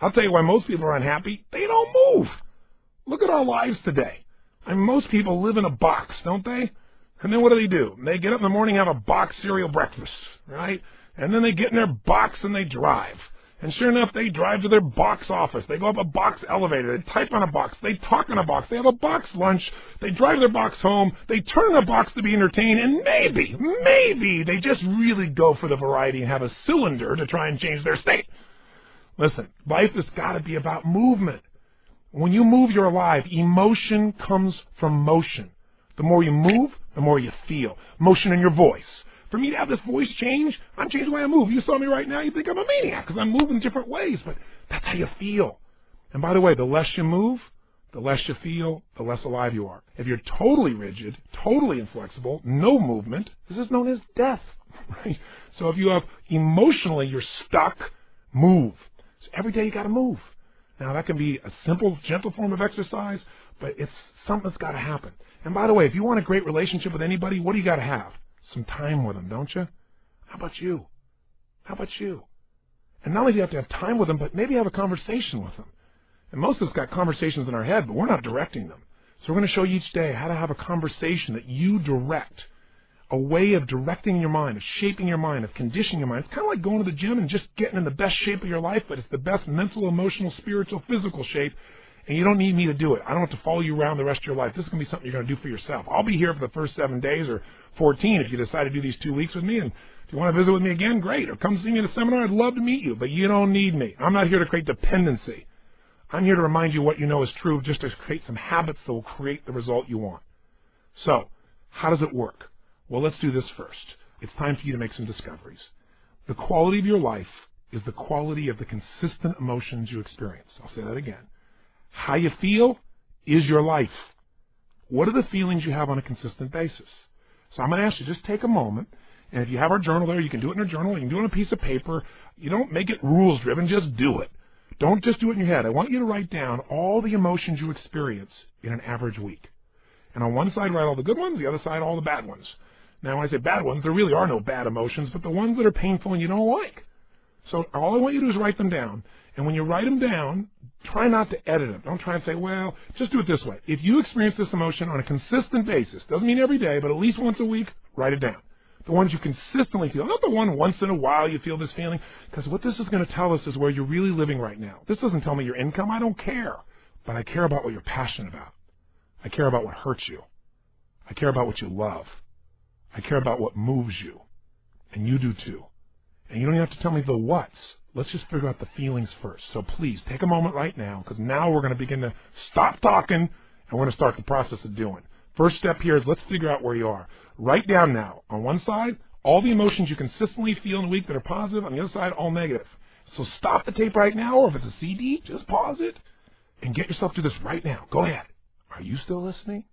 I'll tell you why most people are unhappy. They don't move. Look at our lives today. I mean, most people live in a box, don't they? And then what do? They get up in the morning, have a box cereal breakfast, right? And then they get in their box and they drive. And sure enough, they drive to their box office. They go up a box elevator. They type on a box. They talk on a box. They have a box lunch. They drive their box home. They turn on a box to be entertained. And maybe they just really go for the variety and have a cylinder to try and change their state. Listen, life has got to be about movement. When you move, you're alive. Emotion comes from motion. The more you move, the more you feel. Motion in your voice. For me to have this voice change, I'm changing the way I move. You saw me right now, you think I'm a maniac because I'm moving different ways, but that's how you feel. And by the way, the less you move, the less you feel, the less alive you are. If you're totally rigid, totally inflexible, no movement, this is known as death, right? So if you have emotionally, you're stuck, move. So every day you got to move. Now that can be a simple, gentle form of exercise, but it's something that's got to happen. And by the way, if you want a great relationship with anybody, what do you got to have? Some time with them, don't you? How about you? How about you? And not only do you have to have time with them, but maybe have a conversation with them. And most of us got conversations in our head, but we're not directing them. So we're going to show you each day how to have a conversation that you direct, a way of directing your mind, of shaping your mind, of conditioning your mind. It's kind of like going to the gym and just getting in the best shape of your life, but it's the best mental, emotional, spiritual, physical shape. And you don't need me to do it. I don't have to follow you around the rest of your life. This is going to be something you're going to do for yourself. I'll be here for the first 7 days or 14 if you decide to do these 2 weeks with me. And if you want to visit with me again, great. Or come see me at a seminar. I'd love to meet you. But you don't need me. I'm not here to create dependency. I'm here to remind you what you know is true, just to create some habits that will create the result you want. So, how does it work? Well, let's do this first. It's time for you to make some discoveries. The quality of your life is the quality of the consistent emotions you experience. I'll say that again. How you feel is your life. What are the feelings you have on a consistent basis? So I'm going to ask you, just take a moment, and if you have our journal there, you can do it in a journal, you can do it on a piece of paper. You don't make it rules-driven, just do it. Don't just do it in your head. I want you to write down all the emotions you experience in an average week. And on one side, write all the good ones, the other side, all the bad ones. Now, when I say bad ones, there really are no bad emotions, but the ones that are painful and you don't like. So all I want you to do is write them down. And when you write them down, try not to edit them. Don't try and say, well, just do it this way. If you experience this emotion on a consistent basis, doesn't mean every day, but at least once a week, write it down. The ones you consistently feel, not the one once in a while you feel this feeling, because what this is going to tell us is where you're really living right now. This doesn't tell me your income. I don't care. But I care about what you're passionate about. I care about what hurts you. I care about what you love. I care about what moves you. And you do too. And you don't even have to tell me the what's. Let's just figure out the feelings first. So please, take a moment right now, because now we're going to begin to stop talking, and we're going to start the process of doing. First step here is let's figure out where you are. Write down now, on one side, all the emotions you consistently feel in a week that are positive, on the other side, all negative. So stop the tape right now, or if it's a CD, just pause it, and get yourself to this right now. Go ahead. Are you still listening?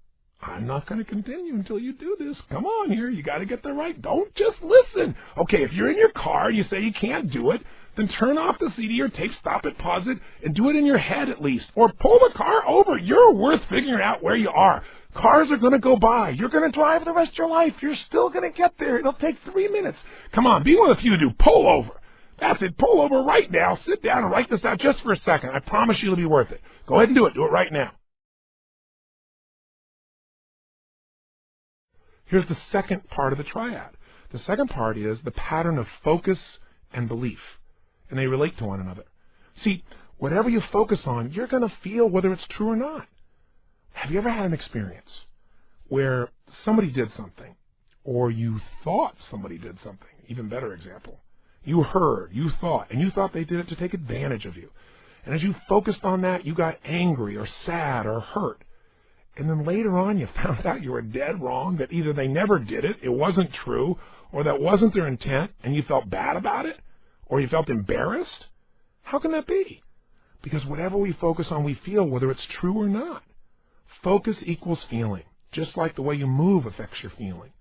I'm not going to continue until you do this. Come on here. You got to get that right. Don't just listen. Okay, if you're in your car and you say you can't do it, then turn off the CD or tape, stop it, pause it, and do it in your head at least. Or pull the car over. You're worth figuring out where you are. Cars are going to go by. You're going to drive the rest of your life. You're still going to get there. It'll take 3 minutes. Come on, be one of the few to do. Pull over. That's it. Pull over right now. Sit down and write this out just for a second. I promise you it'll be worth it. Go ahead and do it. Do it right now. Here's the second part of the triad. The second part is the pattern of focus and belief, and they relate to one another. See, whatever you focus on, you're going to feel whether it's true or not. Have you ever had an experience where somebody did something, or you thought somebody did something? Even better example. You heard, you thought, and you thought they did it to take advantage of you. And as you focused on that, you got angry or sad or hurt. And then later on, you found out you were dead wrong, that either they never did it, it wasn't true, or that wasn't their intent, and you felt bad about it, or you felt embarrassed. How can that be? Because whatever we focus on, we feel, whether it's true or not. Focus equals feeling, just like the way you move affects your feeling.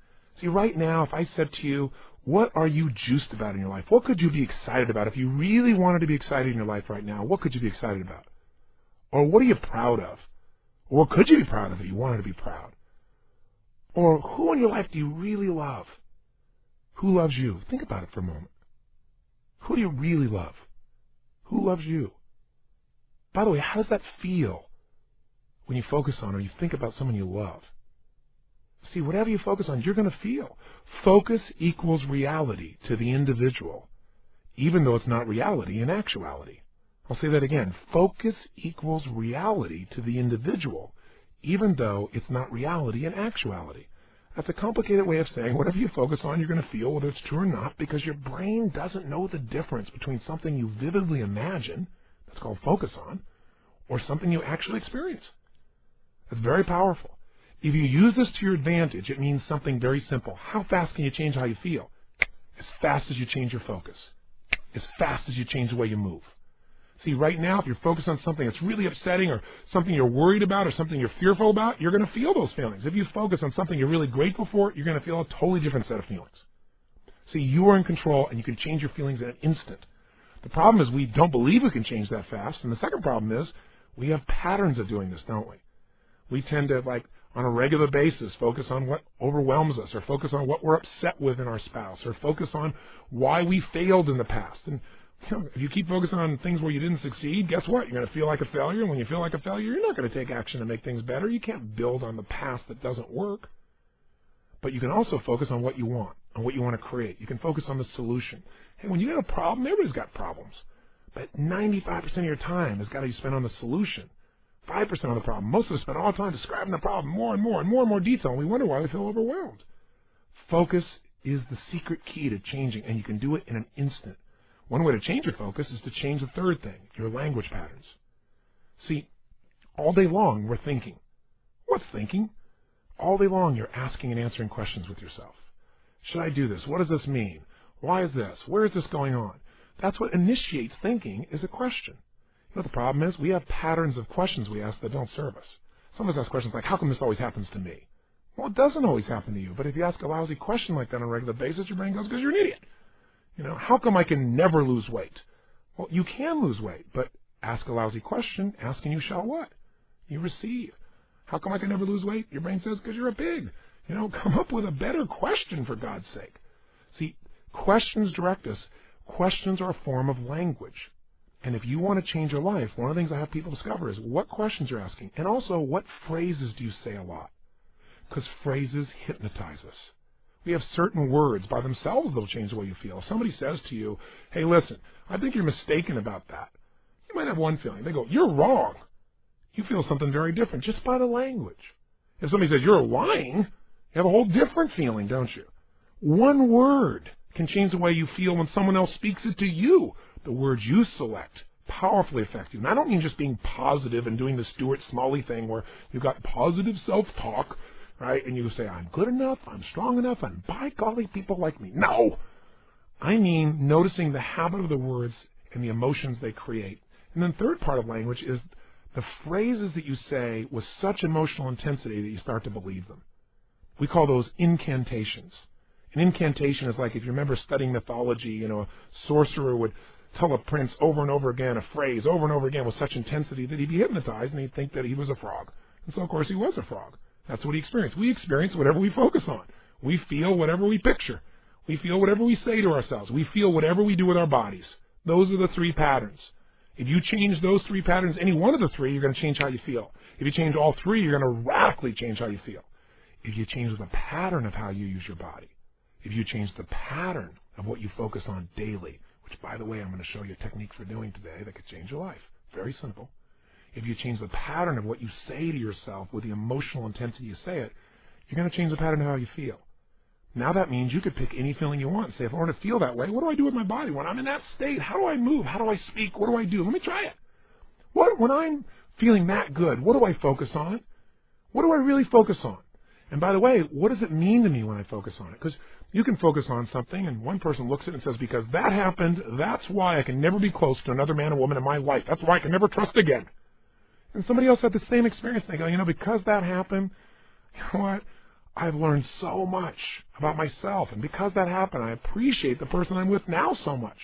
See, right now, if I said to you, what are you juiced about in your life? What could you be excited about? If you really wanted to be excited in your life right now, what could you be excited about? Or what are you proud of? Or what could you be proud of if you wanted to be proud? Or who in your life do you really love? Who loves you? Think about it for a moment. Who do you really love? Who loves you? By the way, how does that feel when you focus on or you think about someone you love? See, whatever you focus on, you're going to feel. Focus equals reality to the individual, even though it's not reality in actuality. I'll say that again. Focus equals reality to the individual, even though it's not reality in actuality. That's a complicated way of saying whatever you focus on, you're going to feel, whether it's true or not, because your brain doesn't know the difference between something you vividly imagine, that's called focus on, or something you actually experience. That's very powerful. If you use this to your advantage, it means something very simple. How fast can you change how you feel? As fast as you change your focus. As fast as you change the way you move. See, right now, if you're focused on something that's really upsetting or something you're worried about or something you're fearful about, you're going to feel those feelings. If you focus on something you're really grateful for, you're going to feel a totally different set of feelings. See, you are in control, and you can change your feelings in an instant. The problem is we don't believe we can change that fast, and the second problem is we have patterns of doing this, don't we? We tend to, on a regular basis, focus on what overwhelms us, or focus on what we're upset with in our spouse, or focus on why we failed in the past. And if you keep focusing on things where you didn't succeed, guess what? You're going to feel like a failure, and when you feel like a failure, you're not going to take action to make things better. You can't build on the past that doesn't work. But you can also focus on what you want, on what you want to create. You can focus on the solution. Hey, when you have a problem, everybody's got problems. But 95% of your time has got to be spent on the solution. 5% on the problem. Most of us spend all the time describing the problem more and more detail, and we wonder why we feel overwhelmed. Focus is the secret key to changing, and you can do it in an instant. One way to change your focus is to change the third thing, your language patterns. See, all day long we're thinking. What's thinking? All day long you're asking and answering questions with yourself. Should I do this? What does this mean? Why is this? Where is this going on? That's what initiates thinking, is a question. You know what the problem is? We have patterns of questions we ask that don't serve us. Some of us ask questions like, how come this always happens to me? Well, it doesn't always happen to you, but if you ask a lousy question like that on a regular basis, your brain goes, because you're an idiot. How come I can never lose weight? Well, you can lose weight, but ask a lousy question, ask and you shall what? You receive. How come I can never lose weight? Your brain says, because you're a pig. Come up with a better question, for God's sake. See, questions direct us. Questions are a form of language. And if you want to change your life, one of the things I have people discover is what questions you're asking, and also what phrases do you say a lot? Because phrases hypnotize us. We have certain words by themselves that'll change the way you feel. If somebody says to you, hey, listen, I think you're mistaken about that. You might have one feeling. They go, you're wrong. You feel something very different just by the language. If somebody says you're lying, you have a whole different feeling, don't you? One word can change the way you feel when someone else speaks it to you. The words you select powerfully affect you. And I don't mean just being positive and doing the Stuart Smalley thing where you've got positive self-talk, right? And you say, I'm good enough, I'm strong enough, and by golly, people like me. No! I mean noticing the habit of the words and the emotions they create. And then the third part of language is the phrases that you say with such emotional intensity that you start to believe them. We call those incantations. An incantation is like, if you remember studying mythology, a sorcerer would tell a prince over and over again a phrase over and over again with such intensity that he'd be hypnotized and he'd think that he was a frog. And so, of course, he was a frog. That's what he experienced. We experience whatever we focus on. We feel whatever we picture. We feel whatever we say to ourselves. We feel whatever we do with our bodies. Those are the three patterns. If you change those three patterns, any one of the three, you're going to change how you feel. If you change all three, you're going to radically change how you feel. If you change the pattern of how you use your body, if you change the pattern of what you focus on daily, which, by the way, I'm going to show you a technique for doing today that could change your life. Very simple. If you change the pattern of what you say to yourself with the emotional intensity you say it, you're going to change the pattern of how you feel. Now that means you could pick any feeling you want and say, if I want to feel that way, what do I do with my body? When I'm in that state, how do I move? How do I speak? What do I do? Let me try it. When I'm feeling that good, what do I focus on? What do I really focus on? And by the way, what does it mean to me when I focus on it? Because you can focus on something, and one person looks at it and says, because that happened, that's why I can never be close to another man or woman in my life. That's why I can never trust again. And somebody else had the same experience. They go, because that happened, you know what? I've learned so much about myself. And because that happened, I appreciate the person I'm with now so much.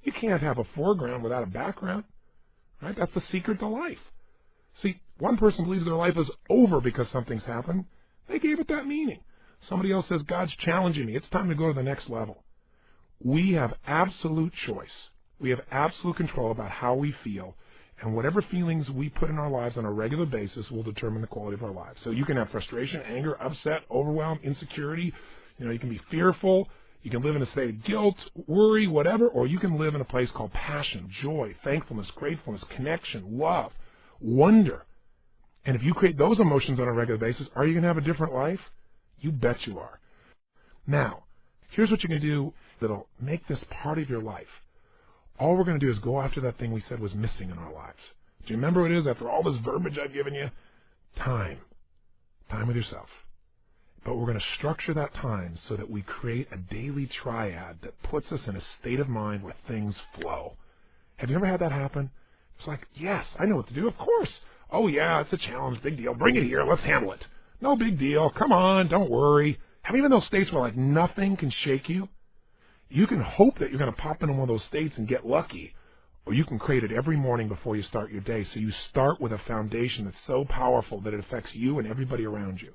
You can't have a foreground without a background. Right? That's the secret to life. See, one person believes their life is over because something's happened. They gave it that meaning. Somebody else says, God's challenging me. It's time to go to the next level. We have absolute choice. We have absolute control about how we feel. And whatever feelings we put in our lives on a regular basis will determine the quality of our lives. So you can have frustration, anger, upset, overwhelm, insecurity. You can be fearful. You can live in a state of guilt, worry, whatever, or you can live in a place called passion, joy, thankfulness, gratefulness, connection, love, wonder. And if you create those emotions on a regular basis, are you going to have a different life? You bet you are. Now, here's what you can do that'll make this part of your life. All we're going to do is go after that thing we said was missing in our lives. Do you remember what it is after all this verbiage I've given you? Time. Time with yourself. But we're going to structure that time so that we create a daily triad that puts us in a state of mind where things flow. Have you ever had that happen? It's like, yes, I know what to do, of course. Oh, yeah, it's a challenge, big deal. Bring it here, let's handle it. No big deal, come on, don't worry. Have you been in those states where like nothing can shake you? You can hope that you're going to pop into one of those states and get lucky, or you can create it every morning before you start your day. So you start with a foundation that's so powerful that it affects you and everybody around you.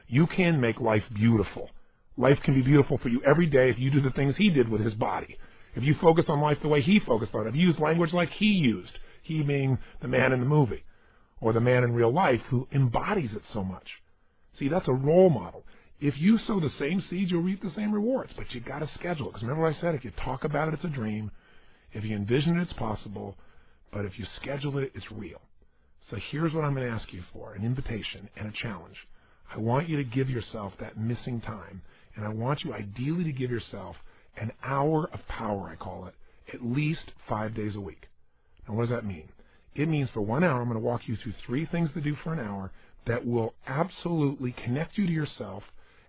You can make life beautiful. Life can be beautiful for you every day if you do the things he did with his body. If you focus on life the way he focused on it, if you use language like he used, he being the man in the movie, or the man in real life who embodies it so much. See, that's a role model. If you sow the same seed, you'll reap the same rewards, but you got to schedule it. Because remember what I said, if you talk about it, it's a dream. If you envision it, it's possible. But if you schedule it, it's real. So here's what I'm going to ask you for, an invitation and a challenge. I want you to give yourself that missing time, and I want you ideally to give yourself an hour of power, I call it, at least 5 days a week. Now, what does that mean? It means for 1 hour, I'm going to walk you through 3 things to do for an hour that will absolutely connect you to yourself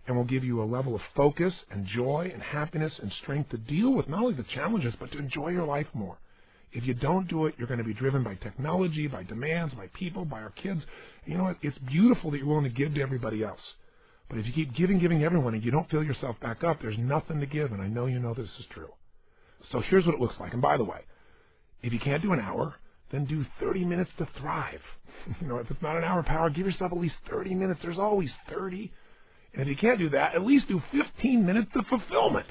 and will give you a level of focus and joy and happiness and strength to deal with not only the challenges, but to enjoy your life more. If you don't do it, you're going to be driven by technology, by demands, by people, by our kids. And you know what? It's beautiful that you're willing to give to everybody else. But if you keep giving everyone and you don't fill yourself back up, there's nothing to give, and I know you know this is true. So here's what it looks like. And by the way, if you can't do an hour, then do 30 minutes to thrive. If it's not an hour power, give yourself at least 30 minutes. There's always 30. And if you can't do that, at least do 15 minutes to fulfillment.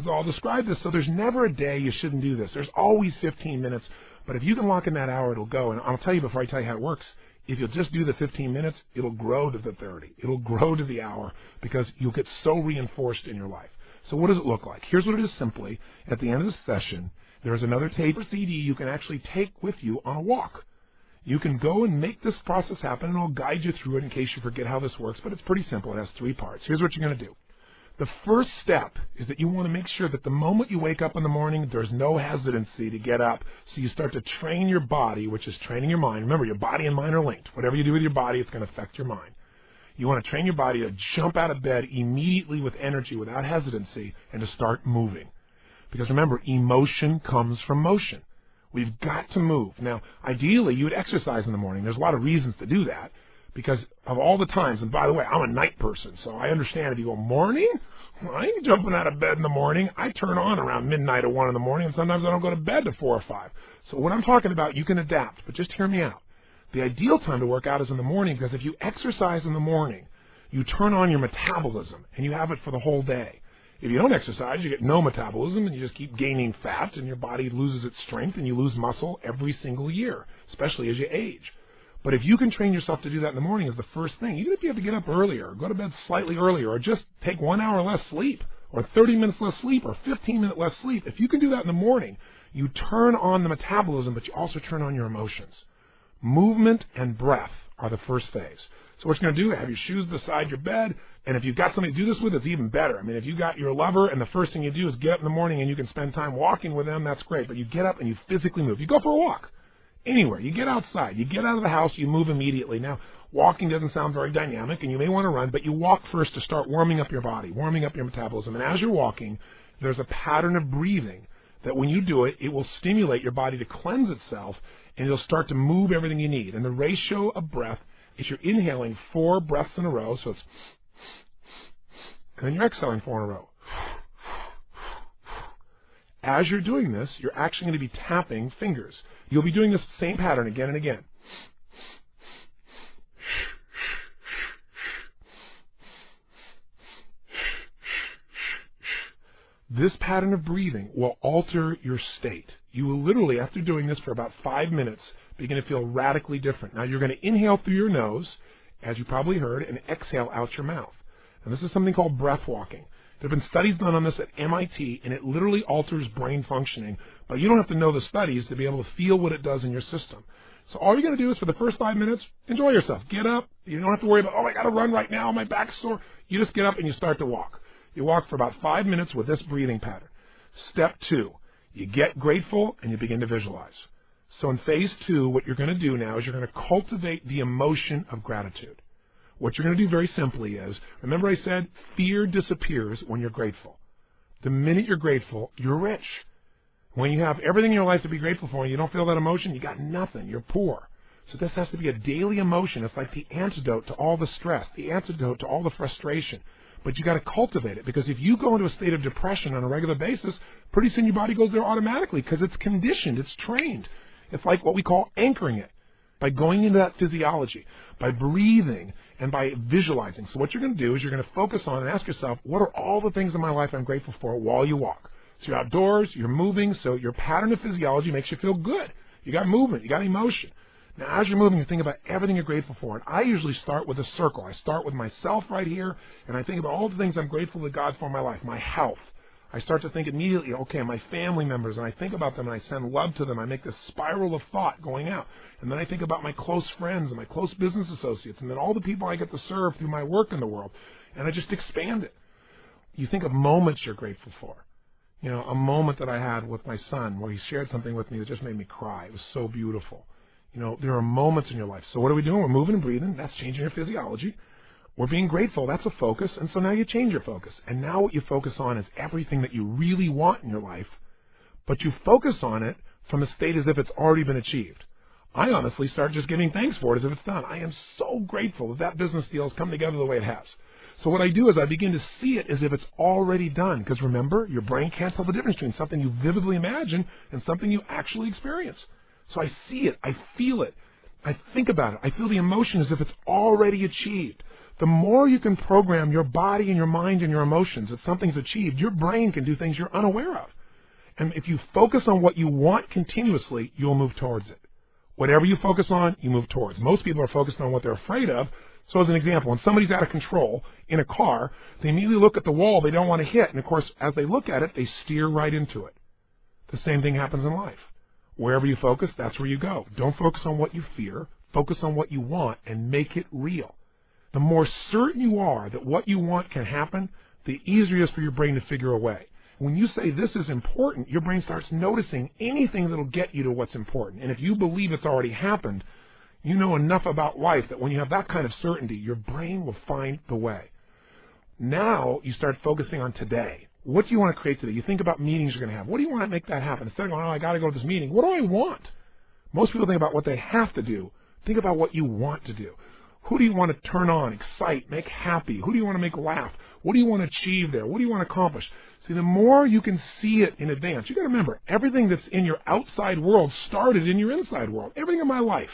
So I'll describe this. So there's never a day you shouldn't do this. There's always 15 minutes. But if you can lock in that hour, it'll go. And I'll tell you before I tell you how it works, if you'll just do the 15 minutes, it'll grow to the 30. It'll grow to the hour because you'll get so reinforced in your life. So what does it look like? Here's what it is simply. At the end of the session, there's another tape or CD you can actually take with you on a walk. You can go and make this process happen, and I'll guide you through it in case you forget how this works, but it's pretty simple. It has 3 parts. Here's what you're going to do. The first step is that you want to make sure that the moment you wake up in the morning, there's no hesitancy to get up. So you start to train your body, which is training your mind. Remember, your body and mind are linked. Whatever you do with your body, it's going to affect your mind. You want to train your body to jump out of bed immediately with energy, without hesitancy, and to start moving. Because remember, emotion comes from motion. We've got to move. Now, ideally, you would exercise in the morning. There's a lot of reasons to do that because of all the times. And by the way, I'm a night person, so I understand if you go, morning? Well, I ain't jumping out of bed in the morning. I turn on around midnight or 1 in the morning, and sometimes I don't go to bed to 4 or 5. So what I'm talking about, you can adapt, but just hear me out. The ideal time to work out is in the morning because if you exercise in the morning, you turn on your metabolism, and you have it for the whole day. If you don't exercise, you get no metabolism, and you just keep gaining fat, and your body loses its strength, and you lose muscle every single year, especially as you age. But if you can train yourself to do that in the morning as the first thing, even if you have to get up earlier, or go to bed slightly earlier, or just take 1 hour less sleep, or 30 minutes less sleep, or 15 minutes less sleep, if you can do that in the morning, you turn on the metabolism, but you also turn on your emotions. Movement and breath are the first phase. So what you're going to do, have your shoes beside your bed, and if you've got somebody to do this with, it's even better. I mean, if you got your lover and the first thing you do is get up in the morning and you can spend time walking with them, that's great. But you get up and you physically move. You go for a walk. Anywhere. You get outside. You get out of the house, you move immediately. Now, walking doesn't sound very dynamic, and you may want to run, but you walk first to start warming up your body, warming up your metabolism. And as you're walking, there's a pattern of breathing that when you do it, it will stimulate your body to cleanse itself, and you'll start to move everything you need. And the ratio of breath is you're inhaling 4 breaths in a row, so it's, and then you're exhaling 4 in a row. As you're doing this, you're actually going to be tapping fingers. You'll be doing this same pattern again and again. This pattern of breathing will alter your state. you will literally, after doing this for about 5 minutes, begin to feel radically different. Now, you're going to inhale through your nose, as you probably heard, and exhale out your mouth. And this is something called breath walking. There have been studies done on this at MIT, and it literally alters brain functioning. But you don't have to know the studies to be able to feel what it does in your system. So all you're going to do is for the first 5 minutes, enjoy yourself. Get up. You don't have to worry about, oh, I got to run right now. My back's sore. You just get up and you start to walk. You walk for about 5 minutes with this breathing pattern. Step 2, you get grateful and you begin to visualize. So in phase 2, what you're going to do now is you're going to cultivate the emotion of gratitude. What you're going to do very simply is, remember I said fear disappears when you're grateful. The minute you're grateful, you're rich. When you have everything in your life to be grateful for and you don't feel that emotion, you got nothing. You're poor. So this has to be a daily emotion. It's like the antidote to all the stress, the antidote to all the frustration. But you got to cultivate it, because if you go into a state of depression on a regular basis, pretty soon your body goes there automatically because it's conditioned, it's trained. It's like what we call anchoring it. By going into that physiology, by breathing, and by visualizing. So what you're going to do is you're going to focus on and ask yourself, what are all the things in my life I'm grateful for while you walk? So you're outdoors, you're moving, so your pattern of physiology makes you feel good. You got movement, you got emotion. Now, as you're moving, you think about everything you're grateful for. And I usually start with a circle. I start with myself right here, and I think about all the things I'm grateful to God for in my life. My health. I start to think immediately, okay, my family members, and I think about them, and I send love to them. I make this spiral of thought going out. And then I think about my close friends and my close business associates, and then all the people I get to serve through my work in the world. And I just expand it. You think of moments you're grateful for. You know, a moment that I had with my son where he shared something with me that just made me cry. It was so beautiful. You know, there are moments in your life. So what are we doing? We're moving and breathing. That's changing your physiology. We're being grateful. That's a focus. And so now you change your focus. And now what you focus on is everything that you really want in your life, but you focus on it from a state as if it's already been achieved. I honestly start just giving thanks for it as if it's done. I am so grateful that that business deal has come together the way it has. So what I do is I begin to see it as if it's already done. Because remember, your brain can't tell the difference between something you vividly imagine and something you actually experience. So I see it. I feel it. I think about it. I feel the emotion as if it's already achieved. The more you can program your body and your mind and your emotions that something's achieved, your brain can do things you're unaware of. And if you focus on what you want continuously, you'll move towards it. Whatever you focus on, you move towards. Most people are focused on what they're afraid of. So as an example, when somebody's out of control in a car, they immediately look at the wall they don't want to hit. And of course, as they look at it, they steer right into it. The same thing happens in life. Wherever you focus, that's where you go. Don't focus on what you fear. Focus on what you want and make it real. The more certain you are that what you want can happen, the easier it is for your brain to figure a way. When you say this is important, your brain starts noticing anything that will get you to what's important. And if you believe it's already happened, you know enough about life that when you have that kind of certainty, your brain will find the way. Now you start focusing on today. What do you want to create today? You think about meetings you're going to have. What do you want to make that happen? Instead of going, oh, I got to go to this meeting, what do I want? Most people think about what they have to do. Think about what you want to do. Who do you want to turn on, excite, make happy? Who do you want to make laugh? What do you want to achieve there? What do you want to accomplish? See, the more you can see it in advance, you got to remember, everything that's in your outside world started in your inside world. Everything in my life,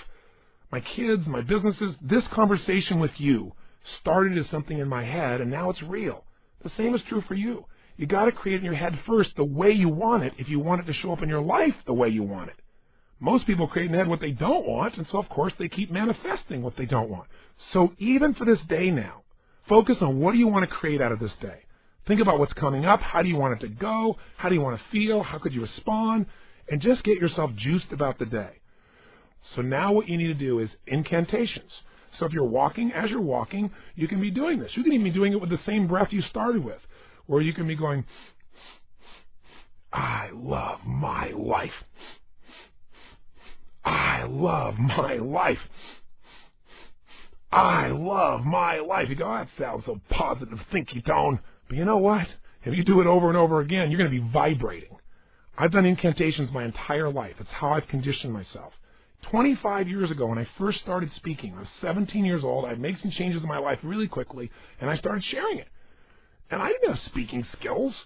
my kids, my businesses, this conversation with you started as something in my head, and now it's real. The same is true for you. You got to create in your head first the way you want it if you want it to show up in your life the way you want it. Most people create in their head what they don't want, and so, of course, they keep manifesting what they don't want. So even for this day now, focus on what do you want to create out of this day. Think about what's coming up. How do you want it to go? How do you want to feel? How could you respond? And just get yourself juiced about the day. So now what you need to do is incantations. So if you're walking, as you're walking, you can be doing this. You can even be doing it with the same breath you started with, where you can be going, I love my life. I love my life. I love my life. You go, oh, that sounds so positive, thinky tone. But you know what? If you do it over and over again, you're going to be vibrating. I've done incantations my entire life. It's how I've conditioned myself. 25 years ago, when I first started speaking, I was 17 years old. I'd made some changes in my life really quickly, and I started sharing it. And I didn't have speaking skills,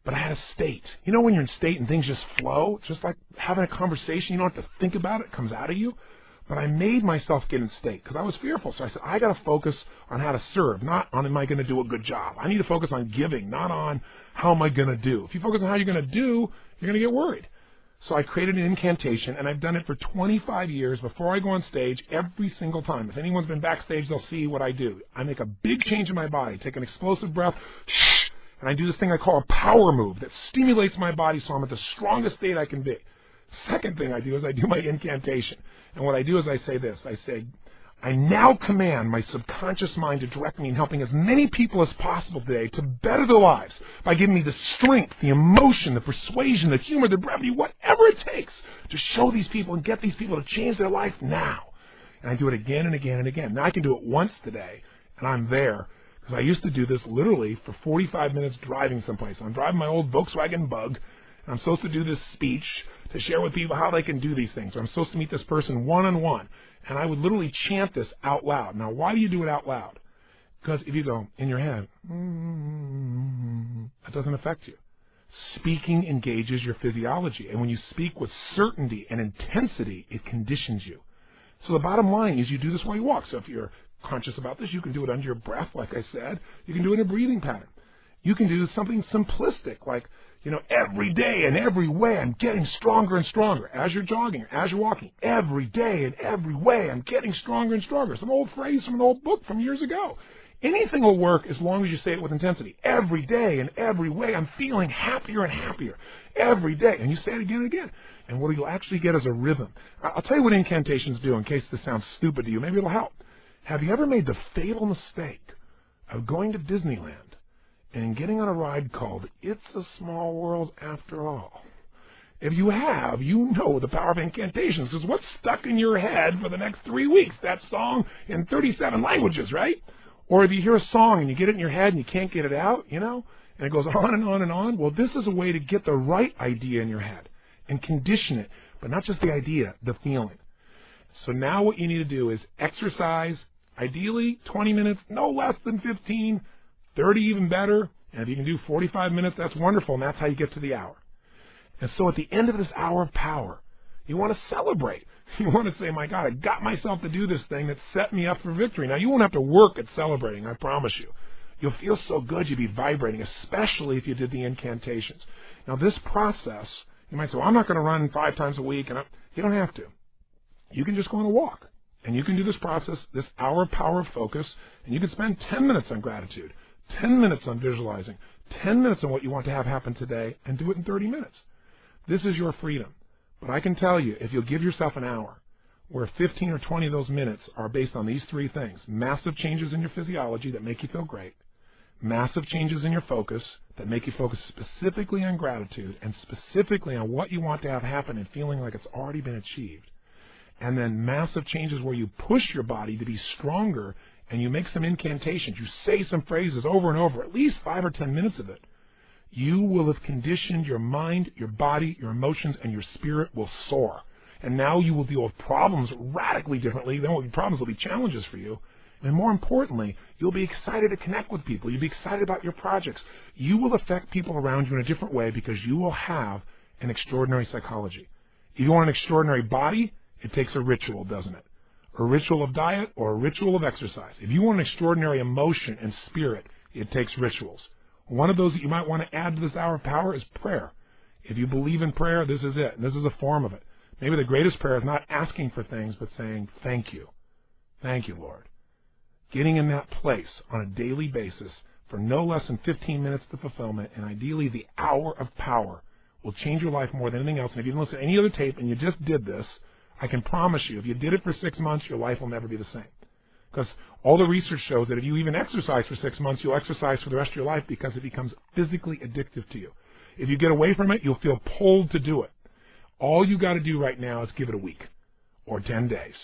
but I had a state. You know when you're in state and things just flow? Just like having a conversation, you don't have to think about it. It comes out of you. But I made myself get in state because I was fearful. So I said, I got to focus on how to serve, not on am I going to do a good job. I need to focus on giving, not on how am I going to do. If you focus on how you're going to do, you're going to get worried. So I created an incantation, and I've done it for 25 years before I go on stage every single time. If anyone's been backstage, they'll see what I do. I make a big change in my body, take an explosive breath, and I do this thing I call a power move that stimulates my body so I'm at the strongest state I can be. Second thing I do is I do my incantation. And what I do is I say this. I say, I now command my subconscious mind to direct me in helping as many people as possible today to better their lives by giving me the strength, the emotion, the persuasion, the humor, the brevity, whatever it takes to show these people and get these people to change their life now. And I do it again and again and again. Now I can do it once today, and I'm there, because I used to do this literally for 45 minutes driving someplace. I'm driving my old Volkswagen Bug, and I'm supposed to do this speech to share with people how they can do these things. Or I'm supposed to meet this person one-on-one. And I would literally chant this out loud. Now, why do you do it out loud? Because if you go in your head, that doesn't affect you. Speaking engages your physiology. And when you speak with certainty and intensity, it conditions you. So the bottom line is you do this while you walk. So if you're conscious about this, you can do it under your breath, like I said. You can do it in a breathing pattern. You can do something simplistic, like, every day and every way I'm getting stronger and stronger. As you're jogging, as you're walking, every day and every way I'm getting stronger and stronger. Some old phrase from an old book from years ago. Anything will work as long as you say it with intensity. Every day and every way I'm feeling happier and happier. Every day. And you say it again and again. And what you'll actually get is a rhythm. I'll tell you what incantations do in case this sounds stupid to you. Maybe it'll help. Have you ever made the fatal mistake of going to Disneyland and getting on a ride called It's a Small World After All? If you have, you know the power of incantations, because what's stuck in your head for the next 3 weeks? That song in 37 languages, right? Or if you hear a song and you get it in your head and you can't get it out, and it goes on and on and on. Well, this is a way to get the right idea in your head and condition it, but not just the idea, the feeling. So now what you need to do is exercise, ideally 20 minutes, no less than 15, 30 even better, and if you can do 45 minutes, that's wonderful, and that's how you get to the hour. And so at the end of this hour of power, you want to celebrate. You want to say, my God, I got myself to do this thing that set me up for victory. Now, you won't have to work at celebrating, I promise you. You'll feel so good, you'll be vibrating, especially if you did the incantations. Now, this process, you might say, well, I'm not going to run 5 times a week. And you don't have to. You can just go on a walk. And you can do this process, this hour of power of focus, and you can spend 10 minutes on gratitude, 10 minutes on visualizing, 10 minutes on what you want to have happen today, and do it in 30 minutes. This is your freedom. But I can tell you, if you'll give yourself an hour, where 15 or 20 of those minutes are based on these 3 things: massive changes in your physiology that make you feel great, massive changes in your focus that make you focus specifically on gratitude and specifically on what you want to have happen and feeling like it's already been achieved, and then massive changes where you push your body to be stronger and you make some incantations, you say some phrases over and over, at least 5 or 10 minutes of it, you will have conditioned your mind, your body, your emotions, and your spirit will soar. And now you will deal with problems radically differently. There won't be problems, there will be challenges for you. And more importantly, you'll be excited to connect with people. You'll be excited about your projects. You will affect people around you in a different way because you will have an extraordinary psychology. If you want an extraordinary body, it takes a ritual, doesn't it? A ritual of diet or a ritual of exercise. If you want an extraordinary emotion and spirit, it takes rituals. One of those that you might want to add to this hour of power is prayer. If you believe in prayer, this is it. This is a form of it. Maybe the greatest prayer is not asking for things, but saying, thank you. Thank you, Lord. Getting in that place on a daily basis for no less than 15 minutes to fulfillment, and ideally the hour of power, will change your life more than anything else. And if you listen to any other tape and you just did this, I can promise you, if you did it for 6 months, your life will never be the same. Because all the research shows that if you even exercise for 6 months, you'll exercise for the rest of your life because it becomes physically addictive to you. If you get away from it, you'll feel pulled to do it. All you got to do right now is give it a week or 10 days.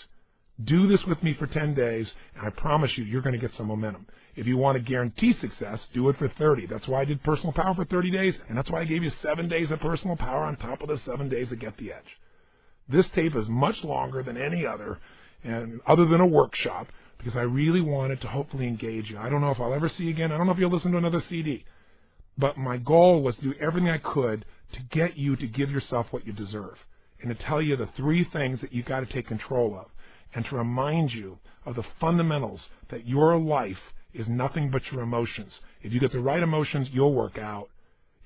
Do this with me for 10 days, and I promise you, you're going to get some momentum. If you want to guarantee success, do it for 30. That's why I did Personal Power for 30 days, and that's why I gave you 7 days of Personal Power on top of the 7 days of Get the Edge. This tape is much longer than any other, and other than a workshop, because I really wanted to hopefully engage you. I don't know if I'll ever see you again. I don't know if you'll listen to another CD. But my goal was to do everything I could to get you to give yourself what you deserve and to tell you the 3 things that you've got to take control of and to remind you of the fundamentals that your life is nothing but your emotions. If you get the right emotions, you'll work out.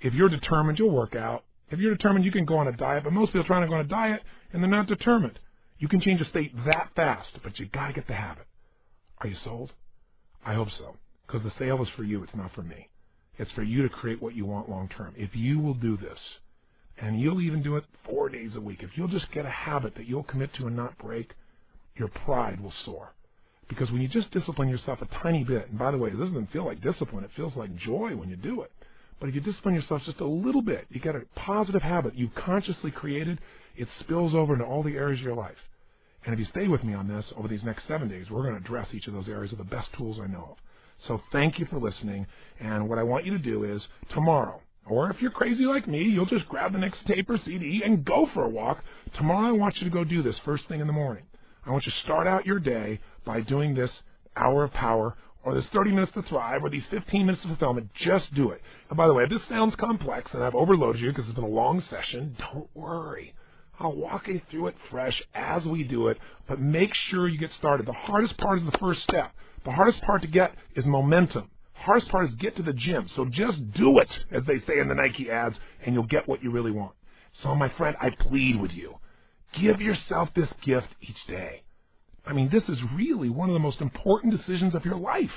If you're determined, you'll work out. If you're determined, you can go on a diet, but most people are trying to go on a diet, and they're not determined. You can change a state that fast, but you got to get the habit. Are you sold? I hope so, because the sale is for you. It's not for me. It's for you to create what you want long term. If you will do this, and you'll even do it 4 days a week, if you'll just get a habit that you'll commit to and not break, your pride will soar. Because when you just discipline yourself a tiny bit, and by the way, it doesn't feel like discipline, it feels like joy when you do it. But if you discipline yourself just a little bit, you get a positive habit you've consciously created, it spills over into all the areas of your life. And if you stay with me on this over these next 7 days, we're going to address each of those areas with the best tools I know of. So thank you for listening. And what I want you to do is tomorrow, or if you're crazy like me, you'll just grab the next tape or CD and go for a walk. Tomorrow I want you to go do this first thing in the morning. I want you to start out your day by doing this hour of power, or this 30 minutes to thrive, or these 15 minutes of fulfillment. Just do it. And by the way, if this sounds complex and I've overloaded you because it's been a long session, don't worry. I'll walk you through it fresh as we do it, but make sure you get started. The hardest part is the first step. The hardest part to get is momentum. The hardest part is get to the gym. So just do it, as they say in the Nike ads, and you'll get what you really want. So, my friend, I plead with you. Give yourself this gift each day. I mean, this is really one of the most important decisions of your life.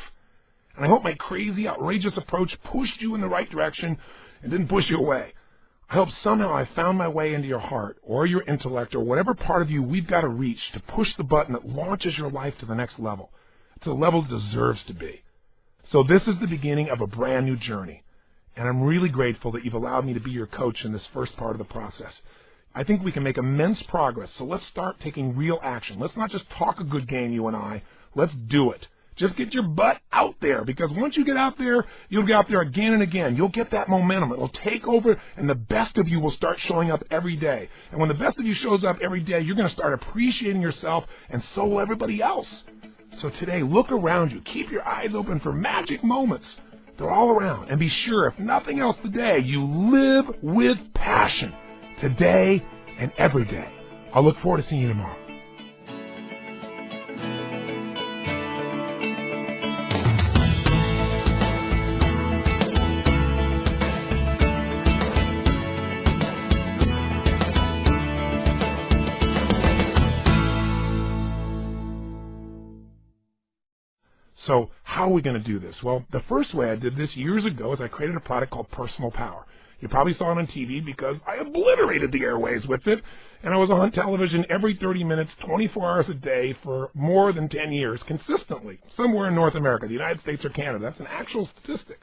And I hope my crazy, outrageous approach pushed you in the right direction and didn't push you away. I hope somehow I found my way into your heart or your intellect or whatever part of you we've got to reach to push the button that launches your life to the next level, to the level it deserves to be. So this is the beginning of a brand new journey. And I'm really grateful that you've allowed me to be your coach in this first part of the process. I think we can make immense progress, so let's start taking real action. Let's not just talk a good game, you and I. Let's do it. Just get your butt out there, because once you get out there, you'll get out there again and again. You'll get that momentum. It'll take over, and the best of you will start showing up every day. And when the best of you shows up every day, you're going to start appreciating yourself, and so will everybody else. So today, look around you. Keep your eyes open for magic moments. They're all around. And be sure, if nothing else today, you live with passion. Today and every day. I'll look forward to seeing you tomorrow. So how are we going to do this? Well, the first way I did this years ago is I created a product called Personal Power. You probably saw it on TV because I obliterated the airways with it, and I was on television every 30 minutes, 24 hours a day for more than 10 years consistently, somewhere in North America, the United States or Canada. That's an actual statistic.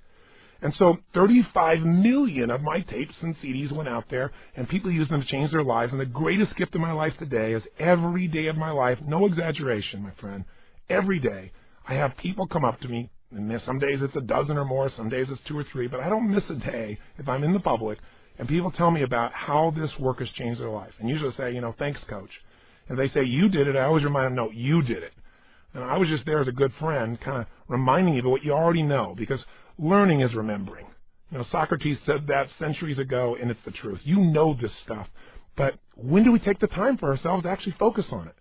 And so 35 million of my tapes and CDs went out there, and people used them to change their lives. And the greatest gift of my life today is every day of my life, no exaggeration, my friend, every day, I have people come up to me, and some days it's a dozen or more, some days it's 2 or 3, but I don't miss a day if I'm in the public, and people tell me about how this work has changed their life. And usually say, thanks, coach. And if they say, you did it, I always remind them, no, you did it. And I was just there as a good friend, kind of reminding you of what you already know, because learning is remembering. Socrates said that centuries ago, and it's the truth. You know this stuff, but when do we take the time for ourselves to actually focus on it?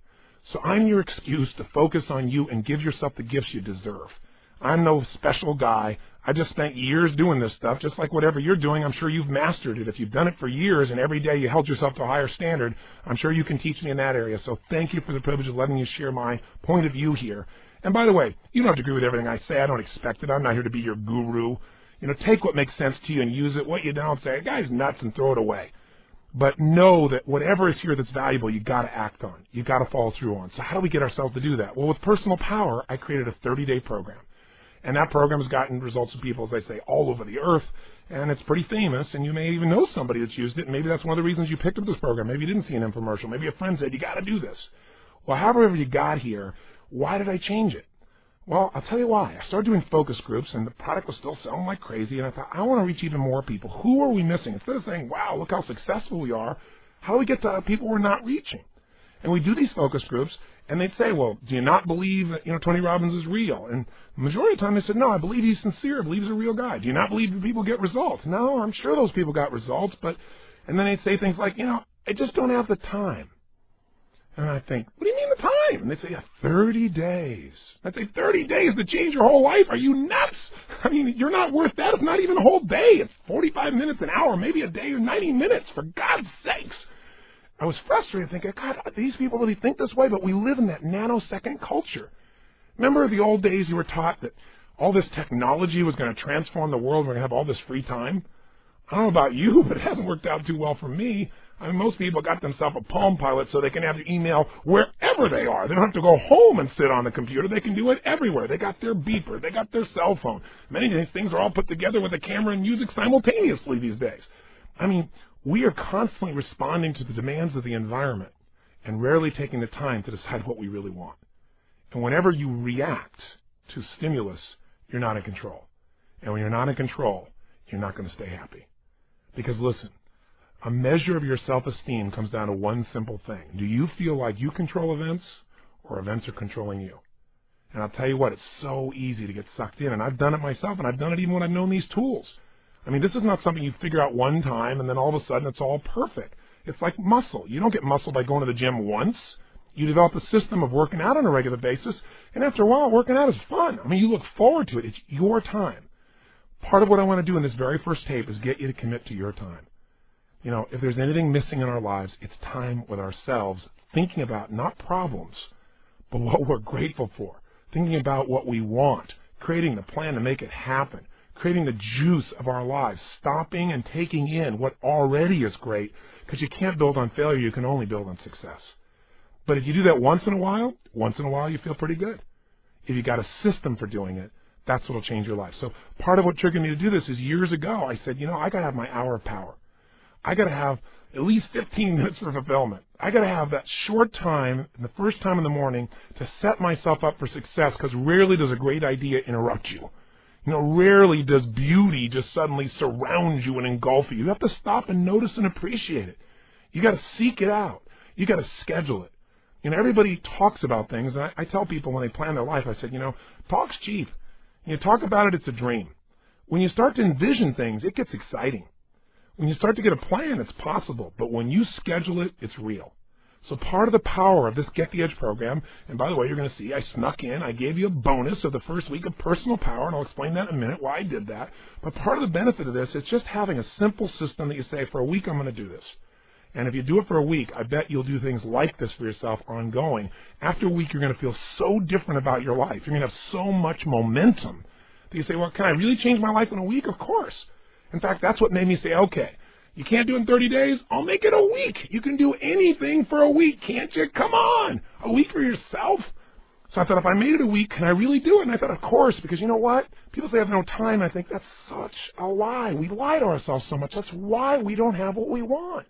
So I'm your excuse to focus on you and give yourself the gifts you deserve. I'm no special guy. I just spent years doing this stuff, just like whatever you're doing. I'm sure you've mastered it. If you've done it for years and every day you held yourself to a higher standard, I'm sure you can teach me in that area. So thank you for the privilege of letting me share my point of view here. And by the way, you don't have to agree with everything I say. I don't expect it. I'm not here to be your guru. Take what makes sense to you and use it. What you don't, say, guy's nuts, and throw it away. But know that whatever is here that's valuable, you got to act on. You got to follow through on. So how do we get ourselves to do that? Well, with Personal Power, I created a 30-day program. And that program has gotten results from people, as I say, all over the earth. And it's pretty famous, and you may even know somebody that's used it. And maybe that's one of the reasons you picked up this program. Maybe you didn't see an infomercial. Maybe a friend said, you got to do this. Well, however you got here, why did I change it? Well, I'll tell you why. I started doing focus groups, and the product was still selling like crazy, and I thought, I want to reach even more people. Who are we missing? Instead of saying, wow, look how successful we are, how do we get to people we're not reaching? And we do these focus groups, and they'd say, well, do you not believe that, Tony Robbins is real? And the majority of the time they said, no, I believe he's sincere. I believe he's a real guy. Do you not believe that people get results? No, I'm sure those people got results, and then they'd say things like, I just don't have the time. And I think, what do you mean the time? And they'd say, 30 days. I'd say, 30 days to change your whole life? Are you nuts? I mean, you're not worth that. It's not even a whole day. It's 45 minutes, an hour, maybe a day or 90 minutes, for God's sakes. I was frustrated thinking, God, these people really think this way, but we live in that nanosecond culture. Remember the old days you were taught that all this technology was going to transform the world, we're going to have all this free time? I don't know about you, but it hasn't worked out too well for me. I mean, most people got themselves a Palm Pilot so they can have their email wherever they are. They don't have to go home and sit on the computer. They can do it everywhere. They got their beeper. They got their cell phone. Many of these things are all put together with a camera and music simultaneously these days. I mean, we are constantly responding to the demands of the environment and rarely taking the time to decide what we really want. And whenever you react to stimulus, you're not in control. And when you're not in control, you're not going to stay happy. Because listen, a measure of your self-esteem comes down to one simple thing. Do you feel like you control events, or events are controlling you? And I'll tell you what, it's so easy to get sucked in. And I've done it myself, and I've done it even when I've known these tools. I mean, this is not something you figure out one time, and then all of a sudden it's all perfect. It's like muscle. You don't get muscle by going to the gym once. You develop a system of working out on a regular basis, and after a while, working out is fun. I mean, you look forward to it. It's your time. Part of what I want to do in this very first tape is get you to commit to your time. You know, if there's anything missing in our lives, it's time with ourselves, thinking about not problems, but what we're grateful for, thinking about what we want, creating the plan to make it happen, creating the juice of our lives, stopping and taking in what already is great, because you can't build on failure, you can only build on success. But if you do that once in a while you feel pretty good. If you got a system for doing it, that's what will change your life. So part of what triggered me to do this is years ago, I said, you know, I got to have my hour of power. I got to have at least 15 minutes for fulfillment. I got to have that short time, the first time in the morning, to set myself up for success, because rarely does a great idea interrupt you. You know, rarely does beauty just suddenly surround you and engulf you. You have to stop and notice and appreciate it. You got to seek it out. You got to schedule it. You know, everybody talks about things, and I tell people when they plan their life, I said, you know, talk's cheap. You talk about it, it's a dream. When you start to envision things, it gets exciting. When you start to get a plan, it's possible. But when you schedule it, it's real. So part of the power of this Get the Edge program, and by the way, you're going to see I snuck in, I gave you a bonus of the first week of personal power, and I'll explain that in a minute, why I did that. But part of the benefit of this is just having a simple system that you say, for a week I'm going to do this. And if you do it for a week, I bet you'll do things like this for yourself ongoing. After a week, you're going to feel so different about your life. You're going to have so much momentum that you say, well, can I really change my life in a week? Of course. In fact, that's what made me say, okay, you can't do it in 30 days? I'll make it a week. You can do anything for a week, can't you? Come on. A week for yourself? So I thought, if I made it a week, can I really do it? And I thought, of course, because you know what? People say I have no time. I think that's such a lie. We lie to ourselves so much. That's why we don't have what we want.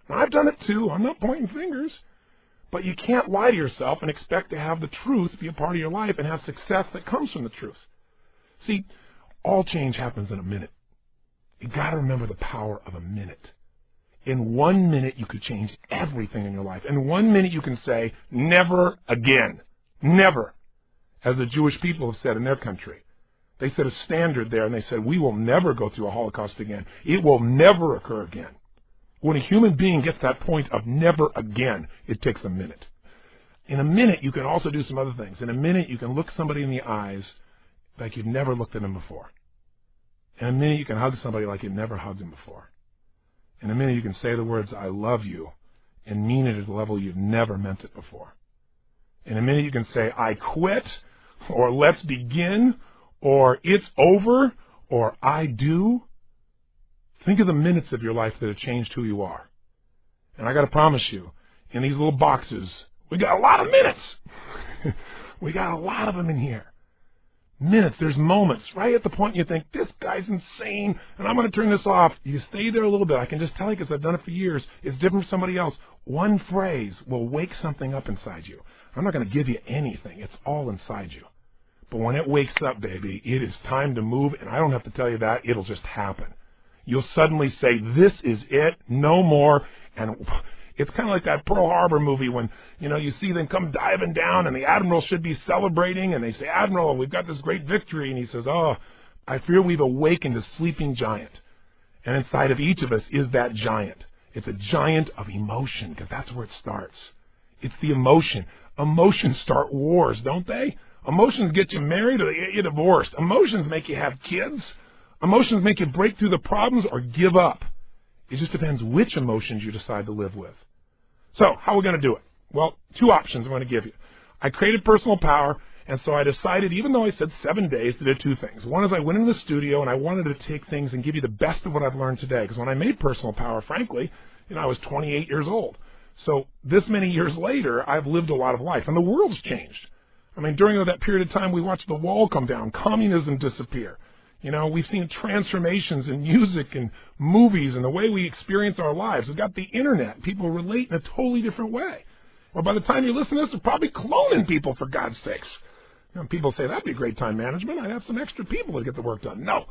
Now, I've done it too. I'm not pointing fingers. But you can't lie to yourself and expect to have the truth be a part of your life and have success that comes from the truth. See, all change happens in a minute. You got to remember the power of a minute. In 1 minute, you could change everything in your life. In 1 minute, you can say, never again. Never. As the Jewish people have said in their country. They set a standard there, and they said, we will never go through a Holocaust again. It will never occur again. When a human being gets that point of never again, it takes a minute. In a minute, you can also do some other things. In a minute, you can look somebody in the eyes like you've never looked at them before. In a minute, you can hug somebody like you've never hugged them before. In a minute, you can say the words, I love you, and mean it at a level you've never meant it before. In a minute, you can say, I quit, or let's begin, or it's over, or I do. Think of the minutes of your life that have changed who you are. And I got to promise you, in these little boxes, we got a lot of minutes. We got a lot of them in here. Minutes, there's moments, right at the point you think, this guy's insane, and I'm going to turn this off. You stay there a little bit. I can just tell you because I've done it for years. It's different from somebody else. One phrase will wake something up inside you. I'm not going to give you anything. It's all inside you. But when it wakes up, baby, it is time to move, and I don't have to tell you that. It'll just happen. You'll suddenly say, this is it, no more, and it's kind of like that Pearl Harbor movie when, you know, you see them come diving down and the admiral should be celebrating and they say, Admiral, we've got this great victory. And he says, oh, I fear we've awakened a sleeping giant. And inside of each of us is that giant. It's a giant of emotion because that's where it starts. It's the emotion. Emotions start wars, don't they? Emotions get you married or they get you divorced. Emotions make you have kids. Emotions make you break through the problems or give up. It just depends which emotions you decide to live with. So, how are we going to do it? Well, two options I'm going to give you. I created Personal Power, and so I decided, even though I said 7 days, to do two things. One is I went into the studio, and I wanted to take things and give you the best of what I've learned today. Because when I made Personal Power, frankly, I was 28 years old. So this many years later, I've lived a lot of life, and the world's changed. I mean, during that period of time, we watched the wall come down, communism disappear. We've seen transformations in music and movies and the way we experience our lives. We've got the internet. People relate in a totally different way. Well, by the time you listen to this, they're probably cloning people, for God's sakes. People say, that'd be great time management. I'd have some extra people to get the work done. No.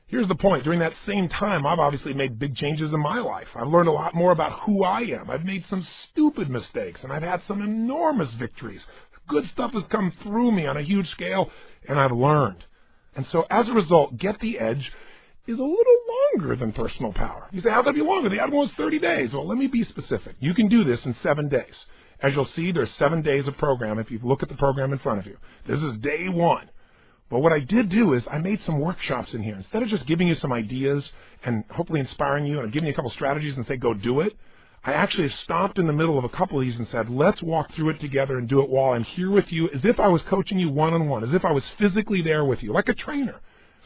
Here's the point. During that same time, I've obviously made big changes in my life. I've learned a lot more about who I am. I've made some stupid mistakes, and I've had some enormous victories. Good stuff has come through me on a huge scale, and I've learned. And so as a result, Get the Edge is a little longer than Personal Power. You say, how could it be longer? The other one was 30 days. Well, let me be specific. You can do this in 7 days. As you'll see, there's 7 days of program if you look at the program in front of you. This is day 1. But what I did do is I made some workshops in here. Instead of just giving you some ideas and hopefully inspiring you and giving you a couple strategies and say, go do it, I actually stopped in the middle of a couple of these and said, let's walk through it together and do it while I'm here with you, as if I was coaching you one-on-one, as if I was physically there with you, like a trainer.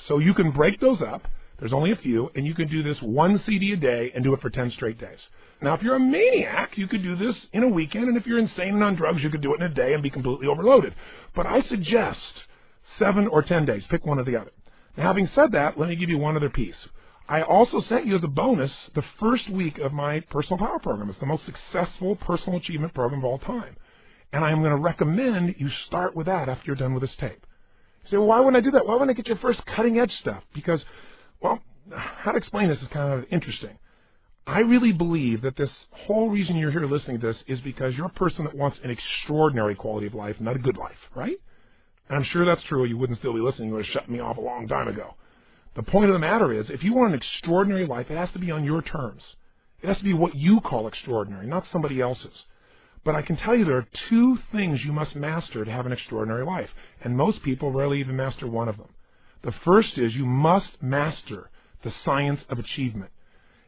So you can break those up. There's only a few, and you can do this 1 CD a day and do it for 10 straight days. Now, if you're a maniac, you could do this in a weekend, and if you're insane and on drugs, you could do it in a day and be completely overloaded. But I suggest 7 or 10 days. Pick one or the other. Now, having said that, let me give you one other piece. I also sent you as a bonus the first week of my Personal Power program. It's the most successful personal achievement program of all time. And I'm going to recommend you start with that after you're done with this tape. You say, well, why wouldn't I do that? Why wouldn't I get your first cutting-edge stuff? Because, well, how to explain this is kind of interesting. I really believe that this whole reason you're here listening to this is because you're a person that wants an extraordinary quality of life, not a good life, right? And I'm sure that's true, or you wouldn't still be listening. You would have shut me off a long time ago. The point of the matter is, if you want an extraordinary life, it has to be on your terms. It has to be what you call extraordinary, not somebody else's. But I can tell you there are 2 things you must master to have an extraordinary life, and most people rarely even master one of them. The first is you must master the science of achievement.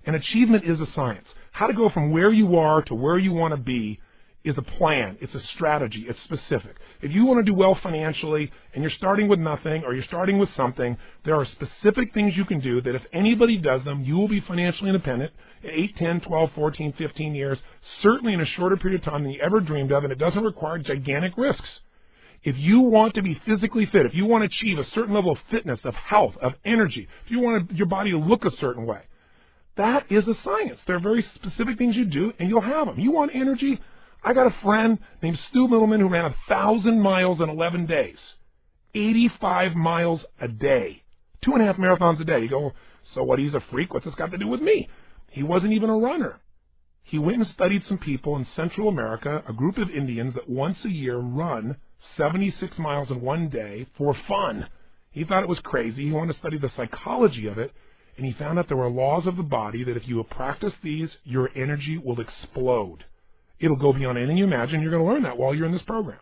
And achievement is a science. How to go from where you are to where you want to be is a plan. It's a strategy. It's specific. If you want to do well financially and you're starting with nothing or you're starting with something, there are specific things you can do that if anybody does them, you will be financially independent in 8, 10, 12, 14, 15 years, certainly in a shorter period of time than you ever dreamed of, and it doesn't require gigantic risks. If you want to be physically fit, if you want to achieve a certain level of fitness, of health, of energy, if you want your body to look a certain way, that is a science. There are very specific things you do, and you'll have them. You want energy? I got a friend named Stu Middleman who ran 1,000 miles in 11 days. 85 miles a day. 2.5 marathons a day. You go, so what, he's a freak? What's this got to do with me? He wasn't even a runner. He went and studied some people in Central America, a group of Indians that once a year run 76 miles in one day for fun. He thought it was crazy. He wanted to study the psychology of it, and he found out there were laws of the body that if you practice these, your energy will explode. It'll go beyond anything you imagine. You're going to learn that while you're in this program.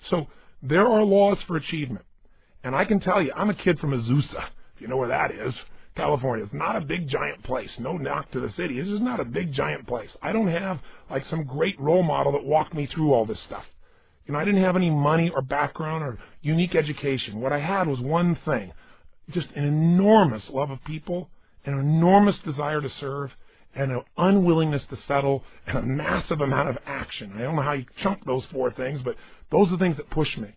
So there are laws for achievement. And I can tell you, I'm a kid from Azusa, if you know where that is, California. It's not a big, giant place. No knock to the city. It's just not a big, giant place. I don't have like some great role model that walked me through all this stuff. I didn't have any money or background or unique education. What I had was one thing, just an enormous love of people, an enormous desire to serve, and an unwillingness to settle, and a massive amount of action. I don't know how you chunk those 4 things, but those are the things that pushed me.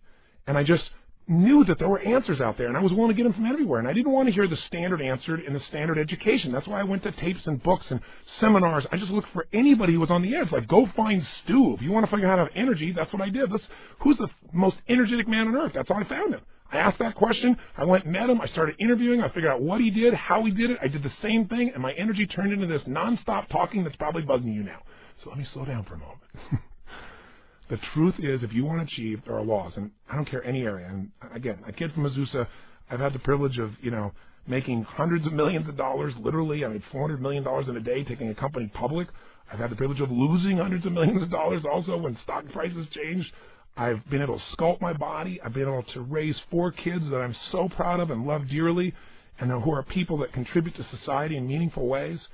And I just knew that there were answers out there, and I was willing to get them from everywhere. And I didn't want to hear the standard answer in the standard education. That's why I went to tapes and books and seminars. I just looked for anybody who was on the edge. Like, go find Stu. If you want to figure out how to have energy, that's what I did. Who's the most energetic man on earth? That's how I found him. I asked that question. I went and met him. I started interviewing. I figured out what he did, how he did it. I did the same thing, and my energy turned into this nonstop talking that's probably bugging you now. So let me slow down for a moment. The truth is, if you want to achieve, there are laws, and I don't care any area. And again, a kid from Azusa, I've had the privilege of, making hundreds of millions of dollars, literally. I made $400 million in a day taking a company public. I've had the privilege of losing hundreds of millions of dollars also when stock prices changed. I've been able to sculpt my body. I've been able to raise 4 kids that I'm so proud of and love dearly, and who are people that contribute to society in meaningful ways.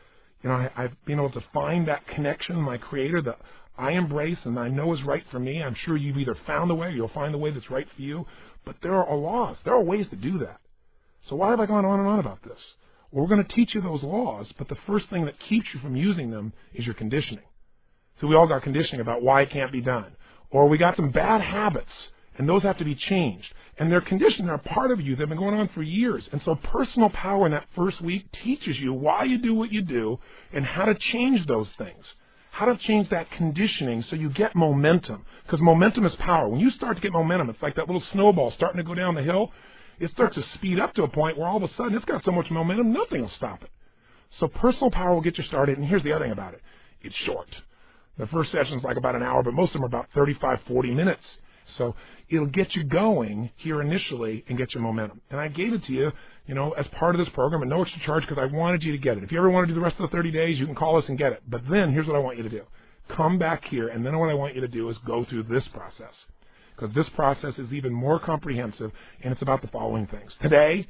You know, I've been able to find that connection with my Creator that I embrace and I know is right for me. I'm sure you've either found the way or you'll find the way that's right for you. But there are laws. There are ways to do that. So why have I gone on and on about this? Well, we're going to teach you those laws, but the first thing that keeps you from using them is your conditioning. So we all got conditioning about why it can't be done. Or we got some bad habits, and those have to be changed. And they're conditioned. They're a part of you. They've been going on for years. And so personal power in that first week teaches you why you do what you do and how to change those things. How to change that conditioning so you get momentum. Because momentum is power. When you start to get momentum, it's like that little snowball starting to go down the hill. It starts to speed up to a point where all of a sudden it's got so much momentum, nothing will stop it. So personal power will get you started. And here's the other thing about it. It's short. The first session is like about an hour, but most of them are about 35, 40 minutes. So it'll get you going here initially and get you momentum. And I gave it to you, as part of this program at no extra charge because I wanted you to get it. If you ever want to do the rest of the 30 days, you can call us and get it. But then here's what I want you to do. Come back here, and then what I want you to do is go through this process. Because this process is even more comprehensive, and it's about the following things. Today,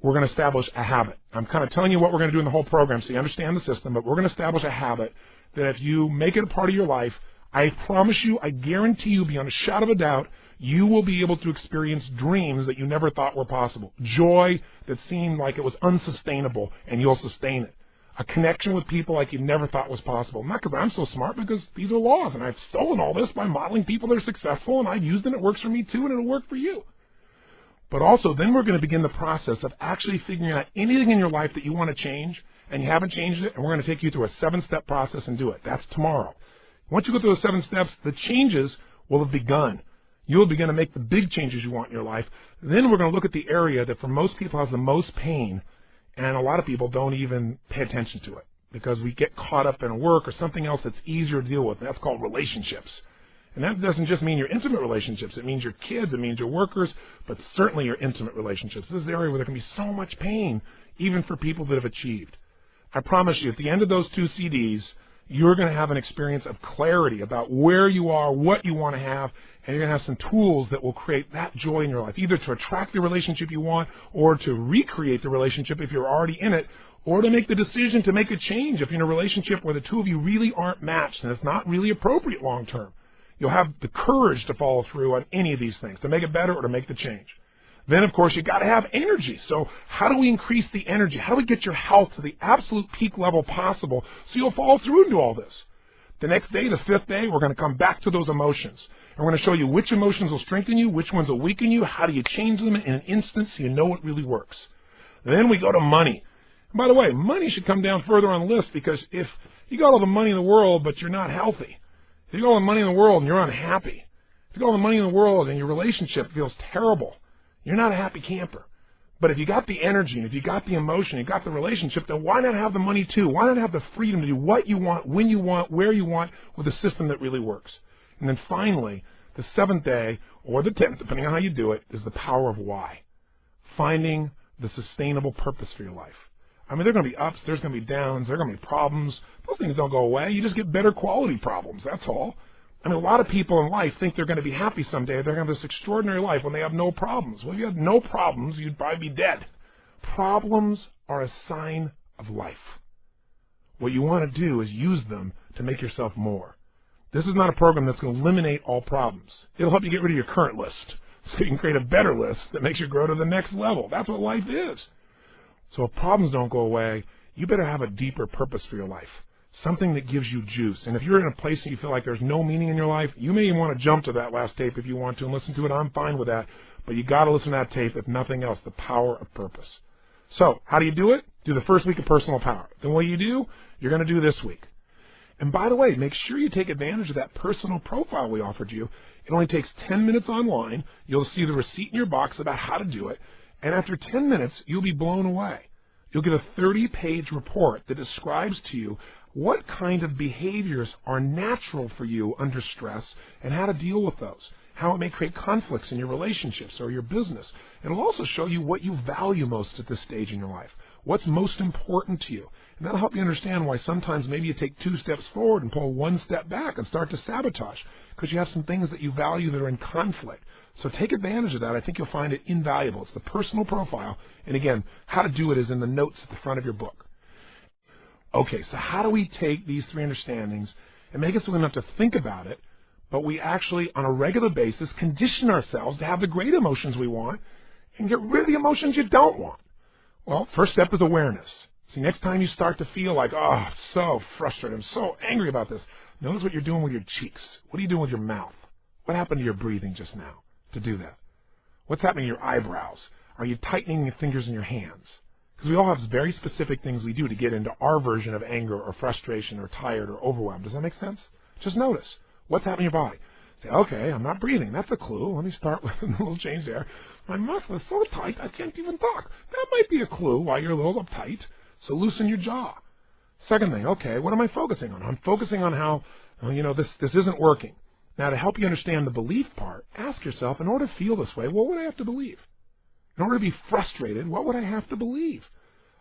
we're going to establish a habit. I'm kind of telling you what we're going to do in the whole program so you understand the system, but we're going to establish a habit that if you make it a part of your life, I promise you, I guarantee you, beyond a shadow of a doubt, you will be able to experience dreams that you never thought were possible. Joy that seemed like it was unsustainable, and you'll sustain it. A connection with people like you never thought was possible. Not because I'm so smart, because these are laws, and I've stolen all this by modeling people that are successful, and I've used it, and it works for me too, and it'll work for you. But also, then we're going to begin the process of actually figuring out anything in your life that you want to change, and you haven't changed it, and we're going to take you through a 7-step process and do it. That's tomorrow. Once you go through the 7 steps, the changes will have begun. You'll begin to make the big changes you want in your life. Then we're going to look at the area that for most people has the most pain, and a lot of people don't even pay attention to it because we get caught up in work or something else that's easier to deal with, and that's called relationships. And that doesn't just mean your intimate relationships. It means your kids, it means your workers, but certainly your intimate relationships. This is the area where there can be so much pain, even for people that have achieved. I promise you, at the end of those 2 CDs, you're going to have an experience of clarity about where you are, what you want to have, and you're going to have some tools that will create that joy in your life, either to attract the relationship you want or to recreate the relationship if you're already in it, or to make the decision to make a change if you're in a relationship where the two of you really aren't matched and it's not really appropriate long term. You'll have the courage to follow through on any of these things, to make it better or to make the change. Then, of course, you've got to have energy. So how do we increase the energy? How do we get your health to the absolute peak level possible so you'll follow through and do all this? The next day, the 5th day, we're going to come back to those emotions. And we're going to show you which emotions will strengthen you, which ones will weaken you, how do you change them in an instant so you know it really works. Then we go to money. And by the way, money should come down further on the list because if you got all the money in the world but you're not healthy, if you got all the money in the world and you're unhappy, if you got all the money in the world and your relationship feels terrible, you're not a happy camper. But if you got the energy, and if you got the emotion, you got the relationship, then why not have the money too? Why not have the freedom to do what you want, when you want, where you want, with a system that really works? And then finally, the 7th day, or the 10th, depending on how you do it, is the power of why. Finding the sustainable purpose for your life. I mean, there are going to be ups, there's going to be downs, there are going to be problems. Those things don't go away. You just get better quality problems, that's all. I mean, a lot of people in life think they're going to be happy someday. They're going to have this extraordinary life when they have no problems. Well, if you had no problems, you'd probably be dead. Problems are a sign of life. What you want to do is use them to make yourself more. This is not a program that's going to eliminate all problems. It'll help you get rid of your current list so you can create a better list that makes you grow to the next level. That's what life is. So if problems don't go away, you better have a deeper purpose for your life. Something that gives you juice. And if you're in a place and you feel like there's no meaning in your life, you may even want to jump to that last tape if you want to and listen to it. I'm fine with that. But you got to listen to that tape, if nothing else, the power of purpose. So how do you do it? Do the first week of personal power. Then what do? You're going to do this week. And by the way, make sure you take advantage of that personal profile we offered you. It only takes 10 minutes online. You'll see the receipt in your box about how to do it. And after 10 minutes, you'll be blown away. You'll get a 30-page report that describes to you what kind of behaviors are natural for you under stress and how to deal with those. how it may create conflicts in your relationships or your business. It'll also show you what you value most at this stage in your life, what's most important to you. And that'll help you understand why sometimes maybe you take 2 steps forward and pull 1 step back and start to sabotage because you have some things that you value that are in conflict. So take advantage of that. I think you'll find it invaluable. It's the personal profile. And again, how to do it is in the notes at the front of your book. Okay, so how do we take these 3 understandings and make it so we don't have to think about it, but we actually, on a regular basis, condition ourselves to have the great emotions we want and get rid of the emotions you don't want? Well, first step is awareness. See, next time you start to feel like, oh, I'm so frustrated, I'm so angry about this, notice what you're doing with your cheeks. What are you doing with your mouth? What happened to your breathing just now to do that? What's happening to your eyebrows? Are you tightening your fingers in your hands? Because we all have very specific things we do to get into our version of anger or frustration or tired or overwhelmed. Does that make sense? Just notice what's happening in your body. Say, okay, I'm not breathing. That's a clue. Let me start with a little change there. My mouth is so tight I can't even talk. That might be a clue why you're a little uptight. So loosen your jaw. Second thing, okay, what am I focusing on? I'm focusing on how, this isn't working. Now, to help you understand the belief part, ask yourself, in order to feel this way, what would I have to believe? In order to be frustrated, what would I have to believe?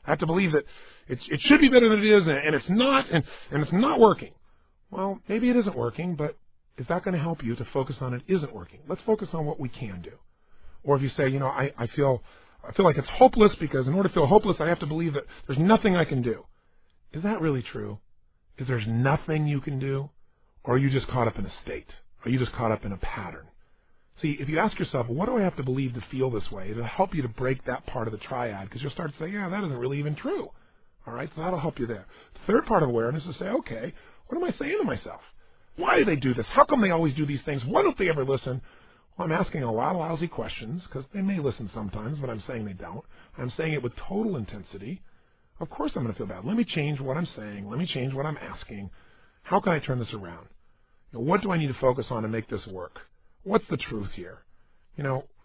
I have to believe that it should be better than it is, and it's not, and it's not working. Well, maybe it isn't working, but is that going to help you to focus on it isn't working? Let's focus on what we can do. Or if you say, I feel like it's hopeless because in order to feel hopeless, I have to believe that there's nothing I can do. Is that really true? Is there's nothing you can do? Or are you just caught up in a state? Are you just caught up in a pattern? See, if you ask yourself, what do I have to believe to feel this way? It'll help you to break that part of the triad because you'll start to say, yeah, that isn't really even true. All right, so that'll help you there. The third part of awareness is to say, okay, what am I saying to myself? Why do they do this? How come they always do these things? Why don't they ever listen? Well, I'm asking a lot of lousy questions because they may listen sometimes, but I'm saying they don't. I'm saying it with total intensity. Of course I'm going to feel bad. Let me change what I'm saying. Let me change what I'm asking. How can I turn this around? What do I need to focus on to make this work? What's the truth here?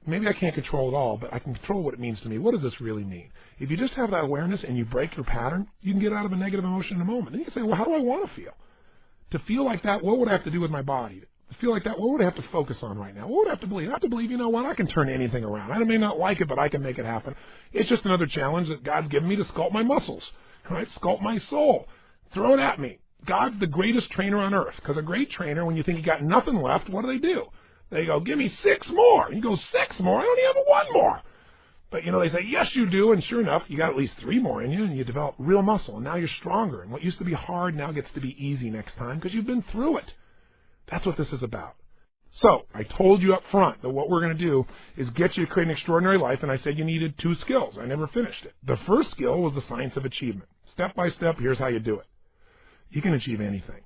Maybe I can't control it all, but I can control what it means to me. What does this really mean? If you just have that awareness and you break your pattern, you can get out of a negative emotion in a moment. Then you can say, well, how do I want to feel? To feel like that, what would I have to do with my body? To feel like that, what would I have to focus on right now? What would I have to believe? I have to believe, I can turn anything around. I may not like it, but I can make it happen. It's just another challenge that God's given me to sculpt my muscles, right? Sculpt my soul. Throw it at me. God's the greatest trainer on earth, because a great trainer, when you think you got nothing left, what do? They go, give me 6 more. You go, 6 more? I only have 1 more. But, they say, yes, you do. And sure enough, you got at least 3 more in you, and you develop real muscle. And now you're stronger. And what used to be hard now gets to be easy next time because you've been through it. That's what this is about. So I told you up front that what we're going to do is get you to create an extraordinary life. And I said you needed 2 skills. I never finished it. The first skill was the science of achievement. Step by step, here's how you do it. You can achieve anything.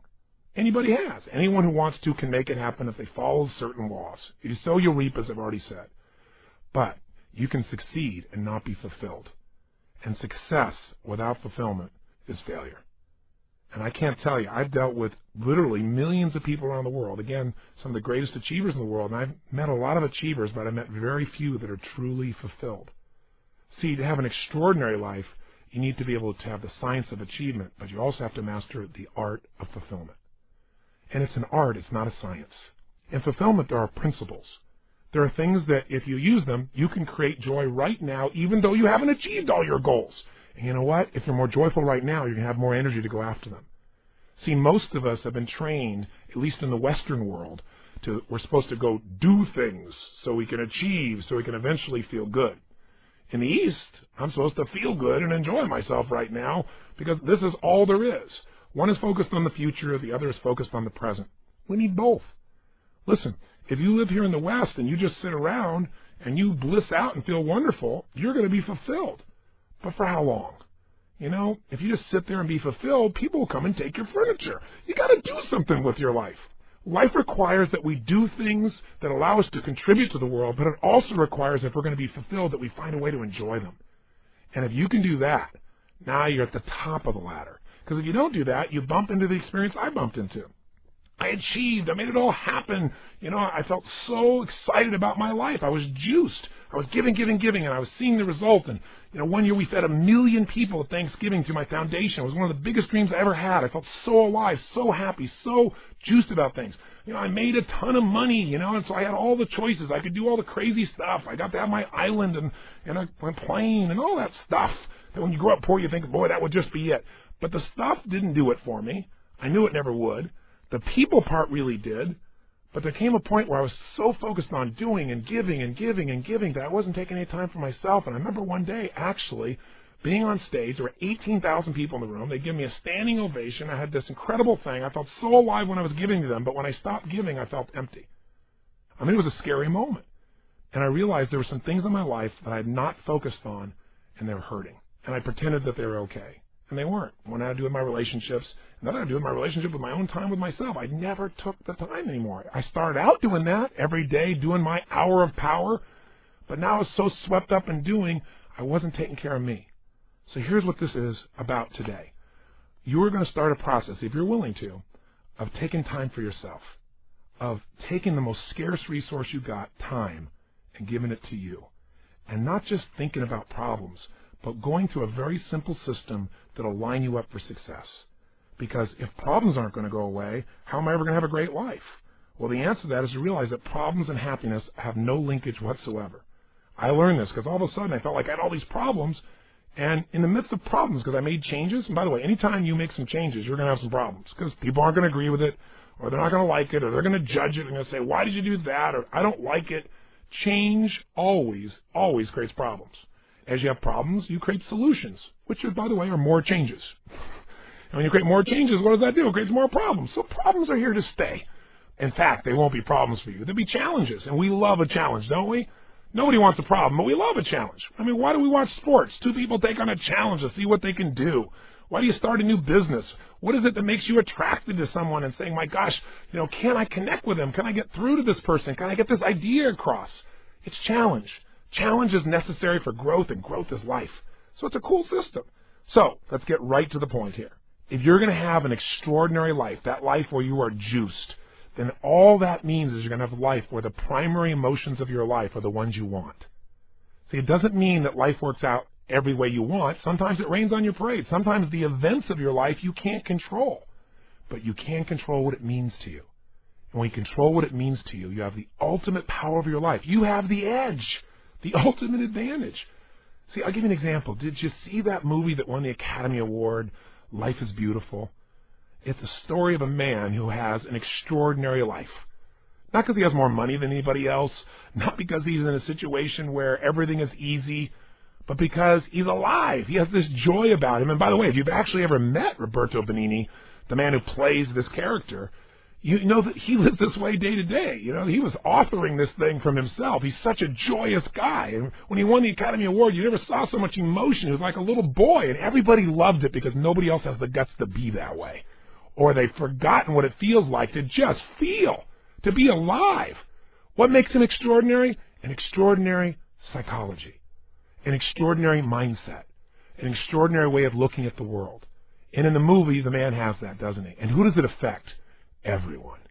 Anybody has. Anyone who wants to can make it happen if they follow certain laws. If you sow, you'll reap, as I've already said. But you can succeed and not be fulfilled. And success without fulfillment is failure. And I can't tell you, I've dealt with literally millions of people around the world. Again, some of the greatest achievers in the world. And I've met a lot of achievers, but I've met very few that are truly fulfilled. See, to have an extraordinary life, you need to be able to have the science of achievement, but you also have to master the art of fulfillment. And it's an art, it's not a science. In fulfillment, there are principles. There are things that if you use them, you can create joy right now, even though you haven't achieved all your goals. And you know what? If you're more joyful right now, you're going to have more energy to go after them. See, most of us have been trained, at least in the Western world, we're supposed to go do things so we can achieve, so we can eventually feel good. In the East, I'm supposed to feel good and enjoy myself right now because this is all there is. One is focused on the future, the other is focused on the present. We need both. Listen, if you live here in the West and you just sit around and you bliss out and feel wonderful, you're going to be fulfilled. But for how long? If you just sit there and be fulfilled, people will come and take your furniture. You got to do something with your life. Life requires that we do things that allow us to contribute to the world, but it also requires, if we're going to be fulfilled, that we find a way to enjoy them. And if you can do that, now you're at the top of the ladder. Because if you don't do that, you bump into the experience I bumped into. I achieved. I made it all happen. I felt so excited about my life. I was juiced. I was giving, and I was seeing the result. And, one year we fed 1 million people at Thanksgiving through my foundation. It was one of the biggest dreams I ever had. I felt so alive, so happy, so juiced about things. I made a ton of money, and so I had all the choices. I could do all the crazy stuff. I got to have my island and a plane and all that stuff. And when you grow up poor, you think, boy, that would just be it. But the stuff didn't do it for me. I knew it never would. The people part really did. But there came a point where I was so focused on doing and giving and giving and giving that I wasn't taking any time for myself. And I remember one day, actually, being on stage. There were 18,000 people in the room. They gave me a standing ovation. I had this incredible thing. I felt so alive when I was giving to them, but when I stopped giving, I felt empty. I mean, it was a scary moment. And I realized there were some things in my life that I had not focused on, and they were hurting. And I pretended that they were okay. And they weren't. One had to do with my relationships. Another had to do with my relationship with my own time with myself. I never took the time anymore. I started out doing that every day, doing my hour of power. But now I was so swept up in doing, I wasn't taking care of me. So here's what this is about today. You are going to start a process, if you're willing to, of taking time for yourself, of taking the most scarce resource you got, time, and giving it to you. And not just thinking about problems, but going through a very simple system that'll line you up for success. Because if problems aren't going to go away, how am I ever going to have a great life? Well, the answer to that is to realize that problems and happiness have no linkage whatsoever. I learned this because all of a sudden I felt like I had all these problems, and in the midst of problems, because I made changes, and by the way, anytime you make some changes, you're going to have some problems, because people aren't going to agree with it, or they're not going to like it, or they're going to judge it, and they're going to say, why did you do that, or I don't like it. Change always creates problems. As you have problems, you create solutions, which, by the way, are more changes. And when you create more changes, what does that do? It creates more problems. So problems are here to stay. In fact, they won't be problems for you. They'll be challenges, and we love a challenge, don't we? Nobody wants a problem, but we love a challenge. I mean, why do we watch sports? Two people take on a challenge to see what they can do. Why do you start a new business? What is it that makes you attracted to someone and saying, my gosh, can I connect with them? Can I get through to this person? Can I get this idea across? It's challenge. Challenge is necessary for growth, and growth is life. So it's a cool system. So let's get right to the point here. If you're going to have an extraordinary life, that life where you are juiced, then all that means is you're going to have a life where the primary emotions of your life are the ones you want. See, it doesn't mean that life works out every way you want. Sometimes it rains on your parade. Sometimes the events of your life you can't control. But you can control what it means to you. And when you control what it means to you, you have the ultimate power of your life. You have the edge, the ultimate advantage. See, I'll give you an example. Did you see that movie that won the Academy Award, Life is Beautiful? It's a story of a man who has an extraordinary life. Not because he has more money than anybody else, not because he's in a situation where everything is easy, but because he's alive. He has this joy about him. And by the way, if you've actually ever met Roberto Benigni, the man who plays this character, you know that he lives this way day to day. He was authoring this thing from himself. He's such a joyous guy. And when he won the Academy Award, you never saw so much emotion. He was like a little boy, and everybody loved it because nobody else has the guts to be that way. Or they've forgotten what it feels like to just feel, to be alive. What makes him extraordinary? An extraordinary psychology, an extraordinary mindset, an extraordinary way of looking at the world. And in the movie, the man has that, doesn't he? And who does it affect? Everyone.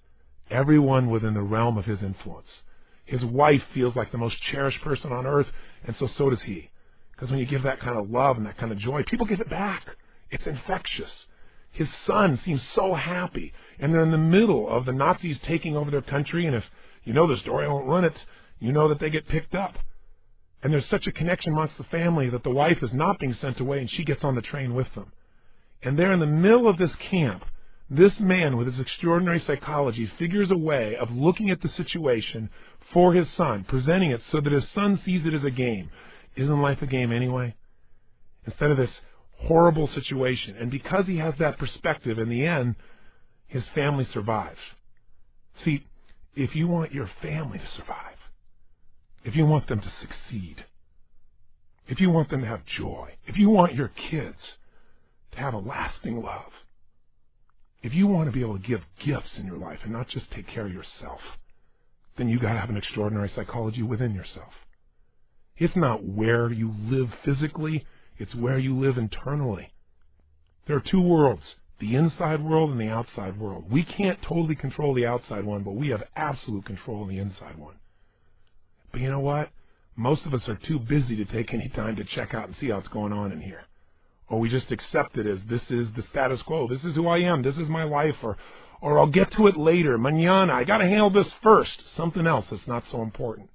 Everyone within the realm of his influence. His wife feels like the most cherished person on earth, and so does he. Because when you give that kind of love and that kind of joy, people give it back. It's infectious. His son seems so happy, and they're in the middle of the Nazis taking over their country, and if you know the story, I won't run it, you know that they get picked up. And there's such a connection amongst the family that the wife is not being sent away, and she gets on the train with them. And there in the middle of this camp, this man with his extraordinary psychology figures a way of looking at the situation for his son, presenting it so that his son sees it as a game. Isn't life a game anyway? Instead of this horrible situation. And because he has that perspective, in the end, his family survives. See, if you want your family to survive, if you want them to succeed, if you want them to have joy, if you want your kids to have a lasting love, if you want to be able to give gifts in your life and not just take care of yourself, then you got to have an extraordinary psychology within yourself. It's not where you live physically, it's where you live internally. There are two worlds, the inside world and the outside world. We can't totally control the outside one, but we have absolute control in the inside one. But you know what? Most of us are too busy to take any time to check out and see how it's going on in here. Or we just accept it as this is the status quo. This is who I am. This is my life. Or Or I'll get to it later, mañana. I got to handle this first. Something else that's not so important.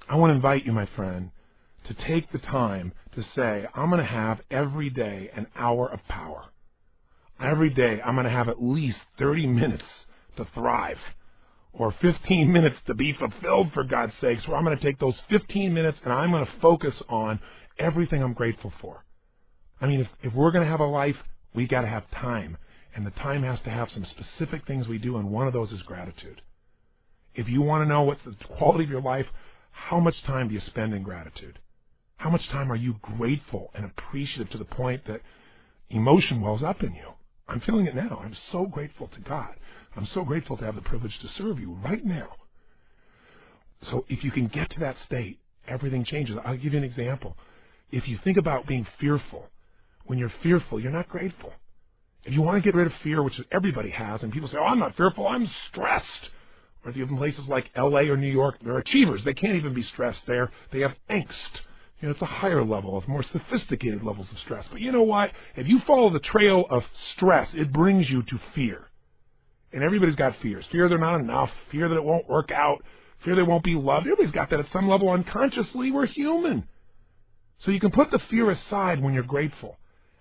I want to invite you, my friend, to take the time to say, I'm going to have every day an hour of power. Every day I'm going to have at least 30 minutes to thrive, or 15 minutes to be fulfilled, for God's sakes, where I'm going to take those 15 minutes and I'm going to focus on everything I'm grateful for. I mean, if we're going to have a life, we got to have time. And the time has to have some specific things we do, and one of those is gratitude. If you want to know what's the quality of your life, how much time do you spend in gratitude? How much time are you grateful and appreciative to the point that emotion wells up in you? I'm feeling it now. I'm so grateful to God. I'm so grateful to have the privilege to serve you right now. So if you can get to that state, everything changes. I'll give you an example. If you think about being fearful, when you're fearful, you're not grateful. If you want to get rid of fear, which everybody has, and people say, oh, I'm not fearful, I'm stressed. Or if you have in places like L.A. or New York, they're achievers. They can't even be stressed there. They have angst. You know, it's a higher level of more sophisticated levels of stress. But you know what? If you follow the trail of stress, it brings you to fear. And everybody's got fears. Fear they're not enough. Fear that it won't work out. Fear they won't be loved. Everybody's got that at some level unconsciously. We're human. So you can put the fear aside when you're grateful.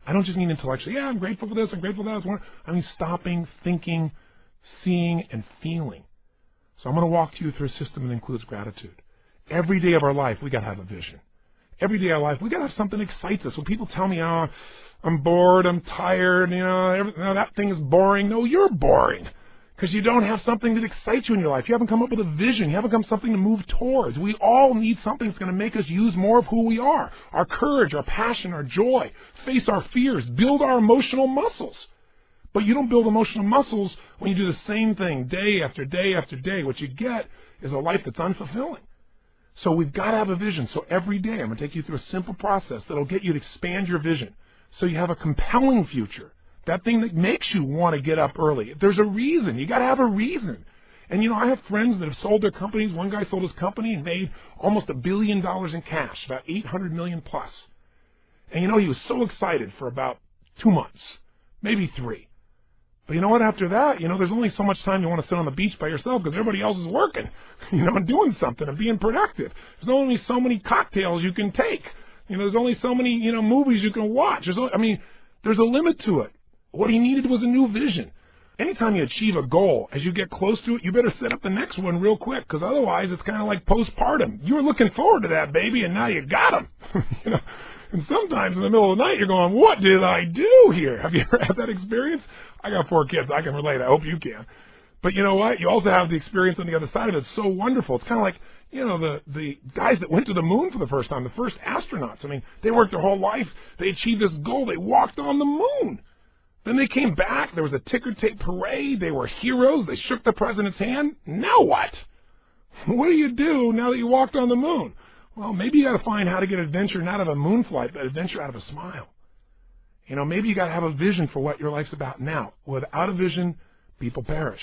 I don't just mean intellectually, yeah, I'm grateful for this, I'm grateful for that. I mean stopping, thinking, seeing, and feeling. So I'm going to walk you through a system that includes gratitude. Every day of our life, we got to have a vision. Every day of our life, we got to have something that excites us. When people tell me, oh, I'm bored, I'm tired, that thing is boring. No, you're boring. Because you don't have something that excites you in your life. You haven't come up with a vision. You haven't come something to move towards. We all need something that's going to make us use more of who we are. Our courage, our passion, our joy. Face our fears. Build our emotional muscles. But you don't build emotional muscles when you do the same thing day after day after day. What you get is a life that's unfulfilling. So we've got to have a vision. So every day I'm going to take you through a simple process that will get you to expand your vision so you have a compelling future. That thing that makes you want to get up early. If there's a reason, you got to have a reason. And I have friends that have sold their companies. One guy sold his company and made almost $1 billion in cash, about $800 million plus. And he was so excited for about 2 months, maybe 3. But you know what? After that, there's only so much time you want to sit on the beach by yourself because everybody else is working, and doing something and being productive. There's only so many cocktails you can take. There's only so many, movies you can watch. There's a limit to it. What he needed was a new vision. Anytime you achieve a goal, as you get close to it, you better set up the next one real quick, because otherwise it's kind of like postpartum. You were looking forward to that baby, and now you got him. And sometimes in the middle of the night, you're going, what did I do here? Have you ever had that experience? I got 4 kids. I can relate. I hope you can. But you know what? You also have the experience on the other side of it. It's so wonderful. It's kind of like, the guys that went to the moon for the first time, the first astronauts. They worked their whole life. They achieved this goal. They walked on the moon. Then they came back. There was a ticker tape parade. They were heroes. They shook the president's hand. Now what? What do you do now that you walked on the moon? Well, maybe you got to find how to get adventure not out of a moon flight, but adventure out of a smile. Maybe you got to have a vision for what your life's about now. Without a vision, people perish.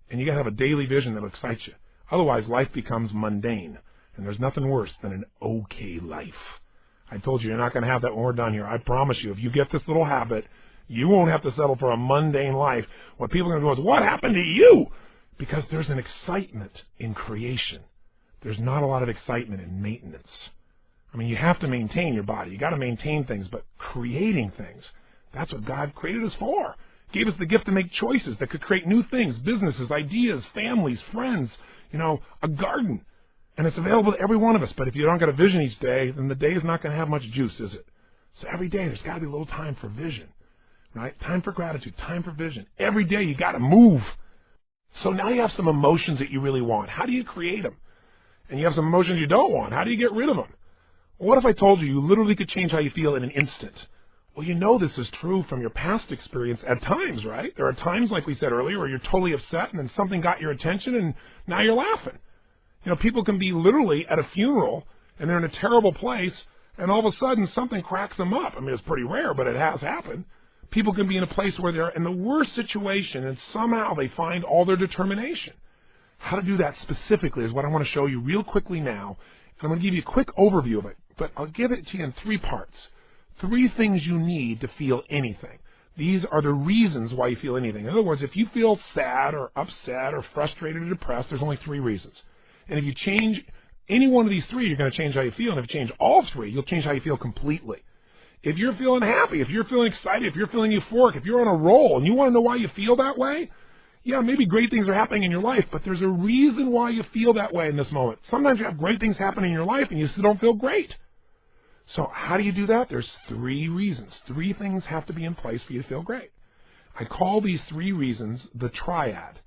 And you got to have a daily vision that excites you. Otherwise, life becomes mundane. And there's nothing worse than an okay life. I told you, you're not going to have that when we're done here. I promise you, if you get this little habit, you won't have to settle for a mundane life. What people are going to go is, what happened to you? Because there's an excitement in creation. There's not a lot of excitement in maintenance. You have to maintain your body. You got to maintain things, but creating things, that's what God created us for. Gave us the gift to make choices that could create new things, businesses, ideas, families, friends, a garden. And it's available to every one of us. But if you don't got a vision each day, then the day is not going to have much juice, is it? So every day there's got to be a little time for vision. Right? Time for gratitude, time for vision. Every day you got to move. So now you have some emotions that you really want. How do you create them? And you have some emotions you don't want. How do you get rid of them? Well, what if I told you literally could change how you feel in an instant? Well, this is true from your past experience at times, right? There are times, like we said earlier, where you're totally upset and then something got your attention and now you're laughing. People can be literally at a funeral and they're in a terrible place and all of a sudden something cracks them up. It's pretty rare, but it has happened. People can be in a place where they're in the worst situation and somehow they find all their determination. How to do that specifically is what I want to show you real quickly now. And I'm going to give you a quick overview of it, but I'll give it to you in 3 parts. 3 things you need to feel anything. These are the reasons why you feel anything. In other words, if you feel sad or upset or frustrated or depressed, there's only 3 reasons. And if you change any one of these 3, you're going to change how you feel. And if you change all 3, you'll change how you feel completely. If you're feeling happy, if you're feeling excited, if you're feeling euphoric, if you're on a roll and you want to know why you feel that way, yeah, maybe great things are happening in your life, but there's a reason why you feel that way in this moment. Sometimes you have great things happening in your life and you still don't feel great. So how do you do that? There's 3 reasons. 3 things have to be in place for you to feel great. I call these 3 reasons the triad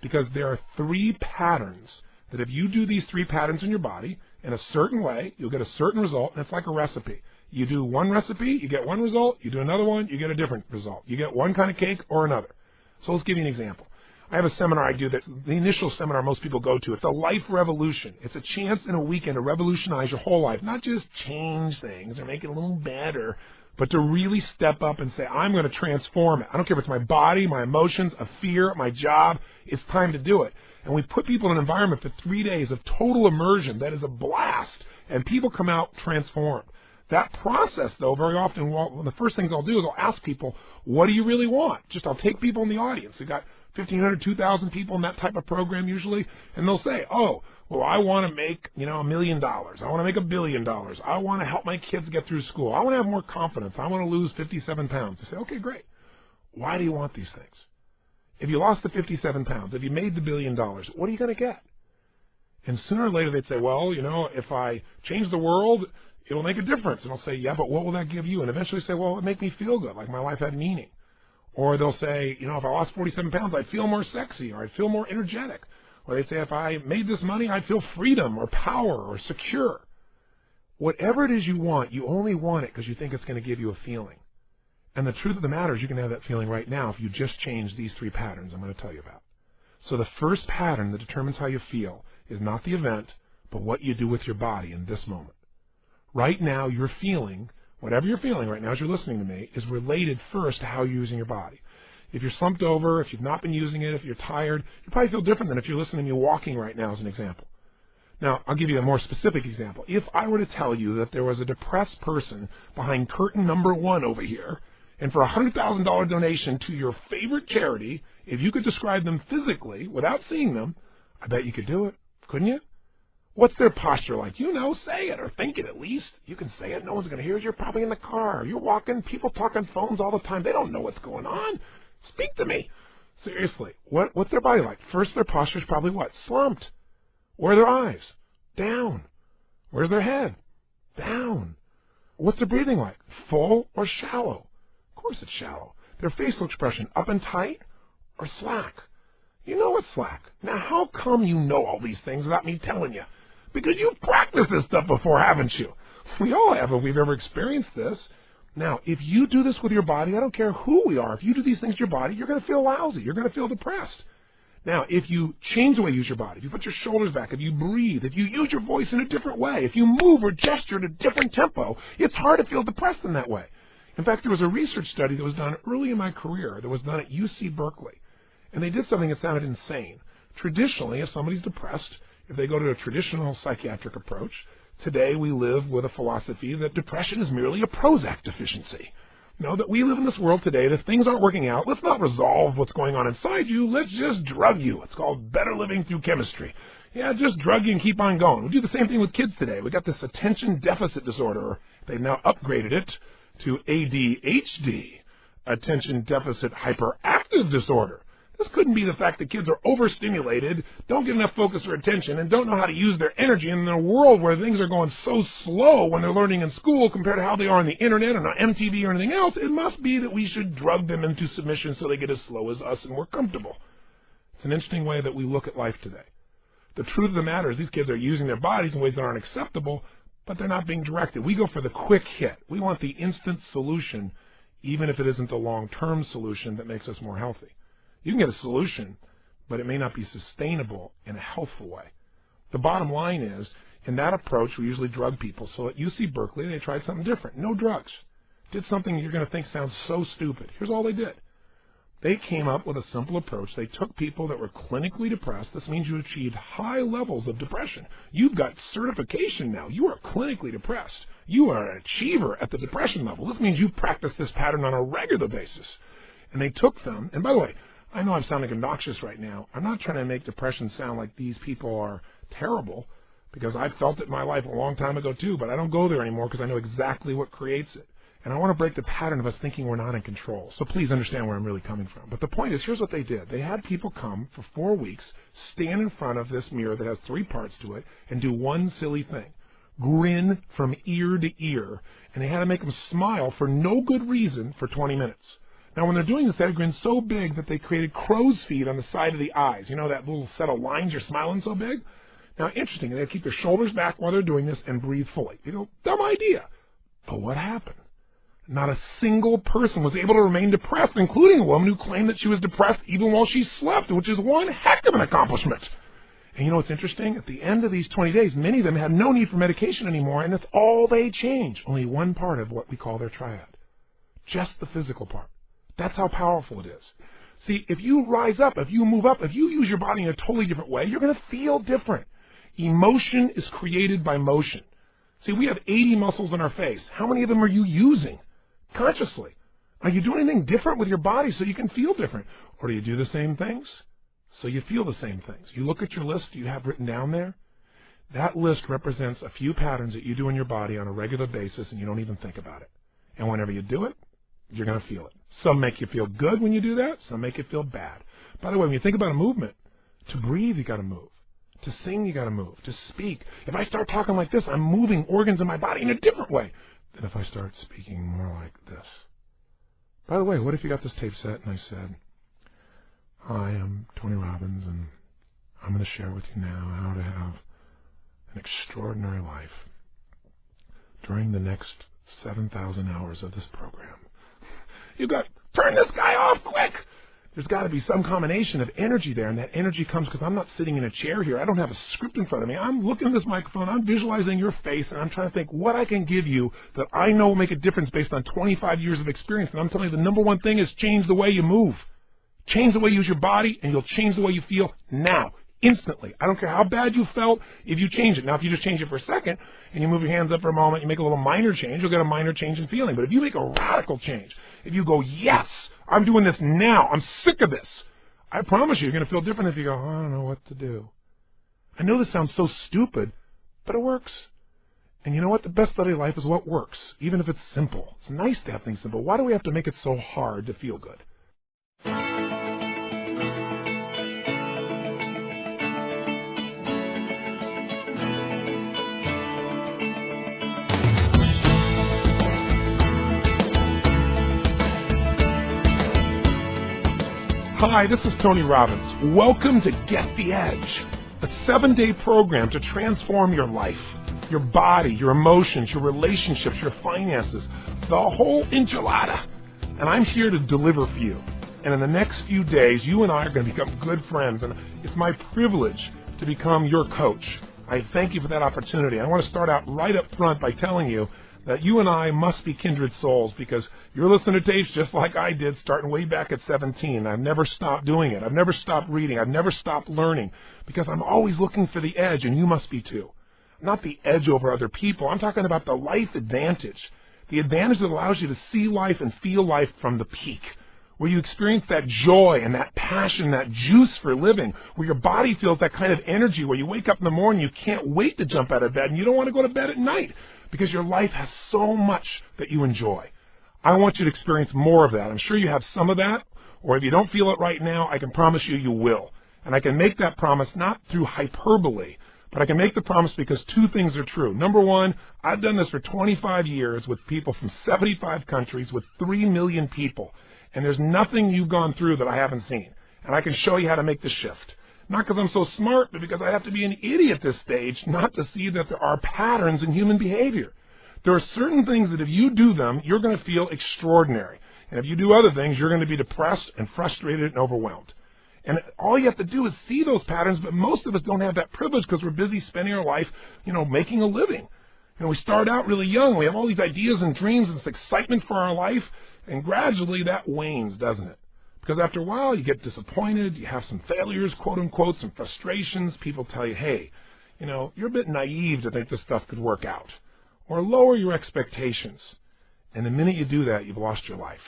because there are 3 patterns that if you do these 3 patterns in your body in a certain way, you'll get a certain result, and it's like a recipe. You do one recipe, you get one result. You do another one, you get a different result. You get one kind of cake or another. So let's give you an example. I have a seminar I do that's the initial seminar most people go to. It's a life revolution. It's a chance in a weekend to revolutionize your whole life, not just change things or make it a little better, but to really step up and say, I'm going to transform it. I don't care if it's my body, my emotions, a fear, my job. It's time to do it. And we put people in an environment for 3 days of total immersion that is a blast, and people come out transformed. That process, though, very often, one of the first things I'll do is I'll ask people, what do you really want? I'll take people in the audience. We've got 1,500, 2,000 people in that type of program usually, and they'll say, oh, well, I want to make, $1 million. I want to make $1 billion. I want to help my kids get through school. I want to have more confidence. I want to lose 57 pounds. I say, okay, great. Why do you want these things? If you lost the 57 pounds, if you made the $1 billion, what are you going to get? And sooner or later they'd say, well, if I change the world, it'll make a difference. And I'll say, yeah, but what will that give you? And eventually say, well, it'll make me feel good, like my life had meaning. Or they'll say, if I lost 47 pounds, I'd feel more sexy, or I'd feel more energetic. Or they'd say, if I made this money, I'd feel freedom or power or secure. Whatever it is you want, you only want it because you think it's going to give you a feeling. And the truth of the matter is you can have that feeling right now if you just change these 3 patterns I'm going to tell you about. So the first pattern that determines how you feel is not the event, but what you do with your body in this moment. Right now, you're feeling, whatever you're feeling right now as you're listening to me, is related first to how you're using your body. If you're slumped over, if you've not been using it, if you're tired, you probably feel different than if you're listening to me walking right now as an example. Now, I'll give you a more specific example. If I were to tell you that there was a depressed person behind curtain number 1 over here, and for a $100,000 donation to your favorite charity, if you could describe them physically without seeing them, I bet you could do it, couldn't you? What's their posture like? Say it, or think it at least. You can say it. No one's going to hear it. You're probably in the car. You're walking. People talk on phones all the time. They don't know what's going on. Speak to me. Seriously. What's their body like? First, their posture's probably what? Slumped. Where are their eyes? Down. Where's their head? Down. What's their breathing like? Full or shallow? Of course it's shallow. Their facial expression, up and tight or slack? You know it's slack. Now, how come you know all these things without me telling you? Because you've practiced this stuff before, haven't you? We all have if we've ever experienced this. Now, if you do this with your body, I don't care who we are, if you do these things to your body, you're going to feel lousy. You're going to feel depressed. Now, if you change the way you use your body, if you put your shoulders back, if you breathe, if you use your voice in a different way, if you move or gesture at a different tempo, it's hard to feel depressed in that way. In fact, there was a research study that was done early in my career that was done at UC Berkeley. And they did something that sounded insane. Traditionally, if somebody's depressed, if they go to a traditional psychiatric approach, today we live with a philosophy that depression is merely a Prozac deficiency. That we live in this world today, that if things aren't working out, let's not resolve what's going on inside you, let's just drug you. It's called better living through chemistry. Yeah, just drug you and keep on going. We do the same thing with kids today. We got this attention deficit disorder. They've now upgraded it to ADHD, attention deficit hyperactive disorder. This couldn't be the fact that kids are overstimulated, don't get enough focus or attention, and don't know how to use their energy in a world where things are going so slow when they're learning in school compared to how they are on the internet and on MTV or anything else. It must be that we should drug them into submission so they get as slow as us and we're comfortable. It's an interesting way that we look at life today. The truth of the matter is these kids are using their bodies in ways that aren't acceptable, but they're not being directed. We go for the quick hit. We want the instant solution, even if it isn't a long-term solution that makes us more healthy. You can get a solution, but it may not be sustainable in a healthful way. The bottom line is, in that approach, we usually drug people. So at UC Berkeley, they tried something different. No drugs. Did something you're going to think sounds so stupid. Here's all they did. They came up with a simple approach. They took people that were clinically depressed. This means you achieved high levels of depression. You've got certification now. You are clinically depressed. You are an achiever at the depression level. This means you practice this pattern on a regular basis. And they took them, and by the way, I know I'm sounding obnoxious right now. I'm not trying to make depression sound like these people are terrible, because I felt it in my life a long time ago too, but I don't go there anymore because I know exactly what creates it. And I want to break the pattern of us thinking we're not in control. So please understand where I'm really coming from. But the point is, here's what they did. They had people come for 4 weeks, stand in front of this mirror that has 3 parts to it, and do one silly thing. Grin from ear to ear. And they had to make them smile for no good reason for 20 minutes. Now, when they're doing this, they had a grin so big that they created crow's feet on the side of the eyes. You know that little set of lines you're smiling so big? Now, interesting, they keep their shoulders back while they're doing this and breathe fully. You go, dumb idea. But what happened? Not a single person was able to remain depressed, including a woman who claimed that she was depressed even while she slept, which is one heck of an accomplishment. And you know what's interesting? At the end of these 20 days, many of them had no need for medication anymore, and that's all they changed. Only one part of what we call their triad. Just the physical part. That's how powerful it is. See, if you rise up, if you move up, if you use your body in a totally different way, you're going to feel different. Emotion is created by motion. See, we have 80 muscles in our face. How many of them are you using consciously? Are you doing anything different with your body so you can feel different? Or do you do the same things so you feel the same things? You look at your list you have written down there. That list represents a few patterns that you do in your body on a regular basis, and you don't even think about it. And whenever you do it, you're going to feel it. Some make you feel good when you do that. Some make you feel bad. By the way, when you think about a movement, to breathe, you got to move. To sing, you got to move. To speak. If I start talking like this, I'm moving organs in my body in a different way than if I start speaking more like this. By the way, what if you got this tape set and I said, "Hi, I'm Tony Robbins, and I'm going to share with you now how to have an extraordinary life during the next 7,000 hours of this program." You got, turn this guy off quick! There's got to be some combination of energy there, and that energy comes because I'm not sitting in a chair here. I don't have a script in front of me. I'm looking at this microphone. I'm visualizing your face, and I'm trying to think what I can give you that I know will make a difference based on 25 years of experience. And I'm telling you, the number one thing is change the way you move. Change the way you use your body, and you'll change the way you feel now, instantly. I don't care how bad you felt if you change it. Now, if you just change it for a second, and you move your hands up for a moment, you make a little minor change, you'll get a minor change in feeling. But if you make a radical change, if you go, yes, I'm doing this now, I'm sick of this, I promise you, you're going to feel different if you go, I don't know what to do. I know this sounds so stupid, but it works. And you know what? The best study of life is what works, even if it's simple. It's nice to have things simple. Why do we have to make it so hard to feel good? Hi, this is Tony Robbins. Welcome to Get the Edge, a 7-day program to transform your life, your body, your emotions, your relationships, your finances, the whole enchilada. And I'm here to deliver for you. And in the next few days, you and I are going to become good friends, and it's my privilege to become your coach. I thank you for that opportunity. I want to start out right up front by telling you that you and I must be kindred souls, because you're listening to tapes just like I did starting way back at 17. I've never stopped doing it. I've never stopped reading. I've never stopped learning, because I'm always looking for the edge, and you must be too. Not the edge over other people. I'm talking about the life advantage, the advantage that allows you to see life and feel life from the peak, where you experience that joy and that passion, that juice for living, where your body feels that kind of energy, where you wake up in the morning, you can't wait to jump out of bed, and you don't want to go to bed at night, because your life has so much that you enjoy. I want you to experience more of that. I'm sure you have some of that, or if you don't feel it right now, I can promise you you will. And I can make that promise not through hyperbole, but I can make the promise because 2 things are true. Number one, I've done this for 25 years with people from 75 countries with 3 million people, and there's nothing you've gone through that I haven't seen. And I can show you how to make the shift. Not because I'm so smart, but because I have to be an idiot at this stage not to see that there are patterns in human behavior. There are certain things that if you do them, you're going to feel extraordinary. And if you do other things, you're going to be depressed and frustrated and overwhelmed. And all you have to do is see those patterns, but most of us don't have that privilege because we're busy spending our life, making a living. We start out really young. We have all these ideas and dreams and this excitement for our life, and gradually that wanes, doesn't it? Because after a while, you get disappointed, you have some failures, quote unquote, some frustrations. People tell you, hey, you're a bit naive to think this stuff could work out. Or lower your expectations. And the minute you do that, you've lost your life.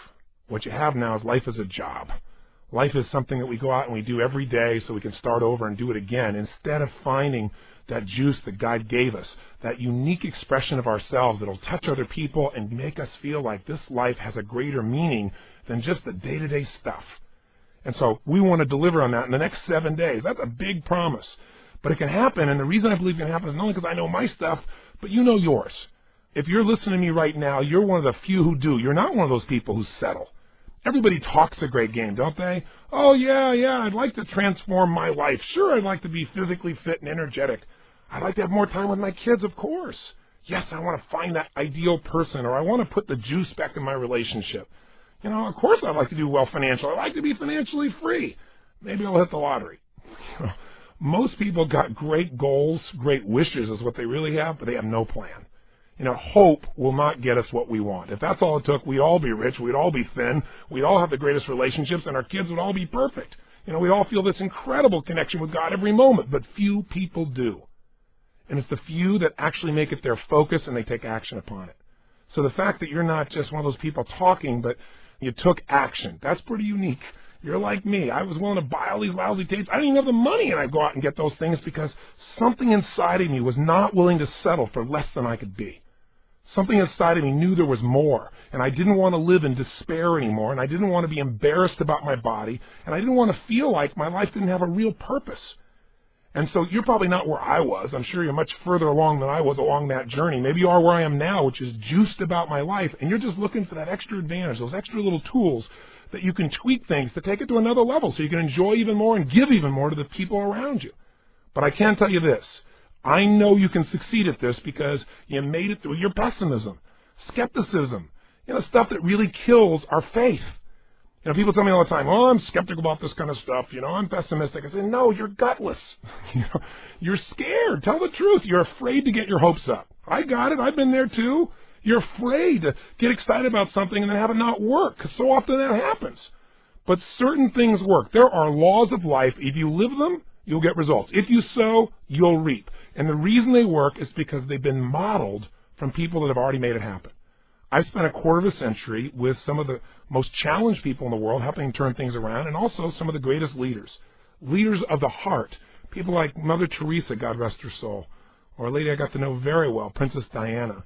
What you have now is life is a job. Life is something that we go out and we do every day so we can start over and do it again, instead of finding that juice that God gave us, that unique expression of ourselves that'll touch other people and make us feel like this life has a greater meaning than just the day-to-day stuff. And so we want to deliver on that in the next 7 days. That's a big promise. But it can happen, and the reason I believe it can happen is not only because I know my stuff, but you know yours. If you're listening to me right now, you're one of the few who do. You're not one of those people who settle. Everybody talks a great game, don't they? Oh, yeah, I'd like to transform my life. Sure, I'd like to be physically fit and energetic. I'd like to have more time with my kids, of course. Yes, I want to find that ideal person, or I want to put the juice back in my relationship. You know, of course I'd like to do well financially. I'd like to be financially free. Maybe I'll hit the lottery. Most people got great goals, great wishes is what they really have, but they have no plan. You know, hope will not get us what we want. If that's all it took, we'd all be rich, we'd all be thin, we'd all have the greatest relationships, and our kids would all be perfect. You know, we'd all feel this incredible connection with God every moment, but few people do. And it's the few that actually make it their focus and they take action upon it. So the fact that you're not just one of those people talking, but you took action, that's pretty unique. You're like me. I was willing to buy all these lousy tapes. I didn't even have the money, and I'd go out and get those things because something inside of me was not willing to settle for less than I could be. Something inside of me knew there was more, and I didn't want to live in despair anymore, and I didn't want to be embarrassed about my body, and I didn't want to feel like my life didn't have a real purpose. And so you're probably not where I was. I'm sure you're much further along than I was along that journey. Maybe you are where I am now, which is juiced about my life, and you're just looking for that extra advantage, those extra little tools that you can tweak things to take it to another level so you can enjoy even more and give even more to the people around you. But I can tell you this. I know you can succeed at this because you made it through your pessimism, skepticism, stuff that really kills our faith. People tell me all the time, oh, I'm skeptical about this kind of stuff. I'm pessimistic. I say, no, you're gutless. You're scared. Tell the truth. You're afraid to get your hopes up. I got it. I've been there too. You're afraid to get excited about something and then have it not work, because so often that happens. But certain things work. There are laws of life. If you live them, you'll get results. If you sow, you'll reap. And the reason they work is because they've been modeled from people that have already made it happen. I've spent a quarter of a century with some of the most challenged people in the world, helping turn things around, and also some of the greatest leaders of the heart, people like Mother Teresa, God rest her soul, or a lady I got to know very well, Princess Diana.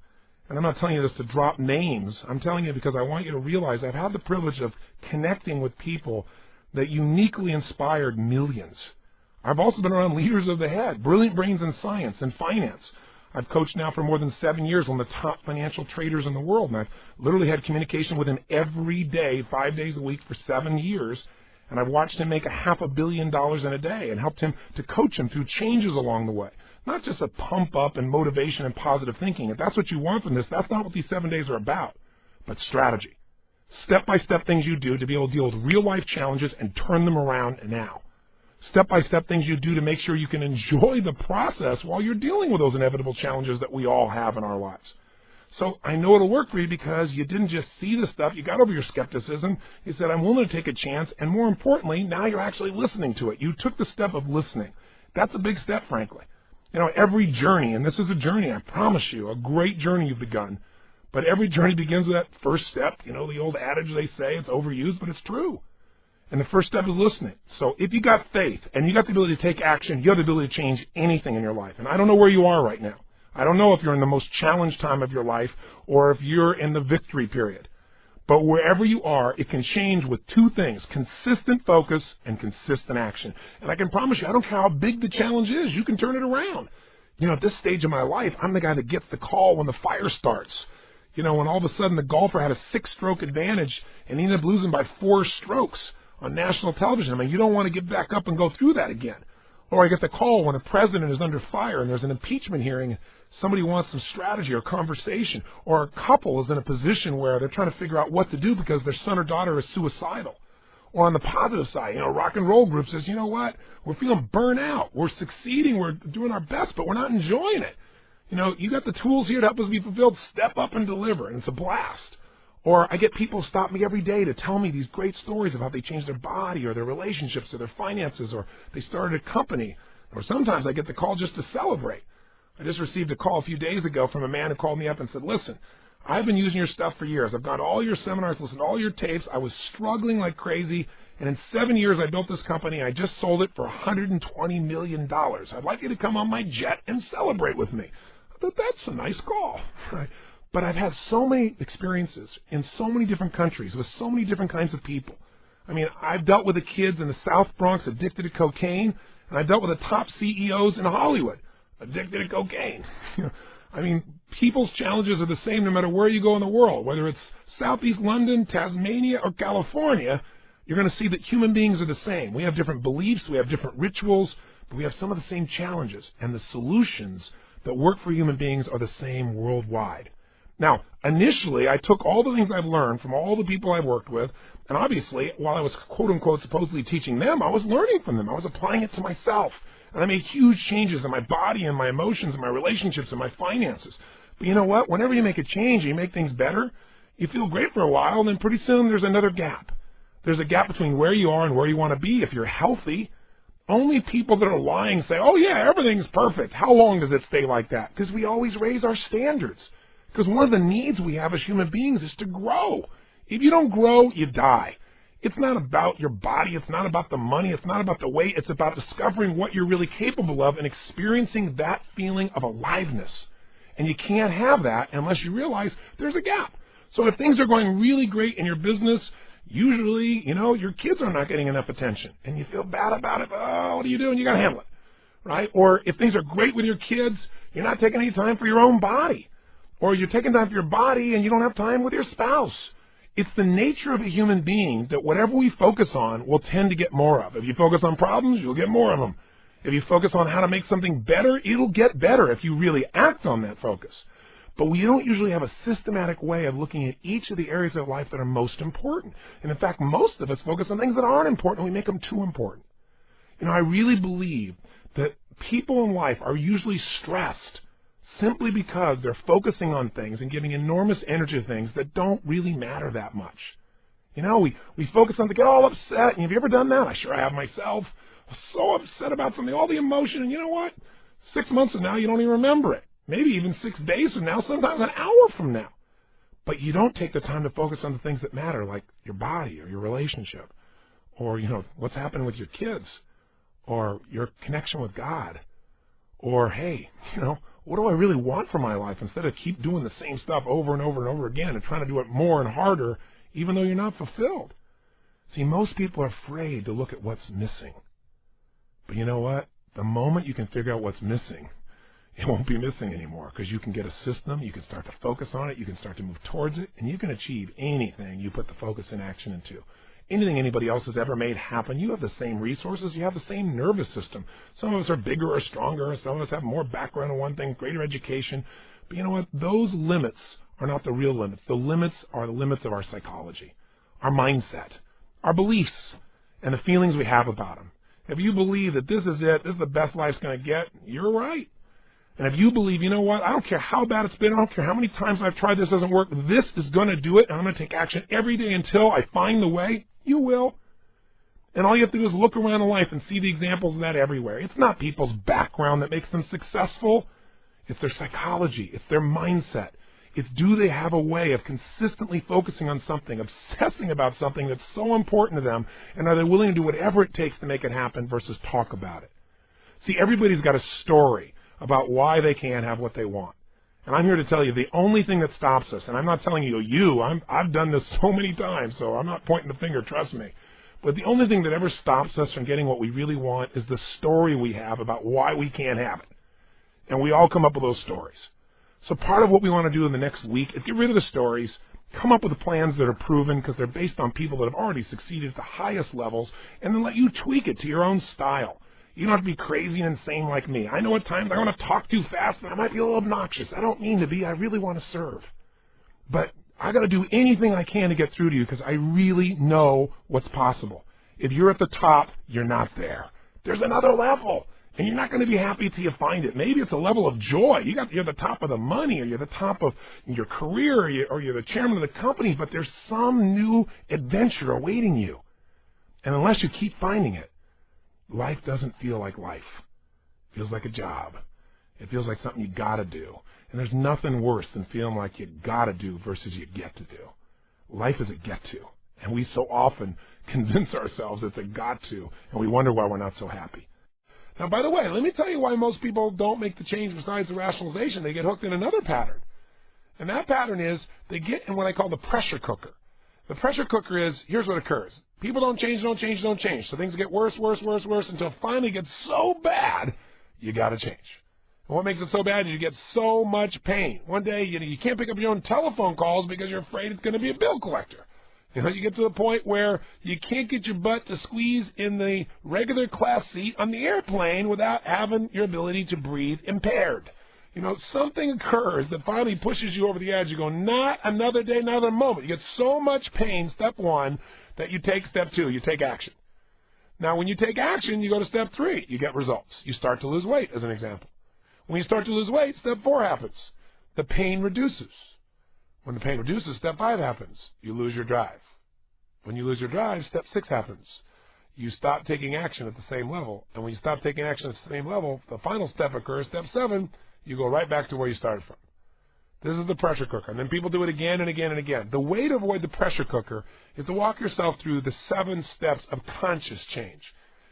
And I'm not telling you this to drop names. I'm telling you because I want you to realize I've had the privilege of connecting with people that uniquely inspired millions. I've also been around leaders of the head, brilliant brains in science and finance. I've coached now for more than 7 years on the top financial traders in the world, and I've literally had communication with him every day, 5 days a week for 7 years, and I've watched him make $500 million in a day and helped him to coach him through changes along the way. Not just a pump up and motivation and positive thinking. If that's what you want from this, that's not what these 7 days are about, but strategy. Step-by-step things you do to be able to deal with real-life challenges and turn them around now. Step-by-step things you do to make sure you can enjoy the process while you're dealing with those inevitable challenges that we all have in our lives. So I know it'll work for you because you didn't just see the stuff. You got over your skepticism. You said, I'm willing to take a chance. And more importantly, now you're actually listening to it. You took the step of listening. That's a big step, frankly. Every journey, and this is a journey, I promise you, a great journey you've begun. But every journey begins with that first step. The old adage they say, it's overused, but it's true. And the first step is listening. So if you got faith and you got the ability to take action, you have the ability to change anything in your life. And I don't know where you are right now. I don't know if you're in the most challenged time of your life or if you're in the victory period. But wherever you are, it can change with two things, consistent focus and consistent action. And I can promise you, I don't care how big the challenge is, you can turn it around. At this stage of my life, I'm the guy that gets the call when the fire starts. When all of a sudden the golfer had a 6-stroke advantage and he ended up losing by 4 strokes on national television. You don't want to get back up and go through that again. Or I get the call when a president is under fire and there's an impeachment hearing, somebody wants some strategy or conversation, or a couple is in a position where they're trying to figure out what to do because their son or daughter is suicidal. Or on the positive side, rock and roll group says, you know what, we're feeling burnt out, we're succeeding, we're doing our best, but we're not enjoying it. You got the tools here to help us be fulfilled, step up and deliver, and it's a blast. Or I get people stop me every day to tell me these great stories of how they changed their body or their relationships or their finances, or they started a company. Or sometimes I get the call just to celebrate. I just received a call a few days ago from a man who called me up and said, listen, I've been using your stuff for years. I've gone to all your seminars, listened to all your tapes. I was struggling like crazy, and in 7 years I built this company. I just sold it for $120 million. I'd like you to come on my jet and celebrate with me. I thought, that's a nice call, right? But I've had so many experiences in so many different countries with so many different kinds of people. I mean, I've dealt with the kids in the South Bronx addicted to cocaine, and I've dealt with the top CEOs in Hollywood addicted to cocaine. I mean, people's challenges are the same no matter where you go in the world. Whether it's Southeast London, Tasmania, or California, you're going to see that human beings are the same. We have different beliefs, we have different rituals, but we have some of the same challenges, and the solutions that work for human beings are the same worldwide. Now, initially, I took all the things I've learned from all the people I've worked with, and obviously, while I was quote-unquote supposedly teaching them, I was learning from them. I was applying it to myself. And I made huge changes in my body and my emotions and my relationships and my finances. But you know what? Whenever you make a change and you make things better, you feel great for a while, and then pretty soon there's another gap. There's a gap between where you are and where you want to be. If you're healthy, only people that are lying say, oh yeah, everything's perfect. How long does it stay like that? Because we always raise our standards. Because one of the needs we have as human beings is to grow. If you don't grow, you die. It's not about your body. It's not about the money. It's not about the weight. It's about discovering what you're really capable of and experiencing that feeling of aliveness. And you can't have that unless you realize there's a gap. So if things are going really great in your business, usually, your kids are not getting enough attention. And you feel bad about it. Oh, what do you do? And you got to handle it, right? Or if things are great with your kids, you're not taking any time for your own body. Or you're taking time for your body and you don't have time with your spouse. It's the nature of a human being that whatever we focus on, we'll tend to get more of. If you focus on problems, you'll get more of them. If you focus on how to make something better, it'll get better if you really act on that focus. But we don't usually have a systematic way of looking at each of the areas of life that are most important. And in fact, most of us focus on things that aren't important and we make them too important. I really believe that people in life are usually stressed simply because they're focusing on things and giving enormous energy to things that don't really matter that much. We focus on to get all upset. And have you ever done that? I sure have myself. I'm so upset about something, all the emotion, and you know what? 6 months from now, you don't even remember it. Maybe even 6 days from now, sometimes an hour from now. But you don't take the time to focus on the things that matter, like your body or your relationship, or, what's happening with your kids, or your connection with God, or, hey, what do I really want for my life instead of keep doing the same stuff over and over and over again and trying to do it more and harder even though you're not fulfilled? See, most people are afraid to look at what's missing. But you know what? The moment you can figure out what's missing, it won't be missing anymore because you can get a system, you can start to focus on it, you can start to move towards it, and you can achieve anything you put the focus and action into. Anything anybody else has ever made happen, you have the same resources, you have the same nervous system. Some of us are bigger or stronger, some of us have more background in one thing, greater education. But you know what? Those limits are not the real limits. The limits are the limits of our psychology, our mindset, our beliefs, and the feelings we have about them. If you believe that this is it, this is the best life's going to get, you're right. And if you believe, you know what, I don't care how bad it's been, I don't care how many times I've tried this doesn't work, this is going to do it, and I'm going to take action every day until I find the way, you will. And all you have to do is look around in life and see the examples of that everywhere. It's not people's background that makes them successful. It's their psychology. It's their mindset. It's do they have a way of consistently focusing on something, obsessing about something that's so important to them, and are they willing to do whatever it takes to make it happen versus talk about it? See, everybody's got a story about why they can't have what they want. And I'm here to tell you the only thing that stops us, and I'm not telling you, I've done this so many times, so I'm not pointing the finger, trust me. But the only thing that ever stops us from getting what we really want is the story we have about why we can't have it. And we all come up with those stories. So part of what we want to do in the next week is get rid of the stories, come up with plans that are proven because they're based on people that have already succeeded at the highest levels, and then let you tweak it to your own style. You don't have to be crazy and insane like me. I know at times I want to talk too fast and I might be a little obnoxious. I don't mean to be. I really want to serve. But I got to do anything I can to get through to you because I really know what's possible. If you're at the top, you're not there. There's another level. And you're not going to be happy until you find it. Maybe it's a level of joy. You're the top of the money, or you're the top of your career, or you're the chairman of the company, but there's some new adventure awaiting you. And unless you keep finding it, life doesn't feel like life. It feels like a job. It feels like something you got to do. And there's nothing worse than feeling like you got to do versus you get to do. Life is a get to. And we so often convince ourselves it's a got to, and we wonder why we're not so happy. Now, by the way, let me tell you why most people don't make the change besides the rationalization. They get hooked in another pattern. And that pattern is they get in what I call the pressure cooker. The pressure cooker is, here's what occurs. People don't change. So things get worse until it finally gets so bad, you got to change. And what makes it so bad is you get so much pain. One day, you can't pick up your own telephone calls because you're afraid it's going to be a bill collector. You get to the point where you can't get your butt to squeeze in the regular class seat on the airplane without having your ability to breathe impaired. Something occurs that finally pushes you over the edge. You go, not another day, not another moment. You get so much pain, step one, that you take step two. You take action. Now, when you take action, you go to step three. You get results. You start to lose weight, as an example. When you start to lose weight, step four happens. The pain reduces. When the pain reduces, step five happens. You lose your drive. When you lose your drive, step six happens. You stop taking action at the same level. And when you stop taking action at the same level, the final step occurs, step seven, you go right back to where you started from. This is the pressure cooker. And then people do it again and again and again. The way to avoid the pressure cooker is to walk yourself through the 7 steps of conscious change.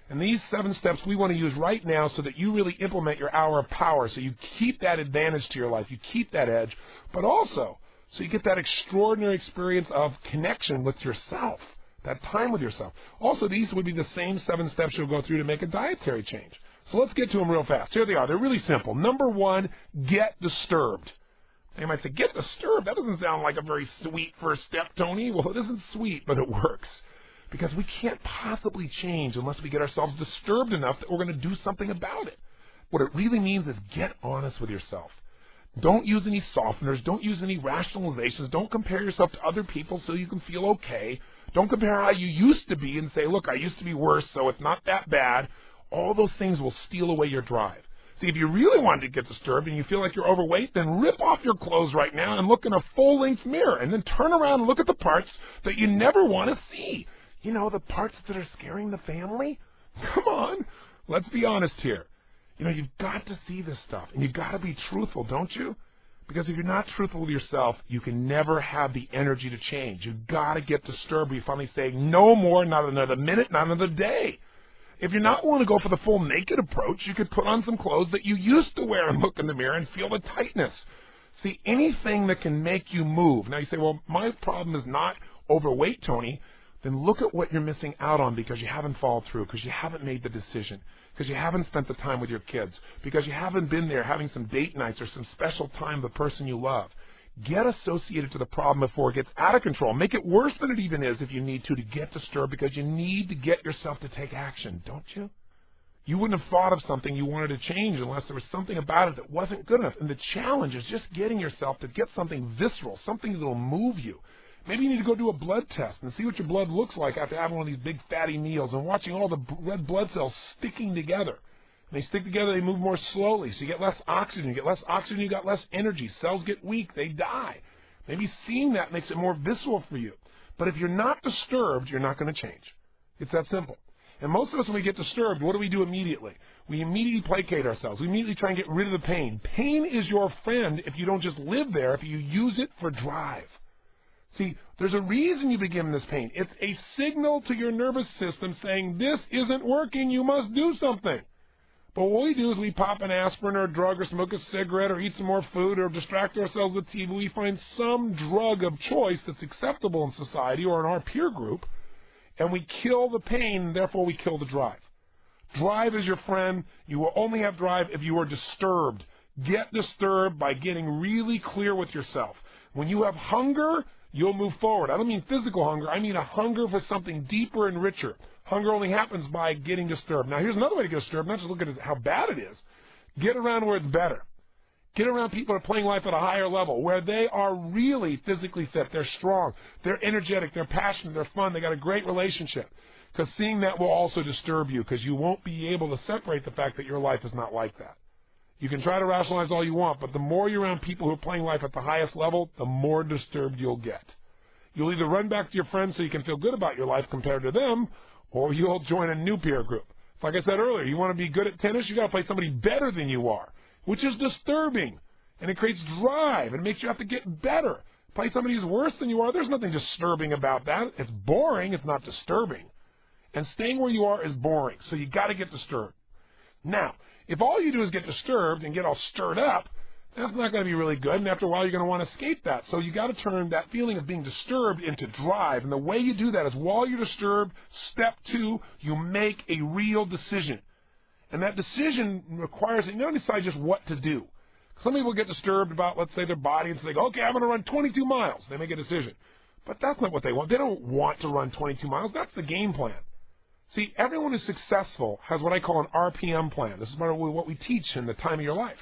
And these 7 steps we want to use right now so that you really implement your hour of power, so you keep that advantage to your life, you keep that edge, but also so you get that extraordinary experience of connection with yourself, that time with yourself. Also, these would be the same 7 steps you'll go through to make a dietary change. So let's get to them real fast. Here they are. They're really simple. Number 1, get disturbed. You might say, get disturbed? That doesn't sound like a very sweet first step, Tony. Well, it isn't sweet, but it works. Because we can't possibly change unless we get ourselves disturbed enough that we're going to do something about it. What it really means is get honest with yourself. Don't use any softeners. Don't use any rationalizations. Don't compare yourself to other people so you can feel okay. Don't compare how you used to be and say, look, I used to be worse, so it's not that bad. All those things will steal away your drive. See, if you really wanted to get disturbed and you feel like you're overweight, then rip off your clothes right now and look in a full-length mirror, and then turn around and look at the parts that you never want to see. You know, the parts that are scaring the family? Come on, let's be honest here. You know, you've got to see this stuff, and you've got to be truthful, don't you? Because if you're not truthful with yourself, you can never have the energy to change. You've got to get disturbed. You finally say, no more, not another minute, not another day. If you're not willing to go for the full naked approach, you could put on some clothes that you used to wear and look in the mirror and feel the tightness. See, anything that can make you move. Now you say, well, my problem is not overweight, Tony. Then look at what you're missing out on because you haven't followed through, because you haven't made the decision, because you haven't spent the time with your kids, because you haven't been there having some date nights or some special time with the person you love. Get associated to the problem before it gets out of control. Make it worse than it even is if you need to get disturbed, because you need to get yourself to take action, don't you? You wouldn't have thought of something you wanted to change unless there was something about it that wasn't good enough. And the challenge is just getting yourself to get something visceral, something that will move you. Maybe you need to go do a blood test and see what your blood looks like after having one of these big fatty meals and watching all the red blood cells sticking together. When they stick together, they move more slowly, so you get less oxygen. You get less oxygen, you got less energy. Cells get weak, they die. Maybe seeing that makes it more visceral for you. But if you're not disturbed, you're not going to change. It's that simple. And most of us, when we get disturbed, what do we do immediately? We immediately placate ourselves. We immediately try and get rid of the pain. Pain is your friend if you don't just live there, if you use it for drive. See, there's a reason you begin this pain. It's a signal to your nervous system saying, this isn't working, you must do something. But what we do is we pop an aspirin or a drug or smoke a cigarette or eat some more food or distract ourselves with TV. We find some drug of choice that's acceptable in society or in our peer group, and we kill the pain, and therefore we kill the drive. Drive is your friend. You will only have drive if you are disturbed. Get disturbed by getting really clear with yourself. When you have hunger, you'll move forward. I don't mean physical hunger. I mean a hunger for something deeper and richer. Hunger only happens by getting disturbed. Now, here's another way to get disturbed, not just look at how bad it is. Get around where it's better. Get around people that are playing life at a higher level, where they are really physically fit. They're strong. They're energetic. They're passionate. They're fun. They got a great relationship. Because seeing that will also disturb you, because you won't be able to separate the fact that your life is not like that. You can try to rationalize all you want, but the more you're around people who are playing life at the highest level, the more disturbed you'll get. You'll either run back to your friends so you can feel good about your life compared to them, or you'll join a new peer group. Like I said earlier, you want to be good at tennis, you got to play somebody better than you are. which is disturbing. And it creates drive and makes you have to get better. Play somebody who's worse than you are, there's nothing disturbing about that. It's boring, it's not disturbing. And staying where you are is boring, so you got to get disturbed. Now, if all you do is get disturbed and get all stirred up, that's not going to be really good, and after a while you're going to want to escape that. So you got to turn that feeling of being disturbed into drive, and the way you do that is while you're disturbed, step 2, you make a real decision. And that decision requires that you don't decide just what to do. Some people get disturbed about, let's say, their body, and so they go, okay, I'm going to run 22 miles. They make a decision. But that's not what they want. They don't want to run 22 miles. That's the game plan. See, everyone who's successful has what I call an RPM plan. This is what we teach in the time of your life.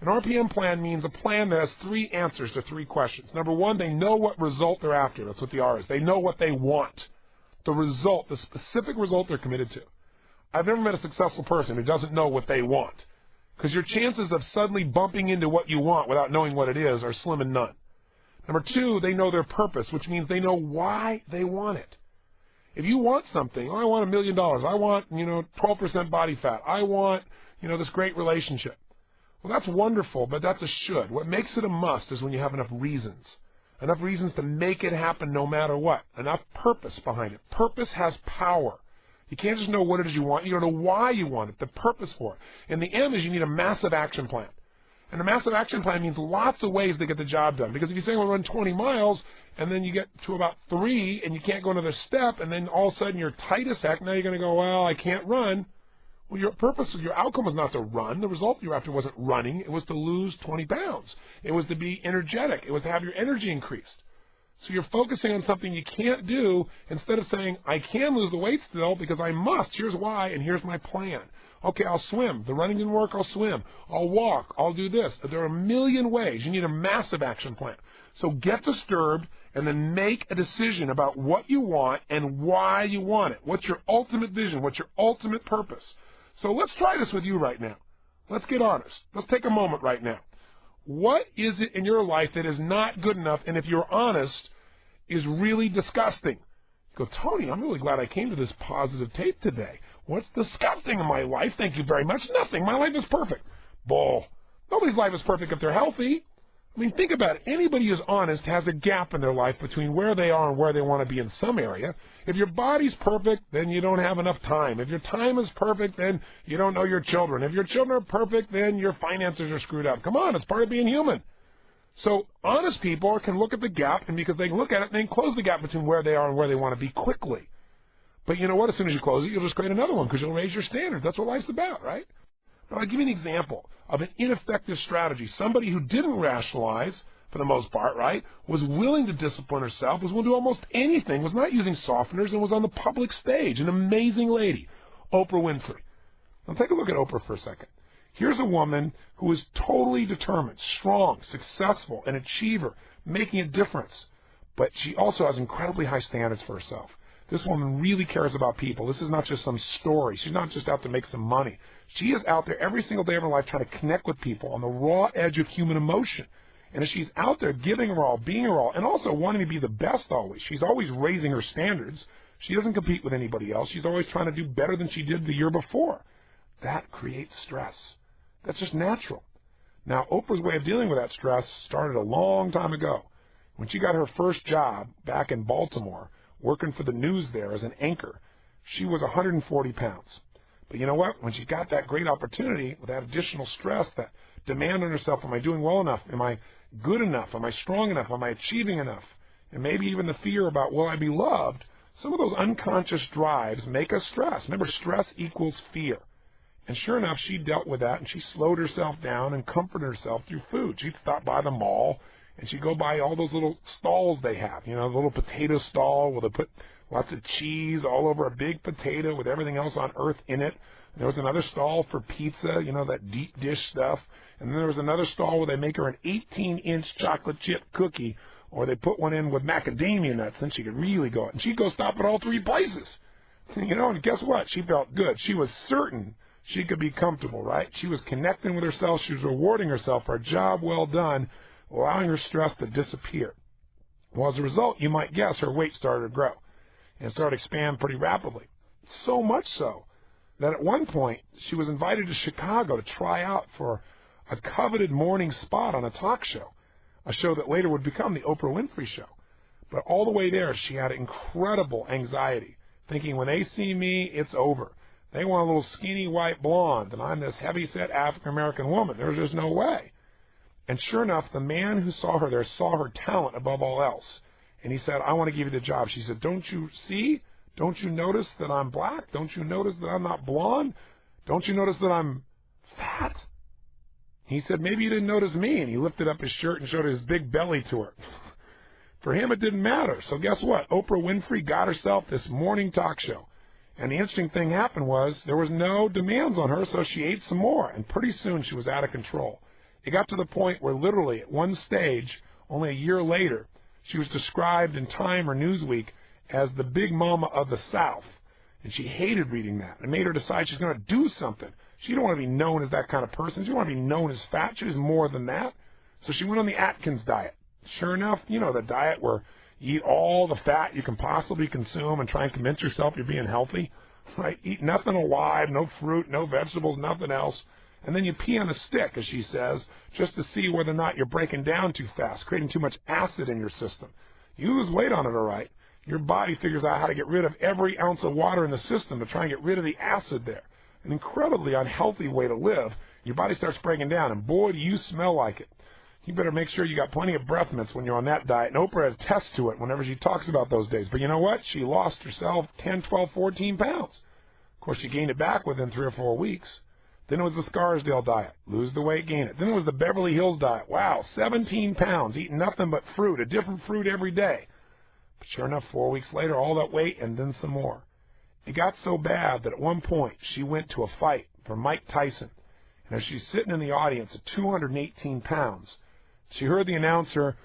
An RPM plan means a plan that has 3 answers to 3 questions. Number 1, they know what result they're after. That's what the R is. They know what they want. The result, the specific result they're committed to. I've never met a successful person who doesn't know what they want. Because your chances of suddenly bumping into what you want without knowing what it is are slim and none. Number 2, they know their purpose, which means they know why they want it. If you want something, I want $1 million. I want, 12% body fat. I want, this great relationship. Well, that's wonderful, but that's a should. What makes it a must is when you have enough reasons to make it happen no matter what. Enough purpose behind it. Purpose has power. You can't just know what it is you want. You don't know why you want it, the purpose for it. And the M is you need a massive action plan. And a massive action plan means lots of ways to get the job done. Because if you say we'll run 20 miles, and then you get to about 3, and you can't go another step, and then all of a sudden you're tight as heck, now you're going to go, well, I can't run. Well, your purpose, your outcome was not to run. The result you're after wasn't running. It was to lose 20 pounds. It was to be energetic. It was to have your energy increased. So you're focusing on something you can't do instead of saying, I can lose the weight still because I must. Here's why, and here's my plan. Okay, I'll swim. The running didn't work, I'll swim. I'll walk. I'll do this. There are a million ways. You need a massive action plan. So get disturbed and then make a decision about what you want and why you want it. What's your ultimate vision? What's your ultimate purpose? So let's try this with you right now. Let's get honest. Let's take a moment right now. What is it in your life that is not good enough, and if you're honest, is really disgusting? You go, Tony, I'm really glad I came to this positive tape today. What's disgusting in my life? Thank you very much. Nothing. My life is perfect. Bull. Nobody's life is perfect if they're healthy. I mean, think about it. Anybody who's honest has a gap in their life between where they are and where they want to be in some area. If your body's perfect, then you don't have enough time. If your time is perfect, then you don't know your children. If your children are perfect, then your finances are screwed up. Come on, it's part of being human. So honest people can look at the gap, and because they can look at it, they can close the gap between where they are and where they want to be quickly. But you know what? As soon as you close it, you'll just create another one because you'll raise your standards. That's what life's about, right? But I'll give you an example of an ineffective strategy. Somebody who didn't rationalize, for the most part, right, was willing to discipline herself, was willing to do almost anything, was not using softeners, and was on the public stage. An amazing lady, Oprah Winfrey. Now take a look at Oprah for a second. Here's a woman who is totally determined, strong, successful, an achiever, making a difference. But she also has incredibly high standards for herself. This woman really cares about people. This is not just some story. She's not just out to make some money. She is out there every single day of her life trying to connect with people on the raw edge of human emotion. And as she's out there giving her all, being her all, and also wanting to be the best always, she's always raising her standards. She doesn't compete with anybody else. She's always trying to do better than she did the year before. That creates stress. That's just natural. Now, Oprah's way of dealing with that stress started a long time ago. When she got her first job back in Baltimore, working for the news there as an anchor, she was 140 pounds. But you know what? When she got that great opportunity with that additional stress, that demand on herself, am I doing well enough? Am I good enough? Am I strong enough? Am I achieving enough? And maybe even the fear about, will I be loved? Some of those unconscious drives make us stress. Remember, stress equals fear. And sure enough, she dealt with that, and she slowed herself down and comforted herself through food. She'd stop by the mall, and she'd go by all those little stalls they have, the little potato stall where they put lots of cheese all over a big potato with everything else on earth in it. And there was another stall for pizza, that deep dish stuff. And then there was another stall where they make her an 18-inch chocolate chip cookie, or they put one in with macadamia nuts, and she could really go. And she'd go stop at all 3 places. And guess what? She felt good. She was certain she could be comfortable, right? She was connecting with herself. She was rewarding herself for a job well done, allowing her stress to disappear. Well, as a result, you might guess her weight started to grow and started to expand pretty rapidly. So much so that at one point she was invited to Chicago to try out for a coveted morning spot on a talk show, a show that later would become the Oprah Winfrey Show. But all the way there, she had incredible anxiety, thinking when they see me, it's over. They want a little skinny white blonde, and I'm this heavy-set African-American woman. There's just no way. And sure enough, the man who saw her there saw her talent above all else. And he said, I want to give you the job. She said, don't you see? Don't you notice that I'm black? Don't you notice that I'm not blonde? Don't you notice that I'm fat? He said, maybe you didn't notice me. And he lifted up his shirt and showed his big belly to her. For him, it didn't matter. So guess what? Oprah Winfrey got herself this morning talk show. And the interesting thing happened was there was no demands on her, so she ate some more. And pretty soon she was out of control. It got to the point where literally at one stage, only a year later, she was described in Time or Newsweek as the big mama of the South. And she hated reading that. It made her decide she's going to do something. She didn't want to be known as that kind of person. She didn't want to be known as fat. She was more than that. So she went on the Atkins diet. Sure enough, you know, the diet where you eat all the fat you can possibly consume and try and convince yourself you're being healthy, right? Eat nothing alive, no fruit, no vegetables, nothing else. And then you pee on a stick, as she says, just to see whether or not you're breaking down too fast, creating too much acid in your system. You lose weight on it, all right. Your body figures out how to get rid of every ounce of water in the system to try and get rid of the acid there. An incredibly unhealthy way to live. Your body starts breaking down, and boy, do you smell like it. You better make sure you got plenty of breath mints when you're on that diet. And Oprah attests to it whenever she talks about those days. But you know what? She lost herself 10, 12, 14 pounds. Of course, she gained it back within 3 or 4 weeks. Then it was the Scarsdale diet. Lose the weight, gain it. Then it was the Beverly Hills diet. Wow, 17 pounds, eating nothing but fruit, a different fruit every day. But sure enough, 4 weeks later, all that weight and then some more. It got so bad that at one point she went to a fight for Mike Tyson. And as she's sitting in the audience at 218 pounds, she heard the announcer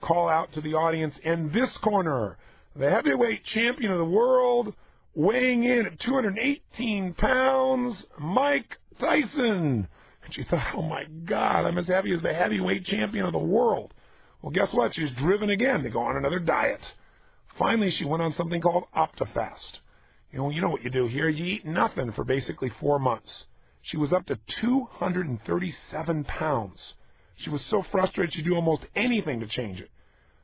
call out to the audience, in this corner, the heavyweight champion of the world, weighing in at 218 pounds, Mike Tyson. And she thought, oh my God, I'm as heavy as the heavyweight champion of the world. Well, guess what? She was driven again to go on another diet. Finally, she went on something called OptiFast. You know what you do here? You eat nothing for basically 4 months. She was up to 237 pounds. She was so frustrated she'd do almost anything to change it.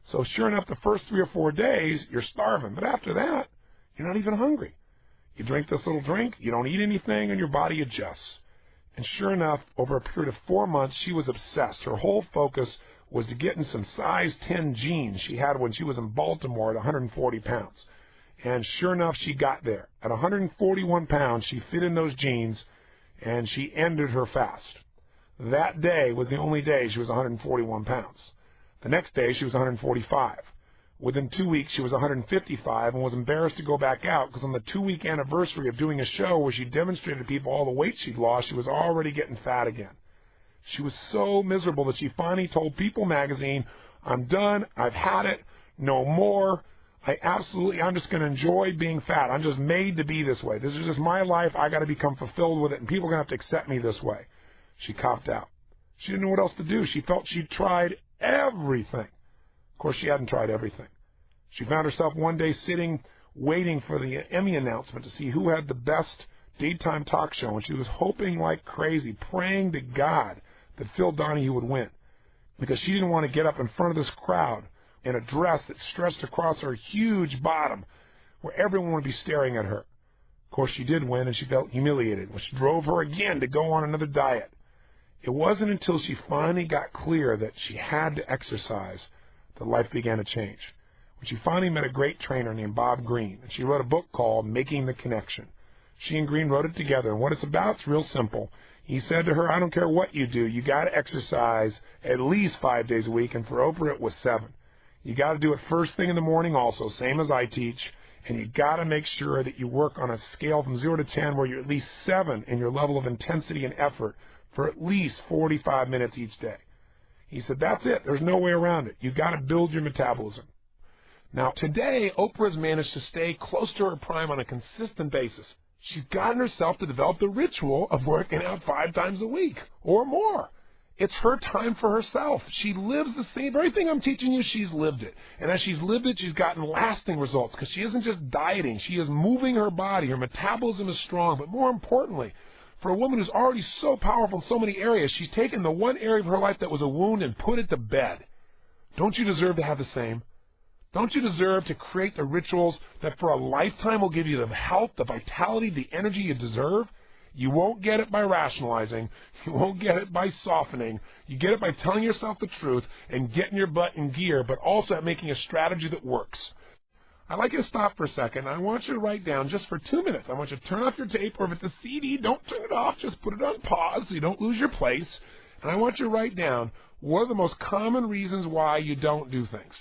So sure enough, the first 3 or 4 days, you're starving. But after that, you're not even hungry. You drink this little drink, you don't eat anything, and your body adjusts. And sure enough, over a period of 4 months, she was obsessed. Her whole focus was to get in some size 10 jeans she had when she was in Baltimore at 140 pounds. And sure enough, she got there. At 141 pounds, she fit in those jeans, and she ended her fast. That day was the only day she was 141 pounds. The next day, she was 145. Within 2 weeks, she was 155 and was embarrassed to go back out because on the 2-week anniversary of doing a show where she demonstrated to people all the weight she'd lost, she was already getting fat again. She was so miserable that she finally told People magazine, I'm done, I've had it, no more. I'm just going to enjoy being fat. I'm just made to be this way. This is just my life. I got to become fulfilled with it, and people are going to have to accept me this way. She copped out. She didn't know what else to do. She felt she'd tried everything. Of course, she hadn't tried everything. She found herself one day sitting, waiting for the Emmy announcement to see who had the best daytime talk show, and she was hoping like crazy, praying to God that Phil Donahue would win, because she didn't want to get up in front of this crowd in a dress that stretched across her huge bottom, where everyone would be staring at her. Of course, she did win, and she felt humiliated, which drove her again to go on another diet. It wasn't until she finally got clear that she had to exercise that life began to change. When she finally met a great trainer named Bob Greene, and she wrote a book called Making the Connection. She and Greene wrote it together, and what it's about is real simple. He said to her, I don't care what you do, you got to exercise at least 5 days a week, and for Oprah it was 7. You got to do it first thing in the morning also, same as I teach, and you got to make sure that you work on a scale from 0 to 10 where you're at least 7 in your level of intensity and effort for at least 45 minutes each day. He said, that's it. There's no way around it. You got to build your metabolism. Now, today, Oprah's managed to stay close to her prime on a consistent basis. She's gotten herself to develop the ritual of working out 5 times a week or more. It's her time for herself. She lives the same, very thing I'm teaching you, she's lived it. And as she's lived it, she's gotten lasting results because she isn't just dieting. She is moving her body. Her metabolism is strong. But more importantly, For a woman who's already so powerful in so many areas, she's taken the one area of her life that was a wound and put it to bed. Don't you deserve to have the same? Don't you deserve to create the rituals that for a lifetime will give you the health, the vitality, the energy you deserve? You won't get it by rationalizing. You won't get it by softening. You get it by telling yourself the truth and getting your butt in gear, but also at making a strategy that works. I'd like you to stop for a second. I want you to write down just for 2 minutes. I want you to turn off your tape, or if it's a CD, don't turn it off. Just put it on pause so you don't lose your place. And I want you to write down what are the most common reasons why you don't do things.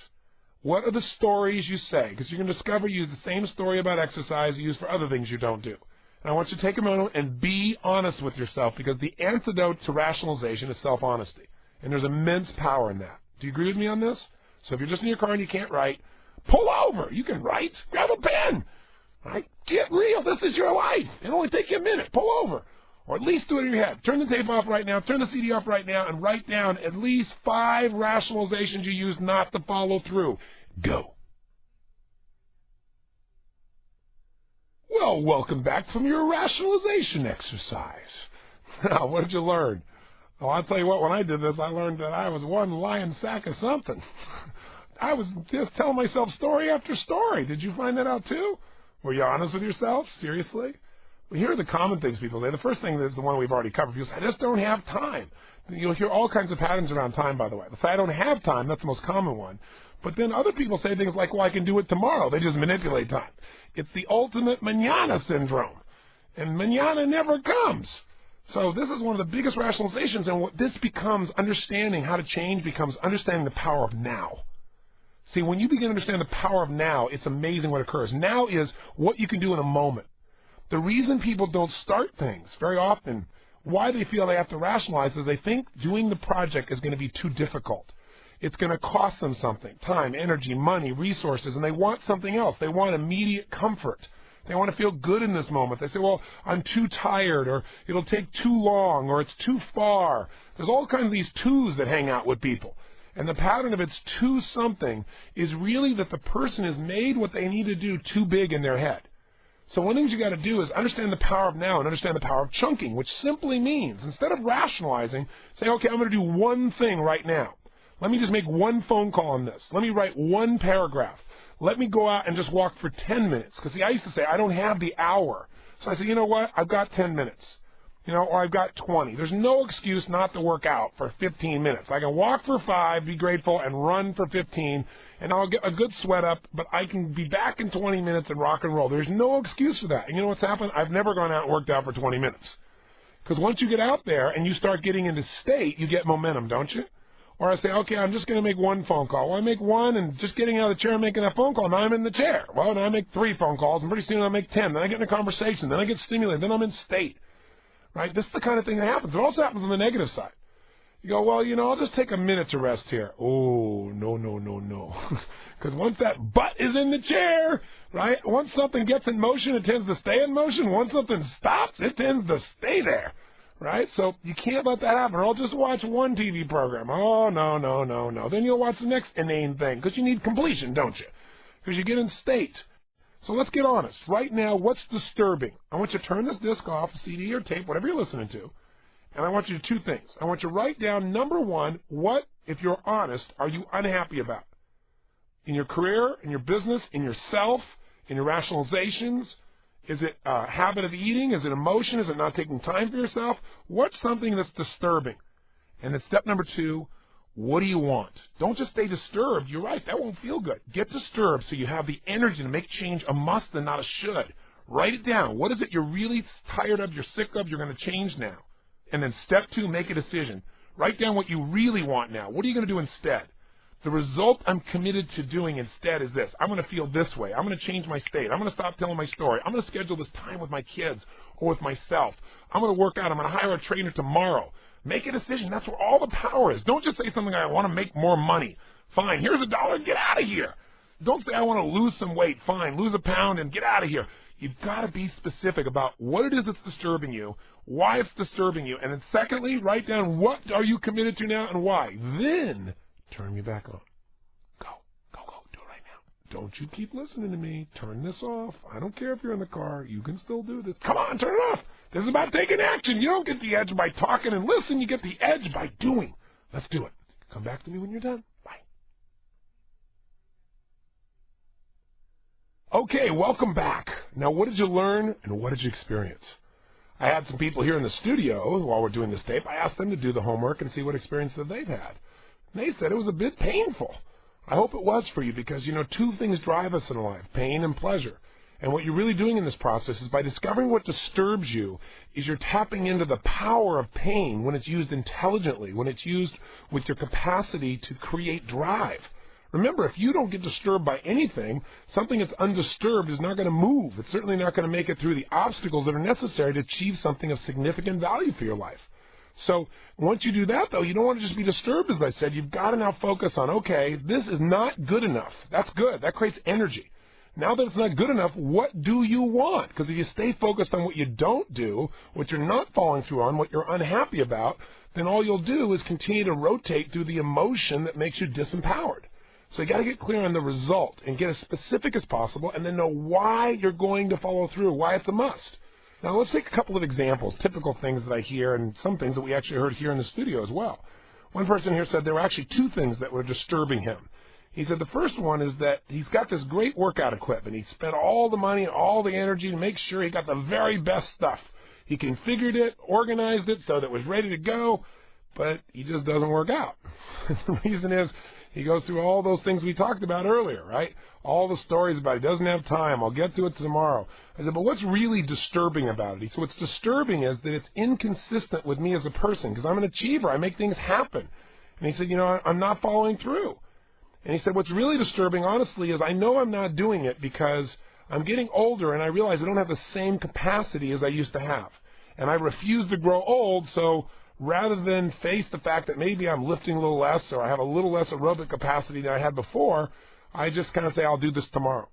What are the stories you say? Because you can discover you use the same story about exercise you use for other things you don't do. And I want you to take a moment and be honest with yourself, because the antidote to rationalization is self-honesty. And there's immense power in that. Do you agree with me on this? So if you're just in your car and you can't write, pull over. You can write. Grab a pen. Right? Get real. This is your life. It'll only take you a minute. Pull over. Or at least do it in your head. Turn the tape off right now. Turn the CD off right now. And write down at least 5 rationalizations you use not to follow through. Go. Well, welcome back from your rationalization exercise. Now, what did you learn? Oh, I'll tell you what, when I did this, I learned that I was one lying sack of something. I was just telling myself story after story. Did you find that out too? Were you honest with yourself? Seriously? Well, here are the common things people say. The first thing is the one we've already covered. People say, I just don't have time. You'll hear all kinds of patterns around time, by the way. They say, I don't have time. That's the most common one. But then other people say things like, well, I can do it tomorrow. They just manipulate time. It's the ultimate mañana syndrome. And mañana never comes. So this is one of the biggest rationalizations. And what this becomes, understanding how to change, becomes understanding the power of now. See, when you begin to understand the power of now, it's amazing what occurs. Now is what you can do in a moment. The reason people don't start things very often, why they feel they have to rationalize, is they think doing the project is going to be too difficult. It's going to cost them something, time, energy, money, resources, and they want something else. They want immediate comfort. They want to feel good in this moment. They say, well, I'm too tired, or it'll take too long, or it's too far. There's all kinds of these twos that hang out with people. And the pattern of it's too something is really that the person has made what they need to do too big in their head. So one of the things you got to do is understand the power of now and understand the power of chunking, which simply means instead of rationalizing, say, okay, I'm going to do one thing right now. Let me just make one phone call on this. Let me write one paragraph. Let me go out and just walk for 10 minutes. Because see, I used to say, I don't have the hour. So I said, you know what? I've got 10 minutes. Or I've got 20. There's no excuse not to work out for 15 minutes. I can walk for 5, be grateful, and run for 15, and I'll get a good sweat up, but I can be back in 20 minutes and rock and roll. There's no excuse for that. And you know what's happened? I've never gone out and worked out for 20 minutes. Because once you get out there and you start getting into state, you get momentum, don't you? Or I say, okay, I'm just going to make one phone call. Well, I make one, and just getting out of the chair and making that phone call, now I'm in the chair. Well, now I make 3 phone calls, and pretty soon I make 10. Then I get in a conversation. Then I get stimulated. Then I'm in state. Right? This is the kind of thing that happens. It also happens on the negative side. You go, well, I'll just take a minute to rest here. Oh, no, no, no, no. Because once that butt is in the chair, right, once something gets in motion, it tends to stay in motion. Once something stops, it tends to stay there. Right? So you can't let that happen. Or I'll just watch one TV program. Oh, no, no, no, no. Then you'll watch the next inane thing. Because you need completion, don't you? Because you get in state. So let's get honest. Right now, what's disturbing? I want you to turn this disc off, CD or tape, whatever you're listening to, and I want you to do 2 things. I want you to write down, number 1, what, if you're honest, are you unhappy about? In your career, in your business, in yourself, in your rationalizations? Is it a habit of eating? Is it emotion? Is it not taking time for yourself? What's something that's disturbing? And then step number 2, what do you want? Don't just stay disturbed. You're right. That won't feel good. Get disturbed so you have the energy to make change a must and not a should. Write it down. What is it you're really tired of, you're sick of, you're going to change now? And then step 2, make a decision. Write down what you really want now. What are you going to do instead? The result I'm committed to doing instead is this. I'm going to feel this way. I'm going to change my state. I'm going to stop telling my story. I'm going to schedule this time with my kids or with myself. I'm going to work out. I'm going to hire a trainer tomorrow. Make a decision. That's where all the power is. Don't just say something like, I want to make more money. Fine, here's $1. Get out of here. Don't say, I want to lose some weight. Fine, lose a pound and get out of here. You've got to be specific about what it is that's disturbing you, why it's disturbing you, and then secondly, write down what are you committed to now and why. Then turn me back on. Go, go, go. Do it right now. don't you keep listening to me. Turn this off. I don't care if you're in the car. You can still do this. Come on, turn it off. This is about taking action. You don't get the edge by talking and listen. You get the edge by doing. Let's do it. Come back to me when you're done. Bye. Okay, welcome back. Now, what did you learn and what did you experience? I had some people here in the studio while we're doing this tape. I asked them to do the homework and see what experience that they've had. And they said it was a bit painful. I hope it was for you because, two things drive us in life, pain and pleasure. And what you're really doing in this process is by discovering what disturbs you, is you're tapping into the power of pain when it's used intelligently, when it's used with your capacity to create drive. Remember, if you don't get disturbed by anything, something that's undisturbed is not going to move. It's certainly not going to make it through the obstacles that are necessary to achieve something of significant value for your life. So once you do that, though, you don't want to just be disturbed, as I said. You've got to now focus on, okay, this is not good enough. That's good. That creates energy. Now that it's not good enough, what do you want? Because if you stay focused on what you don't do, what you're not following through on, what you're unhappy about, then all you'll do is continue to rotate through the emotion that makes you disempowered. So you got to get clear on the result and get as specific as possible and then know why you're going to follow through, why it's a must. Now let's take a couple of examples, typical things that I hear and some things that we actually heard here in the studio as well. One person here said there were actually two things that were disturbing him. He said the first one is that he's got this great workout equipment. He spent all the money and all the energy to make sure he got the very best stuff. He configured it, organized it so that it was ready to go, but he just doesn't work out. The reason is he goes through all those things we talked about earlier, right? All the stories about he doesn't have time. I'll get to it tomorrow. I said, but what's really disturbing about it? He said, what's disturbing is that it's inconsistent with me as a person because I'm an achiever. I make things happen. And he said, I'm not following through. And he said, what's really disturbing, honestly, is I know I'm not doing it because I'm getting older and I realize I don't have the same capacity as I used to have. And I refuse to grow old, so rather than face the fact that maybe I'm lifting a little less or I have a little less aerobic capacity than I had before, I just kind of say, I'll do this tomorrow.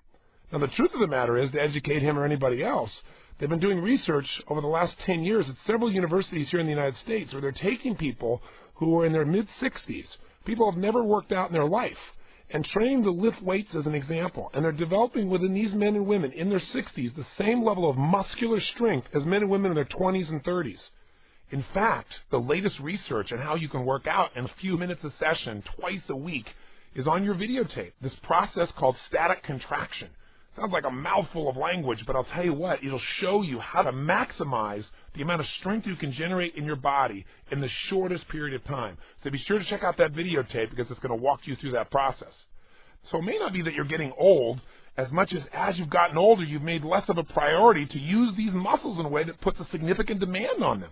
Now, the truth of the matter is, to educate him or anybody else, they've been doing research over the last 10 years at several universities here in the United States where they're taking people who are in their mid-60s, people who have never worked out in their life, and training to lift weights as an example. And they're developing within these men and women in their 60s the same level of muscular strength as men and women in their 20s and 30s. In fact, the latest research on how you can work out in a few minutes a session twice a week is on your videotape, this process called static contraction. Sounds like a mouthful of language, but I'll tell you what, it'll show you how to maximize the amount of strength you can generate in your body in the shortest period of time. So be sure to check out that videotape because it's going to walk you through that process. So it may not be that you're getting old as much as you've gotten older, you've made less of a priority to use these muscles in a way that puts a significant demand on them.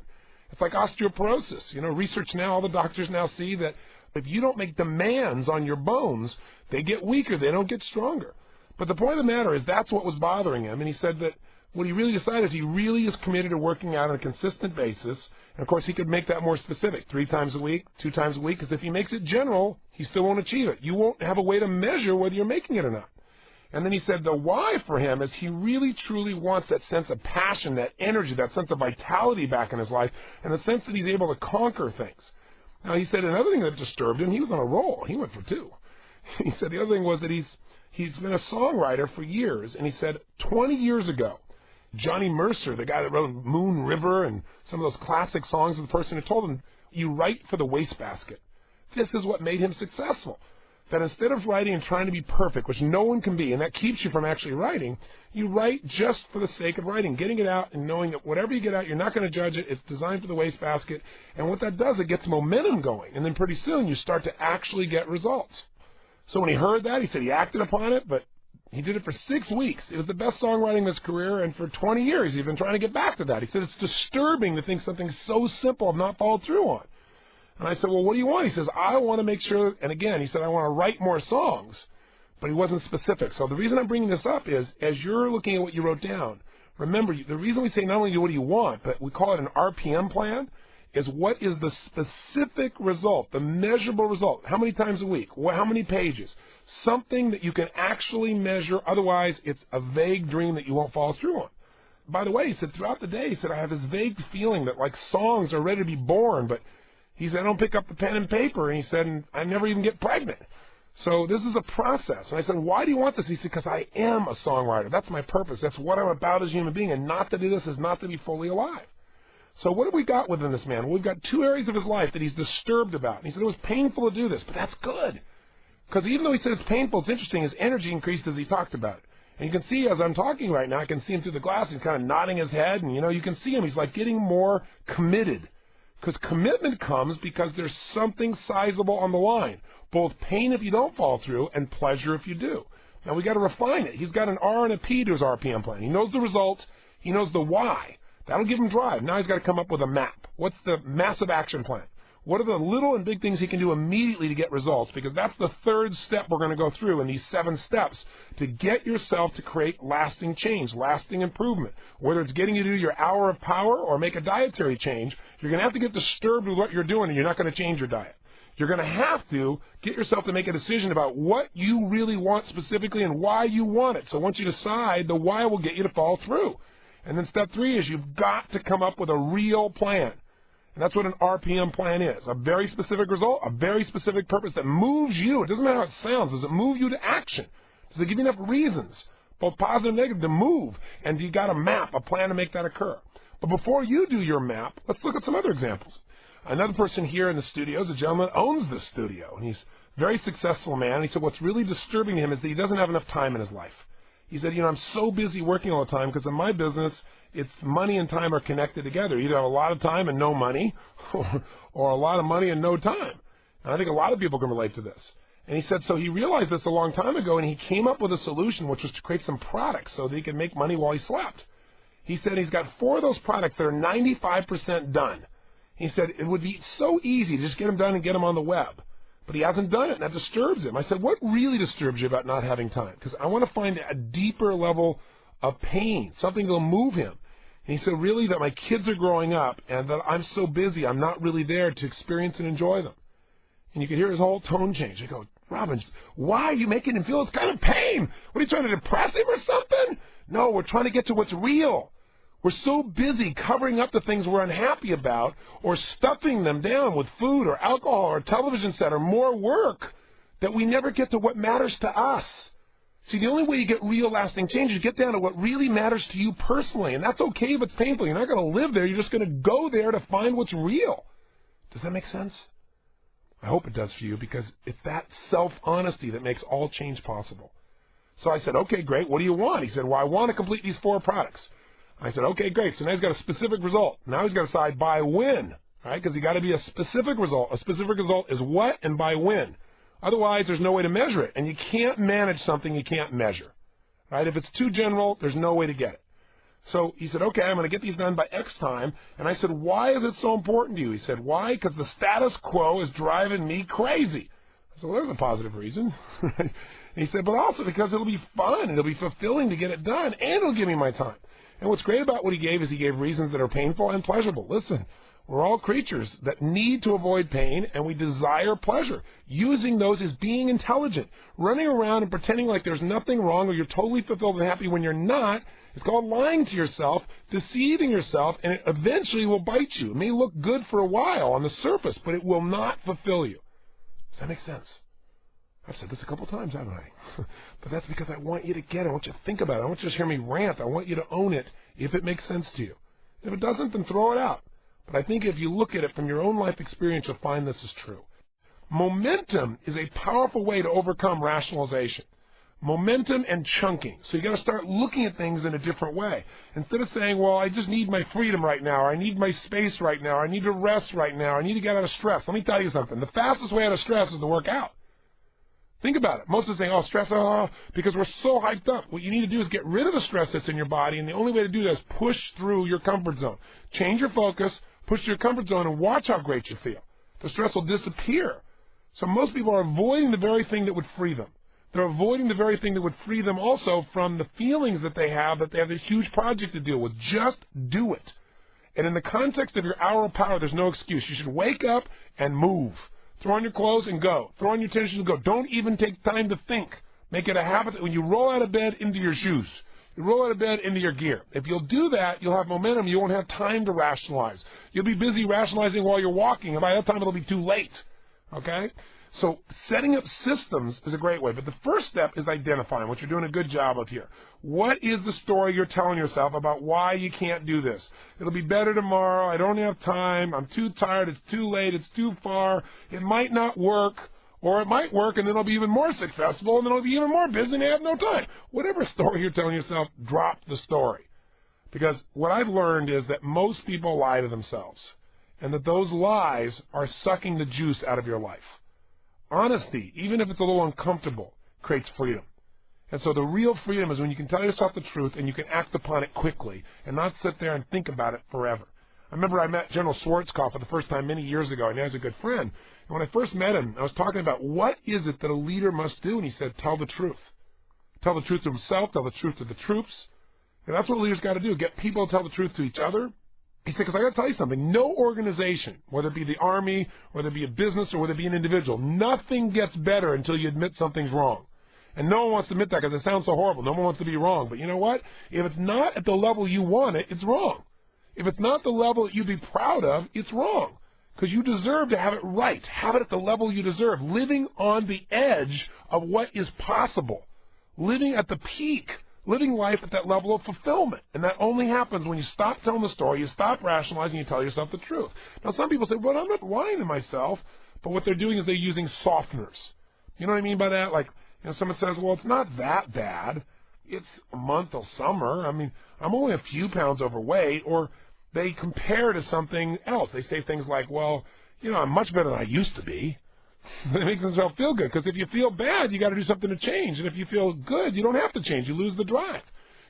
It's like osteoporosis. Research now, all the doctors now see that if you don't make demands on your bones, they get weaker, they don't get stronger. But the point of the matter is that's what was bothering him, and he said that what he really decided is he really is committed to working out on a consistent basis, and of course he could make that more specific, 3 times a week, 2 times a week, because if he makes it general, he still won't achieve it. You won't have a way to measure whether you're making it or not. And then he said the why for him is he really truly wants that sense of passion, that energy, that sense of vitality back in his life, and the sense that he's able to conquer things. Now, he said another thing that disturbed him, he was on a roll. He went for 2. He said the other thing was that he's been a songwriter for years, and he said 20 years ago, Johnny Mercer, the guy that wrote Moon River and some of those classic songs, was the person who told him, you write for the wastebasket. This is what made him successful. That instead of writing and trying to be perfect, which no one can be, and that keeps you from actually writing, you write just for the sake of writing, getting it out and knowing that whatever you get out, you're not going to judge it. It's designed for the wastebasket. And what that does, it gets momentum going. And then pretty soon you start to actually get results. So when he heard that, he said he acted upon it, but he did it for 6 weeks. It was the best songwriting of his career, and for 20 years he's been trying to get back to that. He said it's disturbing to think something so simple I've not followed through on. And I said, well, what do you want? He says, I want to make sure, and again, he said, I want to write more songs, but he wasn't specific. So the reason I'm bringing this up is, as you're looking at what you wrote down, remember, the reason we say not only what do you want, but we call it an RPM plan, is what is the specific result, the measurable result, how many times a week, how many pages, something that you can actually measure, otherwise it's a vague dream that you won't follow through on. By the way, he said, throughout the day, he said, I have this vague feeling that like songs are ready to be born, but he said, I don't pick up the pen and paper, and he said, I never even get pregnant. So this is a process. And I said, why do you want this? He said, because I am a songwriter. That's my purpose. That's what I'm about as a human being. And not to do this is not to be fully alive. So what have we got within this man? Well, we've got 2 areas of his life that he's disturbed about. And he said, it was painful to do this, but that's good. Because even though he said it's painful, it's interesting, his energy increased as he talked about it. And you can see, as I'm talking right now, I can see him through the glass. He's kind of nodding his head. And, you can see him. He's like getting more committed. Because commitment comes because there's something sizable on the line. Both pain if you don't follow through and pleasure if you do. Now, we got to refine it. He's got an R and a P to his RPM plan. He knows the results. He knows the why. That'll give him drive. Now he's got to come up with a map. What's the massive action plan? What are the little and big things he can do immediately to get results? Because that's the 3rd step we're going to go through in these 7 steps to get yourself to create lasting change, lasting improvement. Whether it's getting you to do your hour of power or make a dietary change, you're going to have to get disturbed with what you're doing, and you're not going to change your diet. You're going to have to get yourself to make a decision about what you really want specifically and why you want it. So once you decide, the why will get you to follow through. And then step 3 is you've got to come up with a real plan. And that's what an RPM plan is. A very specific result, a very specific purpose that moves you. It doesn't matter how it sounds. Does it move you to action? Does it give you enough reasons, both positive and negative, to move? And you got a map, a plan to make that occur. But before you do your map, let's look at some other examples. Another person here in the studio is a gentleman that owns this studio. And he's a very successful man. And he said what's really disturbing to him is that he doesn't have enough time in his life. He said, I'm so busy working all the time because in my business, it's money and time are connected together. You either have a lot of time and no money or a lot of money and no time. And I think a lot of people can relate to this. And he said, so he realized this a long time ago, and he came up with a solution, which was to create some products so that he could make money while he slept. He said he's got 4 of those products that are 95% done. He said it would be so easy to just get them done and get them on the web. But he hasn't done it, and that disturbs him. I said, what really disturbs you about not having time? Because I want to find a deeper level of pain, something that will move him. And he said, really, that my kids are growing up and that I'm so busy, I'm not really there to experience and enjoy them. And you could hear his whole tone change. I go, Robin, why are you making him feel this kind of pain? What are you trying to depress him or something? No, we're trying to get to what's real. We're so busy covering up the things we're unhappy about or stuffing them down with food or alcohol or a television set or more work that we never get to what matters to us. See, the only way you get real lasting change is get down to what really matters to you personally. And that's okay if it's painful. You're not going to live there. You're just going to go there to find what's real. Does that make sense? I hope it does for you, because it's that self-honesty that makes all change possible. So I said, okay, great. What do you want? He said, well, I want to complete these 4 products. I said, okay, great. So now he's got a specific result. Now he's got to decide by when, right? Because he's got to be a specific result. A specific result is what and by when. Otherwise, there's no way to measure it. And you can't manage something you can't measure, right? If it's too general, there's no way to get it. So he said, okay, I'm going to get these done by X time. And I said, why is it so important to you? He said, why? Because the status quo is driving me crazy. I said, well, there's a positive reason. He said, but also because it'll be fun. It'll be fulfilling to get it done, and it'll give me my time. And what's great about what he gave is he gave reasons that are painful and pleasurable. Listen, we're all creatures that need to avoid pain, and we desire pleasure. Using those is being intelligent. Running around and pretending like there's nothing wrong or you're totally fulfilled and happy when you're not, it's called lying to yourself, deceiving yourself, and it eventually will bite you. It may look good for a while on the surface, but it will not fulfill you. Does that make sense? I've said this a couple times, haven't I? But that's because I want you to get it. I want you to think about it. I want you to just hear me rant. I want you to own it if it makes sense to you. If it doesn't, then throw it out. But I think if you look at it from your own life experience, you'll find this is true. Momentum is a powerful way to overcome rationalization. Momentum and chunking. So you got to start looking at things in a different way. Instead of saying, well, I just need my freedom right now, or I need my space right now, or I need to rest right now, or I need to get out of stress. Let me tell you something. The fastest way out of stress is to work out. Think about it. Most of us say, oh, stress, because we're so hyped up. What you need to do is get rid of the stress that's in your body, and the only way to do that is push through your comfort zone. Change your focus, push to your comfort zone, and watch how great you feel. The stress will disappear. So most people are avoiding the very thing that would free them. They're avoiding the very thing that would free them also from the feelings that they have this huge project to deal with. Just do it. And in the context of your hour of power, there's no excuse. You should wake up and move. Throw on your clothes and go. Throw on your tennis shoes and go. Don't even take time to think. Make it a habit that when you roll out of bed, into your shoes. You roll out of bed, into your gear. If you'll do that, you'll have momentum. You won't have time to rationalize. You'll be busy rationalizing while you're walking, and by that time it'll be too late. Okay? So setting up systems is a great way. But the first step is identifying, what you're doing a good job of here. What is the story you're telling yourself about why you can't do this? It'll be better tomorrow. I don't have time. I'm too tired. It's too late. It's too far. It might not work. Or it might work and then it'll be even more successful and then it'll be even more busy and I have no time. Whatever story you're telling yourself, drop the story. Because what I've learned is that most people lie to themselves and that those lies are sucking the juice out of your life. Honesty, even if it's a little uncomfortable, creates freedom. And so the real freedom is when you can tell yourself the truth and you can act upon it quickly and not sit there and think about it forever. I remember I met General Schwarzkopf for the first time many years ago, and he was a good friend. And when I first met him, I was talking about what is it that a leader must do, and he said, tell the truth. Tell the truth to himself, tell the truth to the troops. And that's what leaders got to do, get people to tell the truth to each other. He said, because I got to tell you something, no organization, whether it be the Army, whether it be a business, or whether it be an individual, nothing gets better until you admit something's wrong. And no one wants to admit that because it sounds so horrible. No one wants to be wrong. But you know what? If it's not at the level you want it, it's wrong. If it's not the level that you'd be proud of, it's wrong. Because you deserve to have it right. Have it at the level you deserve. Living on the edge of what is possible. Living at the peak. Living life at that level of fulfillment. And that only happens when you stop telling the story, you stop rationalizing, you tell yourself the truth. Now some people say, well, I'm not lying to myself. But what they're doing is they're using softeners. You know what I mean by that? Like, you know, someone says, well, it's not that bad. It's a month of summer. I mean, I'm only a few pounds overweight. Or they compare to something else. They say things like, well, you know, I'm much better than I used to be. It makes themselves feel good, because if you feel bad, you got to do something to change. And if you feel good, you don't have to change. You lose the drive.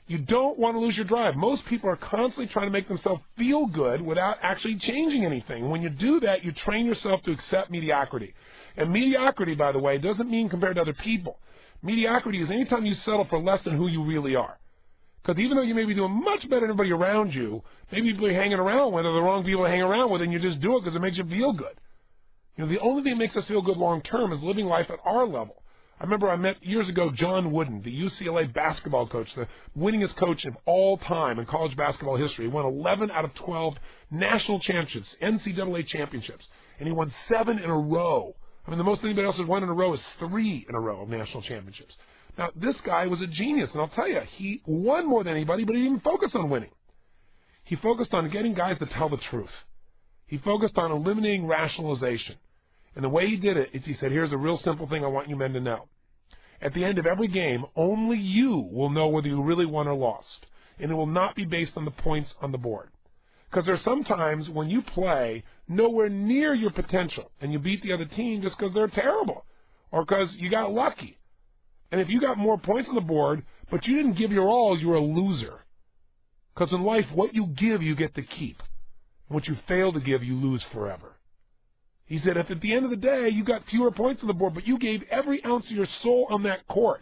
You don't want to lose your drive. Most people are constantly trying to make themselves feel good without actually changing anything. When you do that, you train yourself to accept mediocrity. And mediocrity, by the way, doesn't mean compared to other people. Mediocrity is anytime you settle for less than who you really are. Because even though you may be doing much better than everybody around you, maybe people you're hanging around with are the wrong people to hang around with, and you just do it because it makes you feel good. You know, the only thing that makes us feel good long term is living life at our level. I remember I met years ago John Wooden, the UCLA basketball coach, the winningest coach of all time in college basketball history. He won 11 out of 12 national championships, NCAA championships, and he won 7 in a row. I mean, the most anybody else has won in a row is 3 in a row of national championships. Now, this guy was a genius, and I'll tell you, he won more than anybody, but he didn't focus on winning. He focused on getting guys to tell the truth. He focused on eliminating rationalization. And the way he did it is he said, here's a real simple thing I want you men to know. At the end of every game, only you will know whether you really won or lost, and it will not be based on the points on the board. Because there's sometimes when you play nowhere near your potential, and you beat the other team just because they're terrible, or because you got lucky. And if you got more points on the board, but you didn't give your all, you're a loser. Because in life, what you give, you get to keep. And what you fail to give, you lose forever. He said, if at the end of the day, you got fewer points on the board, but you gave every ounce of your soul on that court,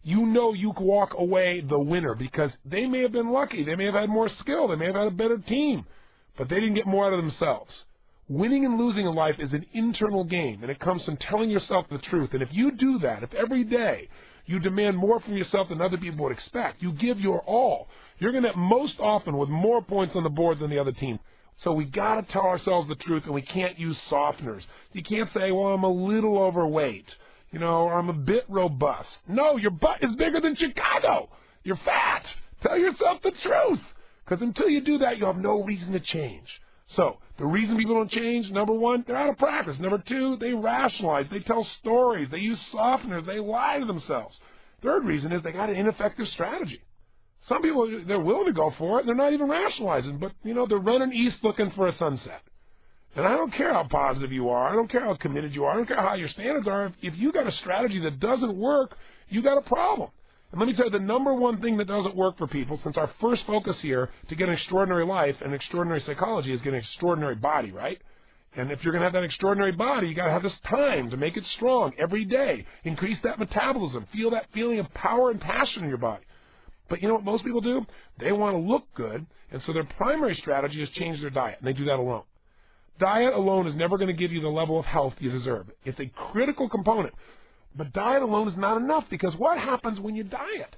you know you can walk away the winner, because they may have been lucky. They may have had more skill. They may have had a better team, but they didn't get more out of themselves. Winning and losing in life is an internal game, and it comes from telling yourself the truth. And if you do that, if every day you demand more from yourself than other people would expect, you give your all, you're going to end most often with more points on the board than the other team. So we got to tell ourselves the truth, and we can't use softeners. You can't say, well, I'm a little overweight, you know, or I'm a bit robust. No, your butt is bigger than Chicago. You're fat. Tell yourself the truth, because until you do that, you'll have no reason to change. So the reason people don't change, number one, they're out of practice. Number two, they rationalize. They tell stories. They use softeners. They lie to themselves. Third reason is they got an ineffective strategy. Some people, they're willing to go for it, and they're not even rationalizing. But, you know, they're running east looking for a sunset. And I don't care how positive you are. I don't care how committed you are. I don't care how high your standards are. If you got a strategy that doesn't work, you got a problem. And let me tell you, the number one thing that doesn't work for people, since our first focus here to get an extraordinary life and extraordinary psychology is get an extraordinary body, right? And if you're going to have that extraordinary body, you got to have this time to make it strong every day. Increase that metabolism. Feel that feeling of power and passion in your body. But you know what most people do? They want to look good, and so their primary strategy is change their diet, and they do that alone. Diet alone is never going to give you the level of health you deserve. It's a critical component. But diet alone is not enough, because what happens when you diet?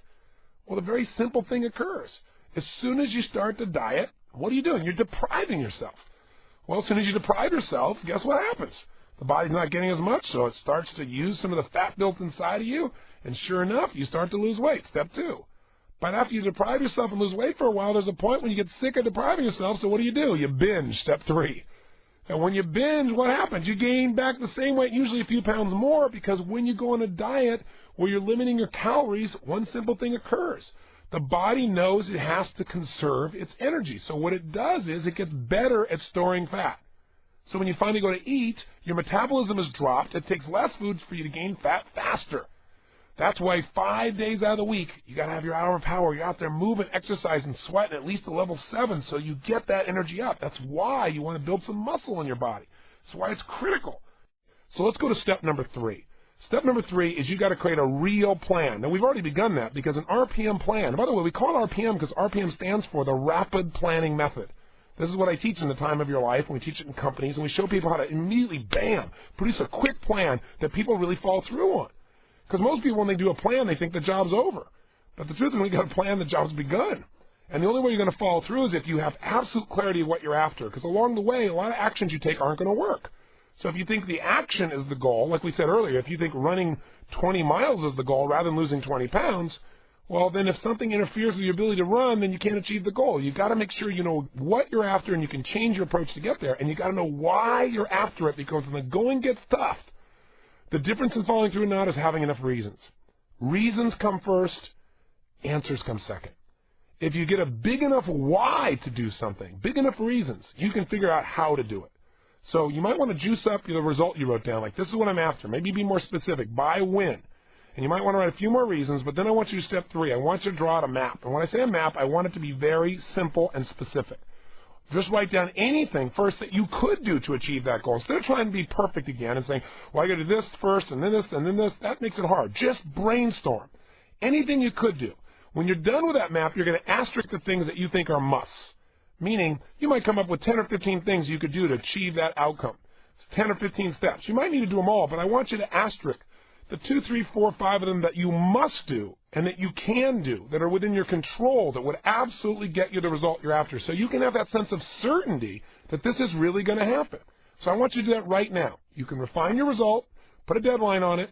Well, a very simple thing occurs. As soon as you start to diet, what are you doing? You're depriving yourself. Well, as soon as you deprive yourself, guess what happens? The body's not getting as much, so it starts to use some of the fat built inside of you, and sure enough, you start to lose weight. Step 2. But after you deprive yourself and lose weight for a while, there's a point when you get sick of depriving yourself, so what do? You binge. Step 3. And when you binge, what happens? You gain back the same weight, usually a few pounds more, because when you go on a diet where you're limiting your calories, one simple thing occurs. The body knows it has to conserve its energy. So what it does is it gets better at storing fat. So when you finally go to eat, your metabolism has dropped. It takes less food for you to gain fat faster. That's why 5 days out of the week, you got to have your hour of power. You're out there moving, exercising, sweating at least to level 7 so you get that energy up. That's why you want to build some muscle in your body. That's why it's critical. So let's go to step number 3. Step number 3 is you got to create a real plan. Now, we've already begun that because an RPM plan, and by the way, we call it RPM because RPM stands for the Rapid Planning Method. This is what I teach in the time of your life, and we teach it in companies, and we show people how to immediately, bam, produce a quick plan that people really follow through on. Because most people, when they do a plan, they think the job's over. But the truth is, when you got a plan, the job's begun. And the only way you're going to follow through is if you have absolute clarity of what you're after. Because along the way, a lot of actions you take aren't going to work. So if you think the action is the goal, like we said earlier, if you think running 20 miles is the goal rather than losing 20 pounds, well, then if something interferes with your ability to run, then you can't achieve the goal. You've got to make sure you know what you're after and you can change your approach to get there. And you've got to know why you're after it, because when the going gets tough, the difference in following through or not is having enough reasons. Reasons come first, answers come second. If you get a big enough why to do something, big enough reasons, you can figure out how to do it. So you might want to juice up the result you wrote down, like this is what I'm after. Maybe be more specific, by when. And you might want to write a few more reasons, but then I want you to step 3. I want you to draw out a map. And when I say a map, I want it to be very simple and specific. Just write down anything first that you could do to achieve that goal. Instead of trying to be perfect again and saying, well, I got to do this first and then this and then this, that makes it hard. Just brainstorm. Anything you could do. When you're done with that map, you're going to asterisk the things that you think are musts. Meaning, you might come up with 10 or 15 things you could do to achieve that outcome. It's 10 or 15 steps. You might need to do them all, but I want you to asterisk the 2, 3, 4, 5 of them that you must do and that you can do, that are within your control, that would absolutely get you the result you're after. So you can have that sense of certainty that this is really going to happen. So I want you to do that right now. You can refine your result, put a deadline on it,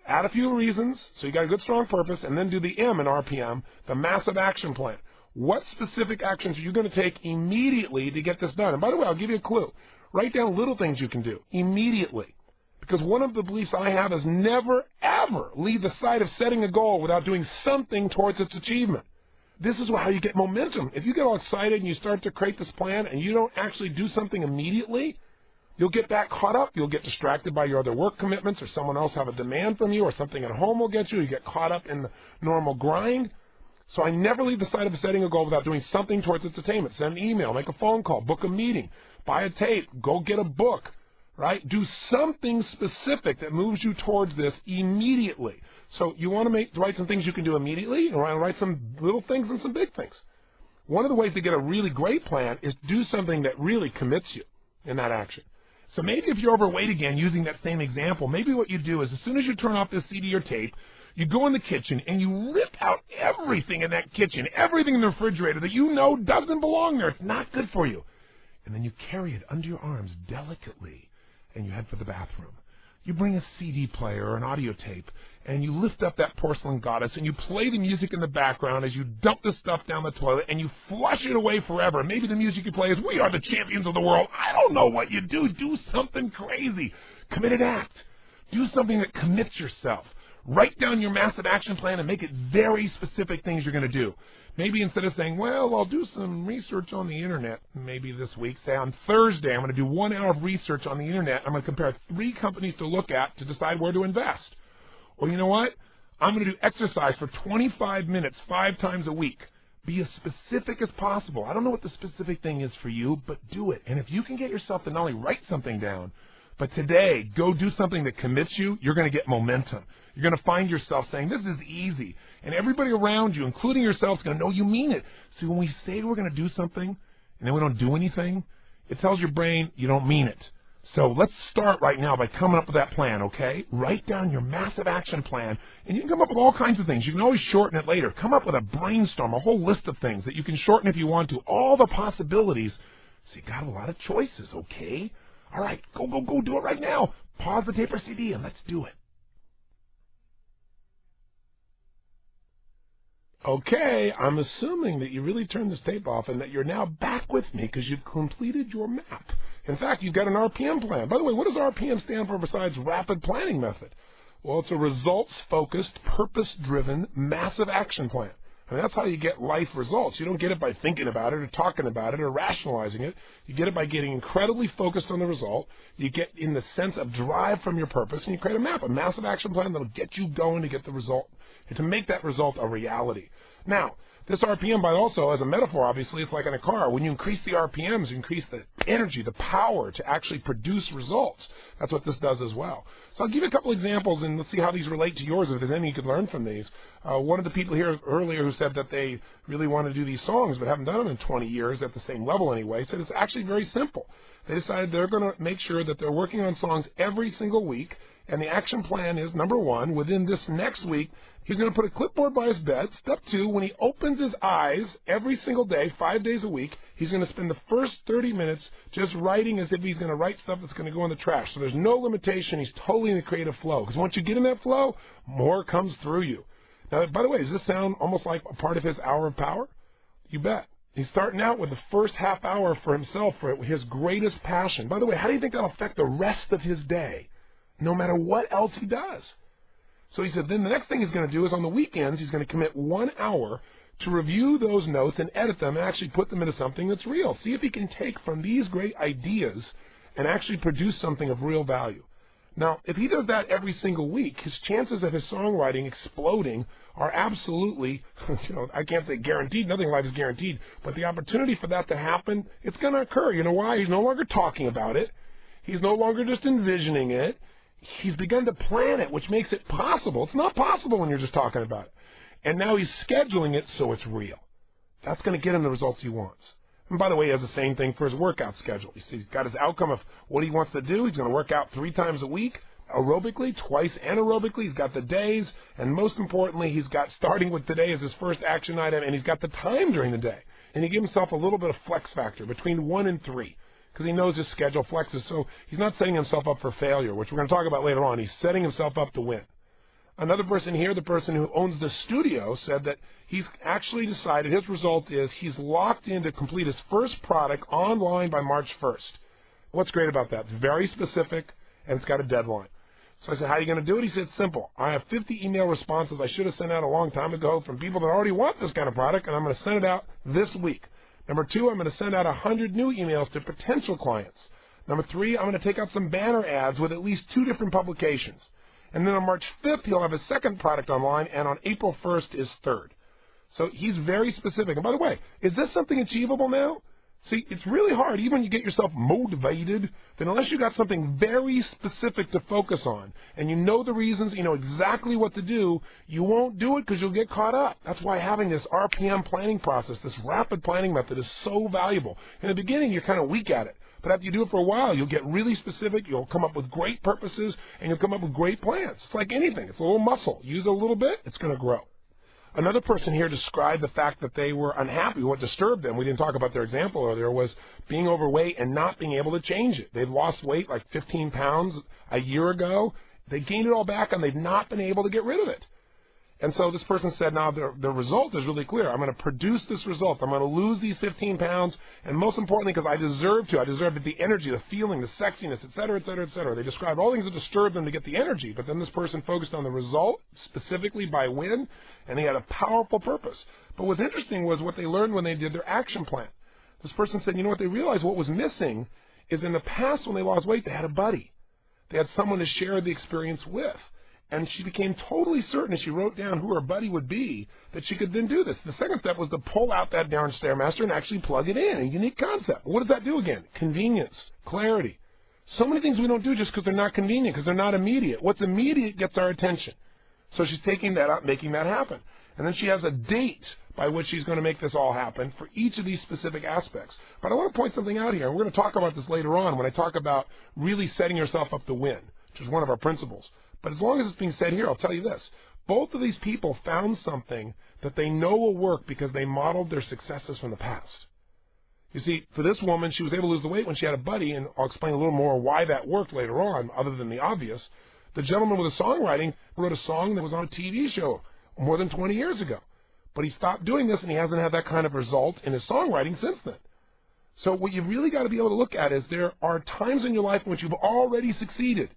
add a few reasons, so you got a good strong purpose, and then do the M in RPM, the massive action plan. What specific actions are you going to take immediately to get this done? And by the way, I'll give you a clue. Write down little things you can do immediately. Because one of the beliefs I have is never, ever leave the sight of setting a goal without doing something towards its achievement. This is how you get momentum. If you get all excited and you start to create this plan and you don't actually do something immediately, you'll get back caught up. You'll get distracted by your other work commitments, or someone else have a demand from you, or something at home will get you. You get caught up in the normal grind. So I never leave the sight of setting a goal without doing something towards its attainment. Send an email, make a phone call, book a meeting, buy a tape, go get a book. Right? Do something specific that moves you towards this immediately. So you want to write some things you can do immediately, and write some little things and some big things. One of the ways to get a really great plan is do something that really commits you in that action. So maybe if you're overweight again, using that same example, maybe what you do is as soon as you turn off this CD or tape, you go in the kitchen and you rip out everything in that kitchen, everything in the refrigerator that you know doesn't belong there. It's not good for you. And then you carry it under your arms delicately, and you head for the bathroom. You bring a CD player or an audio tape, and you lift up that porcelain goddess, and you play the music in the background as you dump the stuff down the toilet, and you flush it away forever. Maybe the music you play is, "We are the champions of the world." I don't know what you do. Do something crazy. Committed act. Do something that commits yourself. Write down your massive action plan and make it very specific things you're going to do. Maybe instead of saying, well, I'll do some research on the Internet maybe this week, say on Thursday I'm going to do 1 hour of research on the Internet. I'm going to compare 3 companies to look at to decide where to invest. Or you know what? I'm going to do exercise for 25 minutes 5 times a week. Be as specific as possible. I don't know what the specific thing is for you, but do it. And if you can get yourself to not only write something down, but today, go do something that commits you, you're going to get momentum. You're going to find yourself saying, this is easy. And everybody around you, including yourself, is going to know you mean it. See, when we say we're going to do something, and then we don't do anything, it tells your brain you don't mean it. So let's start right now by coming up with that plan, okay? Write down your massive action plan, and you can come up with all kinds of things. You can always shorten it later. Come up with a brainstorm, a whole list of things that you can shorten if you want to, all the possibilities. So you got a lot of choices, okay? All right, go, go, go, do it right now. Pause the tape or CD and let's do it. Okay, I'm assuming that you really turned this tape off and that you're now back with me because you've completed your map. In fact, you've got an RPM plan. By the way, what does RPM stand for besides Rapid Planning Method? Well, it's a results-focused, purpose-driven, massive action plan. I mean, that's how you get life results. You don't get it by thinking about it or talking about it or rationalizing it. You get it by getting incredibly focused on the result. You get in the sense of drive from your purpose, and you create a map, a massive action plan that'll get you going to get the result, and to make that result a reality. Now, this RPM, by also, as a metaphor, obviously, it's like in a car. When you increase the RPMs, you increase the energy, the power to actually produce results. That's what this does as well. So I'll give you a couple examples, and let's see how these relate to yours, if there's any you could learn from these. One of the people here earlier who said that they really want to do these songs but haven't done them in 20 years at the same level anyway, said it's actually very simple. They decided they're going to make sure that they're working on songs every single week, and the action plan is, number one, within this next week, he's going to put a clipboard by his bed. Step two, when he opens his eyes every single day, 5 days a week, he's going to spend the first 30 minutes just writing as if he's going to write stuff that's going to go in the trash. So there's no limitation. He's totally in the creative flow. Because once you get in that flow, more comes through you. Now, by the way, does this sound almost like a part of his hour of power? You bet. He's starting out with the first half hour for himself, for his greatest passion. By the way, how do you think that'll affect the rest of his day, no matter what else he does? So he said then the next thing he's going to do is on the weekends, he's going to commit 1 hour to review those notes and edit them and actually put them into something that's real. See if he can take from these great ideas and actually produce something of real value. Now, if he does that every single week, his chances of his songwriting exploding are absolutely, I can't say guaranteed. Nothing in life is guaranteed. But the opportunity for that to happen, it's going to occur. You know why? He's no longer talking about it. He's no longer just envisioning it. He's begun to plan it, which makes it possible. It's not possible when you're just talking about it. And now he's scheduling it so it's real. That's going to get him the results he wants. And by the way, he has the same thing for his workout schedule. He's got his outcome of what he wants to do. He's going to work out 3 times a week, aerobically, twice anaerobically. He's got the days, and most importantly, he's got starting with today as his first action item, and he's got the time during the day. And he gives himself a little bit of flex factor between 1 and 3. Because he knows his schedule flexes, so he's not setting himself up for failure, which we're going to talk about later on. He's setting himself up to win. Another person here, the person who owns the studio, said that he's actually decided his result is he's locked in to complete his first product online by March 1st. What's great about that? It's very specific, and it's got a deadline. So I said, how are you going to do it? He said, simple. I have 50 email responses I should have sent out a long time ago from people that already want this kind of product, and I'm going to send it out this week. Number 2, I'm going to send out 100 new emails to potential clients. Number 3, I'm going to take out some banner ads with at least 2 different publications. And then on March 5th, he'll have his second product online, and on April 1st is third. So he's very specific. And by the way, is this something achievable now? See, it's really hard, even when you get yourself motivated, then unless you got something very specific to focus on, and you know the reasons, you know exactly what to do, you won't do it because you'll get caught up. That's why having this RPM planning process, this rapid planning method, is so valuable. In the beginning, you're kind of weak at it. But after you do it for a while, you'll get really specific, you'll come up with great purposes, and you'll come up with great plans. It's like anything. It's a little muscle. Use it a little bit, it's going to grow. Another person here described the fact that they were unhappy. What disturbed them, we didn't talk about their example earlier, was being overweight and not being able to change it. They'd lost weight like 15 pounds a year ago. They gained it all back, and they've not been able to get rid of it. And so this person said, now the result is really clear. I'm going to produce this result. I'm going to lose these 15 pounds, and most importantly, because I deserve to. I deserve the energy, the feeling, the sexiness, et cetera, et cetera, et cetera. They described all things that disturbed them to get the energy, but then this person focused on the result, specifically by when, and he had a powerful purpose. But what's interesting was what they learned when they did their action plan. This person said, you know what, they realized what was missing is in the past when they lost weight, they had a buddy. They had someone to share the experience with. And she became totally certain, as she wrote down who her buddy would be, that she could then do this. The second step was to pull out that darn Stairmaster and actually plug it in, a unique concept. What does that do again? Convenience, clarity. So many things we don't do just because they're not convenient, because they're not immediate. What's immediate gets our attention. So she's taking that out, making that happen. And then she has a date by which she's going to make this all happen for each of these specific aspects. But I want to point something out here, and we're going to talk about this later on when I talk about really setting yourself up to win, which is one of our principles. But as long as it's being said here, I'll tell you this. Both of these people found something that they know will work because they modeled their successes from the past. You see, for this woman, she was able to lose the weight when she had a buddy, and I'll explain a little more why that worked later on, other than the obvious. The gentleman with the songwriting wrote a song that was on a TV show more than 20 years ago. But he stopped doing this, and he hasn't had that kind of result in his songwriting since then. So what you've really got to be able to look at is there are times in your life in which you've already succeeded.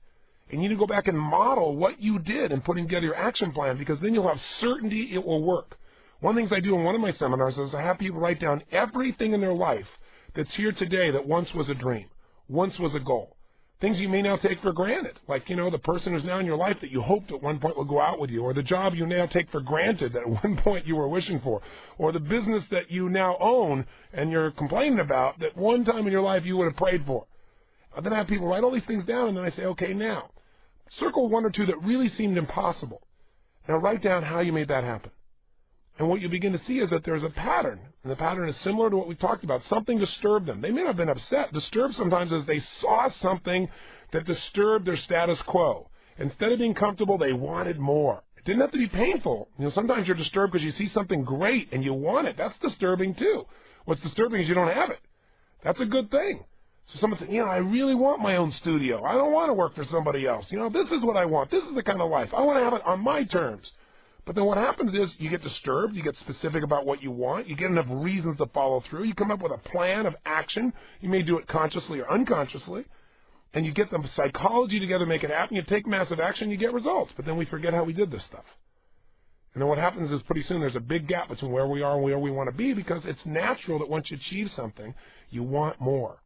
And you need to go back and model what you did and putting together your action plan, because then you'll have certainty it will work. One of the things I do in one of my seminars is I have people write down everything in their life that's here today that once was a dream, once was a goal. Things you may now take for granted, like, the person who's now in your life that you hoped at one point would go out with you, or the job you now take for granted that at one point you were wishing for, or the business that you now own and you're complaining about that one time in your life you would have prayed for. Then I have people write all these things down, and then I say, okay, now, circle one or two that really seemed impossible. Now write down how you made that happen. And what you begin to see is that there's a pattern, and the pattern is similar to what we talked about. Something disturbed them. They may not have been upset. Disturbed sometimes is they saw something that disturbed their status quo. Instead of being comfortable, they wanted more. It didn't have to be painful. Sometimes you're disturbed because you see something great and you want it. That's disturbing too. What's disturbing is you don't have it. That's a good thing. So someone said, I really want my own studio. I don't want to work for somebody else. This is what I want. This is the kind of life. I want to have it on my terms. But then what happens is you get disturbed, you get specific about what you want, you get enough reasons to follow through, you come up with a plan of action, you may do it consciously or unconsciously, and you get the psychology together, make it happen, you take massive action, you get results. But then we forget how we did this stuff. And then what happens is pretty soon there's a big gap between where we are and where we want to be, because it's natural that once you achieve something, you want more.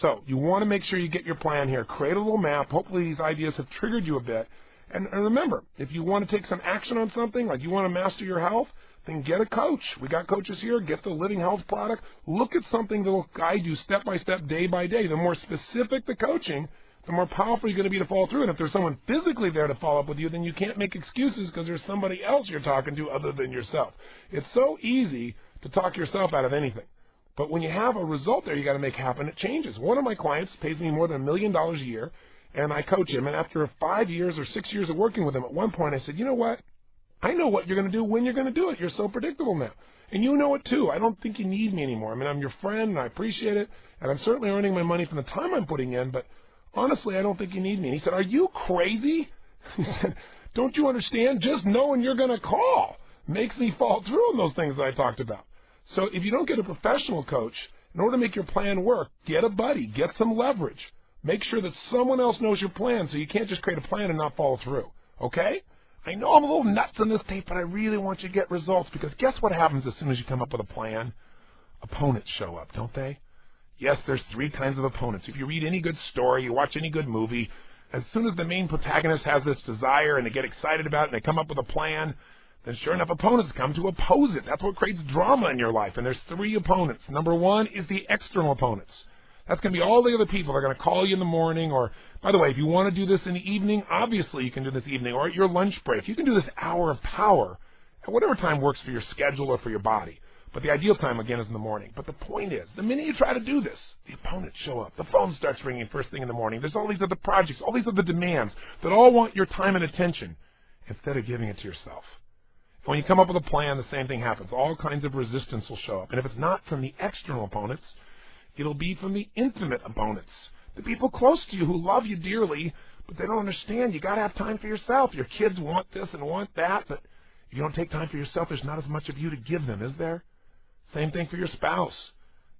So you want to make sure you get your plan here, create a little map. Hopefully these ideas have triggered you a bit. And remember, if you want to take some action on something, like you want to master your health, then get a coach. We got coaches here. Get the Living Health product. Look at something that will guide you step by step, day by day. The more specific the coaching, the more powerful you're going to be to follow through. And if there's someone physically there to follow up with you, then you can't make excuses because there's somebody else you're talking to other than yourself. It's so easy to talk yourself out of anything. But when you have a result there you got to make happen, it changes. One of my clients pays me more than $1 million a year. And I coach him, and after 5 years or 6 years of working with him, at one point I said, you know what? I know what you're going to do when you're going to do it. You're so predictable now. And you know it too. I don't think you need me anymore. I mean, I'm your friend, and I appreciate it, and I'm certainly earning my money from the time I'm putting in, but honestly, I don't think you need me. And he said, are you crazy? He said, don't you understand? Just knowing you're going to call makes me fall through on those things that I talked about. So if you don't get a professional coach, in order to make your plan work, get a buddy, get some leverage. Make sure that someone else knows your plan, so you can't just create a plan and not follow through, okay? I know I'm a little nuts on this tape, but I really want you to get results, because guess what happens as soon as you come up with a plan? Opponents show up, don't they? Yes, there's 3 kinds of opponents. If you read any good story, you watch any good movie, as soon as the main protagonist has this desire and they get excited about it and they come up with a plan, then sure enough, opponents come to oppose it. That's what creates drama in your life, and there's 3 opponents. Number 1 is the external opponents. That's going to be all the other people that are going to call you in the morning, or, by the way, if you want to do this in the evening, obviously you can do this evening, or at your lunch break. You can do this hour of power at whatever time works for your schedule or for your body. But the ideal time, again, is in the morning. But the point is, the minute you try to do this, the opponents show up. The phone starts ringing first thing in the morning. There's all these other projects, all these other demands that all want your time and attention instead of giving it to yourself. When you come up with a plan, the same thing happens. All kinds of resistance will show up. And if it's not from the external opponents, it'll be from the intimate opponents, the people close to you who love you dearly, but they don't understand. You got to have time for yourself. Your kids want this and want that, but if you don't take time for yourself, there's not as much of you to give them, is there? Same thing for your spouse.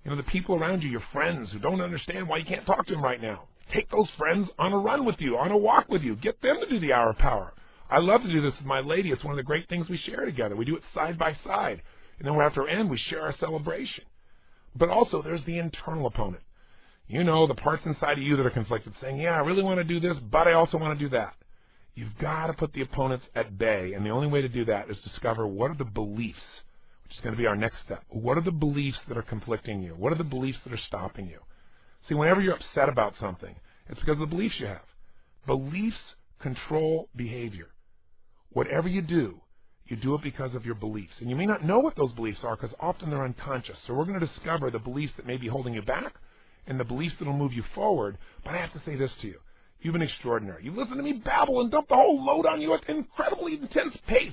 The people around you, your friends who don't understand why you can't talk to them right now. Take those friends on a run with you, on a walk with you. Get them to do the hour of power. I love to do this with my lady. It's one of the great things we share together. We do it side by side. And then after end, we share our celebration. But also, there's the internal opponent. The parts inside of you that are conflicted, saying, yeah, I really want to do this, but I also want to do that. You've got to put the opponents at bay, and the only way to do that is discover what are the beliefs, which is going to be our next step. What are the beliefs that are conflicting you? What are the beliefs that are stopping you? See, whenever you're upset about something, it's because of the beliefs you have. Beliefs control behavior. Whatever you do it because of your beliefs. And you may not know what those beliefs are because often they're unconscious. So we're going to discover the beliefs that may be holding you back and the beliefs that will move you forward. But I have to say this to you. You've been extraordinary. You listen to me babble and dump the whole load on you at an incredibly intense pace.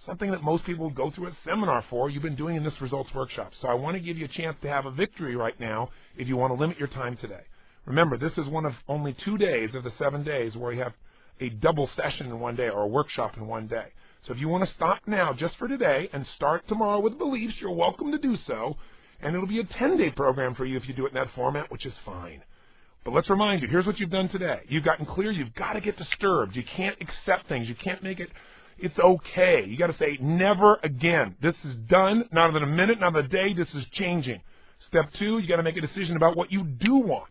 something that most people go through a seminar for, you've been doing in this results workshop. So I want to give you a chance to have a victory right now if you want to limit your time today. Remember, this is one of only 2 days of the 7 days where you have a double session in one day or a workshop in one day. So if you want to stop now just for today and start tomorrow with beliefs, you're welcome to do so. And it'll be a 10-day program for you if you do it in that format, which is fine. But let's remind you, here's what you've done today. You've gotten clear. You've got to get disturbed. You can't accept things. You can't make it, it's okay. You got to say, never again. This is done. Not within a minute, not within a day. This is changing. Step 2, you got to make a decision about what you do want.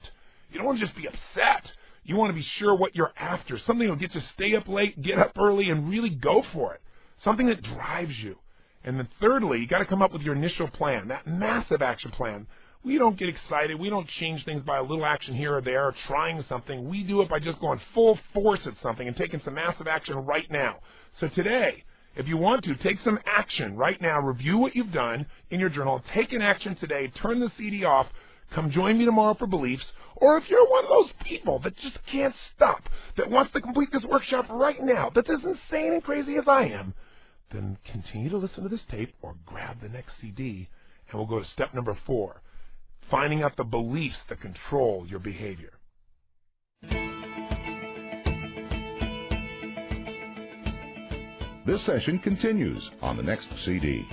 You don't want to just be upset. You want to be sure what you're after. Something that will get you to stay up late, get up early, and really go for it. Something that drives you. And then thirdly, you got to come up with your initial plan, that massive action plan. We don't get excited. We don't change things by a little action here or there or trying something. We do it by just going full force at something and taking some massive action right now. So today, if you want to, take some action right now. Review what you've done in your journal. Take an action today. Turn the CD off. Come join me tomorrow for beliefs. Or if you're one of those people that just can't stop, that wants to complete this workshop right now, that's as insane and crazy as I am, then continue to listen to this tape or grab the next CD, and we'll go to step number 4, finding out the beliefs that control your behavior. This session continues on the next CD.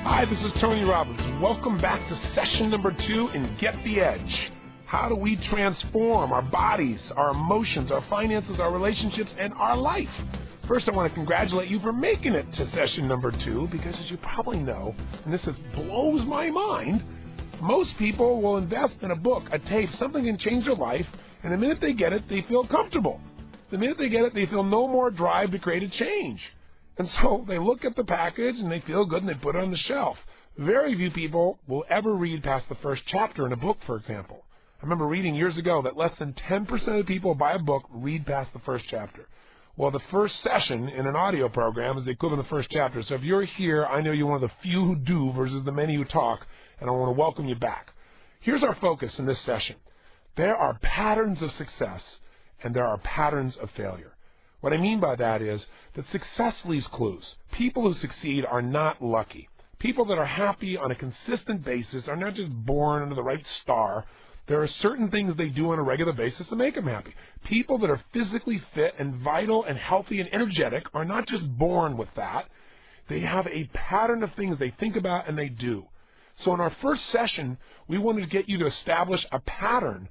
Hi, this is Tony Robbins. Welcome back to session number 2 in Get the Edge. How do we transform our bodies, our emotions, our finances, our relationships, and our life? First, I want to congratulate you for making it to session number 2, because as you probably know, and this blows my mind, most people will invest in a book, a tape, something can change their life, and the minute they get it, they feel comfortable. The minute they get it, they feel no more drive to create a change. And so they look at the package and they feel good and they put it on the shelf. Very few people will ever read past the first chapter in a book, for example. I remember reading years ago that less than 10% of the people who buy a book read past the first chapter. Well, the first session in an audio program is the equivalent of the first chapter. So if you're here, I know you're one of the few who do versus the many who talk, and I want to welcome you back. Here's our focus in this session. There are patterns of success and there are patterns of failure. What I mean by that is that success leaves clues. People who succeed are not lucky. People that are happy on a consistent basis are not just born under the right star. There are certain things they do on a regular basis to make them happy. People that are physically fit and vital and healthy and energetic are not just born with that. They have a pattern of things they think about and they do. So in our first session, we wanted to get you to establish a pattern,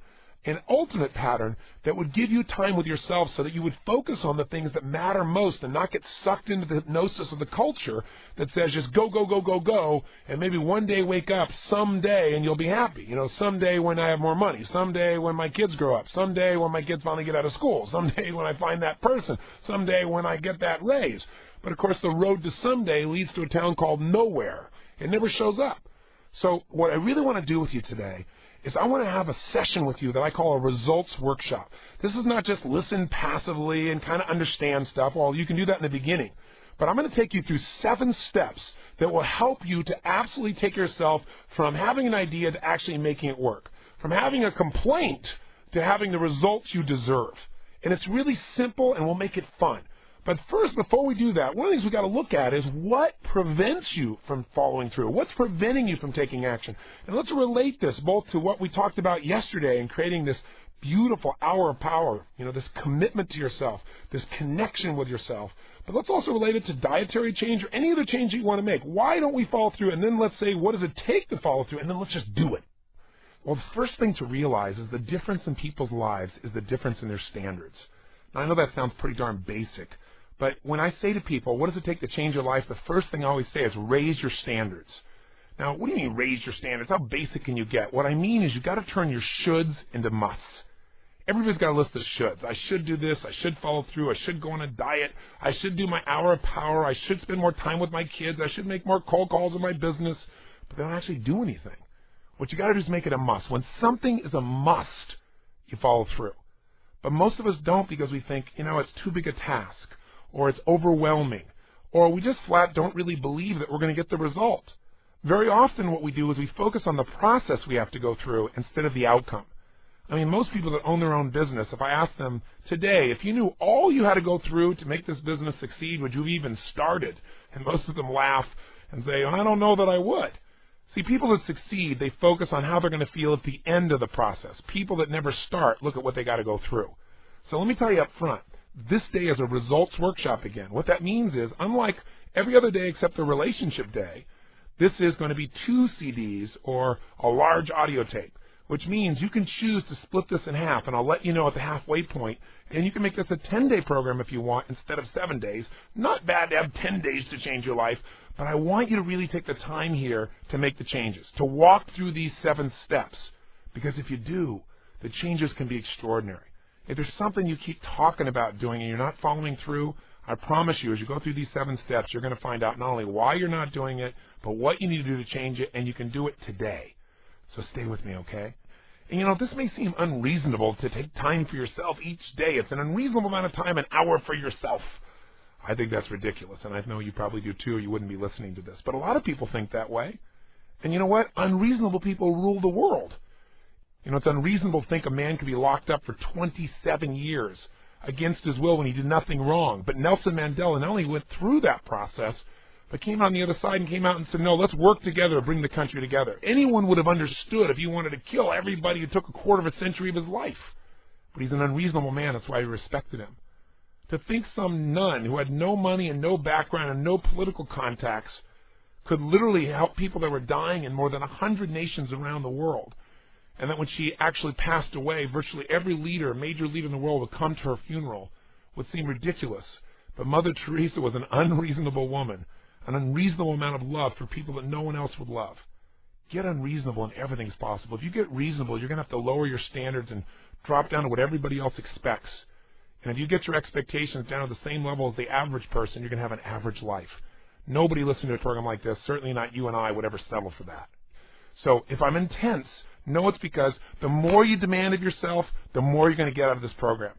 an ultimate pattern that would give you time with yourself so that you would focus on the things that matter most and not get sucked into the hypnosis of the culture that says just go, go, go, go, go, and maybe one day wake up someday and you'll be happy. You know, someday when I have more money, someday when my kids grow up, someday when my kids finally get out of school, someday when I find that person, someday when I get that raise. But of course the road to someday leads to a town called nowhere. It never shows up. So what I really want to do with you today is I want to have a session with you that I call a results workshop. This is not just listen passively and kind of understand stuff. Well, you can do that in the beginning. But I'm going to take you through 7 steps that will help you to absolutely take yourself from having an idea to actually making it work, from having a complaint to having the results you deserve. And it's really simple and we'll make it fun. But first, before we do that, one of the things we've got to look at is what prevents you from following through. What's preventing you from taking action? And let's relate this both to what we talked about yesterday in creating this beautiful hour of power, you know, this commitment to yourself, this connection with yourself. But let's also relate it to dietary change or any other change that you want to make. Why don't we follow through? And then let's say, what does it take to follow through? And then let's just do it. Well, the first thing to realize is the difference in people's lives is the difference in their standards. Now, I know that sounds pretty darn basic. But when I say to people, what does it take to change your life, the first thing I always say is raise your standards. Now, what do you mean raise your standards? How basic can you get? What I mean is you've got to turn your shoulds into musts. Everybody's got a list of shoulds. I should do this. I should follow through. I should go on a diet. I should do my hour of power. I should spend more time with my kids. I should make more cold calls in my business. But they don't actually do anything. What you got to do is make it a must. When something is a must, you follow through. But most of us don't because we think, it's too big a task, or it's overwhelming, or we just flat don't really believe that we're going to get the result. Very often what we do is we focus on the process we have to go through instead of the outcome. I mean, most people that own their own business, if I ask them today, if you knew all you had to go through to make this business succeed, would you have even started? And most of them laugh and say, I don't know that I would. See, people that succeed, they focus on how they're going to feel at the end of the process. People that never start look at what they got to go through. So let me tell you up front, this day is a results workshop again. What that means is, unlike every other day except the relationship day, this is going to be 2 CDs or a large audio tape, which means you can choose to split this in half, and I'll let you know at the halfway point, and you can make this a 10-day program if you want instead of 7 days. Not bad to have 10 days to change your life, but I want you to really take the time here to make the changes, to walk through these 7 steps, because if you do, the changes can be extraordinary. If there's something you keep talking about doing and you're not following through, I promise you, as you go through these 7 steps, you're going to find out not only why you're not doing it, but what you need to do to change it, and you can do it today. So stay with me, okay? And this may seem unreasonable to take time for yourself each day. It's an unreasonable amount of time, an hour for yourself. I think that's ridiculous, and I know you probably do too, or you wouldn't be listening to this. But a lot of people think that way. And you know what? Unreasonable people rule the world. It's unreasonable to think a man could be locked up for 27 years against his will when he did nothing wrong. But Nelson Mandela not only went through that process, but came out on the other side and came out and said, no, let's work together to bring the country together. Anyone would have understood if he wanted to kill everybody who took a quarter of a century of his life. But he's an unreasonable man. That's why we respected him. To think some nun who had no money and no background and no political contacts could literally help people that were dying in more than 100 nations around the world, and that when she actually passed away, virtually every major leader in the world would come to her funeral, would seem ridiculous. But Mother Teresa was an unreasonable woman, an unreasonable amount of love for people that no one else would love. Get unreasonable and everything's possible. If you get reasonable, you're going to have to lower your standards and drop down to what everybody else expects. And if you get your expectations down to the same level as the average person, you're going to have an average life. Nobody listening to a program like this, certainly not you and I, would ever settle for that. So if I'm intense, know it's because the more you demand of yourself, the more you're going to get out of this program.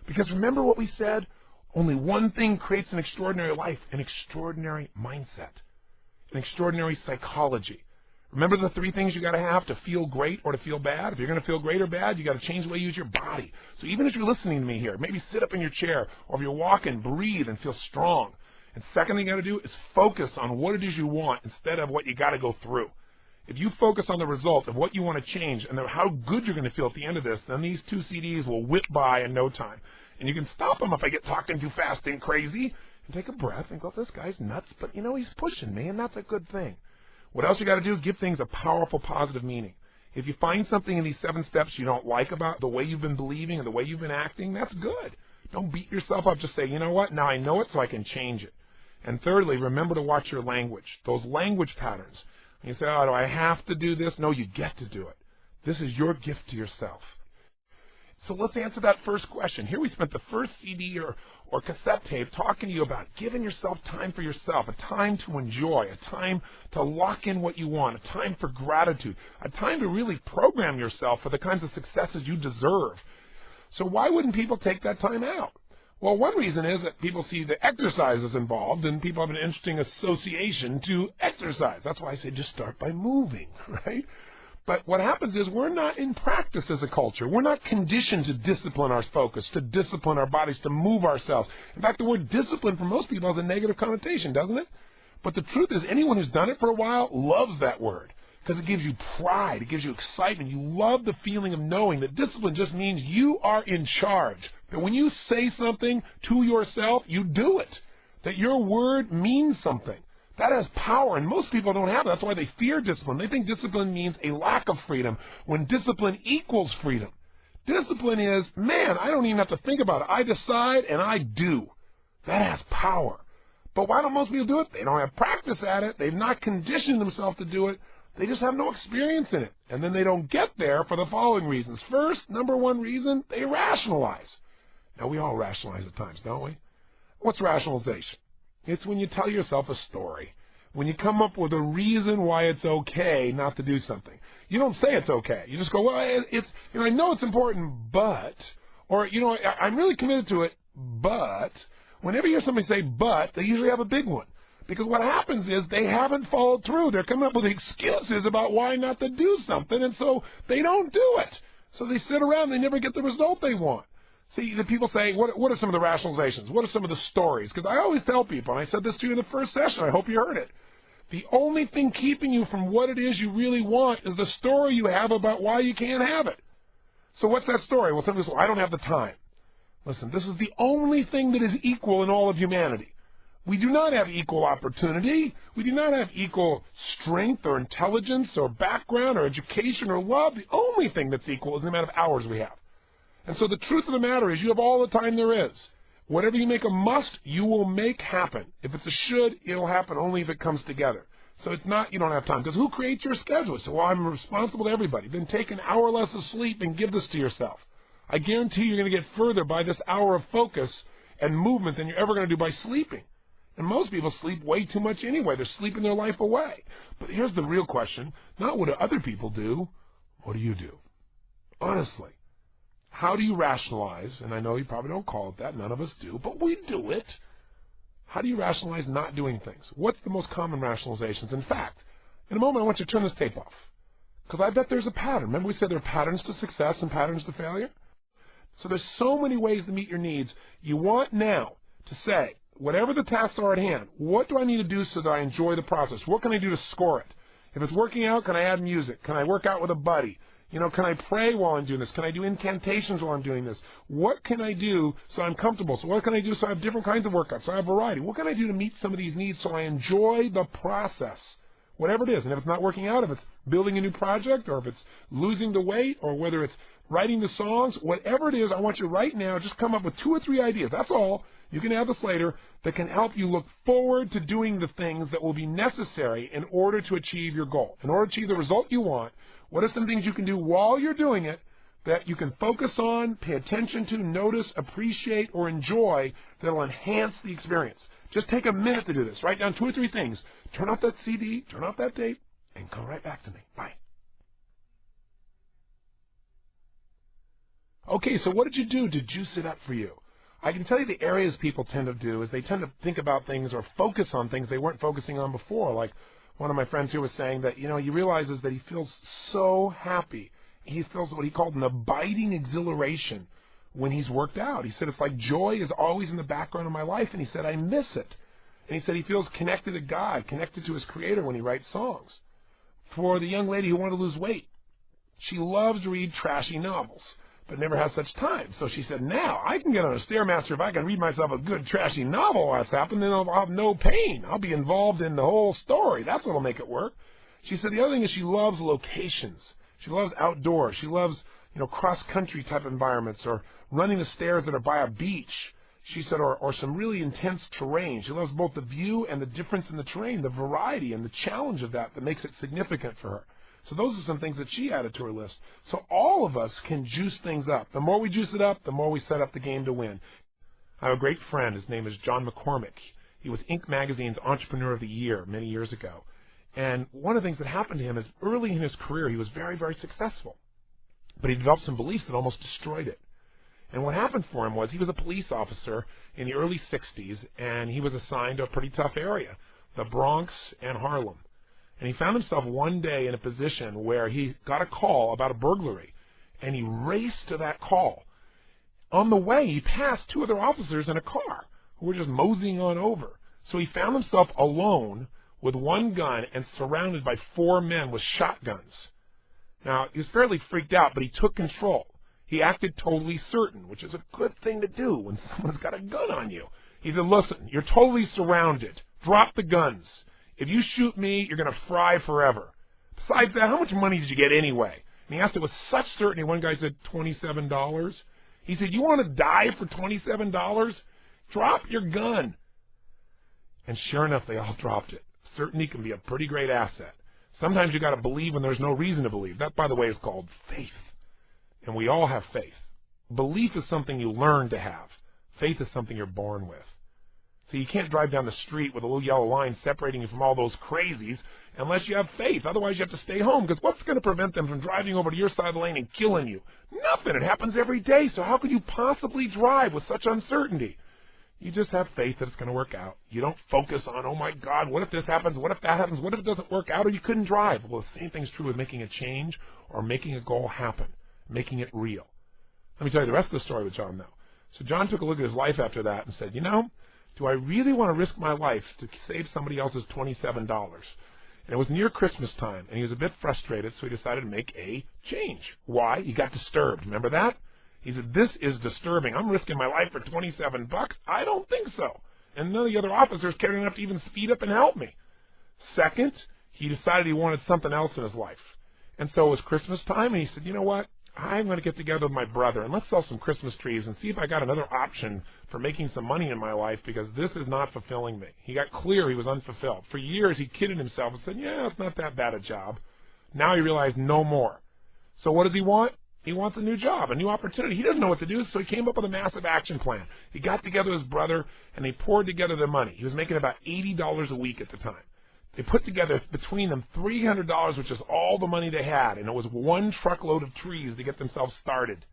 Because remember what we said? Only one thing creates an extraordinary life, an extraordinary mindset, an extraordinary psychology. Remember the 3 things you got to have to feel great or to feel bad? If you're going to feel great or bad, you got to change the way you use your body. So even if you're listening to me here, maybe sit up in your chair, or if you're walking, breathe and feel strong. And second thing you got to do is focus on what it is you want instead of what you got to go through. If you focus on the result of what you want to change and how good you're going to feel at the end of this, then these 2 CDs will whip by in no time. And you can stop them if I get talking too fast and crazy, and take a breath and go, this guy's nuts, but he's pushing me, and that's a good thing. What else you got to do? Give things a powerful, positive meaning. If you find something in these 7 steps you don't like about the way you've been believing and the way you've been acting, that's good. Don't beat yourself up. Just say, you know what? Now I know it, so I can change it. And thirdly, remember to watch your language, those language patterns. You say, oh, do I have to do this? No, you get to do it. This is your gift to yourself. So let's answer that first question. Here we spent the first CD or cassette tape talking to you about giving yourself time for yourself, a time to enjoy, a time to lock in what you want, a time for gratitude, a time to really program yourself for the kinds of successes you deserve. So why wouldn't people take that time out? Well, one reason is that people see the exercises involved, and people have an interesting association to exercise. That's why I say just start by moving, right? But what happens is we're not in practice as a culture. We're not conditioned to discipline our focus, to discipline our bodies, to move ourselves. In fact, the word discipline for most people has a negative connotation, doesn't it? But the truth is anyone who's done it for a while loves that word because it gives you pride. It gives you excitement. You love the feeling of knowing that discipline just means you are in charge. That when you say something to yourself, you do it. That your word means something. That has power, and most people don't have it. That's why they fear discipline. They think discipline means a lack of freedom, when discipline equals freedom. Discipline is, man, I don't even have to think about it. I decide, and I do. That has power. But why don't most people do it? They don't have practice at it. They've not conditioned themselves to do it. They just have no experience in it. And then they don't get there for the following reasons. First, number one reason, they rationalize. Now, we all rationalize at times, don't we? What's rationalization? It's when you tell yourself a story. When you come up with a reason why it's okay not to do something. You don't say it's okay. You just go, well, I know it's important, but, or, I'm really committed to it, but. Whenever you hear somebody say but, they usually have a big one. Because what happens is they haven't followed through. They're coming up with excuses about why not to do something, and so they don't do it. So they sit around, they never get the result they want. See, the people say, what are some of the rationalizations? What are some of the stories? Because I always tell people, and I said this to you in the first session, I hope you heard it. The only thing keeping you from what it is you really want is the story you have about why you can't have it. So what's that story? Well, somebody says, well, I don't have the time. Listen, this is the only thing that is equal in all of humanity. We do not have equal opportunity. We do not have equal strength or intelligence or background or education or love. The only thing that's equal is the amount of hours we have. And so the truth of the matter is you have all the time there is. Whatever you make a must, you will make happen. If it's a should, it'll happen only if it comes together. So it's not you don't have time. Because who creates your schedule? So, well, I'm responsible to everybody. Then take an hour less of sleep and give this to yourself. I guarantee you're going to get further by this hour of focus and movement than you're ever going to do by sleeping. And most people sleep way too much anyway. They're sleeping their life away. But here's the real question. Not what do other people do. What do you do? Honestly. How do you rationalize? And I know you probably don't call it that. None of us do. But we do it. How do you rationalize not doing things? What's the most common rationalizations? In fact, in a moment I want you to turn this tape off. Because I bet there's a pattern. Remember we said there are patterns to success and patterns to failure? So there's so many ways to meet your needs. You want now to say, whatever the tasks are at hand, what do I need to do so that I enjoy the process? What can I do to score it? If it's working out, can I add music? Can I work out with a buddy? Can I pray while I'm doing this? Can I do incantations while I'm doing this? What can I do so I'm comfortable? So what can I do so I have different kinds of workouts, so I have variety? What can I do to meet some of these needs so I enjoy the process? Whatever it is. And if it's not working out, if it's building a new project, or if it's losing the weight, or whether it's writing the songs, whatever it is, I want you right now just come up with 2 or 3 ideas. That's all. You can add this later that can help you look forward to doing the things that will be necessary in order to achieve your goal. In order to achieve the result you want, what are some things you can do while you're doing it that you can focus on, pay attention to, notice, appreciate, or enjoy that will enhance the experience? Just take a minute to do this. Write down 2 or 3 things. Turn off that CD, turn off that tape, and come right back to me. Bye. Okay, so what did you do to juice it up for you? I can tell you the areas people tend to do is they tend to think about things or focus on things they weren't focusing on before. Like one of my friends here was saying that, he realizes that he feels so happy. He feels what he called an abiding exhilaration when he's worked out. He said, it's like joy is always in the background of my life, and he said, I miss it. And he said he feels connected to God, connected to his Creator when he writes songs. For the young lady who wanted to lose weight, she loves to read trashy novels, but never has such time. So she said, now I can get on a Stairmaster if I can read myself a good trashy novel while it's happening, then I'll have no pain. I'll be involved in the whole story. That's what'll make it work. She said the other thing is she loves locations. She loves outdoors. She loves, cross-country type environments or running the stairs that are by a beach. She said, or some really intense terrain. She loves both the view and the difference in the terrain, the variety and the challenge of that makes it significant for her. So those are some things that she added to her list. So all of us can juice things up. The more we juice it up, the more we set up the game to win. I have a great friend. His name is John McCormick. He was Inc. Magazine's Entrepreneur of the Year many years ago. And one of the things that happened to him is early in his career, he was very, very successful. But he developed some beliefs that almost destroyed it. And what happened for him was he was a police officer in the early 60s, and he was assigned to a pretty tough area, the Bronx and Harlem. And he found himself one day in a position where he got a call about a burglary, and he raced to that call. On the way, he passed 2 other officers in a car who were just moseying on over. So he found himself alone with 1 gun and surrounded by 4 men with shotguns. Now, he was fairly freaked out, but he took control. He acted totally certain, which is a good thing to do when someone's got a gun on you. He said, listen, you're totally surrounded. Drop the guns. If you shoot me, you're going to fry forever. Besides that, how much money did you get anyway? And he asked it with such certainty. One guy said $27. He said, you want to die for $27? Drop your gun. And sure enough, they all dropped it. Certainty can be a pretty great asset. Sometimes you got to believe when there's no reason to believe. That, by the way, is called faith. And we all have faith. Belief is something you learn to have. Faith is something you're born with. So you can't drive down the street with a little yellow line separating you from all those crazies unless you have faith. Otherwise, you have to stay home, because what's going to prevent them from driving over to your side of the lane and killing you? Nothing. It happens every day. So how could you possibly drive with such uncertainty? You just have faith that it's going to work out. You don't focus on, oh, my God, what if this happens? What if that happens? What if it doesn't work out or you couldn't drive? Well, the same thing's true with making a change or making a goal happen, making it real. Let me tell you the rest of the story with John, though. So John took a look at his life after that and said, do I really want to risk my life to save somebody else's $27? And it was near Christmas time, and he was a bit frustrated, so he decided to make a change. Why? He got disturbed. Remember that? He said, this is disturbing. I'm risking my life for $27? I don't think so. And none of the other officers cared enough to even speed up and help me. Second, he decided he wanted something else in his life. And so it was Christmas time, and he said, you know what? I'm going to get together with my brother, and let's sell some Christmas trees and see if I got another option for making some money in my life, because this is not fulfilling me. He got clear he was unfulfilled. For years, he kidded himself and said, yeah, it's not that bad a job. Now he realized no more. So what does he want? He wants a new job, a new opportunity. He doesn't know what to do, so he came up with a massive action plan. He got together with his brother, and they poured together their money. He was making about $80 a week at the time. They put together between them $300, which is all the money they had, and it was one truckload of trees to get themselves started.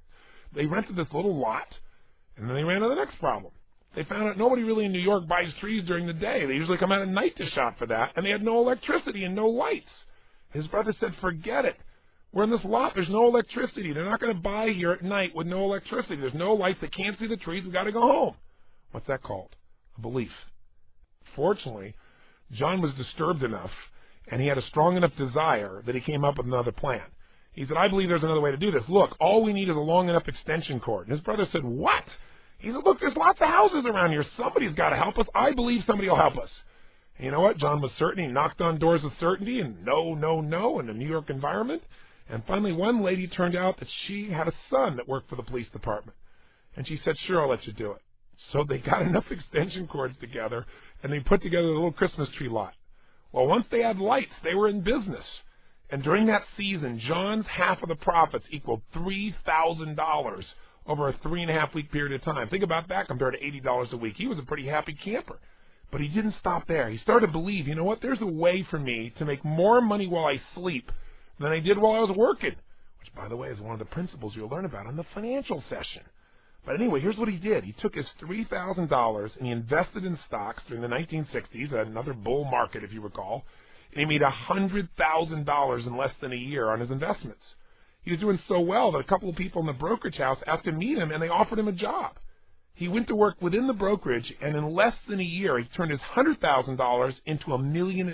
They rented this little lot, and then they ran into the next problem. They found out nobody really in New York buys trees during the day. They usually come out at night to shop for that, and they had no electricity and no lights. His brother said, forget it. We're in this lot. There's no electricity. They're not going to buy here at night with no electricity. There's no lights. They can't see the trees. We've got to go home. What's that called? A belief. Fortunately, John was disturbed enough, and he had a strong enough desire that he came up with another plan. He said, I believe there's another way to do this. Look, all we need is a long enough extension cord. And his brother said, what? He said, look, there's lots of houses around here. Somebody's got to help us. I believe somebody will help us. And you know what? John was certain. He knocked on doors with certainty, and no in a New York environment. And finally, one lady turned out that she had a son that worked for the police department. And she said, sure, I'll let you do it. So they got enough extension cords together, and they put together a little Christmas tree lot. Well, once they had lights, they were in business. And during that season, John's half of the profits equaled $3,000 over a 3.5-week period of time. Think about that compared to $80 a week. He was a pretty happy camper. But he didn't stop there. He started to believe, you know what, there's a way for me to make more money while I sleep than I did while I was working, which, by the way, is one of the principles you'll learn about in the financial session. But anyway, here's what he did. He took his $3,000 and he invested in stocks during the 1960s, another bull market, if you recall, and he made $100,000 in less than a year on his investments. He was doing so well that a couple of people in the brokerage house asked to meet him, and they offered him a job. He went to work within the brokerage, and in less than a year, he turned his $100,000 into $1.5 million.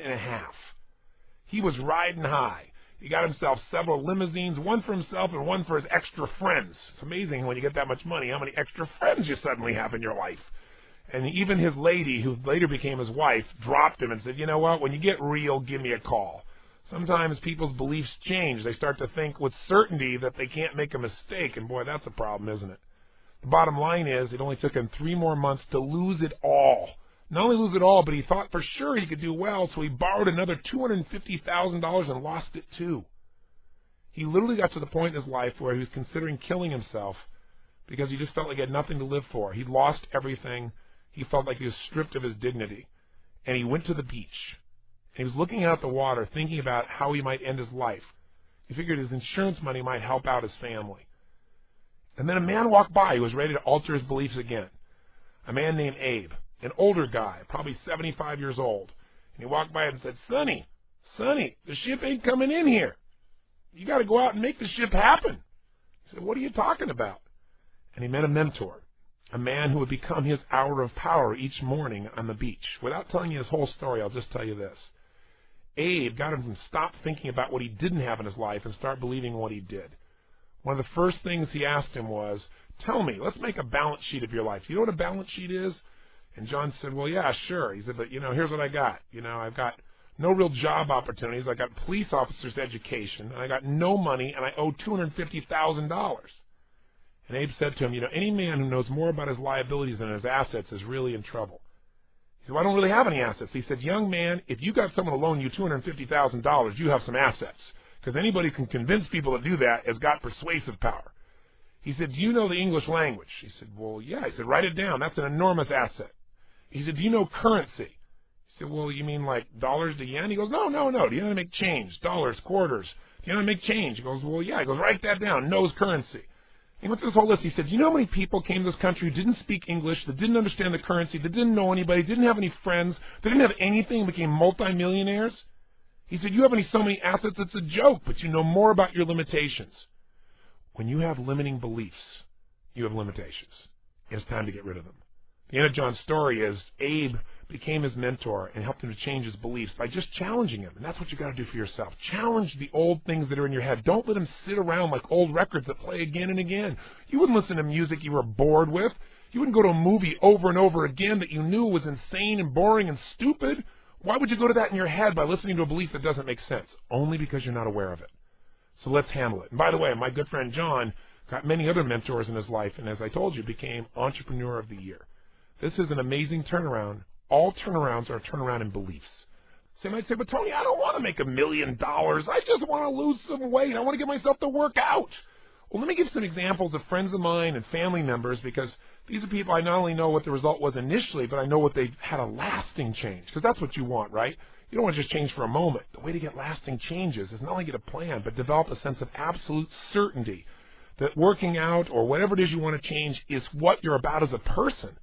He was riding high. He got himself several limousines, one for himself and one for his extra friends. It's amazing when you get that much money, how many extra friends you suddenly have in your life. And even his lady, who later became his wife, dropped him and said, you know what, when you get real, give me a call. Sometimes people's beliefs change. They start to think with certainty that they can't make a mistake, and boy, that's a problem, isn't it? The bottom line is it only took him 3 more months to lose it all. Not only lose it all, but he thought for sure he could do well, so he borrowed another $250,000 and lost it too. He literally got to the point in his life where he was considering killing himself because he just felt like he had nothing to live for. He'd lost everything. He felt like he was stripped of his dignity. And he went to the beach. And he was looking out at the water, thinking about how he might end his life. He figured his insurance money might help out his family. And then a man walked by who was ready to alter his beliefs again. A man named Abe. An older guy, probably 75 years old. And he walked by and said, Sonny, the ship ain't coming in here. You got to go out and make the ship happen. He said, what are you talking about? And he met a mentor, a man who would become his hour of power each morning on the beach. Without telling you his whole story, I'll just tell you this. Abe got him to stop thinking about what he didn't have in his life and start believing what he did. One of the first things he asked him was, tell me, let's make a balance sheet of your life. Do you know what a balance sheet is? And John said, well, yeah, sure. He said, but, here's what I got. I've got no real job opportunities. I got police officer's education, and I got no money, and I owe $250,000. And Abe said to him, any man who knows more about his liabilities than his assets is really in trouble. He said, well, I don't really have any assets. He said, young man, if you got someone to loan you $250,000, you have some assets. Because anybody who can convince people to do that has got persuasive power. He said, do you know the English language? He said, well, yeah. He said, write it down. That's an enormous asset. He said, do you know currency? He said, well, you mean like dollars to yen? He goes, no. Do you know how to make change? Dollars, quarters. Do you know how to make change? He goes, well, yeah. He goes, write that down. Knows currency. He went through this whole list. He said, do you know how many people came to this country who didn't speak English, that didn't understand the currency, that didn't know anybody, didn't have any friends, that didn't have anything, and became multimillionaires? He said, you have so many assets, it's a joke, but you know more about your limitations. When you have limiting beliefs, you have limitations. It's time to get rid of them. The end of John's story is Abe became his mentor and helped him to change his beliefs by just challenging him. And that's what you got to do for yourself. Challenge the old things that are in your head. Don't let them sit around like old records that play again and again. You wouldn't listen to music you were bored with. You wouldn't go to a movie over and over again that you knew was insane and boring and stupid. Why would you go to that in your head by listening to a belief that doesn't make sense? Only because you're not aware of it. So let's handle it. And by the way, my good friend John got many other mentors in his life, and as I told you, became Entrepreneur of the Year. This is an amazing turnaround. All turnarounds are a turnaround in beliefs. So you might say, but Tony, I don't want to make $1 million. I just want to lose some weight. I want to get myself to work out. Well, let me give some examples of friends of mine and family members, because these are people I not only know what the result was initially, but I know what they've had a lasting change, because that's what you want, right? You don't want to just change for a moment. The way to get lasting changes is not only get a plan, but develop a sense of absolute certainty that working out or whatever it is you want to change is what you're about as a person.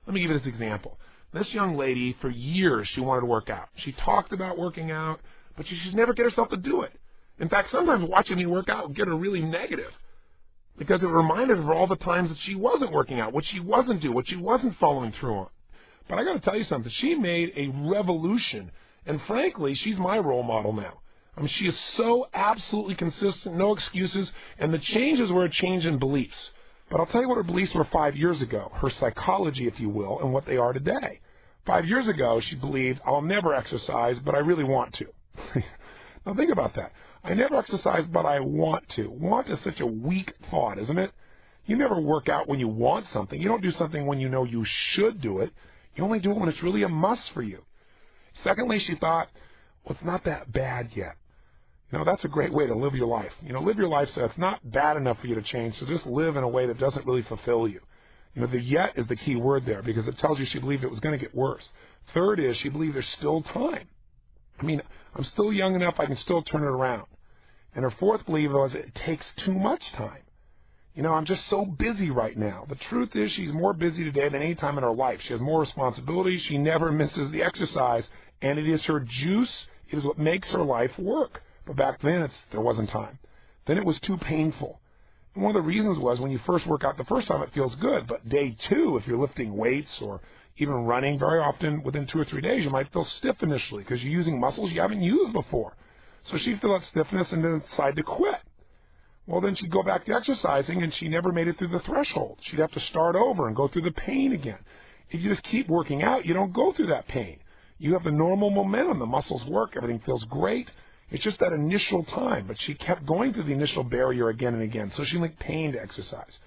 Let me give you this example. This young lady, for years, she wanted to work out. She talked about working out, but she should never get herself to do it. In fact, sometimes watching me work out would get her really negative, because it reminded her of all the times that she wasn't working out, what she wasn't doing, what she wasn't following through on. But I got to tell you something. She made a revolution, and frankly, she's my role model now. I mean, she is so absolutely consistent, no excuses, and the changes were a change in beliefs. But I'll tell you what her beliefs were 5 years ago, her psychology, if you will, and what they are today. 5 years ago, she believed, I'll never exercise, but I really want to. Now think about that. I never exercise, but I want to. Want is such a weak thought, isn't it? You never work out when you want something. You don't do something when you know you should do it. You only do it when it's really a must for you. Secondly, she thought, well, it's not that bad yet. You know, that's a great way to live your life. You know, live your life so it's not bad enough for you to change, so just live in a way that doesn't really fulfill you. You know, the yet is the key word there, because it tells you she believed it was going to get worse. Third is she believed there's still time. I mean, I'm still young enough, I can still turn it around. And her fourth belief was it takes too much time. You know, I'm just so busy right now. The truth is she's more busy today than any time in her life. She has more responsibilities. She never misses the exercise, and it is her juice. It is what makes her life work. But back then, there wasn't time. Then it was too painful. And one of the reasons was when you first work out the first time, it feels good. But day two, if you're lifting weights or even running, very often within 2 or 3 days, you might feel stiff initially because you're using muscles you haven't used before. So she'd feel that stiffness and then decide to quit. Well, then she'd go back to exercising, and she never made it through the threshold. She'd have to start over and go through the pain again. If you just keep working out, you don't go through that pain. You have the normal momentum. The muscles work. Everything feels great. It's just that initial time, but she kept going through the initial barrier again and again, so she linked pain to exercise.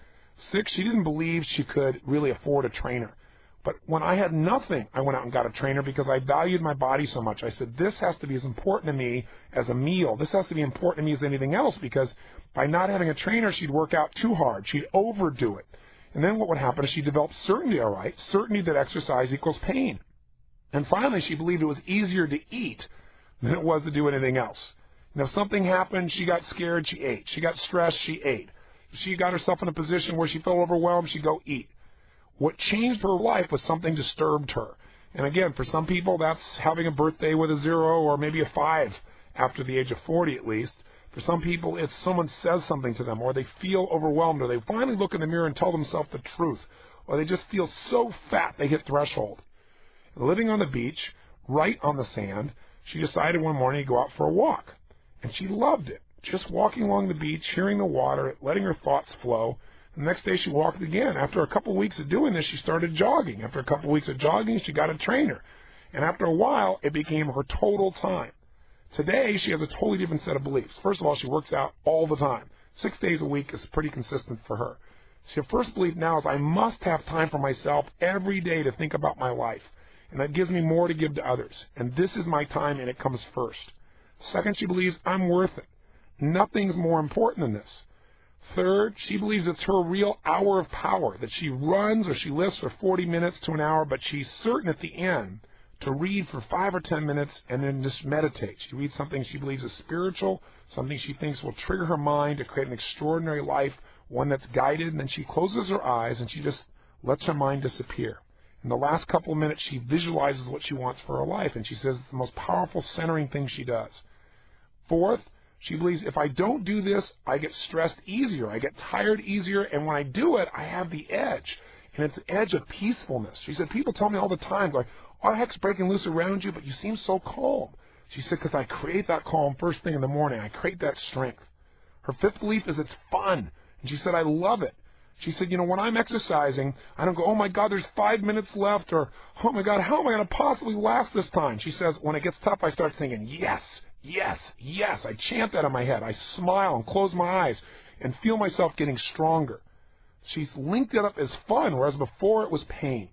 6, she didn't believe she could really afford a trainer. But when I had nothing, I went out and got a trainer because I valued my body so much. I said, this has to be as important to me as a meal. This has to be important to me as anything else, because by not having a trainer, she'd work out too hard. She'd overdo it. And then what would happen is she developed certainty, all right, certainty that exercise equals pain. And finally, she believed it was easier to eat than it was to do anything else. And if something happened, she got scared, she ate. She got stressed, she ate. If she got herself in a position where she felt overwhelmed, she'd go eat. What changed her life was something disturbed her. And again, for some people, that's having a birthday with a 0 or maybe a 5 after the age of 40 at least. For some people, it's someone says something to them, or they feel overwhelmed, or they finally look in the mirror and tell themselves the truth, or they just feel so fat they hit threshold. Living on the beach, right on the sand, she decided one morning to go out for a walk. And she loved it. Just walking along the beach, hearing the water, letting her thoughts flow. The next day she walked again. After a couple of weeks of doing this, she started jogging. After a couple of weeks of jogging, she got a trainer. And after a while, it became her total time. Today, she has a totally different set of beliefs. First of all, she works out all the time. 6 days a week is pretty consistent for her. So her first belief now is I must have time for myself every day to think about my life. and that gives me more to give to others. And this is my time, and it comes first. Second, she believes I'm worth it. Nothing's more important than this. Third, she believes it's her real hour of power, that she runs or she lifts for 40 minutes to an hour, but she's certain at the end to read for 5 or 10 minutes and then just meditate. She reads something she believes is spiritual, something she thinks will trigger her mind to create an extraordinary life, one that's guided, and then she closes her eyes and she just lets her mind disappear. In the last couple of minutes, she visualizes what she wants for her life, and she says it's the most powerful centering thing she does. Fourth, she believes if I don't do this, I get stressed easier, I get tired easier, and when I do it, I have the edge. And it's the edge of peacefulness. She said, people tell me all the time, going, oh, the heck's breaking loose around you, but you seem so calm. She said, because I create that calm first thing in the morning. I create that strength. Her fifth belief is it's fun. And she said, I love it. She said, when I'm exercising, I don't go, oh, my God, there's 5 minutes left, or, oh, my God, how am I going to possibly last this time? She says, when it gets tough, I start singing, yes, yes, yes. I chant that in my head. I smile and close my eyes and feel myself getting stronger. She's linked it up as fun, whereas before it was pain.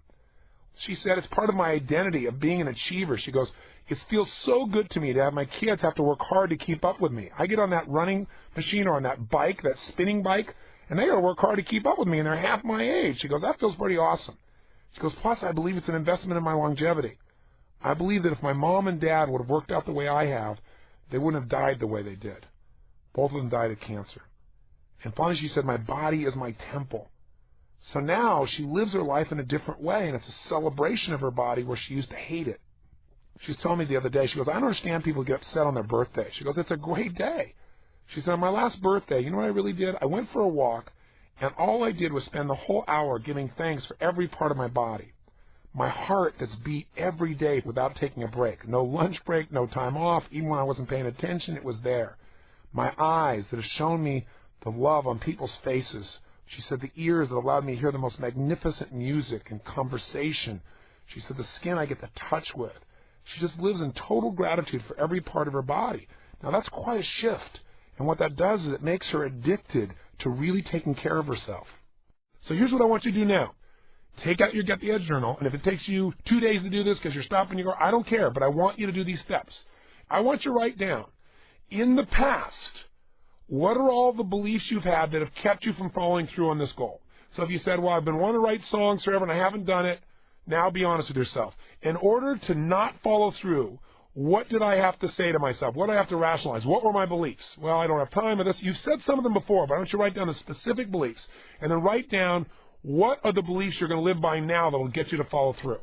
She said, it's part of my identity of being an achiever. She goes, it feels so good to me to have my kids have to work hard to keep up with me. I get on that running machine or on that bike, that spinning bike, and they got to work hard to keep up with me, and they're half my age. She goes, that feels pretty awesome. She goes, plus I believe it's an investment in my longevity. I believe that if my mom and dad would have worked out the way I have, they wouldn't have died the way they did. Both of them died of cancer. And finally she said, my body is my temple. So now she lives her life in a different way, and it's a celebration of her body where she used to hate it. She was telling me the other day, she goes, I don't understand people get upset on their birthday. She goes, it's a great day. She said, on my last birthday, you know what I really did? I went for a walk, and all I did was spend the whole hour giving thanks for every part of my body. My heart that's beat every day without taking a break. No lunch break, no time off. Even when I wasn't paying attention, it was there. My eyes that have shown me the love on people's faces. She said the ears that allowed me to hear the most magnificent music and conversation. She said the skin I get to touch with. She just lives in total gratitude for every part of her body. Now that's quite a shift. And what that does is it makes her addicted to really taking care of herself. So here's what I want you to do now. Take out your Get the Edge journal, and if it takes you 2 days to do this because you're stopping your car, I don't care, but I want you to do these steps. I want you to write down, in the past, what are all the beliefs you've had that have kept you from following through on this goal? So if you said, well, I've been wanting to write songs forever and I haven't done it, now be honest with yourself. In order to not follow through, what did I have to say to myself? What did I have to rationalize? What were my beliefs? Well, I don't have time for this. You've said some of them before, but why don't you write down the specific beliefs, and then write down what are the beliefs you're going to live by now that will get you to follow through.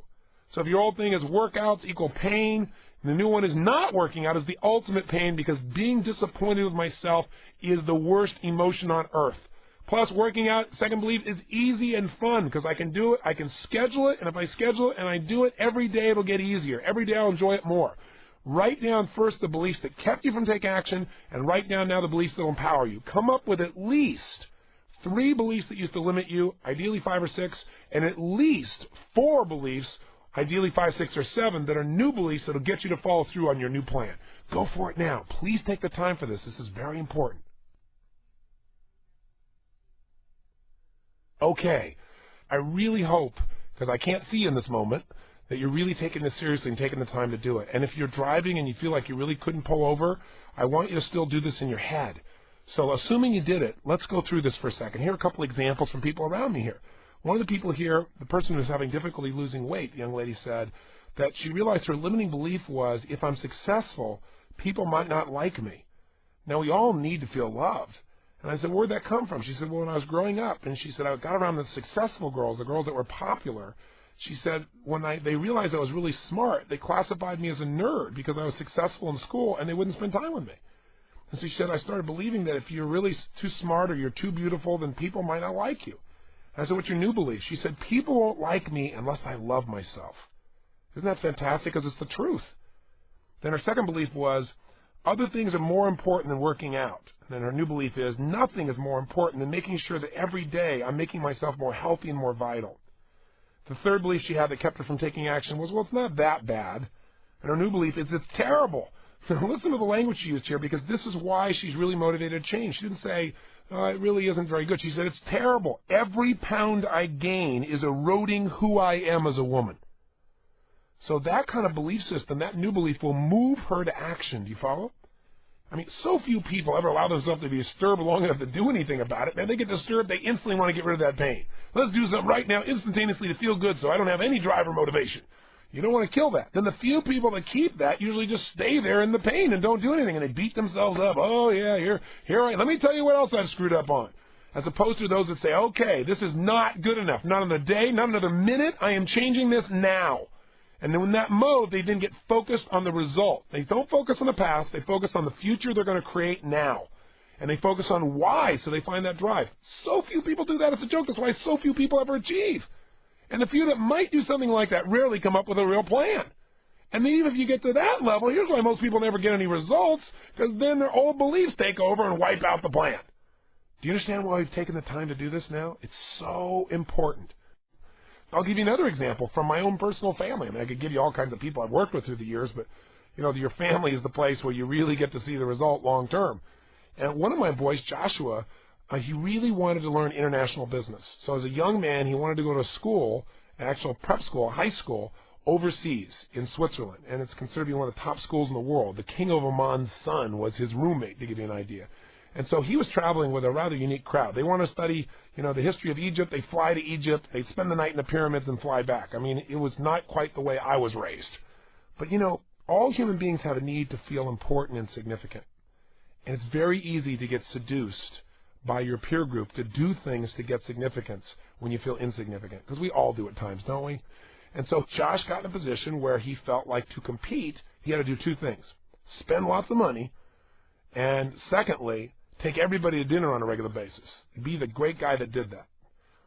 So if your old thing is workouts equal pain, and the new one is not working out is the ultimate pain, because being disappointed with myself is the worst emotion on earth. Plus, working out, second belief, is easy and fun because I can do it, I can schedule it, and if I schedule it and I do it every day, it'll get easier. Every day I'll enjoy it more. Write down first the beliefs that kept you from taking action, and write down now the beliefs that will empower you. Come up with at least 3 beliefs that used to limit you, ideally 5 or 6, and at least 4 beliefs, ideally 5, 6, or 7, that are new beliefs that will get you to follow through on your new plan. Go for it now. Please take the time for this. This is very important. Okay. I really hope, because I can't see you in this moment, that you're really taking this seriously and taking the time to do it. And if you're driving and you feel like you really couldn't pull over, I want you to still do this in your head. So assuming you did it, let's go through this for a second. Here are a couple examples from people around me here. One of the people here, the person who's having difficulty losing weight, the young lady said that she realized her limiting belief was, if I'm successful, people might not like me. Now, we all need to feel loved. And I said, where'd that come from? She said, well, when I was growing up, and she said, I got around the successful girls, the girls that were popular. She said, when they realized I was really smart, they classified me as a nerd because I was successful in school, and they wouldn't spend time with me. And so she said, I started believing that if you're really too smart or you're too beautiful, then people might not like you. And I said, what's your new belief? She said, people won't like me unless I love myself. Isn't that fantastic? Because it's the truth. Then her second belief was, other things are more important than working out. And then her new belief is, nothing is more important than making sure that every day I'm making myself more healthy and more vital. The third belief she had that kept her from taking action was, well, it's not that bad. And her new belief is, it's terrible. Now, listen to the language she used here, because this is why she's really motivated to change. She didn't say, oh, it really isn't very good. She said, it's terrible. Every pound I gain is eroding who I am as a woman. So that kind of belief system, that new belief, will move her to action. Do you follow? I mean, so few people ever allow themselves to be disturbed long enough to do anything about it. Man, they get disturbed, they instantly want to get rid of that pain. Let's do something right now instantaneously to feel good so I don't have any drive or motivation. You don't want to kill that. Then the few people that keep that usually just stay there in the pain and don't do anything, and they beat themselves up. Oh, yeah, let me tell you what else I've screwed up on. As opposed to those that say, okay, this is not good enough. Not another day, not another minute. I am changing this now. And then in that mode, they then get focused on the result. They don't focus on the past. They focus on the future they're going to create now. And they focus on why, so they find that drive. So few people do that. It's a joke. That's why so few people ever achieve. And the few that might do something like that rarely come up with a real plan. And then even if you get to that level, here's why most people never get any results, because then their old beliefs take over and wipe out the plan. Do you understand why we've taken the time to do this now? It's so important. I'll give you another example from my own personal family. I mean, I could give you all kinds of people I've worked with through the years, but, you know, your family is the place where you really get to see the result long term. And one of my boys, Joshua, he really wanted to learn international business. So as a young man, he wanted to go to school, an actual prep school, high school, overseas in Switzerland. And it's considered to be one of the top schools in the world. The King of Oman's son was his roommate, to give you an idea. And so he was traveling with a rather unique crowd. They want to study, you know, the history of Egypt. They fly to Egypt. They'd spend the night in the pyramids and fly back. I mean, it was not quite the way I was raised. But, you know, all human beings have a need to feel important and significant. And it's very easy to get seduced by your peer group to do things to get significance when you feel insignificant. Because we all do at times, don't we? And so Josh got in a position where he felt like to compete, he had to do two things. Spend lots of money, and secondly, take everybody to dinner on a regular basis. Be the great guy that did that.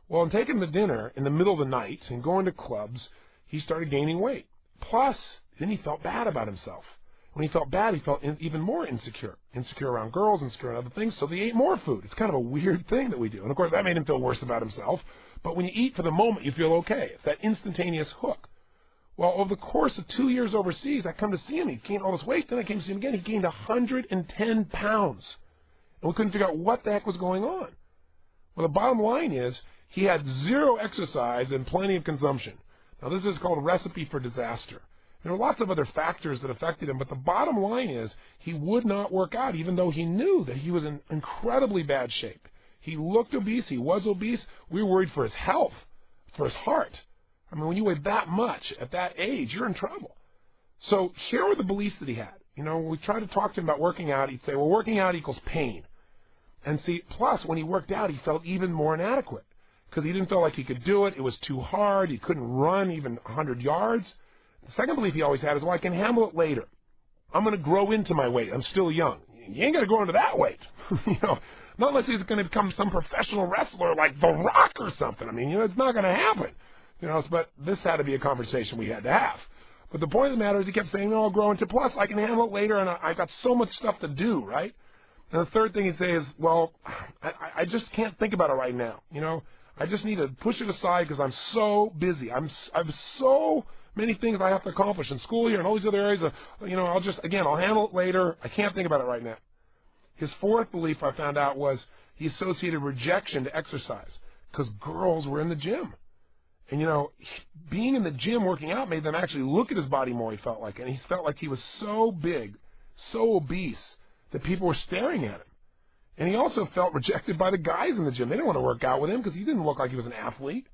Well, in taking them to dinner in the middle of the night and going to clubs, he started gaining weight. Plus, then he felt bad about himself. When he felt bad, he felt even more insecure. Insecure around girls, insecure around other things, so he ate more food. It's kind of a weird thing that we do. And, of course, that made him feel worse about himself. But when you eat for the moment, you feel okay. It's that instantaneous hook. Well, over the course of 2 years overseas, I come to see him. He gained all this weight. Then I came to see him again. He gained 110 pounds. And we couldn't figure out what the heck was going on. Well, the bottom line is he had zero exercise and plenty of consumption. Now, this is called a recipe for disaster. There were lots of other factors that affected him, but the bottom line is he would not work out, even though he knew that he was in incredibly bad shape. He looked obese. He was obese. We were worried for his health, for his heart. I mean, when you weigh that much at that age, you're in trouble. So here were the beliefs that he had. You know, when we tried to talk to him about working out, he'd say, well, working out equals pain. And see, plus, when he worked out, he felt even more inadequate because he didn't feel like he could do it. It was too hard. He couldn't run even 100 yards. The second belief he always had is, well, I can handle it later. I'm going to grow into my weight. I'm still young. You ain't going to grow into that weight. You know, not unless he's going to become some professional wrestler like The Rock or something. I mean, you know, it's not going to happen. You know, but this had to be a conversation we had to have. But the point of the matter is he kept saying, no, I'll grow into, plus I can handle it later, and I've got so much stuff to do, right? And the third thing he'd say is, well, I just can't think about it right now. You know, I just need to push it aside because I'm so busy. I've so many things I have to accomplish in school here and all these other areas. You know, I'll handle it later. I can't think about it right now. His fourth belief I found out was he associated rejection to exercise because girls were in the gym. And, you know, being in the gym working out made them actually look at his body more, he felt like. And he felt like he was so big, so obese, that people were staring at him. And he also felt rejected by the guys in the gym. They didn't want to work out with him because he didn't look like he was an athlete.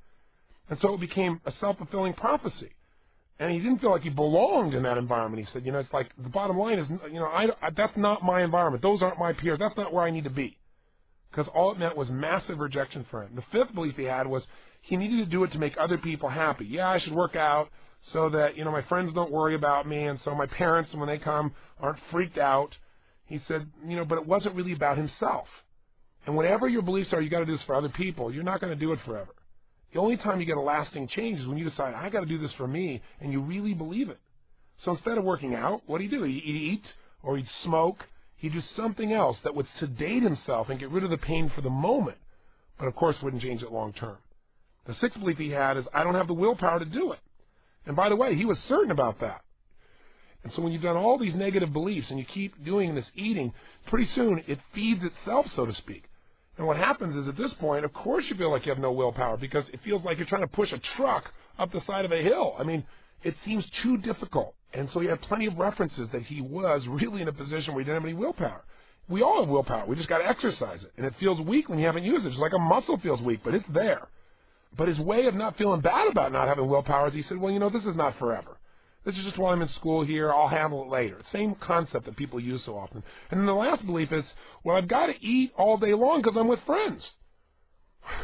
And so it became a self-fulfilling prophecy. And he didn't feel like he belonged in that environment. He said, you know, it's like the bottom line is, you know, that's not my environment. Those aren't my peers. That's not where I need to be. Because all it meant was massive rejection for him. The fifth belief he had was he needed to do it to make other people happy. Yeah, I should work out so that, you know, my friends don't worry about me, and so my parents, when they come, aren't freaked out. He said, you know, but it wasn't really about himself. And whatever your beliefs are, you got to do this for other people. You're not going to do it forever. The only time you get a lasting change is when you decide, I got to do this for me, and you really believe it. So instead of working out, what do? He'd eat, or he'd smoke. He'd do something else that would sedate himself and get rid of the pain for the moment, but of course wouldn't change it long term. The sixth belief he had is, I don't have the willpower to do it. And by the way, he was certain about that. And so when you've done all these negative beliefs and you keep doing this eating, pretty soon it feeds itself, so to speak. And what happens is at this point, of course you feel like you have no willpower because it feels like you're trying to push a truck up the side of a hill. I mean, it seems too difficult. And so he had plenty of references that he was really in a position where he didn't have any willpower. We all have willpower. We just got to exercise it. And it feels weak when you haven't used it. It's like a muscle feels weak, but it's there. But his way of not feeling bad about not having willpower is he said, well, you know, this is not forever. This is just while I'm in school here. I'll handle it later. Same concept that people use so often. And then the last belief is, well, I've got to eat all day long because I'm with friends.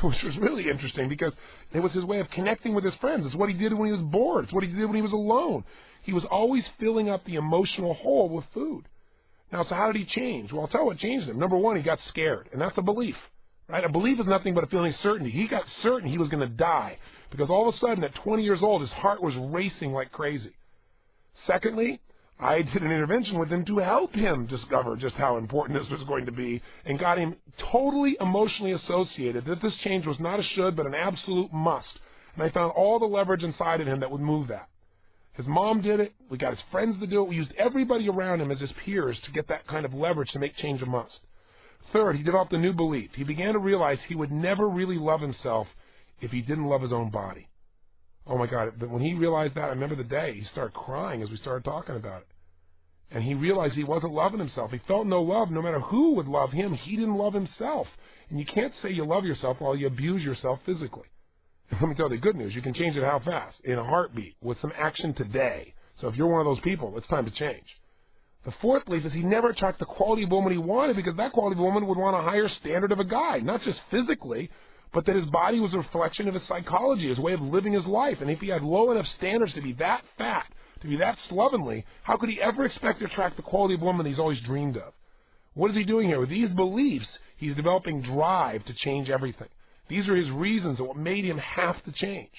Which was really interesting because it was his way of connecting with his friends. It's what he did when he was bored. It's what he did when he was alone. He was always filling up the emotional hole with food. Now, so how did he change? Well, I'll tell you what changed him. Number one, he got scared, and that's a belief. Right? A belief is nothing but a feeling of certainty. He got certain he was going to die because all of a sudden at 20 years old, his heart was racing like crazy. Secondly, I did an intervention with him to help him discover just how important this was going to be and got him totally emotionally associated that this change was not a should but an absolute must. And I found all the leverage inside of him that would move that. His mom did it. We got his friends to do it. We used everybody around him as his peers to get that kind of leverage to make change a must. Third, he developed a new belief. He began to realize he would never really love himself if he didn't love his own body. Oh, my God. When he realized that, I remember the day, he started crying as we started talking about it. And he realized he wasn't loving himself. He felt no love. No matter who would love him, he didn't love himself. And you can't say you love yourself while you abuse yourself physically. And let me tell you the good news. You can change it how fast? In a heartbeat with some action today. So if you're one of those people, it's time to change. The fourth belief is he never attracted the quality of woman he wanted because that quality of woman would want a higher standard of a guy, not just physically, but that his body was a reflection of his psychology, his way of living his life. And if he had low enough standards to be that fat, to be that slovenly, how could he ever expect to attract the quality of woman he's always dreamed of? What is he doing here? With these beliefs, he's developing drive to change everything. These are his reasons and what made him have to change.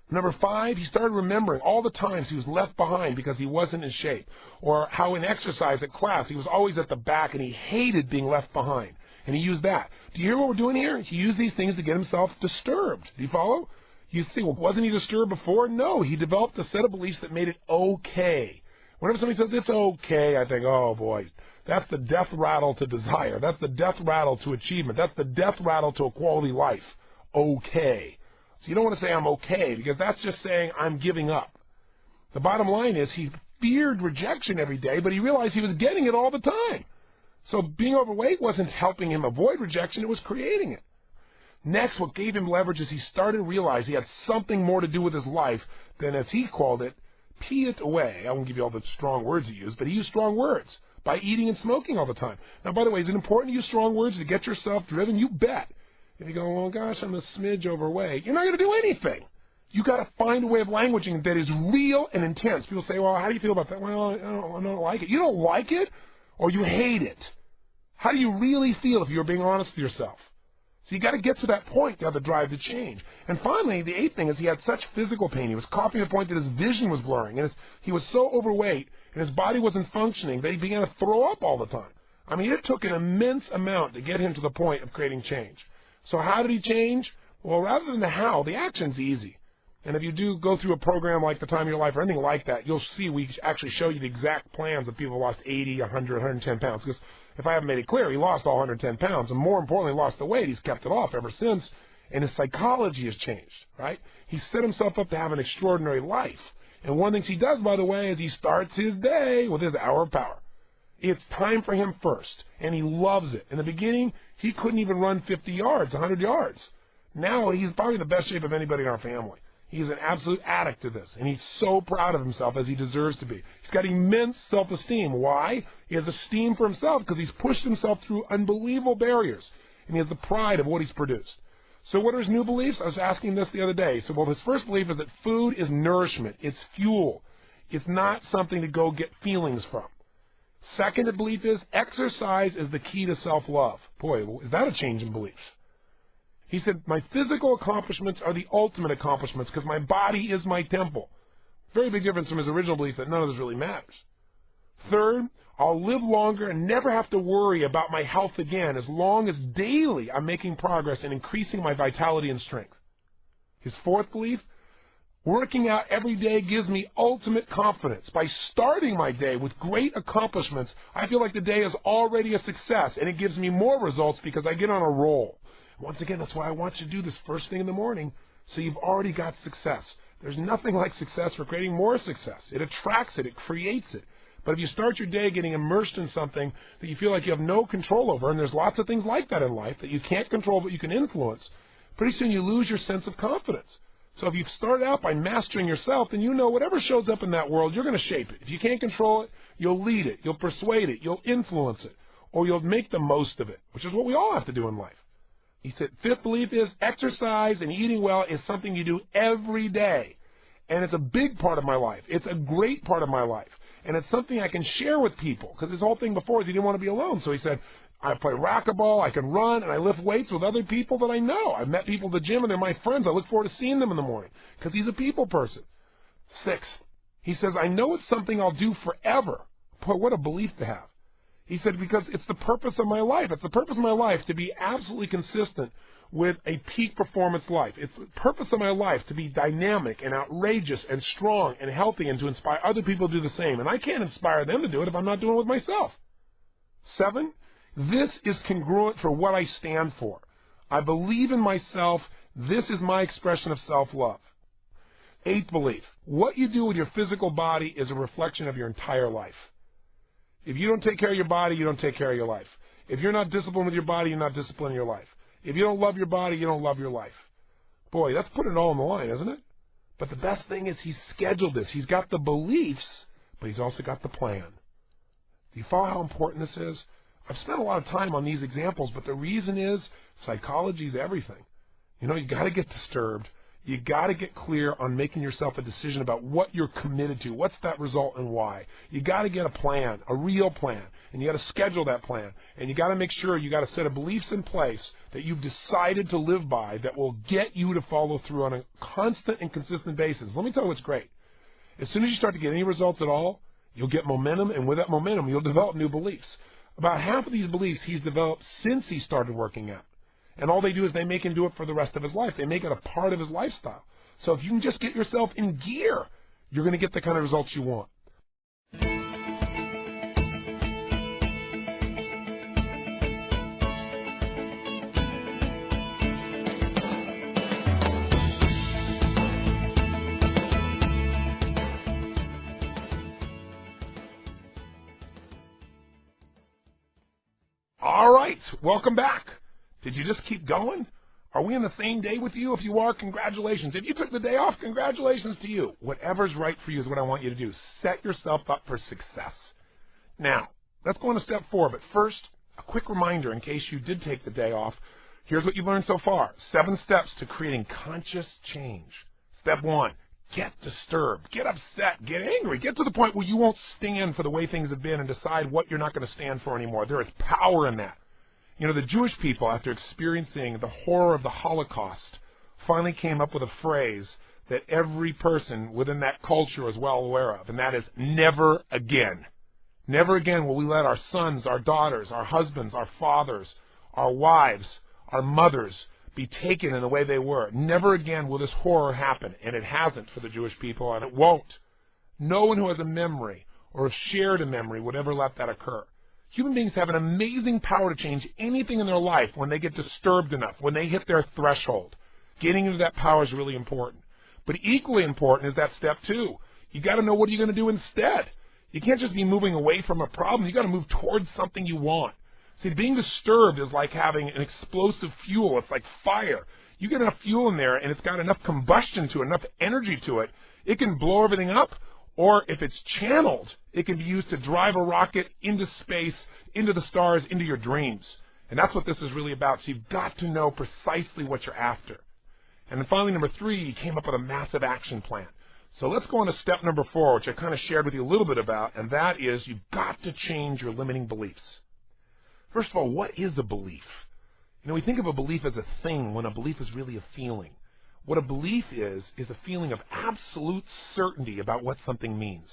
Number 5, he started remembering all the times he was left behind because he wasn't in shape, or how in exercise at class he was always at the back and he hated being left behind. And he used that. Do you hear what we're doing here? He used these things to get himself disturbed. Do you follow? You see, well, wasn't he disturbed before? No, he developed a set of beliefs that made it okay. Whenever somebody says it's okay, I think, oh boy, that's the death rattle to desire. That's the death rattle to achievement. That's the death rattle to a quality life. Okay. So you don't want to say I'm okay because that's just saying I'm giving up. The bottom line is he feared rejection every day, but he realized he was getting it all the time. So being overweight wasn't helping him avoid rejection, it was creating it. Next, what gave him leverage is he started to realize he had something more to do with his life than, as he called it, pee it away. I won't give you all the strong words he used, but he used strong words by eating and smoking all the time. Now, by the way, is it important to use strong words to get yourself driven? You bet. If you go, well, gosh, I'm a smidge overweight, you're not going to do anything. You got to find a way of languaging that is real and intense. People say, well, how do you feel about that? Well, I don't like it. You don't like it or you hate it. How do you really feel if you're being honest with yourself? So you got to get to that point to have the drive to change. And finally, the 8th thing is he had such physical pain. He was coughing to the point that his vision was blurring. And he was so overweight and his body wasn't functioning that he began to throw up all the time. I mean, it took an immense amount to get him to the point of creating change. So how did he change? Well, rather than the how, the action's easy. And if you do go through a program like The Time of Your Life or anything like that, you'll see we actually show you the exact plans of people who lost 80, 100, 110 pounds. Because if I haven't made it clear, he lost all 110 pounds. And more importantly, lost the weight. He's kept it off ever since. And his psychology has changed, right? He set himself up to have an extraordinary life. And one of the things he does, by the way, is he starts his day with his hour of power. It's time for him first, and he loves it. In the beginning, he couldn't even run 50 yards, 100 yards. Now he's probably the best shape of anybody in our family. He's an absolute addict to this, and he's so proud of himself as he deserves to be. He's got immense self-esteem. Why? He has esteem for himself because he's pushed himself through unbelievable barriers, and he has the pride of what he's produced. So what are his new beliefs? I was asking this the other day. So, well, his first belief is that food is nourishment. It's fuel. It's not something to go get feelings from. Second belief is exercise is the key to self-love. Boy, is that a change in beliefs? He said, my physical accomplishments are the ultimate accomplishments because my body is my temple. Very big difference from his original belief that none of this really matters. Third, I'll live longer and never have to worry about my health again as long as daily I'm making progress and increasing my vitality and strength. His fourth belief, working out every day gives me ultimate confidence. By starting my day with great accomplishments, I feel like the day is already a success, and it gives me more results because I get on a roll. Once again, that's why I want you to do this first thing in the morning, so you've already got success. There's nothing like success for creating more success. It attracts it. It creates it. But if you start your day getting immersed in something that you feel like you have no control over, and there's lots of things like that in life that you can't control but you can influence, pretty soon you lose your sense of confidence. So if you've started out by mastering yourself, then you know whatever shows up in that world, you're going to shape it. If you can't control it, you'll lead it, you'll persuade it, you'll influence it, or you'll make the most of it, which is what we all have to do in life. He said, fifth belief is exercise and eating well is something you do every day. And it's a big part of my life. It's a great part of my life. And it's something I can share with people. Because his whole thing before is he didn't want to be alone. So he said, I play racquetball, I can run, and I lift weights with other people that I know. I've met people at the gym, and they're my friends. I look forward to seeing them in the morning. Because he's a people person. Sixth, he says, I know it's something I'll do forever. Boy, what a belief to have. He said, because it's the purpose of my life. It's the purpose of my life to be absolutely consistent with a peak performance life. It's the purpose of my life to be dynamic and outrageous and strong and healthy and to inspire other people to do the same. And I can't inspire them to do it if I'm not doing it with myself. 7, this is congruent for what I stand for. I believe in myself. This is my expression of self-love. 8th belief, what you do with your physical body is a reflection of your entire life. If you don't take care of your body, you don't take care of your life. If you're not disciplined with your body, you're not disciplined in your life. If you don't love your body, you don't love your life. Boy, that's putting it all on the line, isn't it? But the best thing is he's scheduled this. He's got the beliefs, but he's also got the plan. Do you follow how important this is? I've spent a lot of time on these examples, but the reason is psychology is everything. You know, you got to get disturbed. You got to get clear on making yourself a decision about what you're committed to. What's that result and why? You got to get a plan, a real plan, and you got to schedule that plan. And you got to make sure you got a set of beliefs in place that you've decided to live by that will get you to follow through on a constant and consistent basis. Let me tell you what's great. As soon as you start to get any results at all, you'll get momentum, and with that momentum, you'll develop new beliefs. About half of these beliefs he's developed since he started working out. And all they do is they make him do it for the rest of his life. They make it a part of his lifestyle. So if you can just get yourself in gear, you're going to get the kind of results you want. All right, welcome back. Did you just keep going? Are we on the same day with you? If you are, congratulations. If you took the day off, congratulations to you. Whatever's right for you is what I want you to do. Set yourself up for success. Now, let's go on to step 4. But first, a quick reminder in case you did take the day off. Here's what you've learned so far. 7 steps to creating conscious change. Step 1, get disturbed. Get upset. Get angry. Get to the point where you won't stand for the way things have been and decide what you're not going to stand for anymore. There is power in that. You know, the Jewish people, after experiencing the horror of the Holocaust, finally came up with a phrase that every person within that culture is well aware of, and that is never again. Never again will we let our sons, our daughters, our husbands, our fathers, our wives, our mothers be taken in the way they were. Never again will this horror happen, and it hasn't for the Jewish people, and it won't. No one who has a memory or has shared a memory would ever let that occur. Human beings have an amazing power to change anything in their life when they get disturbed enough, when they hit their threshold. Getting into that power is really important. But equally important is that step 2. You got to know what you're going to do instead. You can't just be moving away from a problem. You got to move towards something you want. See, being disturbed is like having an explosive fuel. It's like fire. You get enough fuel in there and it's got enough combustion to it, enough energy to it, it can blow everything up. Or if it's channeled, it can be used to drive a rocket into space, into the stars, into your dreams. And that's what this is really about. So you've got to know precisely what you're after. And then finally, number 3, you came up with a massive action plan. So let's go on to step number 4, which I kind of shared with you a little bit about, and that is you've got to change your limiting beliefs. First of all, what is a belief? You know, we think of a belief as a thing when a belief is really a feeling. What a belief is a feeling of absolute certainty about what something means.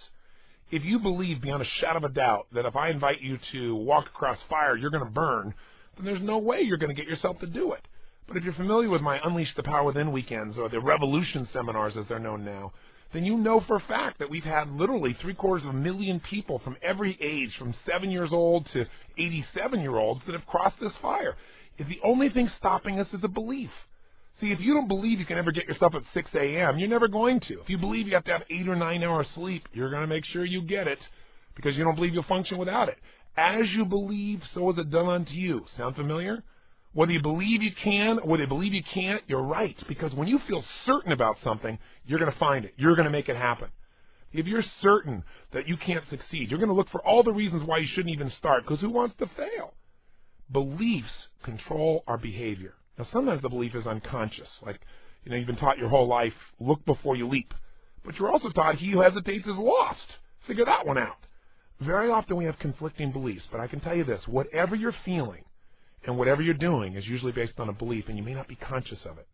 If you believe beyond a shadow of a doubt that if I invite you to walk across fire, you're going to burn, then there's no way you're going to get yourself to do it. But if you're familiar with my Unleash the Power Within weekends, or the Revolution seminars as they're known now, then you know for a fact that we've had literally 750,000 people from every age, from 7 years old to 87-year-olds that have crossed this fire. If the only thing stopping us is a belief. See, if you don't believe you can ever get yourself at 6 a.m., you're never going to. If you believe you have to have 8 or 9 hours sleep, you're going to make sure you get it because you don't believe you'll function without it. As you believe, so is it done unto you. Sound familiar? Whether you believe you can or whether you believe you can't, you're right. Because when you feel certain about something, you're going to find it. You're going to make it happen. If you're certain that you can't succeed, you're going to look for all the reasons why you shouldn't even start, because who wants to fail? Beliefs control our behavior. Now, sometimes the belief is unconscious. Like, you've been taught your whole life, look before you leap. But you're also taught he who hesitates is lost. Figure that one out. Very often we have conflicting beliefs, but I can tell you this, whatever you're feeling and whatever you're doing is usually based on a belief, and you may not be conscious of it.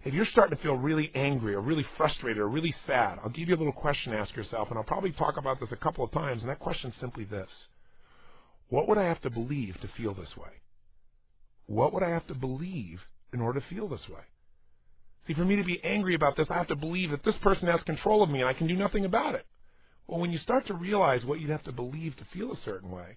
If you're starting to feel really angry or really frustrated or really sad, I'll give you a little question to ask yourself, and I'll probably talk about this a couple of times, and that question's simply this. What would I have to believe to feel this way? What would I have to believe in order to feel this way? See, for me to be angry about this, I have to believe that this person has control of me and I can do nothing about it. Well, when you start to realize what you'd have to believe to feel a certain way,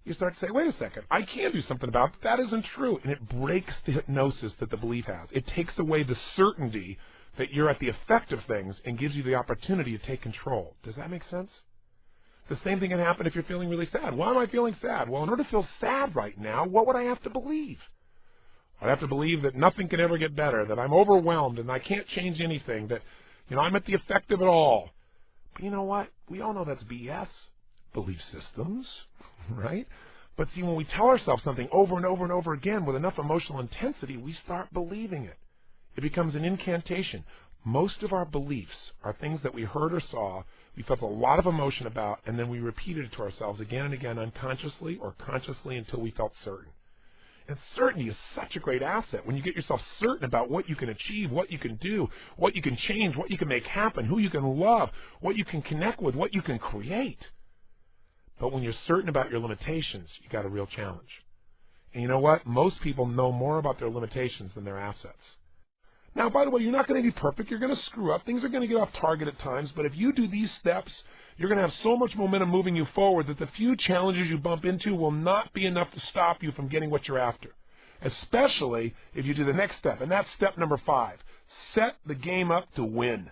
you start to say, wait a second, I can do something about it. That isn't true. And it breaks the hypnosis that the belief has. It takes away the certainty that you're at the effect of things and gives you the opportunity to take control. Does that make sense? The same thing can happen if you're feeling really sad. Why am I feeling sad? Well, in order to feel sad right now, what would I have to believe? I'd have to believe that nothing can ever get better, that I'm overwhelmed and I can't change anything, that, I'm at the effect of it all. But you know what? We all know that's BS. Belief systems, right? But see, when we tell ourselves something over and over and over again with enough emotional intensity, we start believing it. It becomes an incantation. Most of our beliefs are things that we heard or saw, we felt a lot of emotion about, and then we repeated it to ourselves again and again unconsciously or consciously until we felt certain. And certainty is such a great asset. When you get yourself certain about what you can achieve, what you can do, what you can change, what you can make happen, who you can love, what you can connect with, what you can create. But when you're certain about your limitations, you got a real challenge. And you know what? Most people know more about their limitations than their assets. Now, by the way, you're not going to be perfect. You're going to screw up. Things are going to get off target at times. But if you do these steps, you're going to have so much momentum moving you forward that the few challenges you bump into will not be enough to stop you from getting what you're after, especially if you do the next step. And that's step number 5. Set the game up to win.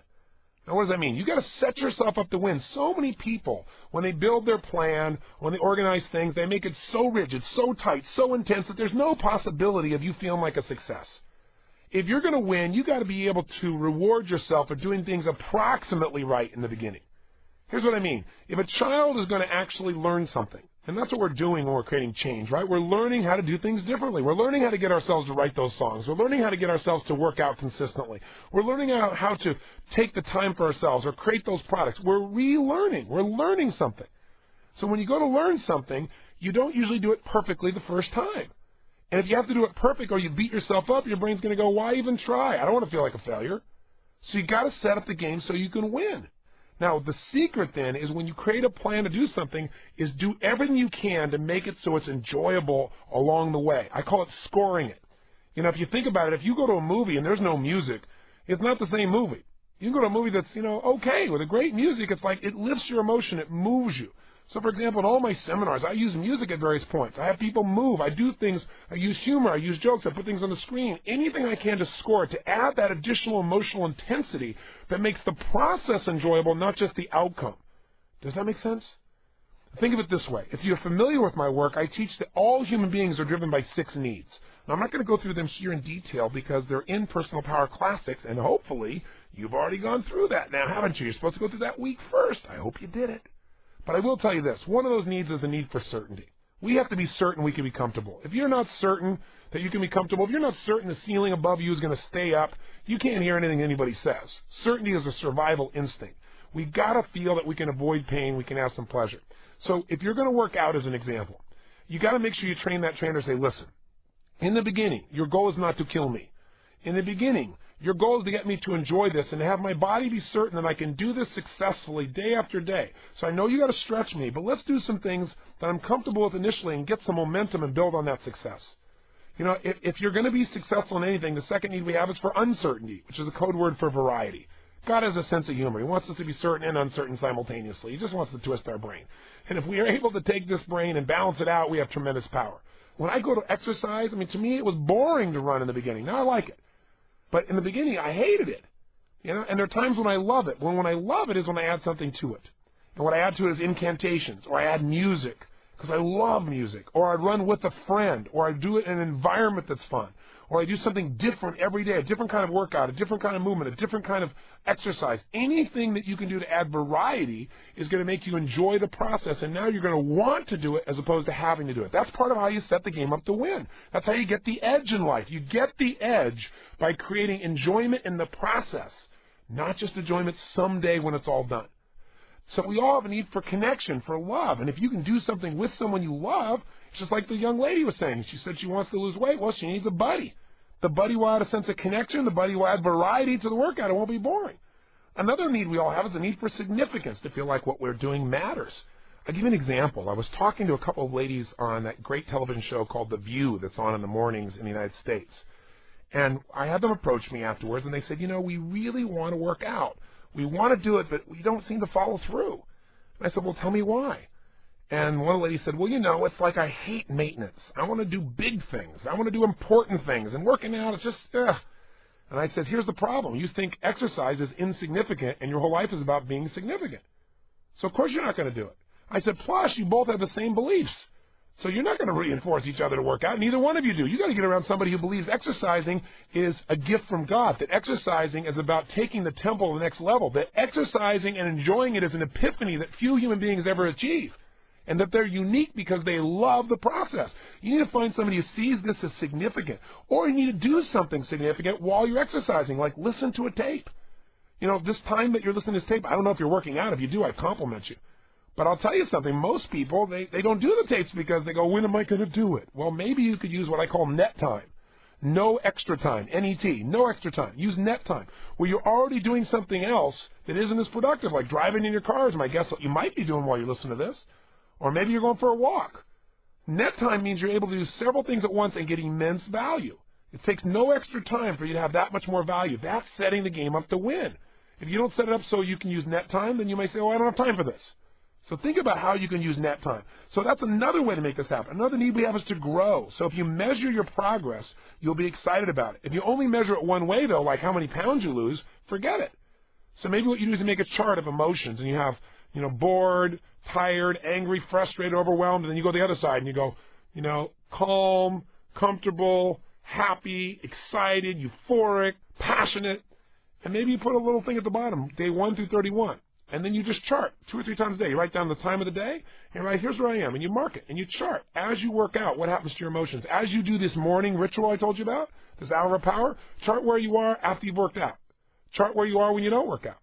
Now, what does that mean? You've got to set yourself up to win. So many people, when they build their plan, when they organize things, they make it so rigid, so tight, so intense that there's no possibility of you feeling like a success. If you're going to win, you've got to be able to reward yourself for doing things approximately right in the beginning. Here's what I mean. If a child is going to actually learn something, and that's what we're doing when we're creating change, right? We're learning how to do things differently. We're learning how to get ourselves to write those songs. We're learning how to get ourselves to work out consistently. We're learning how to take the time for ourselves or create those products. We're relearning. We're learning something. So when you go to learn something, you don't usually do it perfectly the first time. And if you have to do it perfect or you beat yourself up, your brain's going to go, why even try? I don't want to feel like a failure. So you got to set up the game so you can win. Now, the secret then is when you create a plan to do something is do everything you can to make it so it's enjoyable along the way. I call it scoring it. If you think about it, if you go to a movie and there's no music, it's not the same movie. You can go to a movie that's, okay, with a great music, it's like it lifts your emotion, it moves you. So, for example, in all my seminars, I use music at various points. I have people move. I do things. I use humor. I use jokes. I put things on the screen. Anything I can to score it, to add that additional emotional intensity that makes the process enjoyable, not just the outcome. Does that make sense? Think of it this way. If you're familiar with my work, I teach that all human beings are driven by 6 needs. Now, I'm not going to go through them here in detail because they're in Personal Power Classics, and hopefully you've already gone through that now, haven't you? You're supposed to go through that week first. I hope you did it. But I will tell you this. One of those needs is the need for certainty. We have to be certain we can be comfortable. If you're not certain that you can be comfortable, if you're not certain the ceiling above you is going to stay up, you can't hear anything anybody says. Certainty is a survival instinct. We've got to feel that we can avoid pain, we can have some pleasure. So if you're going to work out as an example, you got to make sure you train that trainer to say, listen, in the beginning, your goal is not to kill me. In the beginning, your goal is to get me to enjoy this and to have my body be certain that I can do this successfully day after day. So I know you got to stretch me, but let's do some things that I'm comfortable with initially and get some momentum and build on that success. If you're going to be successful in anything, the second need we have is for uncertainty, which is a code word for variety. God has a sense of humor. He wants us to be certain and uncertain simultaneously. He just wants to twist our brain. And if we are able to take this brain and balance it out, we have tremendous power. When I go to exercise, to me it was boring to run in the beginning. Now I like it. But in the beginning, I hated it. And there are times when I love it. When I love it is when I add something to it. And what I add to it is incantations, or I add music, because I love music, or I run with a friend, or I do it in an environment that's fun, or I do something different every day, a different kind of workout, a different kind of movement, a different kind of exercise. Anything that you can do to add variety is going to make you enjoy the process, and now you're going to want to do it as opposed to having to do it. That's part of how you set the game up to win. That's how you get the edge in life. You get the edge by creating enjoyment in the process, not just enjoyment someday when it's all done. So we all have a need for connection, for love. And if you can do something with someone you love, it's just like the young lady was saying. She said she wants to lose weight. Well, she needs a buddy. The buddy will add a sense of connection. The buddy will add variety to the workout. It won't be boring. Another need we all have is a need for significance, to feel like what we're doing matters. I'll give you an example. I was talking to a couple of ladies on that great television show called The View that's on in the mornings in the United States. And I had them approach me afterwards, and they said, we really want to work out. We want to do it, but we don't seem to follow through. And I said, well, tell me why. And one lady said, well, it's like I hate maintenance. I want to do big things. I want to do important things. And working out is just, ugh. And I said, here's the problem. You think exercise is insignificant, and your whole life is about being significant. So, of course, you're not going to do it. I said, plus, you both have the same beliefs. So you're not going to reinforce each other to work out. Neither one of you do. You got to get around somebody who believes exercising is a gift from God, that exercising is about taking the temple to the next level, that exercising and enjoying it is an epiphany that few human beings ever achieve, and that they're unique because they love the process. You need to find somebody who sees this as significant, or you need to do something significant while you're exercising, like listen to a tape. This time that you're listening to this tape, I don't know if you're working out. If you do, I compliment you. But I'll tell you something, most people, they don't do the tapes because they go, when am I going to do it? Well, maybe you could use what I call net time. No extra time, N-E-T, no extra time. Use net time, where you're already doing something else that isn't as productive, like driving in your car is my guess what you might be doing while you listen to this. Or maybe you're going for a walk. Net time means you're able to do several things at once and get immense value. It takes no extra time for you to have that much more value. That's setting the game up to win. If you don't set it up so you can use net time, then you may say, I don't have time for this. So think about how you can use net time. So that's another way to make this happen. Another need we have is to grow. So if you measure your progress, you'll be excited about it. If you only measure it one way, though, like how many pounds you lose, forget it. So maybe what you do is you make a chart of emotions, and you have, bored, tired, angry, frustrated, overwhelmed, and then you go to the other side and you go, calm, comfortable, happy, excited, euphoric, passionate, and maybe you put a little thing at the bottom, day 1 through 31. And then you just chart 2 or 3 times a day. You write down the time of the day, and write, here's where I am, and you mark it, and you chart. As you work out, what happens to your emotions? As you do this morning ritual I told you about, this hour of power, chart where you are after you've worked out. Chart where you are when you don't work out.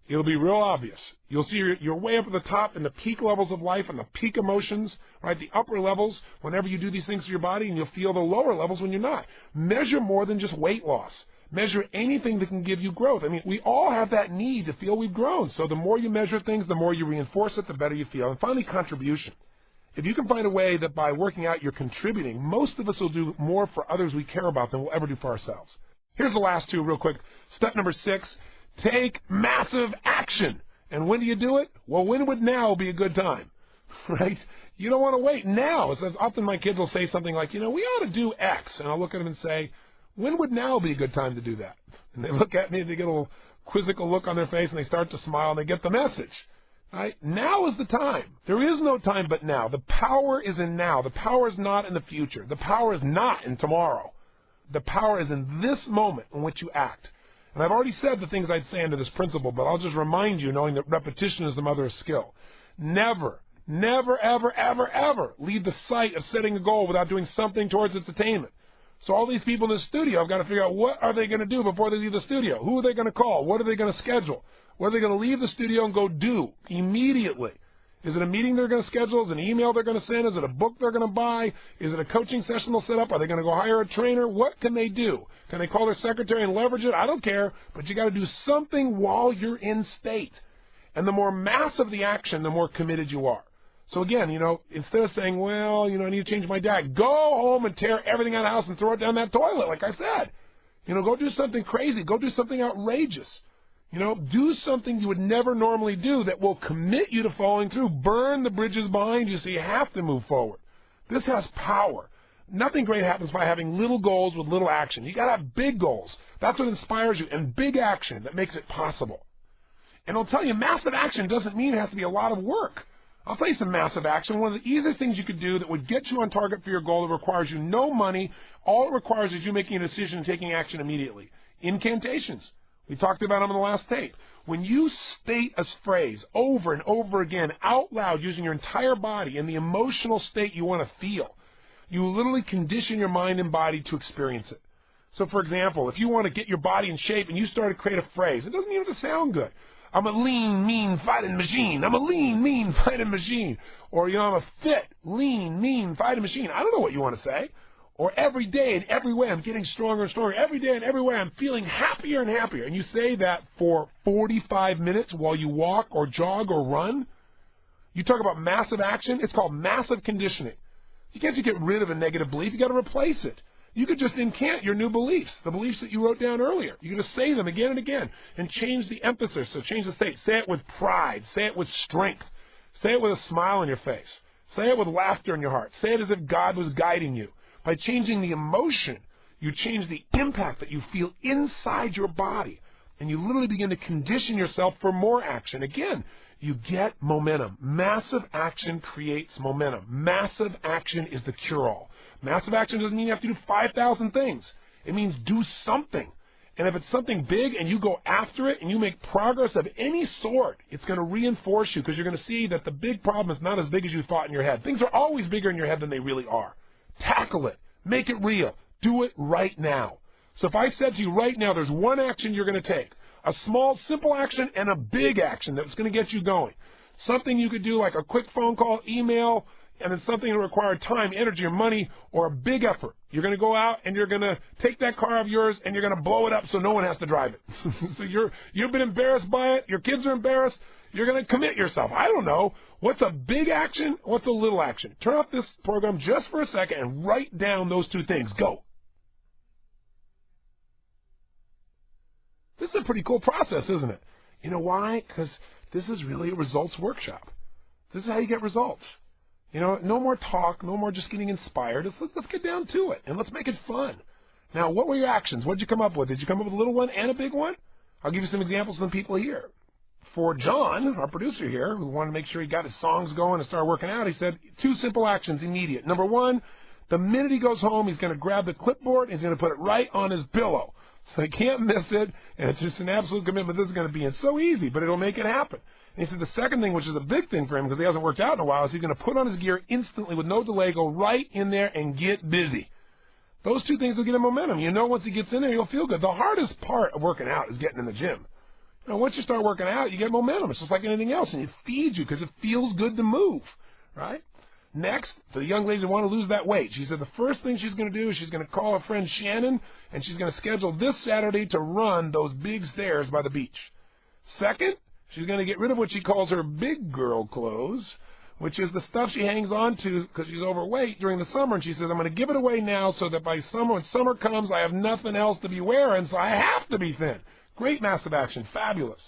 It'll be real obvious. You'll see you're way up at the top in the peak levels of life and the peak emotions, right? The upper levels whenever you do these things to your body, and you'll feel the lower levels when you're not. Measure more than just weight loss. Measure anything that can give you growth. I mean, we all have that need to feel we've grown. So the more you measure things, the more you reinforce it, the better you feel. And finally, contribution. If you can find a way that by working out you're contributing, most of us will do more for others we care about than we'll ever do for ourselves. Here's the last two real quick. Step number 6, take massive action. And when do you do it? Well, when would now be a good time? Right? You don't want to wait now. So often my kids will say something like, we ought to do X. And I'll look at them and say, when would now be a good time to do that? And they look at me and they get a little quizzical look on their face and they start to smile and they get the message. Right? Now is the time. There is no time but now. The power is in now. The power is not in the future. The power is not in tomorrow. The power is in this moment in which you act. And I've already said the things I'd say under this principle, but I'll just remind you, knowing that repetition is the mother of skill. Never, ever, ever, ever leave the sight of setting a goal without doing something towards its attainment. So all these people in the studio, I've got to figure out what are they going to do before they leave the studio? Who are they going to call? What are they going to schedule? What are they going to leave the studio and go do immediately? Is it a meeting they're going to schedule? Is it an email they're going to send? Is it a book they're going to buy? Is it a coaching session they'll set up? Are they going to go hire a trainer? What can they do? Can they call their secretary and leverage it? I don't care, but you got to do something while you're in state. And the more massive the action, the more committed you are. So again, instead of saying, well, I need to change my diet, go home and tear everything out of the house and throw it down that toilet, like I said. Go do something crazy. Go do something outrageous. Do something you would never normally do that will commit you to following through. Burn the bridges behind you so you have to move forward. This has power. Nothing great happens by having little goals with little action. You got to have big goals. That's what inspires you, and big action that makes it possible. And I'll tell you, massive action doesn't mean it has to be a lot of work. I'll tell you some massive action. One of the easiest things you could do that would get you on target for your goal that requires you no money, all it requires is you making a decision and taking action immediately. Incantations. We talked about them in the last tape. When you state a phrase over and over again out loud using your entire body in the emotional state you want to feel, you literally condition your mind and body to experience it. So, for example, if you want to get your body in shape and you start to create a phrase, it doesn't even have to sound good. I'm a lean, mean, fighting machine. I'm a lean, mean, fighting machine. Or, I'm a fit, lean, mean, fighting machine. I don't know what you want to say. Or every day and every way I'm getting stronger and stronger. Every day and every way I'm feeling happier and happier. And you say that for 45 minutes while you walk or jog or run. You talk about massive action. It's called massive conditioning. You can't just get rid of a negative belief. You got to replace it. You could just incant your new beliefs, the beliefs that you wrote down earlier. You could just say them again and again and change the emphasis. So change the state. Say it with pride. Say it with strength. Say it with a smile on your face. Say it with laughter in your heart. Say it as if God was guiding you. By changing the emotion, you change the impact that you feel inside your body. And you literally begin to condition yourself for more action. Again, you get momentum. Massive action creates momentum. Massive action is the cure-all. Massive action doesn't mean you have to do 5,000 things. It means do something. And if it's something big and you go after it and you make progress of any sort, it's going to reinforce you because you're going to see that the big problem is not as big as you thought in your head. Things are always bigger in your head than they really are. Tackle it. Make it real. Do it right now. So if I said to you right now, there's one action you're going to take, a small, simple action and a big action that's going to get you going. Something you could do like a quick phone call, email, and then something that required time, energy, or money, or a big effort. You're going to go out and you're going to take that car of yours and you're going to blow it up so no one has to drive it. So you've been embarrassed by it. Your kids are embarrassed. You're going to commit yourself. I don't know. What's a big action? What's a little action? Turn off this program just for a second and write down those two things. Go. This is a pretty cool process, isn't it? You know why? Because this is really a results workshop. This is how you get results. No more talk, no more just getting inspired. Let's get down to it, and let's make it fun. Now, what were your actions? What did you come up with? Did you come up with a little one and a big one? I'll give you some examples from people here. For John, our producer here, who wanted to make sure he got his songs going and started working out, he said 2 simple actions immediate. Number 1, the minute he goes home, he's going to grab the clipboard and he's going to put it right on his pillow. So he can't miss it, and it's just an absolute commitment. This is going to be so easy, but it'll make it happen. And he said the second thing, which is a big thing for him because he hasn't worked out in a while, is he's going to put on his gear instantly with no delay, go right in there and get busy. Those 2 things will get him momentum. Once he gets in there, he'll feel good. The hardest part of working out is getting in the gym. Once you start working out, you get momentum. It's just like anything else, and it feeds you because it feels good to move, right? Next, the young lady who wants to lose that weight. She said the first thing she's going to do is she's going to call her friend Shannon, and she's going to schedule this Saturday to run those big stairs by the beach. Second, she's going to get rid of what she calls her big girl clothes, which is the stuff she hangs on to because she's overweight during the summer. And she says, I'm going to give it away now so that by summer, when summer comes, I have nothing else to be wearing, so I have to be thin. Great massive action. Fabulous.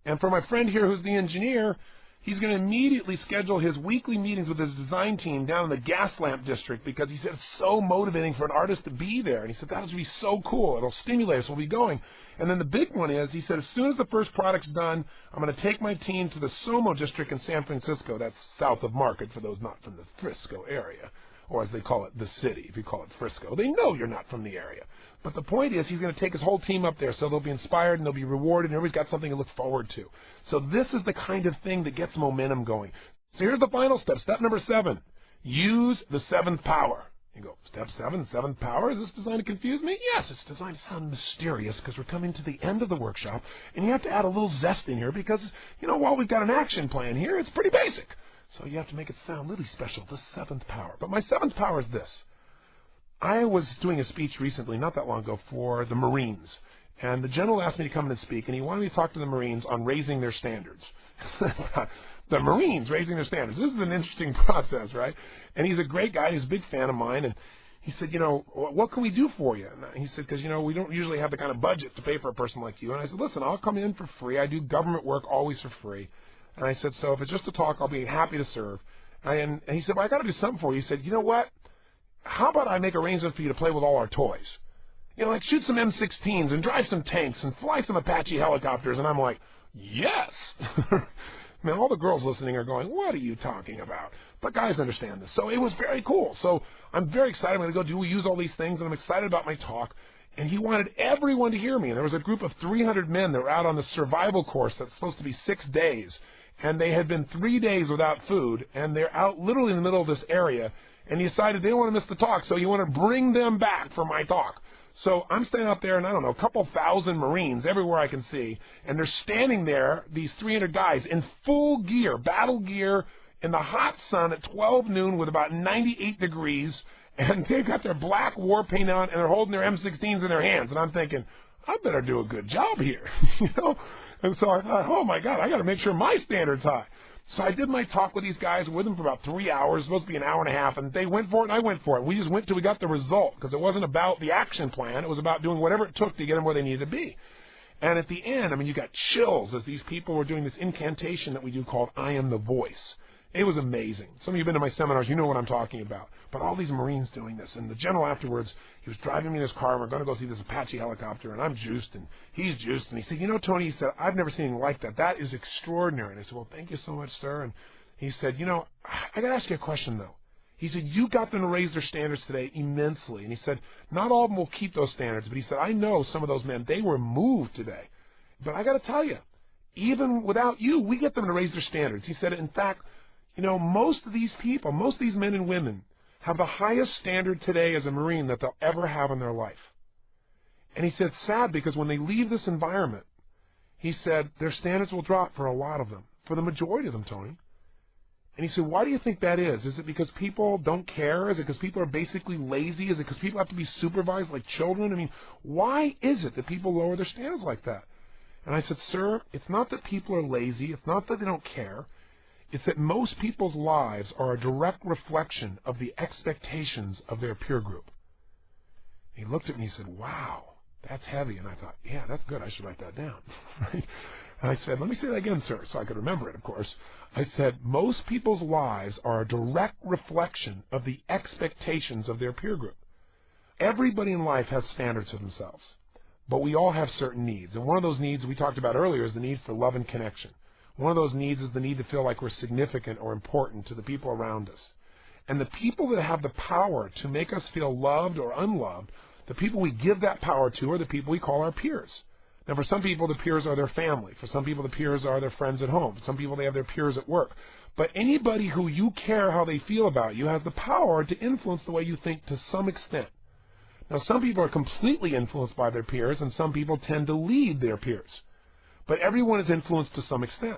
And for my friend here who's the engineer, he's going to immediately schedule his weekly meetings with his design team down in the gas lamp district because he said it's so motivating for an artist to be there. And he said that would be so cool. It'll stimulate us. We'll be going. And then the big one is, he said, as soon as the first product's done, I'm going to take my team to the SoMo district in San Francisco. That's south of Market for those not from the Frisco area, or as they call it, the city. If you call it Frisco, they know you're not from the area. But the point is, he's going to take his whole team up there so they'll be inspired and they'll be rewarded and everybody's got something to look forward to. So this is the kind of thing that gets momentum going. So here's the final step. Step number 7. Use the 7th power. You go, step 7, 7th power? Is this designed to confuse me? Yes, it's designed to sound mysterious because we're coming to the end of the workshop and you have to add a little zest in here because, while we've got an action plan here, it's pretty basic. So you have to make it sound really special, the 7th power. But my 7th power is this. I was doing a speech recently, not that long ago, for the Marines. And the general asked me to come in and speak, and he wanted me to talk to the Marines on raising their standards. The Marines raising their standards. This is an interesting process, right? And he's a great guy. He's a big fan of mine. And he said, what can we do for you? And he said, because, we don't usually have the kind of budget to pay for a person like you. And I said, listen, I'll come in for free. I do government work always for free. And I said, so if it's just a talk, I'll be happy to serve. And he said, well, I got to do something for you. He said, you know what? how about I make arrangements for you to play with all our toys? You know, like shoot some M16s and drive some tanks and fly some Apache helicopters. And I'm like, yes. Man, all the girls listening are going, what are you talking about? But guys understand this. So it was very cool. So I'm very excited. I'm going to go use all these things, and I'm excited about my talk. And he wanted everyone to hear me. And there was a group of 300 men that were out on the survival course that's supposed to be 6 days. And they had been 3 days without food, and they're out literally in the middle of this area. And he decided they didn't want to miss the talk, so he wanted to bring them back for my talk. So I'm standing out there, and I don't know, a couple thousand Marines everywhere I can see, and they're standing there, these 300 guys, in full gear, battle gear, in the hot sun at 12 noon with about 98 degrees, and they've got their black war paint on, and they're holding their M16s in their hands. And I'm thinking, I better do a good job here, you know? And so I thought, oh, my God, I got to make sure my standard's high. So I did my talk with these guys, with them for about 3 hours, supposed to be an hour and a half, and they went for it and I went for it. We just went till we got the result, because it wasn't about the action plan. It was about doing whatever it took to get them where they needed to be. And at the end, I mean, you got chills as these people were doing this incantation that we do called I Am the Voice. It was amazing. Some of you have been to my seminars, you know what I'm talking about. But all these Marines doing this, and the general afterwards, he was driving me in his car, and we're going to go see this Apache helicopter, and I'm juiced, and he's juiced. And he said, you know, Tony, he said, I've never seen anything like that. That is extraordinary. And I said, well, thank you so much, sir. And he said, you know, I got to ask you a question, though. He said, you got them to raise their standards today immensely. And he said, not all of them will keep those standards. But he said, I know some of those men, they were moved today. But I got to tell you, even without you, we get them to raise their standards. He said, in fact, you know, most of these people, most of these men and women have the highest standard today as a Marine that they'll ever have in their life. And he said, it's sad because when they leave this environment, he said, their standards will drop for a lot of them, for the majority of them, Tony. And he said, why do you think that is? Is it because people don't care? Is it because people are basically lazy? Is it because people have to be supervised like children? I mean, why is it that people lower their standards like that? And I said, sir, it's not that people are lazy. It's not that they don't care. It's that most people's lives are a direct reflection of the expectations of their peer group. He looked at me and said, wow, that's heavy. And I thought, yeah, that's good. I should write that down. Right? And I said, let me say that again, sir, so I could remember it, of course. I said, most people's lives are a direct reflection of the expectations of their peer group. Everybody in life has standards for themselves, but we all have certain needs. And one of those needs we talked about earlier is the need for love and connection. One of those needs is the need to feel like we're significant or important to the people around us. And the people that have the power to make us feel loved or unloved, the people we give that power to are the people we call our peers. Now, for some people, the peers are their family. For some people, the peers are their friends at home. For some people, they have their peers at work. But anybody who you care how they feel about you has the power to influence the way you think to some extent. Now, some people are completely influenced by their peers, and some people tend to lead their peers. But everyone is influenced to some extent.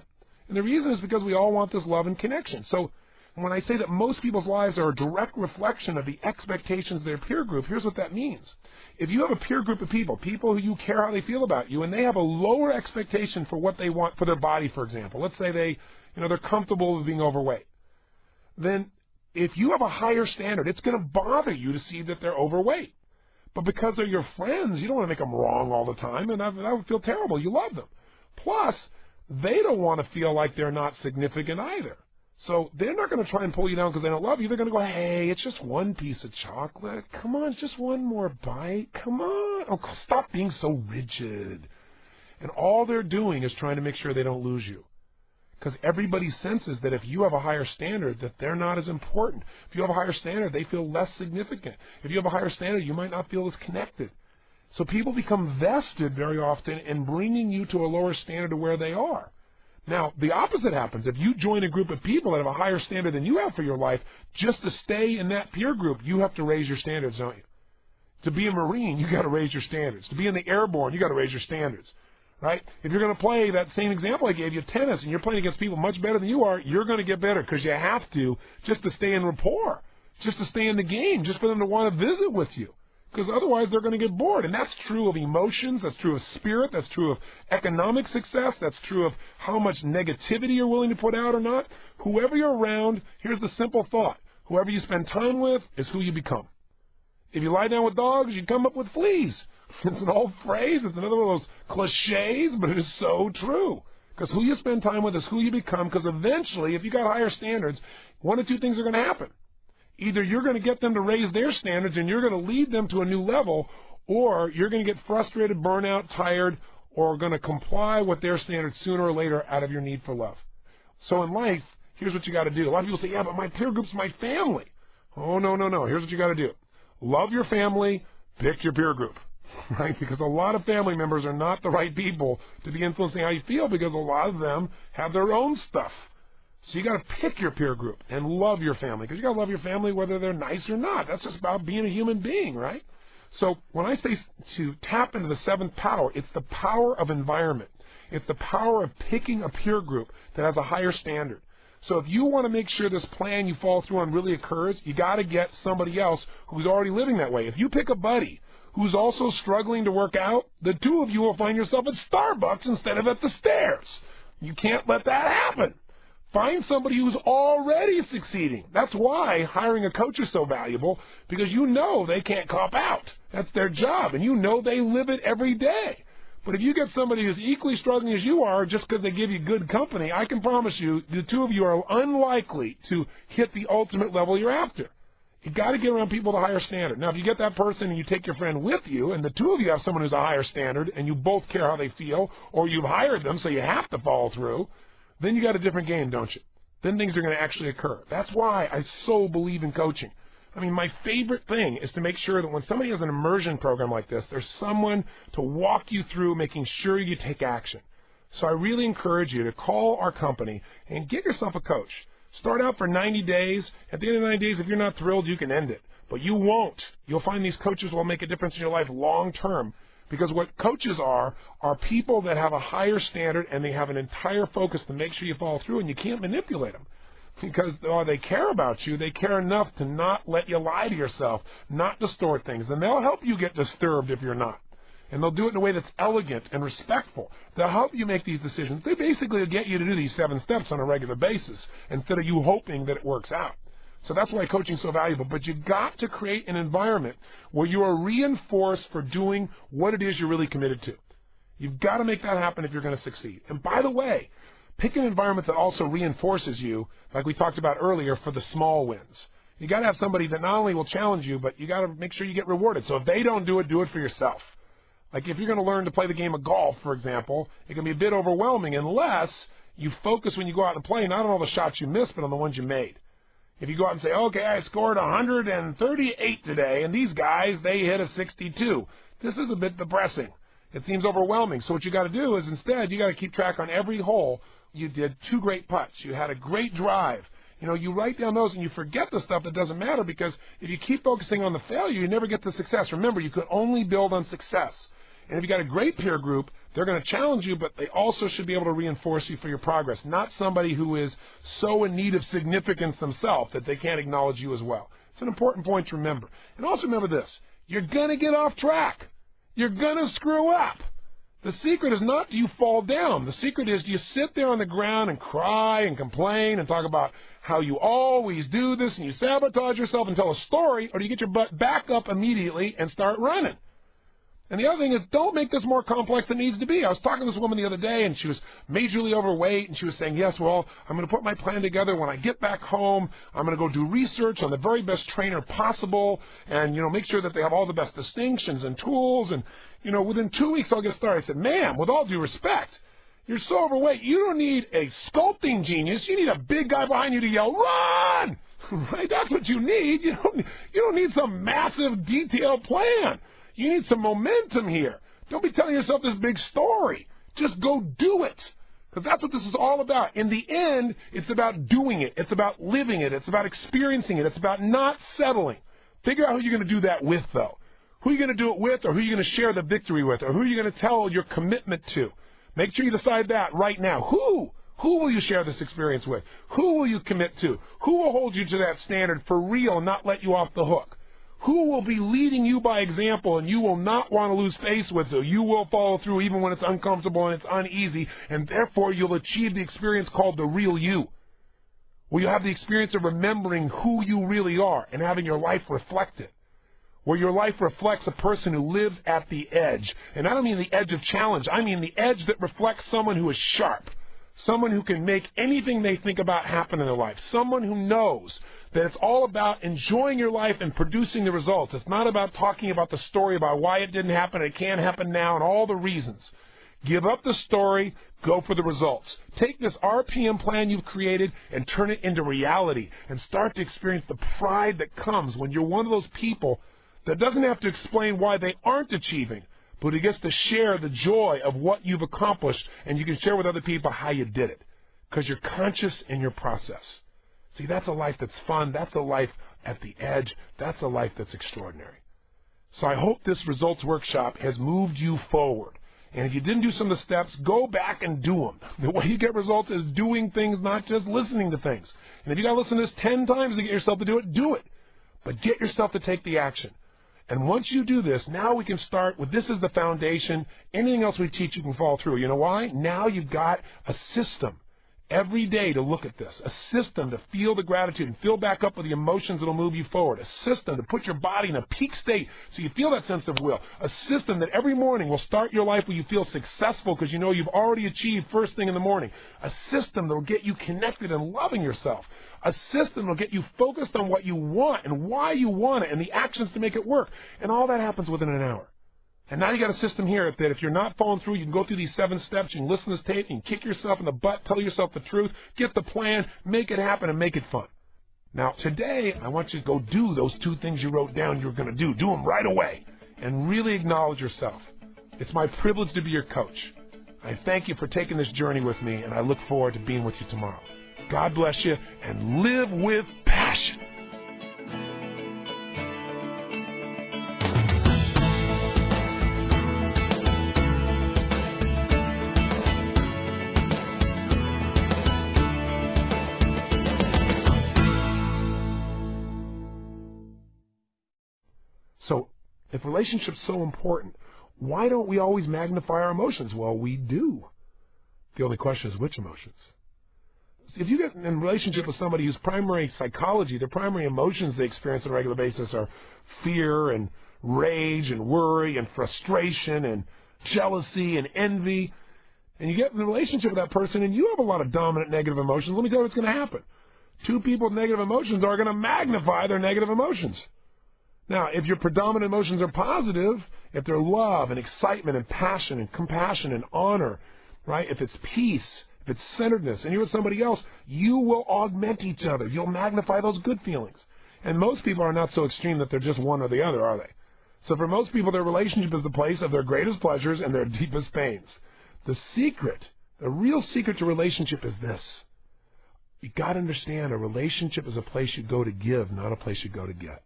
And the reason is because we all want this love and connection. So when I say that most people's lives are a direct reflection of the expectations of their peer group, here's what that means. If you have a peer group of people, people who you care how they feel about you, and they have a lower expectation for what they want for their body, for example. Let's say they're comfortable with being overweight. Then if you have a higher standard, it's going to bother you to see that they're overweight. But because they're your friends, you don't want to make them wrong all the time, and that would feel terrible. You love them. Plus, they don't want to feel like they're not significant either. So they're not going to try and pull you down because they don't love you. They're going to go, hey, it's just one piece of chocolate. Come on, just one more bite. Come on. Oh, stop being so rigid. And all they're doing is trying to make sure they don't lose you. Because everybody senses that if you have a higher standard, that they're not as important. If you have a higher standard, they feel less significant. If you have a higher standard, you might not feel as connected. So people become vested very often in bringing you to a lower standard of where they are. Now, the opposite happens. If you join a group of people that have a higher standard than you have for your life, just to stay in that peer group, you have to raise your standards, don't you? To be a Marine, you got to raise your standards. To be in the airborne, you got to raise your standards, right? If you're going to play that same example I gave you, tennis, and you're playing against people much better than you are, you're going to get better because you have to, just to stay in rapport, just to stay in the game, just for them to want to visit with you. Because otherwise they're going to get bored. And that's true of emotions, that's true of spirit, that's true of economic success, that's true of how much negativity you're willing to put out or not. Whoever you're around, here's the simple thought. Whoever you spend time with is who you become. If you lie down with dogs, you come up with fleas. It's an old phrase, it's another one of those cliches, but it is so true. Because who you spend time with is who you become, because eventually, if you got higher standards, one of two things are going to happen. Either you're going to get them to raise their standards and you're going to lead them to a new level, or you're going to get frustrated, burnout, tired, or going to comply with their standards sooner or later out of your need for love. So in life, here's what you got to do. A lot of people say, yeah, but my peer group's my family. Oh, no. Here's what you got to do. Love your family, pick your peer group, right? Because a lot of family members are not the right people to be influencing how you feel, because a lot of them have their own stuff. So you got to pick your peer group and love your family, because you got to love your family whether they're nice or not. That's just about being a human being, right? So when I say to tap into the seventh power, it's the power of environment. It's the power of picking a peer group that has a higher standard. So if you want to make sure this plan you follow through on really occurs, you got to get somebody else who's already living that way. If you pick a buddy who's also struggling to work out, the two of you will find yourself at Starbucks instead of at the stairs. You can't let that happen. Find somebody who's already succeeding. That's why hiring a coach is so valuable, because you know they can't cop out. That's their job, and you know they live it every day. But if you get somebody who's equally struggling as you are just because they give you good company, I can promise you the two of you are unlikely to hit the ultimate level you're after. You've got to get around people with a higher standard. Now, if you get that person and you take your friend with you, and the two of you have someone who's a higher standard, and you both care how they feel, or you've hired them so you have to follow through, then you got a different game, don't you? Then things are going to actually occur. That's why I so believe in coaching. I mean, my favorite thing is to make sure that when somebody has an immersion program like this, there's someone to walk you through making sure you take action. So I really encourage you to call our company and get yourself a coach. Start out for 90 days. At the end of 90 days, if you're not thrilled, you can end it. But you won't. You'll find these coaches will make a difference in your life long term. Because what coaches are people that have a higher standard, and they have an entire focus to make sure you follow through, and you can't manipulate them. Because they care about you, they care enough to not let you lie to yourself, not distort things. And they'll help you get disturbed if you're not. And they'll do it in a way that's elegant and respectful. They'll help you make these decisions. They basically get you to do these 7 steps on a regular basis instead of you hoping that it works out. So that's why coaching is so valuable. But you've got to create an environment where you are reinforced for doing what it is you're really committed to. You've got to make that happen if you're going to succeed. And by the way, pick an environment that also reinforces you, like we talked about earlier, for the small wins. You got to have somebody that not only will challenge you, but you got to make sure you get rewarded. So if they don't do it for yourself. Like if you're going to learn to play the game of golf, for example, it can be a bit overwhelming unless you focus when you go out and play, not on all the shots you missed, but on the ones you made. If you go out and say, okay, I scored 138 today, and these guys, they hit a 62. This is a bit depressing. It seems overwhelming. So what you got to do is instead, you got to keep track on every hole. You did 2 great putts. You had a great drive. You know, you write down those and you forget the stuff that doesn't matter, because if you keep focusing on the failure, you never get the success. Remember, you can only build on success. And if you got a great peer group, they're going to challenge you, but they also should be able to reinforce you for your progress, not somebody who is so in need of significance themselves that they can't acknowledge you as well. It's an important point to remember. And also remember this, you're going to get off track. You're going to screw up. The secret is not do you fall down. The secret is do you sit there on the ground and cry and complain and talk about how you always do this and you sabotage yourself and tell a story, or do you get your butt back up immediately and start running? And the other thing is, don't make this more complex than it needs to be. I was talking to this woman the other day, and she was majorly overweight, and she was saying, yes, well, I'm going to put my plan together. When I get back home, I'm going to go do research on the very best trainer possible and, make sure that they have all the best distinctions and tools. And, within 2 weeks, I'll get started. I said, ma'am, with all due respect, you're so overweight, you don't need a sculpting genius. You need a big guy behind you to yell, run! Right? That's what you need. You don't need some massive, detailed plan. You need some momentum here. Don't be telling yourself this big story. Just go do it. Because that's what this is all about. In the end, it's about doing it. It's about living it. It's about experiencing it. It's about not settling. Figure out who you're going to do that with, though. Who are you going to do it with, or who are you going to share the victory with, or who are you going to tell your commitment to? Make sure you decide that right now. Who will you share this experience with? Who will you commit to? Who will hold you to that standard for real and not let you off the hook? Who will be leading you by example and you will not want to lose face with, so you will follow through even when it's uncomfortable and it's uneasy, and therefore you'll achieve the experience called the real you, where you have the experience of remembering who you really are and having your life reflect it, where your life reflects a person who lives at the edge. And I don't mean the edge of challenge. I mean the edge that reflects someone who is sharp, someone who can make anything they think about happen in their life, someone who knows that it's all about enjoying your life and producing the results. It's not about talking about the story about why it didn't happen, it can't happen now, and all the reasons. Give up the story, go for the results. Take this RPM plan you've created and turn it into reality and start to experience the pride that comes when you're one of those people that doesn't have to explain why they aren't achieving, but who gets to share the joy of what you've accomplished, and you can share with other people how you did it because you're conscious in your process. See, that's a life that's fun. That's a life at the edge. That's a life that's extraordinary. So I hope this results workshop has moved you forward. And if you didn't do some of the steps, go back and do them. The way you get results is doing things, not just listening to things. And if you got to listen to this 10 times to get yourself to do it, do it. But get yourself to take the action. And once you do this, now we can start with this as the foundation. Anything else we teach, you can follow through. You know why? Now you've got a system every day to look at this, a system to feel the gratitude and fill back up with the emotions that will move you forward, a system to put your body in a peak state so you feel that sense of will, a system that every morning will start your life where you feel successful because you know you've already achieved first thing in the morning, a system that will get you connected and loving yourself, a system that will get you focused on what you want and why you want it and the actions to make it work, and all that happens within an hour. And now you got a system here that if you're not following through, you can go through these 7 steps, you can listen to this tape, you can kick yourself in the butt, tell yourself the truth, get the plan, make it happen, and make it fun. Now, today, I want you to go do those 2 things you wrote down you were going to do. Do them right away and really acknowledge yourself. It's my privilege to be your coach. I thank you for taking this journey with me, and I look forward to being with you tomorrow. God bless you, and live with passion. So, if relationships are so important, why don't we always magnify our emotions? Well, we do. The only question is which emotions. If you get in a relationship with somebody whose primary psychology, their primary emotions they experience on a regular basis are fear and rage and worry and frustration and jealousy and envy, and you get in a relationship with that person and you have a lot of dominant negative emotions, let me tell you what's going to happen. 2 people with negative emotions are going to magnify their negative emotions. Now, if your predominant emotions are positive, if they're love and excitement and passion and compassion and honor, right? If it's peace, if it's centeredness, and you're with somebody else, you will augment each other. You'll magnify those good feelings. And most people are not so extreme that they're just one or the other, are they? So for most people, their relationship is the place of their greatest pleasures and their deepest pains. The secret, the real secret to relationship is this. You got to understand a relationship is a place you go to give, not a place you go to get.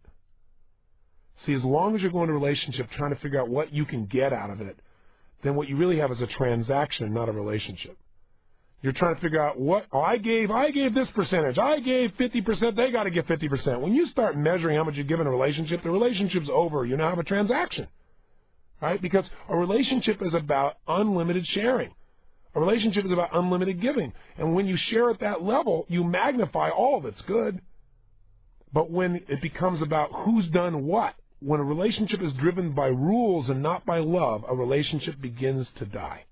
See, as long as you're going to a relationship trying to figure out what you can get out of it, then what you really have is a transaction, not a relationship. You're trying to figure out I gave this percentage. I gave 50%. They got to get 50%. When you start measuring how much you give in a relationship, the relationship's over. You now have a transaction, right? Because a relationship is about unlimited sharing. A relationship is about unlimited giving. And when you share at that level, you magnify all that's good. But when it becomes about who's done what, when a relationship is driven by rules and not by love, a relationship begins to die.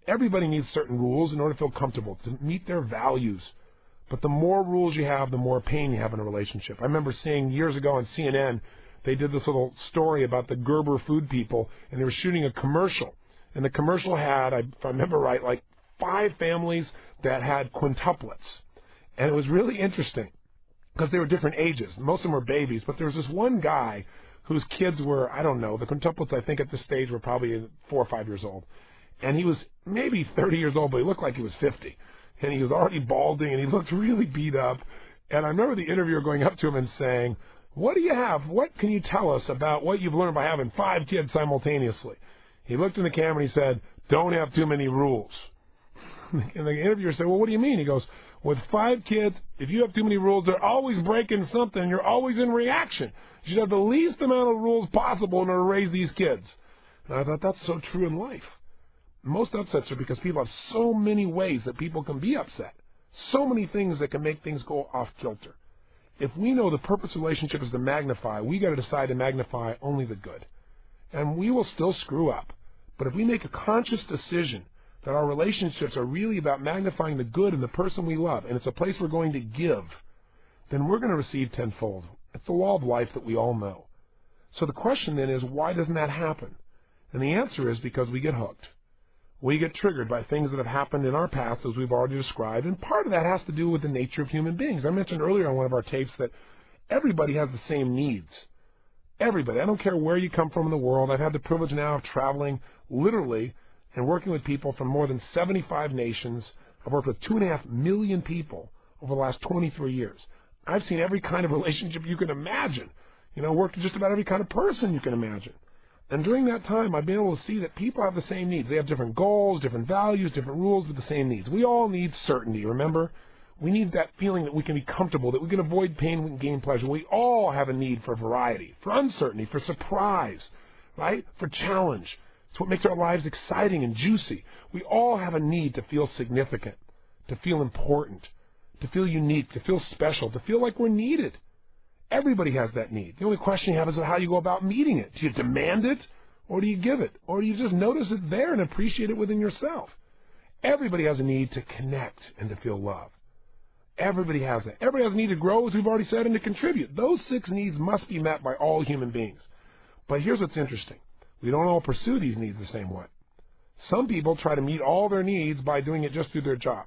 Everybody needs certain rules in order to feel comfortable, to meet their values. But the more rules you have, the more pain you have in a relationship. I remember seeing years ago on CNN, they did this little story about the Gerber food people, and they were shooting a commercial. And the commercial had, if I remember right, like 5 families that had quintuplets. And it was really interesting because they were different ages. Most of them were babies, but there was this one guy whose kids were, I don't know, the quintuplets I think at this stage were probably 4 or 5 years old. And he was maybe 30 years old, but he looked like he was 50. And he was already balding, and he looked really beat up. And I remember the interviewer going up to him and saying, what do you have? What can you tell us about what you've learned by having 5 kids simultaneously? He looked in the camera and he said, don't have too many rules. And the interviewer said, well, what do you mean? He goes, with 5 kids, if you have too many rules, they're always breaking something. You're always in reaction. You should have the least amount of rules possible in order to raise these kids. And I thought that's so true in life. Most upsets are because people have so many ways that people can be upset. So many things that can make things go off kilter. If we know the purpose of relationship is to magnify, we got to decide to magnify only the good. And we will still screw up. But if we make a conscious decision that our relationships are really about magnifying the good in the person we love, and it's a place we're going to give, then we're going to receive tenfold. It's the law of life that we all know. So the question then is, why doesn't that happen? And the answer is because we get hooked. We get triggered by things that have happened in our past, as we've already described, and part of that has to do with the nature of human beings. I mentioned earlier on one of our tapes that everybody has the same needs. Everybody. I don't care where you come from in the world. I've had the privilege now of traveling literally and working with people from more than 75 nations. I've worked with 2.5 million people over the last 23 years. I've seen every kind of relationship you can imagine. Worked with just about every kind of person you can imagine. And during that time, I've been able to see that people have the same needs. They have different goals, different values, different rules, but the same needs. We all need certainty, remember? We need that feeling that we can be comfortable, that we can avoid pain, we can gain pleasure. We all have a need for variety, for uncertainty, for surprise, right? For challenge. It's what makes our lives exciting and juicy. We all have a need to feel significant, to feel important, to feel unique, to feel special, to feel like we're needed. Everybody has that need. The only question you have is how you go about meeting it. Do you demand it, or do you give it? Or do you just notice it's there and appreciate it within yourself? Everybody has a need to connect and to feel love. Everybody has it. Everybody has a need to grow, as we've already said, and to contribute. Those 6 needs must be met by all human beings. But here's what's interesting. We don't all pursue these needs the same way. Some people try to meet all their needs by doing it just through their job.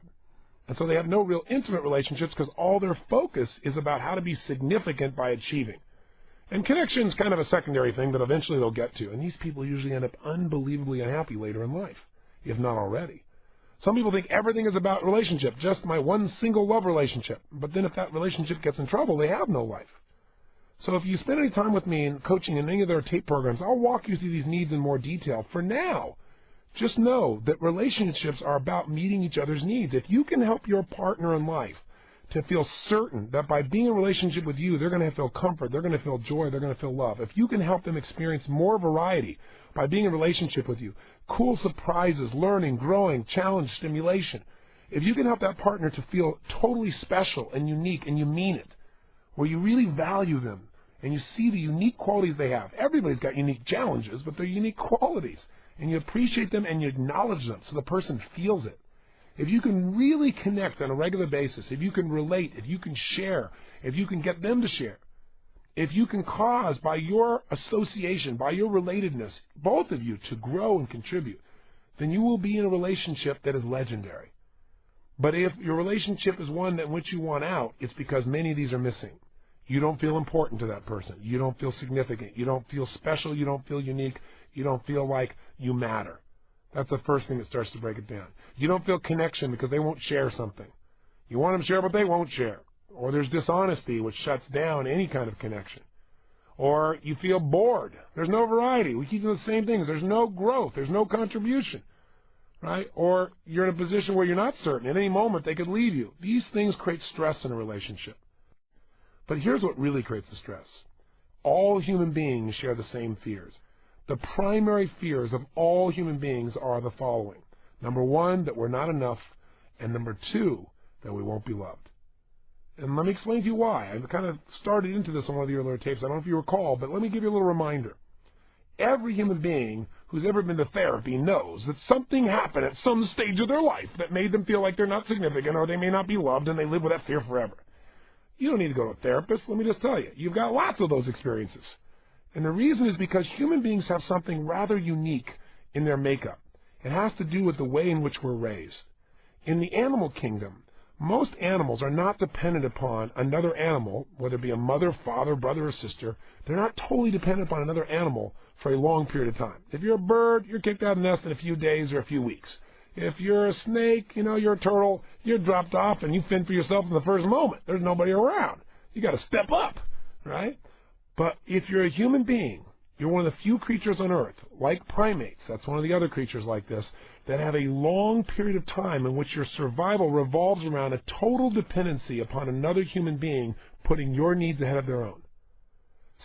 And so they have no real intimate relationships because all their focus is about how to be significant by achieving. And connection is kind of a secondary thing that eventually they'll get to. And these people usually end up unbelievably unhappy later in life, if not already. Some people think everything is about relationship, just my one single love relationship. But then if that relationship gets in trouble, they have no life. So if you spend any time with me in coaching in any of their tape programs, I'll walk you through these needs in more detail. For now, just know that relationships are about meeting each other's needs. If you can help your partner in life to feel certain that by being in a relationship with you, they're going to feel comfort, they're going to feel joy, they're going to feel love. If you can help them experience more variety by being in a relationship with you, cool surprises, learning, growing, challenge, stimulation. If you can help that partner to feel totally special and unique, and you mean it, where you really value them and you see the unique qualities they have. Everybody's got unique challenges, but they're unique qualities. And you appreciate them and you acknowledge them so the person feels it. If you can really connect on a regular basis, if you can relate, if you can share, if you can get them to share, if you can cause by your association, by your relatedness, both of you to grow and contribute, then you will be in a relationship that is legendary. But if your relationship is one in which you want out, it's because many of these are missing. You don't feel important to that person. You don't feel significant. You don't feel special. You don't feel unique. You don't feel like you matter. That's the first thing that starts to break it down. You don't feel connection because they won't share something. You want them to share, but they won't share. Or there's dishonesty, which shuts down any kind of connection. Or you feel bored. There's no variety. We keep doing the same things. There's no growth. There's no contribution. Right? Or you're in a position where you're not certain. At any moment, they could leave you. These things create stress in a relationship. But here's what really creates the stress. All human beings share the same fears. The primary fears of all human beings are the following. Number 1, that we're not enough. And number 2, that we won't be loved. And let me explain to you why. I kind of started into this on one of the earlier tapes. I don't know if you recall, but let me give you a little reminder. Every human being who's ever been to therapy knows that something happened at some stage of their life that made them feel like they're not significant or they may not be loved, and they live with that fear forever. You don't need to go to a therapist. Let me just tell you. You've got lots of those experiences. And the reason is because human beings have something rather unique in their makeup. It has to do with the way in which we're raised. In the animal kingdom, most animals are not dependent upon another animal, whether it be a mother, father, brother, or sister. They're not totally dependent upon another animal for a long period of time. If you're a bird, you're kicked out of the nest in a few days or a few weeks. If you're a snake, you're a turtle, you're dropped off and you fend for yourself in the first moment. There's nobody around. You got to step up, right? But if you're a human being, you're one of the few creatures on Earth, like primates, that's one of the other creatures like this, that have a long period of time in which your survival revolves around a total dependency upon another human being putting your needs ahead of their own.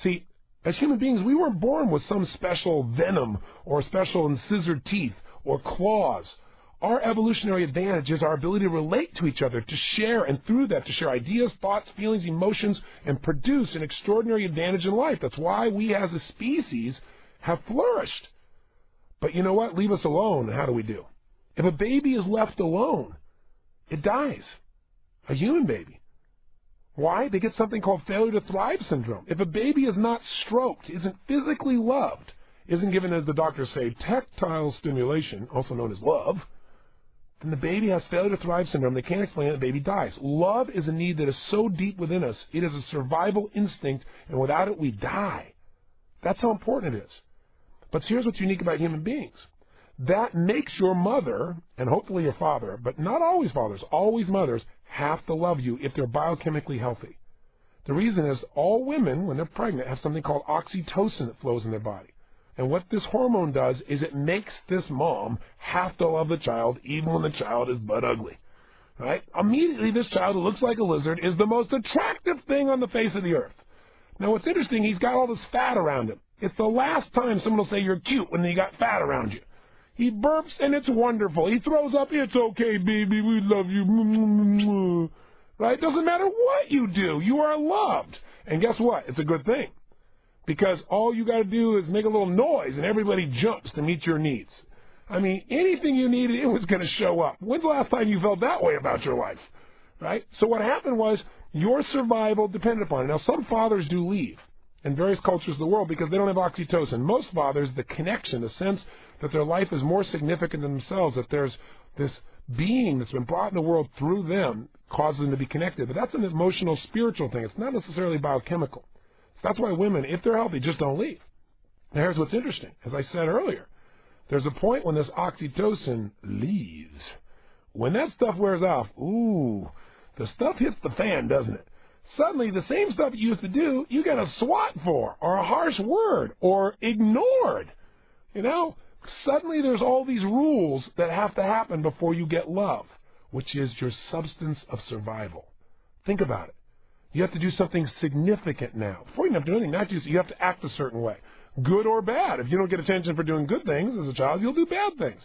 See, as human beings, we weren't born with some special venom or special incisor teeth or claws. Our evolutionary advantage is our ability to relate to each other, to share, and through that to share ideas, thoughts, feelings, emotions, and produce an extraordinary advantage in life. That's why we as a species have flourished. But you know what? Leave us alone, and how do we do? If a baby is left alone, it dies. A human baby. Why? They get something called failure to thrive syndrome. If a baby is not stroked, isn't physically loved, isn't given, as the doctors say, tactile stimulation, also known as love, then the baby has failure to thrive syndrome. They can't explain it, the baby dies. Love is a need that is so deep within us. It is a survival instinct, and without it, we die. That's how important it is. But here's what's unique about human beings. That makes your mother, and hopefully your father, but not always fathers, always mothers, have to love you if they're biochemically healthy. The reason is all women, when they're pregnant, have something called oxytocin that flows in their body. And what this hormone does is it makes this mom have to love the child even when the child is butt ugly. Right? Immediately, this child who looks like a lizard is the most attractive thing on the face of the earth. Now, what's interesting, he's got all this fat around him. It's the last time someone will say you're cute when you got fat around you. He burps, and it's wonderful. He throws up, it's okay, baby, we love you. Right? Doesn't matter what you do. You are loved. And guess what? It's a good thing. Because all you got to do is make a little noise, and everybody jumps to meet your needs. I mean, anything you needed, it was going to show up. When's the last time you felt that way about your life? Right? So what happened was your survival depended upon it. Now, some fathers do leave in various cultures of the world because they don't have oxytocin. Most fathers, the connection, the sense that their life is more significant than themselves, that there's this being that's been brought in the world through them causes them to be connected. But that's an emotional, spiritual thing. It's not necessarily biochemical. So that's why women, if they're healthy, just don't leave. Now, here's what's interesting. As I said earlier, there's a point when this oxytocin leaves. When that stuff wears off, ooh, the stuff hits the fan, doesn't it? Suddenly, the same stuff you used to do, you get a swat for, or a harsh word, or ignored. You know, suddenly there's all these rules that have to happen before you get love, which is your substance of survival. Think about it. You have to do something significant now. Before you have to do anything, not just, you have to act a certain way, good or bad. If you don't get attention for doing good things as a child, you'll do bad things.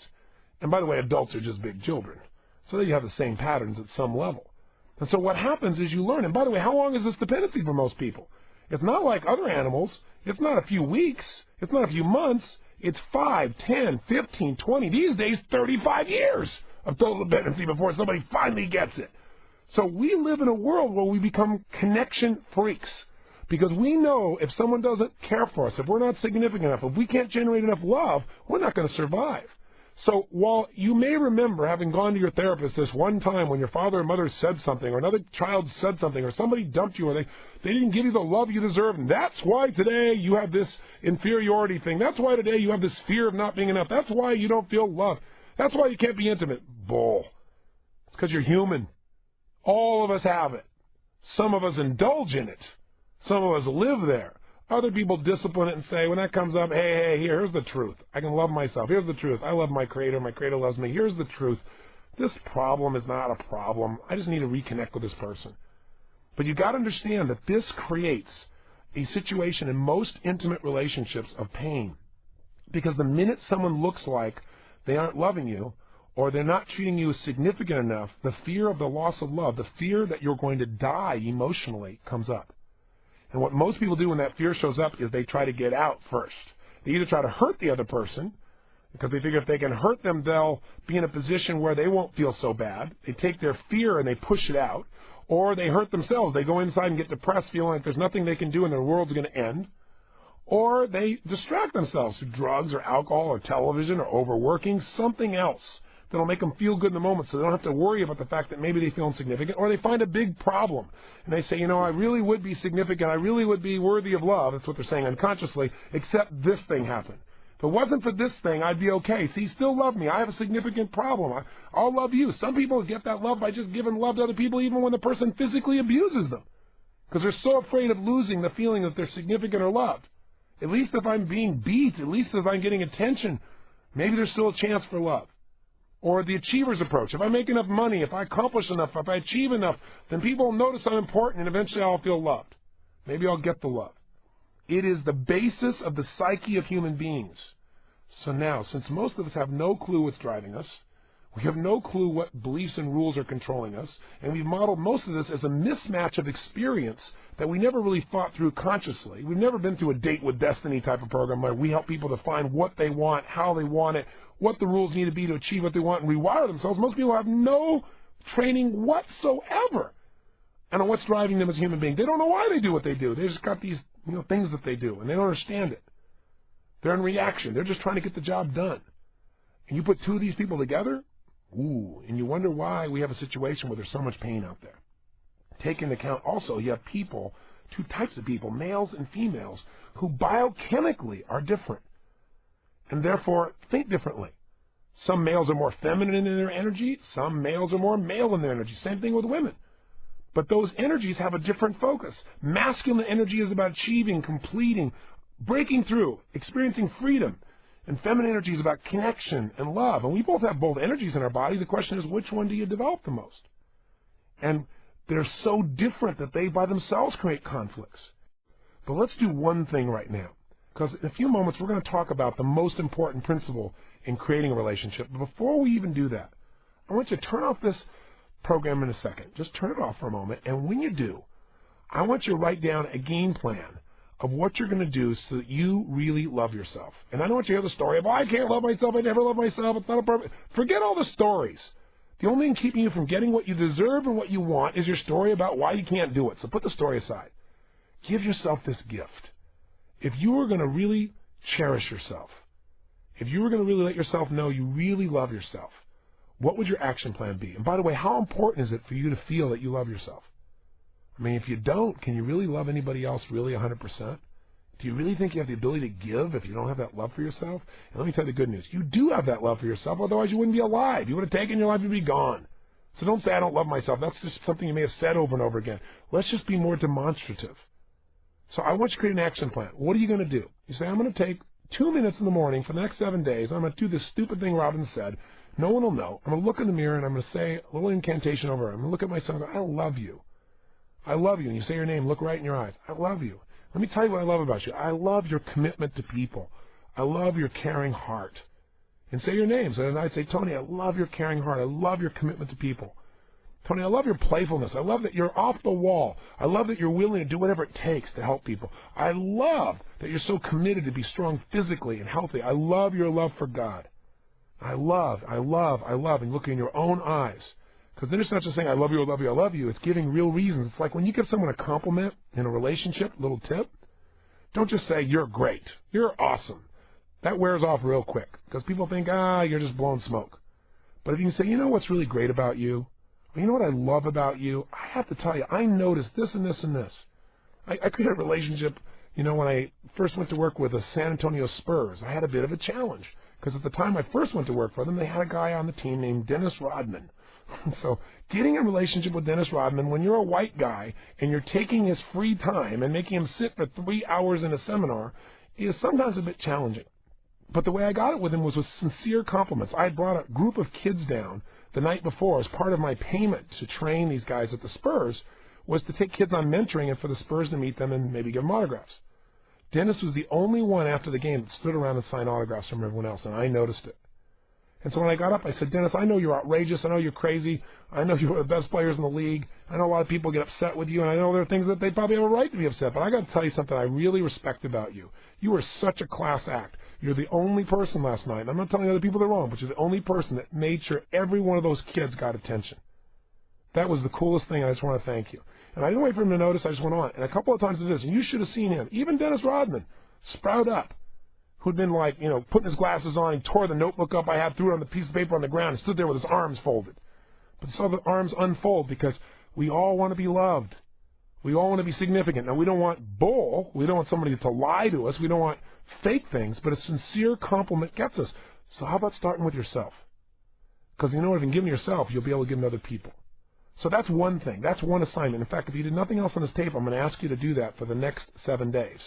And by the way, adults are just big children. So that you have the same patterns at some level. And so what happens is you learn. And by the way, how long is this dependency for most people? It's not like other animals. It's not a few weeks. It's not a few months. It's 5, 10, 15, 20, these days 35 years of total dependency before somebody finally gets it. So we live in a world where we become connection freaks because we know if someone doesn't care for us, if we're not significant enough, if we can't generate enough love, we're not going to survive. So while you may remember having gone to your therapist this one time when your father or mother said something or another child said something or somebody dumped you or they didn't give you the love you deserve, and that's why today you have this inferiority thing. That's why today you have this fear of not being enough. That's why you don't feel loved. That's why you can't be intimate. Bull. It's because you're human. All of us have it. Some of us indulge in it. Some of us live there. Other people discipline it and say, when that comes up, hey, here's the truth. I can love myself. Here's the truth. I love my Creator. My Creator loves me. Here's the truth. This problem is not a problem. I just need to reconnect with this person. But you got to understand that this creates a situation in most intimate relationships of pain. Because the minute someone looks like they aren't loving you or they're not treating you as significant enough, the fear of the loss of love, the fear that you're going to die emotionally comes up. And what most people do when that fear shows up is they try to get out first. They either try to hurt the other person because they figure if they can hurt them, they'll be in a position where they won't feel so bad. They take their fear and they push it out. Or they hurt themselves. They go inside and get depressed, feeling like there's nothing they can do and their world's going to end. Or they distract themselves through drugs or alcohol or television or overworking, something else that'll make them feel good in the moment so they don't have to worry about the fact that maybe they feel insignificant. Or they find a big problem and they say, you know, I really would be significant. I really would be worthy of love. That's what they're saying unconsciously, except this thing happened. If it wasn't for this thing, I'd be okay. See, still love me. I have a significant problem. I'll love you. Some people get that love by just giving love to other people even when the person physically abuses them because they're so afraid of losing the feeling that they're significant or loved. At least if I'm being beat, at least if I'm getting attention, maybe there's still a chance for love. Or the achiever's approach. If I make enough money, if I accomplish enough, if I achieve enough, then people will notice I'm important and eventually I'll feel loved. Maybe I'll get the love. It is the basis of the psyche of human beings. So now, since most of us have no clue what's driving us, we have no clue what beliefs and rules are controlling us, and we've modeled most of this as a mismatch of experience that we never really thought through consciously. We've never been through a date with destiny type of program where we help people define what they want, how they want it, what the rules need to be to achieve what they want and rewire themselves. Most people have no training whatsoever. And what's driving them as human beings. They don't know why they do what they do. They just got these things that they do, and they don't understand it. They're in reaction. They're just trying to get the job done. And you put two of these people together, and you wonder why we have a situation where there's so much pain out there. Take into account also you have people, two types of people, males and females, who biochemically are different and therefore think differently. Some males are more feminine in their energy. Some males are more male in their energy. Same thing with women. But those energies have a different focus. Masculine energy is about achieving, completing, breaking through, experiencing freedom. And feminine energy is about connection and love. And we both have both energies in our body. The question is, which one do you develop the most? And they're so different that they by themselves create conflicts. But let's do one thing right now. Because in a few moments, we're going to talk about the most important principle in creating a relationship. But before we even do that, I want you to turn off this program in a second. Just turn it off for a moment. And when you do, I want you to write down a game plan of what you're going to do so that you really love yourself. And I don't want you to hear the story of, I can't love myself, I never love myself, it's not a perfect. Forget all the stories. The only thing keeping you from getting what you deserve and what you want is your story about why you can't do it. So put the story aside. Give yourself this gift. If you were going to really cherish yourself, if you were going to really let yourself know you really love yourself, what would your action plan be? And by the way, how important is it for you to feel that you love yourself? I mean, if you don't, can you really love anybody else really 100%? Do you really think you have the ability to give if you don't have that love for yourself? And let me tell you the good news. You do have that love for yourself, otherwise you wouldn't be alive. You would have taken your life, you'd be gone. So don't say, I don't love myself. That's just something you may have said over and over again. Let's just be more demonstrative. So I want you to create an action plan. What are you going to do? You say, I'm going to take 2 minutes in the morning for the next 7 days. I'm going to do this stupid thing Robin said. No one will know. I'm going to look in the mirror and I'm going to say a little incantation over her. I'm going to look at myself and go, I love you. I love you. And you say your name, look right in your eyes. I love you. Let me tell you what I love about you. I love your commitment to people. I love your caring heart. And say your names. And I'd say, Tony, I love your caring heart. I love your commitment to people. Tony, I love your playfulness. I love that you're off the wall. I love that you're willing to do whatever it takes to help people. I love that you're so committed to be strong physically and healthy. I love your love for God. I love, and look in your own eyes. Because then it's not just saying, I love you, I love you, I love you. It's giving real reasons. It's like when you give someone a compliment in a relationship, little tip, don't just say, you're great, you're awesome. That wears off real quick because people think, you're just blowing smoke. But if you can say, you know what's really great about you? Or you know what I love about you? I have to tell you, I noticed this and this and this. I created a relationship, when I first went to work with the San Antonio Spurs. I had a bit of a challenge because at the time I first went to work for them, they had a guy on the team named Dennis Rodman. So getting a relationship with Dennis Rodman when you're a white guy and you're taking his free time and making him sit for 3 hours in a seminar is sometimes a bit challenging. But the way I got it with him was with sincere compliments. I had brought a group of kids down the night before as part of my payment to train these guys at the Spurs was to take kids on mentoring and for the Spurs to meet them and maybe give them autographs. Dennis was the only one after the game that stood around and signed autographs from everyone else, and I noticed it. And so when I got up, I said, Dennis, I know you're outrageous. I know you're crazy. I know you're one of the best players in the league. I know a lot of people get upset with you, and I know there are things that they probably have a right to be upset. But I got to tell you something I really respect about you. You were such a class act. You're the only person last night, and I'm not telling other people they're wrong, but you're the only person that made sure every one of those kids got attention. That was the coolest thing, and I just want to thank you. And I didn't wait for him to notice. I just went on. And a couple of times it is, and you should have seen him, even Dennis Rodman, sprout up, who'd been like, putting his glasses on. He tore the notebook up I had, threw it on the piece of paper on the ground, and stood there with his arms folded. But saw the arms unfold because we all want to be loved. We all want to be significant. Now, we don't want bull. We don't want somebody to lie to us. We don't want fake things, but a sincere compliment gets us. So how about starting with yourself? Because if you can give yourself, you'll be able to give them other people. So that's one thing. That's one assignment. In fact, if you did nothing else on this tape, I'm going to ask you to do that for the next 7 days.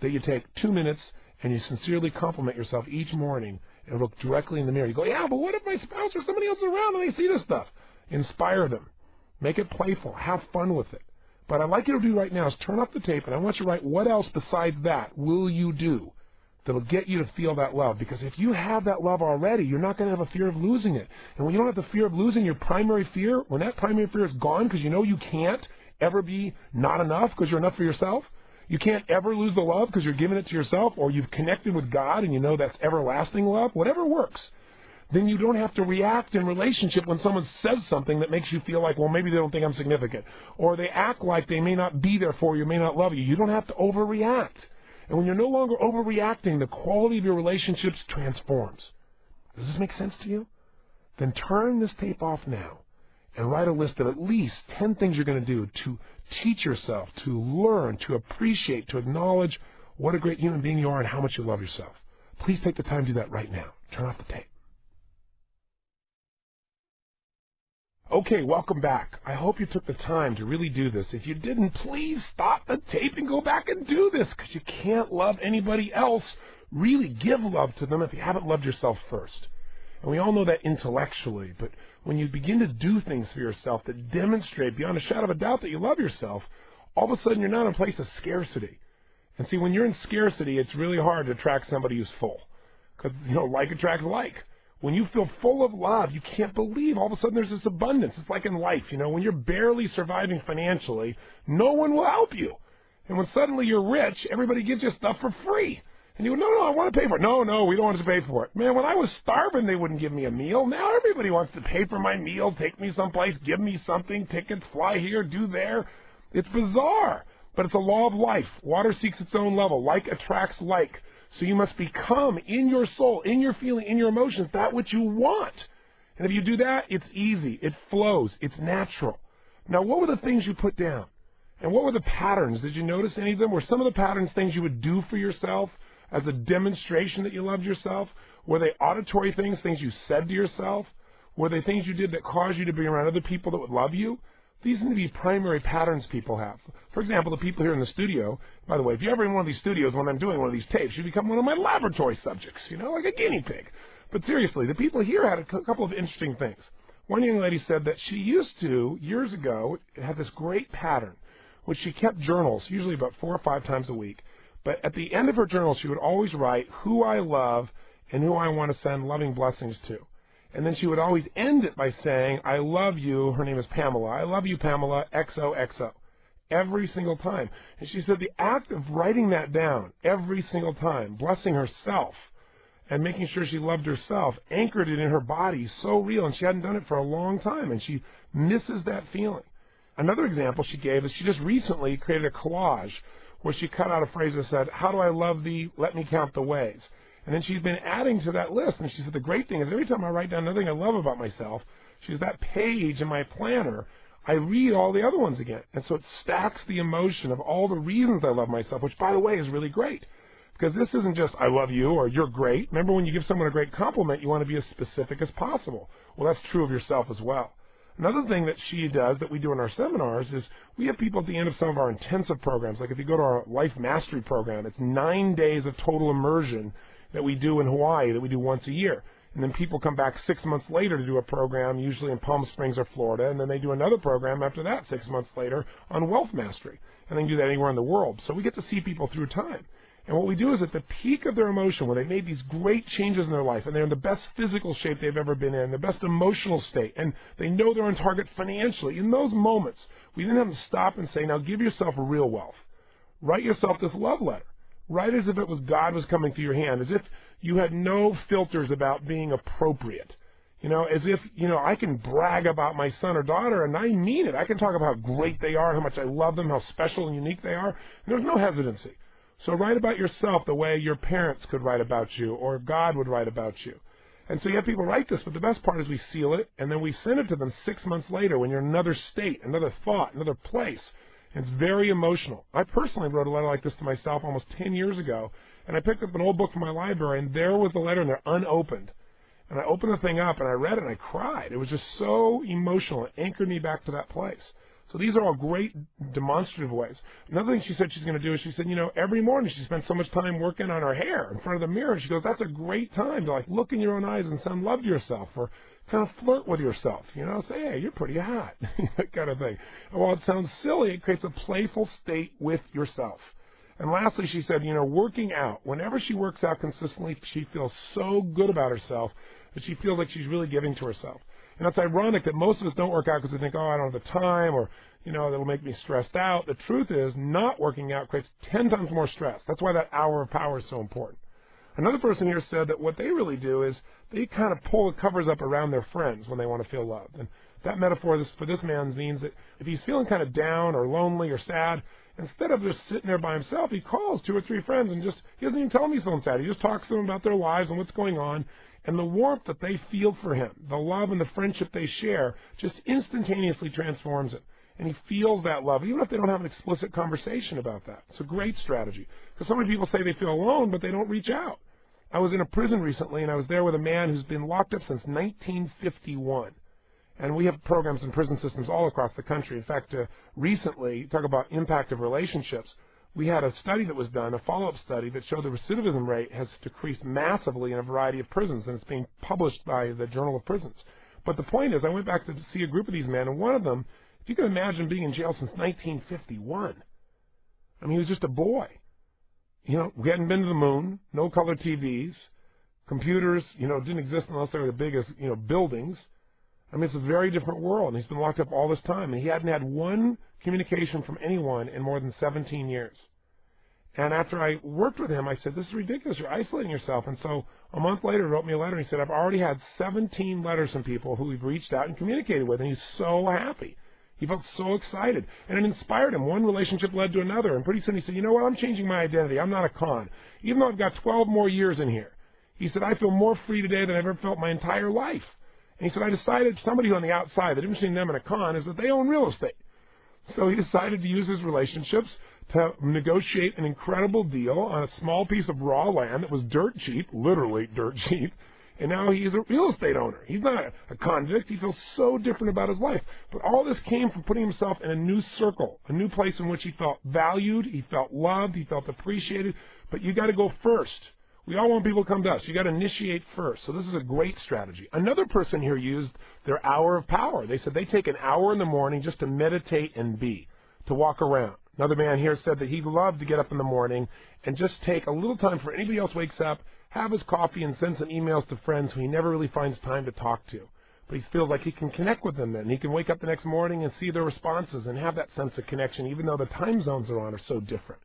That you take 2 minutes and you sincerely compliment yourself each morning and look directly in the mirror. You go, yeah, but what if my spouse or somebody else is around and they see this stuff? Inspire them. Make it playful. Have fun with it. But I'd like you to do right now is turn off the tape, and I want you to write what else besides that will you do that'll get you to feel that love. Because if you have that love already, you're not going to have a fear of losing it. And when you don't have the fear of losing your primary fear, when that primary fear is gone because you know you can't ever be not enough because you're enough for yourself, you can't ever lose the love because you're giving it to yourself, or you've connected with God and you know that's everlasting love, whatever works, then you don't have to react in relationship when someone says something that makes you feel like, well, maybe they don't think I'm significant, or they act like they may not be there for you, may not love you. You don't have to overreact. And when you're no longer overreacting, the quality of your relationships transforms. Does this make sense to you? Then turn this tape off now and write a list of at least 10 things you're going to do to teach yourself, to learn, to appreciate, to acknowledge what a great human being you are and how much you love yourself. Please take the time to do that right now. Turn off the tape. Okay, welcome back. I hope you took the time to really do this. If you didn't, please stop the tape and go back and do this, because you can't love anybody else. Really give love to them if you haven't loved yourself first. And we all know that intellectually, but when you begin to do things for yourself that demonstrate beyond a shadow of a doubt that you love yourself, all of a sudden you're not in a place of scarcity. And see, when you're in scarcity, it's really hard to attract somebody who's full, because, like attracts like. When you feel full of love, you can't believe all of a sudden there's this abundance. It's like in life, when you're barely surviving financially, no one will help you. And when suddenly you're rich, everybody gives you stuff for free. And you go, no, I want to pay for it. No, we don't want to pay for it. Man, when I was starving, they wouldn't give me a meal. Now everybody wants to pay for my meal, take me someplace, give me something, tickets, fly here, do there. It's bizarre, but it's a law of life. Water seeks its own level. Like attracts like. So you must become, in your soul, in your feeling, in your emotions, that which you want. And if you do that, it's easy. It flows. It's natural. Now, what were the things you put down? And what were the patterns? Did you notice any of them? Were some of the patterns things you would do for yourself as a demonstration that you loved yourself? Were they auditory things you said to yourself? Were they things you did that caused you to be around other people that would love you? These need to be primary patterns people have. For example, the people here in the studio, by the way, if you're ever in one of these studios when I'm doing one of these tapes, you become one of my laboratory subjects, like a guinea pig. But seriously, the people here had a couple of interesting things. One young lady said that she used to, years ago, have this great pattern, which she kept journals, usually about 4 or 5 times a week. But at the end of her journal, she would always write who I love and who I want to send loving blessings to. And then she would always end it by saying, I love you, her name is Pamela, I love you, Pamela, XOXO, every single time. And she said the act of writing that down every single time, blessing herself and making sure she loved herself, anchored it in her body so real, and she hadn't done it for a long time, and she misses that feeling. Another example she gave is she just recently created a collage where she cut out a phrase that said, how do I love thee, let me count the ways. And then she's been adding to that list, and she said the great thing is every time I write down another thing I love about myself, she says that page in my planner, I read all the other ones again. And so it stacks the emotion of all the reasons I love myself, which, by the way, is really great. Because this isn't just I love you or you're great. Remember, when you give someone a great compliment, you want to be as specific as possible. Well, that's true of yourself as well. Another thing that she does that we do in our seminars is we have people at the end of some of our intensive programs. Like if you go to our Life Mastery program, it's 9 days of total immersion that we do in Hawaii, that we do once a year. And then people come back 6 months later to do a program, usually in Palm Springs or Florida, and then they do another program after that 6 months later on Wealth Mastery. And they can do that anywhere in the world. So we get to see people through time. And what we do is at the peak of their emotion, when they've made these great changes in their life, and they're in the best physical shape they've ever been in, the best emotional state, and they know they're on target financially, in those moments, we then have to stop and say, now give yourself real wealth. Write yourself this love letter. Write as if it was God was coming through your hand, as if you had no filters about being appropriate. As if, I can brag about my son or daughter, and I mean it. I can talk about how great they are, how much I love them, how special and unique they are. And there's no hesitancy. So write about yourself the way your parents could write about you, or God would write about you. And so you have people write this, but the best part is we seal it, and then we send it to them 6 months later when you're in another state, another thought, another place. And it's very emotional. I personally wrote a letter like this to myself almost 10 years ago, and I picked up an old book from my library, and there was the letter in there unopened. And I opened the thing up, and I read it, and I cried. It was just so emotional. It anchored me back to that place. So these are all great demonstrative ways. Another thing she said she's going to do is she said, every morning she spends so much time working on her hair in front of the mirror. She goes, that's a great time to look in your own eyes and send love to yourself, or kind of flirt with yourself, say, hey, you're pretty hot, that kind of thing. And while it sounds silly, it creates a playful state with yourself. And lastly, she said, working out. Whenever she works out consistently, she feels so good about herself that she feels like she's really giving to herself. And it's ironic that most of us don't work out because we think, I don't have the time, or, that'll make me stressed out. The truth is, not working out creates 10 times more stress. That's why that hour of power is so important. Another person here said that what they really do is they kind of pull the covers up around their friends when they want to feel loved. And that metaphor for this man means that if he's feeling kind of down or lonely or sad, instead of just sitting there by himself, he calls 2 or 3 friends and he doesn't even tell them he's feeling sad. He just talks to them about their lives and what's going on. And the warmth that they feel for him, the love and the friendship they share, just instantaneously transforms him. And he feels that love, even if they don't have an explicit conversation about that. It's a great strategy. Because so many people say they feel alone, but they don't reach out. I was in a prison recently, and I was there with a man who's been locked up since 1951. And we have programs in prison systems all across the country. In fact, recently, talk about impact of relationships, we had a study that was done, a follow-up study, that showed the recidivism rate has decreased massively in a variety of prisons, and it's being published by the Journal of Prisons. But the point is, I went back to see a group of these men, and one of them, if you can imagine being in jail since 1951, I mean, he was just a boy. You know, we hadn't been to the moon, no color TVs, computers, didn't exist unless they were the biggest, buildings. I mean, it's a very different world, and he's been locked up all this time, and he hadn't had one communication from anyone in more than 17 years. And after I worked with him, I said, this is ridiculous. You're isolating yourself. And so a month later, he wrote me a letter, and he said, I've already had 17 letters from people who we've reached out and communicated with, and he's so happy. He felt so excited, and it inspired him. One relationship led to another, and pretty soon he said, you know what, I'm changing my identity. I'm not a con. Even though I've got 12 more years in here, he said, I feel more free today than I've ever felt my entire life. And he said, I decided somebody on the outside, the difference between them and a con is that they own real estate. So he decided to use his relationships to negotiate an incredible deal on a small piece of raw land that was dirt cheap, literally dirt cheap, and now he's a real estate owner. He's not a convict. He feels so different about his life. But all this came from putting himself in a new circle, a new place in which he felt valued, he felt loved, he felt appreciated. But you got to go first. We all want people to come to us. You got to initiate first. So this is a great strategy. Another person here used their hour of power. They said they take an hour in the morning just to meditate and be, to walk around. Another man here said that he'd love to get up in the morning and just take a little time before anybody else wakes up, have his coffee, and send some emails to friends who he never really finds time to talk to. But he feels like he can connect with them then. He can wake up the next morning and see their responses and have that sense of connection, even though the time zones they're on are so different.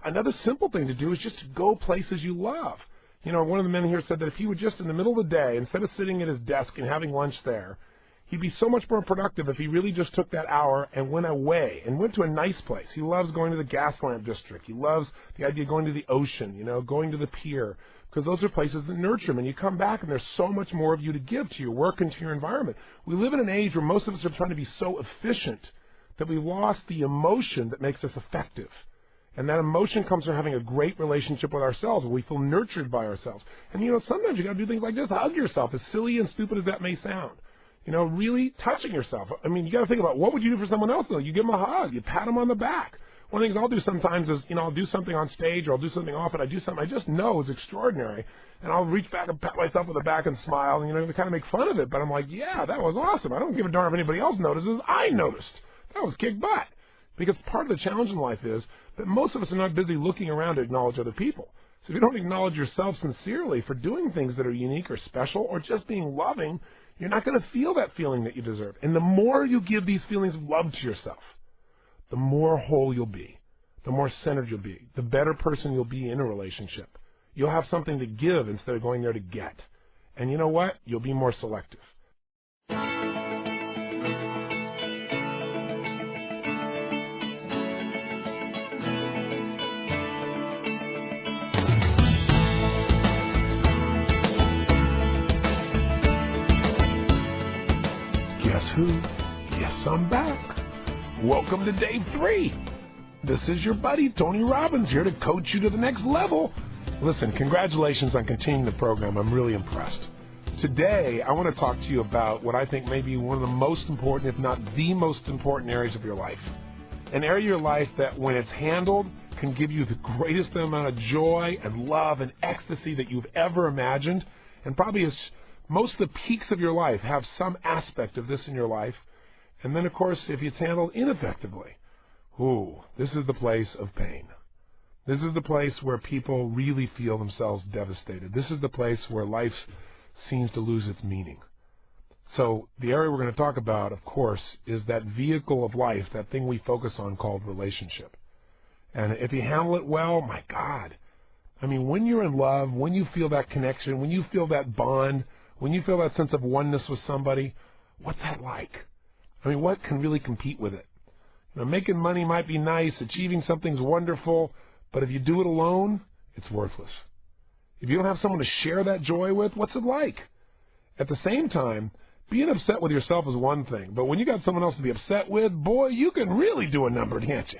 Another simple thing to do is just to go places you love. One of the men here said that if he would just in the middle of the day, instead of sitting at his desk and having lunch there, he'd be so much more productive if he really just took that hour and went away and went to a nice place. He loves going to the Gaslamp District. He loves the idea of going to the ocean, going to the pier, because those are places that nurture him. And you come back and there's so much more of you to give to your work and to your environment. We live in an age where most of us are trying to be so efficient that we've lost the emotion that makes us effective. And that emotion comes from having a great relationship with ourselves, where we feel nurtured by ourselves. And, sometimes you got to do things like just hug yourself, as silly and stupid as that may sound. Really touching yourself. I mean, you got to think about what would you do for someone else, though? You give them a hug. You pat them on the back. One of the things I'll do sometimes is, I'll do something on stage, or I'll do something off, and I do something I just know is extraordinary. And I'll reach back and pat myself on the back and smile, and, to kind of make fun of it. But I'm like, yeah, that was awesome. I don't give a darn if anybody else notices. I noticed. That was kick butt. Because part of the challenge in life is that most of us are not busy looking around to acknowledge other people. So if you don't acknowledge yourself sincerely for doing things that are unique or special or just being loving, you're not going to feel that feeling that you deserve. And the more you give these feelings of love to yourself, the more whole you'll be, the more centered you'll be, the better person you'll be in a relationship. You'll have something to give instead of going there to get. And you know what? You'll be more selective. Guess who? Yes, I'm back. Welcome to day 3. This is your buddy, Tony Robbins, here to coach you to the next level. Listen, congratulations on continuing the program. I'm really impressed. Today, I want to talk to you about what I think may be one of the most important, if not the most important areas of your life. An area of your life that, when it's handled, can give you the greatest amount of joy and love and ecstasy that you've ever imagined, and probably is most of the peaks of your life have some aspect of this in your life. And then, of course, if it's handled ineffectively, this is the place of pain. This is the place where people really feel themselves devastated. This is the place where life seems to lose its meaning. So the area we're going to talk about, of course, is that vehicle of life, that thing we focus on called relationship. And if you handle it well, my God, I mean, when you're in love, when you feel that connection, when you feel that bond, when you feel that sense of oneness with somebody, what's that like? I mean, what can really compete with it? You know, making money might be nice, achieving something's wonderful, but if you do it alone, it's worthless. If you don't have someone to share that joy with, what's it like? At the same time, being upset with yourself is one thing, but when you got someone else to be upset with, boy, you can really do a number, can't you?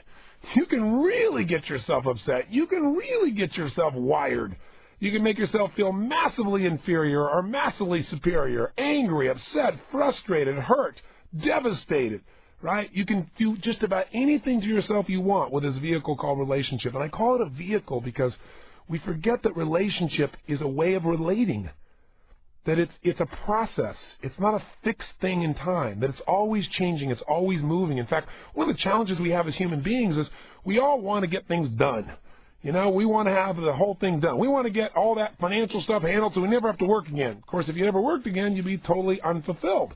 You can really get yourself upset. You can really get yourself wired. You can make yourself feel massively inferior or massively superior, angry, upset, frustrated, hurt, devastated, right? You can do just about anything to yourself you want with this vehicle called relationship. And I call it a vehicle because we forget that relationship is a way of relating, that it's a process. It's not a fixed thing in time, that it's always changing, it's always moving. In fact, one of the challenges we have as human beings is we all want to get things done. You know, we want to have the whole thing done. We want to get all that financial stuff handled so we never have to work again. Of course, if you never worked again, you'd be totally unfulfilled.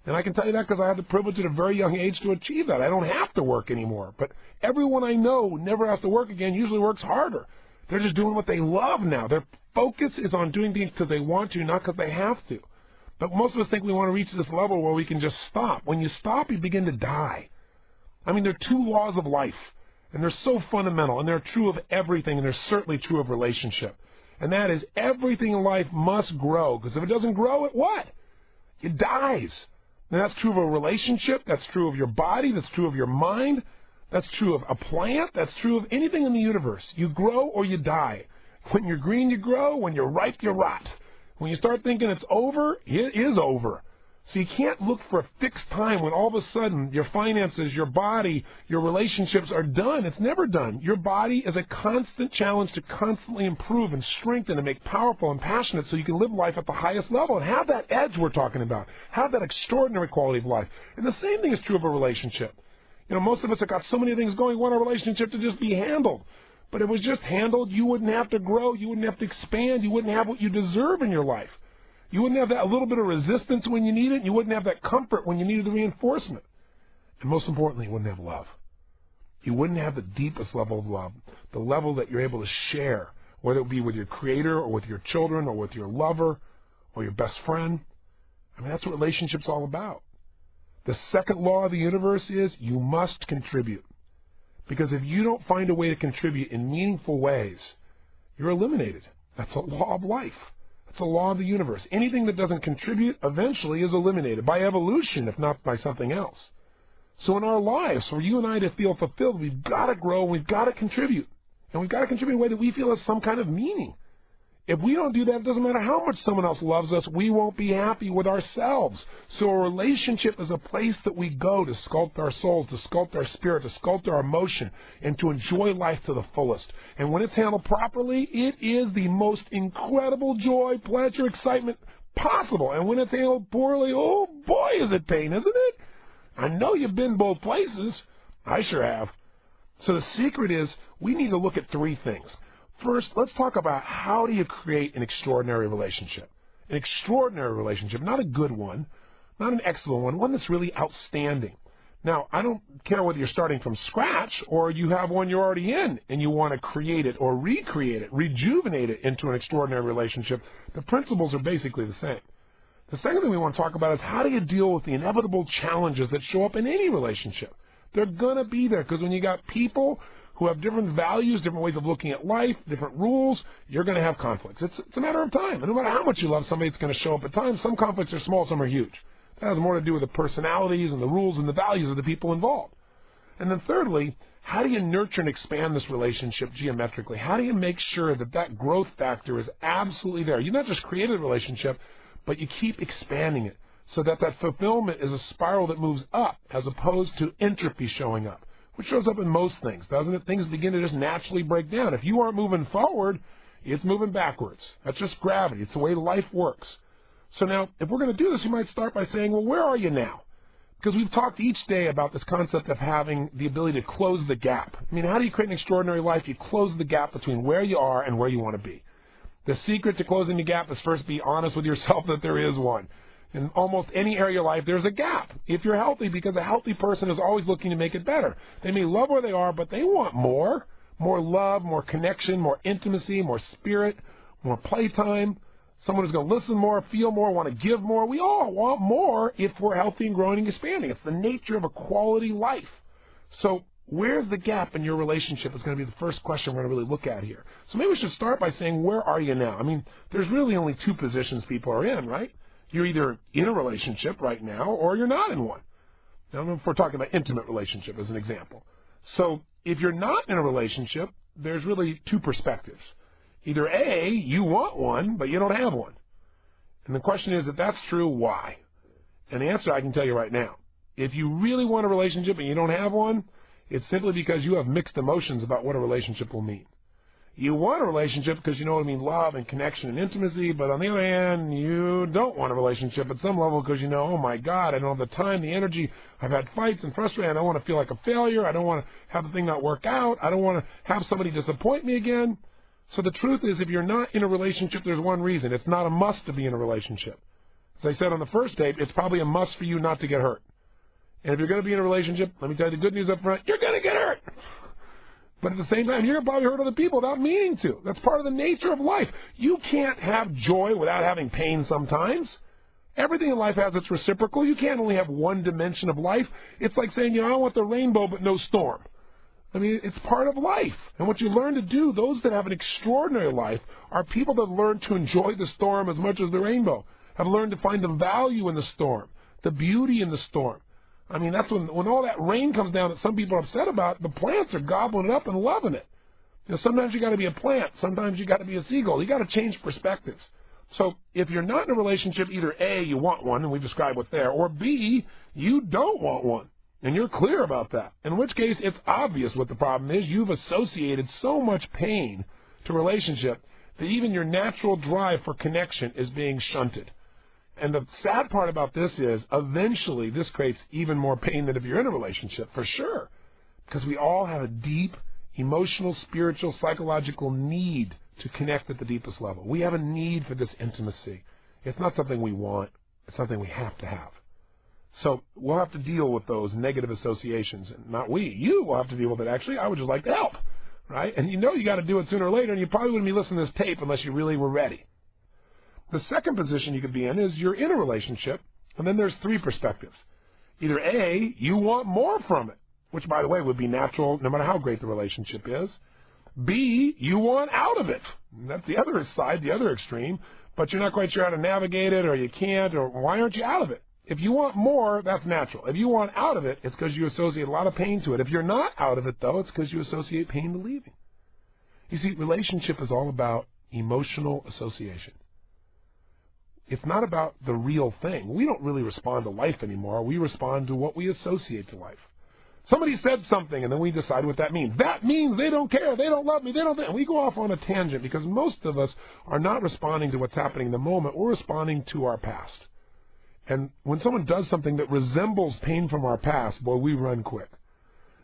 And I can tell you that because I had the privilege at a very young age to achieve that. I don't have to work anymore. But everyone I know who never has to work again usually works harder. They're just doing what they love now. Their focus is on doing things because they want to, not because they have to. But most of us think we want to reach this level where we can just stop. When you stop, you begin to die. I mean, there are two laws of life, and they're so fundamental, and they're true of everything, and they're certainly true of relationship. And that is everything in life must grow, because if it doesn't grow, it what? It dies. And that's true of a relationship. That's true of your body. That's true of your mind. That's true of a plant. That's true of anything in the universe. You grow or you die. When you're green, you grow. When you're ripe, you rot. When you start thinking it's over, it is over. So you can't look for a fixed time when all of a sudden your finances, your body, your relationships are done. It's never done. Your body is a constant challenge to constantly improve and strengthen and make powerful and passionate so you can live life at the highest level and have that edge we're talking about, have that extraordinary quality of life. And the same thing is true of a relationship. You know, most of us have got so many things going. We want a relationship to just be handled. But if it was just handled, you wouldn't have to grow. You wouldn't have to expand. You wouldn't have what you deserve in your life. You wouldn't have that little bit of resistance when you need it. And you wouldn't have that comfort when you needed the reinforcement. And most importantly, you wouldn't have love. You wouldn't have the deepest level of love, the level that you're able to share, whether it be with your creator or with your children or with your lover or your best friend. I mean, that's what relationship's all about. The second law of the universe is you must contribute. Because if you don't find a way to contribute in meaningful ways, you're eliminated. That's a law of life. That's a law of the universe. Anything that doesn't contribute eventually is eliminated by evolution, if not by something else. So in our lives, for you and I to feel fulfilled, we've got to grow, we've got to contribute. And we've got to contribute in a way that we feel has some kind of meaning. If we don't do that, it doesn't matter how much someone else loves us, we won't be happy with ourselves. So a relationship is a place that we go to sculpt our souls, to sculpt our spirit, to sculpt our emotion, and to enjoy life to the fullest. And when it's handled properly, it is the most incredible joy, pleasure, excitement possible. And when it's handled poorly, oh boy, is it pain, isn't it? I know you've been both places. I sure have. So the secret is we need to look at three things. First, let's talk about how do you create an extraordinary relationship. An extraordinary relationship, not a good one, not an excellent one, one that's really outstanding. Now, I don't care whether you're starting from scratch or you have one you're already in and you want to create it or recreate it, rejuvenate it into an extraordinary relationship. The principles are basically the same. The second thing we want to talk about is how do you deal with the inevitable challenges that show up in any relationship. They're going to be there because when you got people who have different values, different ways of looking at life, different rules, you're going to have conflicts. It's a matter of time. And no matter how much you love somebody, it's going to show up at times. Some conflicts are small, some are huge. That has more to do with the personalities and the rules and the values of the people involved. And then thirdly, how do you nurture and expand this relationship geometrically? How do you make sure that that growth factor is absolutely there? You not just create a relationship, but you keep expanding it so that that fulfillment is a spiral that moves up as opposed to entropy showing up, which shows up in most things, doesn't it? Things begin to just naturally break down. If you aren't moving forward, it's moving backwards. That's just gravity. It's the way life works. So now, if we're going to do this, you might start by saying, well, where are you now? Because we've talked each day about this concept of having the ability to close the gap. I mean, how do you create an extraordinary life? You close the gap between where you are and where you want to be. The secret to closing the gap is first be honest with yourself that there is one. In almost any area of your life, there's a gap. If you're healthy, because a healthy person is always looking to make it better. They may love where they are, but they want more. more love, more connection, more intimacy, more spirit, more playtime. Someone who's going to listen more, feel more, want to give more. We all want more if we're healthy and growing and expanding. It's the nature of a quality life. So where's the gap in your relationship is going to be the first question we're going to really look at here. So maybe we should start by saying, where are you now? I mean, there's really only two positions people are in, right? You're either in a relationship right now or you're not in one. Now, if we're talking about intimate relationship as an example. So if you're not in a relationship, there's really two perspectives. Either A, you want one, but you don't have one. And the question is, if that's true, why? And the answer I can tell you right now. If you really want a relationship and you don't have one, it's simply because you have mixed emotions about what a relationship will mean. You want a relationship because you know what I mean, love and connection and intimacy, but on the other hand, you don't want a relationship at some level because you know, oh my God, I don't have the time, the energy, I've had fights and frustrated, I don't want to feel like a failure, I don't want to have the thing not work out, I don't want to have somebody disappoint me again. So the truth is, if you're not in a relationship, there's one reason. It's not a must to be in a relationship. As I said on the first tape, it's probably a must for you not to get hurt. And if you're going to be in a relationship, let me tell you the good news up front, you're going to get hurt. But at the same time, you're going to probably hurt other people without meaning to. That's part of the nature of life. You can't have joy without having pain sometimes. Everything in life has its reciprocal. You can't only have one dimension of life. It's like saying, I want the rainbow but no storm. I mean, it's part of life. And what you learn to do, those that have an extraordinary life, are people that learn to enjoy the storm as much as the rainbow, have learned to find the value in the storm, the beauty in the storm. I mean, that's when all that rain comes down that some people are upset about, the plants are gobbling it up and loving it. Sometimes you got to be a plant. Sometimes you got to be a seagull. You got to change perspectives. So if you're not in a relationship, either A, you want one, and we described what's there, or B, you don't want one. And you're clear about that, in which case it's obvious what the problem is. You've associated so much pain to relationship that even your natural drive for connection is being shunted. And the sad part about this is eventually this creates even more pain than if you're in a relationship, for sure. Because we all have a deep emotional, spiritual, psychological need to connect at the deepest level. We have a need for this intimacy. It's not something we want. It's something we have to have. So we'll have to deal with those negative associations. And not we. You will have to deal with it, actually. I would just like to help, right? And you got to do it sooner or later, and you probably wouldn't be listening to this tape unless you really were ready. The second position you could be in is you're in a relationship, and then there's three perspectives. Either A, you want more from it, which, by the way, would be natural no matter how great the relationship is. B, you want out of it. That's the other side, the other extreme, but you're not quite sure how to navigate it, or you can't, or why aren't you out of it? If you want more, that's natural. If you want out of it, it's because you associate a lot of pain to it. If you're not out of it, though, it's because you associate pain to leaving. You see, relationship is all about emotional association. It's not about the real thing. We don't really respond to life anymore. We respond to what we associate to life. Somebody said something, and then we decide what that means. That means they don't care, they don't love me, they don't... And we go off on a tangent because most of us are not responding to what's happening in the moment. We're responding to our past. And when someone does something that resembles pain from our past, boy, we run quick.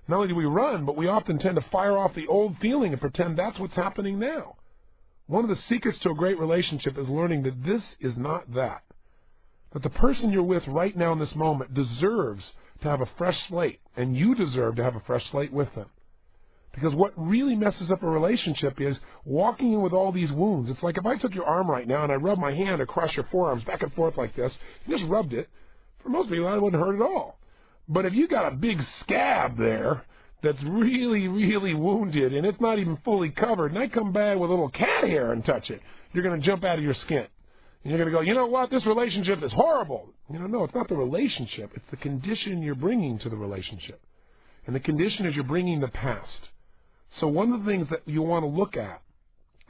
Not only do we run, but we often tend to fire off the old feeling and pretend that's what's happening now. One of the secrets to a great relationship is learning that this is not that. That the person you're with right now in this moment deserves to have a fresh slate, and you deserve to have a fresh slate with them. Because what really messes up a relationship is walking in with all these wounds. It's like if I took your arm right now and I rubbed my hand across your forearms back and forth like this, and just rubbed it, for most people that wouldn't hurt at all. But if you got a big scab there that's really, really wounded and it's not even fully covered, and I come back with a little cat hair and touch it, you're going to jump out of your skin. And you're going to go, you know what, this relationship is horrible. No, it's not the relationship. It's the condition you're bringing to the relationship. And the condition is you're bringing the past. So one of the things that you want to look at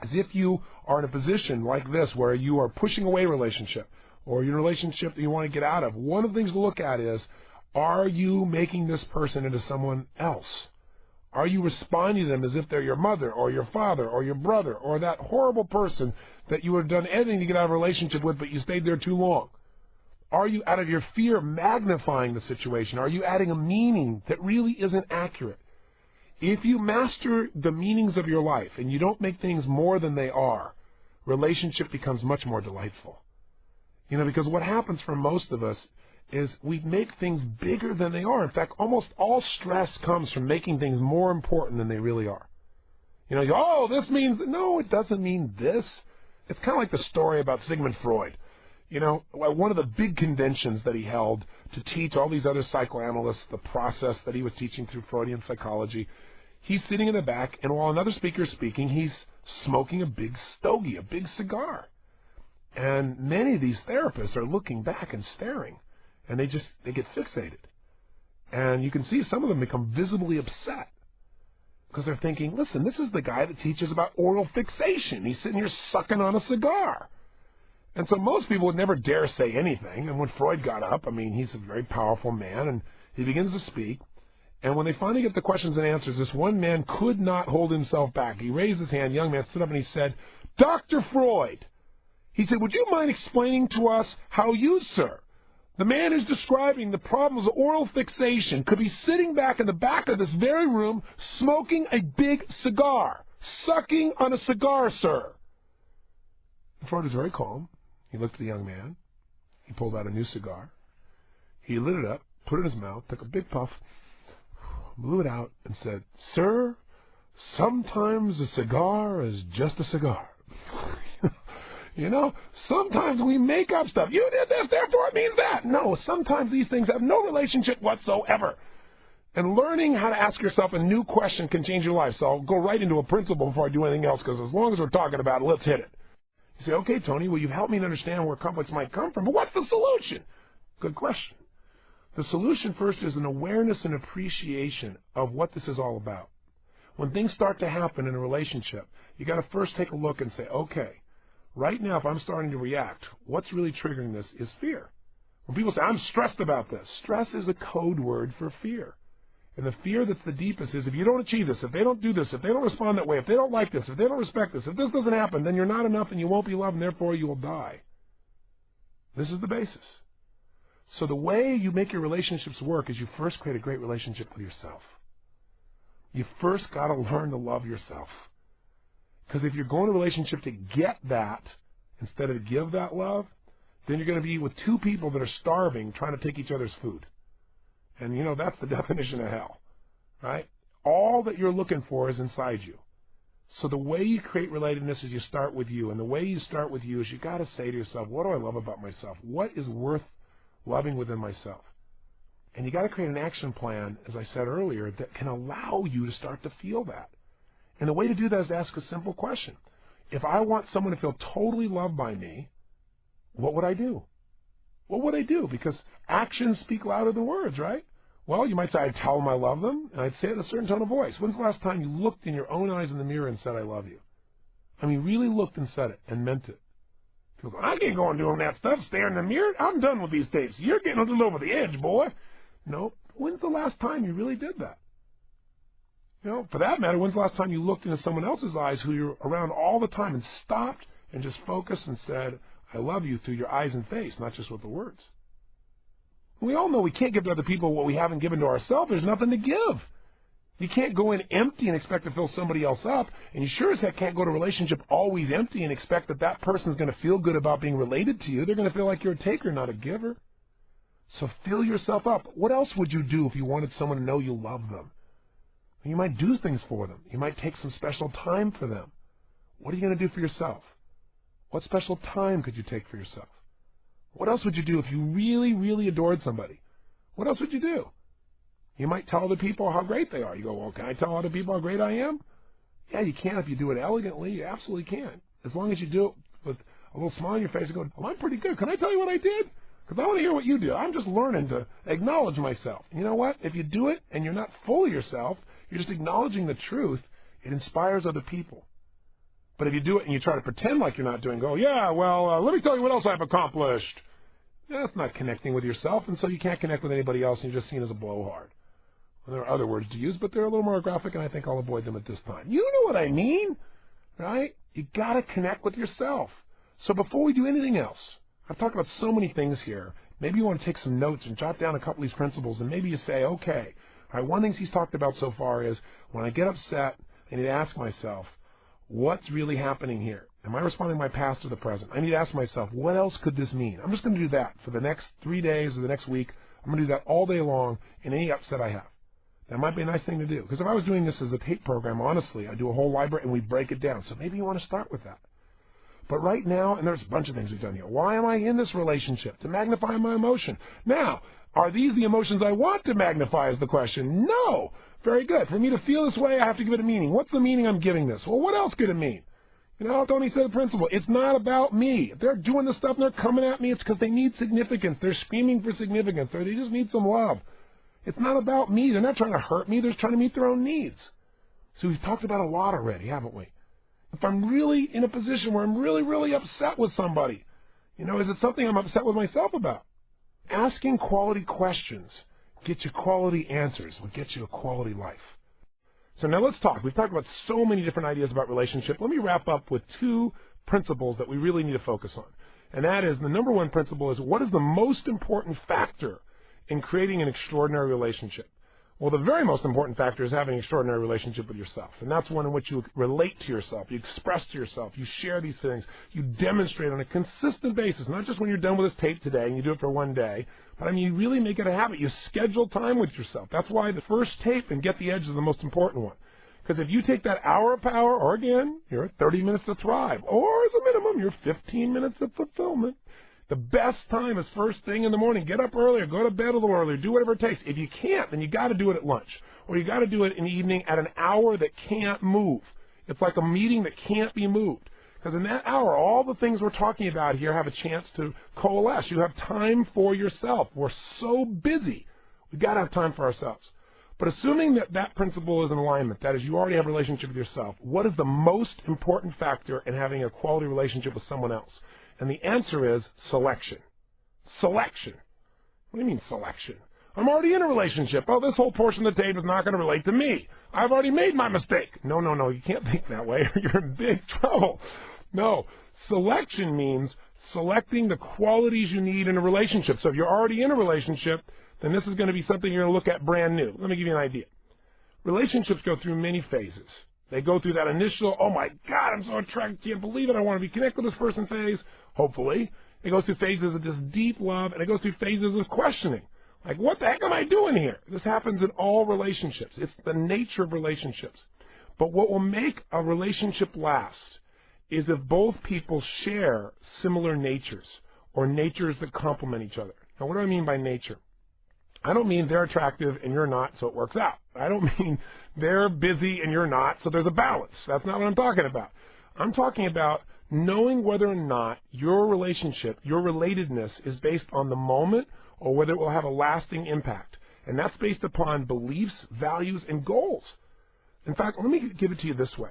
is if you are in a position like this where you are pushing away a relationship or you're in a relationship that you want to get out of, one of the things to look at is, are you making this person into someone else? Are you responding to them as if they're your mother or your father or your brother or that horrible person that you would have done anything to get out of a relationship with but you stayed there too long? Are you, out of your fear, magnifying the situation? Are you adding a meaning that really isn't accurate? If you master the meanings of your life and you don't make things more than they are, relationship becomes much more delightful. Because what happens for most of us is we make things bigger than they are. In fact, almost all stress comes from making things more important than they really are. You know, oh, this means, no, it doesn't mean this. It's kind of like the story about Sigmund Freud. You know, one of the big conventions that he held to teach all these other psychoanalysts the process that he was teaching through Freudian psychology, he's sitting in the back, and while another speaker is speaking, he's smoking a big stogie, a big cigar. And many of these therapists are looking back and staring, and they get fixated. And you can see some of them become visibly upset because they're thinking, listen, this is the guy that teaches about oral fixation. He's sitting here sucking on a cigar. And so most people would never dare say anything. And when Freud got up, I mean, he's a very powerful man, and he begins to speak. And when they finally get the questions and answers, this one man could not hold himself back. He raised his hand, young man stood up, and he said, Dr. Freud, he said, would you mind explaining to us how you, sir, the man who's describing the problems of oral fixation, could be sitting back in the back of this very room smoking a big cigar, sucking on a cigar, sir? And Freud was very calm. He looked at the young man. He pulled out a new cigar. He lit it up, put it in his mouth, took a big puff, blew it out, and said, Sir, sometimes a cigar is just a cigar. You know, sometimes we make up stuff. You did this, therefore it means that. No, sometimes these things have no relationship whatsoever. And learning how to ask yourself a new question can change your life. So I'll go right into a principle before I do anything else, because as long as we're talking about it, let's hit it. You say, okay, Tony, well, you've helped me to understand where conflicts might come from, but what's the solution? Good question. The solution first is an awareness and appreciation of what this is all about. When things start to happen in a relationship, you got to first take a look and say, okay, right now if I'm starting to react, what's really triggering this is fear. When people say, I'm stressed about this, stress is a code word for fear. And the fear that's the deepest is if you don't achieve this, if they don't do this, if they don't respond that way, if they don't like this, if they don't respect this, if this doesn't happen, then you're not enough and you won't be loved and therefore you will die. This is the basis. So the way you make your relationships work is you first create a great relationship with yourself. You first got to learn to love yourself. Because if you're going to a relationship to get that instead of to give that love, then you're going to be with two people that are starving trying to take each other's food. And, you know, that's the definition of hell, right? All that you're looking for is inside you. So the way you create relatedness is you start with you. And the way you start with you is you got to say to yourself, what do I love about myself? What is worth loving within myself? And you got to create an action plan, as I said earlier, that can allow you to start to feel that. And the way to do that is to ask a simple question. If I want someone to feel totally loved by me, what would I do? What would I do? Because actions speak louder than words, right? Well, you might say, I'd tell them I love them, and I'd say it in a certain tone of voice. When's the last time you looked in your own eyes in the mirror and said, I love you? I mean, really looked and said it and meant it. People go, I can't go on doing that stuff, stare in the mirror. I'm done with these tapes. You're getting a little over the edge, boy. No. When's the last time you really did that? You know, for that matter, when's the last time you looked into someone else's eyes who you're around all the time and stopped and just focused and said, I love you through your eyes and face, not just with the words? We all know we can't give to other people what we haven't given to ourselves. There's nothing to give. You can't go in empty and expect to fill somebody else up, and you sure as heck can't go to a relationship always empty and expect that that person's going to feel good about being related to you. They're going to feel like you're a taker, not a giver. So fill yourself up. What else would you do if you wanted someone to know you love them? You might do things for them. You might take some special time for them. What are you going to do for yourself? What special time could you take for yourself? What else would you do if you really, really adored somebody? What else would you do? You might tell other people how great they are. You go, well, can I tell other people how great I am? Yeah, you can if you do it elegantly. You absolutely can. As long as you do it with a little smile on your face and go, well, I'm pretty good. Can I tell you what I did? Because I want to hear what you do. I'm just learning to acknowledge myself. You know what? If you do it and you're not full of yourself, you're just acknowledging the truth, it inspires other people. But if you do it and you try to pretend like you're not doing, go, yeah, well, let me tell you what else I've accomplished. That's not connecting with yourself, and so you can't connect with anybody else, and you're just seen as a blowhard. Well, there are other words to use, but they're a little more graphic, and I think I'll avoid them at this time. You know what I mean, right? You got to connect with yourself. So before we do anything else, I've talked about so many things here. Maybe you want to take some notes and jot down a couple of these principles, and maybe you say, okay, all right, one of the things he's talked about so far is when I get upset, I need to ask myself, what's really happening here? Am I responding to my past or the present? I need to ask myself, what else could this mean? I'm just going to do that for the next 3 days or the next week. I'm going to do that all day long in any upset I have. That might be a nice thing to do. Because if I was doing this as a tape program, honestly, I do a whole library and we break it down. So maybe you want to start with that. But right now, and there's a bunch of things we've done here. Why am I in this relationship? To magnify my emotion. Now, are these the emotions I want to magnify is the question? No. Very good. For me to feel this way, I have to give it a meaning. What's the meaning I'm giving this? Well, what else could it mean? You know, Tony said the principle. It's not about me. If they're doing this stuff and they're coming at me, it's because they need significance. They're screaming for significance, or they just need some love. It's not about me. They're not trying to hurt me. They're just trying to meet their own needs. So we've talked about a lot already, haven't we? If I'm really in a position where I'm really, really upset with somebody, you know, is it something I'm upset with myself about? Asking quality questions gets you quality answers, will get you a quality life. So now let's talk. We've talked about so many different ideas about relationship. Let me wrap up with two principles that we really need to focus on. And that is, the number one principle is, what is the most important factor in creating an extraordinary relationship? Well, the very most important factor is having an extraordinary relationship with yourself. And that's one in which you relate to yourself, you express to yourself, you share these things, you demonstrate on a consistent basis, not just when you're done with this tape today and you do it for one day, but I mean, you really make it a habit. You schedule time with yourself. That's why the first tape and Get the Edge is the most important one. Because if you take that hour of power, or again, you're at 30 minutes to thrive, or as a minimum, you're 15 minutes of fulfillment. The best time is first thing in the morning. Get up earlier, go to bed a little earlier, do whatever it takes. If you can't, then you got to do it at lunch, or you got to do it in the evening at an hour that can't move. It's like a meeting that can't be moved. Because in that hour, all the things we're talking about here have a chance to coalesce. You have time for yourself. We're so busy. We've got to have time for ourselves. But assuming that that principle is in alignment, that is, you already have a relationship with yourself, what is the most important factor in having a quality relationship with someone else? And the answer is selection. Selection. What do you mean selection? I'm already in a relationship. Oh, this whole portion of the tape is not going to relate to me. I've already made my mistake. No, you can't think that way. You're in big trouble. No, selection means selecting the qualities you need in a relationship. So if you're already in a relationship, then this is going to be something you're going to look at brand new. Let me give you an idea. Relationships go through many phases. They go through that initial, oh my God, I'm so attracted, can't believe it, I want to be connected with this person phase, hopefully. It goes through phases of just deep love, and it goes through phases of questioning. Like, what the heck am I doing here? This happens in all relationships. It's the nature of relationships. But what will make a relationship last is if both people share similar natures, or natures that complement each other. Now, what do I mean by nature? I don't mean they're attractive and you're not, so it works out. I don't mean they're busy and you're not, so there's a balance. That's not what I'm talking about. I'm talking about knowing whether or not your relationship, your relatedness is based on the moment or whether it will have a lasting impact. And that's based upon beliefs, values, and goals. In fact, let me give it to you this way.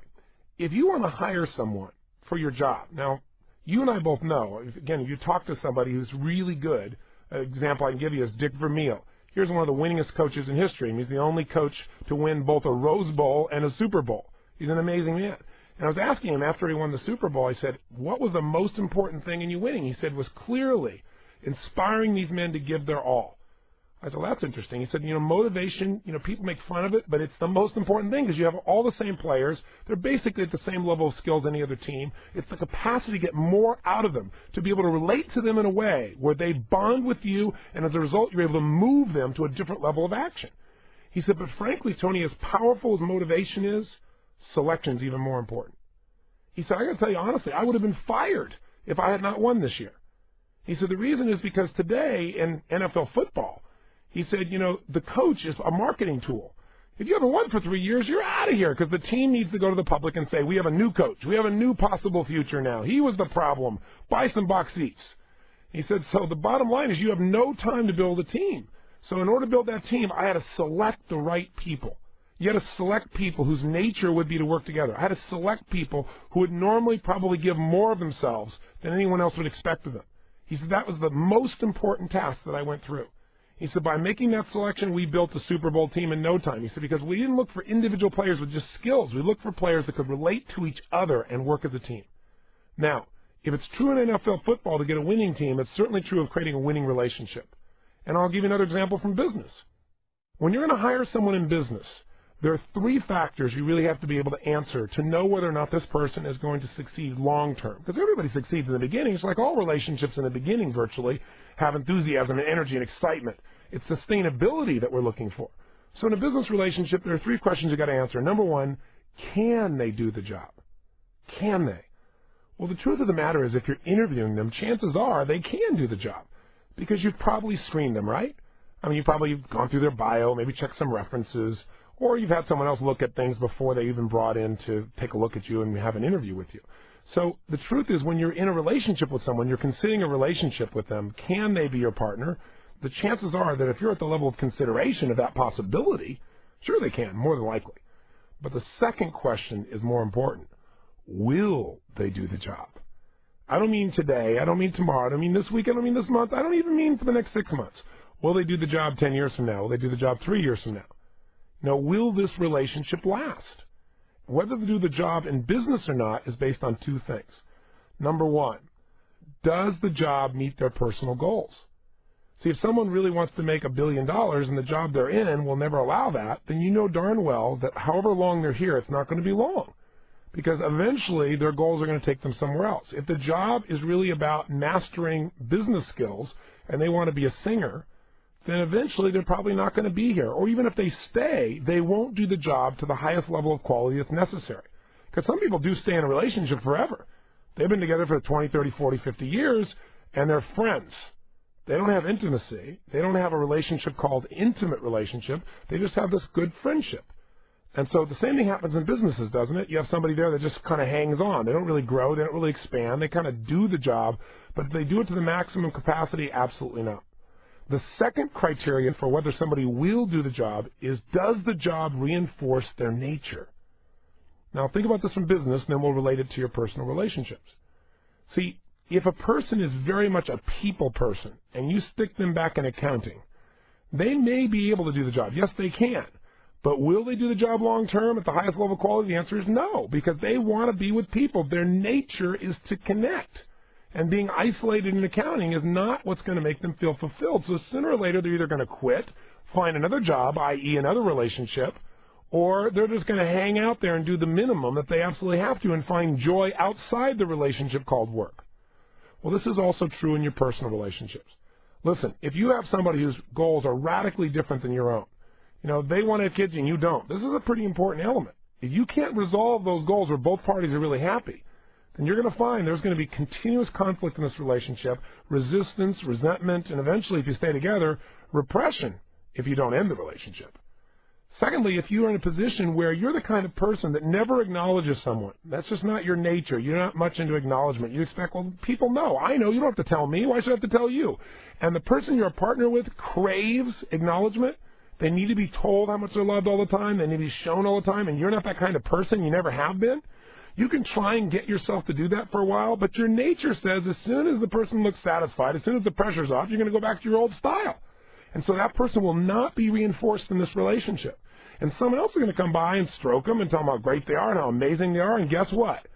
If you want to hire someone for your job, now, you and I both know, again, if you talk to somebody who's really good, an example I can give you is Dick Vermeil. Here's one of the winningest coaches in history. He's the only coach to win both a Rose Bowl and a Super Bowl. He's an amazing man. And I was asking him after he won the Super Bowl, I said, what was the most important thing in you winning? He said, was clearly inspiring these men to give their all. I said, well, that's interesting. He said, motivation, people make fun of it, but it's the most important thing because you have all the same players. They're basically at the same level of skill as any other team. It's the capacity to get more out of them, to be able to relate to them in a way where they bond with you, and as a result, you're able to move them to a different level of action. He said, but frankly, Tony, as powerful as motivation is, selection's even more important. He said, I got to tell you honestly, I would have been fired if I had not won this year. He said, the reason is because today in NFL football, he said, the coach is a marketing tool. If you haven't won for 3 years, you're out of here because the team needs to go to the public and say, we have a new coach. We have a new possible future now. He was the problem. Buy some box seats. He said, so the bottom line is you have no time to build a team. So in order to build that team, I had to select the right people. You had to select people whose nature would be to work together. I had to select people who would normally probably give more of themselves than anyone else would expect of them. He said that was the most important task that I went through. He said, by making that selection, we built a Super Bowl team in no time. He said, because we didn't look for individual players with just skills. We looked for players that could relate to each other and work as a team. Now, if it's true in NFL football to get a winning team, it's certainly true of creating a winning relationship. And I'll give you another example from business. When you're going to hire someone in business, there are 3 factors you really have to be able to answer to know whether or not this person is going to succeed long term. Because everybody succeeds in the beginning. It's like all relationships in the beginning virtually have enthusiasm and energy and excitement. It's sustainability that we're looking for. So in a business relationship, there are 3 questions you got to answer. Number 1, can they do the job? Can they? Well, the truth of the matter is if you're interviewing them, chances are they can do the job because you've probably screened them, right? I mean, you've probably gone through their bio, maybe checked some references, or you've had someone else look at things before they even brought in to take a look at you and have an interview with you. So the truth is when you're in a relationship with someone, you're considering a relationship with them, can they be your partner? The chances are that if you're at the level of consideration of that possibility, sure they can, more than likely. But the second question is more important. Will they do the job? I don't mean today. I don't mean tomorrow. I don't mean this week. I don't mean this month. I don't even mean for the next 6 months. Will they do the job 10 years from now? Will they do the job 3 years from now? Now, will this relationship last? Whether they do the job in business or not is based on 2 things. Number 1, does the job meet their personal goals? See, if someone really wants to make $1 billion and the job they're in will never allow that, then you know darn well that however long they're here, it's not going to be long. Because eventually their goals are going to take them somewhere else. If the job is really about mastering business skills and they want to be a singer, then eventually they're probably not going to be here. Or even if they stay, they won't do the job to the highest level of quality that's necessary. Because some people do stay in a relationship forever. They've been together for 20, 30, 40, 50 years, and they're friends. They don't have intimacy. They don't have a relationship called intimate relationship. They just have this good friendship. And so the same thing happens in businesses, doesn't it? You have somebody there that just kind of hangs on. They don't really grow. They don't really expand. They kind of do the job. But do they do it to the maximum capacity? Absolutely not. The second criterion for whether somebody will do the job is, does the job reinforce their nature? Now, think about this from business, and then we'll relate it to your personal relationships. See, if a person is very much a people person, and you stick them back in accounting, they may be able to do the job. Yes, they can. But will they do the job long term at the highest level of quality? The answer is no, because they want to be with people. Their nature is to connect. And being isolated in accounting is not what's going to make them feel fulfilled. So sooner or later, they're either going to quit, find another job, i.e. another relationship, or they're just going to hang out there and do the minimum that they absolutely have to and find joy outside the relationship called work. Well, this is also true in your personal relationships. Listen, if you have somebody whose goals are radically different than your own, you know, they want to have kids and you don't, this is a pretty important element. If you can't resolve those goals where both parties are really happy, then you're going to find there's going to be continuous conflict in this relationship, resistance, resentment, and eventually, if you stay together, repression if you don't end the relationship. Secondly, if you are in a position where you're the kind of person that never acknowledges someone, that's just not your nature. You're not much into acknowledgement. You expect, well, people know. I know. You don't have to tell me. Why should I have to tell you? And the person you're a partner with craves acknowledgement. They need to be told how much they're loved all the time. They need to be shown all the time. And you're not that kind of person. You never have been. You can try and get yourself to do that for a while, but your nature says as soon as the person looks satisfied, as soon as the pressure's off, you're going to go back to your old style. And so that person will not be reinforced in this relationship. And someone else is going to come by and stroke them and tell them how great they are and how amazing they are, and guess what?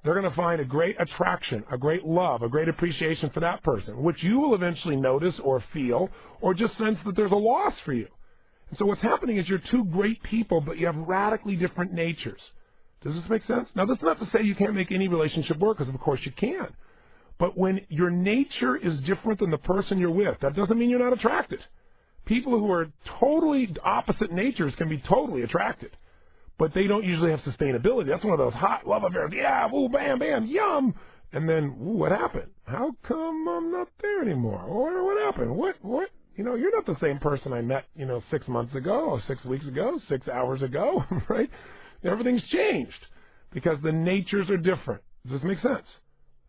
They're going to find a great attraction, a great love, a great appreciation for that person, which you will eventually notice or feel or just sense that there's a loss for you. And so what's happening is you're two great people, but you have radically different natures. Does this make sense? Now, that's not to say you can't make any relationship work, because of course you can. But when your nature is different than the person you're with, that doesn't mean you're not attracted. People who are totally opposite natures can be totally attracted, but they don't usually have sustainability. That's one of those hot love affairs. Yeah, woo, bam, bam, yum. And then, ooh, what happened? How come I'm not there anymore? Or what happened? What? You know, you're not the same person I met, 6 months ago, or 6 weeks ago, 6 hours ago, right? Everything's changed because the natures are different. Does this make sense?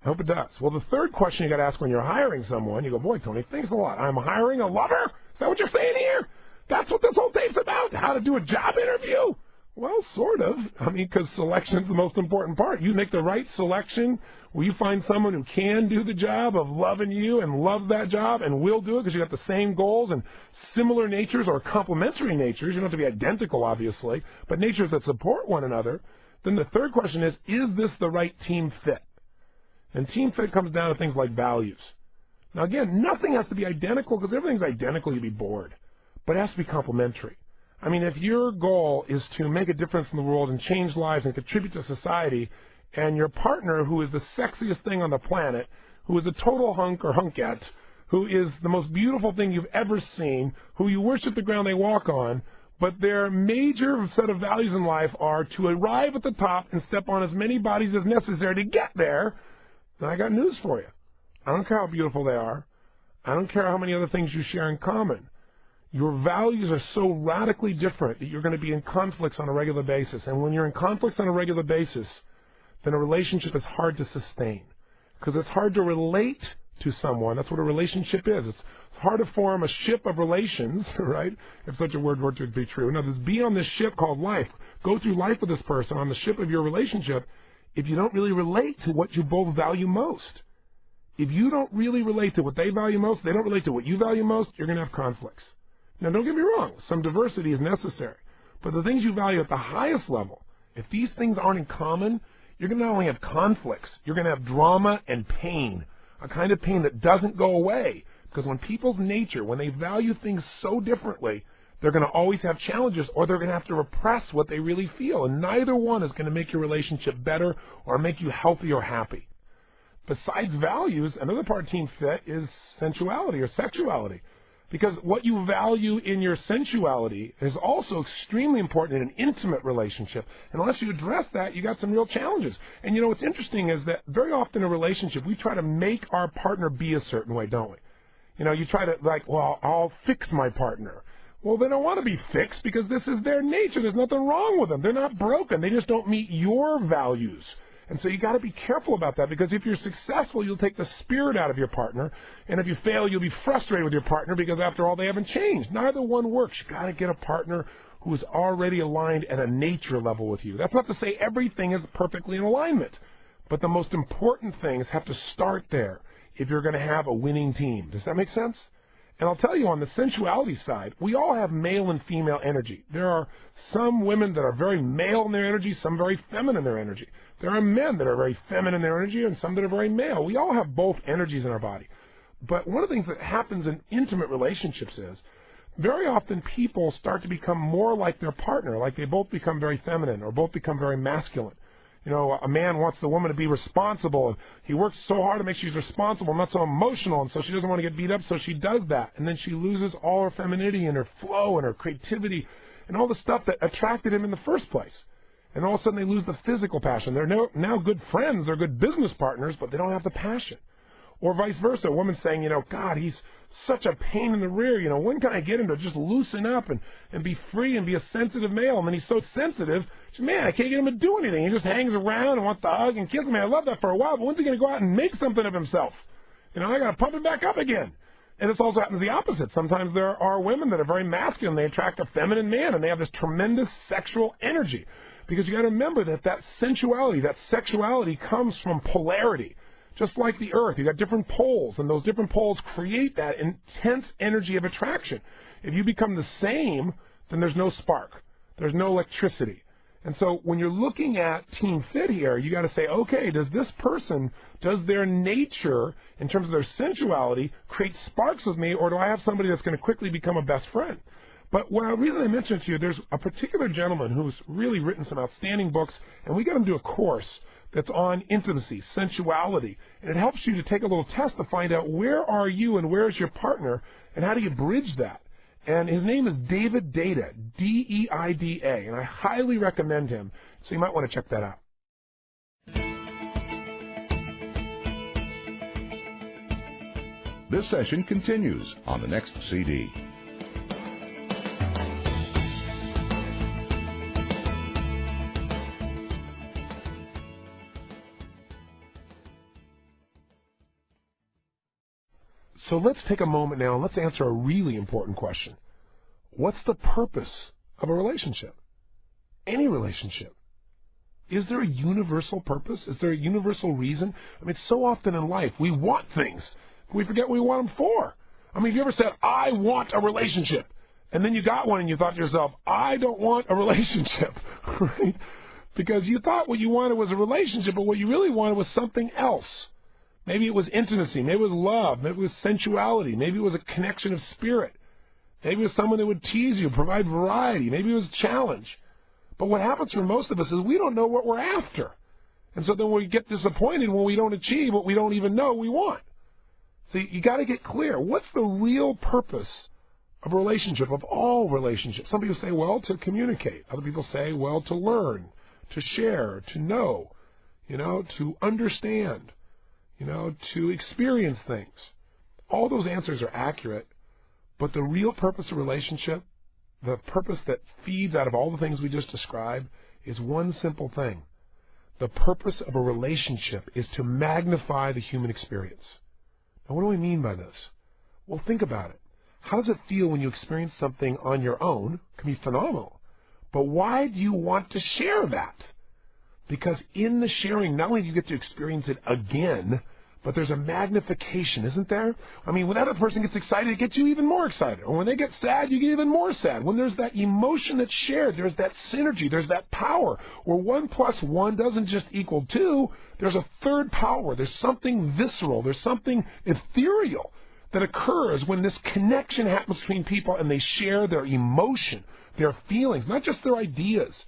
I hope it does. Well, the third question you got to ask when you're hiring someone, you go, boy, Tony, thanks a lot. I'm hiring a lover? Is that what you're saying here? That's what this whole tape's about? How to do a job interview? Well, sort of. I mean, because selection's the most important part. You make the right selection where you find someone who can do the job of loving you and loves that job and will do it because you got the same goals and similar natures or complementary natures. You don't have to be identical, obviously, but natures that support one another. Then the third question is this the right team fit? And team fit comes down to things like values. Now, again, nothing has to be identical because if everything's identical, you'd be bored. But it has to be complementary. I mean, if your goal is to make a difference in the world and change lives and contribute to society, and your partner, who is the sexiest thing on the planet, who is a total hunk or hunkette, who is the most beautiful thing you've ever seen, who you worship the ground they walk on, But their major set of values in life are to arrive at the top and step on as many bodies as necessary to get there. And I got news for you. I don't care how beautiful they are. I don't care how many other things you share in common. Your values are so radically different that you're going to be in conflicts on a regular basis. And when you're in conflicts on a regular basis, then a relationship is hard to sustain. Because it's hard to relate to someone. That's what a relationship is. It's hard to form a ship of relations, right? If such a word were to be true. Now, be on this ship called life. Go through life with this person on the ship of your relationship if you don't really relate to what you both value most. If you don't really relate to what they value most, they don't relate to what you value most, you're going to have conflicts. Now, don't get me wrong. Some diversity is necessary. But the things you value at the highest level, if these things aren't in common, you're going to not only have conflicts, you're going to have drama and pain, a kind of pain that doesn't go away. Because when people's nature, when they value things so differently, they're going to always have challenges, or they're going to have to repress what they really feel. And neither one is going to make your relationship better or make you healthy or happy. Besides values, another part of Team Fit is sensuality or sexuality. Because what you value in your sensuality is also extremely important in an intimate relationship. And unless you address that, you got some real challenges. And you know what's interesting is that very often in a relationship, we try to make our partner be a certain way, don't we? You know, you try to well, I'll fix my partner. Well, they don't want to be fixed because this is their nature. There's nothing wrong with them. They're not broken. They just don't meet your values. And so you got to be careful about that, because if you're successful, you'll take the spirit out of your partner. And if you fail, you'll be frustrated with your partner because, after all, they haven't changed. Neither one works. You got to get a partner who is already aligned at a nature level with you. That's not to say everything is perfectly in alignment. But the most important things have to start there if you're going to have a winning team. Does that make sense? And I'll tell you, on the sensuality side, we all have male and female energy. There are some women that are very male in their energy, some very feminine in their energy. There are men that are very feminine in their energy and some that are very male. We all have both energies in our body. But one of the things that happens in intimate relationships is very often people start to become more like their partner, like they both become very feminine or both become very masculine. You know, a man wants the woman to be responsible, and he works so hard to make sure she's responsible, not so emotional, and so she doesn't want to get beat up, so she does that. And then she loses all her femininity and her flow and her creativity and all the stuff that attracted him in the first place. And all of a sudden they lose the physical passion. They're now good friends, they're good business partners, but they don't have the passion. Or vice versa, a woman saying, you know, God, he's such a pain in the rear. You know, when can I get him to just loosen up and be free and be a sensitive male? And then he's so sensitive, man, I can't get him to do anything. He just hangs around and wants to hug and kiss me. I love that for a while, but when's he going to go out and make something of himself? You know, I got to pump him back up again. And this also happens the opposite. Sometimes there are women that are very masculine. They attract a feminine man, and they have this tremendous sexual energy. Because you got to remember that sensuality, that sexuality comes from polarity. Just like the earth, you got different poles, and those different poles create that intense energy of attraction. If you become the same, then there's no spark. There's no electricity. And so when you're looking at Team Fit here, you got to say, okay, does their nature, in terms of their sensuality, create sparks with me, or do I have somebody that's going to quickly become a best friend? But the reason I mentioned it to you, there's a particular gentleman who's really written some outstanding books, and we got him to do a course that's on intimacy, sensuality, and it helps you to take a little test to find out where are you and where is your partner, and how do you bridge that. And his name is David Deida, D-E-I-D-A, and I highly recommend him, so you might want to check that out. This session continues on the next CD. So let's take a moment now and let's answer a really important question. What's the purpose of a relationship? Any relationship. Is there a universal purpose? Is there a universal reason? I mean, so often in life we want things. We forget what we want them for. I mean, have you ever said, I want a relationship? And then you got one and you thought to yourself, I don't want a relationship, right? Because you thought what you wanted was a relationship, but what you really wanted was something else. Maybe it was intimacy. Maybe it was love. Maybe it was sensuality. Maybe it was a connection of spirit. Maybe it was someone that would tease you, provide variety. Maybe it was a challenge. But what happens for most of us is we don't know what we're after. And so then we get disappointed when we don't achieve what we don't even know we want. So you got to get clear. What's the real purpose of a relationship, of all relationships. Some people say, well, to communicate. Other people say, well, to learn, to share, to know, to understand, to experience things. All those answers are accurate, but the real purpose of relationship, the purpose that feeds out of all the things we just described, is one simple thing. The purpose of a relationship is to magnify the human experience. Now, what do we mean by this? Well, think about it. How does it feel when you experience something on your own? It can be phenomenal. But why do you want to share that? Because in the sharing, not only do you get to experience it again, but there's a magnification, isn't there? I mean, when that other person gets excited, it gets you even more excited. Or when they get sad, you get even more sad. When there's that emotion that's shared, there's that synergy, there's that power. Where 1 + 1 doesn't just equal 2, there's a third power. There's something visceral. There's something ethereal that occurs when this connection happens between people and they share their emotion, their feelings, not just their ideas.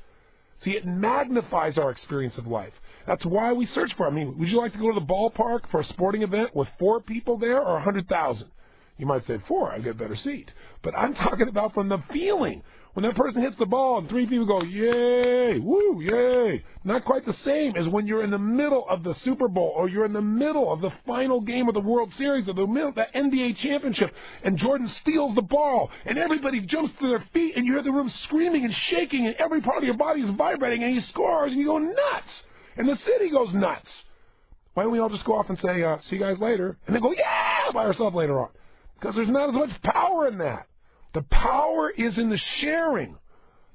See, it magnifies our experience of life. That's why we search for it. I mean, would you like to go to the ballpark for a sporting event with 4 people there or 100,000? You might say 4, I get a better seat. But I'm talking about from the feeling. When that person hits the ball and 3 people go, yay, woo, yay. Not quite the same as when you're in the middle of the Super Bowl or you're in the middle of the final game of the World Series or the NBA championship and Jordan steals the ball and everybody jumps to their feet and you hear the room screaming and shaking and every part of your body is vibrating and he scores and you go nuts. And the city goes nuts. Why don't we all just go off and say, see you guys later, and then go, yeah, by ourselves later on? Because there's not as much power in that. The power is in the sharing.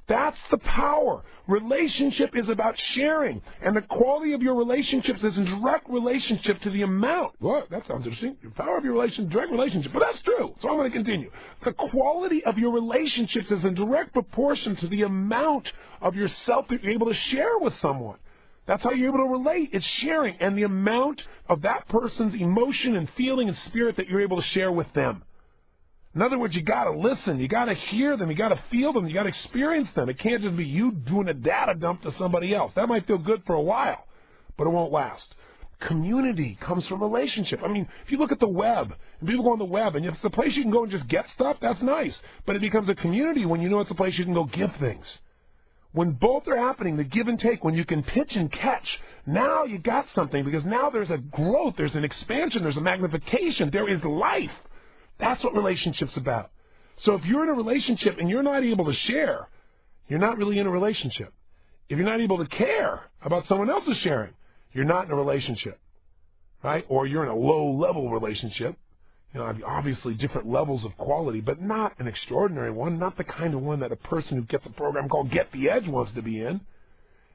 That's the power. Relationship is about sharing. And the quality of your relationships is in direct relationship to the amount. Well, that sounds interesting. The power of your direct relationship. But that's true. So I'm going to continue. The quality of your relationships is in direct proportion to the amount of yourself that you're able to share with someone. That's how you're able to relate. It's sharing. And the amount of that person's emotion and feeling and spirit that you're able to share with them. In other words, you got to listen. You got to hear them. You got to feel them. You got to experience them. It can't just be you doing a data dump to somebody else. That might feel good for a while, but it won't last. Community comes from relationship. I mean, if you look at the web, and people go on the web, and if it's a place you can go and just get stuff, that's nice. But it becomes a community when you know it's a place you can go give things. When both are happening, the give and take, when you can pitch and catch, now you got something because now there's a growth, there's an expansion, there's a magnification, there is life. That's what relationship's about. So if you're in a relationship and you're not able to share, you're not really in a relationship. If you're not able to care about someone else's sharing, you're not in a relationship, right? Or you're in a low-level relationship. Obviously different levels of quality, but not an extraordinary one, not the kind of one that a person who gets a program called Get the Edge wants to be in.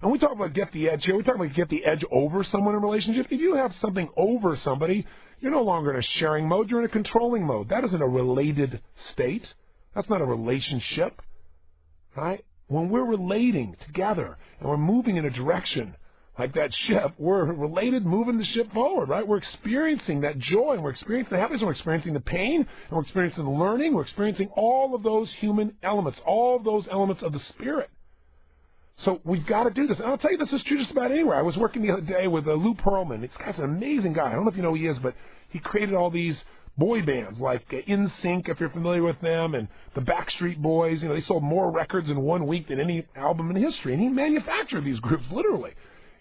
And we talk about Get the Edge here. We talk about get the edge over someone in a relationship. If you have something over somebody, you're no longer in a sharing mode. You're in a controlling mode. That isn't a related state. That's not a relationship, right? When we're relating together and we're moving in a direction like that ship, we're related, moving the ship forward, right? We're experiencing that joy, and we're experiencing the happiness, and we're experiencing the pain, and we're experiencing the learning, we're experiencing all of those human elements, all of those elements of the spirit. So we've got to do this. And I'll tell you, this is true just about anywhere. I was working the other day with Lou Pearlman. This guy's an amazing guy. I don't know if you know who he is, but he created all these boy bands like NSYNC, if you're familiar with them, and the Backstreet Boys. They sold more records in 1 week than any album in history. And he manufactured these groups, literally.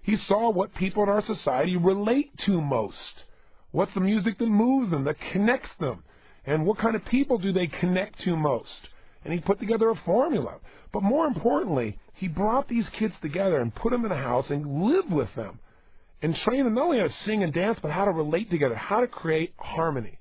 He saw what people in our society relate to most. What's the music that moves them, that connects them? And what kind of people do they connect to most? And he put together a formula. But more importantly, he brought these kids together and put them in a house and lived with them and trained them not only how to sing and dance, but how to relate together, how to create harmony.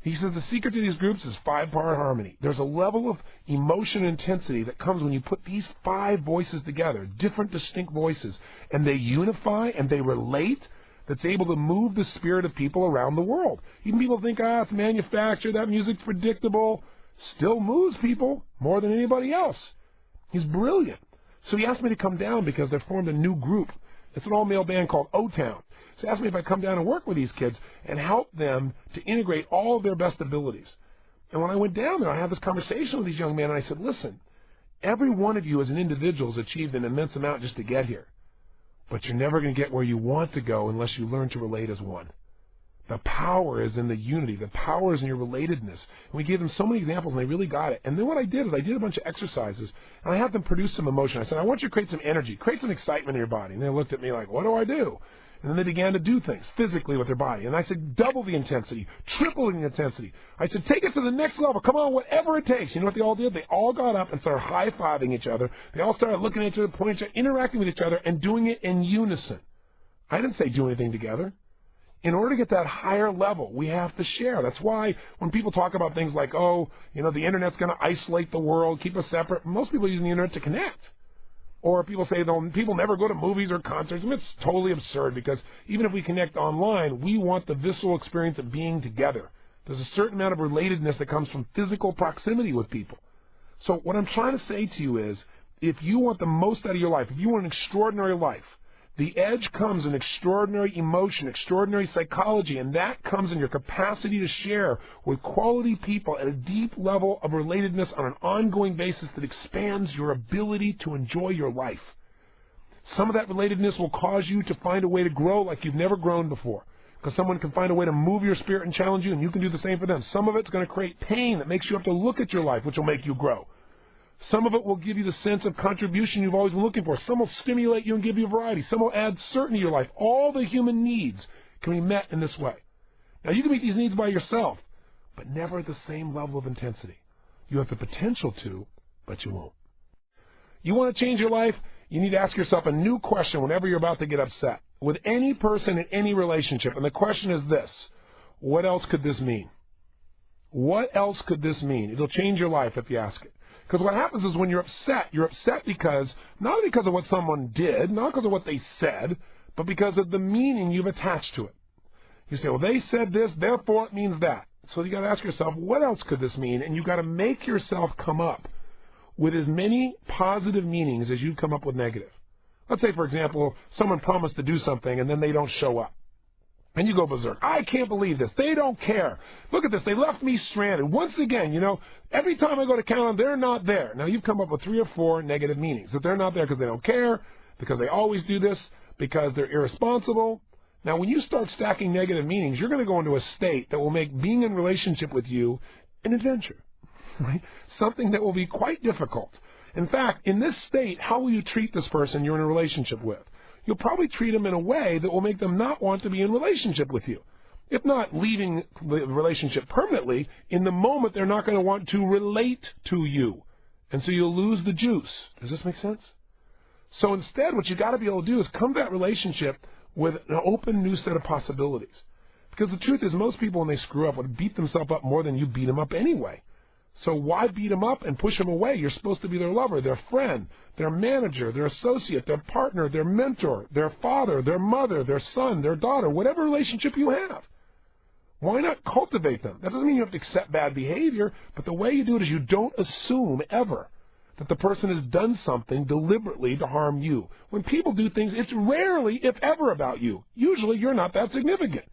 He says the secret to these groups is 5-part harmony. There's a level of emotion and intensity that comes when you put these 5 voices together, different distinct voices, and they unify and they relate, that's able to move the spirit of people around the world. Even people think, it's manufactured, that music's predictable. Still moves people more than anybody else. He's brilliant. So he asked me to come down because they formed a new group. It's an all-male band called O-Town. So he asked me if I'd come down and work with these kids and help them to integrate all of their best abilities. And when I went down there, I had this conversation with these young men, and I said, listen, every one of you as an individual has achieved an immense amount just to get here. But you're never going to get where you want to go unless you learn to relate as one. The power is in the unity. The power is in your relatedness. And we gave them so many examples, and they really got it. And then what I did is I did a bunch of exercises, and I had them produce some emotion. I said, I want you to create some energy, create some excitement in your body. And they looked at me like, what do I do? And then they began to do things physically with their body. And I said, double the intensity, triple the intensity. I said, take it to the next level. Come on, whatever it takes. You know what they all did? They all got up and started high-fiving each other. They all started looking at each other, pointing at each other, interacting with each other, and doing it in unison. I didn't say do anything together. In order to get that higher level, we have to share. That's why when people talk about things like, oh, you know, the Internet's going to isolate the world, keep us separate, most people use the Internet to connect. Or people say, no, people never go to movies or concerts. I mean, it's totally absurd because even if we connect online, we want the visceral experience of being together. There's a certain amount of relatedness that comes from physical proximity with people. So what I'm trying to say to you is, if you want the most out of your life, if you want an extraordinary life, the edge comes in extraordinary emotion, extraordinary psychology, and that comes in your capacity to share with quality people at a deep level of relatedness on an ongoing basis that expands your ability to enjoy your life. Some of that relatedness will cause you to find a way to grow like you've never grown before, because someone can find a way to move your spirit and challenge you, and you can do the same for them. Some of it's going to create pain that makes you have to look at your life, which will make you grow. Some of it will give you the sense of contribution you've always been looking for. Some will stimulate you and give you variety. Some will add certainty to your life. All the human needs can be met in this way. Now, you can meet these needs by yourself, but never at the same level of intensity. You have the potential to, but you won't. You want to change your life? You need to ask yourself a new question whenever you're about to get upset. With any person in any relationship, and the question is this: what else could this mean? What else could this mean? It'll change your life if you ask it. Because what happens is when you're upset because, not because of what someone did, not because of what they said, but because of the meaning you've attached to it. You say, well, they said this, therefore it means that. So you got to ask yourself, what else could this mean? And you got to make yourself come up with as many positive meanings as you come up with negative. Let's say, for example, someone promised to do something and then they don't show up. And you go berserk. I can't believe this. They don't care. Look at this. They left me stranded. Once again, you know, every time I go to count them, they're not there. Now, you've come up with 3 or 4 negative meanings. That they're not there because they don't care, because they always do this, because they're irresponsible. Now, when you start stacking negative meanings, you're going to go into a state that will make being in relationship with you an adventure, right? Something that will be quite difficult. In fact, in this state, how will you treat this person you're in a relationship with? You'll probably treat them in a way that will make them not want to be in relationship with you. If not leaving the relationship permanently, in the moment they're not going to want to relate to you. And so you'll lose the juice. Does this make sense? So instead, what you got to be able to do is come to that relationship with an open new set of possibilities. Because the truth is, most people when they screw up would beat themselves up more than you beat them up anyway. So why beat them up and push them away? You're supposed to be their lover, their friend, their manager, their associate, their partner, their mentor, their father, their mother, their son, their daughter, whatever relationship you have. Why not cultivate them? That doesn't mean you have to accept bad behavior, but the way you do it is you don't assume ever that the person has done something deliberately to harm you. When people do things, it's rarely, if ever, about you. Usually you're not that significant.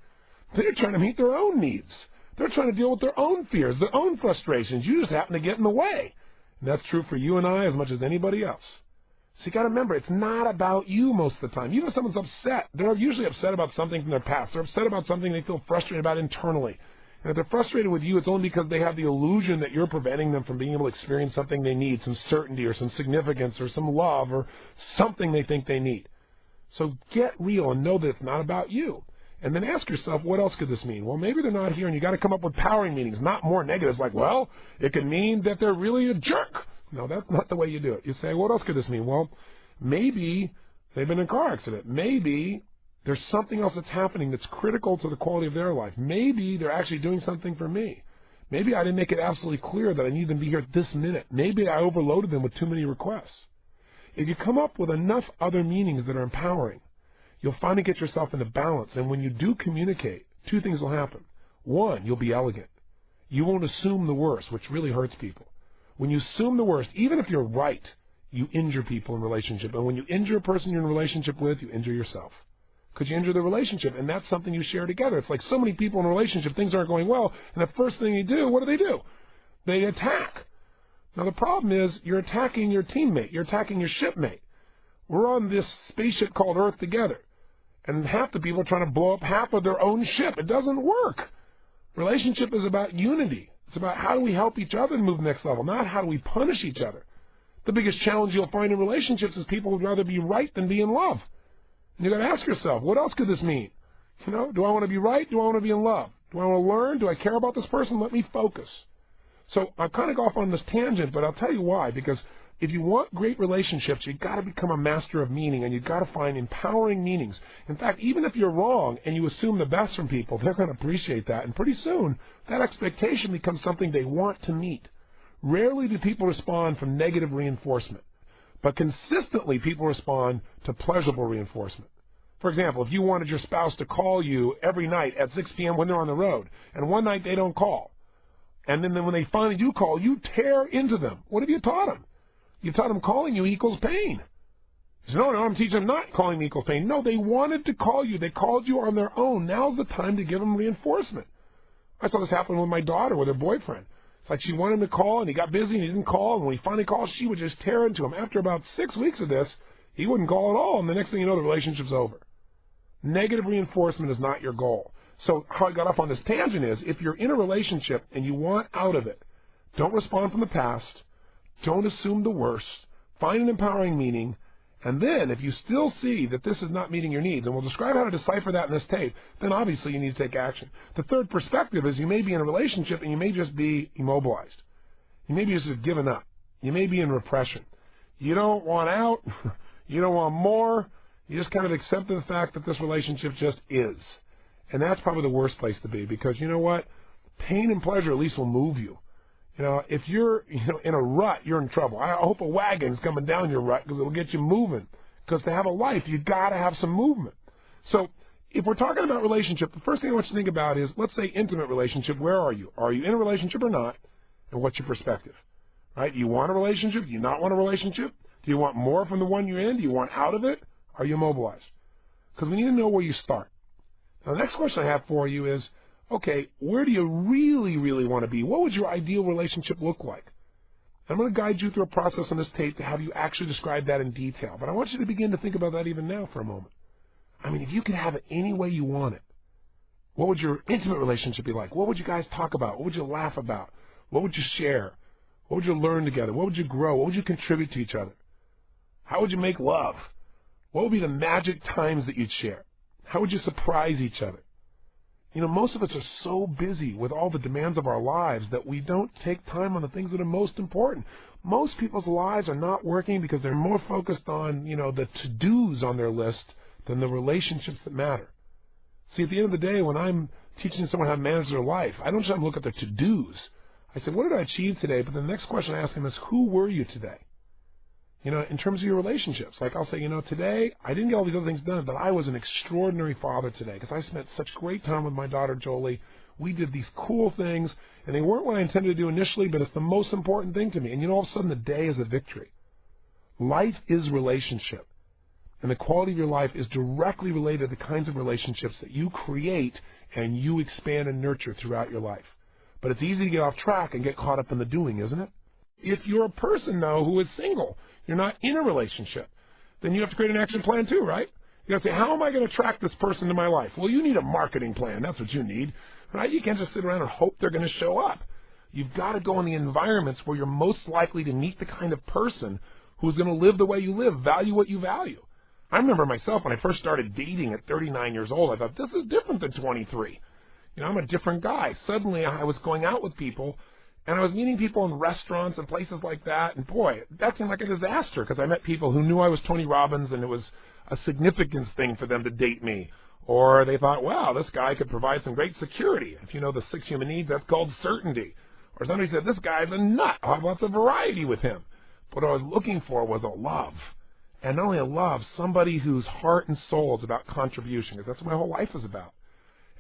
They're trying to meet their own needs. They're trying to deal with their own fears, their own frustrations. You just happen to get in the way. And that's true for you and I as much as anybody else. So you got to remember, it's not about you most of the time. Even if someone's upset, they're usually upset about something from their past. They're upset about something they feel frustrated about internally. And if they're frustrated with you, it's only because they have the illusion that you're preventing them from being able to experience something they need, some certainty or some significance or some love or something they think they need. So get real and know that it's not about you. And then ask yourself, what else could this mean? Well, maybe they're not here, and you got to come up with powering meanings, not more negatives like, well, it could mean that they're really a jerk. No, that's not the way you do it. You say, what else could this mean? Well, maybe they've been in a car accident. Maybe there's something else that's happening that's critical to the quality of their life. Maybe they're actually doing something for me. Maybe I didn't make it absolutely clear that I need them to be here this minute. Maybe I overloaded them with too many requests. If you come up with enough other meanings that are empowering, you'll finally get yourself into balance. And when you do communicate, 2 things will happen. 1, you'll be elegant. You won't assume the worst, which really hurts people. When you assume the worst, even if you're right, you injure people in relationship. And when you injure a person you're in a relationship with, you injure yourself. Because you injure the relationship, and that's something you share together. It's like so many people in a relationship, things aren't going well, and the first thing you do, what do? They attack. Now the problem is, you're attacking your teammate. You're attacking your shipmate. We're on this spaceship called Earth together. And half the people are trying to blow up half of their own ship. It doesn't work. Relationship is about unity. It's about how do we help each other move to the next level, not how do we punish each other. The biggest challenge you'll find in relationships is people would rather be right than be in love. And you've got to ask yourself, what else could this mean? Do I want to be right? Do I want to be in love? Do I want to learn? Do I care about this person? Let me focus. So I've kind of gone off on this tangent, but I'll tell you why. Because if you want great relationships, you've got to become a master of meaning, and you've got to find empowering meanings. In fact, even if you're wrong and you assume the best from people, they're going to appreciate that. And pretty soon, that expectation becomes something they want to meet. Rarely do people respond from negative reinforcement, but consistently people respond to pleasurable reinforcement. For example, if you wanted your spouse to call you every night at 6 p.m. when they're on the road, and one night they don't call, and then when they finally do call, you tear into them. What have you taught them? You taught them calling you equals pain. You said, no, I'm teaching them not calling me equals pain. No, they wanted to call you. They called you on their own. Now's the time to give them reinforcement. I saw this happen with my daughter, with her boyfriend. It's like she wanted him to call, and he got busy, and he didn't call. And when he finally called, she would just tear into him. After about 6 weeks of this, he wouldn't call at all, and the next thing you know, the relationship's over. Negative reinforcement is not your goal. So how I got off on this tangent is, if you're in a relationship and you want out of it, don't respond from the past. Don't assume the worst. Find an empowering meaning. And then, if you still see that this is not meeting your needs, and we'll describe how to decipher that in this tape, then obviously you need to take action. The third perspective is you may be in a relationship and you may just be immobilized. You may be just have given up. You may be in repression. You don't want out. You don't want more. You just kind of accept the fact that this relationship just is. And that's probably the worst place to be, because you know what? Pain and pleasure at least will move you. If you're in a rut, you're in trouble. I hope a wagon's coming down your rut because it'll get you moving. Because to have a life, you've got to have some movement. So if we're talking about relationship, the first thing I want you to think about is, let's say intimate relationship, where are you? Are you in a relationship or not? And what's your perspective? Right? Do you want a relationship? Do you not want a relationship? Do you want more from the one you're in? Do you want out of it? Are you immobilized? Because we need to know where you start. Now, the next question I have for you is, okay, where do you really, really want to be? What would your ideal relationship look like? I'm going to guide you through a process on this tape to have you actually describe that in detail. But I want you to begin to think about that even now for a moment. I mean, if you could have it any way you want it, what would your intimate relationship be like? What would you guys talk about? What would you laugh about? What would you share? What would you learn together? What would you grow? What would you contribute to each other? How would you make love? What would be the magic times that you'd share? How would you surprise each other? Most of us are so busy with all the demands of our lives that we don't take time on the things that are most important. Most people's lives are not working because they're more focused on, the to-dos on their list than the relationships that matter. See, at the end of the day, when I'm teaching someone how to manage their life, I don't just have them look at their to-dos. I say, what did I achieve today? But the next question I ask them is, who were you today? In terms of your relationships. Like I'll say, today I didn't get all these other things done, but I was an extraordinary father today because I spent such great time with my daughter, Jolie. We did these cool things, and they weren't what I intended to do initially, but it's the most important thing to me. And all of a sudden the day is a victory. Life is relationship. And the quality of your life is directly related to the kinds of relationships that you create and you expand and nurture throughout your life. But it's easy to get off track and get caught up in the doing, isn't it? If you're a person, though, who is single, you're not in a relationship, then you have to create an action plan too, right? You got to say, how am I going to attract this person to my life? Well, you need a marketing plan. That's what you need, right? You can't just sit around and hope they're going to show up. You've got to go in the environments where you're most likely to meet the kind of person who's going to live the way you live, value what you value. I remember myself when I first started dating at 39 years old, I thought, this is different than 23. I'm a different guy. Suddenly I was going out with people, and I was meeting people in restaurants and places like that, and boy, that seemed like a disaster because I met people who knew I was Tony Robbins and it was a significance thing for them to date me. Or they thought, wow, this guy could provide some great security. If you know the 6 human needs, that's called certainty. Or somebody said, this guy's a nut. I'll have lots of variety with him. But what I was looking for was a love. And not only a love, somebody whose heart and soul is about contribution, because that's what my whole life is about.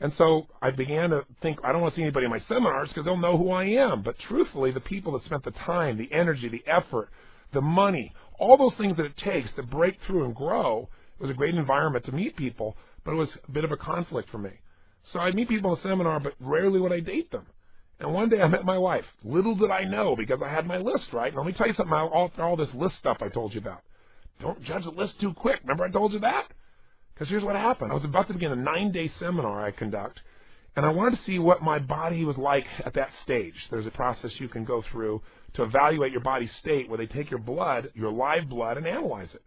And so I began to think, I don't want to see anybody in my seminars because they'll know who I am. But truthfully, the people that spent the time, the energy, the effort, the money, all those things that it takes to break through and grow, it was a great environment to meet people, but it was a bit of a conflict for me. So I'd meet people in a seminar, but rarely would I date them. And one day I met my wife. Little did I know, because I had my list, right? And let me tell you something about all this list stuff I told you about. Don't judge the list too quick. Remember I told you that? Because here's what happened. I was about to begin a 9-day seminar I conduct, and I wanted to see what my body was like at that stage. There's a process you can go through to evaluate your body's state where they take your blood, your live blood, and analyze it.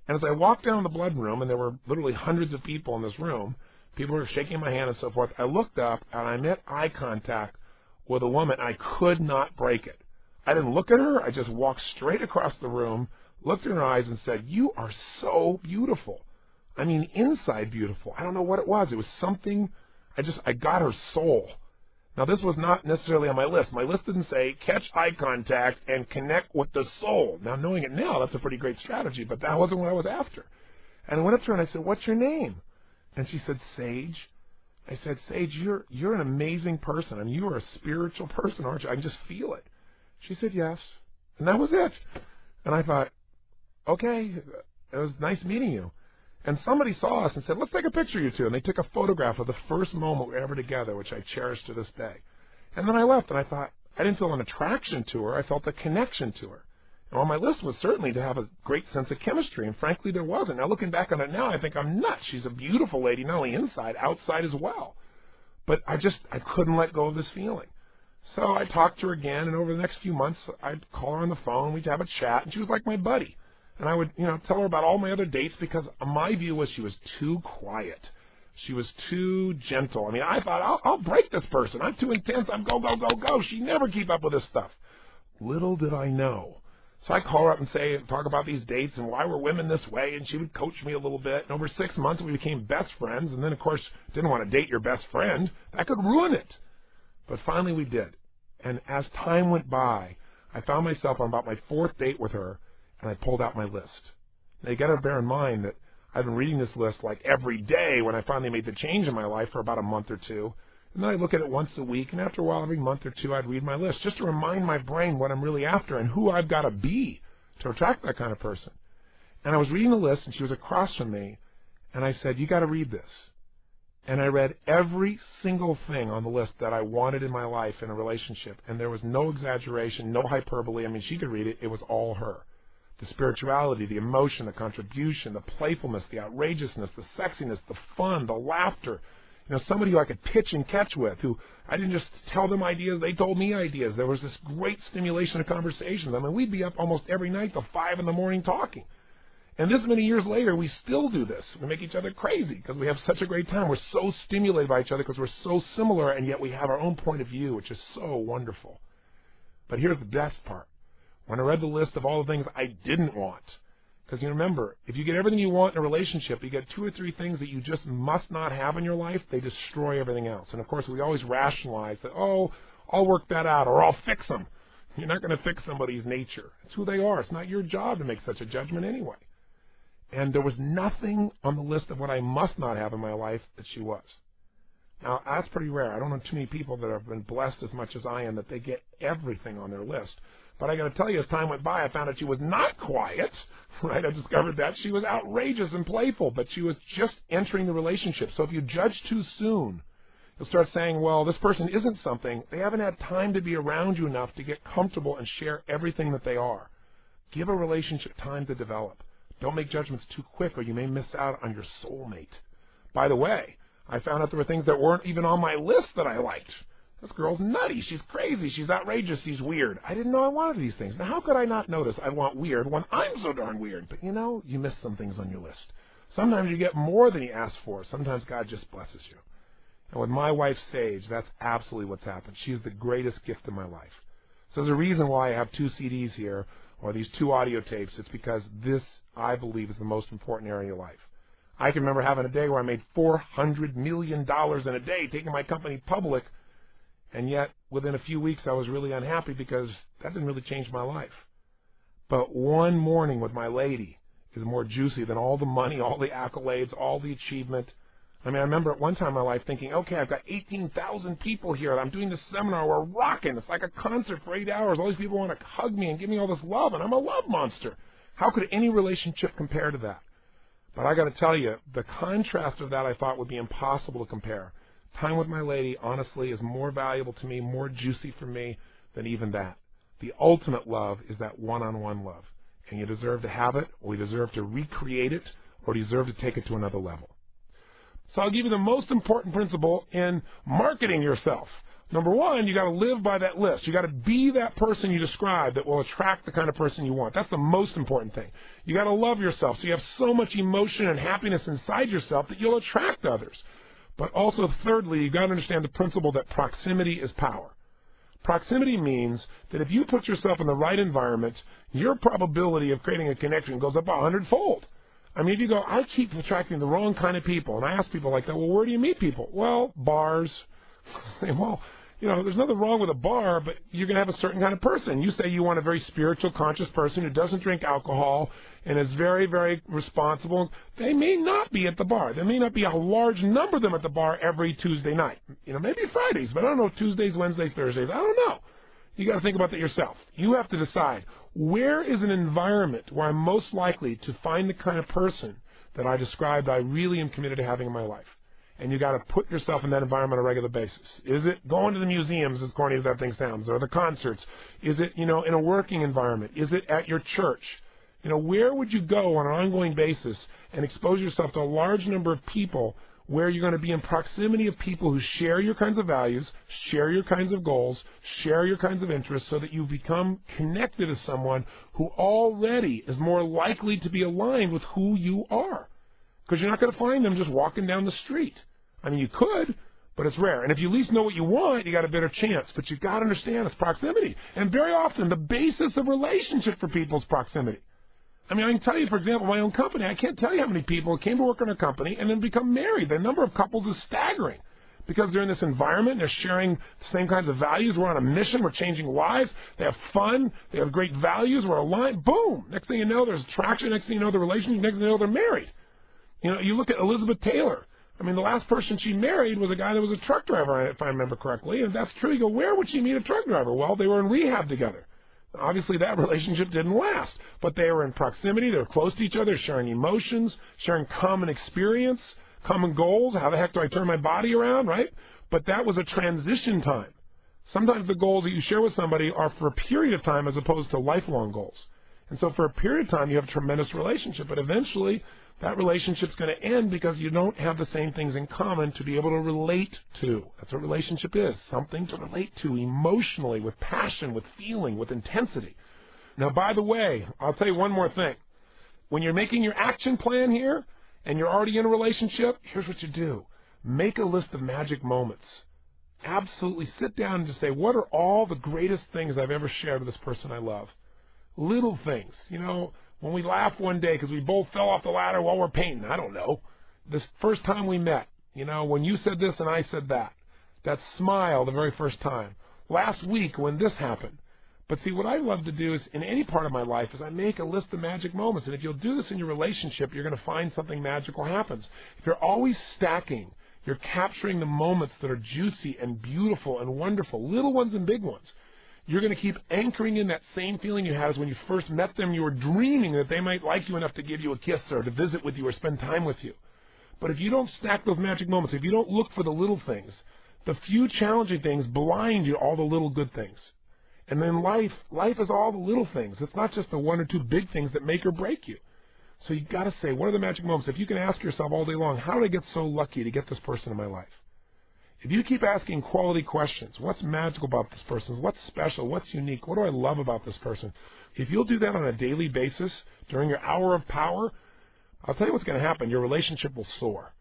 And as I walked down the blood room, and there were literally hundreds of people in this room, people were shaking my hand and so forth, I looked up and I met eye contact with a woman. I could not break it. I didn't look at her. I just walked straight across the room, looked in her eyes and said, "You are so beautiful." I mean, inside beautiful. I don't know what it was. It was something, I got her soul. Now, this was not necessarily on my list. My list didn't say catch eye contact and connect with the soul. Now, knowing it now, that's a pretty great strategy, but that wasn't what I was after. And I went up to her and I said, "What's your name?" And she said, "Sage." I said, "Sage, you're an amazing person. I mean, you are a spiritual person, aren't you? I can just feel it." She said, "Yes." And that was it. And I thought, okay, it was nice meeting you. And somebody saw us and said, "Let's take a picture of you two." And they took a photograph of the first moment we were ever together, which I cherish to this day. And then I left, and I thought, I didn't feel an attraction to her. I felt a connection to her. And on my list was certainly to have a great sense of chemistry, and frankly, there wasn't. Now, looking back on it now, I think I'm nuts. She's a beautiful lady, not only inside, outside as well. But I couldn't let go of this feeling. So I talked to her again, and over the next few months, I'd call her on the phone, we'd have a chat, and she was like my buddy. And I would, tell her about all my other dates because my view was she was too quiet. She was too gentle. I mean, I thought, I'll break this person. I'm too intense. I'm go, go, go, go. She never keep up with this stuff. Little did I know. So I call her up and talk about these dates and why were women this way, and she would coach me a little bit. And over 6 months, we became best friends. And then, of course, didn't want to date your best friend. That could ruin it. But finally we did. And as time went by, I found myself on about my 4th date with her, and I pulled out my list. Now, you got to bear in mind that I've been reading this list like every day when I finally made the change in my life for about a month or two. And then I look at it once a week, and after a while, every month or two, I'd read my list just to remind my brain what I'm really after and who I've got to be to attract that kind of person. And I was reading the list, and she was across from me, and I said, "You got to read this." And I read every single thing on the list that I wanted in my life in a relationship, and there was no exaggeration, no hyperbole. I mean, she could read it. It was all her. The spirituality, the emotion, the contribution, the playfulness, the outrageousness, the sexiness, the fun, the laughter. Somebody who I could pitch and catch with, who I didn't just tell them ideas, they told me ideas. There was this great stimulation of conversations. I mean, we'd be up almost every night till 5 in the morning talking. And this many years later, we still do this. We make each other crazy because we have such a great time. We're so stimulated by each other because we're so similar, and yet we have our own point of view, which is so wonderful. But here's the best part. When I read the list of all the things I didn't want, because you remember, if you get everything you want in a relationship, you get 2 or 3 things that you just must not have in your life, they destroy everything else. And of course, we always rationalize that, "Oh, I'll work that out," or "I'll fix them." You're not going to fix somebody's nature. It's who they are. It's not your job to make such a judgment anyway. And there was nothing on the list of what I must not have in my life that she was. Now, that's pretty rare. I don't know too many people that have been blessed as much as I am that they get everything on their list. But I got to tell you, as time went by, I found out she was not quiet, right? I discovered that. She was outrageous and playful, but she was just entering the relationship. So if you judge too soon, you'll start saying, well, this person isn't something. They haven't had time to be around you enough to get comfortable and share everything that they are. Give a relationship time to develop. Don't make judgments too quick or you may miss out on your soulmate. By the way, I found out there were things that weren't even on my list that I liked. This girl's nutty. She's crazy. She's outrageous. She's weird. I didn't know I wanted these things. Now, how could I not notice I want weird when I'm so darn weird? But, you miss some things on your list. Sometimes you get more than you ask for. Sometimes God just blesses you. And with my wife, Sage, that's absolutely what's happened. She's the greatest gift in my life. So there's a reason why I have 2 CDs here, or these 2 audio tapes. It's because this, I believe, is the most important area of your life. I can remember having a day where I made $400 million in a day, taking my company public, and yet within a few weeks I was really unhappy because that didn't really change my life. But one morning with my lady is more juicy than all the money, all the accolades, all the achievement. I mean, I remember at one time in my life thinking, okay, I've got 18,000 people here. I'm doing this seminar. We're rocking. It's like a concert for 8 hours. All these people want to hug me and give me all this love, and I'm a love monster. How could any relationship compare to that? But I got to tell you, the contrast of that I thought would be impossible to compare. Time with my lady, honestly, is more valuable to me, more juicy for me than even that. The ultimate love is that one-on-one love. And you deserve to have it, or you deserve to recreate it, or you deserve to take it to another level. So I'll give you the most important principle in marketing yourself. Number one, you got to live by that list. You got to be that person you describe that will attract the kind of person you want. That's the most important thing. You got to love yourself so you have so much emotion and happiness inside yourself that you'll attract others. But also, thirdly, you got to understand the principle that proximity is power. Proximity means that if you put yourself in the right environment, your probability of creating a connection goes up 100-fold. I mean, if you go, I keep attracting the wrong kind of people, and I ask people like that, well, where do you meet people? Well, bars. Say, well, you know, there's nothing wrong with a bar, but you're going to have a certain kind of person. You say you want a very spiritual, conscious person who doesn't drink alcohol and is very, very responsible. They may not be at the bar. There may not be a large number of them at the bar every Tuesday night. You know, maybe Fridays, but I don't know, Tuesdays, Wednesdays, Thursdays. I don't know. You got to think about that yourself. You have to decide, where is an environment where I'm most likely to find the kind of person that I described I really am committed to having in my life? And you got to put yourself in that environment on a regular basis. Is it going to the museums, as corny as that thing sounds, or the concerts? Is it, in a working environment? Is it at your church? Where would you go on an ongoing basis and expose yourself to a large number of people where you're going to be in proximity of people who share your kinds of values, share your kinds of goals, share your kinds of interests, so that you become connected to someone who already is more likely to be aligned with who you are? Because you're not going to find them just walking down the street. I mean, you could, but it's rare. And if you at least know what you want, you got a better chance. But you've got to understand it's proximity. And very often, the basis of relationship for people is proximity. I mean, I can tell you, for example, my own company, I can't tell you how many people came to work in a company and then become married. The number of couples is staggering because they're in this environment. They're sharing the same kinds of values. We're on a mission. We're changing lives. They have fun. They have great values. We're aligned. Boom. Next thing you know, there's attraction. Next thing you know, the relationship. Next thing you know, they're married. You look at Elizabeth Taylor. I mean, the last person she married was a guy that was a truck driver, if I remember correctly. And that's true. You go, where would she meet a truck driver? Well, they were in rehab together. Obviously, that relationship didn't last. But they were in proximity. They were close to each other, sharing emotions, sharing common experience, common goals. How the heck do I turn my body around, right? But that was a transition time. Sometimes the goals that you share with somebody are for a period of time as opposed to lifelong goals. And so for a period of time, you have a tremendous relationship. But eventually, that relationship's going to end because you don't have the same things in common to be able to relate to. That's what a relationship is, something to relate to emotionally, with passion, with feeling, with intensity. Now, by the way, I'll tell you one more thing. When you're making your action plan here and you're already in a relationship, here's what you do. Make a list of magic moments. Absolutely sit down and just say, what are all the greatest things I've ever shared with this person I love? Little things, when we laugh one day because we both fell off the ladder while we're painting, I don't know. This first time we met, when you said this and I said that. That smile the very first time. Last week when this happened. But see, what I love to do is, in any part of my life, is I make a list of magic moments. And if you'll do this in your relationship, you're going to find something magical happens. If you're always stacking, you're capturing the moments that are juicy and beautiful and wonderful, little ones and big ones. You're going to keep anchoring in that same feeling you had as when you first met them. You were dreaming that they might like you enough to give you a kiss or to visit with you or spend time with you. But if you don't stack those magic moments, if you don't look for the little things, the few challenging things blind you to all the little good things. And then life is all the little things. It's not just the one or two big things that make or break you. So you've got to say, what are the magic moments? If you can ask yourself all day long, how did I get so lucky to get this person in my life? If you keep asking quality questions, what's magical about this person? What's special? What's unique? What do I love about this person? If you'll do that on a daily basis during your hour of power, I'll tell you what's going to happen. Your relationship will soar.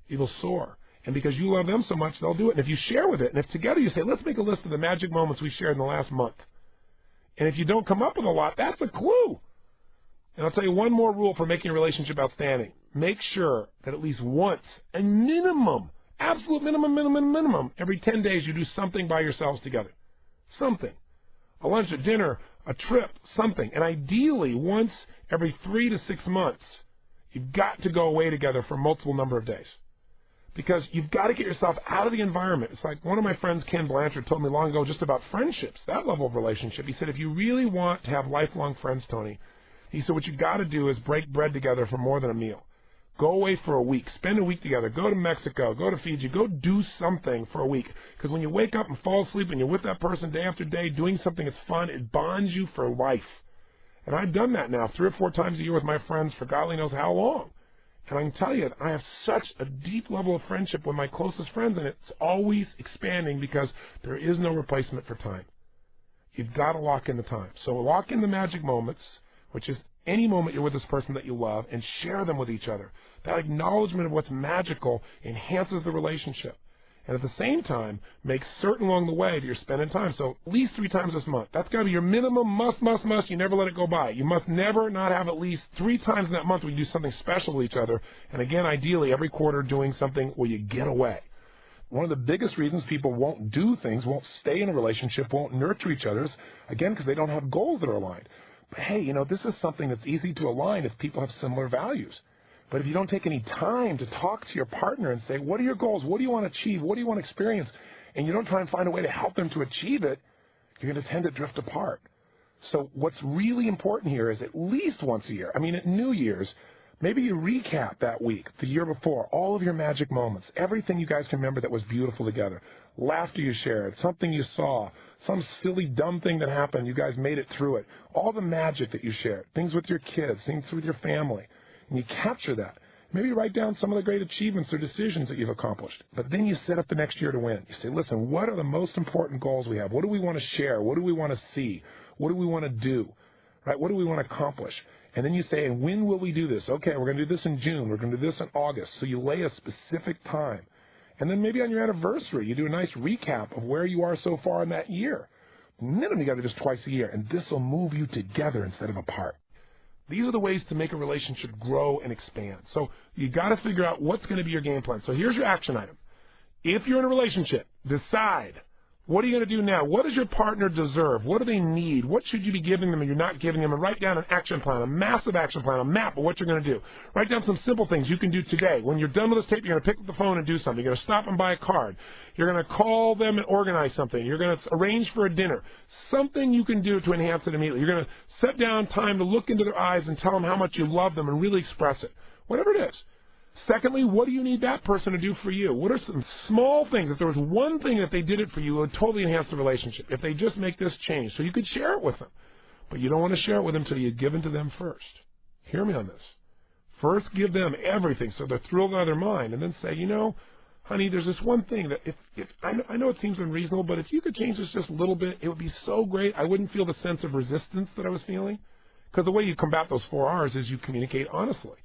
It'll soar. And because you love them so much, they'll do it. And if you share with it, and if together you say, let's make a list of the magic moments we shared in the last month. And if you don't come up with a lot, that's a clue. And I'll tell you one more rule for making a relationship outstanding. Make sure that at least once, a minimum, absolute minimum, every 10 days you do something by yourselves together. Something. A lunch, a dinner, a trip, something. And ideally, once every 3 to 6 months, you've got to go away together for a multiple number of days. Because you've got to get yourself out of the environment. It's like one of my friends, Ken Blanchard, told me long ago just about friendships, that level of relationship. He said, if you really want to have lifelong friends, Tony, he said, what you've got to do is break bread together for more than a meal. Go away for a week. Spend a week together. Go to Mexico. Go to Fiji. Go do something for a week. Because when you wake up and fall asleep and you're with that person day after day doing something that's fun, it bonds you for life. And I've done that now 3 or 4 times a year with my friends for God only knows how long. And I can tell you, I have such a deep level of friendship with my closest friends, and it's always expanding because there is no replacement for time. You've got to lock in the time. So lock in the magic moments, which is any moment you're with this person that you love, and share them with each other. That acknowledgement of what's magical enhances the relationship. And at the same time, make certain along the way that you're spending time. So at least 3 times this month. That's got to be your minimum must. You never let it go by. You must never not have at least 3 times in that month where you do something special with each other. And again, ideally, every quarter doing something where you get away. One of the biggest reasons people won't do things, won't stay in a relationship, won't nurture each other is, again, because they don't have goals that are aligned. But hey, this is something that's easy to align if people have similar values. But if you don't take any time to talk to your partner and say, what are your goals? What do you want to achieve? What do you want to experience? And you don't try and find a way to help them to achieve it, you're going to tend to drift apart. So what's really important here is at least once a year. I mean, at New Year's, maybe you recap that week, the year before, all of your magic moments, everything you guys can remember that was beautiful together, laughter you shared, something you saw, some silly, dumb thing that happened, you guys made it through it, all the magic that you shared, things with your kids, things with your family. And you capture that. Maybe write down some of the great achievements or decisions that you've accomplished. But then you set up the next year to win. You say, listen, what are the most important goals we have? What do we want to share? What do we want to see? What do we want to do? Right? What do we want to accomplish? And then you say, and when will we do this? Okay, we're going to do this in June. We're going to do this in August. So you lay a specific time. And then maybe on your anniversary, you do a nice recap of where you are so far in that year. Minimum, you got to do this twice a year. And this will move you together instead of apart. These are the ways to make a relationship grow and expand. So you got to figure out what's going to be your game plan. So here's your action item. If you're in a relationship, decide, what are you going to do now? What does your partner deserve? What do they need? What should you be giving them and you're not giving them? And write down an action plan, a massive action plan, a map of what you're going to do. Write down some simple things you can do today. When you're done with this tape, you're going to pick up the phone and do something. You're going to stop and buy a card. You're going to call them and organize something. You're going to arrange for a dinner. Something you can do to enhance it immediately. You're going to set down time to look into their eyes and tell them how much you love them and really express it. Whatever it is. Secondly, what do you need that person to do for you? What are some small things? If there was one thing that they did it for you, it would totally enhance the relationship. If they just make this change. So you could share it with them. But you don't want to share it with them until you've given to them first. Hear me on this. First, give them everything so they're thrilled out of their mind. And then say, honey, there's this one thing that I know it seems unreasonable, but if you could change this just a little bit, it would be so great. I wouldn't feel the sense of resistance that I was feeling. Because the way you combat those 4 R's is you communicate honestly.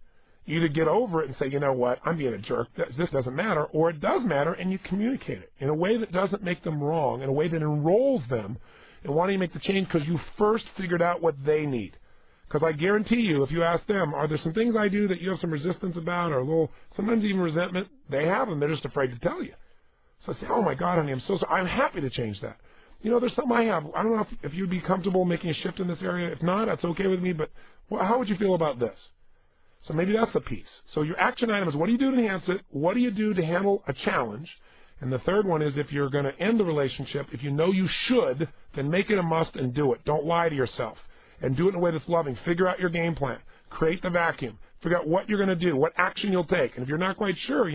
You either get over it and say, you know what, I'm being a jerk, this doesn't matter, or it does matter, and you communicate it in a way that doesn't make them wrong, in a way that enrolls them in wanting to make the change because you first figured out what they need. Because I guarantee you, if you ask them, are there some things I do that you have some resistance about or a little, sometimes even resentment, they have them, they're just afraid to tell you. So I say, oh my God, honey, I'm so sorry, I'm happy to change that. There's something I have. I don't know if you'd be comfortable making a shift in this area. If not, that's okay with me, but how would you feel about this? So maybe that's a piece. So your action item is what do you do to enhance it? What do you do to handle a challenge? And the third one is if you're going to end the relationship, if you know you should, then make it a must and do it. Don't lie to yourself. And do it in a way that's loving. Figure out your game plan. Create the vacuum. Figure out what you're going to do, what action you'll take. And if you're not quite sure,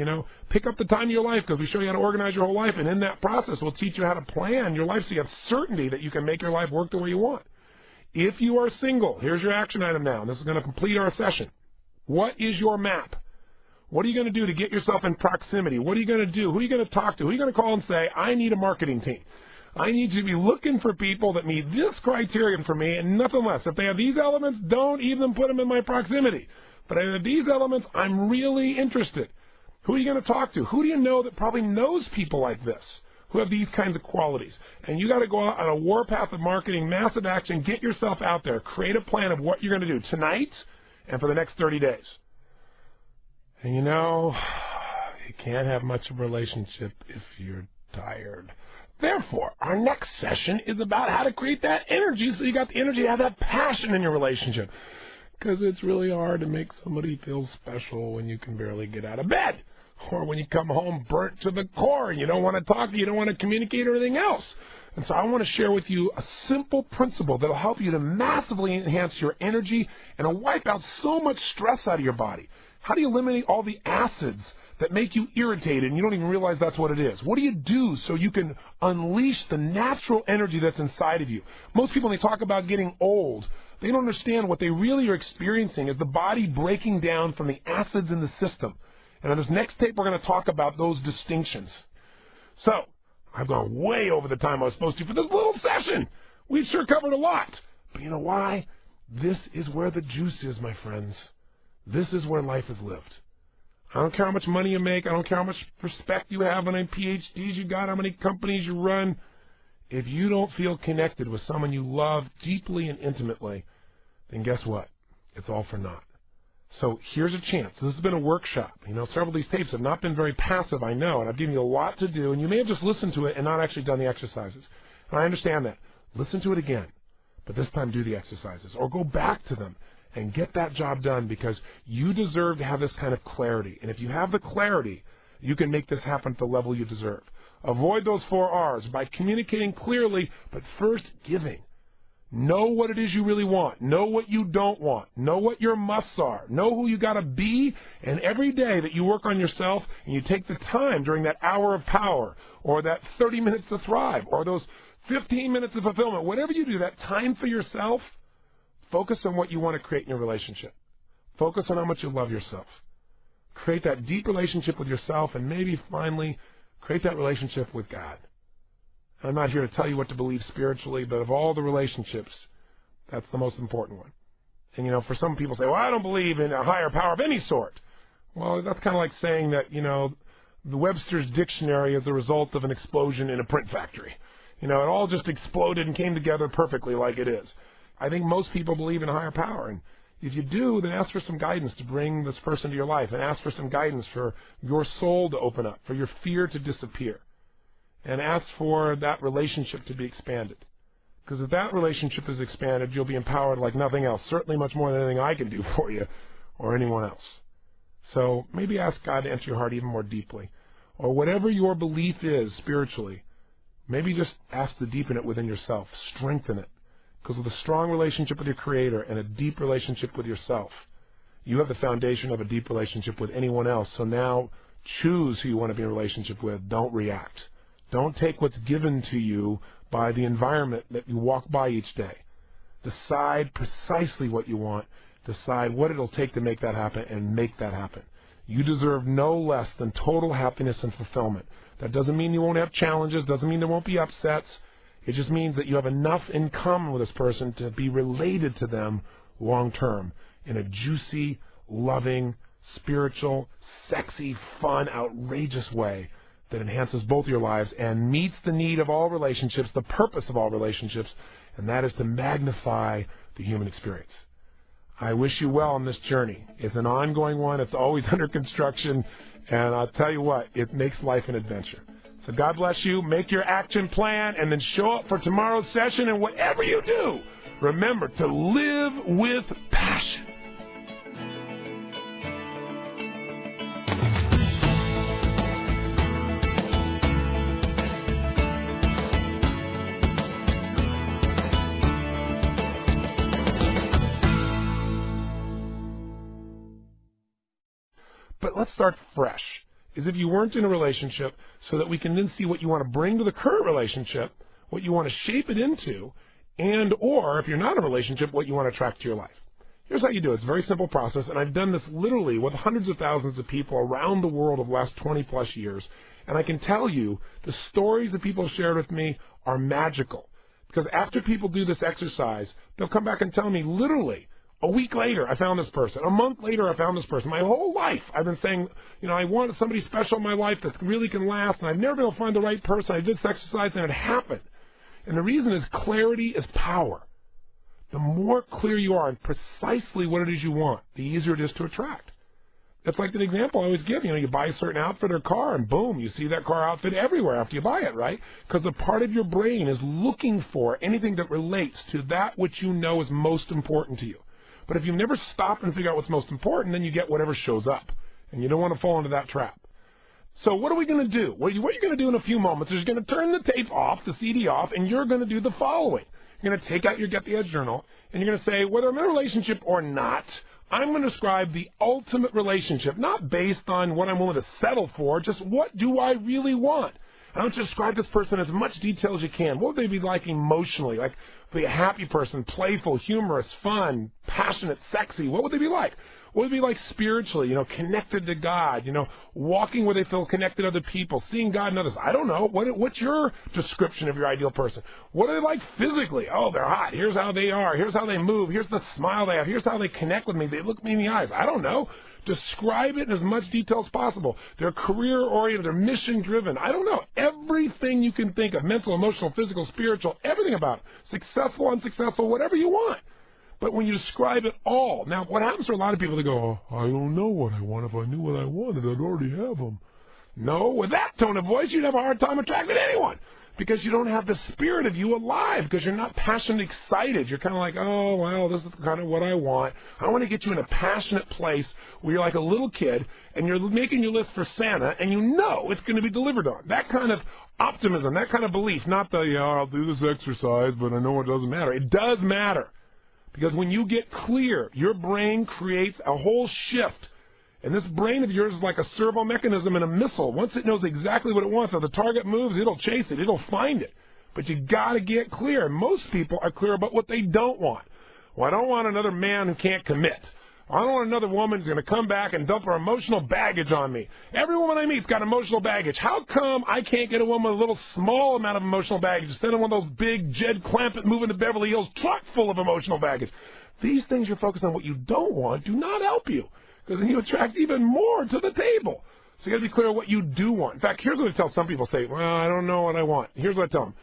pick up the time of your life because we show you how to organize your whole life. And in that process, we'll teach you how to plan your life so you have certainty that you can make your life work the way you want. If you are single, here's your action item now. And this is going to complete our session. What is your map? What are you going to do to get yourself in proximity? What are you going to do? Who are you going to talk to? Who are you going to call and say, I need a marketing team. I need you to be looking for people that meet this criterion for me and nothing less. If they have these elements, don't even put them in my proximity. But if they have these elements, I'm really interested. Who are you going to talk to? Who do you know that probably knows people like this, who have these kinds of qualities? And you got to go out on a warpath of marketing, massive action, get yourself out there, create a plan of what you're going to do tonight and for the next 30 days. And you can't have much of a relationship if you're tired. Therefore, our next session is about how to create that energy so you got the energy to have that passion in your relationship. Because it's really hard to make somebody feel special when you can barely get out of bed. Or when you come home burnt to the core and you don't want to talk, you don't want to communicate or anything else. And so I want to share with you a simple principle that will help you to massively enhance your energy and to wipe out so much stress out of your body. How do you eliminate all the acids that make you irritated and you don't even realize that's what it is? What do you do so you can unleash the natural energy that's inside of you? Most people, when they talk about getting old, they don't understand what they really are experiencing is the body breaking down from the acids in the system. And on this next tape, we're going to talk about those distinctions. So, I've gone way over the time I was supposed to for this little session. We've sure covered a lot. But you know why? This is where the juice is, my friends. This is where life is lived. I don't care how much money you make. I don't care how much respect you have, how many PhDs you got, how many companies you run. If you don't feel connected with someone you love deeply and intimately, then guess what? It's all for naught. So here's a chance. This has been a workshop. Several of these tapes have not been very passive, I know, and I've given you a lot to do, and you may have just listened to it and not actually done the exercises. And I understand that. Listen to it again, but this time do the exercises, or go back to them and get that job done, because you deserve to have this kind of clarity. And if you have the clarity, you can make this happen at the level you deserve. Avoid those 4 R's by communicating clearly, but first giving. Know what it is you really want. Know what you don't want. Know what your musts are. Know who you got to be. And every day that you work on yourself and you take the time during that hour of power, or that 30 minutes to thrive, or those 15 minutes of fulfillment, whatever you do, that time for yourself, focus on what you want to create in your relationship. Focus on how much you love yourself. Create that deep relationship with yourself, and maybe finally create that relationship with God. I'm not here to tell you what to believe spiritually, but of all the relationships, that's the most important one. And, for some people say, well, I don't believe in a higher power of any sort. Well, that's kind of like saying that, the Webster's Dictionary is the result of an explosion in a print factory. It all just exploded and came together perfectly like it is. I think most people believe in a higher power. And if you do, then ask for some guidance to bring this person into your life, and ask for some guidance for your soul to open up, for your fear to disappear. And ask for that relationship to be expanded. Because if that relationship is expanded, you'll be empowered like nothing else, certainly much more than anything I can do for you or anyone else. So maybe ask God to enter your heart even more deeply. Or whatever your belief is spiritually, maybe just ask to deepen it within yourself, strengthen it. Because with a strong relationship with your Creator and a deep relationship with yourself, you have the foundation of a deep relationship with anyone else. So now choose who you want to be in a relationship with. Don't react. Don't take what's given to you by the environment that you walk by each day. Decide precisely what you want. Decide what it'll take to make that happen, and make that happen. You deserve no less than total happiness and fulfillment. That doesn't mean you won't have challenges. Doesn't mean there won't be upsets. It just means that you have enough in common with this person to be related to them long term in a juicy, loving, spiritual, sexy, fun, outrageous way that enhances both your lives and meets the need of all relationships, the purpose of all relationships, and that is to magnify the human experience. I wish you well on this journey. It's an ongoing one. It's always under construction, and I'll tell you what, it makes life an adventure. So God bless you. Make your action plan, and then show up for tomorrow's session, and whatever you do, remember to live with passion. But let's start fresh, as if you weren't in a relationship, so that we can then see what you want to bring to the current relationship, what you want to shape it into, and or, if you're not in a relationship, what you want to attract to your life. Here's how you do it. It's a very simple process, and I've done this literally with hundreds of thousands of people around the world over the last 20-plus years, and I can tell you the stories that people have shared with me are magical. Because after people do this exercise, they'll come back and tell me literally, a week later, I found this person. A month later, I found this person. My whole life, I've been saying, I want somebody special in my life that really can last, and I've never been able to find the right person. I did this exercise, and it happened. And the reason is clarity is power. The more clear you are on precisely what it is you want, the easier it is to attract. That's like the example I always give. You buy a certain outfit or car, and boom, you see that car outfit everywhere after you buy it, right? Because the part of your brain is looking for anything that relates to that which you know is most important to you. But if you never stop and figure out what's most important, then you get whatever shows up. And you don't want to fall into that trap. So what are we going to do? What you're going to do in a few moments is you're going to turn the tape off, the CD off, and you're going to do the following. You're going to take out your Get the Edge journal, and you're going to say, whether I'm in a relationship or not, I'm going to describe the ultimate relationship, not based on what I'm willing to settle for, just what do I really want. I want you to describe this person as much detail as you can. What would they be like emotionally? Like, be a happy person, playful, humorous, fun, passionate, sexy. What would they be like? What would they be like spiritually? Connected to God. Walking where they feel connected to other people, seeing God in others. I don't know. What's your description of your ideal person? What are they like physically? Oh, they're hot. Here's how they are. Here's how they move. Here's the smile they have. Here's how they connect with me. They look me in the eyes. I don't know. Describe it in as much detail as possible. They're career-oriented. They're mission-driven. I don't know. Everything you can think of, mental, emotional, physical, spiritual, everything about it. Successful, unsuccessful, whatever you want. But when you describe it all, now what happens to a lot of people, they go, I don't know what I want. If I knew what I wanted, I'd already have them. No, with that tone of voice, you'd have a hard time attracting anyone because you don't have the spirit of you alive, because you're not passionate, excited. You're kind of like, oh, well, this is kind of what I want. I want to get you in a passionate place where you're like a little kid and you're making your list for Santa and you know it's going to be delivered on. That kind of optimism, that kind of belief, not the, I'll do this exercise, but I know it doesn't matter. It does matter. Because when you get clear, your brain creates a whole shift. And this brain of yours is like a servo mechanism in a missile. Once it knows exactly what it wants, if the target moves, it'll chase it. It'll find it. But you got to get clear. And most people are clear about what they don't want. Well, I don't want another man who can't commit. I don't want another woman who's going to come back and dump her emotional baggage on me. Every woman I meet's got emotional baggage. How come I can't get a woman with a little small amount of emotional baggage instead of one of those big Jed Clampett moving to Beverly Hills truck full of emotional baggage? These things you're focused on what you don't want do not help you, because then you attract even more to the table. So you got to be clear what you do want. In fact, here's what I tell some people. Say, well, I don't know what I want. Here's what I tell them.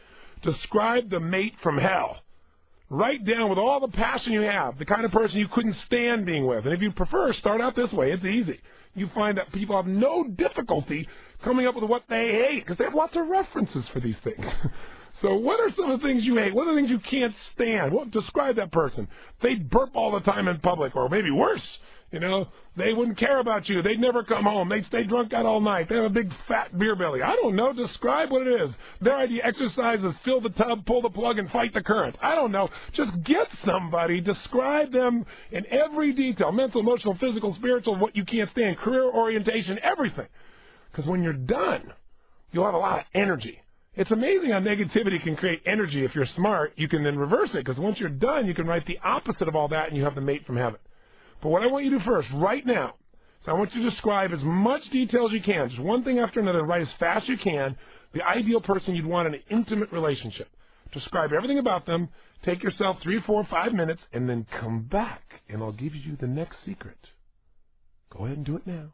Describe the mate from hell. Write down with all the passion you have the kind of person you couldn't stand being with. And if you prefer, start out this way. It's easy. You find that people have no difficulty coming up with what they hate because they have lots of references for these things. So what are some of the things you hate? What are the things you can't stand? Well, describe that person. They'd burp all the time in public, or maybe worse. They wouldn't care about you. They'd never come home. They'd stay drunk out all night. They have a big fat beer belly. I don't know. Describe what it is. Their idea exercise is fill the tub, pull the plug, and fight the current. I don't know. Just get somebody. Describe them in every detail. Mental, emotional, physical, spiritual, what you can't stand, career orientation, everything. Because when you're done, you'll have a lot of energy. It's amazing how negativity can create energy. If you're smart, you can then reverse it. Because once you're done, you can write the opposite of all that, and you have the mate from heaven. But what I want you to do first, right now, so I want you to describe as much detail as you can, just one thing after another, write as fast as you can, the ideal person you'd want in an intimate relationship. Describe everything about them, take yourself 3, 4, 5 minutes, and then come back, and I'll give you the next secret. Go ahead and do it now.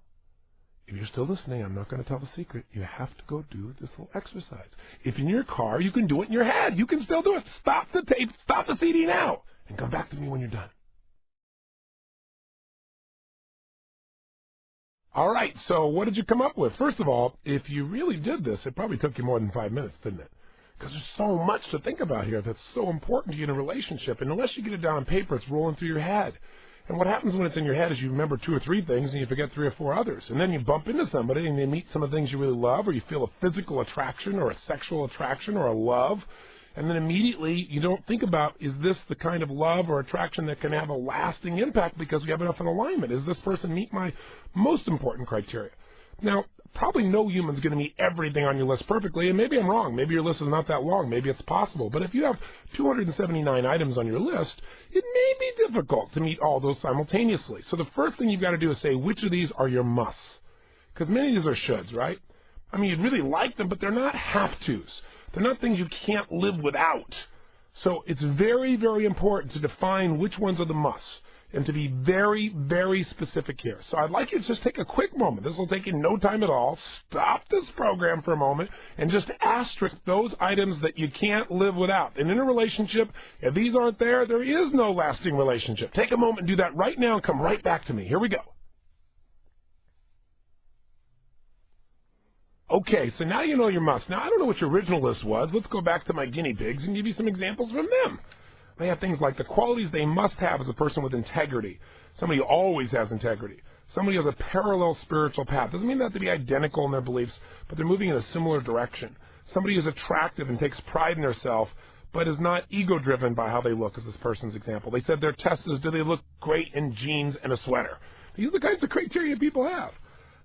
If you're still listening, I'm not going to tell the secret. You have to go do this little exercise. If you're in your car, you can do it in your head. You can still do it. Stop the tape, stop the CD now, and come back to me when you're done. All right, so what did you come up with? First of all, if you really did this, it probably took you more than 5 minutes, didn't it? Because there's so much to think about here that's so important to you in a relationship. And unless you get it down on paper, it's rolling through your head. And what happens when it's in your head is you remember 2 or 3 things and you forget 3 or 4 others. And then you bump into somebody and they meet some of the things you really love, or you feel a physical attraction or a sexual attraction or a love. And then immediately you don't think about, is this the kind of love or attraction that can have a lasting impact because we have enough in alignment? Is this person meet my most important criteria? Now, probably no human's going to meet everything on your list perfectly, and maybe I'm wrong. Maybe your list is not that long. Maybe it's possible. But if you have 279 items on your list, it may be difficult to meet all those simultaneously. So the first thing you've got to do is say, which of these are your musts? Because many of these are shoulds, right? I mean, you'd really like them, but they're not have-tos. They're not things you can't live without. So it's very, very important to define which ones are the musts and to be very, very specific here. So I'd like you to just take a quick moment. This will take you no time at all. Stop this program for a moment and just asterisk those items that you can't live without. And in a relationship, if these aren't there, there is no lasting relationship. Take a moment and do that right now and come right back to me. Here we go. Okay, so now you know your must. Now, I don't know what your original list was. Let's go back to my guinea pigs and give you some examples from them. They have things like the qualities they must have as a person with integrity. Somebody who always has integrity. Somebody who has a parallel spiritual path. Doesn't mean they have to be identical in their beliefs, but they're moving in a similar direction. Somebody who's attractive and takes pride in herself, but is not ego-driven by how they look, as this person's example. They said their test is, do they look great in jeans and a sweater? These are the kinds of criteria people have.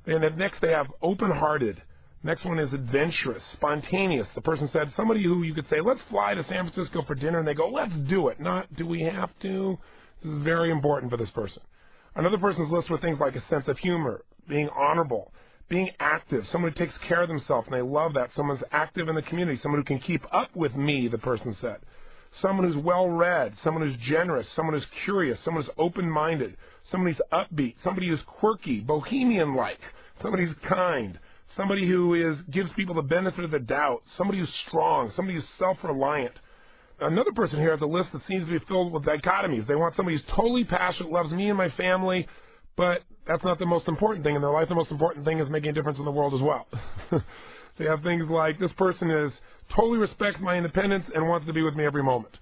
And then next they have open-hearted. Next one is adventurous, spontaneous. The person said somebody who you could say, let's fly to San Francisco for dinner, and they go, let's do it. Not, do we have to? This is very important for this person. Another person's list were things like a sense of humor, being honorable, being active, someone who takes care of themselves, and they love that. Someone's active in the community, someone who can keep up with me, the person said. Someone who's well-read, someone who's generous, someone who's curious, someone who's open-minded, someone who's upbeat, somebody who's quirky, bohemian-like, somebody who's kind, somebody who gives people the benefit of the doubt, somebody who's strong, somebody who's self-reliant. Another person here has a list that seems to be filled with dichotomies. They want somebody who's totally passionate, loves me and my family, but that's not the most important thing in their life. The most important thing is making a difference in the world as well. They have things like, this person totally respects my independence and wants to be with me every moment.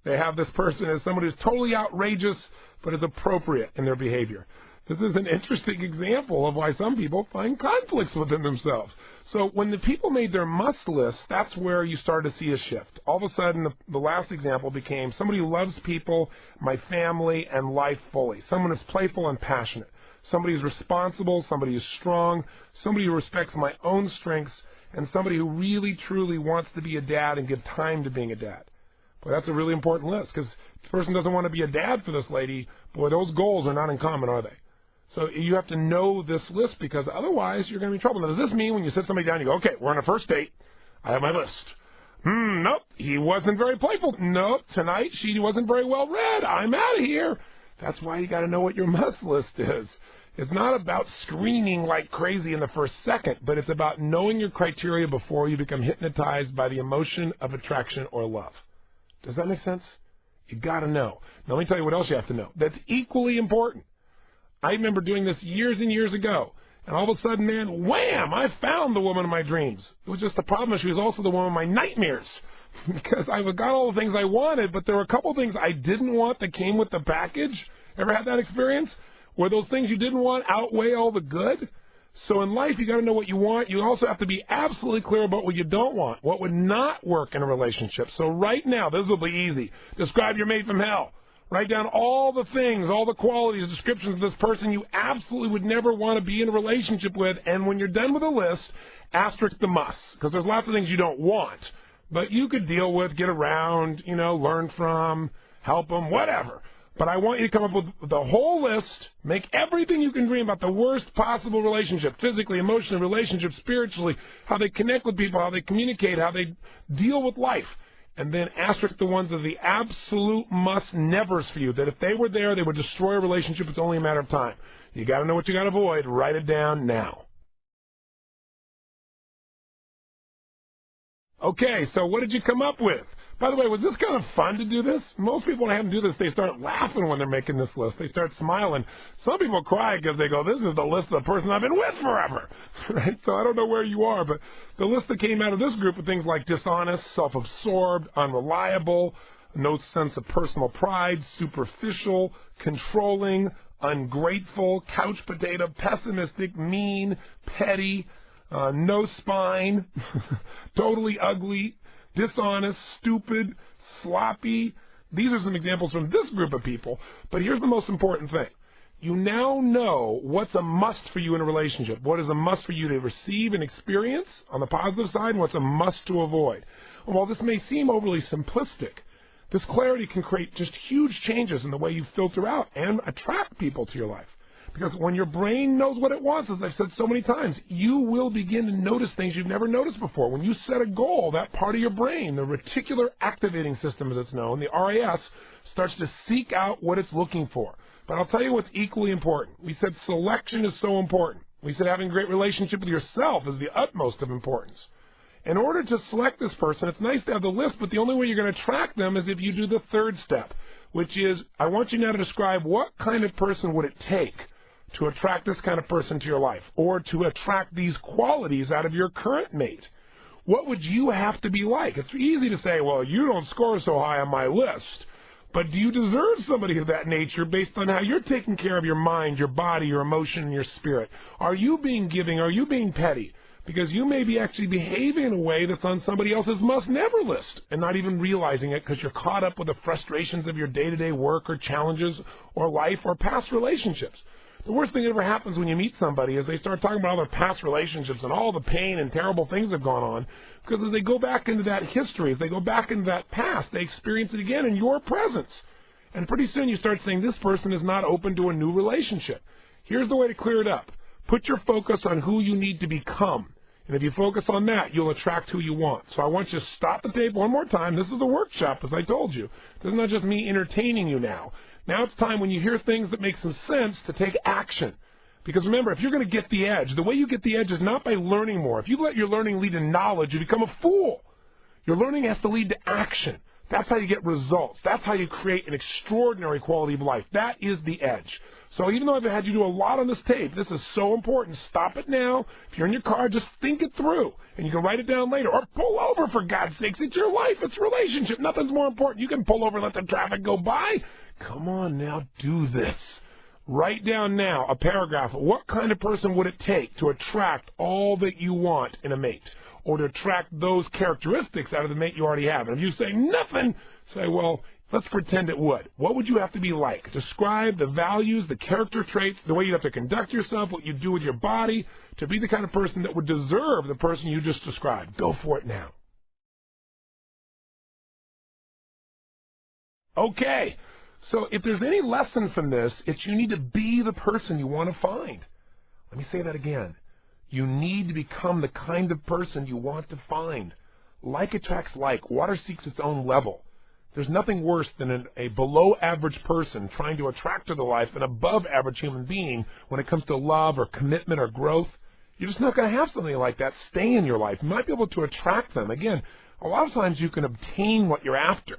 They have this person as someone who's totally outrageous, but is appropriate in their behavior. This is an interesting example of why some people find conflicts within themselves. So when the people made their must list, that's where you start to see a shift. All of a sudden, the last example became somebody who loves people, my family, and life fully. Someone who's playful and passionate. Somebody who's responsible, somebody who's strong, somebody who respects my own strengths, and somebody who really, truly wants to be a dad and give time to being a dad. Boy, that's a really important list, because if the person doesn't want to be a dad for this lady, boy, those goals are not in common, are they? So you have to know this list, because otherwise you're going to be in trouble. Now, does this mean when you sit somebody down, you go, okay, we're on a first date, I have my list. Nope, he wasn't very playful. Nope, tonight she wasn't very well read. I'm out of here. That's why you got to know what your must list is. It's not about screening like crazy in the first second, but it's about knowing your criteria before you become hypnotized by the emotion of attraction or love. Does that make sense? You got to know. Now, let me tell you what else you have to know. That's equally important. I remember doing this years and years ago, and all of a sudden, man, wham, I found the woman of my dreams. It was just the problem is she was also the woman of my nightmares, because I got all the things I wanted, but there were a couple of things I didn't want that came with the package. Ever had that experience? Where those things you didn't want outweigh all the good? So in life, you got to know what you want. You also have to be absolutely clear about what you don't want, what would not work in a relationship. So right now, this will be easy. Describe your mate from hell. Write down all the things, all the qualities, descriptions of this person you absolutely would never want to be in a relationship with. And when you're done with a list, asterisk the must, because there's lots of things you don't want. But you could deal with, get around, learn from, help them, whatever. But I want you to come up with the whole list, make everything you can dream about the worst possible relationship, physically, emotionally, relationship, spiritually, how they connect with people, how they communicate, how they deal with life. And then asterisk the ones that are the absolute must-nevers for you, that if they were there, they would destroy a relationship. It's only a matter of time. You got to know what you got to avoid. Write it down now. Okay, so what did you come up with? By the way, was this kind of fun to do this? Most people, when I have them do this, they start laughing when they're making this list. They start smiling. Some people cry because they go, this is the list of the person I've been with forever. Right? So I don't know where you are, but the list that came out of this group are things like dishonest, self-absorbed, unreliable, no sense of personal pride, superficial, controlling, ungrateful, couch potato, pessimistic, mean, petty, no spine, totally ugly, dishonest, stupid, sloppy. These are some examples from this group of people, but here's the most important thing. You now know what's a must for you in a relationship, what is a must for you to receive and experience on the positive side, and what's a must to avoid. And while this may seem overly simplistic, this clarity can create just huge changes in the way you filter out and attract people to your life. Because when your brain knows what it wants, as I've said so many times, you will begin to notice things you've never noticed before. When you set a goal, that part of your brain, the reticular activating system as it's known, the RAS, starts to seek out what it's looking for. But I'll tell you what's equally important. We said selection is so important. We said having a great relationship with yourself is the utmost of importance. In order to select this person, it's nice to have the list, but the only way you're going to track them is if you do the third step, which is I want you now to describe what kind of person would it take to attract this kind of person to your life, or to attract these qualities out of your current mate. What would you have to be like? It's easy to say, well, you don't score so high on my list, but do you deserve somebody of that nature based on how you're taking care of your mind, your body, your emotion, and your spirit? Are you being giving? Are you being petty? Because you may be actually behaving in a way that's on somebody else's must-never list and not even realizing it because you're caught up with the frustrations of your day-to-day work or challenges or life or past relationships. The worst thing that ever happens when you meet somebody is they start talking about all their past relationships and all the pain and terrible things that have gone on, because as they go back into that history, as they go back into that past, they experience it again in your presence. And pretty soon you start saying, this person is not open to a new relationship. Here's the way to clear it up. Put your focus on who you need to become. And if you focus on that, you'll attract who you want. So I want you to stop the tape one more time. This is a workshop, as I told you. This is not just me entertaining you now. Now it's time, when you hear things that make some sense, to take action. Because remember, if you're going to get the edge, the way you get the edge is not by learning more. If you let your learning lead to knowledge, you become a fool. Your learning has to lead to action. That's how you get results. That's how you create an extraordinary quality of life. That is the edge. So even though I've had you do a lot on this tape, this is so important. Stop it now. If you're in your car, just think it through. And you can write it down later. Or pull over, for God's sakes. It's your life. It's a relationship. Nothing's more important. You can pull over and let the traffic go by. Come on now, do this. Write down now a paragraph. What kind of person would it take to attract all that you want in a mate? Or to attract those characteristics out of the mate you already have? And if you say nothing, say, well, let's pretend it would. What would you have to be like? Describe the values, the character traits, the way you have to conduct yourself, what you do with your body, to be the kind of person that would deserve the person you just described. Go for it now. Okay, so if there's any lesson from this, it's you need to be the person you want to find. Let me say that again. You need to become the kind of person you want to find. Like attracts like. Water seeks its own level. There's nothing worse than a below-average person trying to attract to the life an above-average human being when it comes to love or commitment or growth. You're just not going to have something like that stay in your life. You might be able to attract them. Again, a lot of times you can obtain what you're after,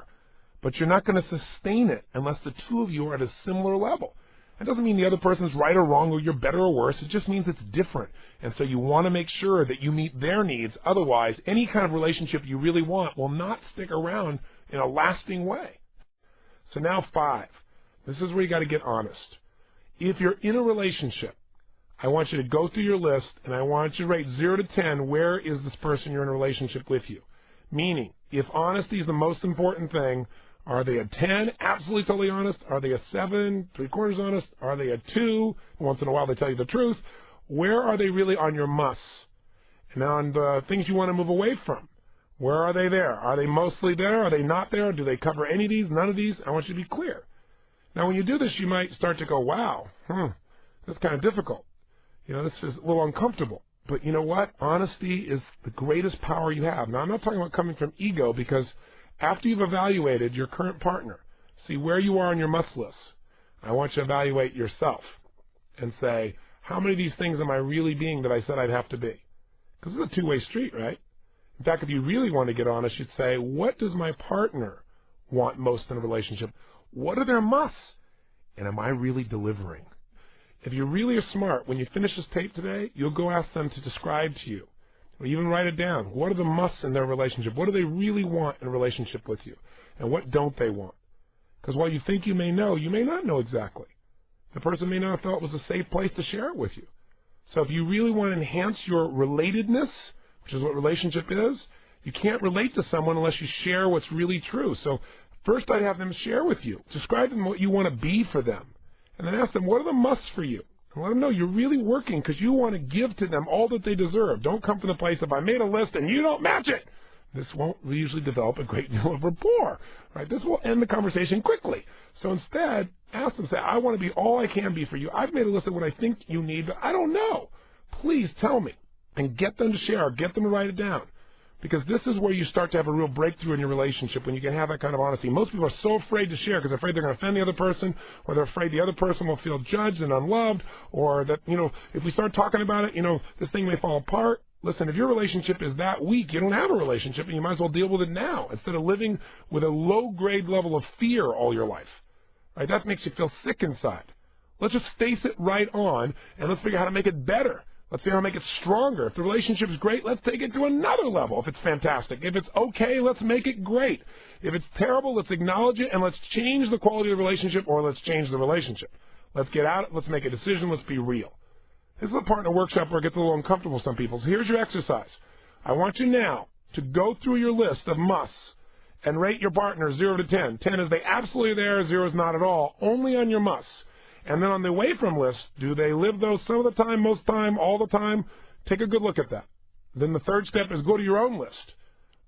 but you're not going to sustain it unless the two of you are at a similar level. That doesn't mean the other person's right or wrong or you're better or worse. It just means it's different. And so you want to make sure that you meet their needs. Otherwise, any kind of relationship you really want will not stick around in a lasting way. So now 5. This is where you got to get honest. If you're in a relationship, I want you to go through your list and I want you to rate 0 to 10, where is this person you're in a relationship with you? Meaning, if honesty is the most important thing, are they a 10, absolutely totally honest? Are they a 7, 3/4 honest? Are they a 2? Once in a while they tell you the truth. Where are they really on your musts? And on the things you want to move away from? Where are they there? Are they mostly there? Are they not there? Do they cover any of these? None of these? I want you to be clear. Now, when you do this, you might start to go, wow, this is kind of difficult. This is a little uncomfortable. But you know what? Honesty is the greatest power you have. Now, I'm not talking about coming from ego, because after you've evaluated your current partner, see where you are on your must list. I want you to evaluate yourself and say, how many of these things am I really being that I said I'd have to be? Because it's a two-way street, right? In fact, if you really want to get honest, you'd say, what does my partner want most in a relationship? What are their musts? And am I really delivering? If you really are smart, when you finish this tape today, you'll go ask them to describe to you, or even write it down. What are the musts in their relationship? What do they really want in a relationship with you? And what don't they want? Because while you think you may know, you may not know exactly. The person may not have felt it was a safe place to share it with you. So if you really want to enhance your relatedness, which is what relationship is, you can't relate to someone unless you share what's really true. So first I'd have them share with you. Describe to them what you want to be for them. And then ask them, what are the musts for you? And let them know you're really working because you want to give to them all that they deserve. Don't come from the place of, I made a list and you don't match it. This won't usually develop a great deal of rapport. Right? This will end the conversation quickly. So instead, ask them, say, I want to be all I can be for you. I've made a list of what I think you need, but I don't know. Please tell me. And get them to share, get them to write it down. Because this is where you start to have a real breakthrough in your relationship, when you can have that kind of honesty. Most people are so afraid to share because they're afraid they're going to offend the other person, or they're afraid the other person will feel judged and unloved, or that, if we start talking about it, this thing may fall apart. Listen, if your relationship is that weak, you don't have a relationship, and you might as well deal with it now instead of living with a low-grade level of fear all your life. Right? That makes you feel sick inside. Let's just face it right on, and let's figure out how to make it better. Let's see how to make it stronger. If the relationship is great, let's take it to another level if it's fantastic. If it's okay, let's make it great. If it's terrible, let's acknowledge it, and let's change the quality of the relationship, or let's change the relationship. Let's get out, let's make a decision, let's be real. This is a partner workshop where it gets a little uncomfortable for some people. So here's your exercise. I want you now to go through your list of musts and rate your partner 0 to 10. 10 is they absolutely there, 0 is not at all, only on your musts. And then on the away from list, do they live those some of the time, most time, all the time? Take a good look at that. Then the third step is go to your own list.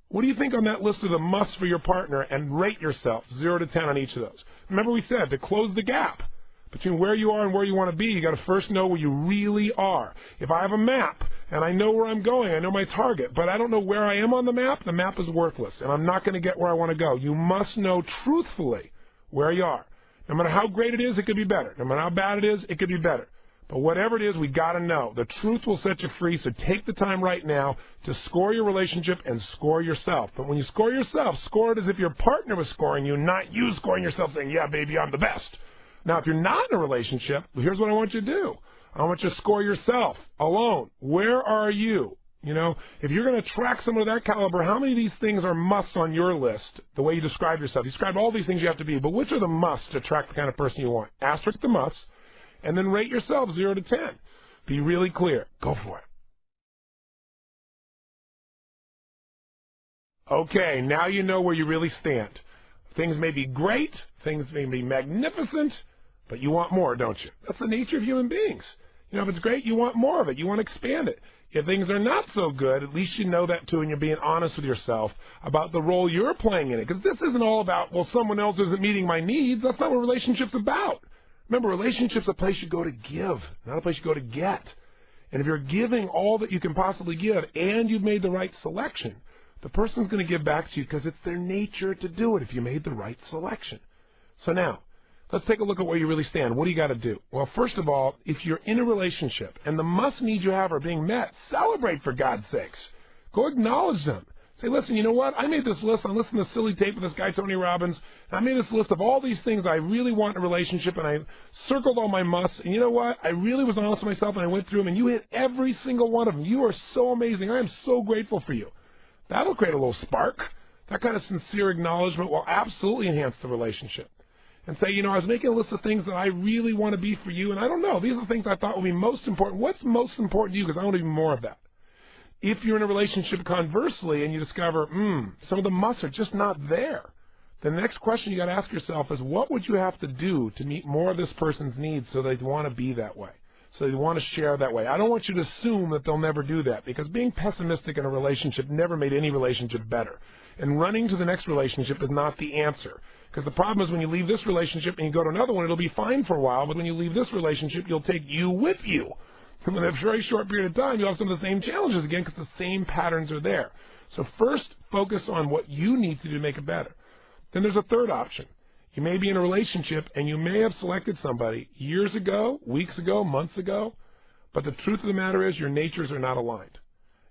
What do you think on that list of the musts for your partner, and rate yourself 0 to 10 on each of those? Remember we said to close the gap between where you are and where you want to be, you got to first know where you really are. If I have a map and I know where I'm going, I know my target, but I don't know where I am on the map is worthless, and I'm not going to get where I want to go. You must know truthfully where you are. No matter how great it is, it could be better. No matter how bad it is, it could be better. But whatever it is, we got to know. The truth will set you free, so take the time right now to score your relationship and score yourself. But when you score yourself, score it as if your partner was scoring you, not you scoring yourself saying, yeah, baby, I'm the best. Now, if you're not in a relationship, here's what I want you to do. I want you to score yourself alone. Where are you? You know, if you're going to track someone of that caliber, how many of these things are musts on your list, the way you describe yourself? You describe all these things you have to be, but which are the musts to attract the kind of person you want? Asterisk the musts, and then rate yourself 0 to 10. Be really clear. Go for it. Okay, now you know where you really stand. Things may be great, things may be magnificent, but you want more, don't you? That's the nature of human beings. You know, if it's great, you want more of it. You want to expand it. If things are not so good, at least you know that too, and you're being honest with yourself about the role you're playing in it. Because this isn't all about, well, someone else isn't meeting my needs. That's not what a relationship's about. Remember, a relationship's a place you go to give, not a place you go to get. And if you're giving all that you can possibly give and you've made the right selection, the person's going to give back to you because it's their nature to do it if you made the right selection. So now, let's take a look at where you really stand. What do you got to do? Well, first of all, if you're in a relationship and the must needs you have are being met, celebrate for God's sakes. Go acknowledge them. Say, listen, you know what? I made this list. I'm listening to Silly Tape with this guy, Tony Robbins. And I made this list of all these things I really want in a relationship, and I circled all my musts. And you know what? I really was honest with myself, and I went through them, and you hit every single one of them. You are so amazing. I am so grateful for you. That'll create a little spark. That kind of sincere acknowledgement will absolutely enhance the relationship. And say, you know, I was making a list of things that I really want to be for you, and I don't know. These are the things I thought would be most important. What's most important to you? Because I want to be more of that. If you're in a relationship conversely and you discover, some of the musts are just not there, then the next question you got to ask yourself is, what would you have to do to meet more of this person's needs so they'd want to be that way, so they want to share that way? I don't want you to assume that they'll never do that, because being pessimistic in a relationship never made any relationship better. And running to the next relationship is not the answer. Because the problem is when you leave this relationship and you go to another one, it'll be fine for a while, but when you leave this relationship, you'll take you with you. And in a very short period of time, you'll have some of the same challenges again because the same patterns are there. So first, focus on what you need to do to make it better. Then there's a third option. You may be in a relationship and you may have selected somebody years ago, weeks ago, months ago, but the truth of the matter is your natures are not aligned.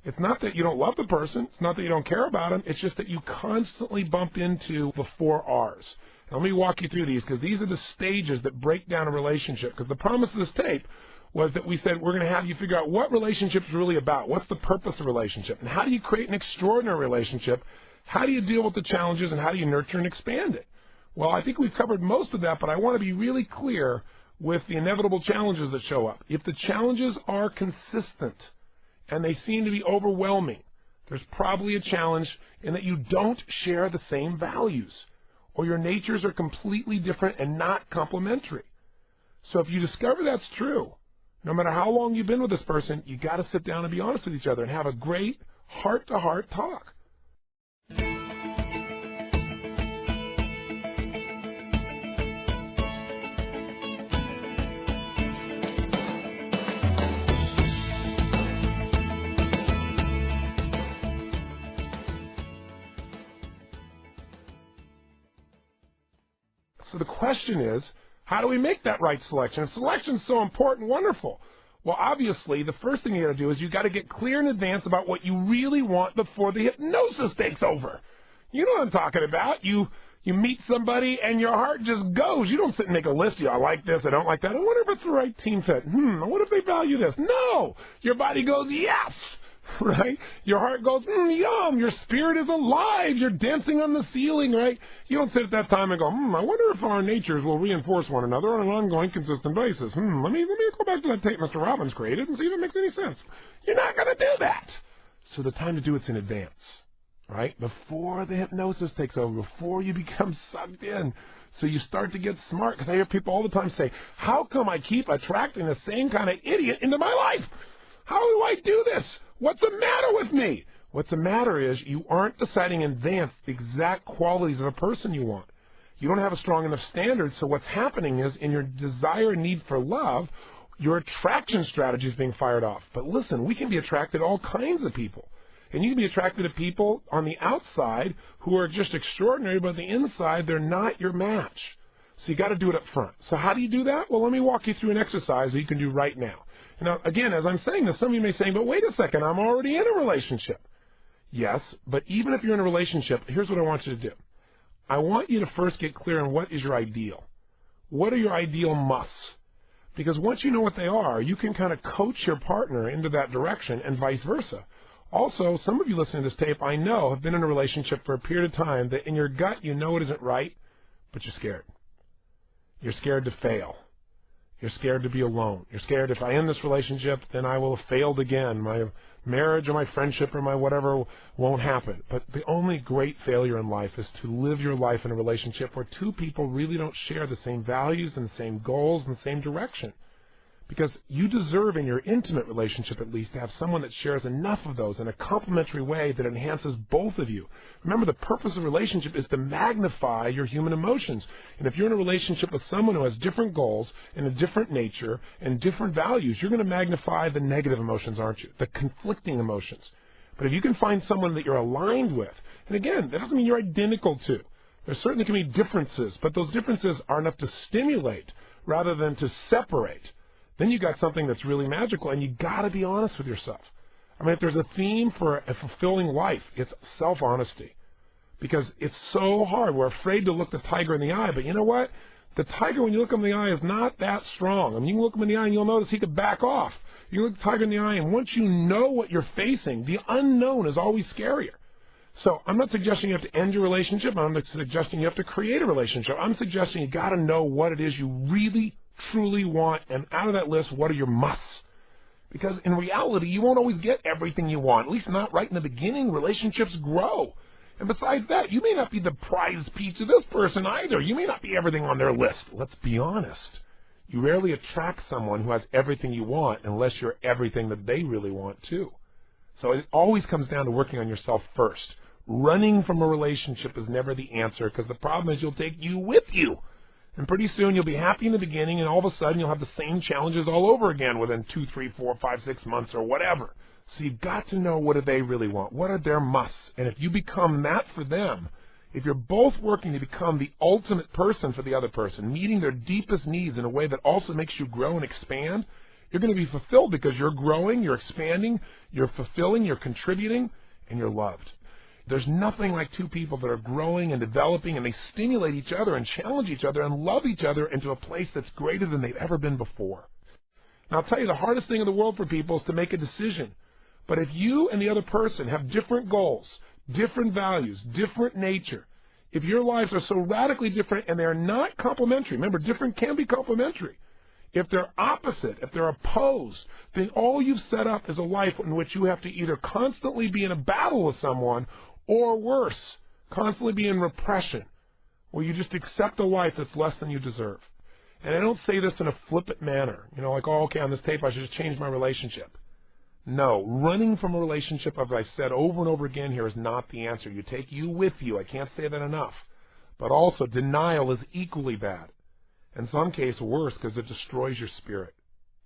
It's not that you don't love the person. It's not that you don't care about them. It's just that you constantly bump into the 4 R's. Now, let me walk you through these because these are the stages that break down a relationship. Because the promise of this tape was that we said we're going to have you figure out what relationship is really about. What's the purpose of a relationship? And how do you create an extraordinary relationship? How do you deal with the challenges and how do you nurture and expand it? Well, I think we've covered most of that, but I want to be really clear with the inevitable challenges that show up. If the challenges are consistent and they seem to be overwhelming, there's probably a challenge in that you don't share the same values or your natures are completely different and not complementary. So if you discover that's true, no matter how long you've been with this person, you got to sit down and be honest with each other and have a great heart-to-heart talk. So the question is, how do we make that right selection? If selection's so important, wonderful. Well, obviously, the first thing you got to do is you got to get clear in advance about what you really want before the hypnosis takes over. You know what I'm talking about. You meet somebody and your heart just goes. You don't sit and make a list. I like this. I don't like that. I wonder if it's the right team fit. I wonder if they value this. No. Your body goes, yes. right? Your heart goes, yum, your spirit is alive, you're dancing on the ceiling, right? You don't sit at that time and go, I wonder if our natures will reinforce one another on an ongoing, consistent basis. Let me go back to that tape Mr. Robbins created and see if it makes any sense. You're not going to do that. So the time to do it's in advance, right? Before the hypnosis takes over, before you become sucked in. So you start to get smart, because I hear people all the time say, how come I keep attracting the same kind of idiot into my life? How do I do this? What's the matter with me? What's the matter is you aren't deciding in advance the exact qualities of a person you want. You don't have a strong enough standard, so what's happening is in your desire and need for love, your attraction strategy is being fired off. But listen, we can be attracted to all kinds of people. And you can be attracted to people on the outside who are just extraordinary, but on the inside, they're not your match. So you got to do it up front. So how do you do that? Well, let me walk you through an exercise that you can do right now. Now, again, as I'm saying this, some of you may say, but wait a second, I'm already in a relationship. Yes, but even if you're in a relationship, here's what I want you to do. I want you to first get clear on what is your ideal. What are your ideal musts? Because once you know what they are, you can kind of coach your partner into that direction and vice versa. Also, some of you listening to this tape, I know, have been in a relationship for a period of time that in your gut you know it isn't right, but you're scared. You're scared to fail. You're scared to be alone. You're scared if I end this relationship, then I will have failed again. My marriage or my friendship or my whatever won't happen. But the only great failure in life is to live your life in a relationship where two people really don't share the same values and the same goals and the same direction. Because you deserve in your intimate relationship at least to have someone that shares enough of those in a complementary way that enhances both of you. Remember, the purpose of a relationship is to magnify your human emotions. And if you're in a relationship with someone who has different goals and a different nature and different values, you're going to magnify the negative emotions, aren't you? The conflicting emotions. But if you can find someone that you're aligned with, and again, that doesn't mean you're identical to. There certainly can be differences, but those differences are enough to stimulate rather than to separate. Then you got something that's really magical, and you got to be honest with yourself. I mean, if there's a theme for a fulfilling life, it's self-honesty. Because it's so hard. We're afraid to look the tiger in the eye, but you know what? The tiger, when you look him in the eye, is not that strong. I mean, you can look him in the eye, and you'll notice he could back off. You look the tiger in the eye, and once you know what you're facing, the unknown is always scarier. So I'm not suggesting you have to end your relationship. I'm not suggesting you have to create a relationship. I'm suggesting you got to know what it is you really truly want, and out of that list, what are your musts? Because in reality, you won't always get everything you want, at least not right in the beginning. Relationships grow. And besides that, you may not be the prize piece of this person either. You may not be everything on their list. Let's be honest. You rarely attract someone who has everything you want unless you're everything that they really want too. So it always comes down to working on yourself first. Running from a relationship is never the answer, because the problem is you'll take you with you. And pretty soon you'll be happy in the beginning, and all of a sudden you'll have the same challenges all over again within 2, 3, 4, 5, 6 months or whatever. So you've got to know, what do they really want? What are their musts? And if you become that for them, if you're both working to become the ultimate person for the other person, meeting their deepest needs in a way that also makes you grow and expand, you're going to be fulfilled because you're growing, you're expanding, you're fulfilling, you're contributing, and you're loved. There's nothing like two people that are growing and developing, and they stimulate each other and challenge each other and love each other into a place that's greater than they've ever been before. Now, I'll tell you, the hardest thing in the world for people is to make a decision. But if you and the other person have different goals, different values, different nature, if your lives are so radically different and they're not complementary, remember, different can be complementary. If they're opposite, if they're opposed, then all you've set up is a life in which you have to either constantly be in a battle with someone, or worse, constantly be in repression, where you just accept a life that's less than you deserve. And I don't say this in a flippant manner, like, oh, okay, on this tape I should just change my relationship. No, running from a relationship, as I said over and over again here, is not the answer. You take you with you. I can't say that enough. But also, denial is equally bad. In some cases, worse, because it destroys your spirit.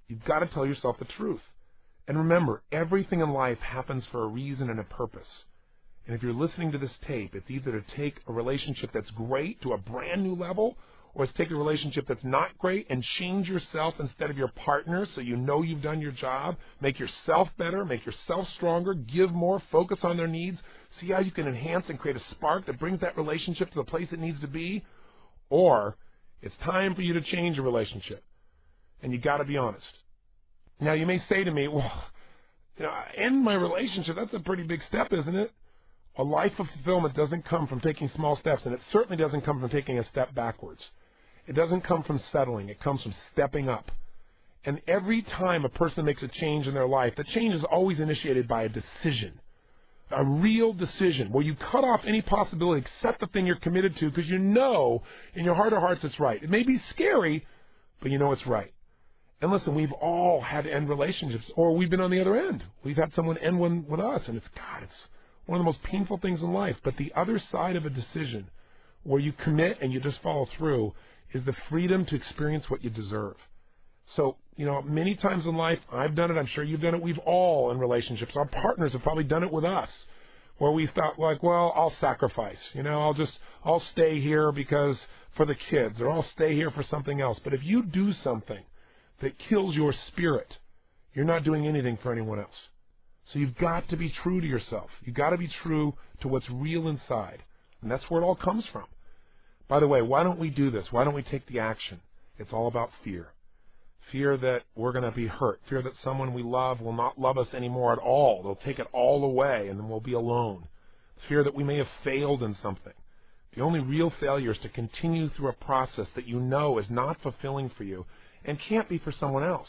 You've got to tell yourself the truth. And remember, everything in life happens for a reason and a purpose. And if you're listening to this tape, it's either to take a relationship that's great to a brand new level, or it's take a relationship that's not great and change yourself instead of your partner so you know you've done your job, make yourself better, make yourself stronger, give more, focus on their needs, see how you can enhance and create a spark that brings that relationship to the place it needs to be. Or it's time for you to change a relationship. And you got to be honest. Now, you may say to me, well, end my relationship, that's a pretty big step, isn't it? A life of fulfillment doesn't come from taking small steps, and it certainly doesn't come from taking a step backwards. It doesn't come from settling. It comes from stepping up. And every time a person makes a change in their life, the change is always initiated by a decision, a real decision where you cut off any possibility except the thing you're committed to because you know in your heart of hearts it's right. It may be scary, but you know it's right. And listen, we've all had to end relationships, or we've been on the other end. We've had someone end one with us, and it's one of the most painful things in life. But the other side of a decision where you commit and you just follow through is the freedom to experience what you deserve. So, many times in life, I've done it, I'm sure you've done it, we've all in relationships. Our partners have probably done it with us, where we thought like, well, I'll sacrifice. I'll stay here because for the kids, or I'll stay here for something else. But if you do something that kills your spirit, you're not doing anything for anyone else. So you've got to be true to yourself. You've got to be true to what's real inside. And that's where it all comes from. By the way, why don't we do this? Why don't we take the action? It's all about fear. Fear that we're going to be hurt. Fear that someone we love will not love us anymore at all. They'll take it all away, and then we'll be alone. Fear that we may have failed in something. The only real failure is to continue through a process that you know is not fulfilling for you and can't be for someone else.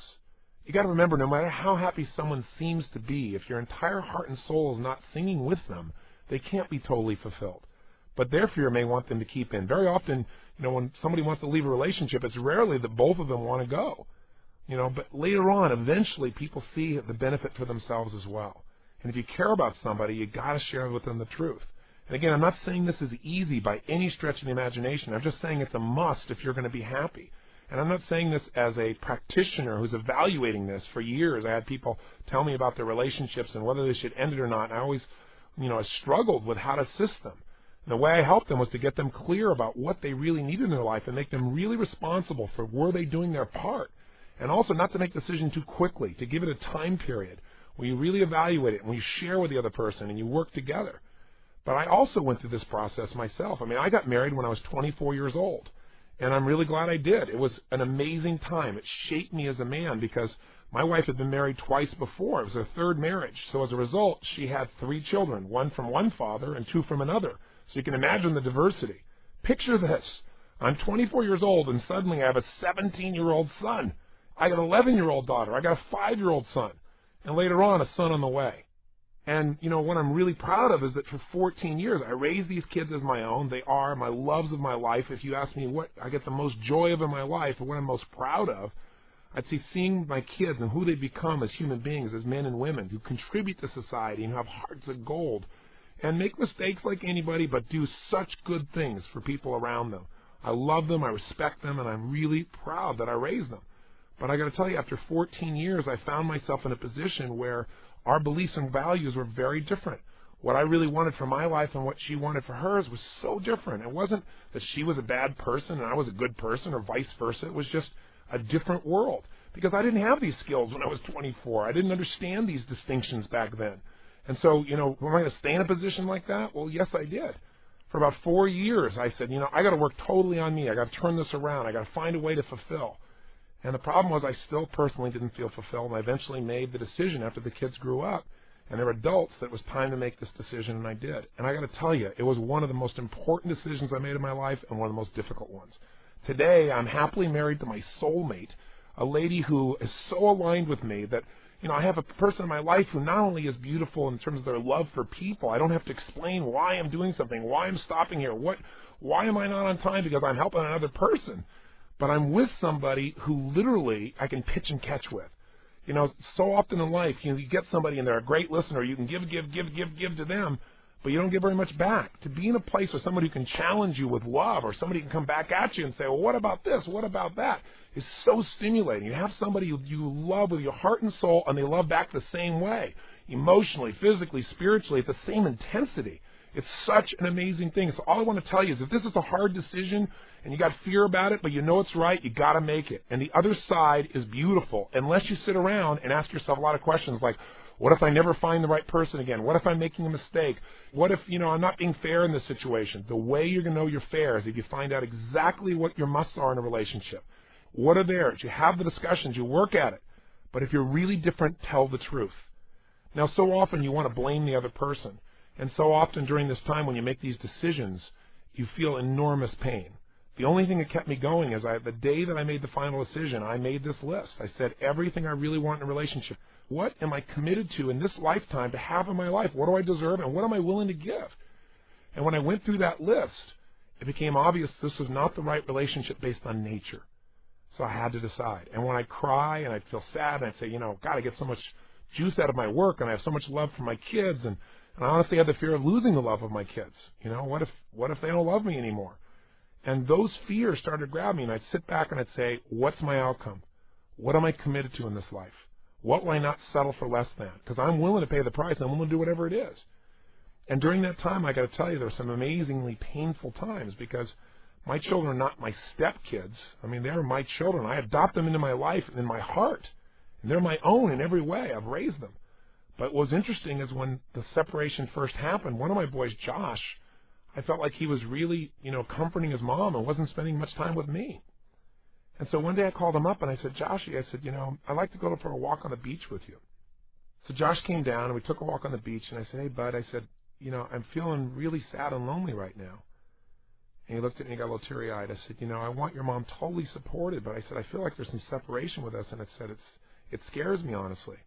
You got to remember, no matter how happy someone seems to be, if your entire heart and soul is not singing with them, they can't be totally fulfilled. But their fear may want them to keep in. Very often, when somebody wants to leave a relationship, it's rarely that both of them want to go. But later on, eventually, people see the benefit for themselves as well. And if you care about somebody, you got to share with them the truth. And again, I'm not saying this is easy by any stretch of the imagination. I'm just saying it's a must if you're going to be happy. And I'm not saying this as a practitioner who's evaluating this. For years, I had people tell me about their relationships and whether they should end it or not. And I always, I struggled with how to assist them. And the way I helped them was to get them clear about what they really needed in their life and make them really responsible for were they doing their part. And also not to make a decision too quickly, to give it a time period where you really evaluate it and you share with the other person and you work together. But I also went through this process myself. I got married when I was 24 years old. And I'm really glad I did. It was an amazing time. It shaped me as a man because my wife had been married twice before. It was her third marriage. So as a result, she had 3 children, 1 from one father and 2 from another. So you can imagine the diversity. Picture this. I'm 24 years old and suddenly I have a 17-year-old son. I got an 11-year-old daughter. I got a 5-year-old son. And later on, a son on the way. And, what I'm really proud of is that for 14 years, I raised these kids as my own. They are my loves of my life. If you ask me what I get the most joy of in my life or what I'm most proud of, I'd say seeing my kids and who they become as human beings, as men and women, who contribute to society and have hearts of gold and make mistakes like anybody but do such good things for people around them. I love them, I respect them, and I'm really proud that I raised them. But I got to tell you, after 14 years, I found myself in a position where our beliefs and values were very different. What I really wanted for my life and what she wanted for hers was so different. It wasn't that she was a bad person and I was a good person or vice versa. It was just a different world because I didn't have these skills when I was 24. I didn't understand these distinctions back then. And so, am I going to stay in a position like that? Well, yes, I did. For about 4 years, I said, I got to work totally on me. I got to turn this around. I got to find a way to fulfill. And the problem was I still personally didn't feel fulfilled, and I eventually made the decision after the kids grew up and they were adults that it was time to make this decision, and I did. And I got to tell you, it was one of the most important decisions I made in my life and one of the most difficult ones. Today, I'm happily married to my soulmate, a lady who is so aligned with me that, I have a person in my life who not only is beautiful in terms of their love for people. I don't have to explain why I'm doing something, why I'm stopping here, why am I not on time because I'm helping another person. But I'm with somebody who literally I can pitch and catch with. So often in life, you get somebody and they're a great listener. You can give to them, but you don't give very much back. To be in a place with somebody who can challenge you with love or somebody who can come back at you and say, well, what about this? What about that? Is so stimulating. You have somebody you love with your heart and soul and they love back the same way, emotionally, physically, spiritually, at the same intensity. It's such an amazing thing. So all I want to tell you is if this is a hard decision and you got fear about it, but you know it's right, you got to make it. And the other side is beautiful unless you sit around and ask yourself a lot of questions like, what if I never find the right person again? What if I'm making a mistake? What if, I'm not being fair in this situation? The way you're going to know you're fair is if you find out exactly what your musts are in a relationship. What are theirs? You have the discussions, you work at it. But if you're really different, tell the truth. Now, so often you want to blame the other person. And so often during this time when you make these decisions, you feel enormous pain. The only thing that kept me going is the day that I made the final decision, I made this list. I said, everything I really want in a relationship. What am I committed to in this lifetime to have in my life? What do I deserve and what am I willing to give? And when I went through that list, it became obvious this was not the right relationship based on nature. So I had to decide. And when I'd cry and I'd feel sad and I'd say, God, I get so much juice out of my work and I have so much love for my kids, and I honestly had the fear of losing the love of my kids. What if they don't love me anymore? And those fears started to grab me, and I'd sit back and I'd say, what's my outcome? What am I committed to in this life? What will I not settle for less than? Because I'm willing to pay the price. I'm willing to do whatever it is. And during that time, I got to tell you, there were some amazingly painful times because my children are not my stepkids. I mean, they're my children. I adopt them into my life and in my heart. And they're my own in every way. I've raised them. But what was interesting is when the separation first happened, one of my boys, Josh, I felt like he was really, comforting his mom and wasn't spending much time with me. And so one day I called him up and I said, Joshy, I said, I'd like to go for a walk on the beach with you. So Josh came down and we took a walk on the beach, and I said, hey, bud, I said, I'm feeling really sad and lonely right now. And he looked at me and got a little teary-eyed. I said, I want your mom totally supported, but I said, I feel like there's some separation with us. And I said, it scares me, honestly,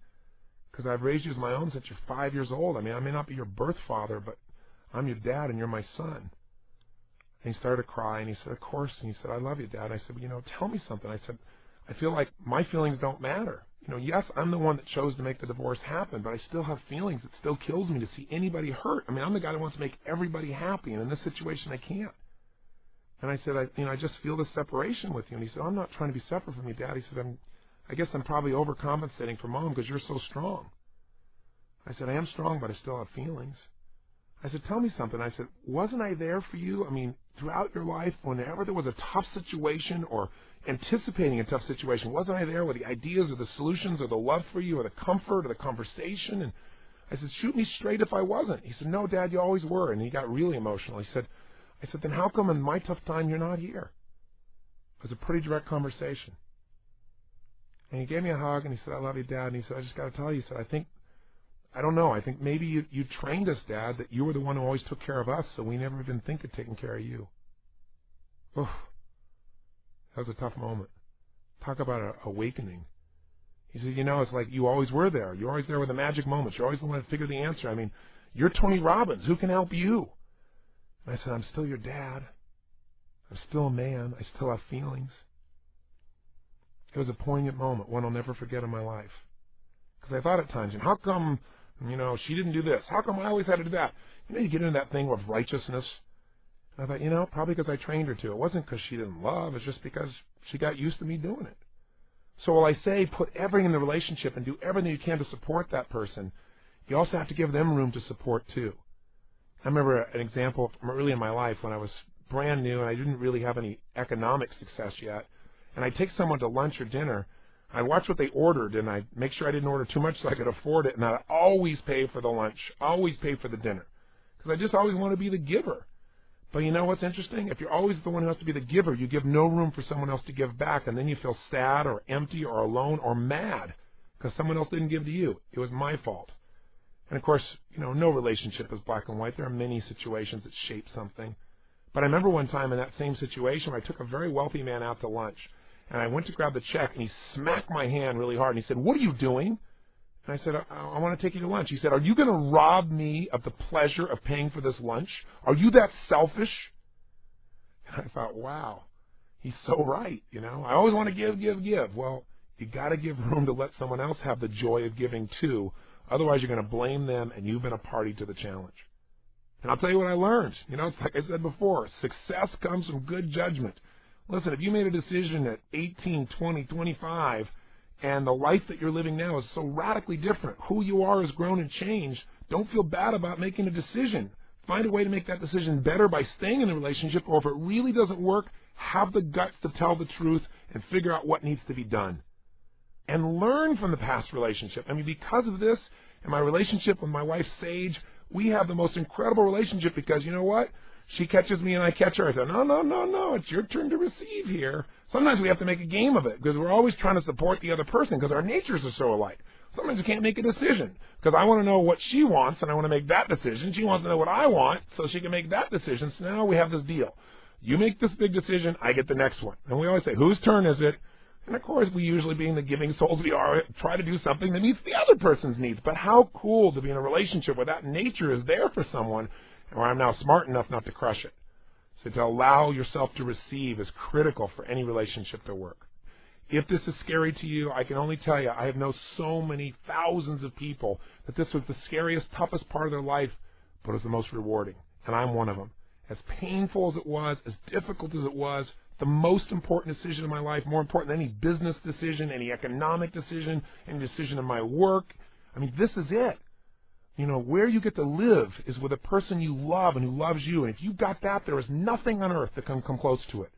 because I've raised you as my own since you're 5 years old. I mean, I may not be your birth father, but I'm your dad and you're my son. And he started to cry, and he said, of course. And he said, I love you, Dad. I said, tell me something. I said, I feel like my feelings don't matter. Yes, I'm the one that chose to make the divorce happen, but I still have feelings. It still kills me to see anybody hurt. I mean, I'm the guy that wants to make everybody happy, and in this situation, I can't. And I said, I just feel this separation with you. And he said, I'm not trying to be separate from you, Dad. He said, I guess I'm probably overcompensating for Mom because you're so strong. I said, I am strong, but I still have feelings. I said, tell me something. I said, wasn't I there for you? I mean, throughout your life, whenever there was a tough situation or anticipating a tough situation, wasn't I there with the ideas or the solutions or the love for you or the comfort or the conversation? And I said, shoot me straight if I wasn't. He said, no, Dad, you always were. And he got really emotional. I said, then how come in my tough time you're not here? It was a pretty direct conversation. And he gave me a hug and he said, I love you, Dad. And he said, I just got to tell you, he said, I don't know. I think maybe you trained us, Dad, that you were the one who always took care of us, so we never even think of taking care of you. Oof. That was a tough moment. Talk about an awakening. He said, it's like you always were there. You're always there with the magic moments. You're always the one to figure the answer. I mean, you're Tony Robbins. Who can help you? And I said, I'm still your dad. I'm still a man. I still have feelings. It was a poignant moment, one I'll never forget in my life. Because I thought at times, how come, she didn't do this? How come I always had to do that? You get into that thing of righteousness. And I thought, probably because I trained her to. It wasn't because she didn't love. It's just because she got used to me doing it. So while I say put everything in the relationship and do everything you can to support that person, you also have to give them room to support too. I remember an example from early in my life when I was brand new and I didn't really have any economic success yet. And I'd take someone to lunch or dinner. I'd watch what they ordered, and I'd make sure I didn't order too much so I could afford it. And I'd always pay for the lunch, always pay for the dinner, because I just always want to be the giver. But you know what's interesting? If you're always the one who has to be the giver, you give no room for someone else to give back, and then you feel sad or empty or alone or mad because someone else didn't give to you. It was my fault. And, of course, no relationship is black and white. There are many situations that shape something. But I remember one time in that same situation where I took a very wealthy man out to lunch, and I went to grab the check, and he smacked my hand really hard, and he said, what are you doing? And I said, I want to take you to lunch. He said, are you going to rob me of the pleasure of paying for this lunch? Are you that selfish? And I thought, wow, he's so right. I always want to give. Well, you got to give room to let someone else have the joy of giving too. Otherwise, you're going to blame them, and you've been a party to the challenge. And I'll tell you what I learned. It's like I said before, success comes from good judgment. Listen, if you made a decision at 18, 20, 25, and the life that you're living now is so radically different, who you are has grown and changed, don't feel bad about making a decision. Find a way to make that decision better by staying in the relationship, or if it really doesn't work, have the guts to tell the truth and figure out what needs to be done. And learn from the past relationship. I mean, because of this and my relationship with my wife, Sage, we have the most incredible relationship because, you know what? She catches me and I catch her. I say, no, it's your turn to receive here. Sometimes we have to make a game of it because we're always trying to support the other person because our natures are so alike. Sometimes you can't make a decision because I want to know what she wants and I want to make that decision. She wants to know what I want so she can make that decision. So now we have this deal. You make this big decision, I get the next one. And we always say, whose turn is it? And, of course, we usually, being the giving souls we are, try to do something that meets the other person's needs. But how cool to be in a relationship where that nature is there for someone and where I'm now smart enough not to crush it. So to allow yourself to receive is critical for any relationship to work. If this is scary to you, I can only tell you, I have known so many thousands of people that this was the scariest, toughest part of their life, but it was the most rewarding. And I'm one of them. As painful as it was, as difficult as it was, the most important decision in my life, more important than any business decision, any economic decision, any decision in my work. I mean, this is it. You know, where you get to live is with a person you love and who loves you. And if you've got that, there is nothing on earth that can come close to it.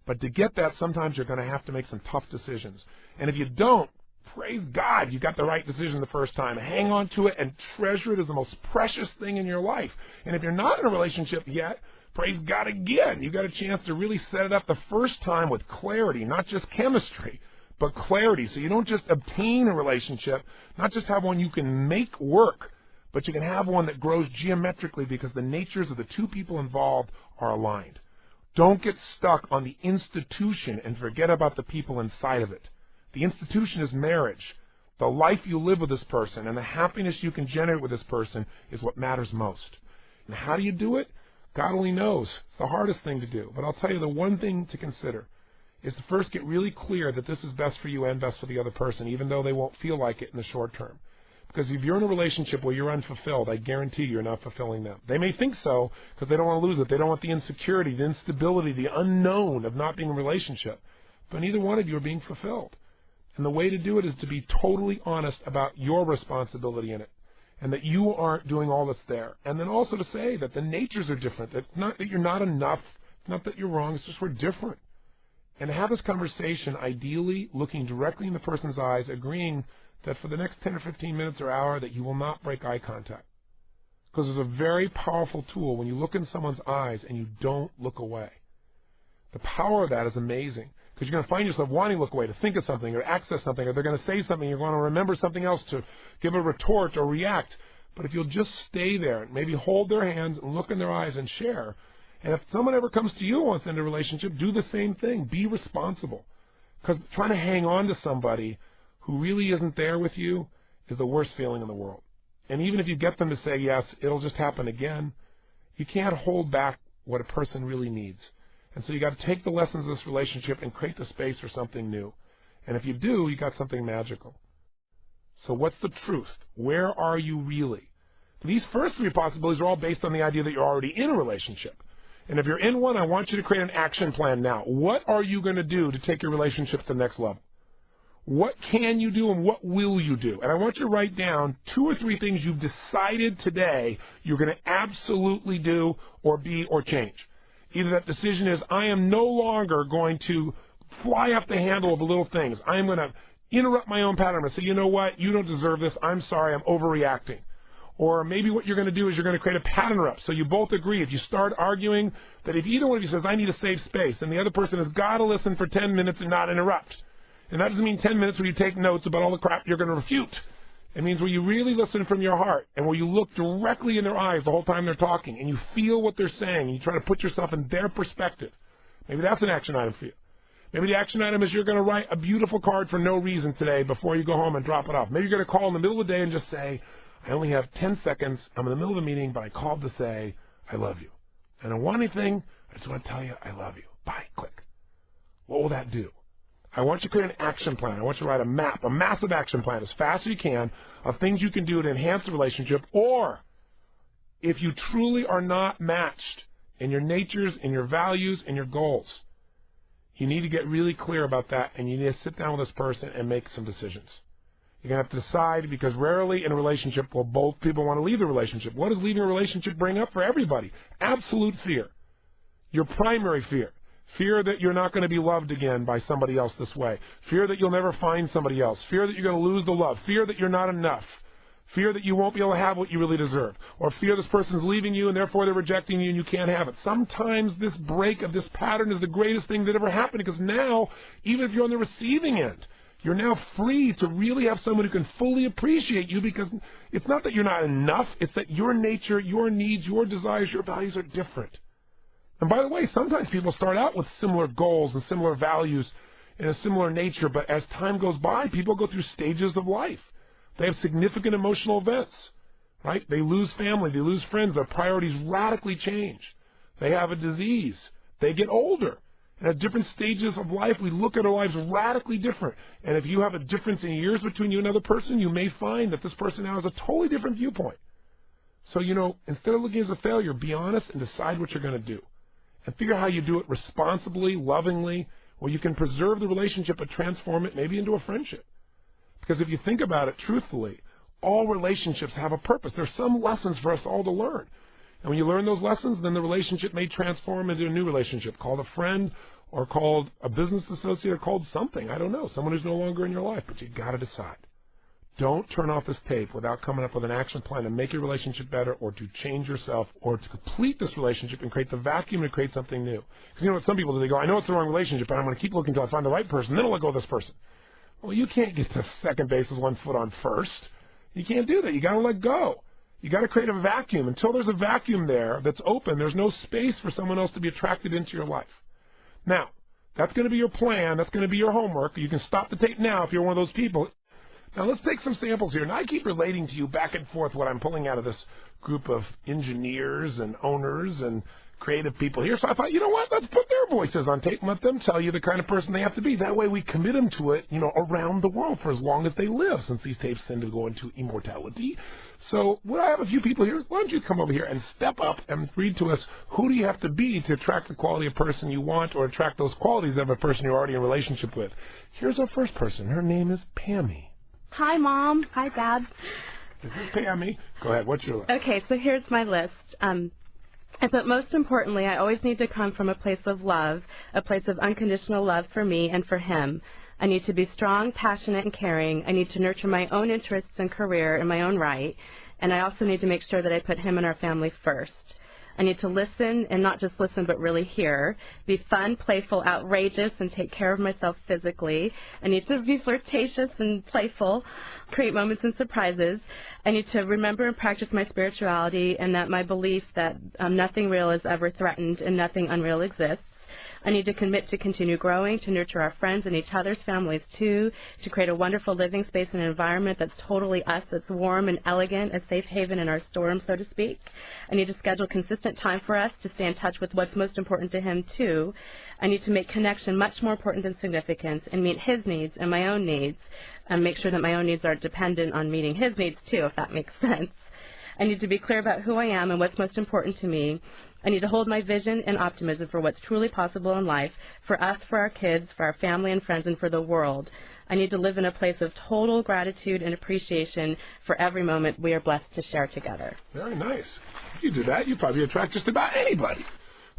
But to get that, sometimes you're going to have to make some tough decisions. And if you don't, praise God, you got the right decision the first time. Hang on to it and treasure it as the most precious thing in your life. And if you're not in a relationship yet, praise God again. You got a chance to really set it up the first time with clarity, not just chemistry, but clarity. So you don't just obtain a relationship, not just have one you can make work, but you can have one that grows geometrically because the natures of the two people involved are aligned. Don't get stuck on the institution and forget about the people inside of it. The institution is marriage. The life you live with this person and the happiness you can generate with this person is what matters most. And how do you do it? God only knows. It's the hardest thing to do. But I'll tell you, the one thing to consider is to first get really clear that this is best for you and best for the other person, even though they won't feel like it in the short term. Because if you're in a relationship where you're unfulfilled, I guarantee you're not fulfilling them. They may think so because they don't want to lose it. They don't want the insecurity, the instability, the unknown of not being in a relationship. But neither one of you are being fulfilled. And the way to do it is to be totally honest about your responsibility in it and that you aren't doing all that's there. And then also to say that the natures are different. It's not that you're not enough. It's not that you're wrong. It's just we're different. And to have this conversation, ideally looking directly in the person's eyes, agreeing that for the next 10 or 15 minutes or hour that you will not break eye contact. Because there's a very powerful tool when you look in someone's eyes and you don't look away. The power of that is amazing. Because you're going to find yourself wanting to look away, to think of something, or access something, or they're going to say something, you're going to remember something else to give a retort or react. But if you'll just stay there and maybe hold their hands and look in their eyes and share, and if someone ever comes to you and wants to end a relationship, do the same thing. Be responsible. Because trying to hang on to somebody who really isn't there with you is the worst feeling in the world. And even if you get them to say yes, it'll just happen again. You can't hold back what a person really needs. And so you got to take the lessons of this relationship and create the space for something new. And if you do, you got something magical. So what's the truth? Where are you really? These first three possibilities are all based on the idea that you're already in a relationship. And if you're in one, I want you to create an action plan now. What are you going to do to take your relationship to the next level? What can you do and what will you do? And I want you to write down 2 or 3 things you've decided today you're going to absolutely do or be or change. Either that decision is, I am no longer going to fly off the handle of little things. I am going to interrupt my own pattern and say, you know what, you don't deserve this. I'm sorry, I'm overreacting. Or maybe what you're going to do is you're going to create a pattern up. So you both agree. If you start arguing, that if either one of you says, I need a safe space, then the other person has got to listen for 10 minutes and not interrupt. And that doesn't mean 10 minutes where you take notes about all the crap you're going to refute. It means where you really listen from your heart and where you look directly in their eyes the whole time they're talking and you feel what they're saying and you try to put yourself in their perspective. Maybe that's an action item for you. Maybe the action item is you're going to write a beautiful card for no reason today before you go home and drop it off. Maybe you're going to call in the middle of the day and just say, I only have 10 seconds. I'm in the middle of a meeting, but I called to say, I love you. And I don't want anything. I just want to tell you I love you. Bye. Click. What will that do? I want you to create an action plan. I want you to write a map, a massive action plan as fast as you can of things you can do to enhance the relationship. Or if you truly are not matched in your natures, in your values, in your goals, you need to get really clear about that and you need to sit down with this person and make some decisions. You're going to have to decide because rarely in a relationship will both people want to leave the relationship. What does leaving a relationship bring up for everybody? Absolute fear. Your primary fear. Fear that you're not going to be loved again by somebody else this way. Fear that you'll never find somebody else. Fear that you're going to lose the love. Fear that you're not enough. Fear that you won't be able to have what you really deserve. Or fear this person's leaving you and therefore they're rejecting you and you can't have it. Sometimes this break of this pattern is the greatest thing that ever happened because now, even if you're on the receiving end, You're now free to really have someone who can fully appreciate you, because it's not that you're not enough, it's that your nature, your needs, your desires, your values are different. And by the way, sometimes people start out with similar goals and similar values and a similar nature, but as time goes by, people go through stages of life. They have significant emotional events, right? They lose family, they lose friends, their priorities radically change. They have a disease, they get older. And at different stages of life, we look at our lives radically different. And if you have a difference in years between you and another person, you may find that this person now has a totally different viewpoint. So, instead of looking as a failure, be honest and decide what you're going to do. And figure out how you do it responsibly, lovingly, where you can preserve the relationship but transform it maybe into a friendship. Because if you think about it truthfully, all relationships have a purpose. There's some lessons for us all to learn. And when you learn those lessons, then the relationship may transform into a new relationship called a friend or called a business associate or called something. I don't know, someone who's no longer in your life. But you've got to decide. Don't turn off this tape without coming up with an action plan to make your relationship better or to change yourself or to complete this relationship and create the vacuum and create something new. Because you know what some people do? They go, I know it's the wrong relationship, but I'm going to keep looking until I find the right person, then I'll let go of this person. Well, you can't get to second base with 1 foot on first. You can't do that. You got to let go. You got to create a vacuum. Until there's a vacuum there that's open, there's no space for someone else to be attracted into your life. Now, that's going to be your plan. That's going to be your homework. You can stop the tape now if you're one of those people. Now, let's take some samples here. And I keep relating to you back and forth what I'm pulling out of this group of engineers and owners and creative people here. So I thought, you know what? Let's put their voices on tape and let them tell you the kind of person they have to be. That way we commit them to it, around the world for as long as they live, since these tapes tend to go into immortality. So I have a few people here. Why don't you come over here and step up and read to us, who do you have to be to attract the quality of person you want or attract those qualities of a person you're already in a relationship with? Here's our first person. Her name is Pammy. Hi, Mom. Hi, Dad. This is Pammy. Go ahead. What's your list? Okay, so here's my list. But most importantly, I always need to come from a place of love, a place of unconditional love for me and for him. I need to be strong, passionate, and caring. I need to nurture my own interests and career in my own right. And I also need to make sure that I put him and our family first. I need to listen, and not just listen, but really hear. Be fun, playful, outrageous, and take care of myself physically. I need to be flirtatious and playful, create moments and surprises. I need to remember and practice my spirituality, and that my belief that nothing real is ever threatened and nothing unreal exists. I need to commit to continue growing, to nurture our friends and each other's families too, to create a wonderful living space and environment that's totally us, that's warm and elegant, a safe haven in our storm, so to speak. I need to schedule consistent time for us to stay in touch with what's most important to him too. I need to make connection much more important than significance and meet his needs and my own needs, and make sure that my own needs are dependent on meeting his needs too, if that makes sense. I need to be clear about who I am and what's most important to me. I need to hold my vision and optimism for what's truly possible in life, for us, for our kids, for our family and friends, and for the world. I need to live in a place of total gratitude and appreciation for every moment we are blessed to share together. Very nice. If you do that, you probably attract just about anybody.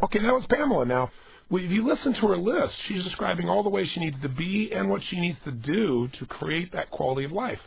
Okay, that was Pamela. Now, if you listen to her list, she's describing all the ways she needs to be and what she needs to do to create that quality of life.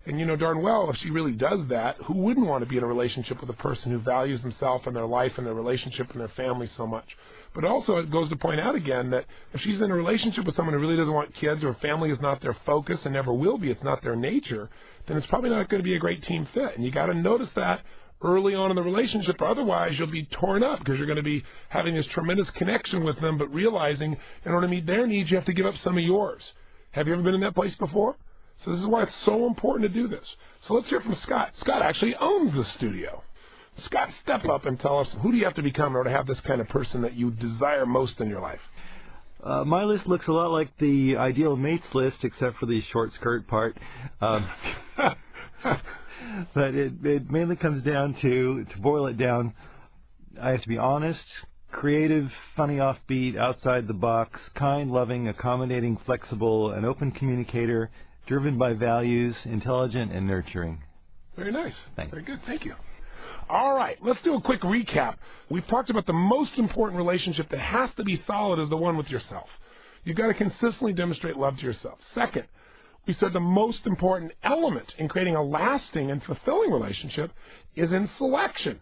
And you know darn well, if she really does that, who wouldn't want to be in a relationship with a person who values themselves and their life and their relationship and their family so much? But also it goes to point out again that if she's in a relationship with someone who really doesn't want kids, or family is not their focus and never will be, it's not their nature, then it's probably not going to be a great team fit. And you got to notice that early on in the relationship, or otherwise you'll be torn up, because you're going to be having this tremendous connection with them, but realizing in order to meet their needs, you have to give up some of yours. Have you ever been in that place before? So this is why it's so important to do this. So let's hear from Scott. Scott actually owns the studio. Scott, step up and tell us, who do you have to become in order to have this kind of person that you desire most in your life? My list looks a lot like the ideal mates list, except for the short skirt part. But it mainly comes down to boil it down, I have to be honest, creative, funny, offbeat, outside the box, kind, loving, accommodating, flexible, an open communicator, driven by values, intelligent, and nurturing. Very nice. Thanks. Very good. Thank you. All right. Let's do a quick recap. We've talked about the most important relationship that has to be solid is the one with yourself. You've got to consistently demonstrate love to yourself. Second, we said the most important element in creating a lasting and fulfilling relationship is in selection.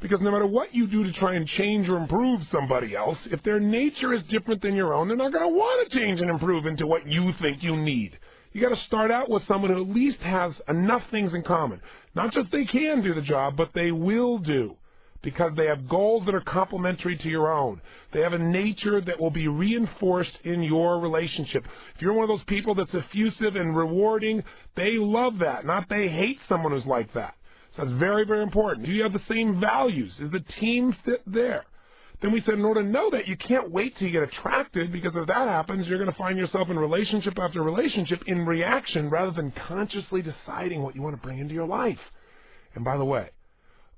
Because no matter what you do to try and change or improve somebody else, if their nature is different than your own, they're not going to want to change and improve into what you think you need. You got to start out with someone who at least has enough things in common. Not just they can do the job, but they will do, because they have goals that are complementary to your own. They have a nature that will be reinforced in your relationship. If you're one of those people that's effusive and rewarding, they love that, not they hate someone who's like that. So that's very, very important. Do you have the same values? Is the team fit there? Then we said in order to know that, you can't wait till you get attracted, because if that happens, you're going to find yourself in relationship after relationship in reaction rather than consciously deciding what you want to bring into your life. And by the way,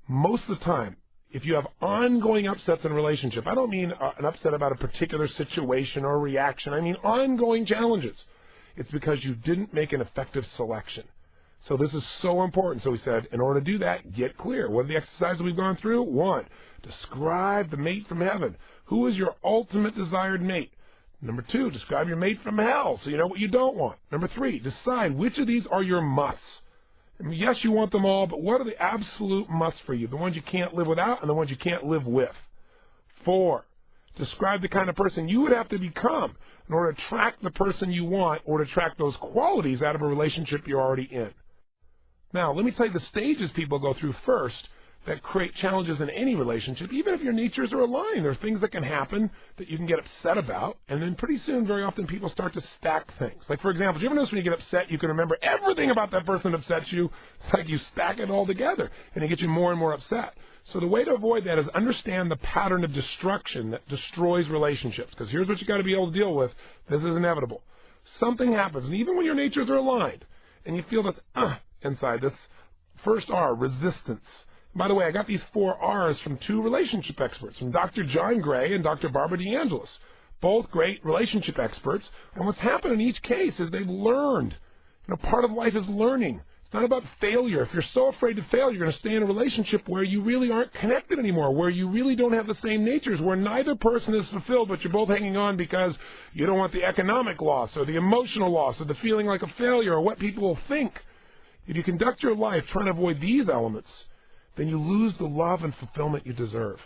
most of the time, if you have ongoing upsets in a relationship, I don't mean an upset about a particular situation or reaction. I mean ongoing challenges. It's because you didn't make an effective selection. So this is so important. So we said, in order to do that, get clear. What are the exercises we've gone through? 1, describe the mate from heaven. Who is your ultimate desired mate? Number 2, describe your mate from hell so you know what you don't want. Number 3, decide which of these are your musts. I mean, yes, you want them all, but what are the absolute musts for you? The ones you can't live without and the ones you can't live with. 4, describe the kind of person you would have to become in order to attract the person you want or to attract those qualities out of a relationship you're already in. Now, let me tell you the stages people go through first that create challenges in any relationship. Even if your natures are aligned, there are things that can happen that you can get upset about, and then pretty soon, very often, people start to stack things. Like, for example, do you ever notice when you get upset, you can remember everything about that person that upsets you? It's like you stack it all together, and it gets you more and more upset. So the way to avoid that is understand the pattern of destruction that destroys relationships, because here's what you got to be able to deal with. This is inevitable. Something happens, and even when your natures are aligned, and you feel this inside, this first R, resistance. By the way, I got these 4 R's from 2 relationship experts, from Dr. John Gray and Dr. Barbara DeAngelis, both great relationship experts. And what's happened in each case is they've learned. Part of life is learning. It's not about failure. If you're so afraid to fail, you're going to stay in a relationship where you really aren't connected anymore, where you really don't have the same natures, where neither person is fulfilled, but you're both hanging on because you don't want the economic loss or the emotional loss or the feeling like a failure or what people will think. If you conduct your life trying to avoid these elements, then you lose the love and fulfillment you deserve.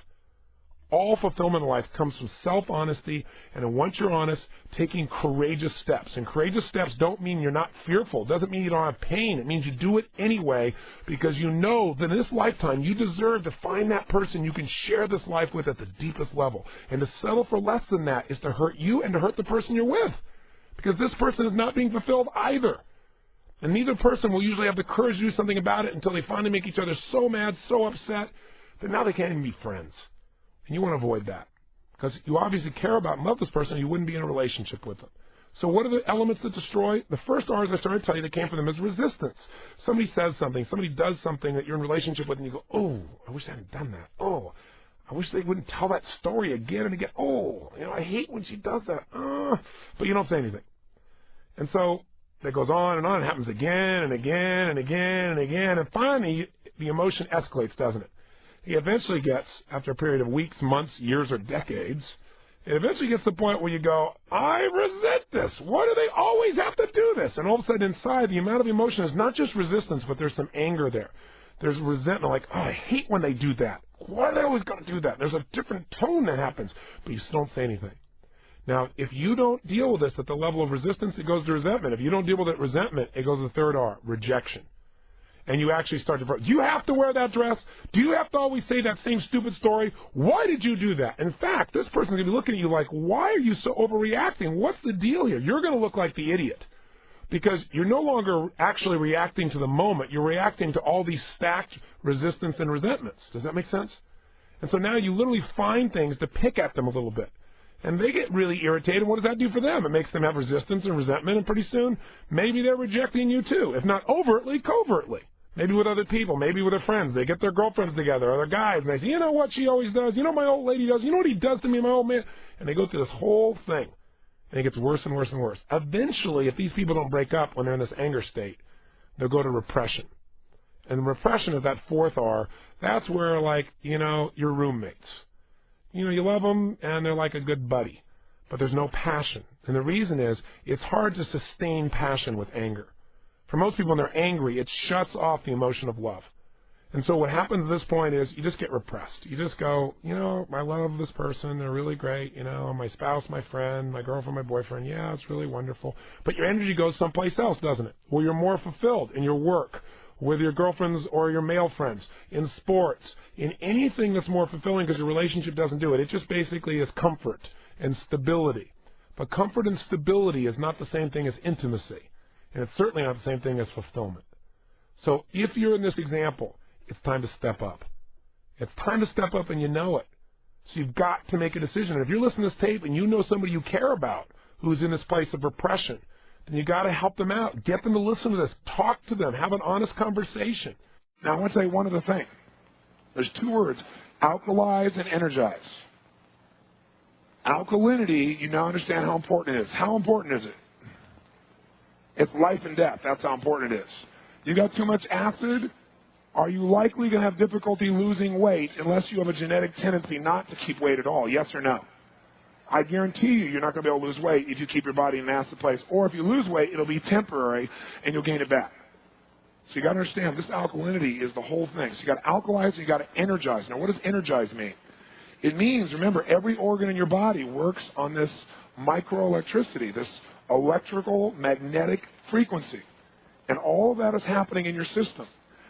All fulfillment in life comes from self-honesty, and once you're honest, taking courageous steps. And courageous steps don't mean you're not fearful. It doesn't mean you don't have pain. It means you do it anyway because you know that in this lifetime you deserve to find that person you can share this life with at the deepest level. And to settle for less than that is to hurt you and to hurt the person you're with, because this person is not being fulfilled either. And neither person will usually have the courage to do something about it until they finally make each other so mad, so upset, that now they can't even be friends. And you want to avoid that, because you obviously care about and love this person, or you wouldn't be in a relationship with them. So what are the elements that destroy? The first R's I started to tell you that came from them is resistance. Somebody says something, somebody does something that you're in a relationship with, and you go, oh, I wish I hadn't done that. Oh, I wish they wouldn't tell that story again and again. Oh, I hate when she does that. But you don't say anything. And so that goes on, and it happens again and again and again and again, and finally the emotion escalates, doesn't it? It eventually gets, after a period of weeks, months, years, or decades, it eventually gets to the point where you go, I resent this. Why do they always have to do this? And all of a sudden inside, the amount of emotion is not just resistance, but there's some anger there. There's resentment, like, oh, I hate when they do that. Why are they always going to do that? There's a different tone that happens, but you still don't say anything. Now, if you don't deal with this at the level of resistance, it goes to resentment. If you don't deal with it, resentment, it goes to the third R, rejection. And you actually start to, do you have to wear that dress? Do you have to always say that same stupid story? Why did you do that? In fact, this person's going to be looking at you like, why are you so overreacting? What's the deal here? You're going to look like the idiot, because you're no longer actually reacting to the moment. You're reacting to all these stacked resistance and resentments. Does that make sense? And so now you literally find things to pick at them a little bit. And they get really irritated. What does that do for them? It makes them have resistance and resentment, and pretty soon, maybe they're rejecting you too, if not overtly, covertly. Maybe with other people, maybe with their friends. They get their girlfriends together, or their guys, and they say, you know what she always does? You know what my old lady does? You know what he does to me, my old man? And they go through this whole thing, and it gets worse and worse and worse. Eventually, if these people don't break up when they're in this anger state, they'll go to repression. And repression is that fourth R. That's where, like, your roommates. You love them, and they're like a good buddy, but there's no passion. And the reason is, it's hard to sustain passion with anger. For most people, when they're angry, it shuts off the emotion of love. And so what happens at this point is you just get repressed. You just go, I love this person. They're really great. My spouse, my friend, my girlfriend, my boyfriend. Yeah, it's really wonderful. But your energy goes someplace else, doesn't it? Well, you're more fulfilled in your work, with your girlfriends or your male friends, in sports, in anything that's more fulfilling because your relationship doesn't do it. It just basically is comfort and stability. But comfort and stability is not the same thing as intimacy. And it's certainly not the same thing as fulfillment. So if you're in this example, it's time to step up. It's time to step up, and you know it. So you've got to make a decision. And if you're listening to this tape and you know somebody you care about who's in this place of repression, then you got to help them out. Get them to listen to this. Talk to them. Have an honest conversation. Now, I want to say one other thing. There's two words, alkalize and energize. Alkalinity, you now understand how important it is. How important is it? It's life and death. That's how important it is. You got too much acid, are you likely going to have difficulty losing weight unless you have a genetic tendency not to keep weight at all? Yes or no? I guarantee you're not going to be able to lose weight if you keep your body in an acid place. Or if you lose weight, it'll be temporary and you'll gain it back. So you got to understand, this alkalinity is the whole thing. So you got to alkalize and you got to energize. Now, what does energize mean? It means, remember, every organ in your body works on this microelectricity, this electrical magnetic frequency. And all of that is happening in your system.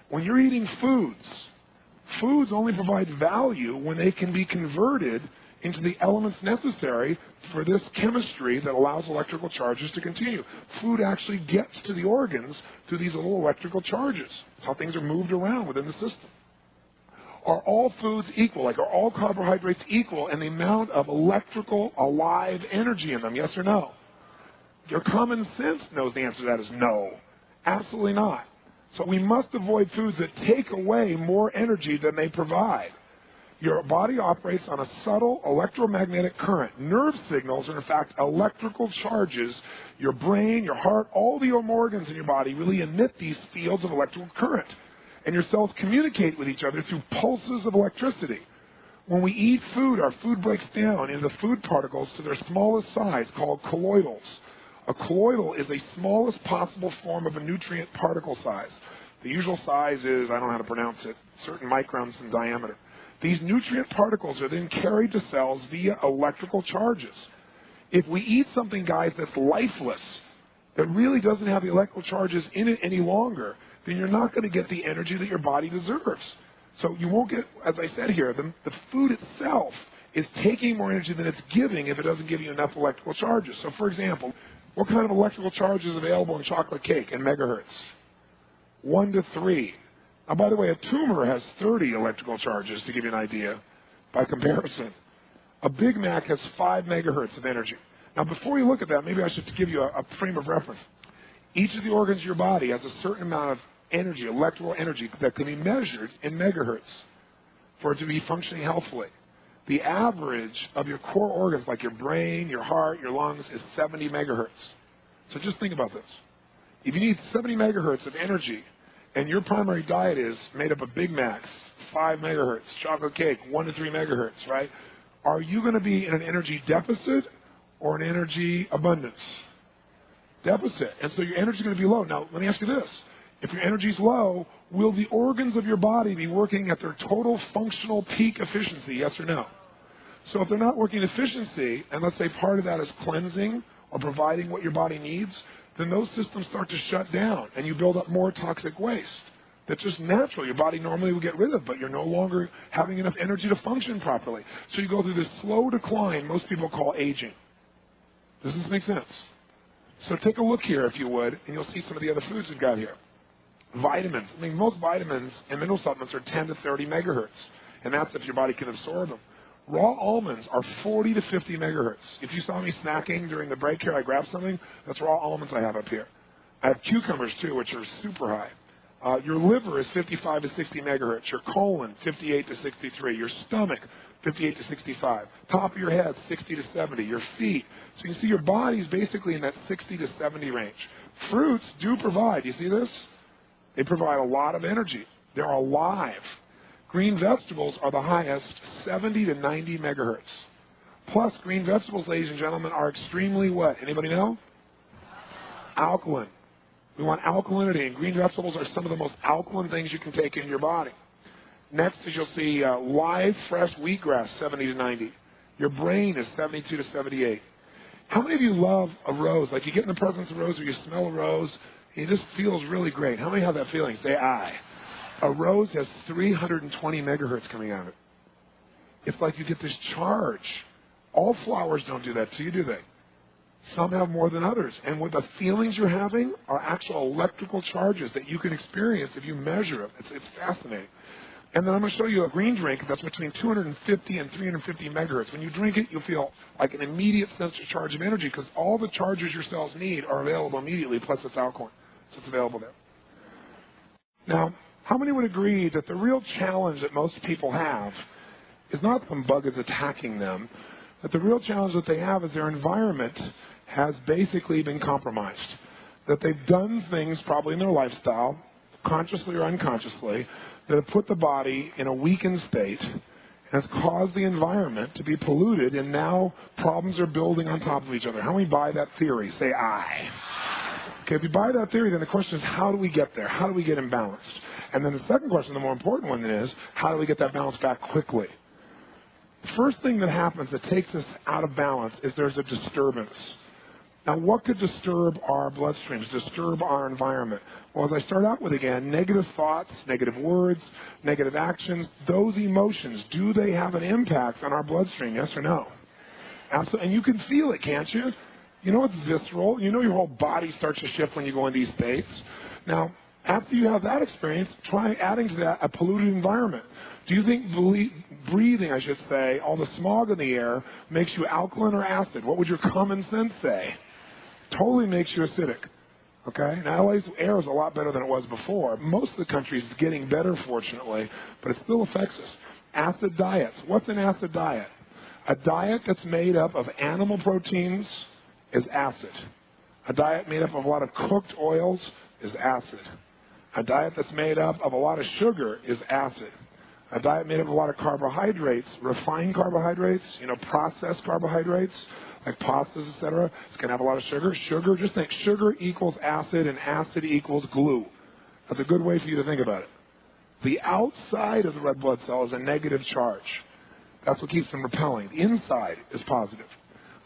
When you're eating foods only provide value when they can be converted into the elements necessary for this chemistry that allows electrical charges to continue. Food actually gets to the organs through these little electrical charges. That's how things are moved around within the system. Are all foods equal? Like, are all carbohydrates equal in the amount of electrical, alive energy in them? Yes or no? Your common sense knows the answer to that is no. Absolutely not. So we must avoid foods that take away more energy than they provide. Your body operates on a subtle electromagnetic current. Nerve signals are, in fact, electrical charges. Your brain, your heart, all the organs in your body really emit these fields of electrical current. And your cells communicate with each other through pulses of electricity. When we eat food, our food breaks down into the food particles to their smallest size, called colloidals. A colloidal is the smallest possible form of a nutrient particle size. The usual size is, I don't know how to pronounce it, certain microns in diameter. These nutrient particles are then carried to cells via electrical charges. If we eat something, guys, that's lifeless, that really doesn't have the electrical charges in it any longer, then you're not going to get the energy that your body deserves. So you won't get, as I said here, the food itself is taking more energy than it's giving if it doesn't give you enough electrical charges. So, for example, what kind of electrical charge is available in chocolate cake in megahertz? 1 to 3. Now, by the way, a tumor has 30 electrical charges, to give you an idea, by comparison. A Big Mac has 5 megahertz of energy. Now, before you look at that, maybe I should give you a frame of reference. Each of the organs of your body has a certain amount of energy, electrical energy, that can be measured in megahertz for it to be functioning healthfully. The average of your core organs, like your brain, your heart, your lungs, is 70 megahertz. So just think about this. If you need 70 megahertz of energy, and your primary diet is made up of Big Macs, 5 megahertz, chocolate cake, 1 to 3 megahertz, right? Are you going to be in an energy deficit or an energy abundance? Deficit. And so your energy is going to be low. Now, let me ask you this. If your energy is low, will the organs of your body be working at their total functional peak efficiency, yes or no? So if they're not working efficiency, and let's say part of that is cleansing or providing what your body needs, then those systems start to shut down, and you build up more toxic waste. That's just natural. Your body normally will get rid of, but you're no longer having enough energy to function properly. So you go through this slow decline most people call aging. Does this make sense? So take a look here, if you would, and you'll see some of the other foods we've got here. Vitamins. I mean, most vitamins and mineral supplements are 10 to 30 megahertz, and that's if your body can absorb them. Raw almonds are 40 to 50 megahertz. If you saw me snacking during the break here, I grabbed something, that's raw almonds I have up here. I have cucumbers, too, which are super high. Your liver is 55 to 60 megahertz. Your colon, 58 to 63. Your stomach, 58 to 65. Top of your head, 60 to 70. Your feet. So you can see your body's basically in that 60 to 70 range. Fruits do provide, you see this? They provide a lot of energy. They're alive. Green vegetables are the highest, 70 to 90 megahertz. Plus, green vegetables, ladies and gentlemen, are extremely what? Anybody know? Alkaline. We want alkalinity, and green vegetables are some of the most alkaline things you can take in your body. Next is you'll see live, fresh wheatgrass, 70 to 90. Your brain is 72 to 78. How many of you love a rose? Like you get in the presence of a rose or you smell a rose, and it just feels really great. How many have that feeling? Say aye. A rose has 320 megahertz coming out of it. It's like you get this charge. All flowers don't do that to you, do they? Some have more than others. And what the feelings you're having are actual electrical charges that you can experience if you measure them. It's fascinating. And then I'm going to show you a green drink that's between 250 and 350 megahertz. When you drink it, you'll feel like an immediate sense of charge of energy because all the charges your cells need are available immediately, plus it's alkaline. So it's available there. Now, how many would agree that the real challenge that most people have is not some bug is attacking them, but the real challenge that they have is their environment has basically been compromised. That they've done things probably in their lifestyle, consciously or unconsciously, that have put the body in a weakened state and has caused the environment to be polluted, and now problems are building on top of each other. How many buy that theory? Say aye. Okay, if you buy that theory, then the question is, how do we get there? How do we get imbalanced? And then the second question, the more important one, is, how do we get that balance back quickly? The first thing that happens that takes us out of balance is there's a disturbance. Now, what could disturb our bloodstreams, disturb our environment? Well, as I start out with again, negative thoughts, negative words, negative actions, those emotions, do they have an impact on our bloodstream, yes or no? Absolutely. And you can feel it, can't you? You know it's visceral. You know your whole body starts to shift when you go in these states. Now, after you have that experience, try adding to that a polluted environment. Do you think breathing, I should say, all the smog in the air makes you alkaline or acid? What would your common sense say? Totally makes you acidic. Okay? Now, LA's air is a lot better than it was before. Most of the country is getting better, fortunately, but it still affects us. Acid diets. What's an acid diet? A diet that's made up of animal proteins is acid. A diet made up of a lot of cooked oils is acid. A diet that's made up of a lot of sugar is acid. A diet made up of a lot of carbohydrates, refined carbohydrates, processed carbohydrates, like pastas, etc. It's going to have a lot of sugar. Sugar, just think sugar equals acid and acid equals glue. That's a good way for you to think about it. The outside of the red blood cell is a negative charge. That's what keeps them repelling. The inside is positive.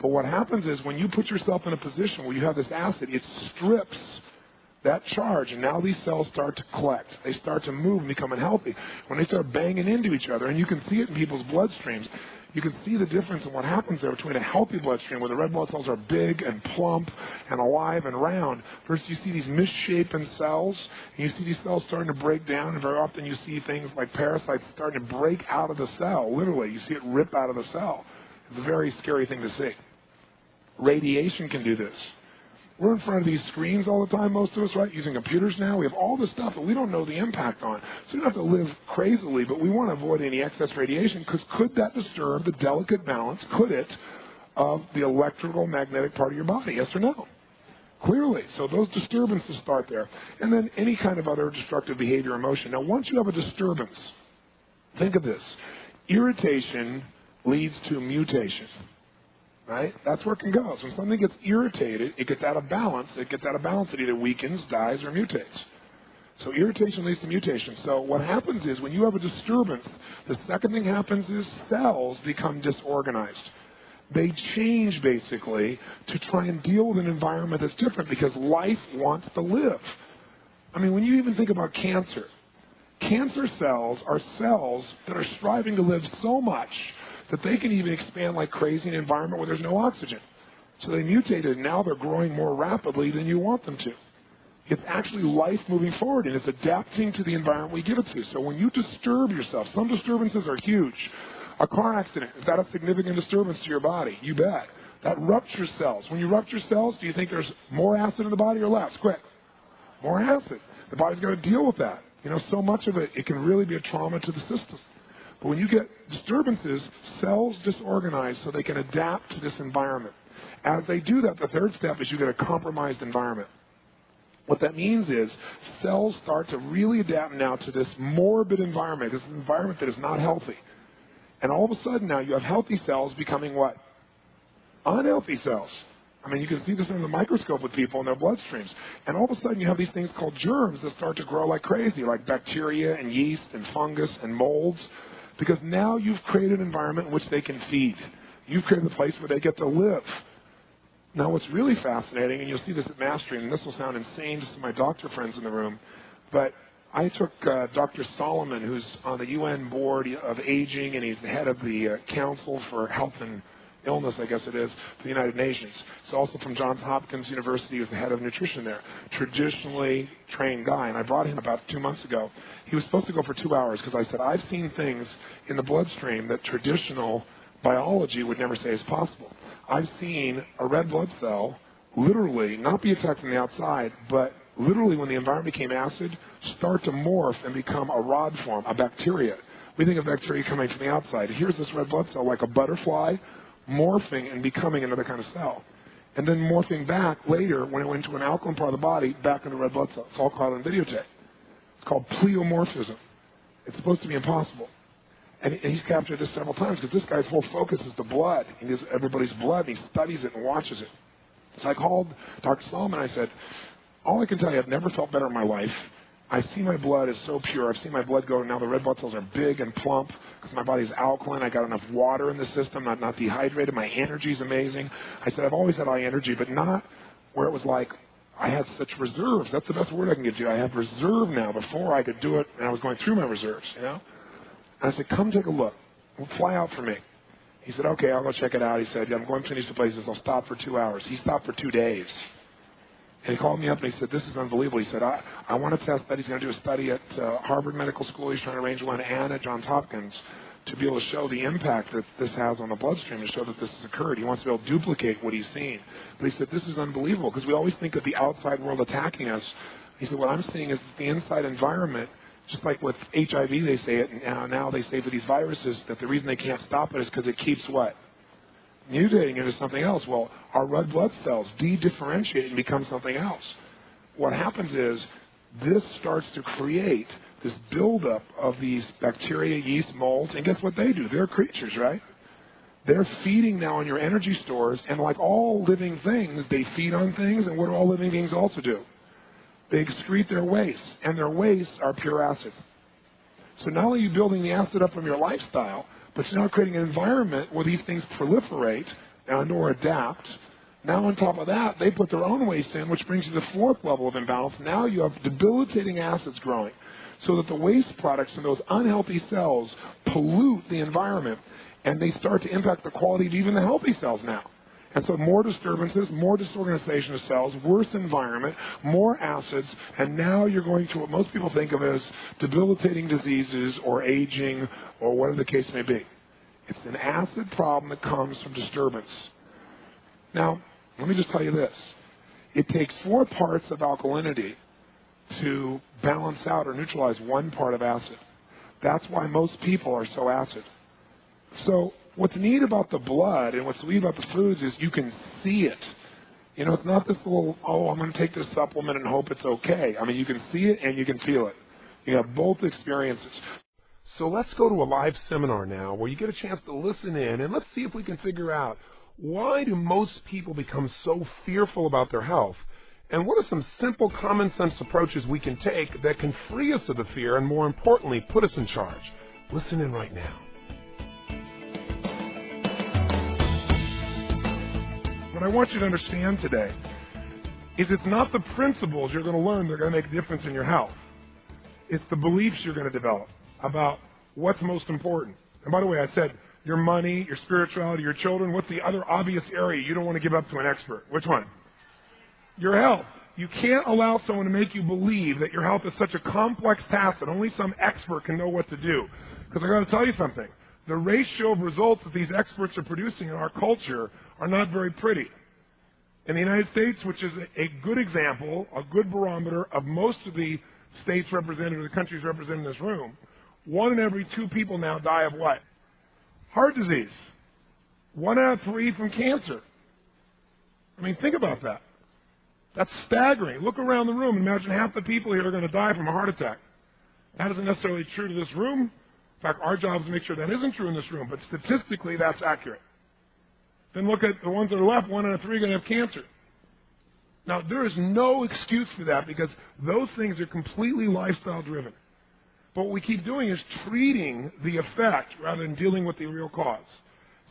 But what happens is when you put yourself in a position where you have this acid, it strips that charge, and now these cells start to collect. They start to move and become unhealthy. When they start banging into each other, and you can see it in people's bloodstreams, you can see the difference in what happens there between a healthy bloodstream where the red blood cells are big and plump and alive and round versus you see these misshapen cells, and you see these cells starting to break down, and very often you see things like parasites starting to break out of the cell. Literally, you see it rip out of the cell. It's a very scary thing to see. Radiation can do this. We're in front of these screens all the time, most of us, right? Using computers now. We have all this stuff that we don't know the impact on. So you don't have to live crazily, but we want to avoid any excess radiation because could that disturb the delicate balance, could it, of the electrical magnetic part of your body? Yes or no? Clearly. So those disturbances start there. And then any kind of other destructive behavior or emotion. Now, once you have a disturbance, think of this. Irritation leads to mutation. Right? That's where it can go. So when something gets irritated, it gets out of balance. It gets out of balance. It either weakens, dies, or mutates. So irritation leads to mutation. So what happens is when you have a disturbance, the second thing happens is cells become disorganized. They change, basically, to try and deal with an environment that's different because life wants to live. I mean, when you even think about cancer cells are cells that are striving to live so much that they can even expand like crazy in an environment where there's no oxygen. So they mutated, and now they're growing more rapidly than you want them to. It's actually life moving forward, and it's adapting to the environment we give it to. So when you disturb yourself, some disturbances are huge. A car accident, is that a significant disturbance to your body? You bet. That ruptures cells. When you rupture cells, do you think there's more acid in the body or less? Quick. More acid. The body's got to deal with that. So much of it can really be a trauma to the system. But when you get disturbances, cells disorganize so they can adapt to this environment. As they do that, the third step is you get a compromised environment. What that means is cells start to really adapt now to this morbid environment, this environment that is not healthy. And all of a sudden now you have healthy cells becoming what? Unhealthy cells. I mean, you can see this under the microscope with people in their bloodstreams. And all of a sudden you have these things called germs that start to grow like crazy, like bacteria and yeast and fungus and molds, because now you've created an environment in which they can feed. You've created a place where they get to live. Now, what's really fascinating, and you'll see this at Mastery, and this will sound insane to some of my doctor friends in the room, but I took Dr. Solomon, who's on the UN board of aging, and he's the head of the Council for Health and Illness, I guess it is, for the United Nations. He's also from Johns Hopkins University. He's the head of nutrition there. Traditionally trained guy, and I brought him about 2 months ago. He was supposed to go for 2 hours because I said, I've seen things in the bloodstream that traditional biology would never say is possible. I've seen a red blood cell literally not be attacked from the outside, but literally when the environment became acid, start to morph and become a rod form, a bacteria. We think of bacteria coming from the outside. Here's this red blood cell like a butterfly morphing and becoming another kind of cell. And then morphing back later when it went to an alkaline part of the body back into red blood cell. It's all caught on videotape. It's called pleomorphism. It's supposed to be impossible. And he's captured this several times because this guy's whole focus is the blood. He gives everybody's blood and he studies it and watches it. So I called Dr. Solomon and I said, all I can tell you, I've never felt better in my life. I see my blood is so pure. I've seen my blood go. Now the red blood cells are big and plump because my body's alkaline. I got enough water in the system, not dehydrated. My energy's amazing. I said, I've always had high energy, but not where it was like I had such reserves. That's the best word I can give you. I have reserve now. Before I could do it, and I was going through my reserves, you know. And I said, come take a look. Fly out for me. He said, okay, I'll go check it out. He said, I'm going to these two places. I'll stop for 2 hours. He stopped for 2 days. And he called me up and he said, this is unbelievable. He said, I want to test that. He's going to do a study at Harvard Medical School. He's trying to arrange one and at Johns Hopkins to be able to show the impact that this has on the bloodstream and show that this has occurred. He wants to be able to duplicate what he's seen. But he said, this is unbelievable because we always think of the outside world attacking us. He said, what I'm seeing is the inside environment, just like with HIV they say it, and now they say for these viruses that the reason they can't stop it is because it keeps what? Mutating into something else. Well, our red blood cells de-differentiate and become something else. What happens is this starts to create this buildup of these bacteria, yeast, molds, and guess what they do? They're creatures, right? They're feeding now on your energy stores, and like all living things, they feed on things, and what do all living things also do? They excrete their wastes, and their wastes are pure acid. So not only are you building the acid up from your lifestyle, but you're now creating an environment where these things proliferate and or adapt. Now on top of that, they put their own waste in, which brings you to the fourth level of imbalance. Now you have debilitating acids growing so that the waste products in those unhealthy cells pollute the environment, and they start to impact the quality of even the healthy cells now. And so more disturbances, more disorganization of cells, worse environment, more acids, and now you're going to what most people think of as debilitating diseases or aging or whatever the case may be. It's an acid problem that comes from disturbance. Now, let me just tell you this. It takes 4 parts of alkalinity to balance out or neutralize 1 part of acid. That's why most people are so acid. So what's neat about the blood and what's neat about the foods is you can see it. You know, it's not this little, oh, I'm going to take this supplement and hope it's okay. I mean, you can see it and you can feel it. You have both experiences. So let's go to a live seminar now where you get a chance to listen in, and let's see if we can figure out why do most people become so fearful about their health, and what are some simple common sense approaches we can take that can free us of the fear and, more importantly, put us in charge. Listen in right now. What I want you to understand today is it's not the principles you're going to learn that are going to make a difference in your health. It's the beliefs you're going to develop about what's most important. And by the way, I said your money, your spirituality, your children. What's the other obvious area you don't want to give up to an expert? Which one? Your health. You can't allow someone to make you believe that your health is such a complex task that only some expert can know what to do. Because I got to tell you something. The ratio of results that these experts are producing in our culture are not very pretty. In the United States, which is a good example, a good barometer of most of the states represented or the countries represented in this room, 1 in every 2 people now die of what? Heart disease. 1 out of 3 from cancer. I mean, think about that. That's staggering. Look around the room. Imagine half the people here are going to die from a heart attack. That isn't necessarily true to this room. In fact, our job is to make sure that isn't true in this room, but statistically, that's accurate. then look at the ones that are left, 1 out of 3 are going to have cancer. Now, there is no excuse for that because those things are completely lifestyle driven. But what we keep doing is treating the effect rather than dealing with the real cause,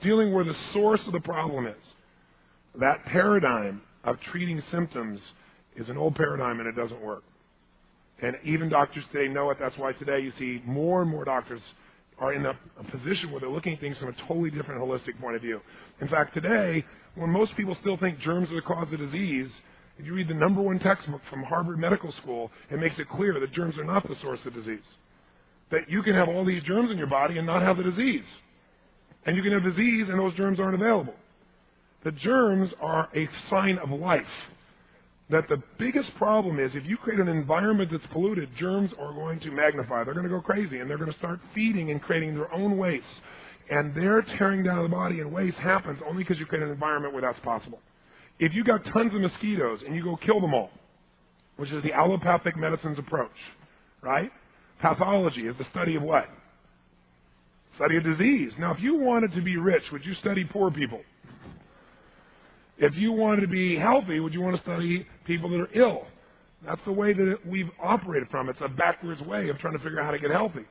dealing where the source of the problem is. That paradigm of treating symptoms is an old paradigm and it doesn't work. And even doctors today know it. That's why today you see more and more doctors are in a position where they're looking at things from a totally different holistic point of view. In fact, today, when most people still think germs are the cause of disease, if you read the #1 textbook from Harvard Medical School, it makes it clear that germs are not the source of disease. That you can have all these germs in your body and not have the disease. And you can have disease and those germs aren't available. The germs are a sign of life. That the biggest problem is if you create an environment that's polluted, germs are going to magnify. They're going to go crazy, and they're going to start feeding and creating their own waste. And their tearing down of the body and waste happens only because you create an environment where that's possible. If you got tons of mosquitoes and you go kill them all, which is the allopathic medicine's approach, right? Pathology is the study of what? Study of disease. Now, if you wanted to be rich, would you study poor people? If you wanted to be healthy, would you want to study people that are ill? That's the way that we've operated from. It's a backwards way of trying to figure out how to get healthy.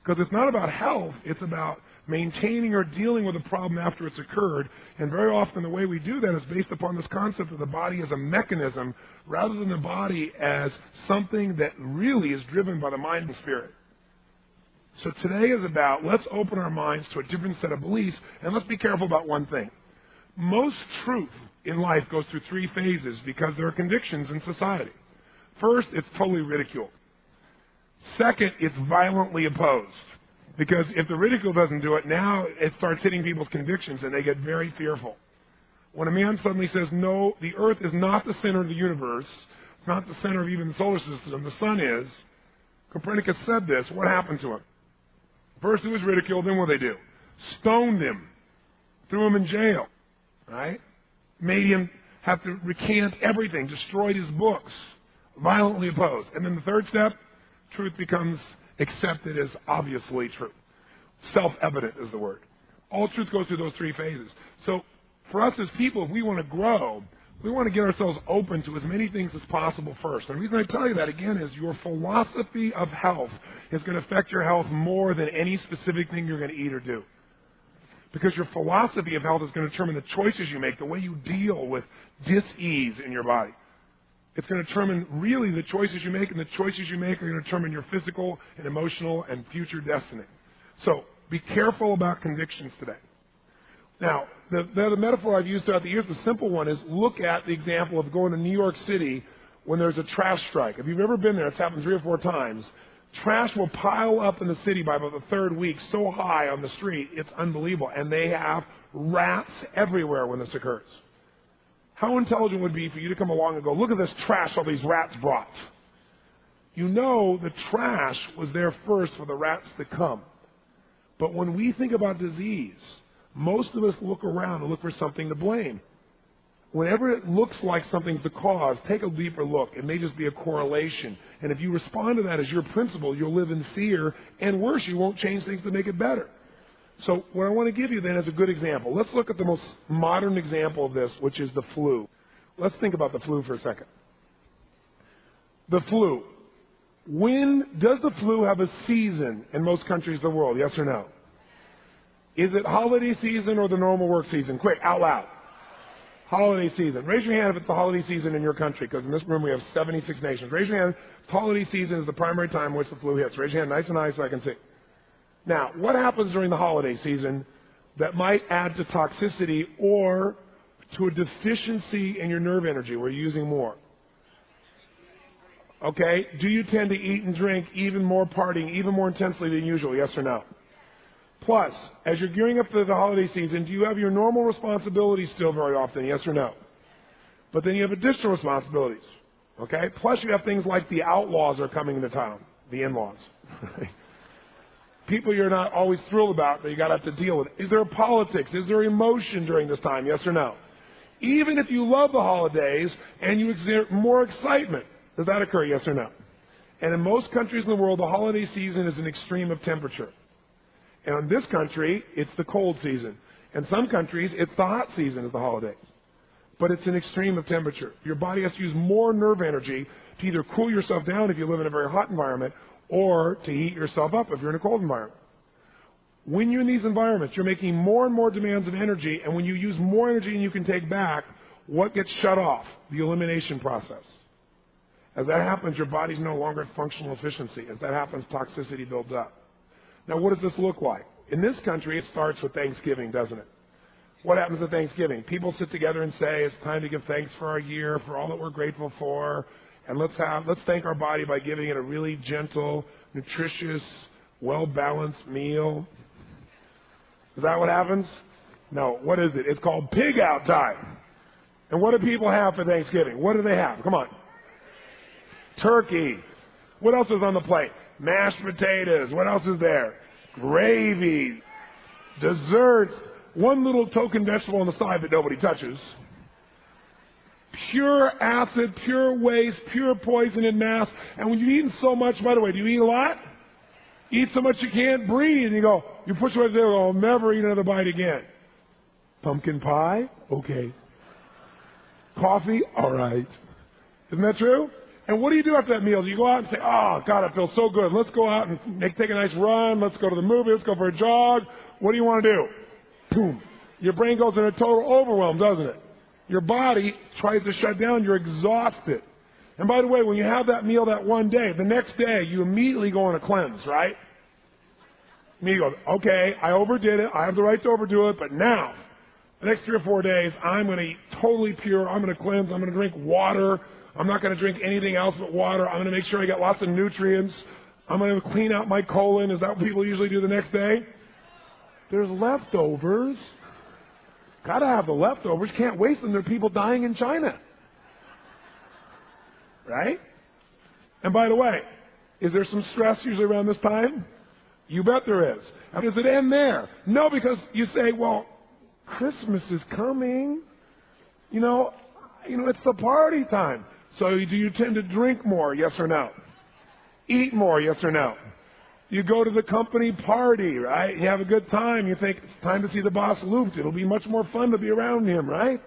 Because it's not about health, it's about maintaining or dealing with a problem after it's occurred. And very often the way we do that is based upon this concept of the body as a mechanism rather than the body as something that really is driven by the mind and spirit. So today is about let's open our minds to a different set of beliefs, and let's be careful about one thing. Most truth in life goes through 3 phases because there are convictions in society. First, it's totally ridiculed. Second, it's violently opposed. Because if the ridicule doesn't do it, now it starts hitting people's convictions and they get very fearful. When a man suddenly says, no, the earth is not the center of the universe, it's not the center of even the solar system, the sun is, Copernicus said this, what happened to him? First he was ridiculed, then what did they do? Stoned him, threw him in jail, right? Made him have to recant everything, destroyed his books, violently opposed. And then the third step, truth becomes accepted as obviously true. Self-evident is the word. All truth goes through those 3 phases. So for us as people, if we want to grow, we want to get ourselves open to as many things as possible first. And the reason I tell you that, again, is your philosophy of health is going to affect your health more than any specific thing you're going to eat or do. Because your philosophy of health is going to determine the choices you make, the way you deal with dis-ease in your body. It's going to determine really the choices you make, and the choices you make are going to determine your physical and emotional and future destiny. So be careful about convictions today. Now, the metaphor I've used throughout the years, the simple one is look at the example of going to New York City when there's a trash strike. If you've ever been there, it's happened 3 or 4 times. Trash will pile up in the city by about the 3rd week so high on the street, it's unbelievable. And they have rats everywhere when this occurs. How intelligent would it be for you to come along and go, look at this trash all these rats brought. You know the trash was there first for the rats to come. But when we think about disease, most of us look around and look for something to blame. Whenever it looks like something's the cause, take a deeper look. It may just be a correlation. And if you respond to that as your principle, you'll live in fear. And worse, you won't change things to make it better. So what I want to give you then is a good example. Let's look at the most modern example of this, which is the flu. Let's think about the flu for a second. The flu. When does the flu have a season in most countries of the world? Yes or no? Is it holiday season or the normal work season? Quick, out loud. Holiday season. Raise your hand if it's the holiday season in your country, because in this room we have 76 nations. Raise your hand. Holiday season is the primary time in which the flu hits. Raise your hand nice and high so I can see. Now, what happens during the holiday season that might add to toxicity or to a deficiency in your nerve energy where you're using more? Okay, do you tend to eat and drink even more, partying even more intensely than usual, yes or no? Plus, as you're gearing up for the holiday season, do you have your normal responsibilities still very often, yes or no? But then you have additional responsibilities, okay? Plus you have things like the outlaws are coming into town, the in-laws. People you're not always thrilled about that you got to have to deal with. Is there politics? Is there emotion during this time? Yes or no? Even if you love the holidays and you exert more excitement, does that occur? Yes or no? And in most countries in the world, the holiday season is an extreme of temperature. And in this country, it's the cold season. In some countries, it's the hot season, it's the holidays. But it's an extreme of temperature. Your body has to use more nerve energy to either cool yourself down if you live in a very hot environment or to heat yourself up if you're in a cold environment. When you're in these environments, you're making more and more demands of energy, and when you use more energy than you can take back, what gets shut off? The elimination process. As that happens, your body's no longer at functional efficiency. As that happens, toxicity builds up. Now, what does this look like? In this country, it starts with Thanksgiving, doesn't it? What happens at Thanksgiving? People sit together and say, it's time to give thanks for our year, for all that we're grateful for, and let's thank our body by giving it a really gentle, nutritious, well-balanced meal. Is that what happens? No. What is it? It's called pig out time. And what do people have for Thanksgiving? What do they have? Come on. Turkey. What else is on the plate? Mashed potatoes. What else is there? Gravy. Desserts. One little token vegetable on the side that nobody touches. Pure acid, pure waste, pure poison in mass. And when you've eaten so much, by the way, do you eat a lot? Eat so much you can't breathe. And you push away the table, I'll never eat another bite again. Pumpkin pie? Okay. Coffee? All right. Isn't that true? And what do you do after that meal? Do you go out and say, oh, God, I feel so good. Let's go out and take a nice run. Let's go to the movie. Let's go for a jog. What do you want to do? Boom. Your brain goes in a total overwhelm, doesn't it? Your body tries to shut down. You're exhausted. And by the way, when you have that meal that one day, the next day you immediately go on a cleanse, right? You go, okay, I overdid it. I have the right to overdo it, but now, the next 3 or 4 days, I'm going to eat totally pure. I'm going to cleanse. I'm going to drink water. I'm not going to drink anything else but water. I'm going to make sure I get lots of nutrients. I'm going to clean out my colon. Is that what people usually do the next day? There's leftovers. Got to have the leftovers. Can't waste them. There are people dying in China. Right? And by the way, is there some stress usually around this time? You bet there is. And does it end there? No, because you say, well, Christmas is coming. You know, it's the party time. So do you tend to drink more, yes or no? Eat more, yes or no? You go to the company party, right? You have a good time. You think it's time to see the boss looped. It'll be much more fun to be around him, right?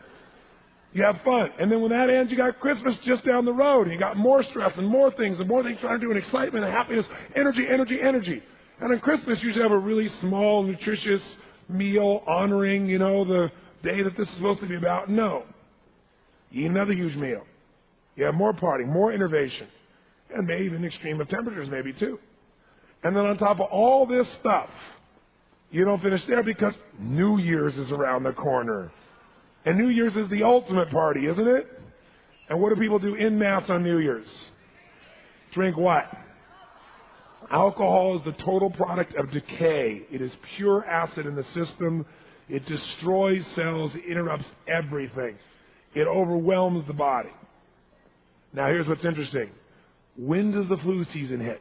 You have fun. And then when that ends, you got Christmas just down the road. And you got more stress and more things trying to do, and excitement and happiness, energy. And on Christmas, you usually have a really small, nutritious meal honoring, the day that this is supposed to be about. No. You eat another huge meal. You have more partying, more innovation, and maybe even extreme of temperatures maybe too. And then on top of all this stuff, you don't finish there because New Year's is around the corner. And New Year's is the ultimate party, isn't it? And what do people do en masse on New Year's? Drink what? Alcohol is the total product of decay. It is pure acid in the system. It destroys cells. It interrupts everything. It overwhelms the body. Now here's what's interesting. When does the flu season hit?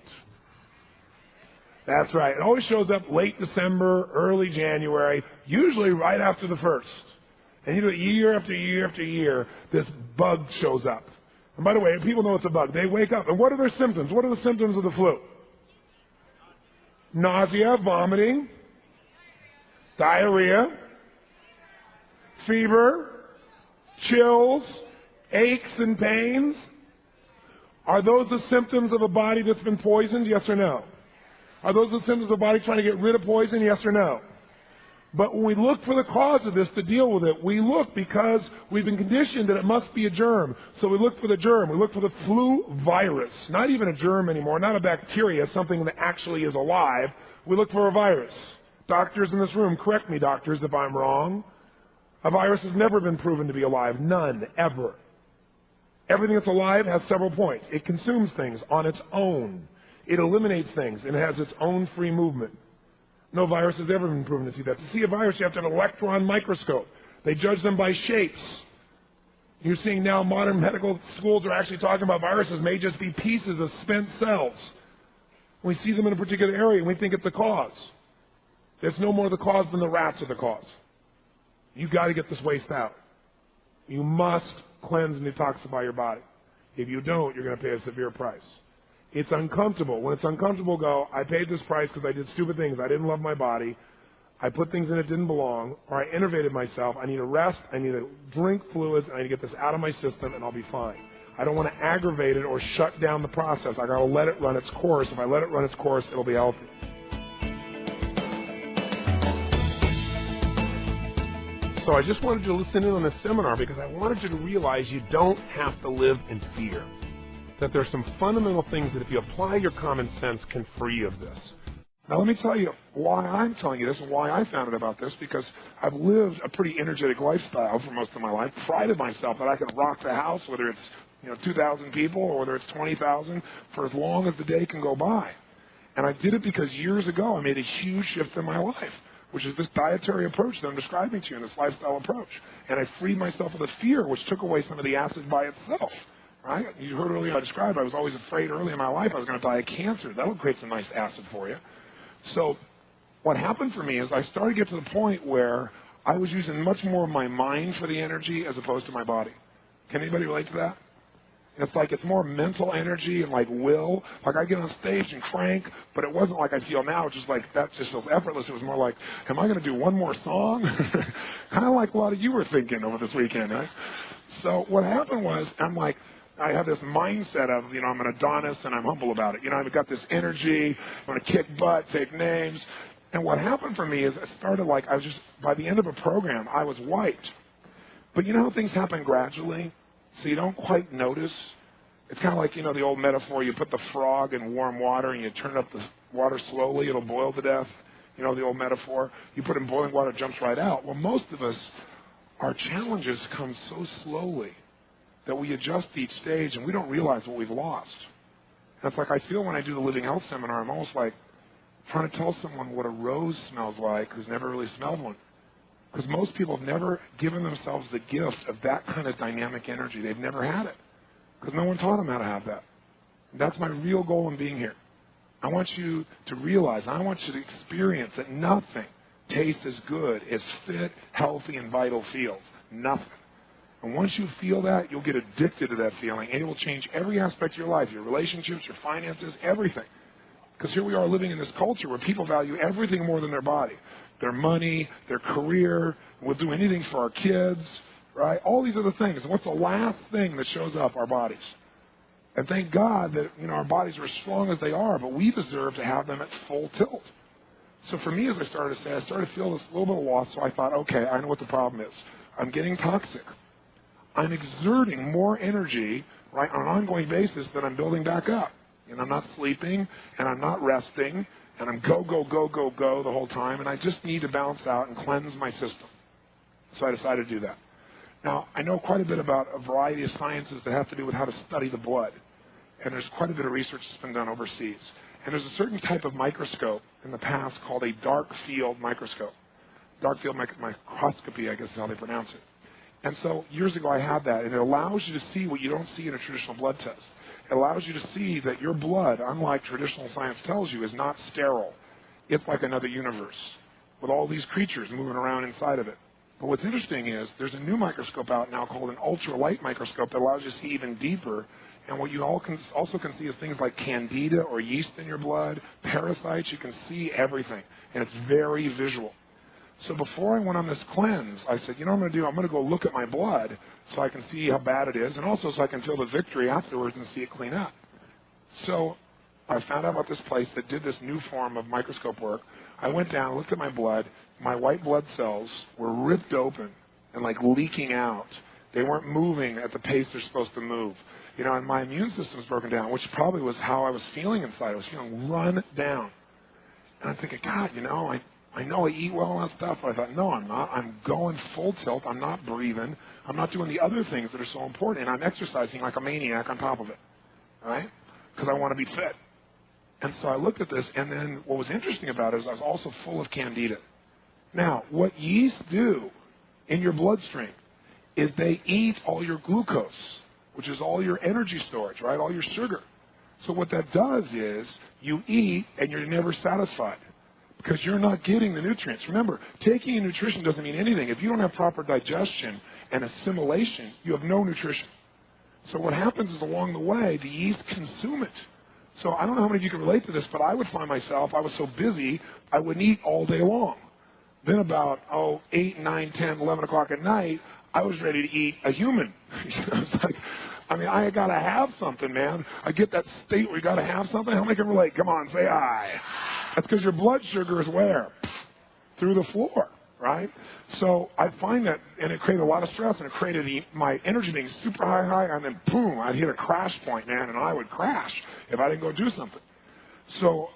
That's right. It always shows up late December, early January, usually right after the 1st. And year after year after year, this bug shows up. And by the way, people know it's a bug. They wake up. And what are their symptoms? What are the symptoms of the flu? Nausea, vomiting, diarrhea, fever, chills, aches and pains. Are those the symptoms of a body that's been poisoned? Yes or no? Are those the symptoms of a body trying to get rid of poison? Yes or no? But when we look for the cause of this to deal with it, we look because we've been conditioned that it must be a germ. So we look for the germ. We look for the flu virus. Not even a germ anymore, not a bacteria, something that actually is alive. We look for a virus. Doctors in this room, correct me, doctors, if I'm wrong. A virus has never been proven to be alive. None, ever. Everything that's alive has several points. It consumes things on its own. It eliminates things, and it has its own free movement. No virus has ever been proven to see that. To see a virus, you have to have an electron microscope. They judge them by shapes. You're seeing now modern medical schools are actually talking about viruses may just be pieces of spent cells. We see them in a particular area, and we think it's the cause. There's no more the cause than the rats are the cause. You've got to get this waste out. You must cleanse and detoxify your body. If you don't, you're going to pay a severe price. It's uncomfortable. When it's uncomfortable, go, I paid this price because I did stupid things. I didn't love my body. I put things in that didn't belong, or I innervated myself. I need to rest, I need to drink fluids, I need to get this out of my system, and I'll be fine. I don't want to aggravate it or shut down the process. I got to let it run its course. If I let it run its course, it'll be healthy. So I just wanted you to listen in on this seminar because I wanted you to realize you don't have to live in fear. That there's some fundamental things that if you apply your common sense can free you of this. Now let me tell you why I'm telling you this and why I found out about this, because I've lived a pretty energetic lifestyle for most of my life, prided myself that I can rock the house, whether it's 2,000 people or whether it's 20,000, for as long as the day can go by. And I did it because years ago I made a huge shift in my life, which is this dietary approach that I'm describing to you, and this lifestyle approach. And I freed myself of the fear, which took away some of the acid by itself. Right? You heard earlier I described I was always afraid early in my life I was going to die of cancer. That would create some nice acid for you. So what happened for me is I started to get to the point where I was using much more of my mind for the energy as opposed to my body. Can anybody relate to that? It's like it's more mental energy and like will. Like I get on stage and crank, but it wasn't like I feel now. It's just like that just feels effortless. It was more like, am I going to do one more song? Kind of like a lot of you were thinking over this weekend, right? So what happened was I have this mindset of, I'm an Adonis and I'm humble about it. I've got this energy. I'm going to kick butt, take names. And what happened for me is it started like by the end of a program, I was wiped. But you know how things happen gradually? So you don't quite notice. It's kind of like, the old metaphor, you put the frog in warm water and you turn up the water slowly, it'll boil to death. The old metaphor. You put it in boiling water, it jumps right out. Well, most of us, our challenges come so slowly that we adjust each stage and we don't realize what we've lost. That's like I feel when I do the Living Health Seminar, I'm almost like trying to tell someone what a rose smells like who's never really smelled one. Because most people have never given themselves the gift of that kind of dynamic energy. They've never had it. Because no one taught them how to have that. And that's my real goal in being here. I want you to realize, I want you to experience that nothing tastes as good as fit, healthy, and vital feels. Nothing. And once you feel that, you'll get addicted to that feeling, and it will change every aspect of your life, your relationships, your finances, everything. Because here we are living in this culture where people value everything more than their body. Their money, their career, we'll do anything for our kids, right? All these other things. And what's the last thing that shows up? Our bodies. And thank God that, our bodies are as strong as they are, but we deserve to have them at full tilt. So for me, as I started to say, I started to feel this little bit of loss, so I thought, okay, I know what the problem is. I'm getting toxic. I'm exerting more energy, right, on an ongoing basis than I'm building back up. I'm not sleeping, and I'm not resting, and I'm go the whole time, and I just need to balance out and cleanse my system. So I decided to do that. Now, I know quite a bit about a variety of sciences that have to do with how to study the blood, and there's quite a bit of research that's been done overseas. And there's a certain type of microscope in the past called a dark field microscope. Dark field microscopy, I guess is how they pronounce it. And so years ago I had that, and it allows you to see what you don't see in a traditional blood test. It allows you to see that your blood, unlike traditional science tells you, is not sterile. It's like another universe with all these creatures moving around inside of it. But what's interesting is there's a new microscope out now called an ultralight microscope that allows you to see even deeper. And what you also can see is things like candida or yeast in your blood, parasites. You can see everything, and it's very visual. So before I went on this cleanse, I said, what I'm going to do? I'm going to go look at my blood so I can see how bad it is, and also so I can feel the victory afterwards and see it clean up. So I found out about this place that did this new form of microscope work. I went down, looked at my blood. My white blood cells were ripped open and like leaking out. They weren't moving at the pace they're supposed to move. And my immune system's broken down, which probably was how I was feeling inside. I was feeling run down. And I'm thinking, God, I know I eat well and that stuff, but I thought, no, I'm not. I'm going full tilt. I'm not breathing. I'm not doing the other things that are so important, and I'm exercising like a maniac on top of it, right? Because I want to be fit. And so I looked at this, and then what was interesting about it is I was also full of candida. Now, what yeast do in your bloodstream is they eat all your glucose, which is all your energy storage, right, all your sugar. So what that does is you eat, and you're never satisfied, because you're not getting the nutrients. Remember, taking in nutrition doesn't mean anything. If you don't have proper digestion and assimilation, you have no nutrition. So what happens is along the way, the yeast consume it. So I don't know how many of you can relate to this, but I would find myself, I was so busy, I wouldn't eat all day long. Then about, 8, 9, 10, 11 o'clock at night, I was ready to eat a human. It's like, I got to have something, man. I get that state where you got to have something. How many can relate? Come on, say aye. That's because your blood sugar is where? Through the floor, right? So I find that, and it created a lot of stress, and it created my energy being super high, and then boom, I'd hit a crash point, man, and I would crash if I didn't go do something. So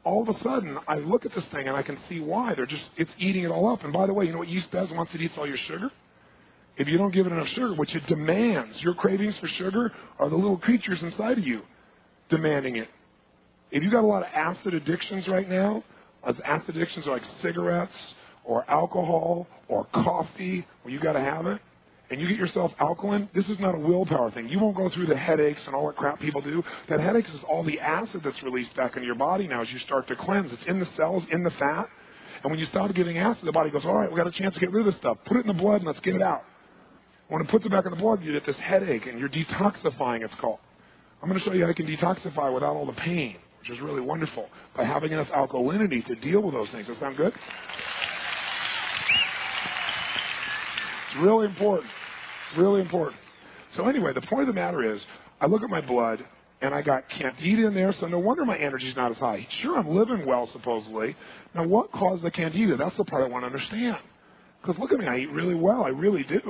all of a sudden, I look at this thing, and I can see why. It's eating it all up. And by the way, you know what yeast does once it eats all your sugar? If you don't give it enough sugar, which it demands, your cravings for sugar are the little creatures inside of you demanding it. If you got a lot of acid addictions right now, as acid addictions are like cigarettes or alcohol or coffee, where you got to have it, and you get yourself alkaline, this is not a willpower thing. You won't go through the headaches and all that crap people do. That headaches is all the acid that's released back into your body now as you start to cleanse. It's in the cells, in the fat, and when you stop giving acid, the body goes, all right, we got a chance to get rid of this stuff. Put it in the blood and let's get it out. When it puts it back in the blood, you get this headache, and you're detoxifying, it's called. I'm going to show you how you can detoxify without all the pain, which is really wonderful, by having enough alkalinity to deal with those things. Does that sound good? It's really important. Really important. So anyway, the point of the matter is, I look at my blood, and I got candida in there, so no wonder my energy's not as high. Sure, I'm living well, supposedly. Now, what caused the candida? That's the part I want to understand. Because look at me, I eat really well. I really do.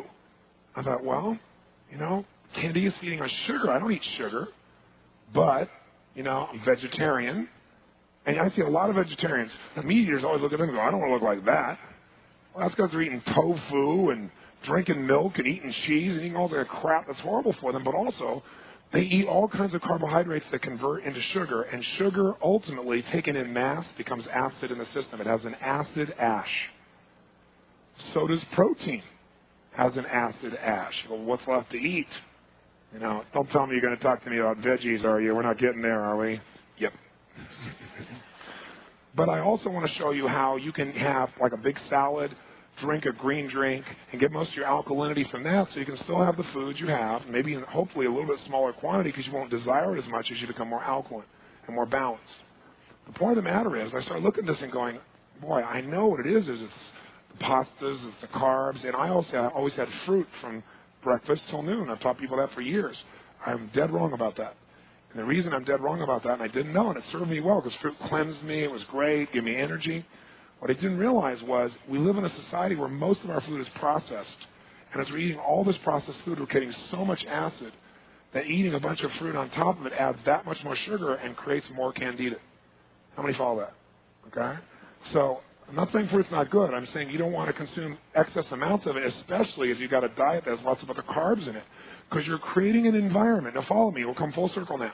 I thought, well, candida's feeding on sugar. I don't eat sugar. But, I'm vegetarian. And I see a lot of vegetarians. The meat eaters always look at them and go, I don't want to look like that. Well, that's because they're eating tofu and drinking milk and eating cheese and eating all that crap that's horrible for them. But also, they eat all kinds of carbohydrates that convert into sugar. And sugar, ultimately, taken in mass, becomes acid in the system. It has an acid ash. So does protein. Has an acid ash. Well, what's left to eat? Don't tell me you're going to talk to me about veggies, are you? We're not getting there, are we? Yep. But I also want to show you how you can have like a big salad, drink a green drink, and get most of your alkalinity from that, so you can still have the foods you have, maybe in hopefully a little bit smaller quantity, because you won't desire it as much as you become more alkaline and more balanced. The point of the matter is, I started looking at this and going, boy, I know what it is it's the pastas, it's the carbs, and I always had fruit from breakfast till noon. I've taught people that for years. I'm dead wrong about that. And the reason I'm dead wrong about that, and I didn't know, and it served me well, because fruit cleansed me, it was great, gave me energy. What I didn't realize was we live in a society where most of our food is processed. And as we're eating all this processed food, we're getting so much acid that eating a bunch of fruit on top of it adds that much more sugar and creates more candida. How many follow that? Okay? So I'm not saying fruit's not good. I'm saying you don't want to consume excess amounts of it, especially if you've got a diet that has lots of other carbs in it, because you're creating an environment. Now follow me. We'll come full circle now.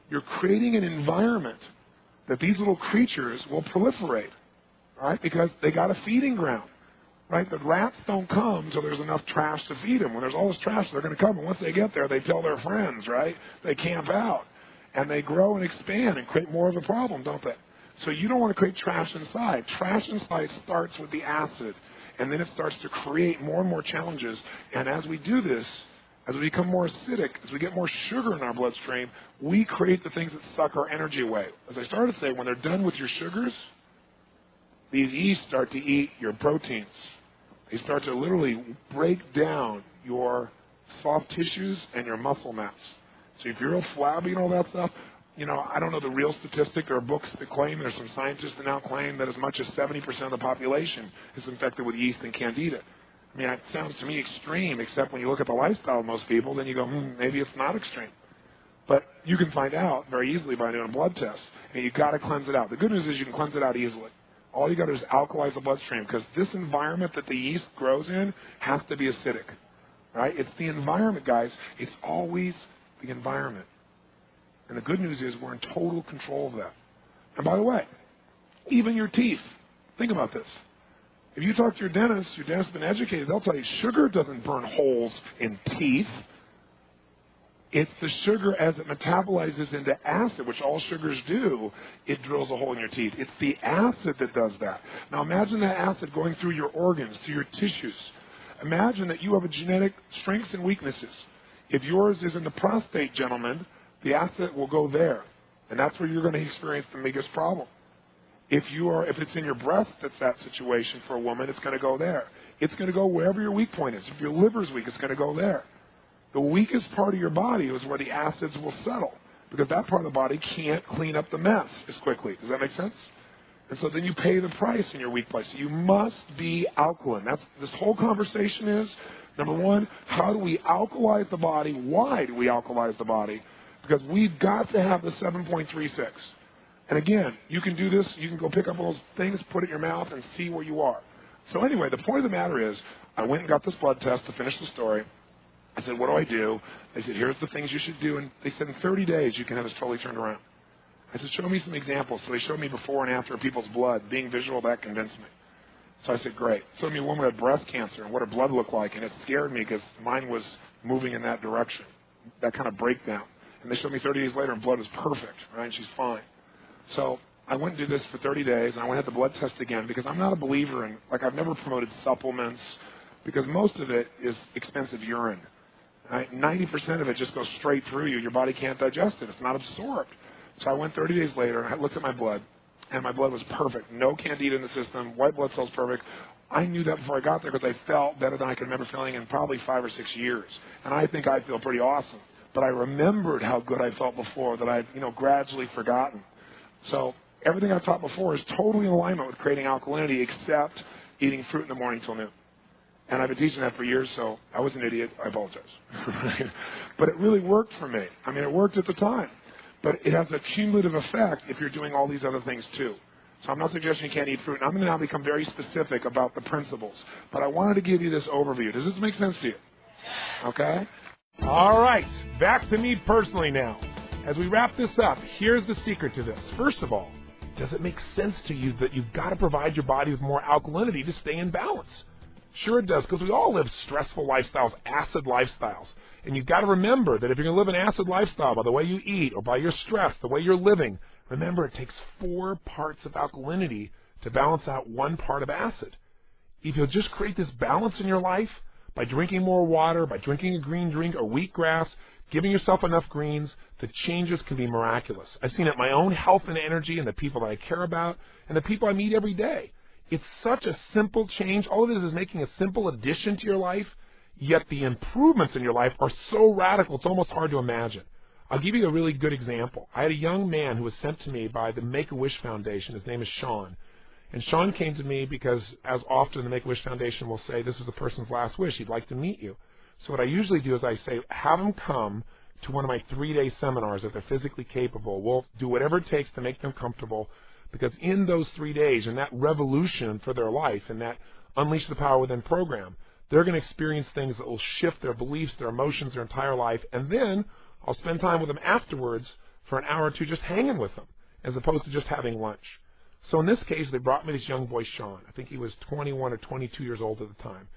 You're creating an environment that these little creatures will proliferate, right? Because they got a feeding ground, right? The rats don't come until there's enough trash to feed them. When there's all this trash, they're going to come. And once they get there, they tell their friends, right? They camp out. And they grow and expand and create more of a problem, don't they? So you don't want to create trash inside. Trash inside starts with the acid, and then it starts to create more and more challenges. And as we do this, as we become more acidic, as we get more sugar in our bloodstream, we create the things that suck our energy away. As I started to say, when they're done with your sugars, these yeast start to eat your proteins. They start to literally break down your soft tissues and your muscle mass. So if you're real flabby and all that stuff, I don't know the real statistic. There are books that claim, there's some scientists that now claim that as much as 70% of the population is infected with yeast and candida. I mean, it sounds to me extreme, except when you look at the lifestyle of most people, then you go, maybe it's not extreme. But you can find out very easily by doing a blood test, and you've got to cleanse it out. The good news is you can cleanse it out easily. All you got to do is alkalize the bloodstream, because this environment that the yeast grows in has to be acidic, right? It's the environment, guys. It's always the environment. And the good news is we're in total control of that. And by the way, even your teeth. Think about this. If you talk to your dentist has been educated, they'll tell you sugar doesn't burn holes in teeth. It's the sugar as it metabolizes into acid, which all sugars do, it drills a hole in your teeth. It's the acid that does that. Now imagine that acid going through your organs, through your tissues. Imagine that you have a genetic strengths and weaknesses. If yours is in the prostate, gentlemen, the acid will go there. And that's where you're going to experience the biggest problem. If it's in your breast that's that situation for a woman, it's going to go there. It's going to go wherever your weak point is. If your liver's weak, it's going to go there. The weakest part of your body is where the acids will settle, because that part of the body can't clean up the mess as quickly. Does that make sense? And so then you pay the price in your weak place. You must be alkaline. This whole conversation is, number one, how do we alkalize the body? Why do we alkalize the body? Because we've got to have the 7.36. And again, you can do this. You can go pick up those things, put it in your mouth, and see where you are. So anyway, the point of the matter is, I went and got this blood test to finish the story. I said, what do I do? They said, here's the things you should do. And they said, in 30 days, you can have this totally turned around. I said, show me some examples. So they showed me before and after people's blood. Being visual, that convinced me. So I said, great. Showed me a woman who had breast cancer and what her blood looked like. And it scared me because mine was moving in that direction, that kind of breakdown. And they showed me 30 days later, and blood was perfect, right? And she's fine. So I went and did this for 30 days, and I went and had the blood test again because I'm not a believer in, I've never promoted supplements because most of it is expensive urine. Right? 90% of it just goes straight through you. Your body can't digest it. It's not absorbed. So I went 30 days later, and I looked at my blood, and my blood was perfect. No candida in the system. White blood cells perfect. I knew that before I got there because I felt better than I could remember feeling in probably 5 or 6 years. And I think I feel pretty awesome. But I remembered how good I felt before that I'd gradually forgotten. So everything I taught before is totally in alignment with creating alkalinity except eating fruit in the morning till noon. And I've been teaching that for years, so I was an idiot. I apologize. But it really worked for me. I mean, it worked at the time. But it has a cumulative effect if you're doing all these other things too. So I'm not suggesting you can't eat fruit. And I'm going to now become very specific about the principles. But I wanted to give you this overview. Does this make sense to you? Okay? All right. Back to me personally now. As we wrap this up, here's the secret to this. First of all, does it make sense to you that you've got to provide your body with more alkalinity to stay in balance? Sure it does, because we all live stressful lifestyles, acid lifestyles. And you've got to remember that if you're going to live an acid lifestyle by the way you eat or by your stress, the way you're living, remember it takes 4 parts of alkalinity to balance out 1 part of acid. If you'll just create this balance in your life by drinking more water, by drinking a green drink or wheatgrass, giving yourself enough greens, the changes can be miraculous. I've seen it in my own health and energy and the people that I care about and the people I meet every day. It's such a simple change. All it is making a simple addition to your life, yet the improvements in your life are so radical it's almost hard to imagine. I'll give you a really good example. I had a young man who was sent to me by the Make-A-Wish Foundation. His name is Sean. And Sean came to me because, as often the Make-A-Wish Foundation will say, this is a person's last wish. He'd like to meet you. So what I usually do is I say, have him come to one of my 3-day seminars if they're physically capable. We'll do whatever it takes to make them comfortable, because in those 3 days, in that revolution for their life, and that Unleash the Power Within program, they're going to experience things that will shift their beliefs, their emotions, their entire life. And then I'll spend time with them afterwards for an hour or two just hanging with them, as opposed to just having lunch. So in this case, they brought me this young boy, Sean. I think he was 21 or 22 years old at the time.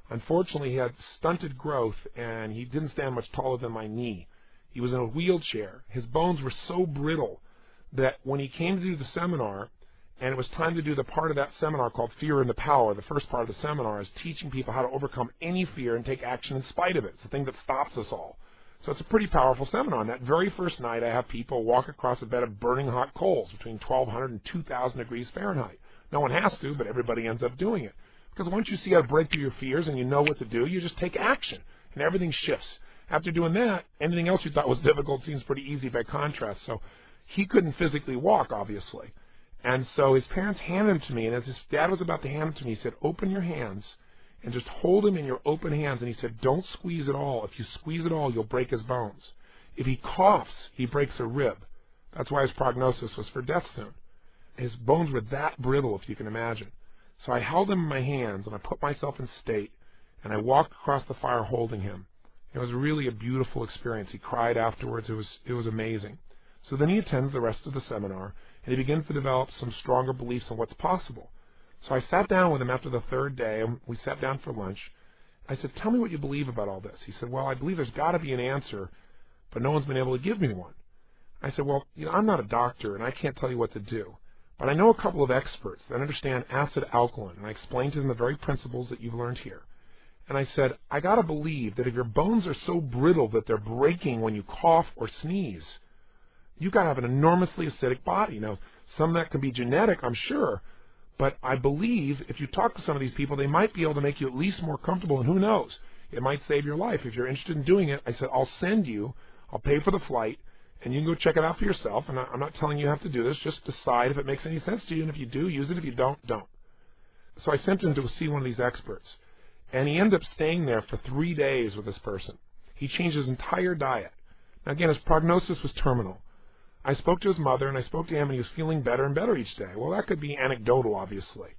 Unfortunately, he had stunted growth, and he didn't stand much taller than my knee. He was in a wheelchair. His bones were so brittle that when he came to do the seminar, and it was time to do the part of that seminar called Fear and the Power, the first part of the seminar is teaching people how to overcome any fear and take action in spite of it. It's the thing that stops us all. So it's a pretty powerful seminar. On that very first night, I have people walk across a bed of burning hot coals between 1,200 and 2,000 degrees Fahrenheit. No one has to, but everybody ends up doing it. Because once you see how to break through your fears and you know what to do, you just take action, and everything shifts. After doing that, anything else you thought was difficult seems pretty easy by contrast. So he couldn't physically walk, obviously. And so his parents handed him to me, and as his dad was about to hand him to me, he said, open your hands and just hold him in your open hands. And he said, don't squeeze at all. If you squeeze at all, you'll break his bones. If he coughs, he breaks a rib. That's why his prognosis was for death soon. His bones were that brittle, if you can imagine. So I held him in my hands, and I put myself in state, and I walked across the fire holding him. It was really a beautiful experience. He cried afterwards. It was amazing. So then he attends the rest of the seminar, and he begins to develop some stronger beliefs on what's possible. So I sat down with him after the 3rd day, and we sat down for lunch. I said, tell me what you believe about all this. He said, well, I believe there's got to be an answer, but no one's been able to give me one. I said, well, I'm not a doctor, and I can't tell you what to do. But I know a couple of experts that understand acid-alkaline, and I explained to them the very principles that you've learned here. And I said, I got to believe that if your bones are so brittle that they're breaking when you cough or sneeze, you've got to have an enormously acidic body. Now, Some of that can be genetic, I'm sure. But I believe if you talk to some of these people, they might be able to make you at least more comfortable, and who knows? It might save your life. If you're interested in doing it, I said, I'll send you, I'll pay for the flight, and you can go check it out for yourself. And I'm not telling you have to do this. Just decide if it makes any sense to you, and if you do, use it. If you don't, don't. So I sent him to see one of these experts, and he ended up staying there for 3 days with this person. He changed his entire diet. Now, again, his prognosis was terminal. I spoke to his mother, and I spoke to him, and he was feeling better and better each day. Well, that could be anecdotal, obviously.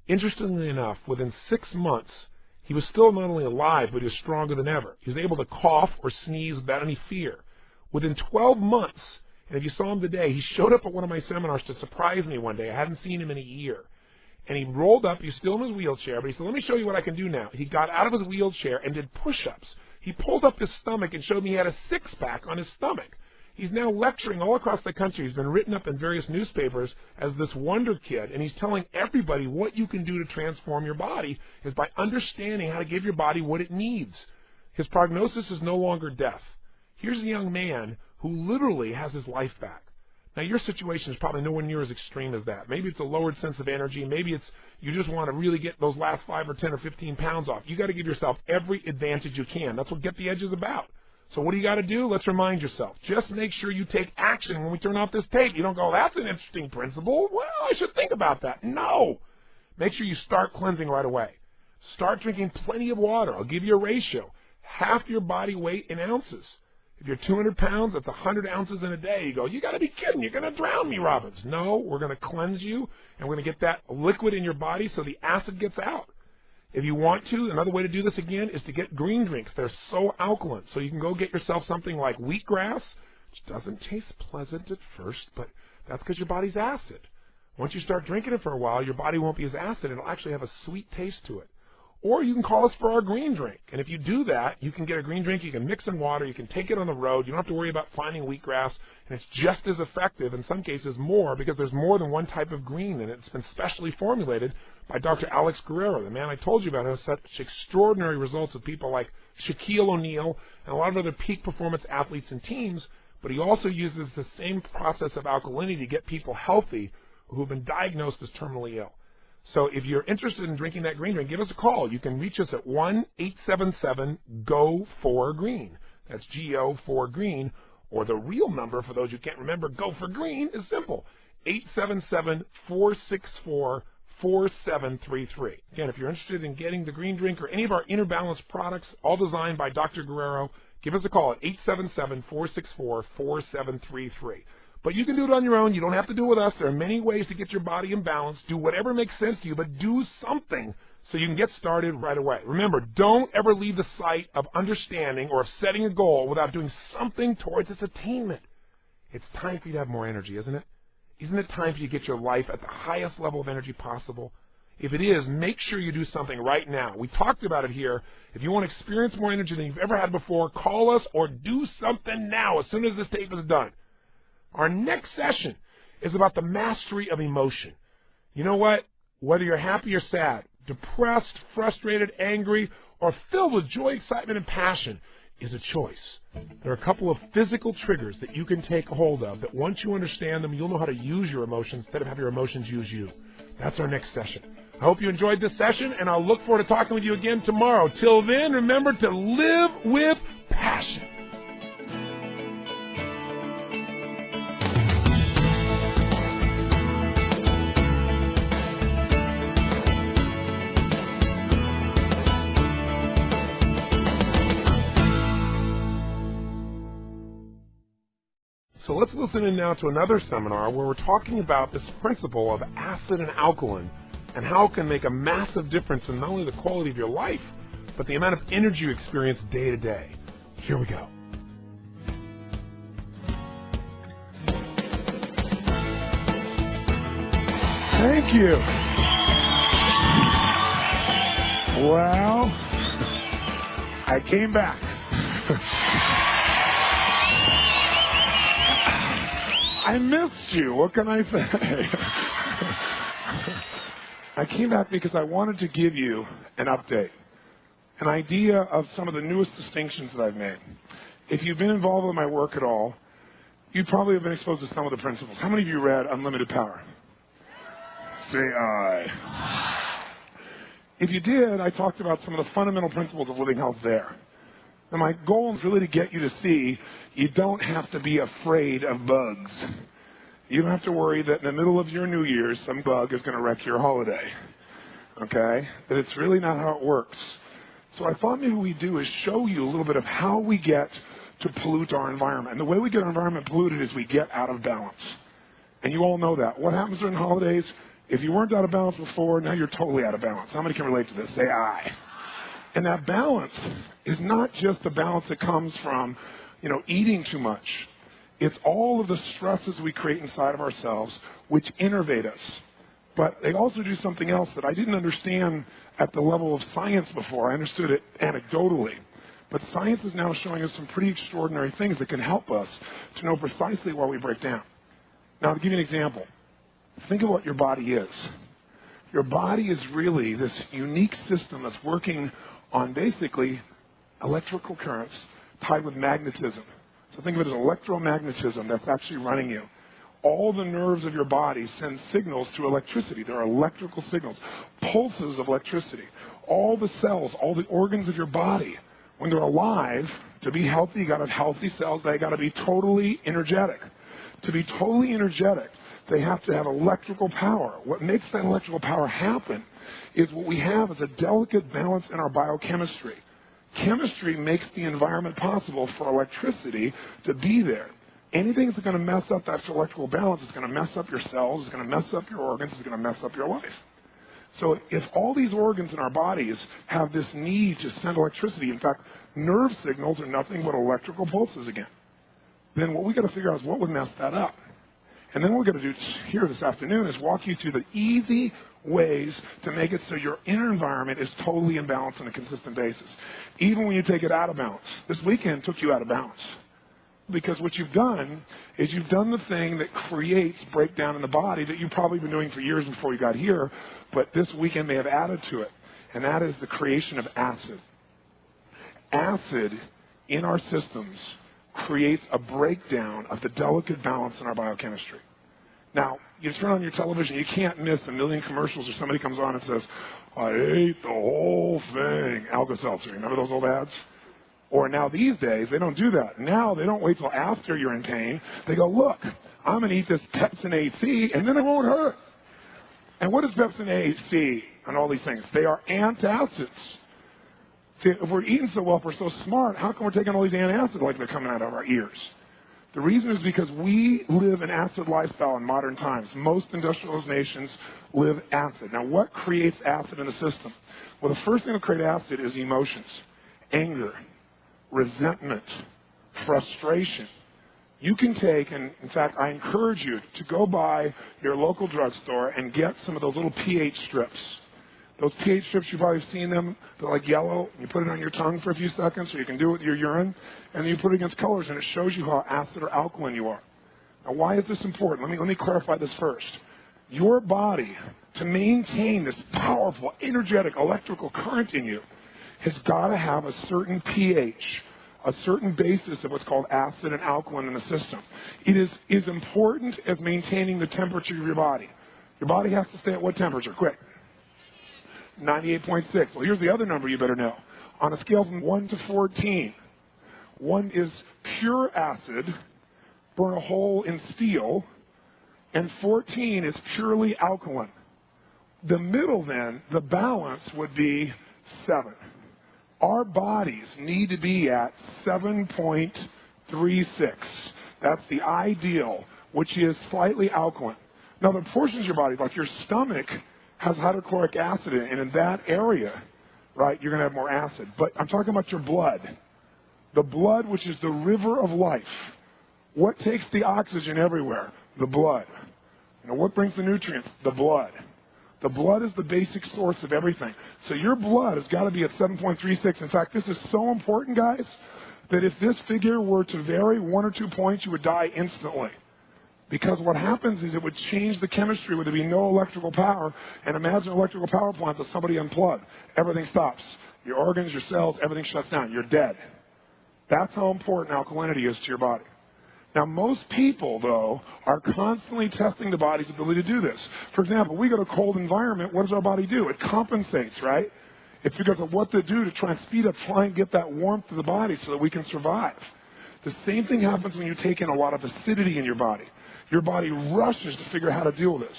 Interestingly enough, within 6 months, he was still not only alive, but he was stronger than ever. He was able to cough or sneeze without any fear. Within 12 months, and if you saw him today, he showed up at one of my seminars to surprise me one day. I hadn't seen him in a year. And he rolled up. He was still in his wheelchair, but he said, let me show you what I can do now. He got out of his wheelchair and did push-ups. He pulled up his stomach and showed me he had a six-pack on his stomach. He's now lecturing all across the country. He's been written up in various newspapers as this wonder kid, and he's telling everybody what you can do to transform your body is by understanding how to give your body what it needs. His prognosis is no longer death. Here's a young man who literally has his life back. Now, your situation is probably nowhere near as extreme as that. Maybe it's a lowered sense of energy. Maybe it's you just want to really get those last 5 or 10 or 15 pounds off. You got to give yourself every advantage you can. That's what Get the Edge is about. So what do you got to do? Let's remind yourself. Just make sure you take action when we turn off this tape. You don't go, that's an interesting principle. Well, I should think about that. No. Make sure you start cleansing right away. Start drinking plenty of water. I'll give you a ratio. Half your body weight in ounces. If you're 200 pounds, that's 100 ounces in a day. You go, you got to be kidding. You're going to drown me, Robbins. No, we're going to cleanse you, and we're going to get that liquid in your body so the acid gets out. If you want to, another way to do this again is to get green drinks. They're so alkaline. So you can go get yourself something like wheatgrass, which doesn't taste pleasant at first, but that's because your body's acid. Once you start drinking it for a while, your body won't be as acid. It'll actually have a sweet taste to it. Or you can call us for our green drink. And if you do that, you can get a green drink. You can mix in water. You can take it on the road. You don't have to worry about finding wheatgrass. And it's just as effective, in some cases more, because there's more than one type of green in it. It's been specially formulated by Dr. Alex Guerrero, the man I told you about, who has such extraordinary results with people like Shaquille O'Neal and a lot of other peak performance athletes and teams. But he also uses the same process of alkalinity to get people healthy who have been diagnosed as terminally ill. So if you're interested in drinking that green drink, give us a call. You can reach us at 1-877-GO-4-GREEN. That's G-O-4-GREEN. Or the real number, for those who can't remember, Go for Green, is simple. 877-464-4733. Again, if you're interested in getting the green drink or any of our Inner Balance products, all designed by Dr. Guerrero, give us a call at 877-464-4733. But you can do it on your own. You don't have to do it with us. There are many ways to get your body in balance. Do whatever makes sense to you, but do something so you can get started right away. Remember, don't ever leave the sight of understanding or of setting a goal without doing something towards its attainment. It's time for you to have more energy, isn't it? Isn't it time for you to get your life at the highest level of energy possible? If it is, make sure you do something right now. We talked about it here. If you want to experience more energy than you've ever had before, call us or do something now as soon as this tape is done. Our next session is about the mastery of emotion. You know what? Whether you're happy or sad, depressed, frustrated, angry, or filled with joy, excitement, and passion is a choice. There are a couple of physical triggers that you can take hold of that once you understand them, you'll know how to use your emotions instead of have your emotions use you. That's our next session. I hope you enjoyed this session, and I'll look forward to talking with you again tomorrow. Till then, remember to live with passion. So let's listen in now to another seminar where we're talking about this principle of acid and alkaline and how it can make a massive difference in not only the quality of your life, but the amount of energy you experience day to day. Here we go. Thank you. Well, I came back. I missed you. What can I say? I came back because I wanted to give you an update, an idea of some of the newest distinctions that I've made. If you've been involved with my work at all, You probably have been exposed to some of the principles. How many of you read Unlimited Power? Say aye. If you did, I talked about some of the fundamental principles of living health there. And my goal is really to get you to see you don't have to be afraid of bugs. You don't have to worry that in the middle of your New Year's, some bug is going to wreck your holiday. Okay? That it's really not how it works. So I thought maybe what we do is show you a little bit of how we get to pollute our environment. And the way we get our environment polluted is we get out of balance. And you all know that. What happens during holidays? If you weren't out of balance before, now you're totally out of balance. How many can relate to this? Say aye. And that balance is not just the balance that comes from, eating too much. It's all of the stresses we create inside of ourselves which innervate us. But they also do something else that I didn't understand at the level of science before. I understood it anecdotally. But science is now showing us some pretty extraordinary things that can help us to know precisely why we break down. Now, to give you an example, think of what your body is. Your body is really this unique system that's working on basically electrical currents tied with magnetism. So think of it as electromagnetism that's actually running you. All the nerves of your body send signals through electricity. There are electrical signals, pulses of electricity. All the cells, all the organs of your body, when they're alive, to be healthy, you got to have healthy cells. They got to be totally energetic. To be totally energetic, they have to have electrical power. What makes that electrical power happen is what we have is a delicate balance in our biochemistry. Chemistry makes the environment possible for electricity to be there. Anything that's going to mess up that electrical balance is going to mess up your cells, is going to mess up your organs, is going to mess up your life. So if all these organs in our bodies have this need to send electricity, in fact, nerve signals are nothing but electrical pulses again, then what we got to figure out is what would mess that up. And then what we're going to do here this afternoon is walk you through the easy ways to make it so your inner environment is totally in balance on a consistent basis, even when you take it out of balance. This weekend took you out of balance because what you've done is you've done the thing that creates breakdown in the body that you've probably been doing for years before you got here, but this weekend may have added to it, and that is the creation of acid. Acid in our systems creates a breakdown of the delicate balance in our biochemistry. Now, you turn on your television, you can't miss a million commercials or somebody comes on and says, I ate the whole thing. Alka-Seltzer, remember those old ads? Or now these days, they don't do that. Now they don't wait till after you're in pain. They go, look, I'm going to eat this Pepsin AC and then it won't hurt. And what is Pepsin AC and all these things? They are antacids. See, if we're eating so well, if we're so smart, how come we're taking all these antacids like they're coming out of our ears? The reason is because we live an acid lifestyle in modern times. Most industrialized nations live acid. Now, what creates acid in the system? Well, the first thing to create acid is emotions, anger, resentment, frustration. You can take, and in fact, I encourage you to go by your local drugstore and get some of those little pH strips. Those pH strips, you've probably seen them. They're like yellow. You put it on your tongue for a few seconds so you can do it with your urine. And then you put it against colors, and it shows you how acid or alkaline you are. Now, why is this important? Let me clarify this first. Your body, to maintain this powerful, energetic electrical current in you, has got to have a certain pH, a certain basis of what's called acid and alkaline in the system. It is as important as maintaining the temperature of your body. Your body has to stay at what temperature? Quick. 98.6. Well, here's the other number you better know. On a scale from 1 to 14, 1 is pure acid, burn a hole in steel, and 14 is purely alkaline. The middle, then, the balance would be 7. Our bodies need to be at 7.36. That's the ideal, which is slightly alkaline. Now, the portions of your body, like your stomach, has hydrochloric acid in it, and in that area, right, you're going to have more acid. But I'm talking about your blood. The blood, which is the river of life. What takes the oxygen everywhere? The blood. What brings the nutrients? The blood. The blood is the basic source of everything. So your blood has got to be at 7.36. In fact, this is so important, guys, that if this figure were to vary 1 or 2 points, you would die instantly. Because what happens is it would change the chemistry where there'd be no electrical power. And imagine an electrical power plant that somebody unplugged. Everything stops. Your organs, your cells, everything shuts down. You're dead. That's how important alkalinity is to your body. Now, most people, though, are constantly testing the body's ability to do this. For example, we go to a cold environment, what does our body do? It compensates, right? It's because of what to do to try and speed up, try and get that warmth to the body so that we can survive. The same thing happens when you take in a lot of acidity in your body. Your body rushes to figure out how to deal with this.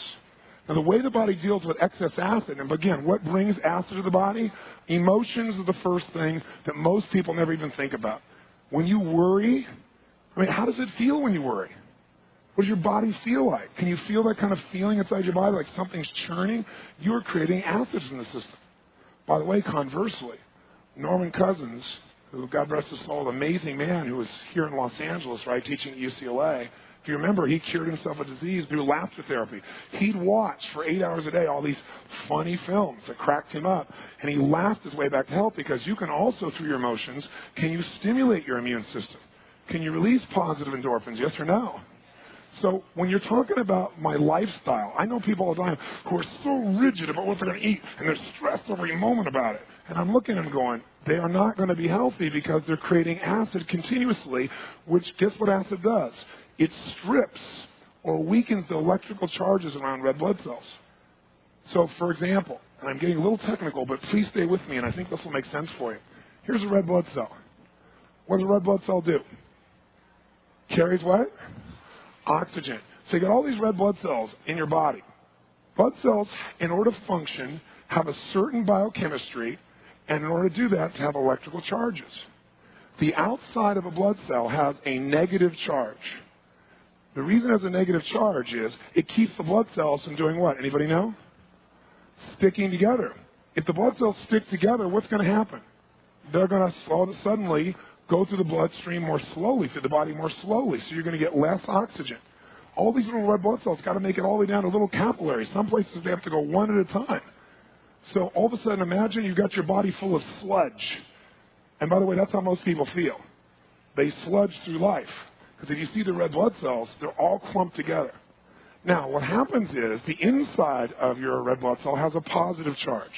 Now, the way the body deals with excess acid, and again, what brings acid to the body? Emotions are the first thing that most people never even think about. When you worry, how does it feel when you worry? What does your body feel like? Can you feel that kind of feeling inside your body, like something's churning? You're creating acids in the system. By the way, conversely, Norman Cousins, who, God rest his soul, an amazing man who was here in Los Angeles, right, teaching at UCLA. If you remember, he cured himself of disease through laughter therapy. He'd watch for 8 hours a day all these funny films that cracked him up, and he laughed his way back to health because you can also, through your emotions, can you stimulate your immune system? Can you release positive endorphins, yes or no? So when you're talking about my lifestyle, I know people all the time who are so rigid about what they're going to eat, and they're stressed every moment about it. And I'm looking at them going, they are not going to be healthy because they're creating acid continuously, which, guess what acid does? It strips or weakens the electrical charges around red blood cells. So, for example, and I'm getting a little technical, but please stay with me, and I think this will make sense for you. Here's a red blood cell. What does a red blood cell do? Carries what? Oxygen. So you got all these red blood cells in your body. Blood cells, in order to function, have a certain biochemistry, and in order to do that, to have electrical charges. The outside of a blood cell has a negative charge. The reason it has a negative charge is it keeps the blood cells from doing what? Anybody know? Sticking together. If the blood cells stick together, what's going to happen? They're going to suddenly go through the bloodstream more slowly, through the body more slowly, so you're going to get less oxygen. All these little red blood cells got to make it all the way down to little capillaries. Some places they have to go one at a time. So all of a sudden, imagine you've got your body full of sludge. And by the way, that's how most people feel. They sludge through life. Because if you see the red blood cells, they're all clumped together. Now, what happens is the inside of your red blood cell has a positive charge.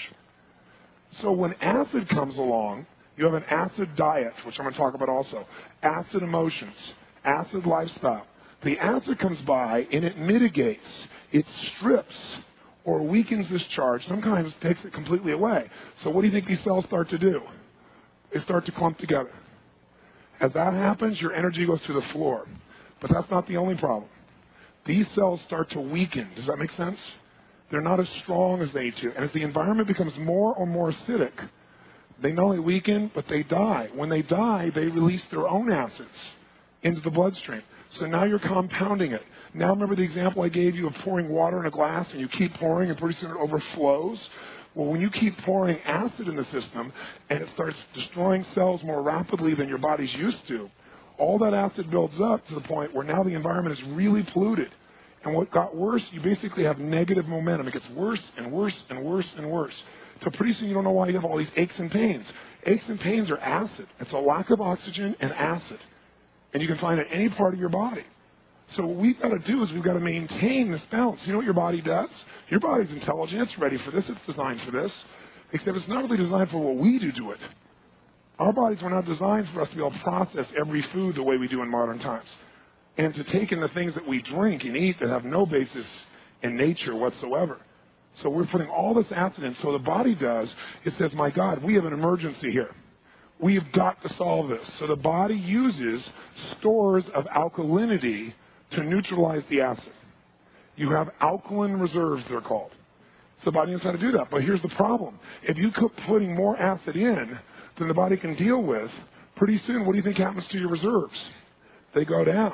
So when acid comes along, you have an acid diet, which I'm going to talk about also. Acid emotions, acid lifestyle. The acid comes by and it mitigates, it strips or weakens this charge. Sometimes it takes it completely away. So what do you think these cells start to do? They start to clump together. As that happens, your energy goes to the floor. But that's not the only problem. These cells start to weaken. Does that make sense? They're not as strong as they need to. And as the environment becomes more and more acidic, they not only weaken, but they die. When they die, they release their own acids into the bloodstream. So now you're compounding it. Now remember the example I gave you of pouring water in a glass and you keep pouring and pretty soon it overflows? Well, when you keep pouring acid in the system and it starts destroying cells more rapidly than your body's used to, all that acid builds up to the point where now the environment is really polluted. And what got worse, you basically have negative momentum. It gets worse and worse and worse and worse. So pretty soon you don't know why you have all these aches and pains. Aches and pains are acid. It's a lack of oxygen and acid. And you can find it in any part of your body. So what we've got to do is we've got to maintain this balance. You know what your body does? Your body's intelligent. It's ready for this. It's designed for this. Except it's not really designed for what we do to it. Our bodies were not designed for us to be able to process every food the way we do in modern times. And to take in the things that we drink and eat that have no basis in nature whatsoever. So we're putting all this acid in. So the body does, it says, my God, we have an emergency here. We have got to solve this. So the body uses stores of alkalinity to neutralize the acid. You have alkaline reserves, they're called. So the body knows how to do that. But here's the problem. If you keep putting more acid in than the body can deal with, pretty soon, what do you think happens to your reserves? They go down.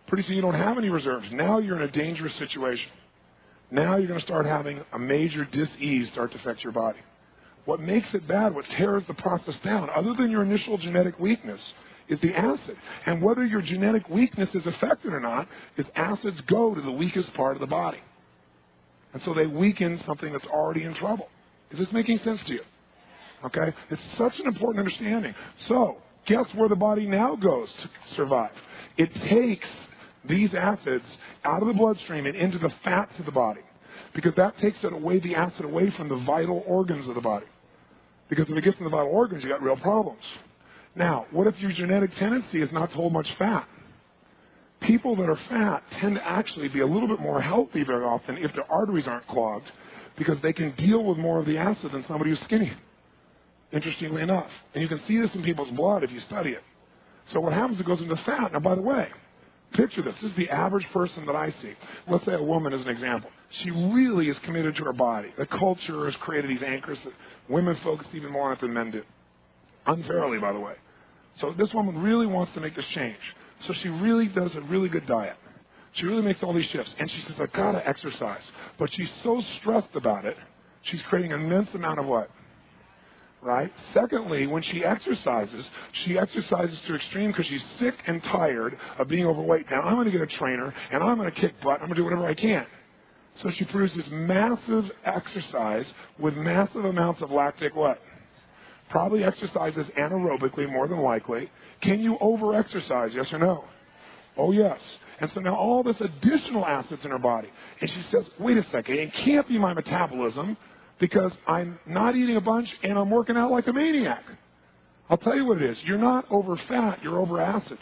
Pretty soon you don't have any reserves. Now you're in a dangerous situation. Now you're going to start having a major dis-ease start to affect your body. What makes it bad, what tears the process down, other than your initial genetic weakness, is the acid. And whether your genetic weakness is affected or not, is acids go to the weakest part of the body. And so they weaken something that's already in trouble. Is this making sense to you? Okay? It's such an important understanding. So, guess where the body now goes to survive? It takes these acids out of the bloodstream and into the fats of the body. Because that takes it away, the acid away from the vital organs of the body. Because if it gets in the vital organs, you got real problems. Now, what if your genetic tendency is not to hold much fat? People that are fat tend to actually be a little bit more healthy very often if their arteries aren't clogged, because they can deal with more of the acid than somebody who's skinny, interestingly enough. And you can see this in people's blood if you study it. So what happens, it goes into fat. Now, by the way, picture this. This is the average person that I see. Let's say a woman as an example. She really is committed to her body. The culture has created these anchors that women focus even more on it than men do. Unfairly, by the way. So this woman really wants to make this change. So she really does a really good diet. She really makes all these shifts. And she says, I've got to exercise. But she's so stressed about it, she's creating an immense amount of what? Right? Secondly, when she exercises to extreme because she's sick and tired of being overweight. Now, I'm going to get a trainer, and I'm going to kick butt. I'm going to do whatever I can. So she produces massive exercise with massive amounts of lactic what? Probably exercises anaerobically, more than likely. Can you over-exercise, yes or no? Oh, yes. And so now all this additional acid's in her body. And she says, wait a second, it can't be my metabolism because I'm not eating a bunch and I'm working out like a maniac. I'll tell you what it is. You're not over fat, you're over acid.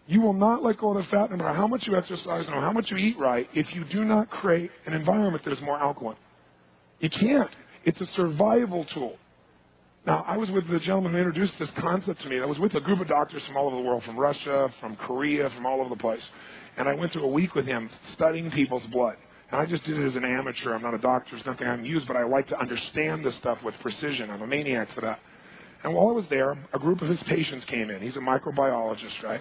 You will not let go of the fat no matter how much you exercise, no matter how much you eat right, if you do not create an environment that is more alkaline. You can't. It's a survival tool. Now, I was with the gentleman who introduced this concept to me. I was with a group of doctors from all over the world, from Russia, from Korea, from all over the place. And I went through a week with him studying people's blood. And I just did it as an amateur. I'm not a doctor. There's nothing I'm used, but I like to understand this stuff with precision. I'm a maniac for that. And while I was there, a group of his patients came in. He's a microbiologist, right?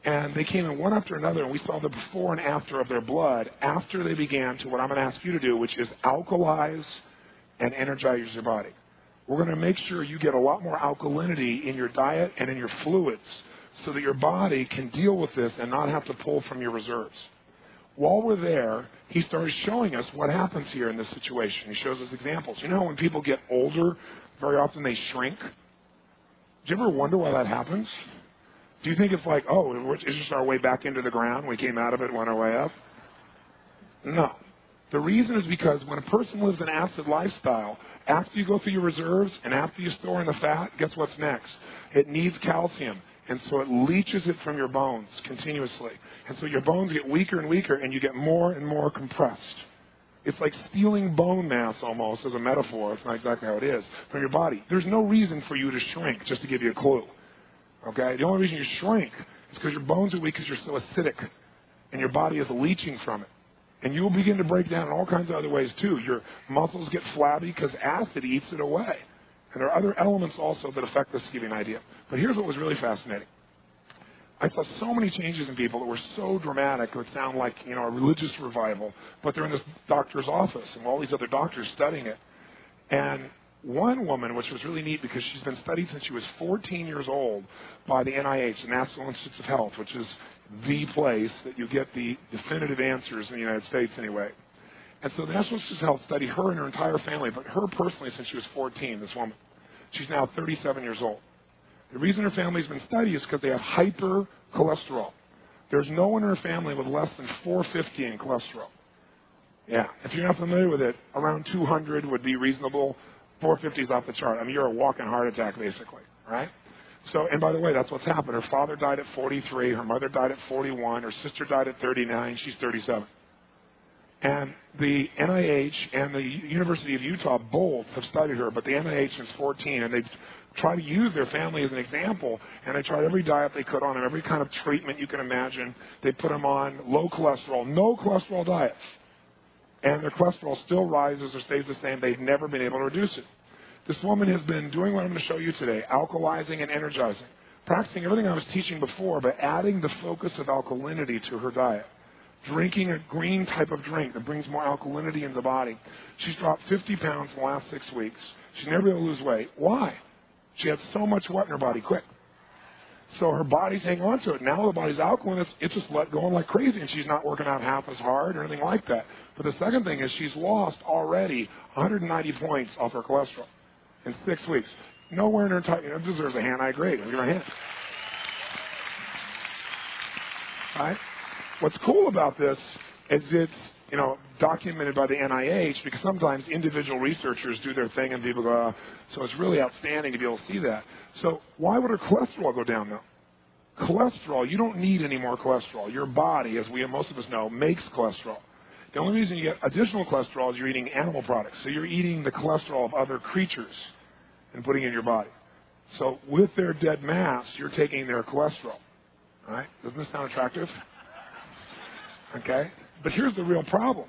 And they came in one after another, and we saw the before and after of their blood after they began to what I'm going to ask you to do, which is alkalize and energize your body. We're going to make sure you get a lot more alkalinity in your diet and in your fluids so that your body can deal with this and not have to pull from your reserves. While we're there, he started showing us what happens here in this situation. He shows us examples. You know, when people get older, very often they shrink. Do you ever wonder why that happens? Do you think it's like, oh, it's just our way back into the ground? We came out of it, went our way up? No. The reason is because when a person lives an acid lifestyle, after you go through your reserves and after you store in the fat, guess what's next? It needs calcium. And so it leaches it from your bones continuously. And so your bones get weaker and weaker, and you get more and more compressed. It's like stealing bone mass almost as a metaphor. It's not exactly how it is from your body. There's no reason for you to shrink, just to give you a clue. Okay? The only reason you shrink is because your bones are weak because you're so acidic, and your body is leaching from it. And you'll begin to break down in all kinds of other ways, too. Your muscles get flabby because acid eats it away. And there are other elements also that affect this, to give you an idea. But here's what was really fascinating. I saw so many changes in people that were so dramatic, it would sound like, you know, a religious revival. But they're in this doctor's office, and all these other doctors studying it. And one woman, which was really neat because she's been studied since she was 14 years old by the NIH, the National Institutes of Health, which is the place that you get the definitive answers in the United States anyway. And so the National Institutes of Health studied her and her entire family, but her personally since she was 14, this woman. She's now 37 years old. The reason her family's been studied is because they have hypercholesterol. There's no one in her family with less than 450 in cholesterol. Yeah, if you're not familiar with it, around 200 would be reasonable. 450 is off the chart. I mean, you're a walking heart attack, basically, right? So, and by the way, that's what's happened. Her father died at 43. Her mother died at 41. Her sister died at 39. She's 37. And the NIH and the University of Utah both have studied her, but the NIH since 14, and they've tried to use their family as an example, and they tried every diet they could on them, every kind of treatment you can imagine. They put them on low cholesterol, no cholesterol diets. And their cholesterol still rises or stays the same. They've never been able to reduce it. This woman has been doing what I'm going to show you today, alkalizing and energizing, practicing everything I was teaching before, but adding the focus of alkalinity to her diet, drinking a green type of drink that brings more alkalinity in the body. She's dropped 50 pounds in the last 6 weeks. She's never been able to lose weight. Why? She had so much what in her body quick. So her body's hanging on to it. Now the body's alkaline. It's just let going like crazy, and she's not working out half as hard or anything like that. But the second thing is she's lost already 190 points off her cholesterol in 6 weeks. Nowhere in her entire, it deserves a hand. I agree. Give her a hand. Right? What's cool about this is it's, you know, documented by the NIH because sometimes individual researchers do their thing and people go, so it's really outstanding to be able to see that. So why would her cholesterol go down, though? Cholesterol, you don't need any more cholesterol. Your body, as most of us know, makes cholesterol. The only reason you get additional cholesterol is you're eating animal products. So you're eating the cholesterol of other creatures and putting it in your body. So with their dead mass, you're taking their cholesterol. All right? Doesn't this sound attractive? Okay? But here's the real problem.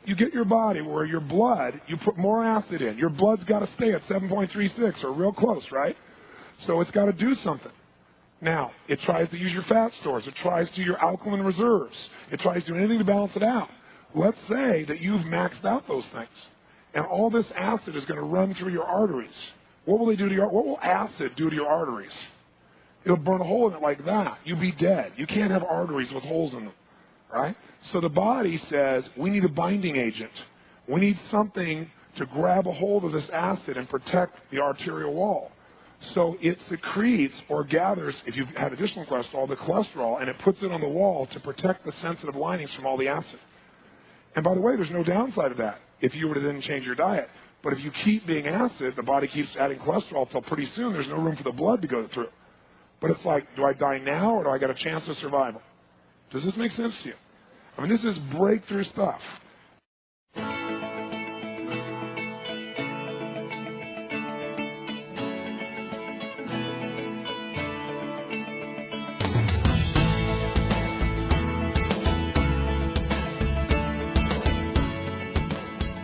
You get your body where your blood, you put more acid in. Your blood's got to stay at 7.36 or real close, right? So it's got to do something. Now, it tries to use your fat stores. It tries to your alkaline reserves. It tries to do anything to balance it out. Let's say that you've maxed out those things, and all this acid is going to run through your arteries. What will acid do to your arteries? It'll burn a hole in it like that. You'll be dead. You can't have arteries with holes in them, right? So the body says, we need a binding agent. We need something to grab a hold of this acid and protect the arterial wall. So it secretes or gathers, if you've had additional cholesterol, the cholesterol, and it puts it on the wall to protect the sensitive linings from all the acid. And by the way, there's no downside to that if you were to then change your diet. But if you keep being acid, the body keeps adding cholesterol until pretty soon there's no room for the blood to go through. But it's like, do I die now or do I get a chance of survival? Does this make sense to you? I mean, this is breakthrough stuff.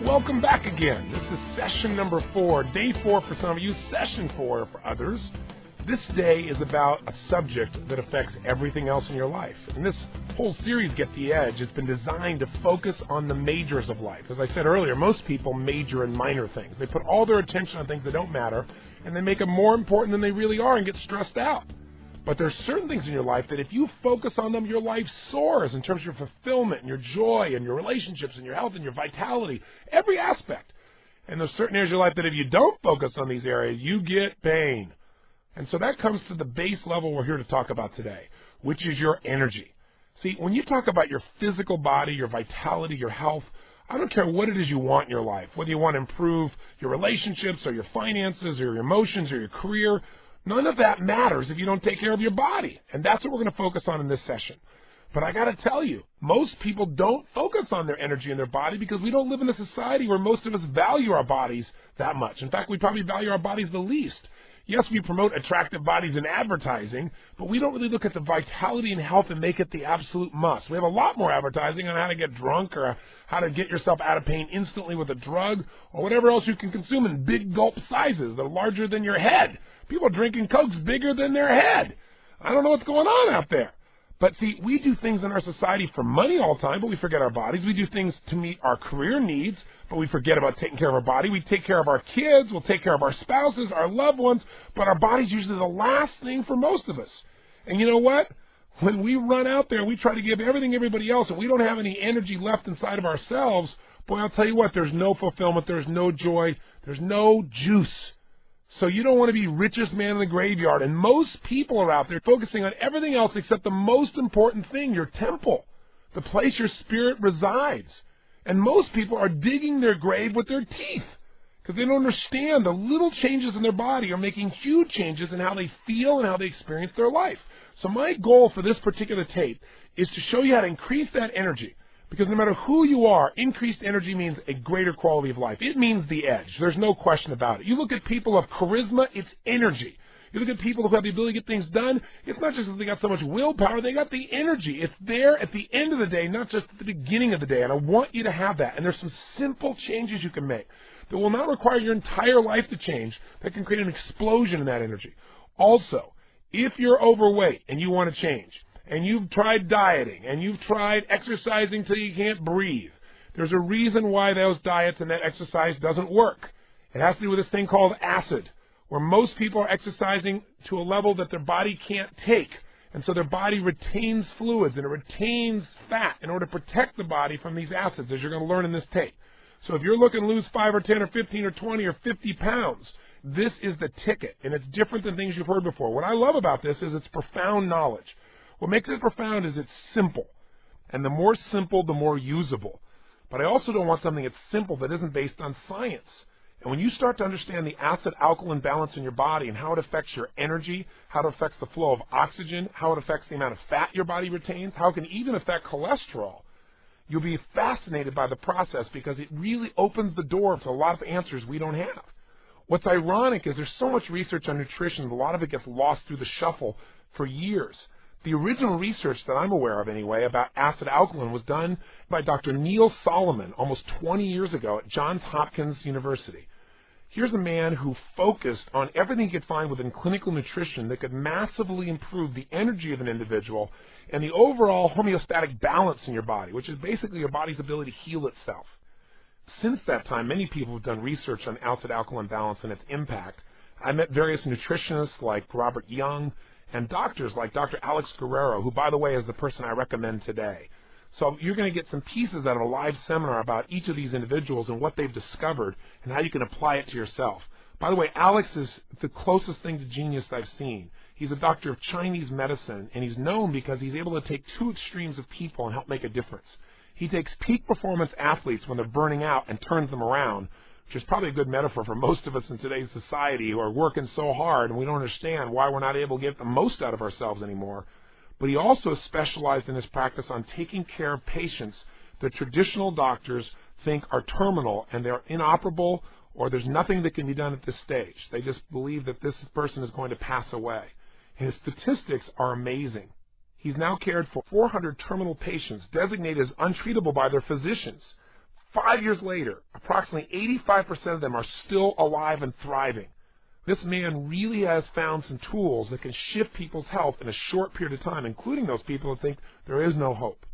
Welcome back again. This is session number 4, day 4 for some of you, session 4 for others. This day is about a subject that affects everything else in your life. And this whole series, Get the Edge, has been designed to focus on the majors of life. As I said earlier, most people major in minor things. They put all their attention on things that don't matter, and they make them more important than they really are and get stressed out. But there's certain things in your life that if you focus on them, your life soars in terms of your fulfillment and your joy and your relationships and your health and your vitality, every aspect. And there's certain areas of your life that if you don't focus on these areas, you get pain. And so that comes to the base level we're here to talk about today, which is your energy. See, when you talk about your physical body, your vitality, your health, I don't care what it is you want in your life, whether you want to improve your relationships or your finances or your emotions or your career, none of that matters if you don't take care of your body. And that's what we're going to focus on in this session. But I got to tell you, most people don't focus on their energy and their body because we don't live in a society where most of us value our bodies that much. In fact, we probably value our bodies the least. Yes, we promote attractive bodies in advertising, but we don't really look at the vitality and health and make it the absolute must. We have a lot more advertising on how to get drunk or how to get yourself out of pain instantly with a drug or whatever else you can consume in big gulp sizes that are larger than your head. People are drinking Cokes bigger than their head. I don't know what's going on out there. But see, we do things in our society for money all the time, but we forget our bodies. We do things to meet our career needs, but we forget about taking care of our body. We take care of our kids, we'll take care of our spouses, our loved ones, but our body's usually the last thing for most of us. And you know what? When we run out there, we try to give everything everybody else, and we don't have any energy left inside of ourselves, boy, I'll tell you what, there's no fulfillment, there's no joy, there's no juice. So you don't want to be richest man in the graveyard. And most people are out there focusing on everything else except the most important thing, your temple, the place your spirit resides. And most people are digging their grave with their teeth because they don't understand the little changes in their body are making huge changes in how they feel and how they experience their life. So my goal for this particular tape is to show you how to increase that energy. Because no matter who you are, increased energy means a greater quality of life. It means the edge. There's no question about it. You look at people of charisma, it's energy. You look at people who have the ability to get things done, it's not just that they got so much willpower, they got the energy. It's there at the end of the day, not just at the beginning of the day. And I want you to have that. And there's some simple changes you can make that will not require your entire life to change, that can create an explosion in that energy. Also, if you're overweight and you want to change, and you've tried dieting, and you've tried exercising till you can't breathe, there's a reason why those diets and that exercise doesn't work. It has to do with this thing called acid, where most people are exercising to a level that their body can't take. And so their body retains fluids and it retains fat in order to protect the body from these acids, as you're going to learn in this tape. So if you're looking to lose 5 or 10 or 15 or 20 or 50 pounds, this is the ticket, and it's different than things you've heard before. What I love about this is it's profound knowledge. What makes it profound is it's simple. And the more simple, the more usable. But I also don't want something that's simple that isn't based on science. And when you start to understand the acid-alkaline balance in your body and how it affects your energy, how it affects the flow of oxygen, how it affects the amount of fat your body retains, how it can even affect cholesterol, you'll be fascinated by the process because it really opens the door to a lot of answers we don't have. What's ironic is there's so much research on nutrition, a lot of it gets lost through the shuffle for years. The original research that I'm aware of anyway about acid-alkaline was done by Dr. Neil Solomon almost 20 years ago at Johns Hopkins University. Here's a man who focused on everything he could find within clinical nutrition that could massively improve the energy of an individual and the overall homeostatic balance in your body, which is basically your body's ability to heal itself. Since that time, many people have done research on acid-alkaline balance and its impact. I met various nutritionists like Robert Young and doctors like Dr. Alex Guerrero, who, by the way, is the person I recommend today. So you're going to get some pieces out of a live seminar about each of these individuals and what they've discovered and how you can apply it to yourself. By the way, Alex is the closest thing to genius I've seen. He's a doctor of Chinese medicine, and he's known because he's able to take two extremes of people and help make a difference. He takes peak performance athletes when they're burning out and turns them around, which is probably a good metaphor for most of us in today's society who are working so hard and we don't understand why we're not able to get the most out of ourselves anymore. But he also specialized in his practice on taking care of patients that traditional doctors think are terminal and they're inoperable or there's nothing that can be done at this stage. They just believe that this person is going to pass away. His statistics are amazing. He's now cared for 400 terminal patients designated as untreatable by their physicians. 5 years later, approximately 85% of them are still alive and thriving. This man really has found some tools that can shift people's health in a short period of time, including those people who think there is no hope.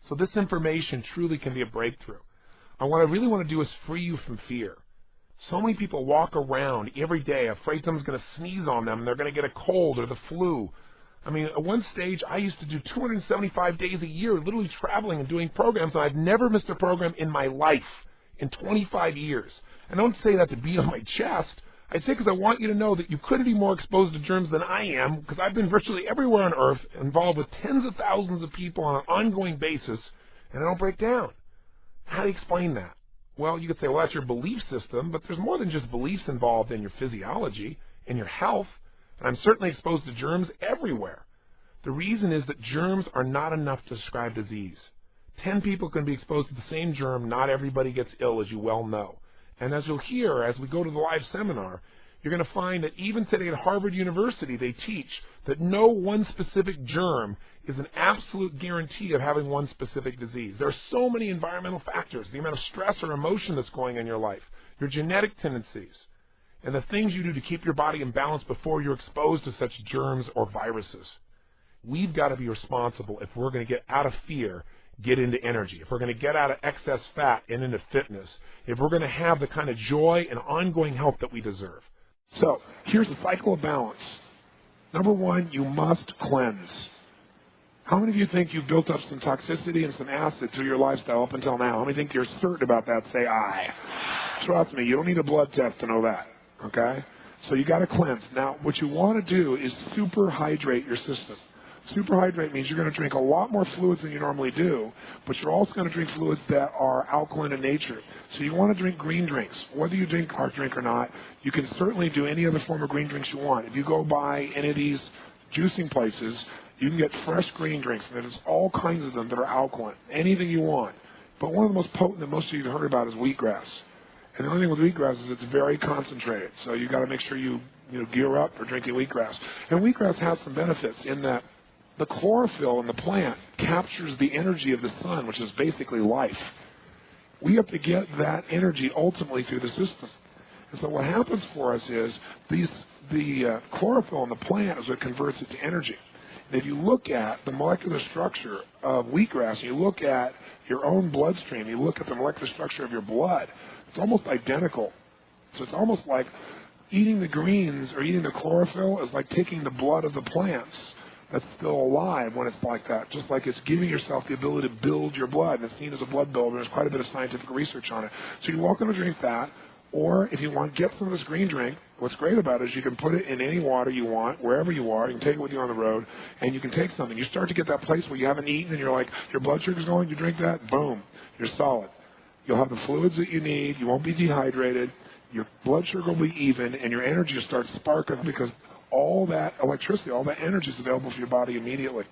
So this information truly can be a breakthrough. And what I really want to do is free you from fear. So many people walk around every day afraid someone's going to sneeze on them and they're going to get a cold or the flu. I mean, at one stage, I used to do 275 days a year, literally traveling and doing programs, and I've never missed a program in my life in 25 years. I don't say that to beat on my chest. I say because I want you to know that you couldn't be more exposed to germs than I am, because I've been virtually everywhere on Earth, involved with tens of thousands of people on an ongoing basis, and I don't break down. How do you explain that? Well, you could say, well, that's your belief system, but there's more than just beliefs involved in your physiology and your health. And I'm certainly exposed to germs everywhere. The reason is that germs are not enough to describe disease. 10 people can be exposed to the same germ. Not everybody gets ill, as you well know. And as you'll hear as we go to the live seminar, you're going to find that even today at Harvard University, they teach that no one specific germ is an absolute guarantee of having one specific disease. There are so many environmental factors, the amount of stress or emotion that's going on in your life, your genetic tendencies, and the things you do to keep your body in balance before you're exposed to such germs or viruses. We've got to be responsible if we're going to get out of fear, get into energy. If we're going to get out of excess fat and into fitness. If we're going to have the kind of joy and ongoing health that we deserve. So, here's the cycle of balance. Number one, you must cleanse. How many of you think you've built up some toxicity and some acid through your lifestyle up until now? How many think you're certain about that? Say aye. Trust me, you don't need a blood test to know that. Okay? So you got to cleanse. Now, what you want to do is superhydrate your system. Superhydrate means you're going to drink a lot more fluids than you normally do, but you're also going to drink fluids that are alkaline in nature. So you want to drink green drinks. Whether you drink hard drink or not, you can certainly do any other form of green drinks you want. If you go by any of these juicing places, you can get fresh green drinks, and there's all kinds of them that are alkaline, anything you want. But one of the most potent that most of you have heard about is wheatgrass. And the only thing with wheatgrass is it's very concentrated. So you've got to make sure you gear up for drinking wheatgrass. And wheatgrass has some benefits in that the chlorophyll in the plant captures the energy of the sun, which is basically life. We have to get that energy ultimately through the system. And so what happens for us is the chlorophyll in the plant is what converts it to energy. And if you look at the molecular structure of wheatgrass, you look at your own bloodstream, you look at the molecular structure of your blood, it's almost identical. So it's almost like eating the greens or eating the chlorophyll is like taking the blood of the plants that's still alive when it's like that, just like it's giving yourself the ability to build your blood, and it's seen as a blood builder. There's quite a bit of scientific research on it. So you're welcome to drink that, or if you want to get some of this green drink, what's great about it is you can put it in any water you want, wherever you are. You can take it with you on the road, and you can take something. You start to get that place where you haven't eaten, and you're like, your blood sugar's going, you drink that, boom, you're solid. You'll have the fluids that you need, you won't be dehydrated, your blood sugar will be even, and your energy will start sparking because all that electricity, all that energy is available for your body immediately.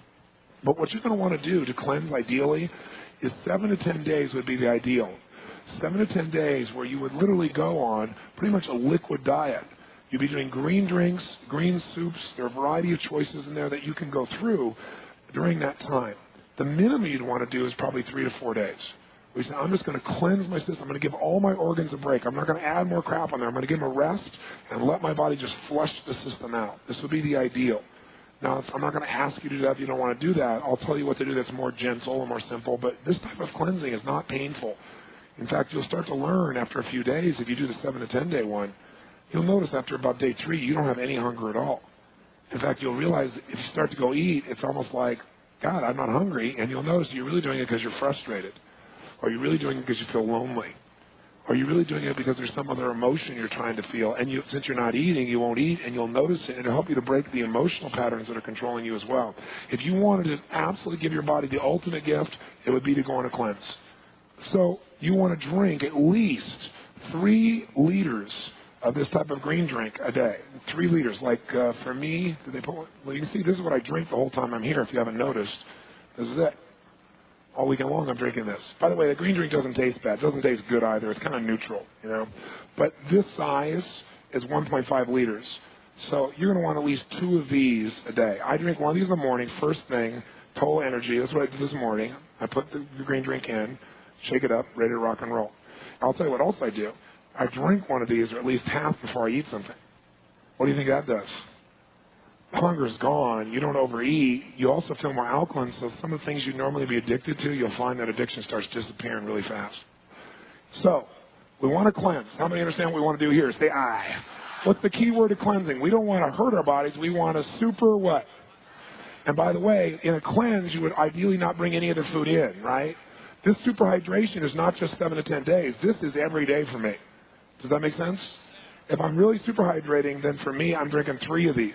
But what you're going to want to do to cleanse ideally is 7 to 10 days would be the ideal. 7 to 10 days where you would literally go on pretty much a liquid diet. You'd be doing green drinks, green soups. There are a variety of choices in there that you can go through during that time. The minimum you'd want to do is probably 3 to 4 days. We say, I'm just going to cleanse my system. I'm going to give all my organs a break. I'm not going to add more crap on there. I'm going to give them a rest and let my body just flush the system out. This would be the ideal. Now, I'm not going to ask you to do that if you don't want to do that. I'll tell you what to do that's more gentle and more simple. But this type of cleansing is not painful. In fact, you'll start to learn after a few days, if you do the 7 to 10 day one, you'll notice after about day 3, you don't have any hunger at all. In fact, you'll realize if you start to go eat, it's almost like, God, I'm not hungry. And you'll notice you're really doing it because you're frustrated. Or you're really doing it because you feel lonely. Or you're really doing it because there's some other emotion you're trying to feel. And since you're not eating, you won't eat, and you'll notice it. And it'll help you to break the emotional patterns that are controlling you as well. If you wanted to absolutely give your body the ultimate gift, it would be to go on a cleanse. So you want to drink at least 3 liters of this type of green drink a day. 3 liters. Like for me, did they put one? Well, you can see this is what I drink the whole time I'm here, if you haven't noticed. This is it. All weekend long I'm drinking this. By the way, the green drink doesn't taste bad. It doesn't taste good either. It's kind of neutral, you know. But this size is 1.5 liters. So you're going to want at least 2 of these a day. I drink one of these in the morning, first thing, total energy. That's what I did this morning. I put the green drink in, shake it up, ready to rock and roll. I'll tell you what else I do. I drink one of these, or at least half, before I eat something. What do you think that does? Hunger's gone. You don't overeat. You also feel more alkaline, so some of the things you'd normally be addicted to, you'll find that addiction starts disappearing really fast. So, we want to cleanse. How many understand what we want to do here? Say I. What's the key word of cleansing? We don't want to hurt our bodies. We want to super what? And by the way, in a cleanse, you would ideally not bring any other food in, right? This super hydration is not just 7 to 10 days. This is every day for me. Does that make sense? If I'm really super hydrating, then for me, I'm drinking 3 of these.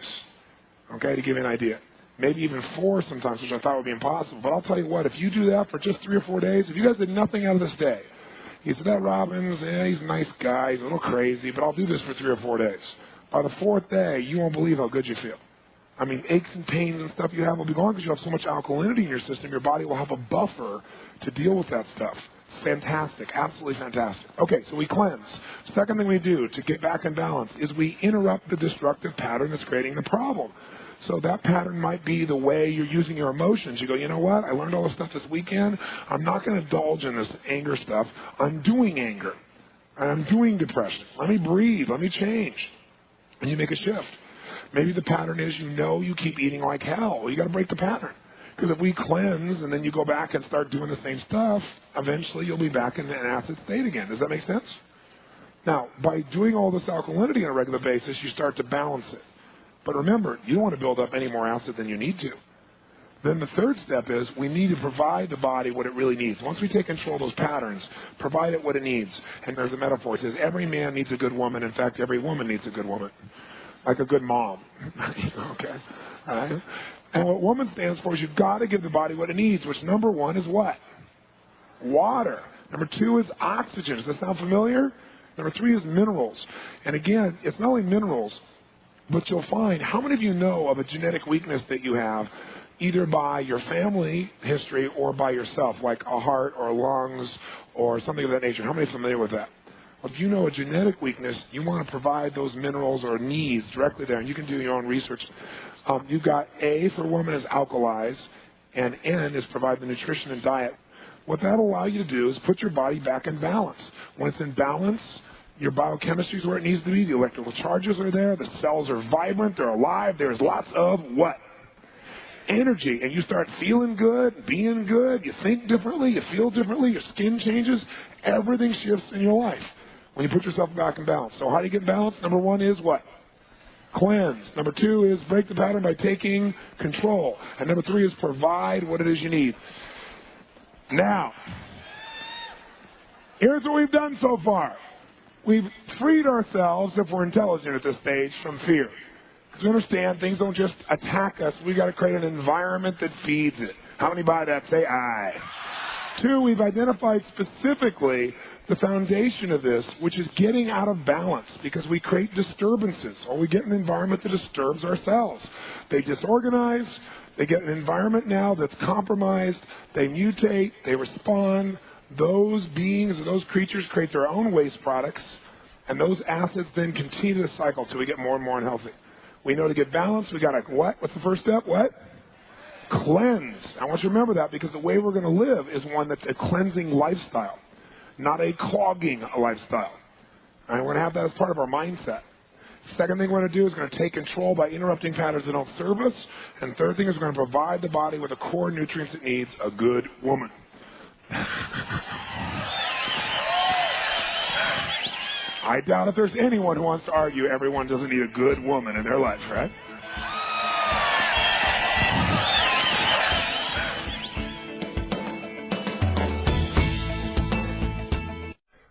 Okay, to give you an idea. Maybe even 4 sometimes, which I thought would be impossible. But I'll tell you what, if you do that for just 3 or 4 days, if you guys did nothing out of this day, you said, that Robbins, yeah, he's a nice guy, he's a little crazy, but I'll do this for 3 or 4 days. By the 4th day, you won't believe how good you feel. I mean, aches and pains and stuff you have will be gone because you have so much alkalinity in your system, your body will have a buffer to deal with that stuff. It's fantastic, absolutely fantastic. Okay, so we cleanse. Second thing we do to get back in balance is we interrupt the destructive pattern that's creating the problem. So that pattern might be the way you're using your emotions. You go, you know what? I learned all this stuff this weekend. I'm not going to indulge in this anger stuff. I'm doing anger. I'm doing depression. Let me breathe. Let me change. And you make a shift. Maybe the pattern is you keep eating like hell. Well, you got to break the pattern. Because if we cleanse and then you go back and start doing the same stuff, eventually you'll be back in an acid state again. Does that make sense? Now, by doing all this alkalinity on a regular basis, you start to balance it. But remember, you don't want to build up any more acid than you need to. Then the third step is we need to provide the body what it really needs. Once we take control of those patterns, provide it what it needs. And there's a metaphor. It says every man needs a good woman. In fact, every woman needs a good woman. Like a good mom. Okay? All right? And what woman stands for is you've got to give the body what it needs, which number 1 is what? Water. Number 2 is oxygen. Does that sound familiar? Number 3 is minerals. And again, it's not only minerals, but you'll find, how many of you know of a genetic weakness that you have, either by your family history or by yourself, like a heart or lungs or something of that nature? How many are familiar with that? Well, if you know a genetic weakness, you want to provide those minerals or needs directly there, and you can do your own research. You've got A for woman is alkalize, and N is provide the nutrition and diet. What that'll allow you to do is put your body back in balance. When it's in balance, your biochemistry is where it needs to be. The electrical charges are there. The cells are vibrant. They're alive. There's lots of what? Energy. And you start feeling good, being good. You think differently. You feel differently. Your skin changes. Everything shifts in your life when you put yourself back in balance. So how do you get balance? Number 1 is what? Cleanse. Number 2 is break the pattern by taking control. And number 3 is provide what it is you need. Now, here's what we've done so far. We've freed ourselves, if we're intelligent at this stage, from fear. Because we understand things don't just attack us. We've got to create an environment that feeds it. How many buy that? Say aye. Two, we've identified specifically the foundation of this, which is getting out of balance because we create disturbances or we get an environment that disturbs our cells. They disorganize, they get an environment now that's compromised, they mutate, they respond. Those beings or those creatures create their own waste products, and those acids then continue to cycle till we get more and more unhealthy. We know to get balance, we got to what? What's the first step? What? Cleanse. I want you to remember that because the way we're going to live is one that's a cleansing lifestyle, not a clogging lifestyle. And we're going to have that as part of our mindset. Second thing we're going to do is going to take control by interrupting patterns that don't serve us. And third thing is we're going to provide the body with the core nutrients it needs, a good woman. I doubt if there's anyone who wants to argue everyone doesn't need a good woman in their life, right?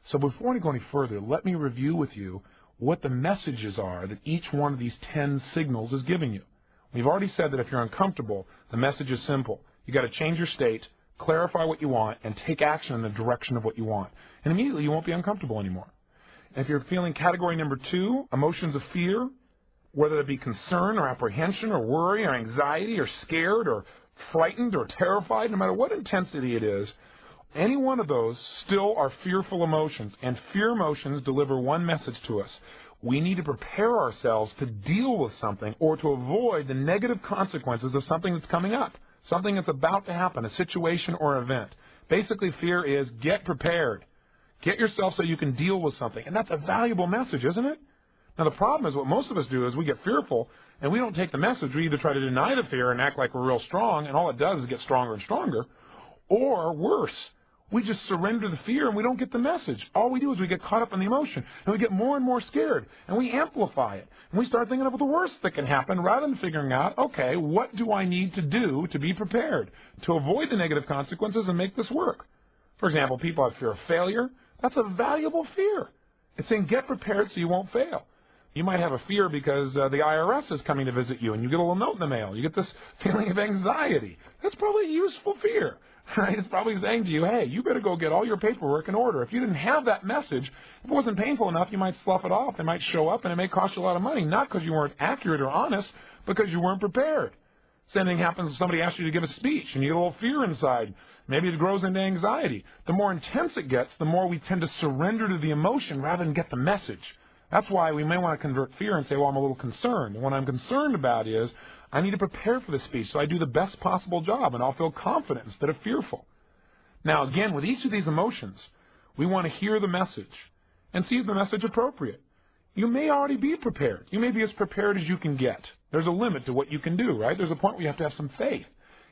So before I go any further, let me review with you what the messages are that each one of these 10 signals is giving you. We've already said that if you're uncomfortable, the message is simple. You've got to change your state, clarify what you want, and take action in the direction of what you want. And immediately you won't be uncomfortable anymore. If you're feeling category number 2, emotions of fear, whether it be concern or apprehension or worry or anxiety or scared or frightened or terrified, no matter what intensity it is, any one of those still are fearful emotions, and fear emotions deliver one message to us. We need to prepare ourselves to deal with something or to avoid the negative consequences of something that's coming up, something that's about to happen, a situation or event. Basically, fear is get prepared. Get yourself so you can deal with something, and that's a valuable message, isn't it? Now, the problem is what most of us do is we get fearful, and we don't take the message. We either try to deny the fear and act like we're real strong, and all it does is get stronger and stronger, or worse, we just surrender the fear and we don't get the message. All we do is we get caught up in the emotion and we get more and more scared and we amplify it. And we start thinking of the worst that can happen rather than figuring out, okay, what do I need to do to be prepared to avoid the negative consequences and make this work? For example, people have fear of failure. That's a valuable fear. It's saying get prepared so you won't fail. You might have a fear because the IRS is coming to visit you and you get a little note in the mail. You get this feeling of anxiety. That's probably a useful fear. Right? It's probably saying to you, hey, you better go get all your paperwork in order. If you didn't have that message, if it wasn't painful enough, you might slough it off. They might show up, and it may cost you a lot of money, not because you weren't accurate or honest, because you weren't prepared. Same thing happens if somebody asks you to give a speech, and you get a little fear inside. Maybe it grows into anxiety. The more intense it gets, the more we tend to surrender to the emotion rather than get the message. That's why we may want to convert fear and say, well, I'm a little concerned. And what I'm concerned about is I need to prepare for the speech so I do the best possible job, and I'll feel confident instead of fearful. Now, again, with each of these emotions, we want to hear the message and see if the message is appropriate. You may already be prepared. You may be as prepared as you can get. There's a limit to what you can do, right? There's a point where you have to have some faith.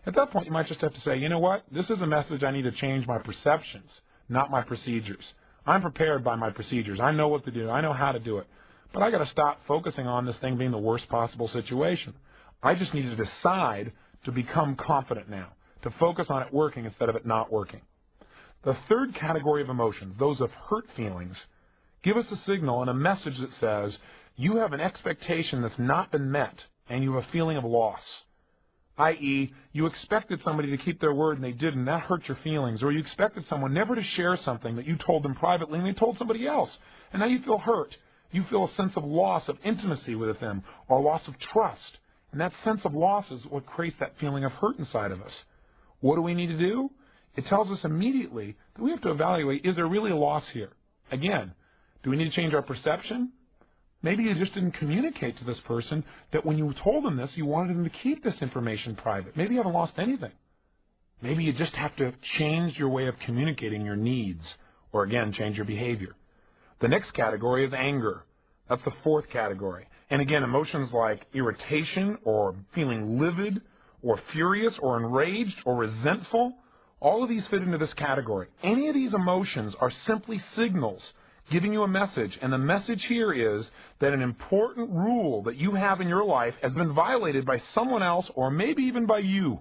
At that point, you might just have to say, you know what? This is a message I need to change my perceptions, not my procedures. I'm prepared by my procedures. I know what to do. I know how to do it. But I got to stop focusing on this thing being the worst possible situation. I just need to decide to become confident now, to focus on it working instead of it not working. The third category of emotions, those of hurt feelings, give us a signal and a message that says you have an expectation that's not been met and you have a feeling of loss, i.e., you expected somebody to keep their word and they didn't, that hurt your feelings, or you expected someone never to share something that you told them privately and they told somebody else, and now you feel hurt. You feel a sense of loss of intimacy with them or loss of trust. And that sense of loss is what creates that feeling of hurt inside of us. What do we need to do? It tells us immediately that we have to evaluate, is there really a loss here? Again, do we need to change our perception? Maybe you just didn't communicate to this person that when you told them this, you wanted them to keep this information private. Maybe you haven't lost anything. Maybe you just have to change your way of communicating your needs, or again, change your behavior. The next category is anger. That's the fourth category. And again, emotions like irritation or feeling livid or furious or enraged or resentful, all of these fit into this category. Any of these emotions are simply signals giving you a message, and the message here is that an important rule that you have in your life has been violated by someone else or maybe even by you.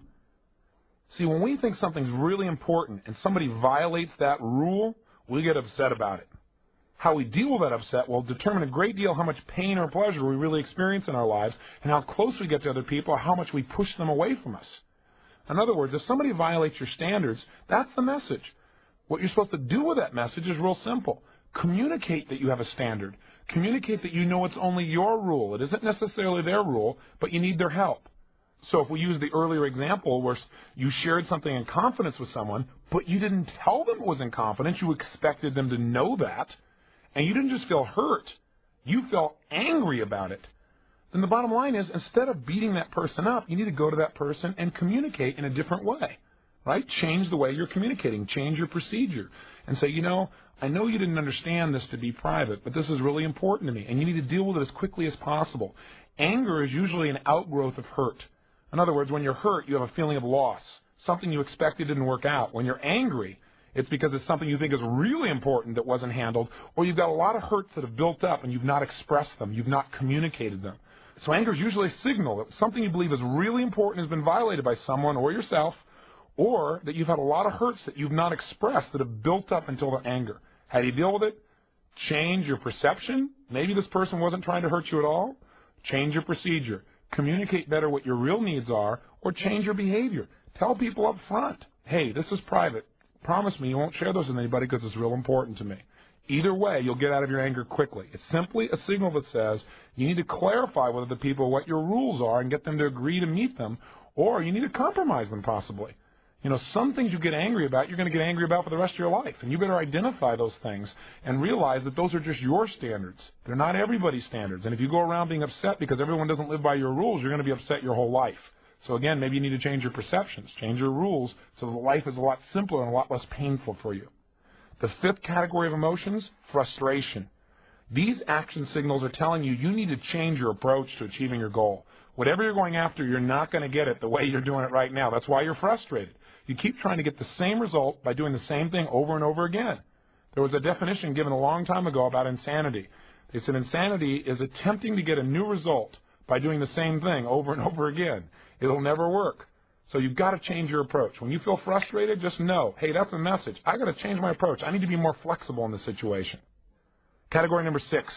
See, when we think something's really important and somebody violates that rule, we get upset about it. How we deal with that upset will determine a great deal how much pain or pleasure we really experience in our lives and how close we get to other people or how much we push them away from us. In other words, if somebody violates your standards, that's the message. What you're supposed to do with that message is real simple. Communicate that you have a standard. Communicate that you know it's only your rule. It isn't necessarily their rule, but you need their help. So if we use the earlier example where you shared something in confidence with someone, but you didn't tell them it was in confidence, you expected them to know that, and you didn't just feel hurt, you felt angry about it, then the bottom line is, instead of beating that person up, you need to go to that person and communicate in a different way, right? Change the way you're communicating. Change your procedure and say, you know, I know you didn't understand this to be private, but this is really important to me, and you need to deal with it as quickly as possible. Anger is usually an outgrowth of hurt. In other words, when you're hurt, you have a feeling of loss. Something you expected didn't work out. When you're angry, it's because it's something you think is really important that wasn't handled, or you've got a lot of hurts that have built up and you've not expressed them, you've not communicated them. So anger is usually a signal that something you believe is really important has been violated by someone or yourself, or that you've had a lot of hurts that you've not expressed that have built up until the anger. How do you deal with it? Change your perception. Maybe this person wasn't trying to hurt you at all. Change your procedure. Communicate better what your real needs are, or change your behavior. Tell people up front, hey, this is private. Promise me you won't share those with anybody because it's real important to me. Either way, you'll get out of your anger quickly. It's simply a signal that says you need to clarify with the people what your rules are and get them to agree to meet them, or you need to compromise them possibly. You know, some things you get angry about, you're going to get angry about for the rest of your life, and you better identify those things and realize that those are just your standards. They're not everybody's standards, and if you go around being upset because everyone doesn't live by your rules, you're going to be upset your whole life. So again, maybe you need to change your perceptions, change your rules, so that life is a lot simpler and a lot less painful for you. The fifth category of emotions, frustration. These action signals are telling you you need to change your approach to achieving your goal. Whatever you're going after, you're not going to get it the way you're doing it right now. That's why you're frustrated. You keep trying to get the same result by doing the same thing over and over again. There was a definition given a long time ago about insanity. They said insanity is attempting to get a new result by doing the same thing over and over again. It'll never work. So you've got to change your approach. When you feel frustrated, just know, hey, that's a message. I've got to change my approach. I need to be more flexible in this situation. Category number 6,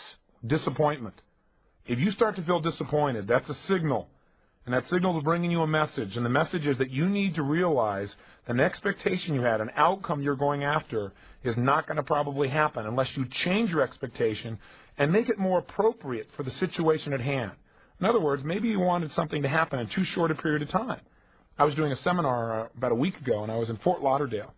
disappointment. If you start to feel disappointed, that's a signal. And that signal is bringing you a message. And the message is that you need to realize that an expectation you had, an outcome you're going after, is not going to probably happen unless you change your expectation and make it more appropriate for the situation at hand. In other words, maybe you wanted something to happen in too short a period of time. I was doing a seminar about a week ago, and I was in Fort Lauderdale.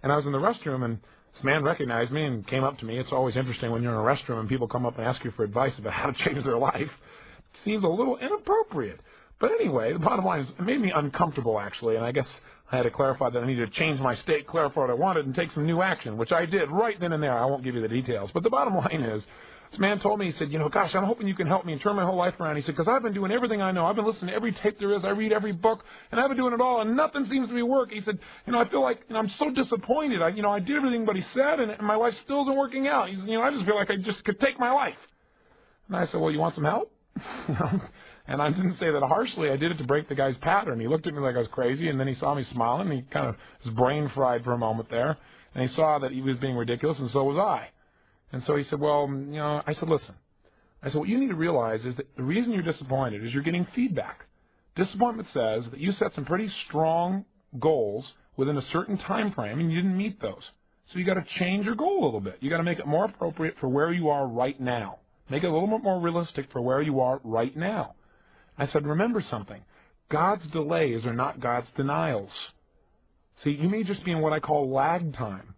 And I was in the restroom, and this man recognized me and came up to me. It's always interesting when you're in a restroom and people come up and ask you for advice about how to change their life. It seems a little inappropriate. But anyway, the bottom line is it made me uncomfortable, actually, and I guess I had to clarify that I needed to change my state, clarify what I wanted, and take some new action, which I did right then and there. I won't give you the details. But the bottom line is, this man told me, he said, you know, gosh, I'm hoping you can help me and turn my whole life around. He said, because I've been doing everything I know. I've been listening to every tape there is. I read every book, and I've been doing it all, and nothing seems to be working. He said, you know, I feel like I'm so disappointed. I did everything but he said, and my life still isn't working out. He said, I just feel like I just could take my life. And I said, well, you want some help? And I didn't say that harshly. I did it to break the guy's pattern. He looked at me like I was crazy, and then he saw me smiling, and he kind of, his brain fried for a moment there, and he saw that he was being ridiculous, and so was I. And so he said, well, I said, listen. I said, what you need to realize is that the reason you're disappointed is you're getting feedback. Disappointment says that you set some pretty strong goals within a certain time frame, and you didn't meet those. So you got to change your goal a little bit. You got to make it more appropriate for where you are right now. Make it a little bit more realistic for where you are right now. I said, remember something. God's delays are not God's denials. See, you may just be in what I call lag time.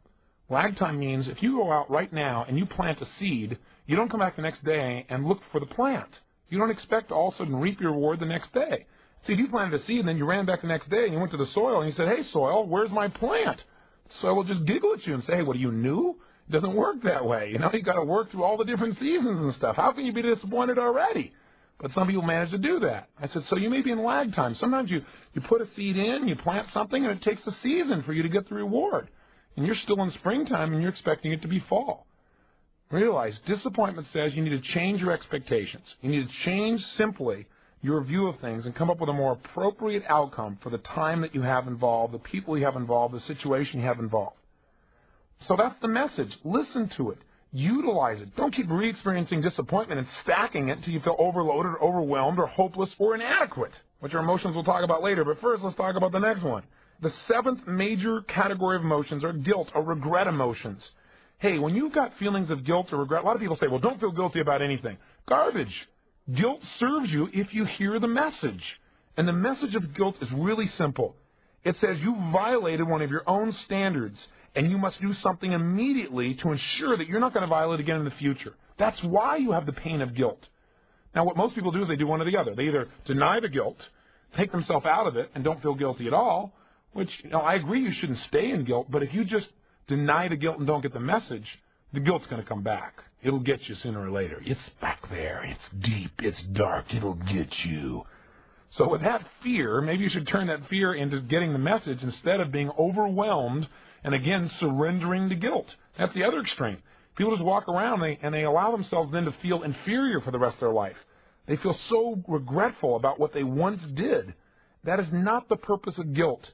Lag time means if you go out right now and you plant a seed, you don't come back the next day and look for the plant. You don't expect to all of a sudden reap your reward the next day. See, if you planted a seed and then you ran back the next day and you went to the soil and you said, hey, soil, where's my plant? The soil will just giggle at you and say, hey, what are you, new? It doesn't work that way. You got to work through all the different seasons and stuff. How can you be disappointed already? But some people manage to do that. I said, so you may be in lag time. Sometimes you put a seed in, you plant something, and it takes a season for you to get the reward. And you're still in springtime, and you're expecting it to be fall. Realize, disappointment says you need to change your expectations. You need to change simply your view of things and come up with a more appropriate outcome for the time that you have involved, the people you have involved, the situation you have involved. So that's the message. Listen to it. Utilize it. Don't keep re-experiencing disappointment and stacking it until you feel overloaded or overwhelmed or hopeless or inadequate. which are emotions we'll talk about later. But first, let's talk about the next one. The seventh major category of emotions are guilt or regret emotions. Hey, when you've got feelings of guilt or regret, a lot of people say, well, don't feel guilty about anything. Garbage. Guilt serves you if you hear the message. And the message of guilt is really simple. It says you violated one of your own standards, and you must do something immediately to ensure that you're not going to violate again in the future. That's why you have the pain of guilt. Now, what most people do is they do one or the other. They either deny the guilt, take themselves out of it, and don't feel guilty at all, which, I agree you shouldn't stay in guilt, but if you just deny the guilt and don't get the message, the guilt's going to come back. It'll get you sooner or later. It's back there. It's deep. It's dark. It'll get you. So with that fear, maybe you should turn that fear into getting the message instead of being overwhelmed and, again, surrendering to guilt. That's the other extreme. People just walk around and they allow themselves then to feel inferior for the rest of their life. They feel so regretful about what they once did. That is not the purpose of guilt.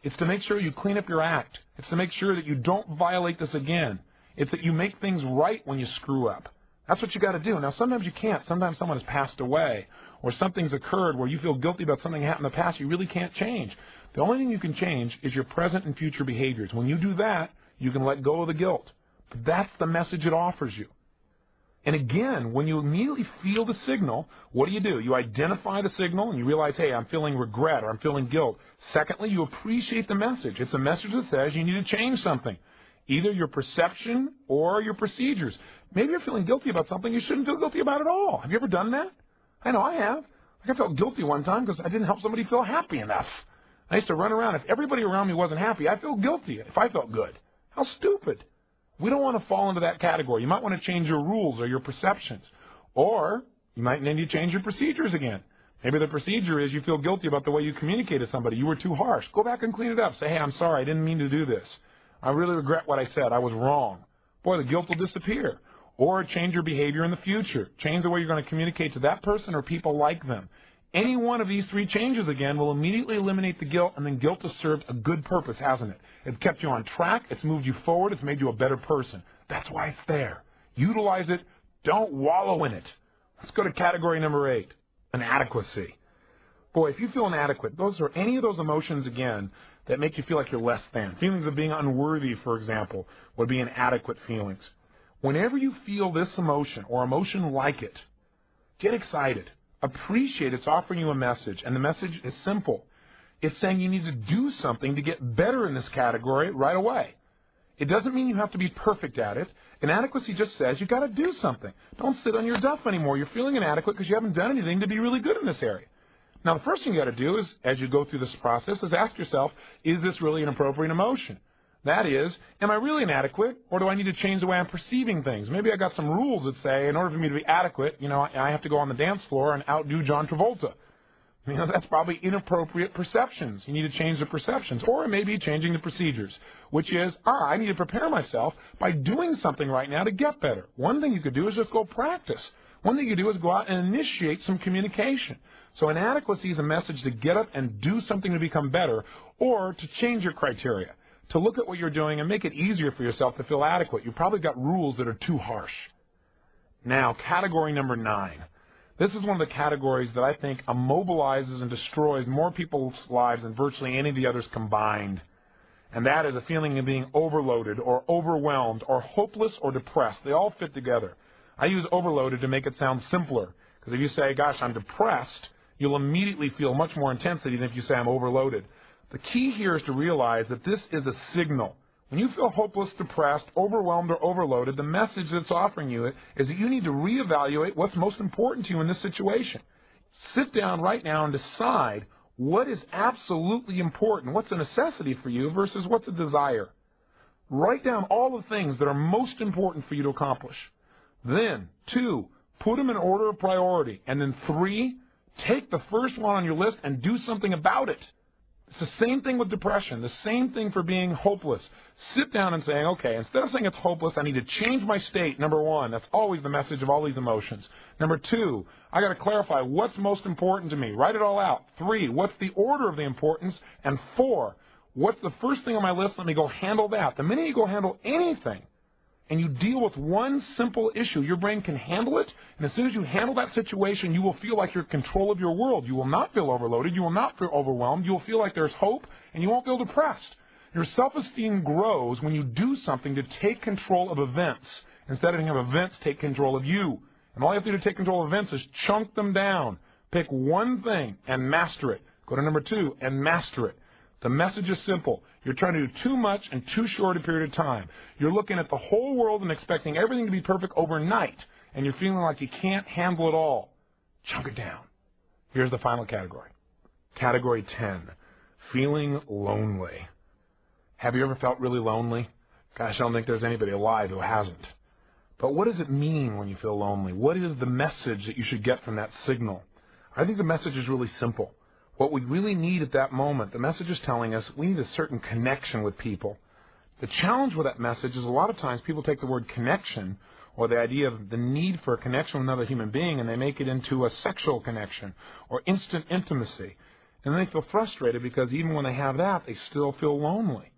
It's to make sure you clean up your act. It's to make sure that you don't violate this again. It's that you make things right when you screw up. That's what you got to do. Now, sometimes you can't. Sometimes someone has passed away or something's occurred where you feel guilty about something that happened in the past you really can't change. The only thing you can change is your present and future behaviors. When you do that, you can let go of the guilt. But that's the message it offers you. And again, when you immediately feel the signal, what do? You identify the signal and you realize, hey, I'm feeling regret or I'm feeling guilt. Secondly, you appreciate the message. It's a message that says you need to change something, either your perception or your procedures. Maybe you're feeling guilty about something you shouldn't feel guilty about at all. Have you ever done that? I know I have. I felt guilty one time because I didn't help somebody feel happy enough. I used to run around. If everybody around me wasn't happy, I feel guilty if I felt good. How stupid. We don't want to fall into that category. You might want to change your rules or your perceptions. Or you might need to change your procedures again. Maybe the procedure is you feel guilty about the way you communicate to somebody. You were too harsh. Go back and clean it up. Say, hey, I'm sorry. I didn't mean to do this. I really regret what I said. I was wrong. Boy, the guilt will disappear. Or change your behavior in the future. Change the way you're going to communicate to that person or people like them. Any one of these three changes, again, will immediately eliminate the guilt, and then guilt has served a good purpose, hasn't it? It's kept you on track. It's moved you forward. It's made you a better person. That's why it's there. Utilize it. Don't wallow in it. Let's go to category number 8, inadequacy. Boy, if you feel inadequate, those are any of those emotions, again, that make you feel like you're less than. Feelings of being unworthy, for example, would be inadequate feelings. Whenever you feel this emotion or emotion like it, get excited. Appreciate it's offering you a message, and the message is simple. It's saying you need to do something to get better in this category right away. It doesn't mean you have to be perfect at it. Inadequacy just says you got to do something. Don't sit on your duff anymore. You're feeling inadequate because you haven't done anything to be really good in this area. Now, the first thing you got to do is, as you go through this process, is ask yourself, is this really an appropriate emotion? That is, am I really inadequate, or do I need to change the way I'm perceiving things? Maybe I got some rules that say, in order for me to be adequate, I have to go on the dance floor and outdo John Travolta. That's probably inappropriate perceptions. You need to change the perceptions. Or it may be changing the procedures, which is, I need to prepare myself by doing something right now to get better. One thing you could do is just go practice. One thing you do is go out and initiate some communication. So inadequacy is a message to get up and do something to become better, or to change your criteria, to look at what you're doing and make it easier for yourself to feel adequate. You probably got rules that are too harsh. Now, category number 9. This is one of the categories that I think immobilizes and destroys more people's lives than virtually any of the others combined. And that is a feeling of being overloaded or overwhelmed or hopeless or depressed. They all fit together. I use overloaded to make it sound simpler, because if you say, gosh, I'm depressed, you'll immediately feel much more intensity than if you say I'm overloaded. The key here is to realize that this is a signal. When you feel hopeless, depressed, overwhelmed, or overloaded, the message that's offering you is that you need to reevaluate what's most important to you in this situation. Sit down right now and decide what is absolutely important, what's a necessity for you versus what's a desire. Write down all the things that are most important for you to accomplish. Then, 2, put them in order of priority. And then 3, take the first one on your list and do something about it. It's the same thing with depression, the same thing for being hopeless. Sit down and saying, okay, instead of saying it's hopeless, I need to change my state, number 1. That's always the message of all these emotions. Number 2, I got to clarify what's most important to me. Write it all out. 3, what's the order of the importance? And 4, what's the first thing on my list? Let me go handle that. The minute you go handle anything and you deal with one simple issue, your brain can handle it, and as soon as you handle that situation, you will feel like you're in control of your world. You will not feel overloaded. You will not feel overwhelmed. You will feel like there's hope, and you won't feel depressed. Your self-esteem grows when you do something to take control of events instead of having events take control of you. And all you have to do to take control of events is chunk them down. Pick one thing and master it. Go to number 2 and master it. The message is simple. You're trying to do too much in too short a period of time. You're looking at the whole world and expecting everything to be perfect overnight, and you're feeling like you can't handle it all. Chunk it down. Here's the final category. Category 10, feeling lonely. Have you ever felt really lonely? Gosh, I don't think there's anybody alive who hasn't. But what does it mean when you feel lonely? What is the message that you should get from that signal? I think the message is really simple. What we really need at that moment, the message is telling us we need a certain connection with people. The challenge with that message is a lot of times people take the word connection or the idea of the need for a connection with another human being and they make it into a sexual connection or instant intimacy. And then they feel frustrated because even when they have that, they still feel lonely.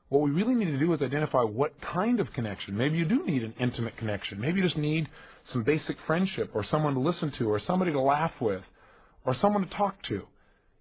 What we really need to do is identify what kind of connection. Maybe you do need an intimate connection. Maybe you just need some basic friendship or someone to listen to or somebody to laugh with or someone to talk to.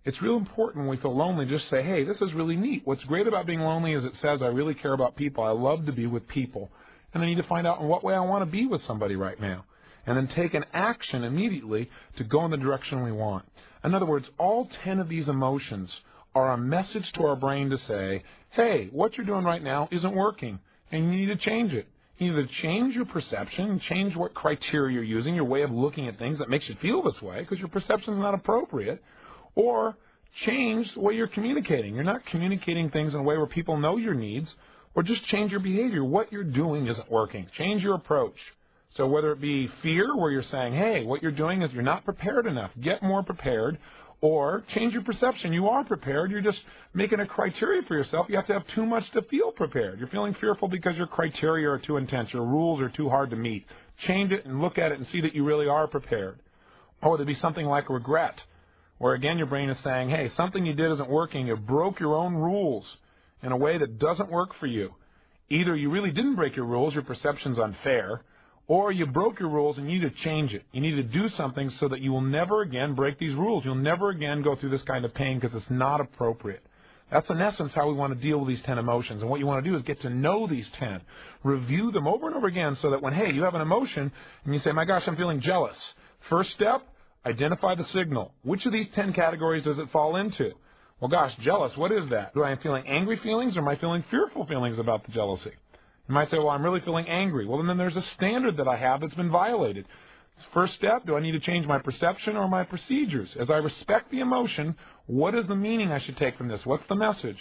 It's real important when we feel lonely just say, hey, this is really neat. What's great about being lonely is it says I really care about people. I love to be with people. And I need to find out in what way I want to be with somebody right now. And then take an action immediately to go in the direction we want. In other words, all 10 of these emotions are a message to our brain to say, hey, what you're doing right now isn't working, and you need to change it. You need to change your perception, change what criteria you're using, your way of looking at things that makes you feel this way because your perception is not appropriate, or change the way you're communicating. You're not communicating things in a way where people know your needs, or just change your behavior. What you're doing isn't working. Change your approach. So whether it be fear, where you're saying, hey, what you're doing is you're not prepared enough, get more prepared, or change your perception. You are prepared. You're just making a criteria for yourself. You have to have too much to feel prepared. You're feeling fearful because your criteria are too intense. Your rules are too hard to meet. Change it and look at it and see that you really are prepared. Or there'd be something like regret, where again your brain is saying, hey, something you did isn't working. You broke your own rules in a way that doesn't work for you. Either you really didn't break your rules, your perception's unfair, or you broke your rules and you need to change it. You need to do something so that you will never again break these rules. You'll never again go through this kind of pain because it's not appropriate. That's in essence how we want to deal with these 10 emotions. And what you want to do is get to know these 10. Review them over and over again so that when, hey, you have an emotion and you say, my gosh, I'm feeling jealous. First step, identify the signal. Which of these 10 categories does it fall into? Well, gosh, jealous, what is that? Do I am feeling angry feelings or am I feeling fearful feelings about the jealousy? You might say, well, I'm really feeling angry. Well, then there's a standard that I have that's been violated. First step, do I need to change my perception or my procedures? As I respect the emotion, what is the meaning I should take from this? What's the message?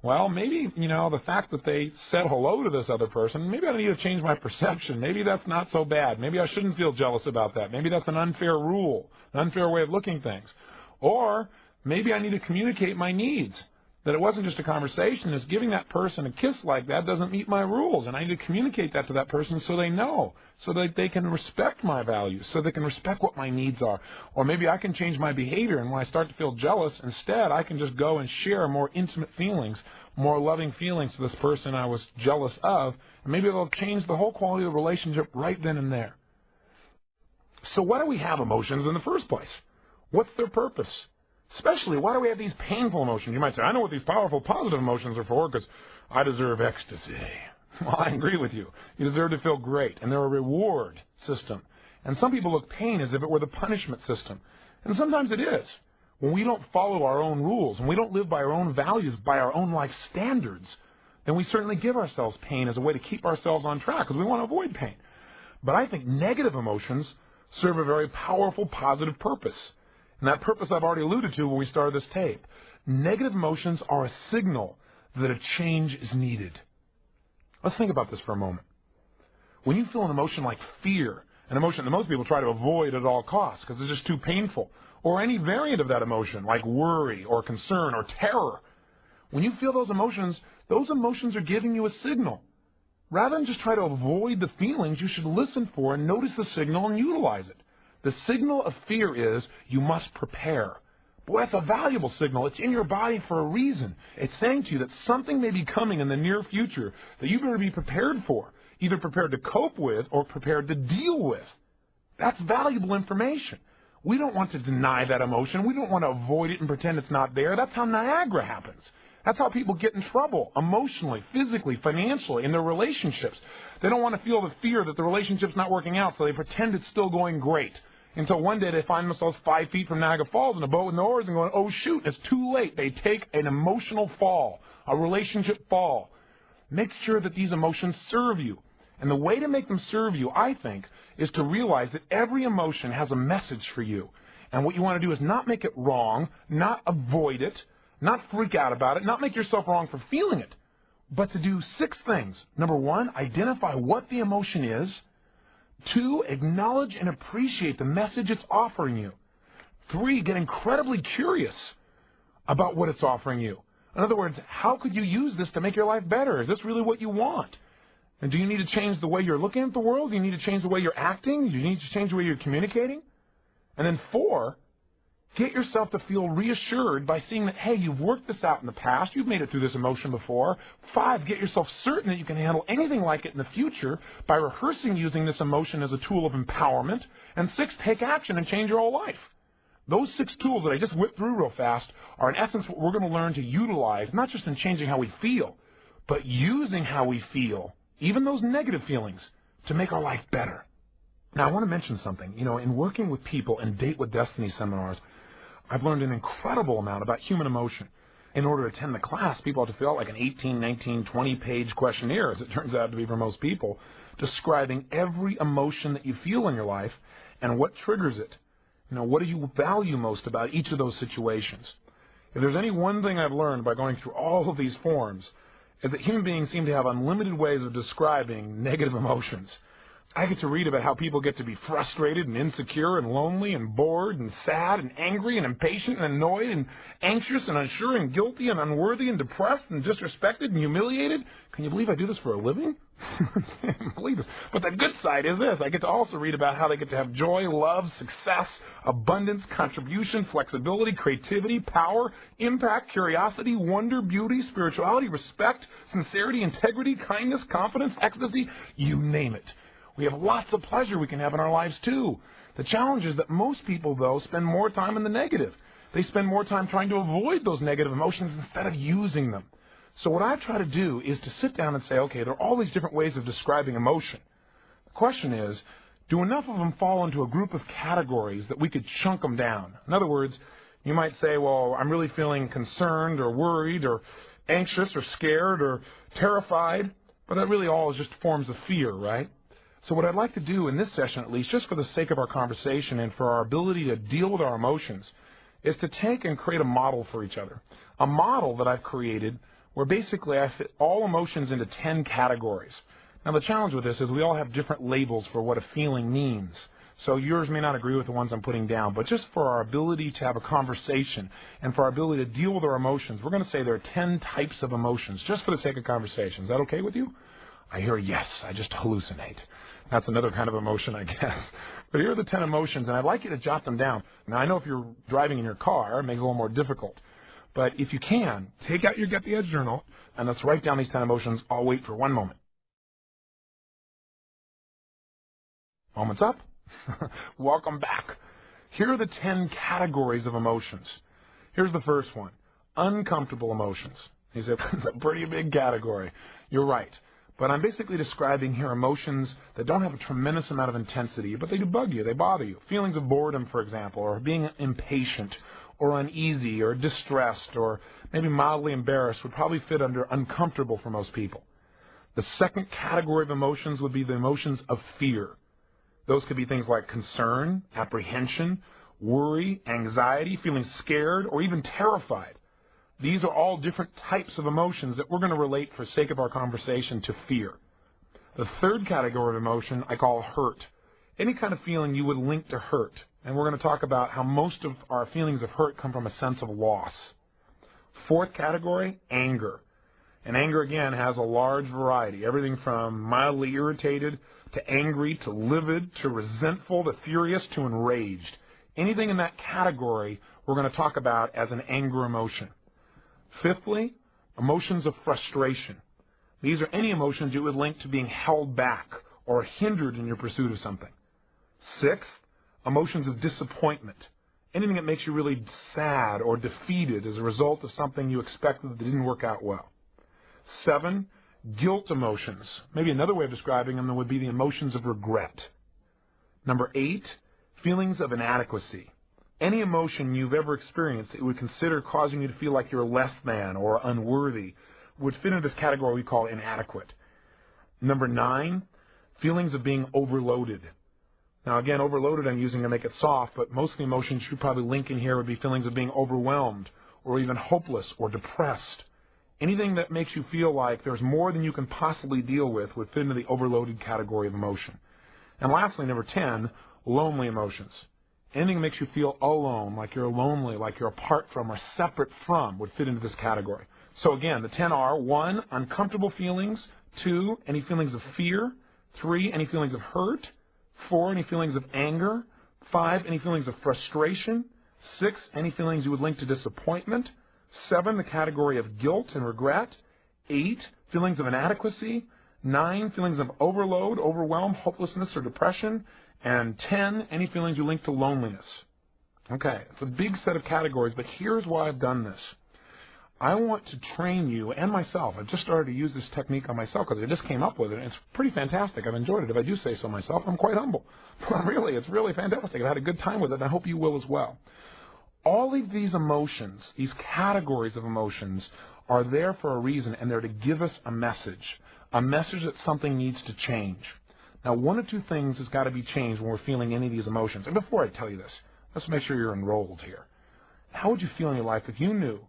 Well, maybe, the fact that they said hello to this other person, maybe I need to change my perception. Maybe that's not so bad. Maybe I shouldn't feel jealous about that. Maybe that's an unfair rule, an unfair way of looking at things. Or maybe I need to communicate my needs. That it wasn't just a conversation, it's giving that person a kiss like that doesn't meet my rules, and I need to communicate that to that person so they know, so that they can respect my values, so they can respect what my needs are. Or maybe I can change my behavior, and when I start to feel jealous, instead I can just go and share more intimate feelings, more loving feelings to this person I was jealous of, and maybe it'll change the whole quality of the relationship right then and there. So why do we have emotions in the first place? What's their purpose? Especially, why do we have these painful emotions? You might say, I know what these powerful, positive emotions are for because I deserve ecstasy. Well, I agree with you. You deserve to feel great, and they're a reward system. And some people look at pain as if it were the punishment system. And sometimes it is. When we don't follow our own rules, and we don't live by our own values, by our own life standards, then we certainly give ourselves pain as a way to keep ourselves on track because we want to avoid pain. But I think negative emotions serve a very powerful, positive purpose. And that purpose I've already alluded to when we started this tape. Negative emotions are a signal that a change is needed. Let's think about this for a moment. When you feel an emotion like fear, an emotion that most people try to avoid at all costs because it's just too painful, or any variant of that emotion like worry or concern or terror, when you feel those emotions are giving you a signal. Rather than just try to avoid the feelings, you should listen for and notice the signal and utilize it. The signal of fear is you must prepare. Boy, that's a valuable signal. It's in your body for a reason. It's saying to you that something may be coming in the near future that you better be prepared for. either prepared to cope with or prepared to deal with. That's valuable information. We don't want to deny that emotion. We don't want to avoid it and pretend it's not there. That's how Niagara happens. That's how people get in trouble emotionally, physically, financially, in their relationships. They don't want to feel the fear that the relationship's not working out, so they pretend it's still going great. Until one day they find themselves 5 feet from Niagara Falls in a boat with no oars and going, oh, shoot, it's too late. They take an emotional fall, a relationship fall. Make sure that these emotions serve you. And the way to make them serve you, I think, is to realize that every emotion has a message for you. And what you want to do is not make it wrong, not avoid it, not freak out about it, not make yourself wrong for feeling it, but to do 6 things. Number 1, identify what the emotion is. 2, acknowledge and appreciate the message it's offering you. 3, get incredibly curious about what it's offering you. In other words, how could you use this to make your life better? Is this really what you want? And do you need to change the way you're looking at the world? Do you need to change the way you're acting? Do you need to change the way you're communicating? And then 4, get yourself to feel reassured by seeing that, hey, you've worked this out in the past. You've made it through this emotion before. 5, get yourself certain that you can handle anything like it in the future by rehearsing using this emotion as a tool of empowerment. And 6, take action and change your whole life. Those 6 tools that I just whipped through real fast are in essence what we're going to learn to utilize, not just in changing how we feel, but using how we feel, even those negative feelings, to make our life better. Now, I want to mention something. You know, in working with people in Date with Destiny seminars, I've learned an incredible amount about human emotion. In order to attend the class, people have to fill out like an 18, 19, 20-page questionnaire, as it turns out to be for most people, describing every emotion that you feel in your life and what triggers it. You know, what do you value most about each of those situations? If there's any one thing I've learned by going through all of these forms, is that human beings seem to have unlimited ways of describing negative emotions. I get to read about how people get to be frustrated and insecure and lonely and bored and sad and angry and impatient and annoyed and anxious and unsure and guilty and unworthy and depressed and disrespected and humiliated. Can you believe I do this for a living? I can't believe this. But the good side is this. I get to also read about how they get to have joy, love, success, abundance, contribution, flexibility, creativity, power, impact, curiosity, wonder, beauty, spirituality, respect, sincerity, integrity, kindness, confidence, ecstasy, you name it. We have lots of pleasure we can have in our lives, too. The challenge is that most people, though, spend more time in the negative. They spend more time trying to avoid those negative emotions instead of using them. So what I try to do is to sit down and say, okay, there are all these different ways of describing emotion. The question is, do enough of them fall into a group of categories that we could chunk them down? In other words, you might say, well, I'm really feeling concerned or worried or anxious or scared or terrified, but that really all is just forms of fear, right? So what I'd like to do in this session, at least, just for the sake of our conversation and for our ability to deal with our emotions, is to take and create a model for each other. A model that I've created where basically I fit all emotions into 10 categories. Now the challenge with this is we all have different labels for what a feeling means. So yours may not agree with the ones I'm putting down, but just for our ability to have a conversation and for our ability to deal with our emotions, we're going to say there are 10 types of emotions, just for the sake of conversation. Is that okay with you? I hear yes, I just hallucinate. That's another kind of emotion, I guess. But here are the 10 emotions, and I'd like you to jot them down. Now, I know if you're driving in your car, it makes it a little more difficult. But if you can, take out your Get the Edge journal, and let's write down these 10 emotions. I'll wait for one moment. Moment's up. Welcome back. Here are the 10 categories of emotions. Here's the first one, uncomfortable emotions. He said, it's a pretty big category. You're right. But I'm basically describing here emotions that don't have a tremendous amount of intensity, but they do bug you, they bother you. Feelings of boredom, for example, or being impatient, or uneasy, or distressed, or maybe mildly embarrassed would probably fit under uncomfortable for most people. The second category of emotions would be the emotions of fear. Those could be things like concern, apprehension, worry, anxiety, feeling scared, or even terrified. These are all different types of emotions that we're going to relate, for sake of our conversation, to fear. The third category of emotion I call hurt. Any kind of feeling you would link to hurt. And we're going to talk about how most of our feelings of hurt come from a sense of loss. Fourth category, anger. And anger, again, has a large variety. Everything from mildly irritated to angry to livid to resentful to furious to enraged. Anything in that category we're going to talk about as an anger emotion. Fifthly, emotions of frustration. These are any emotions you would link to being held back or hindered in your pursuit of something. 6, emotions of disappointment. Anything that makes you really sad or defeated as a result of something you expected that didn't work out well. 7, guilt emotions. Maybe another way of describing them would be the emotions of regret. Number 8, feelings of inadequacy. Any emotion you've ever experienced that you would consider causing you to feel like you're less than or unworthy would fit into this category we call inadequate. Number 9, feelings of being overloaded. Now again, overloaded I'm using to make it soft, but most of the emotions you probably link in here would be feelings of being overwhelmed or even hopeless or depressed. Anything that makes you feel like there's more than you can possibly deal with would fit into the overloaded category of emotion. And lastly, number 10, lonely emotions. Anything that makes you feel alone, like you're lonely, like you're apart from or separate from, would fit into this category. So again, the 10 are: 1, uncomfortable feelings; 2, any feelings of fear; 3, any feelings of hurt; 4, any feelings of anger; 5, any feelings of frustration; 6, any feelings you would link to disappointment; 7, the category of guilt and regret; 8, feelings of inadequacy; 9, feelings of overload, overwhelm, hopelessness, or depression; and 10, any feelings you link to loneliness. Okay, it's a big set of categories, but here's why I've done this. I want to train you and myself. I've just started to use this technique on myself because I just came up with it, and it's pretty fantastic. I've enjoyed it. If I do say so myself, I'm quite humble. Really, it's really fantastic. I've had a good time with it, and I hope you will as well. All of these emotions, these categories of emotions, are there for a reason, and they're to give us a message that something needs to change. Now, one of two things has got to be changed when we're feeling any of these emotions. And before I tell you this, let's make sure you're enrolled here. How would you feel in your life if you knew,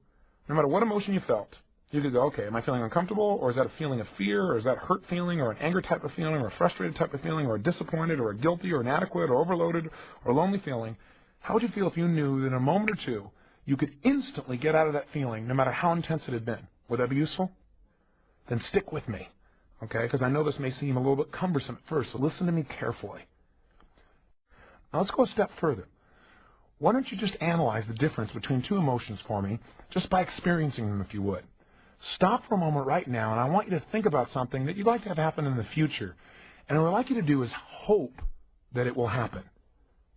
no matter what emotion you felt, you could go, okay, am I feeling uncomfortable, or is that a feeling of fear, or is that a hurt feeling, or an anger type of feeling, or a frustrated type of feeling, or a disappointed, or a guilty, or inadequate, or overloaded, or lonely feeling? How would you feel if you knew that in a moment or two you could instantly get out of that feeling, no matter how intense it had been? Would that be useful? Then stick with me, okay, because I know this may seem a little bit cumbersome at first, so listen to me carefully. Now let's go a step further. Why don't you just analyze the difference between two emotions for me, just by experiencing them, if you would. Stop for a moment right now, and I want you to think about something that you'd like to have happen in the future. And what I'd like you to do is hope that it will happen.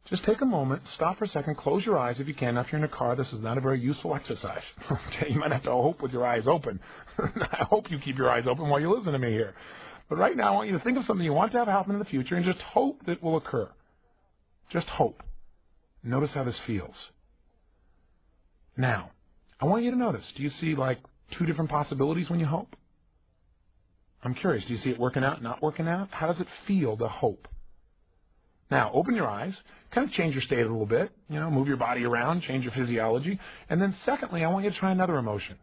Just take a moment, stop for a second, close your eyes if you can. Now, if you're in a car, this is not a very useful exercise. Okay, you might have to hope with your eyes open. I hope you keep your eyes open while you listen to me here. But right now, I want you to think of something you want to have happen in the future and just hope that it will occur. Just hope. Notice how this feels. Now, I want you to notice, do you see like two different possibilities when you hope? I'm curious, do you see it working out, not working out? How does it feel to hope? Now, open your eyes, kind of change your state a little bit, move your body around, change your physiology. And then secondly, I want you to try another emotion.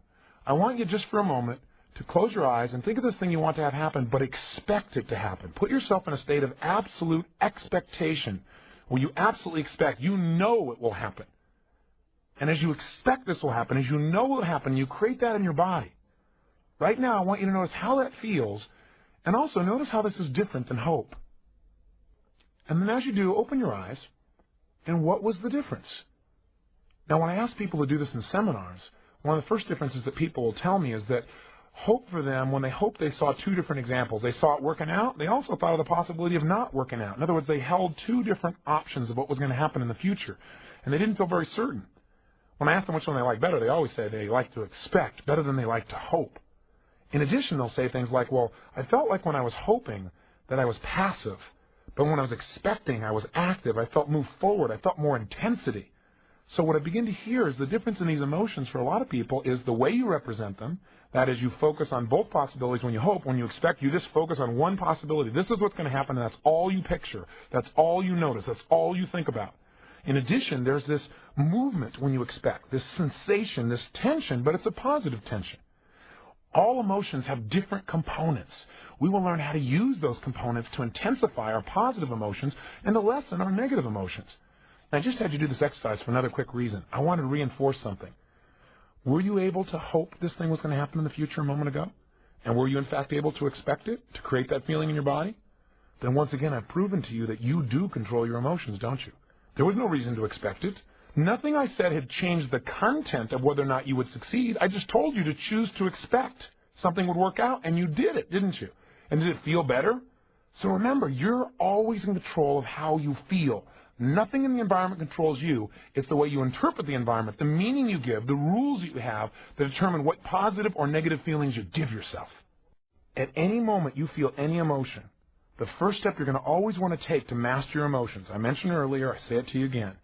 I want you just for a moment to close your eyes and think of this thing you want to have happen, but expect it to happen. Put yourself in a state of absolute expectation, where you absolutely expect, you know it will happen. And as you expect this will happen, as you know it will happen, you create that in your body. Right now, I want you to notice how that feels, and also notice how this is different than hope. And then as you do, open your eyes, and what was the difference? Now, when I ask people to do this in seminars, one of the first differences that people will tell me is that hope for them, when they hoped, they saw two different examples. They saw it working out. They also thought of the possibility of not working out. In other words, they held two different options of what was going to happen in the future, and they didn't feel very certain. When I ask them which one they like better, they always say they like to expect better than they like to hope. In addition, they'll say things like, well, I felt like when I was hoping that I was passive, but when I was expecting, I was active. I felt move forward. I felt more intensity. So what I begin to hear is the difference in these emotions for a lot of people is the way you represent them. That is, you focus on both possibilities. When you hope, when you expect, you just focus on one possibility. This is what's going to happen, and that's all you picture. That's all you notice. That's all you think about. In addition, there's this movement when you expect, this sensation, this tension, but it's a positive tension. All emotions have different components. We will learn how to use those components to intensify our positive emotions and to lessen our negative emotions. And I just had you do this exercise for another quick reason. I wanted to reinforce something. Were you able to hope this thing was going to happen in the future a moment ago? And were you, in fact, able to expect it, to create that feeling in your body? Then once again, I've proven to you that you do control your emotions, don't you? There was no reason to expect it. Nothing I said had changed the content of whether or not you would succeed. I just told you to choose to expect. something would work out, and you did it, didn't you? And did it feel better? So remember, you're always in control of how you feel. Nothing in the environment controls you. It's the way you interpret the environment, the meaning you give, the rules you have that determine what positive or negative feelings you give yourself. At any moment you feel any emotion, the first step you're going to always want to take to master your emotions, I mentioned earlier, I say it to you again,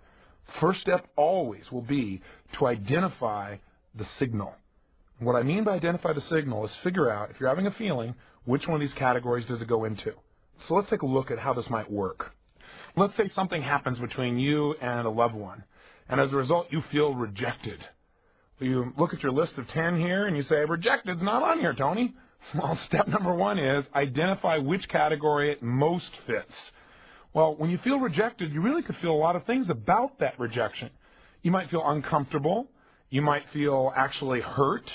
first step always will be to identify the signal. What I mean by identify the signal is figure out, if you're having a feeling, which one of these categories does it go into. So let's take a look at how this might work. Let's say something happens between you and a loved one, and as a result you feel rejected. You look at your list of 10 here and you say, rejected's not on here, Tony. Well, step number 1 is identify which category it most fits. Well, when you feel rejected, you really could feel a lot of things about that rejection. You might feel uncomfortable, you might feel actually hurt,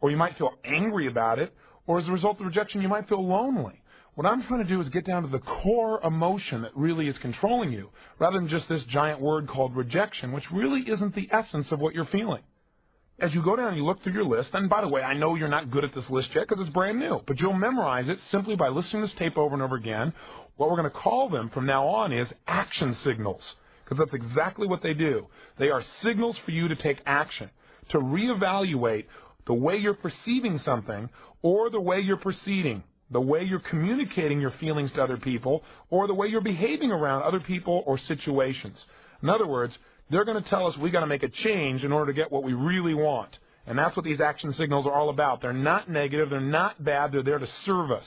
or you might feel angry about it, or as a result of rejection, you might feel lonely. What I'm trying to do is get down to the core emotion that really is controlling you, rather than just this giant word called rejection, which really isn't the essence of what you're feeling. As you go down and you look through your list, and by the way, I know you're not good at this list yet because it's brand new, but you'll memorize it simply by listening to this tape over and over again. What we're going to call them from now on is action signals, because that's exactly what they do. They are signals for you to take action, to reevaluate the way you're perceiving something or the way you're proceeding, the way you're communicating your feelings to other people, or the way you're behaving around other people or situations. In other words, they're going to tell us we got to make a change in order to get what we really want. And that's what these action signals are all about. They're not negative, they're not bad, they're there to serve us.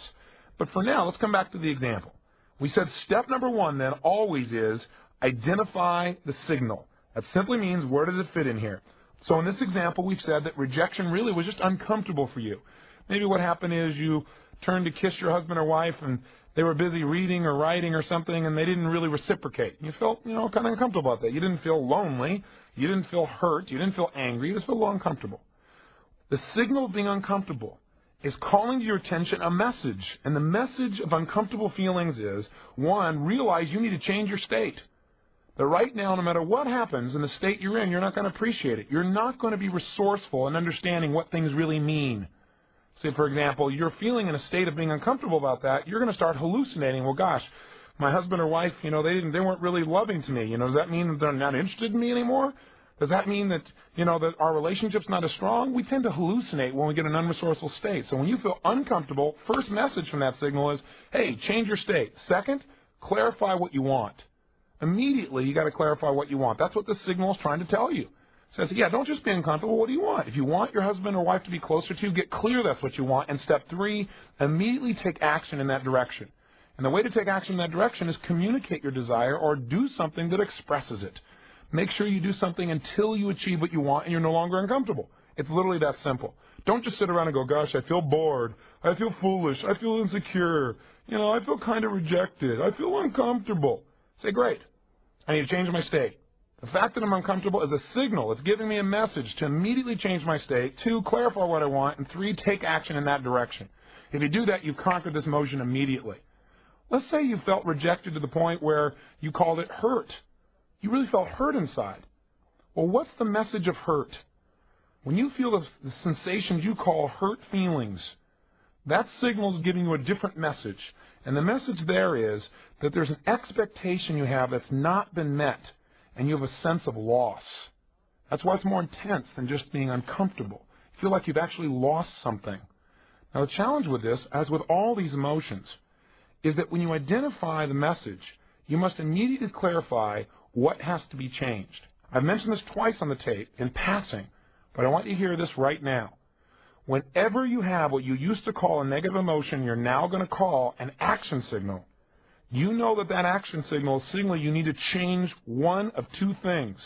But for now, let's come back to the example. We said step number 1 then always is identify the signal. That simply means where does it fit in here. So in this example, we've said that rejection really was just uncomfortable for you. Maybe what happened is you turned to kiss your husband or wife and they were busy reading or writing or something and they didn't really reciprocate. You felt, kind of uncomfortable about that. You didn't feel lonely. You didn't feel hurt. You didn't feel angry. You just felt a little uncomfortable. The signal of being uncomfortable is calling to your attention a message. And the message of uncomfortable feelings is, 1, realize you need to change your state. That right now, no matter what happens in the state you're in, you're not going to appreciate it. You're not going to be resourceful in understanding what things really mean. Say, for example, you're feeling in a state of being uncomfortable about that, you're going to start hallucinating. Well, gosh, my husband or wife, they weren't really loving to me. Does that mean that they're not interested in me anymore? Does that mean that, that our relationship's not as strong? We tend to hallucinate when we get in an unresourceful state. So when you feel uncomfortable, first message from that signal is, hey, change your state. Second, clarify what you want. Immediately, you got to clarify what you want. That's what the signal is trying to tell you. Says, yeah, don't just be uncomfortable. What do you want? If you want your husband or wife to be closer to you, get clear that's what you want. And step 3, immediately take action in that direction. And the way to take action in that direction is communicate your desire or do something that expresses it. Make sure you do something until you achieve what you want and you're no longer uncomfortable. It's literally that simple. Don't just sit around and go, gosh, I feel bored. I feel foolish. I feel insecure. I feel kind of rejected. I feel uncomfortable. Say, great. I need to change my state. The fact that I'm uncomfortable is a signal. It's giving me a message to immediately change my state. 2, clarify what I want. And 3, take action in that direction. If you do that, you've conquered this emotion immediately. Let's say you felt rejected to the point where you called it hurt. You really felt hurt inside. Well, what's the message of hurt? When you feel the sensations you call hurt feelings, that signal is giving you a different message. And the message there is that there's an expectation you have that's not been met. And you have a sense of loss. That's why it's more intense than just being uncomfortable. You feel like you've actually lost something. Now, the challenge with this, as with all these emotions, is that when you identify the message, you must immediately clarify what has to be changed. I've mentioned this twice on the tape in passing, but I want you to hear this right now. Whenever you have what you used to call a negative emotion, you're now going to call an action signal. You know that action signal is signaling you need to change one of 2 things.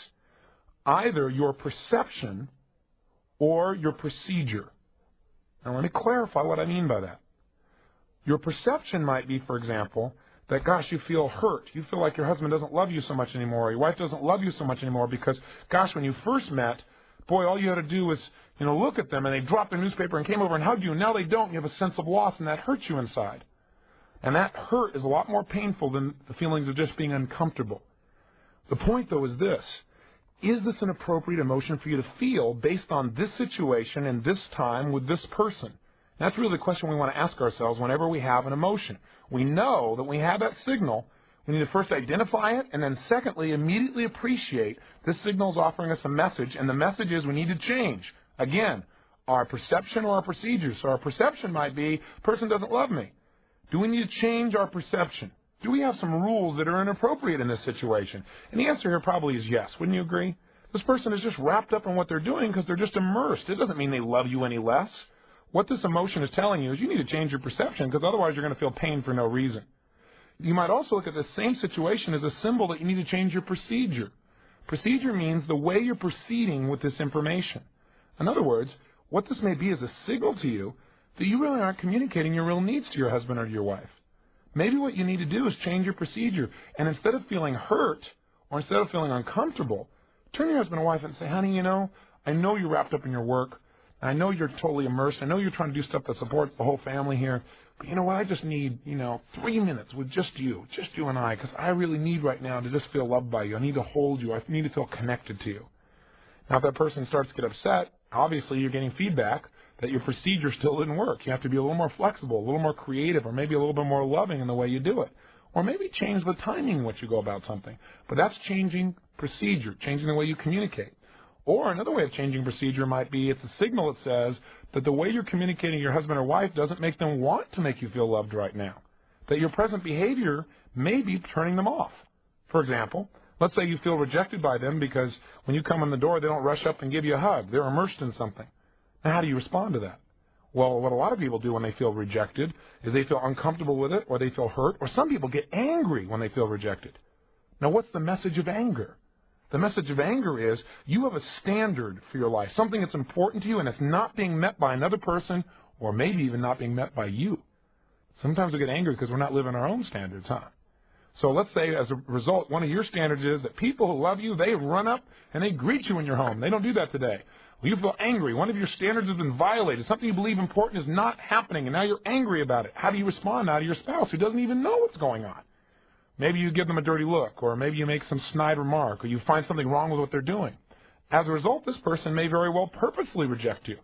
Either your perception or your procedure. Now let me clarify what I mean by that. Your perception might be, for example, that, gosh, you feel hurt. You feel like your husband doesn't love you so much anymore, or your wife doesn't love you so much anymore because, gosh, when you first met, boy, all you had to do was, look at them and they dropped their newspaper and came over and hugged you, and now they don't. You have a sense of loss, and that hurts you inside. And that hurt is a lot more painful than the feelings of just being uncomfortable. The point, though, is this. Is this an appropriate emotion for you to feel based on this situation and this time with this person? That's really the question we want to ask ourselves whenever we have an emotion. We know that we have that signal. We need to first identify it, and then secondly, immediately appreciate this signal is offering us a message, and the message is we need to change. Again, our perception or our procedure. So our perception might be, person doesn't love me. Do we need to change our perception? Do we have some rules that are inappropriate in this situation? And the answer here probably is yes. Wouldn't you agree? This person is just wrapped up in what they're doing because they're just immersed. It doesn't mean they love you any less. What this emotion is telling you is you need to change your perception because otherwise you're going to feel pain for no reason. You might also look at this same situation as a symbol that you need to change your procedure. Procedure means the way you're proceeding with this information. In other words, what this may be is a signal to you that you really aren't communicating your real needs to your husband or to your wife. Maybe what you need to do is change your procedure, and instead of feeling hurt or instead of feeling uncomfortable, turn to your husband or wife and say, honey, you know, I know you're wrapped up in your work. I know you're totally immersed. I know you're trying to do stuff that supports the whole family here. But you know what? I just need, 3 minutes with just you and I, because I really need right now to just feel loved by you. I need to hold you. I need to feel connected to you. Now, if that person starts to get upset, obviously you're getting feedback that your procedure still didn't work. You have to be a little more flexible, a little more creative, or maybe a little bit more loving in the way you do it. Or maybe change the timing in which you go about something. But that's changing procedure, changing the way you communicate. Or another way of changing procedure might be it's a signal that says that the way you're communicating to your husband or wife doesn't make them want to make you feel loved right now. That your present behavior may be turning them off. For example, let's say you feel rejected by them because when you come in the door, they don't rush up and give you a hug. They're immersed in something. Now, how do you respond to that? Well, what a lot of people do when they feel rejected is they feel uncomfortable with it, or they feel hurt, or some people get angry when they feel rejected. Now, what's the message of anger? The message of anger is you have a standard for your life, something that's important to you, and it's not being met by another person, or maybe even not being met by you. Sometimes we get angry because we're not living our own standards, huh? So let's say as a result, one of your standards is that people who love you, they run up and they greet you in your home. They don't do that today. Well, you feel angry. One of your standards has been violated. Something you believe important is not happening, and now you're angry about it. How do you respond now to your spouse who doesn't even know what's going on? Maybe you give them a dirty look, or maybe you make some snide remark, or you find something wrong with what they're doing. As a result, this person may very well purposely reject you.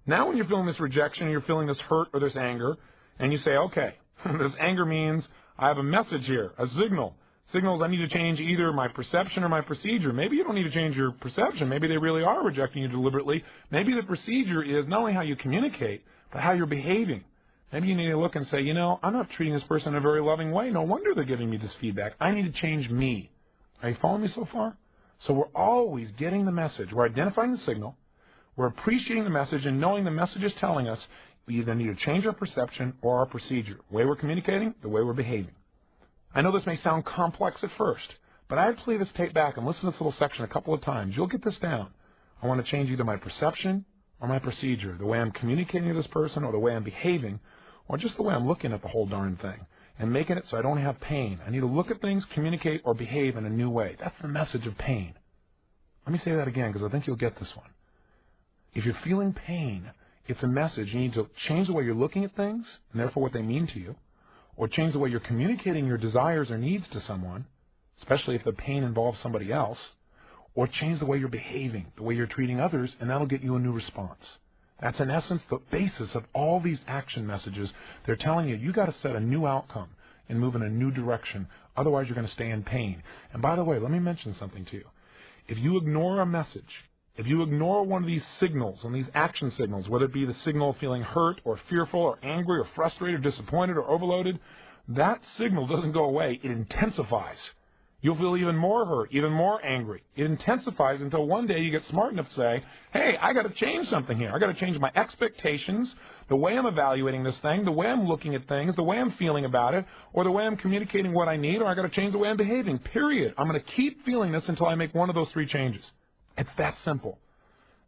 Now when you're feeling this rejection, you're feeling this hurt or this anger, and you say, okay, this anger means I have a message here, a signal. Signals I need to change either my perception or my procedure. Maybe you don't need to change your perception. Maybe they really are rejecting you deliberately. Maybe the procedure is not only how you communicate, but how you're behaving. Maybe you need to look and say, I'm not treating this person in a very loving way. No wonder they're giving me this feedback. I need to change me. Are you following me so far? So we're always getting the message. We're identifying the signal. We're appreciating the message and knowing the message is telling us we either need to change our perception or our procedure. The way we're communicating, the way we're behaving. I know this may sound complex at first, but I have to play this tape back and listen to this little section a couple of times. You'll get this down. I want to change either my perception or my procedure, the way I'm communicating to this person or the way I'm behaving, or just the way I'm looking at the whole darn thing and making it so I don't have pain. I need to look at things, communicate, or behave in a new way. That's the message of pain. Let me say that again because I think you'll get this one. If you're feeling pain, it's a message. You need to change the way you're looking at things and therefore what they mean to you, or change the way you're communicating your desires or needs to someone, especially if the pain involves somebody else, or change the way you're behaving, the way you're treating others, and that'll get you a new response. That's in essence the basis of all these action messages. They're telling you got to set a new outcome and move in a new direction. Otherwise, you're going to stay in pain. And by the way, let me mention something to you. If you ignore a message, if you ignore one of these signals and these action signals, whether it be the signal of feeling hurt or fearful or angry or frustrated or disappointed or overloaded, that signal doesn't go away. It intensifies. You'll feel even more hurt, even more angry. It intensifies until one day you get smart enough to say, hey, I got to change something here. I got to change my expectations, the way I'm evaluating this thing, the way I'm looking at things, the way I'm feeling about it, or the way I'm communicating what I need, or I got to change the way I'm behaving, period. I'm going to keep feeling this until I make one of those three changes. It's that simple.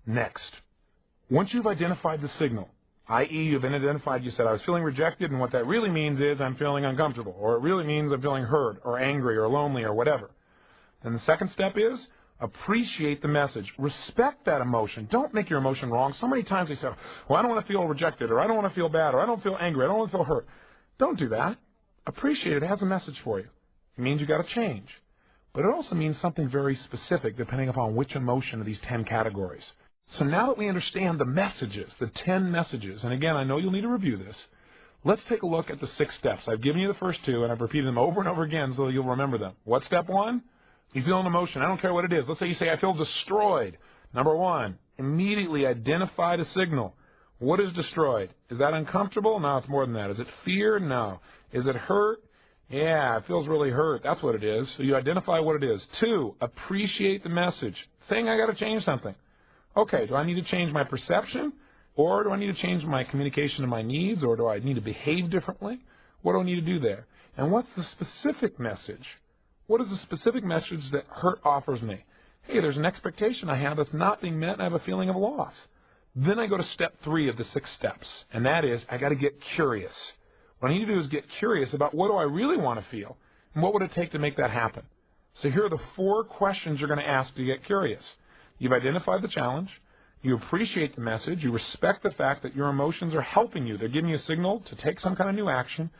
Next, once you've identified the signal, i.e. you've identified, you said, I was feeling rejected, and what that really means is I'm feeling uncomfortable, or it really means I'm feeling hurt, or angry, or lonely, or whatever. Then the second step is appreciate the message. Respect that emotion. Don't make your emotion wrong. So many times they say, well, I don't want to feel rejected, or I don't want to feel bad, or I don't feel angry, I don't want to feel hurt. Don't do that. Appreciate it. It has a message for you. It means you got to change. But it also means something very specific depending upon which emotion of these 10 categories. So now that we understand the messages, the 10 messages, and again, I know you'll need to review this, let's take a look at the 6 steps. I've given you the first 2, and I've repeated them over and over again so you'll remember them. What's step 1? You feel an emotion. I don't care what it is. Let's say you say, I feel destroyed. Number 1, immediately identify the signal. What is destroyed? Is that uncomfortable? No, it's more than that. Is it fear? No. Is it hurt? Yeah, it feels really hurt. That's what it is. So you identify what it is. 2, appreciate the message. Saying I got to change something. Okay, do I need to change my perception? Or do I need to change my communication to my needs? Or do I need to behave differently? What do I need to do there? And what's the specific message? What is the specific message that hurt offers me? Hey, there's an expectation I have that's not being met and I have a feeling of loss. Then I go to step 3 of the 6 steps, and that is I got to get curious. What I need to do is get curious about what do I really want to feel, and what would it take to make that happen. So here are the 4 questions you're going to ask to get curious. You've identified the challenge. You appreciate the message. You respect the fact that your emotions are helping you. They're giving you a signal to take some kind of new action.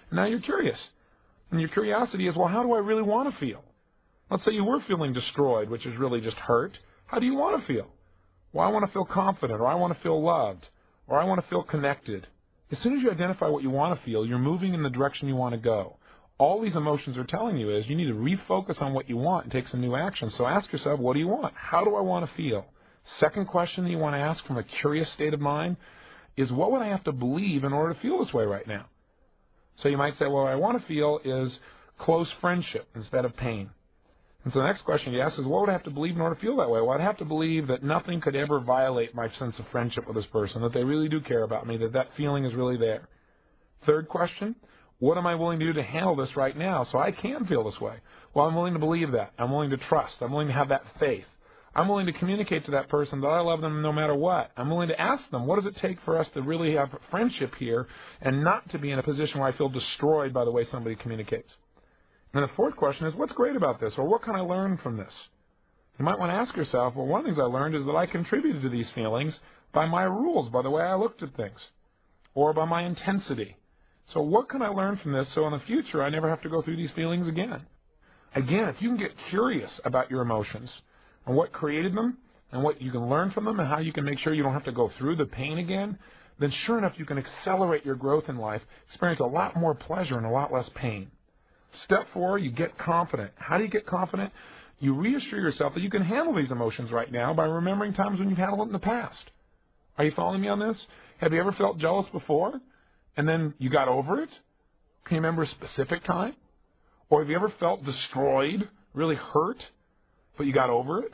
And now you're curious. And your curiosity is, well, how do I really want to feel? Let's say you were feeling destroyed, which is really just hurt. How do you want to feel? Well, I want to feel confident, or I want to feel loved, or I want to feel connected. As soon as you identify what you want to feel, you're moving in the direction you want to go. All these emotions are telling you is you need to refocus on what you want and take some new action. So ask yourself, what do you want? How do I want to feel? Second question that you want to ask from a curious state of mind is, what would I have to believe in order to feel this way right now? So you might say, well, what I want to feel is close friendship instead of pain. And so the next question you ask is, what would I have to believe in order to feel that way? Well, I'd have to believe that nothing could ever violate my sense of friendship with this person, that they really do care about me, that that feeling is really there. Third question, what am I willing to do to handle this right now so I can feel this way? Well, I'm willing to believe that. I'm willing to trust. I'm willing to have that faith. I'm willing to communicate to that person that I love them no matter what. I'm willing to ask them, what does it take for us to really have friendship here and not to be in a position where I feel destroyed by the way somebody communicates? And the fourth question is, what's great about this, or what can I learn from this? You might want to ask yourself, well, one of the things I learned is that I contributed to these feelings by my rules, by the way I looked at things, or by my intensity. So what can I learn from this so in the future I never have to go through these feelings again? Again, if you can get curious about your emotions and what created them and what you can learn from them and how you can make sure you don't have to go through the pain again, then sure enough you can accelerate your growth in life, experience a lot more pleasure and a lot less pain. Step 4, you get confident. How do you get confident? You reassure yourself that you can handle these emotions right now by remembering times when you've handled it in the past. Are you following me on this? Have you ever felt jealous before and then you got over it? Can you remember a specific time? Or have you ever felt destroyed, really hurt, but you got over it?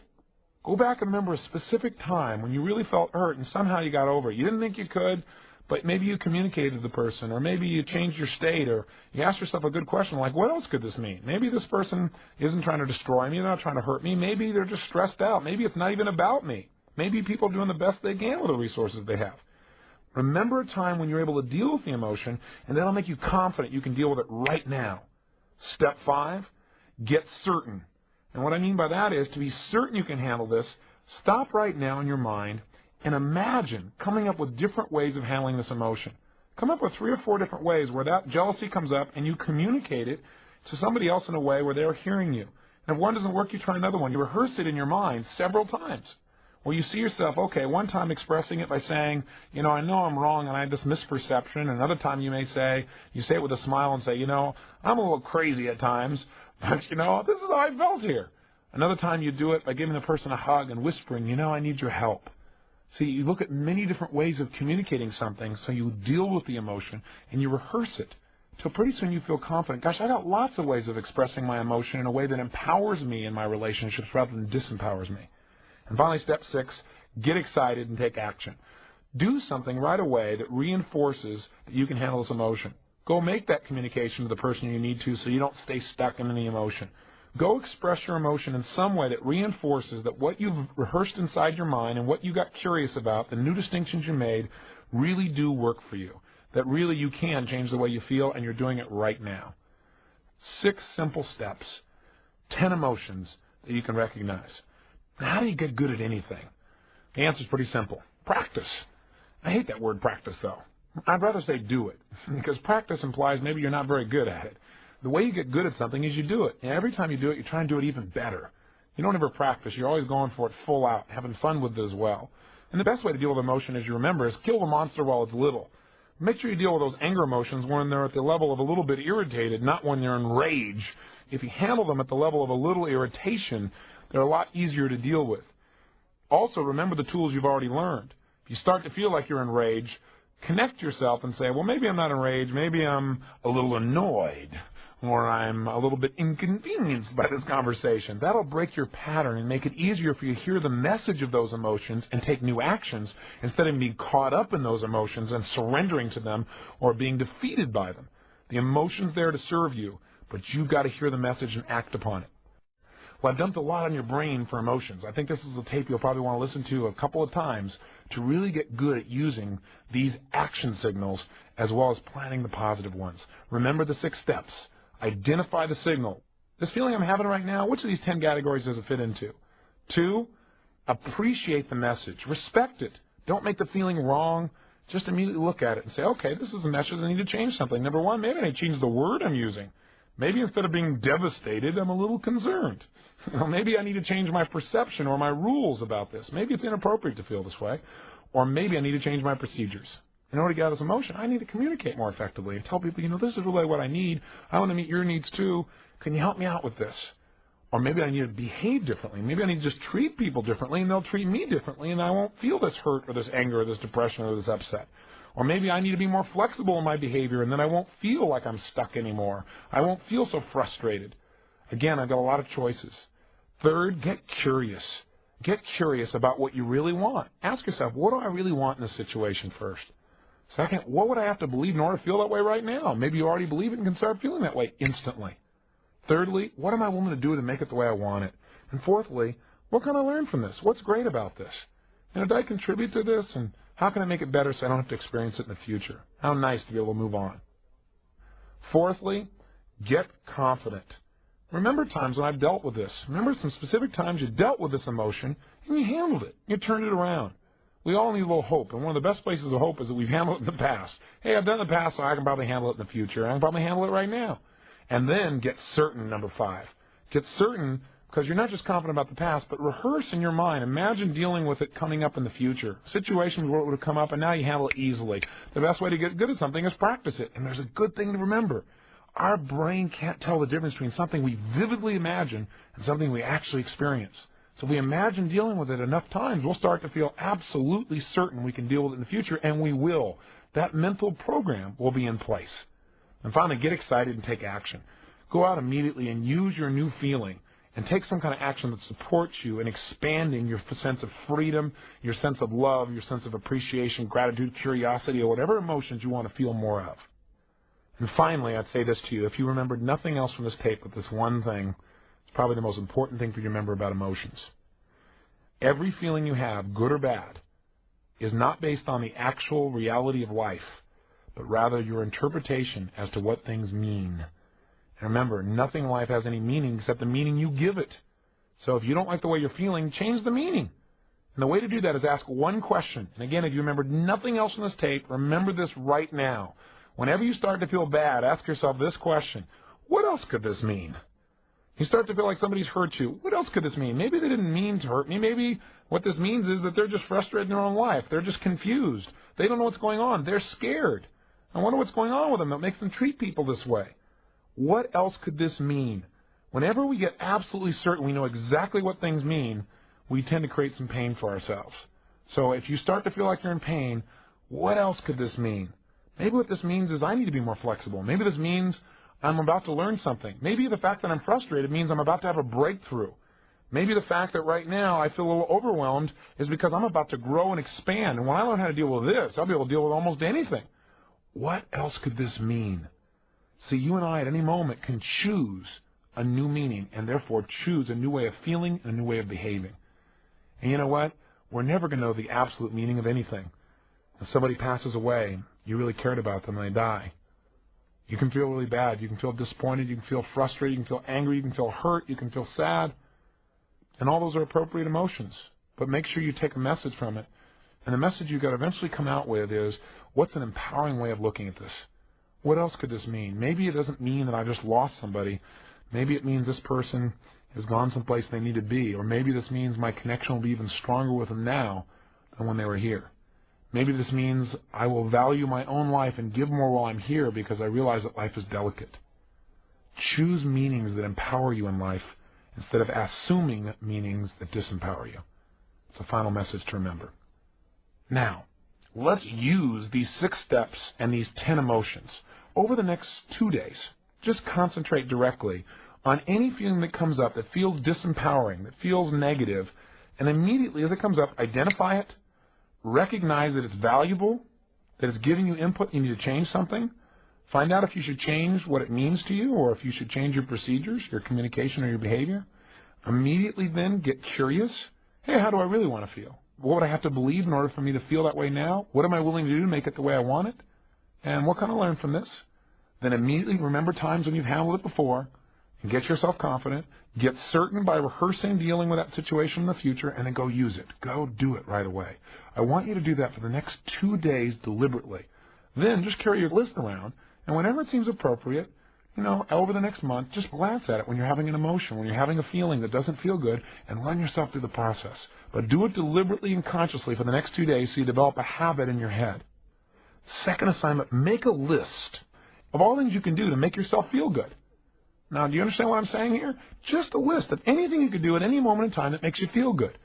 Go back and remember a specific time when you really felt hurt and somehow you got over it. You didn't think you could, but maybe you communicated to the person, or maybe you changed your state, or you asked yourself a good question like, what else could this mean? Maybe this person isn't trying to destroy me, they're not trying to hurt me. Maybe they're just stressed out. Maybe it's not even about me. Maybe people are doing the best they can with the resources they have. Remember a time when you're able to deal with the emotion, and that'll make you confident you can deal with it right now. Step 5, get certain. And what I mean by that is, to be certain you can handle this, stop right now in your mind and imagine coming up with different ways of handling this emotion. Come up with 3 or 4 different ways where that jealousy comes up and you communicate it to somebody else in a way where they're hearing you. And if one doesn't work, you try another one. You rehearse it in your mind several times. Where you see yourself, okay, one time expressing it by saying, I know I'm wrong and I had this misperception. Another time you may say, you say it with a smile and say, I'm a little crazy at times, but this is how I felt here. Another time you do it by giving the person a hug and whispering, I need your help. See, you look at many different ways of communicating something, so you deal with the emotion and you rehearse it. So pretty soon you feel confident. Gosh, I got lots of ways of expressing my emotion in a way that empowers me in my relationships rather than disempowers me. And finally, step 6, get excited and take action. Do something right away that reinforces that you can handle this emotion. Go make that communication to the person you need to so you don't stay stuck in the emotion. Go express your emotion in some way that reinforces that what you've rehearsed inside your mind and what you got curious about, the new distinctions you made, really do work for you. That really you can change the way you feel, and you're doing it right now. 6 simple steps, 10 emotions that you can recognize. Now, how do you get good at anything? The answer is pretty simple. Practice. I hate that word practice, though. I'd rather say do it, because practice implies maybe you're not very good at it. The way you get good at something is you do it. And every time you do it, you try and do it even better. You don't ever practice. You're always going for it full out, having fun with it as well. And the best way to deal with emotion, as you remember, is kill the monster while it's little. Make sure you deal with those anger emotions when they're at the level of a little bit irritated, not when you're in rage. If you handle them at the level of a little irritation, they're a lot easier to deal with. Also, remember the tools you've already learned. If you start to feel like you're in rage, connect yourself and say, well, maybe I'm not in rage, maybe I'm a little annoyed, or I'm a little bit inconvenienced by this conversation. That'll break your pattern and make it easier for you to hear the message of those emotions and take new actions instead of being caught up in those emotions and surrendering to them or being defeated by them. The emotion's there to serve you, but you've got to hear the message and act upon it. Well, I've dumped a lot on your brain for emotions. I think this is a tape you'll probably want to listen to a couple of times to really get good at using these action signals as well as planning the positive ones. Remember the 6 steps. Identify the signal. This feeling I'm having right now, which of these 10 categories does it fit into? 2, appreciate the message. Respect it. Don't make the feeling wrong. Just immediately look at it and say, okay, this is a message. I need to change something. Number 1, maybe I need to change the word I'm using. Maybe instead of being devastated, I'm a little concerned. Maybe I need to change my perception or my rules about this. Maybe it's inappropriate to feel this way. Or maybe I need to change my procedures. In order to get out of this emotion, I need to communicate more effectively and tell people, this is really what I need. I want to meet your needs too. Can you help me out with this? Or maybe I need to behave differently. Maybe I need to just treat people differently and they'll treat me differently and I won't feel this hurt or this anger or this depression or this upset. Or maybe I need to be more flexible in my behavior and then I won't feel like I'm stuck anymore. I won't feel so frustrated. Again, I've got a lot of choices. 3rd, get curious. Get curious about what you really want. Ask yourself, what do I really want in this situation first? 2nd, what would I have to believe in order to feel that way right now? Maybe you already believe it and can start feeling that way instantly. Thirdly, what am I willing to do to make it the way I want it? And 4thly, what can I learn from this? What's great about this? Did I contribute to this? And how can I make it better so I don't have to experience it in the future? How nice to be able to move on. 4thly, get confident. Remember times when I've dealt with this. Remember some specific times you dealt with this emotion and you handled it. You turned it around. We all need a little hope, and one of the best places of hope is that we've handled it in the past. Hey, I've done it in the past, so I can probably handle it in the future. I can probably handle it right now. And then get certain, number 5. Get certain because you're not just confident about the past, but rehearse in your mind. Imagine dealing with it coming up in the future. Situations where it would have come up, and now you handle it easily. The best way to get good at something is practice it. And there's a good thing to remember. Our brain can't tell the difference between something we vividly imagine and something we actually experience. So if we imagine dealing with it enough times, we'll start to feel absolutely certain we can deal with it in the future, and we will. That mental program will be in place. And finally, get excited and take action. Go out immediately and use your new feeling and take some kind of action that supports you in expanding your sense of freedom, your sense of love, your sense of appreciation, gratitude, curiosity, or whatever emotions you want to feel more of. And finally, I'd say this to you. If you remembered nothing else from this tape but this one thing, it's probably the most important thing for you to remember about emotions. Every feeling you have, good or bad, is not based on the actual reality of life, but rather your interpretation as to what things mean. And remember, nothing in life has any meaning except the meaning you give it. So if you don't like the way you're feeling, change the meaning. And the way to do that is ask one question. And again, if you remembered nothing else in this tape, remember this right now. Whenever you start to feel bad, ask yourself this question. What else could this mean? You start to feel like somebody's hurt you. What else could this mean? Maybe they didn't mean to hurt me. Maybe what this means is that they're just frustrated in their own life. They're just confused. They don't know what's going on. They're scared. I wonder what's going on with them that makes them treat people this way. What else could this mean? Whenever we get absolutely certain we know exactly what things mean, we tend to create some pain for ourselves. So if you start to feel like you're in pain, what else could this mean? Maybe what this means is I need to be more flexible. Maybe this means I'm about to learn something. Maybe the fact that I'm frustrated means I'm about to have a breakthrough. Maybe the fact that right now I feel a little overwhelmed is because I'm about to grow and expand. And when I learn how to deal with this, I'll be able to deal with almost anything. What else could this mean? See, you and I at any moment can choose a new meaning and therefore choose a new way of feeling and a new way of behaving. And you know what? We're never going to know the absolute meaning of anything. If somebody passes away, you really cared about them and they die. You can feel really bad. You can feel disappointed. You can feel frustrated. You can feel angry. You can feel hurt. You can feel sad. And all those are appropriate emotions. But make sure you take a message from it. And the message you've got to eventually come out with is, what's an empowering way of looking at this? What else could this mean? Maybe it doesn't mean that I just lost somebody. Maybe it means this person has gone someplace they need to be, or maybe this means my connection will be even stronger with them now than when they were here. Maybe this means I will value my own life and give more while I'm here because I realize that life is delicate. Choose meanings that empower you in life instead of assuming meanings that disempower you. It's a final message to remember. Now, let's use these 6 steps and these 10 emotions. Over the next 2 days, just concentrate directly on any feeling that comes up that feels disempowering, that feels negative, and immediately as it comes up, identify it, recognize that it's valuable, that it's giving you input, you need to change something, find out if you should change what it means to you or if you should change your procedures, your communication, or your behavior. Immediately then get curious. Hey, how do I really want to feel? What would I have to believe in order for me to feel that way now? What am I willing to do to make it the way I want it? And what can I learn from this? Then immediately remember times when you've handled it before and get yourself confident. Get certain by rehearsing dealing with that situation in the future, and then go use it. Go do it right away. I want you to do that for the next 2 days deliberately. Then just carry your list around, and whenever it seems appropriate, over the next month, just glance at it when you're having an emotion, when you're having a feeling that doesn't feel good, and run yourself through the process. But do it deliberately and consciously for the next 2 days so you develop a habit in your head. Second assignment, make a list of all things you can do to make yourself feel good. Now, do you understand what I'm saying here? Just a list of anything you could do at any moment in time that makes you feel good.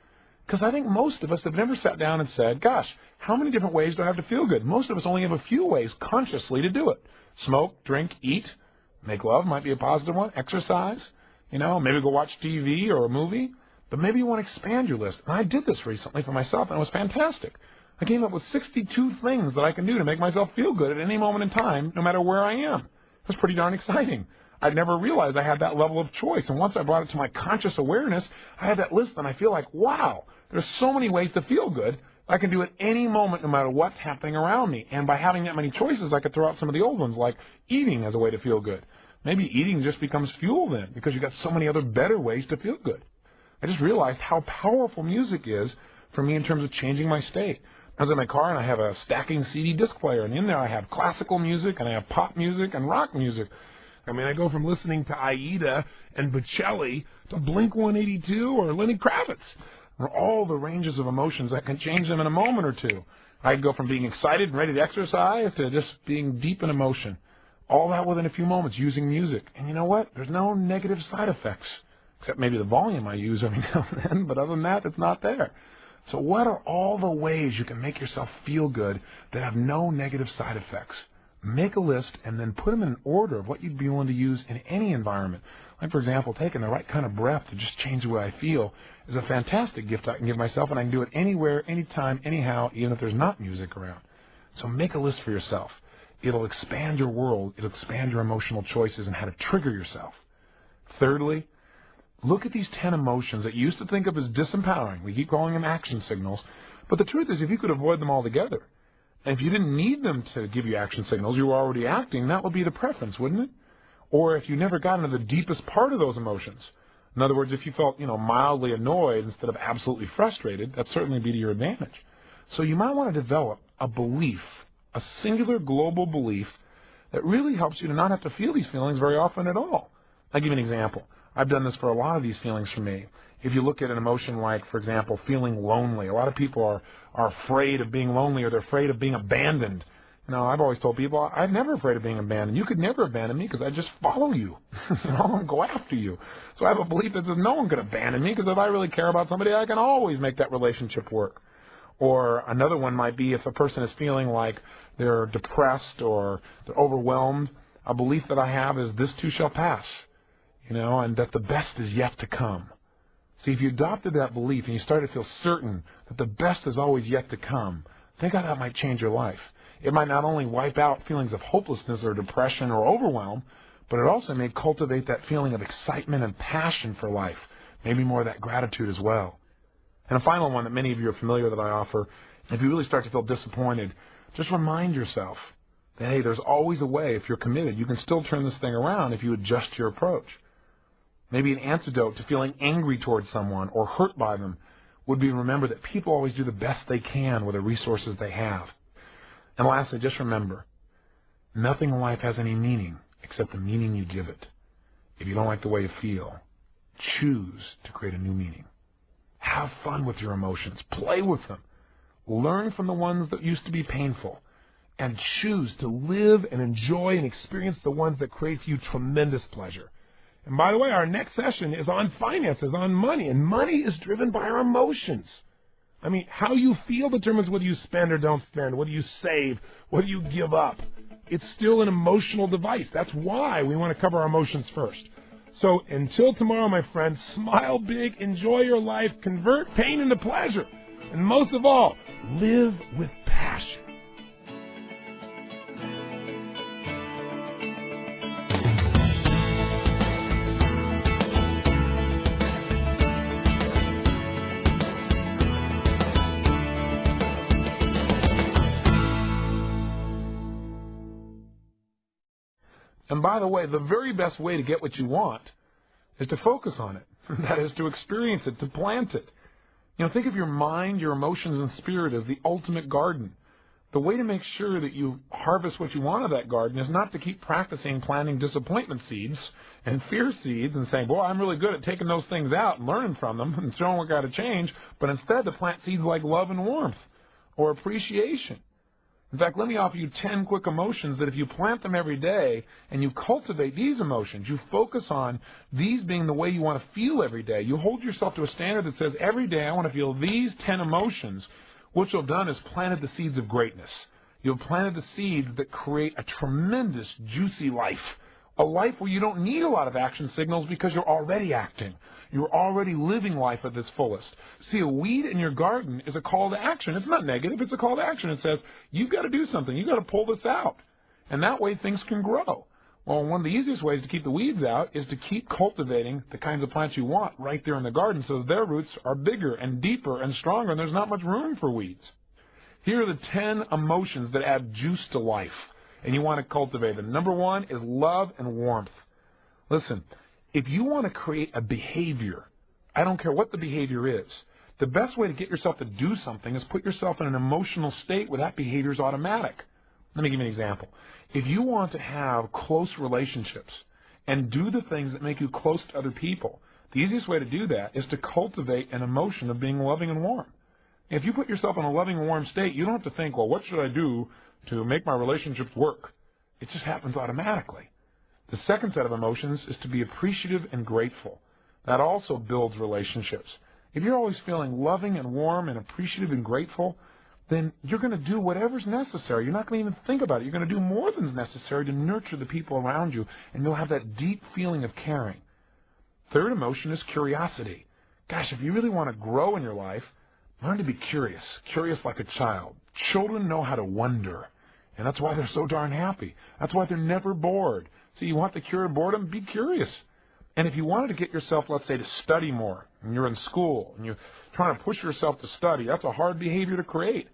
Because I think most of us have never sat down and said, gosh, how many different ways do I have to feel good? Most of us only have a few ways consciously to do it. Smoke, drink, eat, make love might be a positive one, exercise, maybe go watch TV or a movie. But maybe you want to expand your list. And I did this recently for myself, and it was fantastic. I came up with 62 things that I can do to make myself feel good at any moment in time, no matter where I am. It was pretty darn exciting. I'd never realized I had that level of choice. And once I brought it to my conscious awareness, I had that list, and I feel like, wow, there's so many ways to feel good. I can do it any moment, no matter what's happening around me. And by having that many choices, I could throw out some of the old ones, like eating as a way to feel good. Maybe eating just becomes fuel then, because you've got so many other better ways to feel good. I just realized how powerful music is for me in terms of changing my state. I was in my car, and I have a stacking CD disc player, and in there I have classical music, and I have pop music and rock music. I mean, I go from listening to Aida and Bocelli to Blink-182 or Lenny Kravitz. Or all the ranges of emotions that can change them in a moment or two. I go from being excited and ready to exercise to just being deep in emotion. All that within a few moments using music. And you know what? There's no negative side effects, except maybe the volume I use every now and then, but other than that, it's not there. So what are all the ways you can make yourself feel good that have no negative side effects? Make a list and then put them in an order of what you'd be willing to use in any environment. Like, for example, taking the right kind of breath to just change the way I feel is a fantastic gift I can give myself, and I can do it anywhere, anytime, anyhow, even if there's not music around. So make a list for yourself. It'll expand your world. It'll expand your emotional choices and how to trigger yourself. Thirdly, look at these 10 emotions that you used to think of as disempowering. We keep calling them action signals. But the truth is, if you could avoid them altogether, and if you didn't need them to give you action signals, you were already acting, that would be the preference, wouldn't it? Or if you never got into the deepest part of those emotions. In other words, if you felt, mildly annoyed instead of absolutely frustrated, that'd certainly be to your advantage. So you might want to develop a belief, a singular global belief that really helps you to not have to feel these feelings very often at all. I'll give you an example. I've done this for a lot of these feelings for me. If you look at an emotion like, for example, feeling lonely, a lot of people are afraid of being lonely, or they're afraid of being abandoned. I've always told people, I'm never afraid of being abandoned. You could never abandon me because I just follow you. And go after you. So I have a belief that says no one can abandon me, because if I really care about somebody, I can always make that relationship work. Or another one might be if a person is feeling like they're depressed or they're overwhelmed, a belief that I have is this too shall pass, and that the best is yet to come. See, if you adopted that belief and you started to feel certain that the best is always yet to come, think how that might change your life. It might not only wipe out feelings of hopelessness or depression or overwhelm, but it also may cultivate that feeling of excitement and passion for life, maybe more of that gratitude as well. And a final one that many of you are familiar that I offer, if you really start to feel disappointed, just remind yourself that, hey, there's always a way. If you're committed, you can still turn this thing around if you adjust your approach. Maybe an antidote to feeling angry towards someone or hurt by them would be to remember that people always do the best they can with the resources they have. And lastly, just remember, nothing in life has any meaning except the meaning you give it. If you don't like the way you feel, choose to create a new meaning. Have fun with your emotions. Play with them. Learn from the ones that used to be painful. And choose to live and enjoy and experience the ones that create for you tremendous pleasure. And by the way, our next session is on finances, on money. And money is driven by our emotions. I mean, how you feel determines whether you spend or don't spend, whether you save, whether you give up. It's still an emotional device. That's why we want to cover our emotions first. So until tomorrow, my friends, smile big, enjoy your life, convert pain into pleasure, and most of all, live with passion. And by the way, the very best way to get what you want is to focus on it. That is to experience it, to plant it. You know, think of your mind, your emotions, and spirit as the ultimate garden. The way to make sure that you harvest what you want of that garden is not to keep practicing planting disappointment seeds and fear seeds and saying, boy, I'm really good at taking those things out and learning from them and showing what got to change, but instead to plant seeds like love and warmth or appreciation. In fact, let me offer you 10 quick emotions that if you plant them every day and you cultivate these emotions, you focus on these being the way you want to feel every day, you hold yourself to a standard that says every day I want to feel these 10 emotions, what you've done is planted the seeds of greatness. You've planted the seeds that create a tremendous, juicy life. A life where you don't need a lot of action signals because you're already acting. You're already living life at its fullest. See, a weed in your garden is a call to action. It's not negative. It's a call to action. It says, you've got to do something. You've got to pull this out. And that way things can grow. Well, one of the easiest ways to keep the weeds out is to keep cultivating the kinds of plants you want right there in the garden so that their roots are bigger and deeper and stronger and there's not much room for weeds. Here are the 10 emotions that add juice to life, and you want to cultivate them. Number 1 is love and warmth. Listen, if you want to create a behavior, I don't care what the behavior is, the best way to get yourself to do something is put yourself in an emotional state where that behavior is automatic. Let me give you an example. If you want to have close relationships and do the things that make you close to other people, the easiest way to do that is to cultivate an emotion of being loving and warm. If you put yourself in a loving and warm state, you don't have to think, well, what should I do to make my relationships work? It just happens automatically. The second set of emotions is to be appreciative and grateful. That also builds relationships. If you're always feeling loving and warm and appreciative and grateful, then you're going to do whatever's necessary. You're not going to even think about it. You're going to do more than's necessary to nurture the people around you, and you'll have that deep feeling of caring. Third emotion is curiosity. Gosh, if you really want to grow in your life, learn to be curious, curious like a child. Children know how to wonder, and that's why they're so darn happy. That's why they're never bored. So you want the cure of boredom? Be curious. And if you wanted to get yourself, let's say, to study more, and you're in school, and you're trying to push yourself to study, that's a hard behavior to create.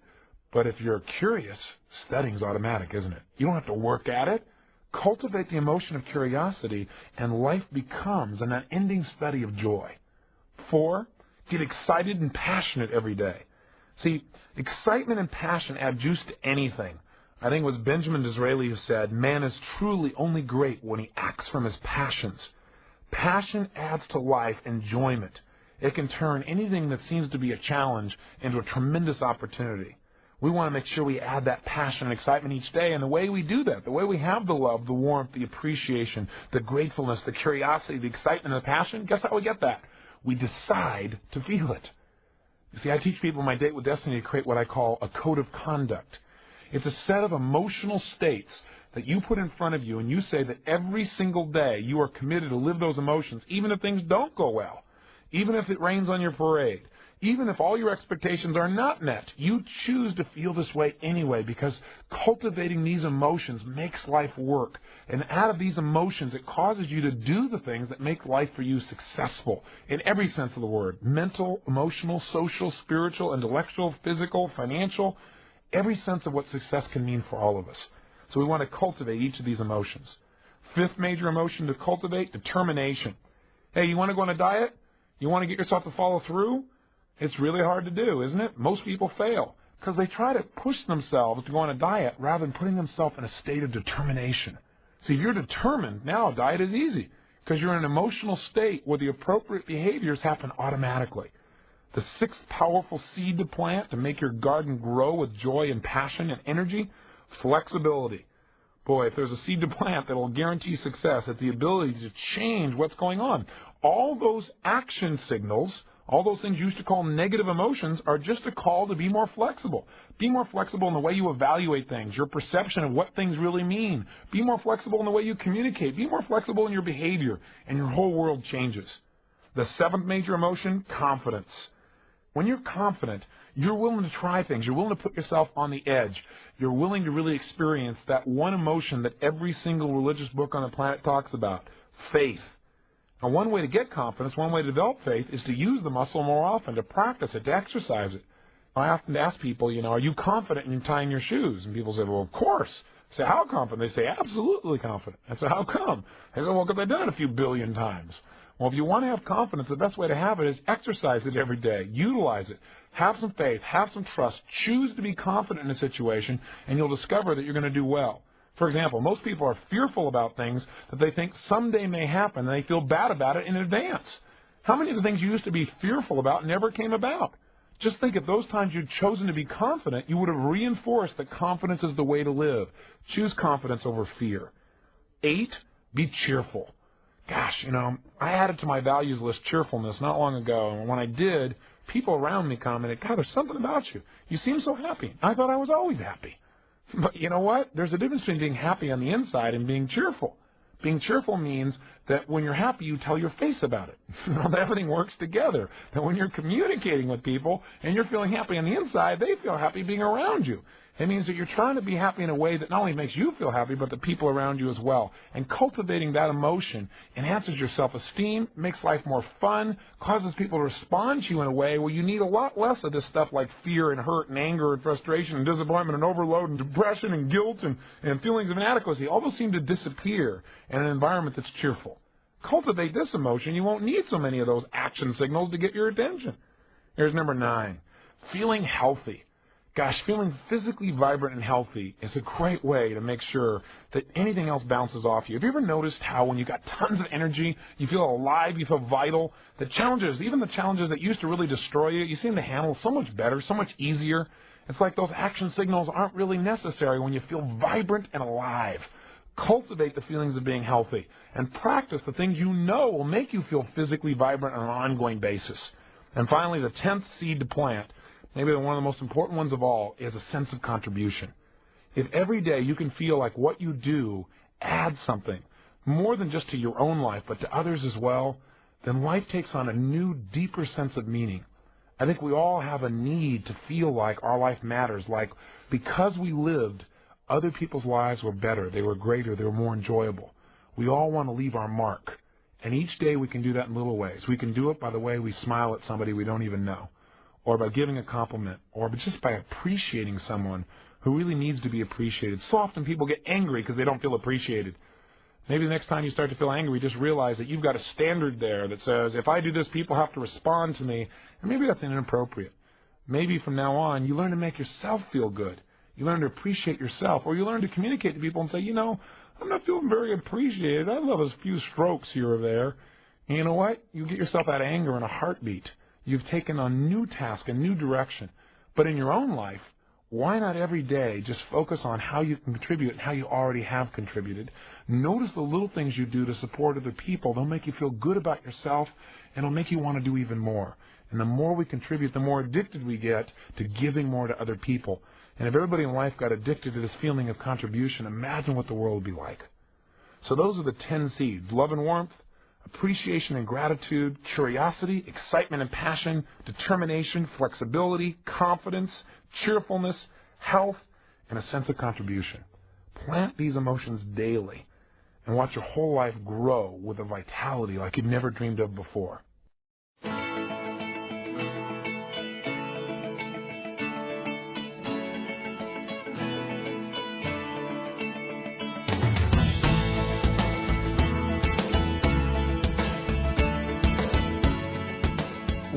But if you're curious, studying's automatic, isn't it? You don't have to work at it. Cultivate the emotion of curiosity, and life becomes an unending study of joy. 4, get excited and passionate every day. See, excitement and passion add juice to anything. I think it was Benjamin Disraeli who said, man is truly only great when he acts from his passions. Passion adds to life enjoyment. It can turn anything that seems to be a challenge into a tremendous opportunity. We want to make sure we add that passion and excitement each day, and the way we do that, the way we have the love, the warmth, the appreciation, the gratefulness, the curiosity, the excitement, and the passion, guess how we get that? We decide to feel it. You see, I teach people in my Date with Destiny to create what I call a code of conduct. It's a set of emotional states that you put in front of you, and you say that every single day you are committed to live those emotions, even if things don't go well, even if it rains on your parade, even if all your expectations are not met. You choose to feel this way anyway, because cultivating these emotions makes life work. And out of these emotions, it causes you to do the things that make life for you successful in every sense of the word. Mental, emotional, social, spiritual, intellectual, physical, financial, every sense of what success can mean for all of us. So we want to cultivate each of these emotions. 5th major emotion to cultivate, determination. Hey, you want to go on a diet? You want to get yourself to follow through? It's really hard to do, isn't it? Most people fail because they try to push themselves to go on a diet rather than putting themselves in a state of determination. See, if you're determined, now a diet is easy because you're in an emotional state where the appropriate behaviors happen automatically. The sixth powerful seed to plant to make your garden grow with joy and passion and energy, flexibility. Boy, if there's a seed to plant that will guarantee success, it's the ability to change what's going on. All those action signals, all those things you used to call negative emotions, are just a call to be more flexible. Be more flexible in the way you evaluate things, your perception of what things really mean. Be more flexible in the way you communicate. Be more flexible in your behavior, and your whole world changes. The seventh major emotion, confidence. When you're confident, you're willing to try things. You're willing to put yourself on the edge. You're willing to really experience that one emotion that every single religious book on the planet talks about, faith. Now, one way to get confidence, one way to develop faith, is to use the muscle more often, to practice it, to exercise it. I often ask people, are you confident in tying your shoes? And people say, well, of course. I say, how confident? They say, absolutely confident. I say, how come? I say, well, because I've done it a few billion times. Well, if you want to have confidence, the best way to have it is exercise it every day. Utilize it. Have some faith. Have some trust. Choose to be confident in a situation, and you'll discover that you're going to do well. For example, most people are fearful about things that they think someday may happen, and they feel bad about it in advance. How many of the things you used to be fearful about never came about? Just think if those times you'd chosen to be confident, you would have reinforced that confidence is the way to live. Choose confidence over fear. 8, be cheerful. Gosh, I added to my values list cheerfulness not long ago, and when I did, people around me commented, God, there's something about you. You seem so happy. I thought I was always happy. But you know what? There's a difference between being happy on the inside and being cheerful. Being cheerful means that when you're happy, you tell your face about it. That everything works together. That when you're communicating with people and you're feeling happy on the inside, they feel happy being around you. It means that you're trying to be happy in a way that not only makes you feel happy, but the people around you as well. And cultivating that emotion enhances your self-esteem, makes life more fun, causes people to respond to you in a way where you need a lot less of this stuff like fear and hurt and anger and frustration and disappointment and overload and depression and guilt and feelings of inadequacy. All those seem to disappear in an environment that's cheerful. Cultivate this emotion. You won't need so many of those action signals to get your attention. Here's number 9, feeling healthy. Gosh, feeling physically vibrant and healthy is a great way to make sure that anything else bounces off you. Have you ever noticed how when you got tons of energy, you feel alive, you feel vital? The challenges, even the challenges that used to really destroy you, you seem to handle so much better, so much easier. It's like those action signals aren't really necessary when you feel vibrant and alive. Cultivate the feelings of being healthy and practice the things you know will make you feel physically vibrant on an ongoing basis. And finally, the 10th seed to plant, maybe one of the most important ones of all, is a sense of contribution. If every day you can feel like what you do adds something, more than just to your own life, but to others as well, then life takes on a new, deeper sense of meaning. I think we all have a need to feel like our life matters, like because we lived, other people's lives were better, they were greater, they were more enjoyable. We all want to leave our mark. And each day we can do that in little ways. We can do it by the way we smile at somebody we don't even know, or by giving a compliment, or just by appreciating someone who really needs to be appreciated. So often people get angry because they don't feel appreciated. Maybe the next time you start to feel angry, just realize that you've got a standard there that says, if I do this, people have to respond to me. And maybe that's inappropriate. Maybe from now on, you learn to make yourself feel good. You learn to appreciate yourself, or you learn to communicate to people and say, I'm not feeling very appreciated. I love a few strokes here or there. And you know what? You get yourself out of anger in a heartbeat. You've taken on a new task, a new direction. But in your own life, why not every day just focus on how you can contribute and how you already have contributed? Notice the little things you do to support other people. They'll make you feel good about yourself, and it'll make you want to do even more. And the more we contribute, the more addicted we get to giving more to other people. And if everybody in life got addicted to this feeling of contribution, imagine what the world would be like. So those are the 10 seeds: love and warmth, appreciation and gratitude, curiosity, excitement and passion, determination, flexibility, confidence, cheerfulness, health, and a sense of contribution. Plant these emotions daily and watch your whole life grow with a vitality like you've never dreamed of before.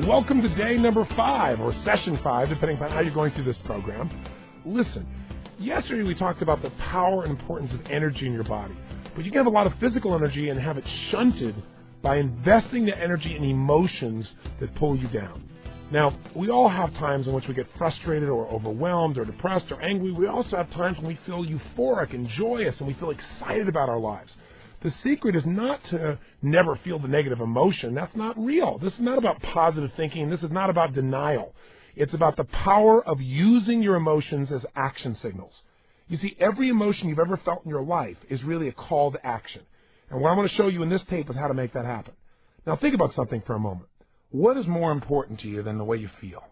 Welcome to day number 5, or session 5, depending on how you're going through this program. Listen, yesterday we talked about the power and importance of energy in your body. But you can have a lot of physical energy and have it shunted by investing the energy in emotions that pull you down. Now, we all have times in which we get frustrated or overwhelmed or depressed or angry. We also have times when we feel euphoric and joyous and we feel excited about our lives. The secret is not to never feel the negative emotion. That's not real. This is not about positive thinking. This is not about denial. It's about the power of using your emotions as action signals. You see, every emotion you've ever felt in your life is really a call to action. And what I'm going to show you in this tape is how to make that happen. Now, think about something for a moment. What is more important to you than the way you feel?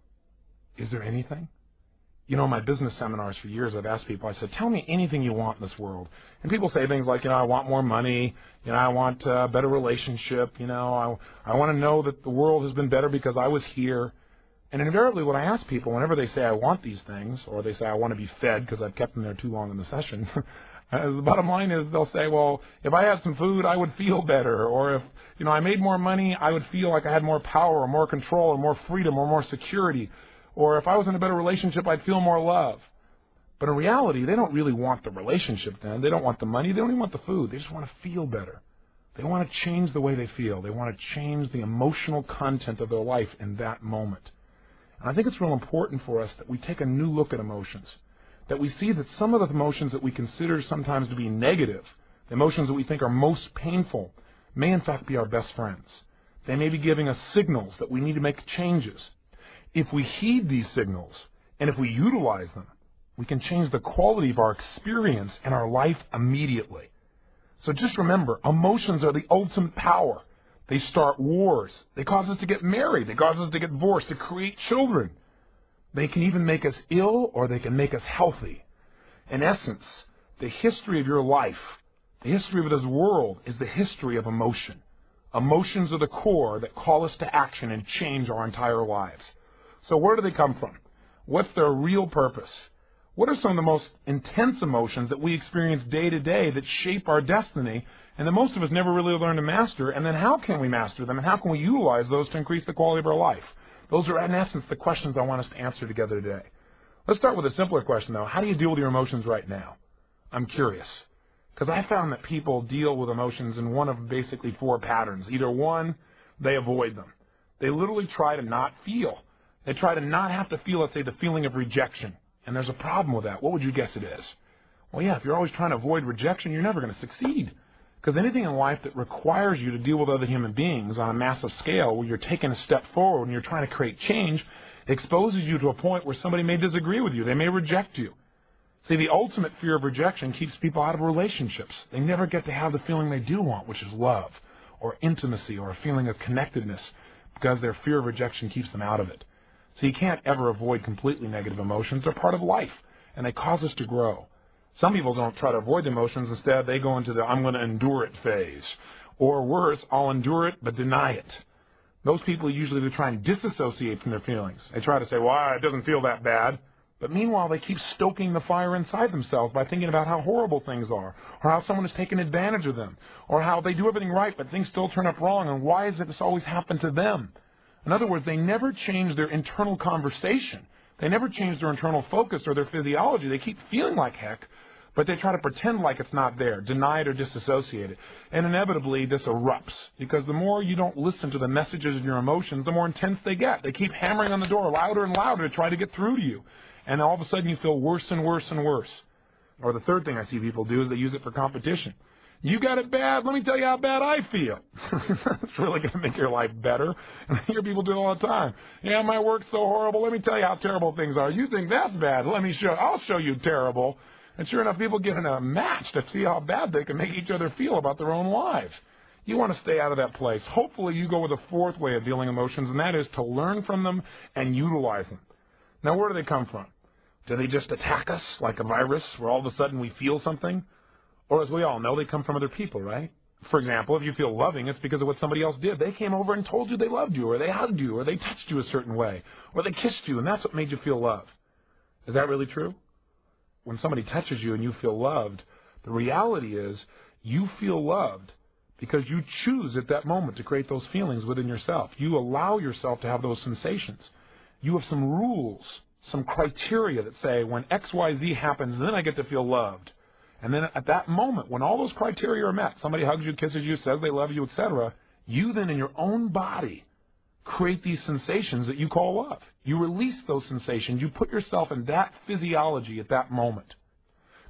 Is there anything? You know, in my business seminars for years, I've asked people, I said, tell me anything you want in this world. And people say things like, I want more money. I want a better relationship. I want to know that the world has been better because I was here. And invariably, when I ask people, whenever they say I want these things, or they say I want to be fed because I've kept them there too long in the session, the bottom line is they'll say, well, if I had some food, I would feel better. Or if, I made more money, I would feel like I had more power or more control or more freedom or more security. Or if I was in a better relationship, I'd feel more love. But in reality, they don't really want the relationship then. They don't want the money. They don't even want the food. They just want to feel better. They want to change the way they feel. They want to change the emotional content of their life in that moment. And I think it's real important for us that we take a new look at emotions, that we see that some of the emotions that we consider sometimes to be negative, the emotions that we think are most painful, may in fact be our best friends. They may be giving us signals that we need to make changes. If we heed these signals, and if we utilize them, we can change the quality of our experience and our life immediately. So just remember, emotions are the ultimate power. They start wars. They cause us to get married. They cause us to get divorced, to create children. They can even make us ill, or they can make us healthy. In essence, the history of your life, the history of this world, is the history of emotion. Emotions are the core that call us to action and change our entire lives. So where do they come from? What's their real purpose? What are some of the most intense emotions that we experience day to day that shape our destiny and that most of us never really learn to master? And then how can we master them, and how can we utilize those to increase the quality of our life? Those are, in essence, the questions I want us to answer together today. Let's start with a simpler question, though. How do you deal with your emotions right now? I'm curious, because I found that people deal with emotions in one of basically four patterns. Either one, they avoid them. They literally try to not feel. They try to not have to feel, let's say, the feeling of rejection. And there's a problem with that. What would you guess it is? Well, yeah, if you're always trying to avoid rejection, you're never going to succeed. Because anything in life that requires you to deal with other human beings on a massive scale, where you're taking a step forward and you're trying to create change, exposes you to a point where somebody may disagree with you. They may reject you. See, the ultimate fear of rejection keeps people out of relationships. They never get to have the feeling they do want, which is love or intimacy or a feeling of connectedness, because their fear of rejection keeps them out of it. So you can't ever avoid completely negative emotions. They're part of life, and they cause us to grow. Some people don't try to avoid the emotions. Instead, they go into the I'm going to endure it phase. Or worse, I'll endure it but deny it. Those people usually try and disassociate from their feelings. They try to say, well, it doesn't feel that bad. But meanwhile, they keep stoking the fire inside themselves by thinking about how horrible things are, or how someone has taken advantage of them, or how they do everything right but things still turn up wrong, and why has this always happened to them? In other words, they never change their internal conversation. They never change their internal focus or their physiology. They keep feeling like heck, but they try to pretend like it's not there, deny it or disassociate it. And inevitably, this erupts, because the more you don't listen to the messages of your emotions, the more intense they get. They keep hammering on the door louder and louder to try to get through to you. And all of a sudden, you feel worse and worse and worse. Or the third thing I see people do is they use it for competition. You got it bad, let me tell you how bad I feel. It's really going to make your life better. And I hear people do it all the time. Yeah, my work's so horrible, let me tell you how terrible things are. You think that's bad, I'll show you terrible. And sure enough, people get in a match to see how bad they can make each other feel about their own lives. You want to stay out of that place. Hopefully you go with a fourth way of dealing emotions, and that is to learn from them and utilize them. Now, where do they come from? Do they just attack us like a virus where all of a sudden we feel something? Or as we all know, they come from other people, right? For example, if you feel loving, it's because of what somebody else did. They came over and told you they loved you, or they hugged you, or they touched you a certain way, or they kissed you, and that's what made you feel love. Is that really true? When somebody touches you and you feel loved, the reality is you feel loved because you choose at that moment to create those feelings within yourself. You allow yourself to have those sensations. You have some rules, some criteria that say when X, Y, Z happens, then I get to feel loved. And then at that moment, when all those criteria are met, somebody hugs you, kisses you, says they love you, etc., you then in your own body create these sensations that you call love. You release those sensations. You put yourself in that physiology at that moment.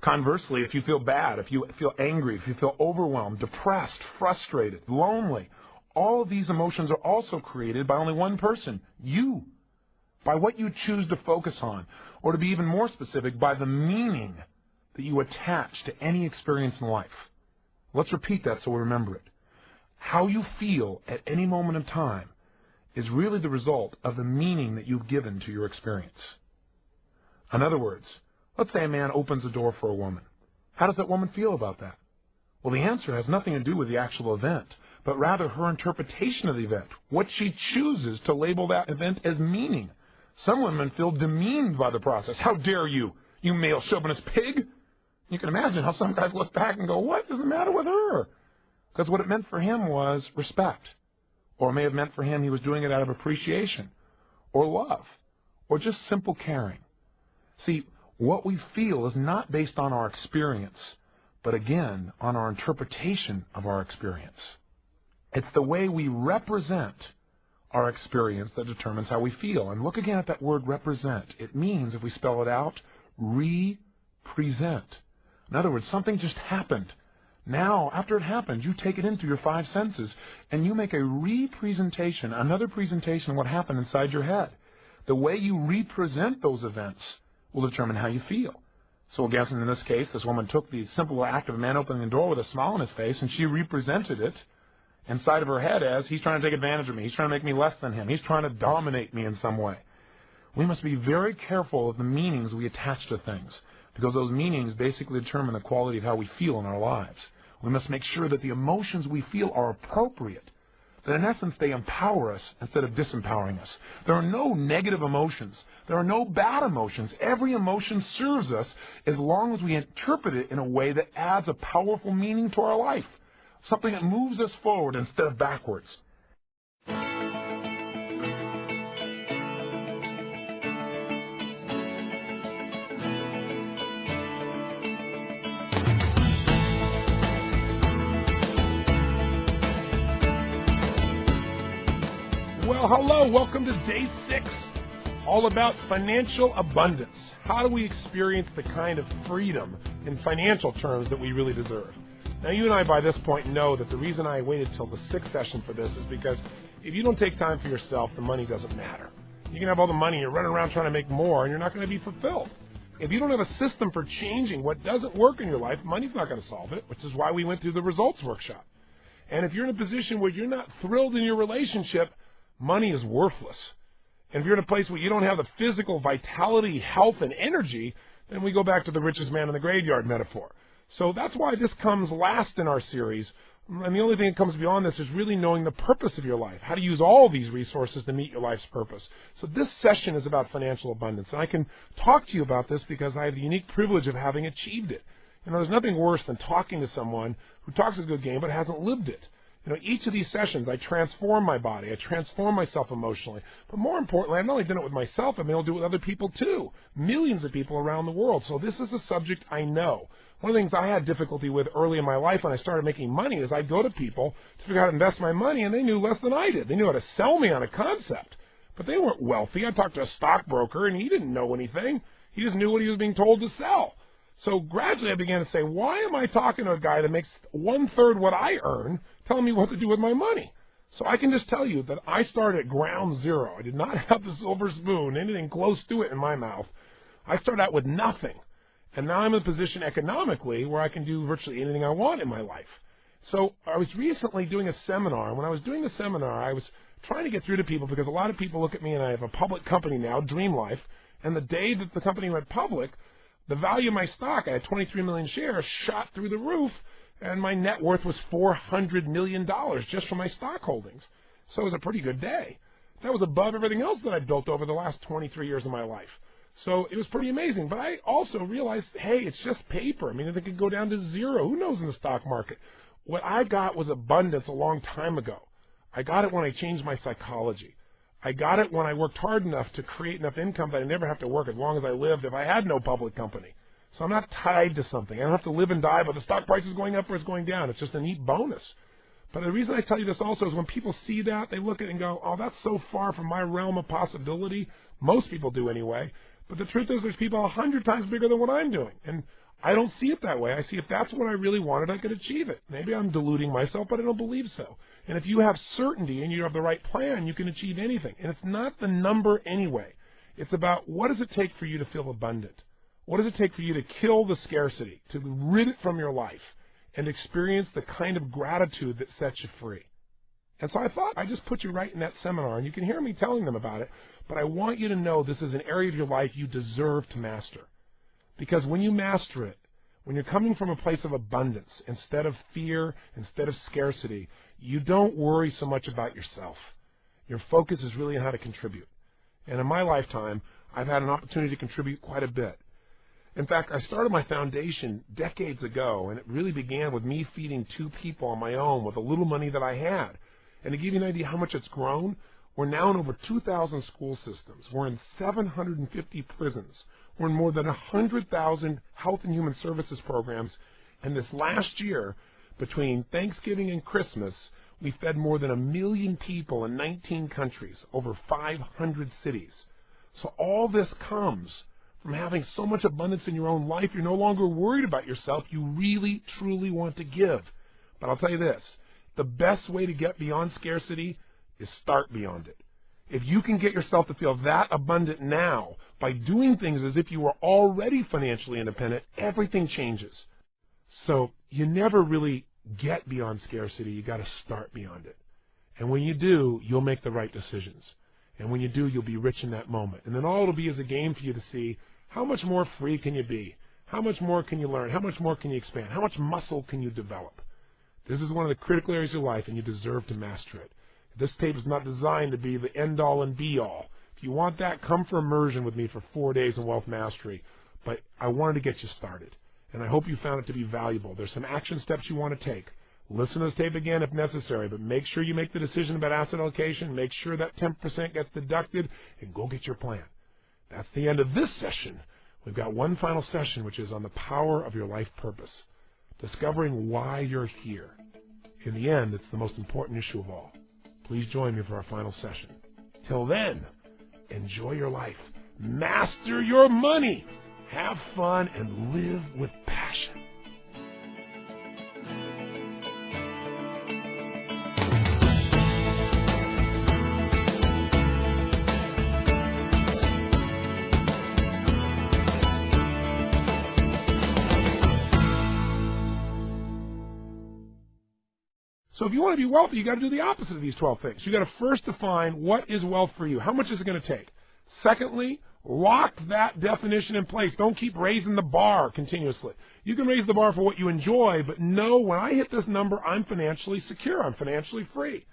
Conversely, if you feel bad, if you feel angry, if you feel overwhelmed, depressed, frustrated, lonely, all of these emotions are also created by only one person, you, by what you choose to focus on, or to be even more specific, by the meaning that you attach to any experience in life. Let's repeat that so we remember it. How you feel at any moment in time is really the result of the meaning that you've given to your experience. In other words, let's say a man opens a door for a woman. How does that woman feel about that? Well, the answer has nothing to do with the actual event, but rather her interpretation of the event, what she chooses to label that event as meaning. Some women feel demeaned by the process. How dare you, you male chauvinist pig? You can imagine how some guys look back and go, what is the matter with her? Because what it meant for him was respect. Or it may have meant for him he was doing it out of appreciation, or love, or just simple caring. See, what we feel is not based on our experience, but again, on our interpretation of our experience. It's the way we represent our experience that determines how we feel. And look again at that word represent. It means, if we spell it out, represent. In other words, something just happened. Now, after it happens, you take it in through your five senses, and you make a representation, another presentation of what happened inside your head. The way you represent those events will determine how you feel. So I guess in this case, this woman took the simple act of a man opening the door with a smile on his face, and she represented it inside of her head as, he's trying to take advantage of me, he's trying to make me less than him, he's trying to dominate me in some way. We must be very careful of the meanings we attach to things, because those meanings basically determine the quality of how we feel in our lives. We must make sure that the emotions we feel are appropriate, that in essence they empower us instead of disempowering us. There are no negative emotions. There are no bad emotions. Every emotion serves us as long as we interpret it in a way that adds a powerful meaning to our life, something that moves us forward instead of backwards. Well, hello, welcome to day 6, all about financial abundance. How do we experience the kind of freedom in financial terms that we really deserve? Now, you and I by this point know that the reason I waited till the 6th session for this is because if you don't take time for yourself, the money doesn't matter. You can have all the money, you're running around trying to make more, and you're not going to be fulfilled. If you don't have a system for changing what doesn't work in your life, money's not going to solve it, which is why we went through the results workshop. And if you're in a position where you're not thrilled in your relationship, money is worthless. And if you're in a place where you don't have the physical vitality, health, and energy, then we go back to the richest man in the graveyard metaphor. So that's why this comes last in our series. And the only thing that comes beyond this is really knowing the purpose of your life, how to use all these resources to meet your life's purpose. So this session is about financial abundance. And I can talk to you about this because I have the unique privilege of having achieved it. You know, there's nothing worse than talking to someone who talks a good game but hasn't lived it. You know, each of these sessions, I transform my body. I transform myself emotionally. But more importantly, I've not only done it with myself, I've been able to do it with other people too. Millions of people around the world. So this is a subject I know. One of the things I had difficulty with early in my life when I started making money is I'd go to people to figure out how to invest my money, and they knew less than I did. They knew how to sell me on a concept. But they weren't wealthy. I talked to a stockbroker, and he didn't know anything. He just knew what he was being told to sell. So gradually I began to say, why am I talking to a guy that makes 1/3 what I earn, telling me what to do with my money? So I can just tell you that I started at ground zero. I did not have the silver spoon, anything close to it in my mouth. I started out with nothing. And now I'm in a position economically where I can do virtually anything I want in my life. So I was recently doing a seminar. And when I was doing the seminar, I was trying to get through to people because a lot of people look at me, and I have a public company now, Dream Life. And the day that the company went public, the value of my stock, I had 23 million shares, shot through the roof, and my net worth was $400 million just from my stock holdings. So it was a pretty good day. That was above everything else that I built over the last 23 years of my life. So it was pretty amazing. But I also realized, hey, it's just paper. I mean, it could go down to zero. Who knows in the stock market? What I got was abundance a long time ago. I got it when I changed my psychology. I got it when I worked hard enough to create enough income that I never have to work as long as I lived if I had no public company. So I'm not tied to something. I don't have to live and die by the stock price is going up or it's going down. It's just a neat bonus. But the reason I tell you this also is when people see that, they look at it and go, oh, that's so far from my realm of possibility. Most people do anyway. But the truth is there's people 100 times bigger than what I'm doing. And I don't see it that way. I see if that's what I really wanted, I could achieve it. Maybe I'm deluding myself, but I don't believe so. And if you have certainty and you have the right plan, you can achieve anything. And it's not the number anyway. It's about what does it take for you to feel abundant? What does it take for you to kill the scarcity, to rid it from your life, and experience the kind of gratitude that sets you free? And so I thought I'd just put you right in that seminar, and you can hear me telling them about it, but I want you to know this is an area of your life you deserve to master. Because when you master it, when you're coming from a place of abundance instead of fear, instead of scarcity, you don't worry so much about yourself. Your focus is really on how to contribute. And in my lifetime, I've had an opportunity to contribute quite a bit. In fact, I started my foundation decades ago, and it really began with me feeding 2 people on my own with the little money that I had. And to give you an idea how much it's grown, we're now in over 2,000 school systems. We're in 750 prisons. We're in more than 100,000 health and human services programs. And this last year, between Thanksgiving and Christmas, we fed more than 1 million people in 19 countries, over 500 cities. So all this comes from having so much abundance in your own life. You're no longer worried about yourself. You really, truly want to give. But I'll tell you this, the best way to get beyond scarcity is start beyond it. If you can get yourself to feel that abundant now by doing things as if you were already financially independent, everything changes. So you never really get beyond scarcity. You got to start beyond it. And when you do, you'll make the right decisions. And when you do, you'll be rich in that moment. And then all it'll be is a game for you to see how much more free can you be? How much more can you learn? How much more can you expand? How much muscle can you develop? This is one of the critical areas of your life, and you deserve to master it. This tape is not designed to be the end-all and be-all. If you want that, come for immersion with me for 4 days in Wealth Mastery. But I wanted to get you started, and I hope you found it to be valuable. There's some action steps you want to take. Listen to this tape again if necessary, but make sure you make the decision about asset allocation. Make sure that 10% gets deducted, and go get your plan. That's the end of this session. We've got one final session, which is on the power of your life purpose, discovering why you're here. In the end, it's the most important issue of all. Please join me for our final session. Till then, enjoy your life, master your money, have fun, and live with passion. So if you want to be wealthy, you got to do the opposite of these 12 things. You got to first define what is wealth for you. How much is it going to take? Secondly, lock that definition in place. Don't keep raising the bar continuously. You can raise the bar for what you enjoy, but know when I hit this number, I'm financially secure. I'm financially free.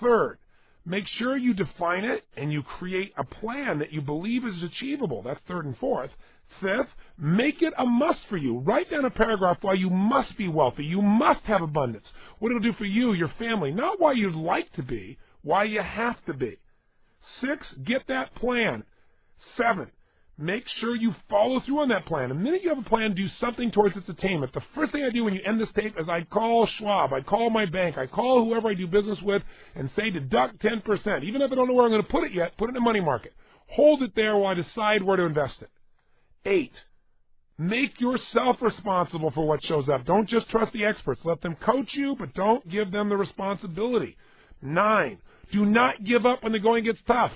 Third, make sure you define it and you create a plan that you believe is achievable. That's third and fourth. Fifth, make it a must for you. Write down a paragraph why you must be wealthy. You must have abundance. What it'll do for you, your family. Not why you'd like to be, why you have to be. 6, get that plan. 7, make sure you follow through on that plan. The minute you have a plan, do something towards its attainment. The first thing I do when you end this tape is I call Schwab, I call my bank, I call whoever I do business with and say deduct 10%. Even if I don't know where I'm going to put it yet, put it in a money market. Hold it there while I decide where to invest it. 8, make yourself responsible for what shows up. Don't just trust the experts. Let them coach you, but don't give them the responsibility. 9, do not give up when the going gets tough.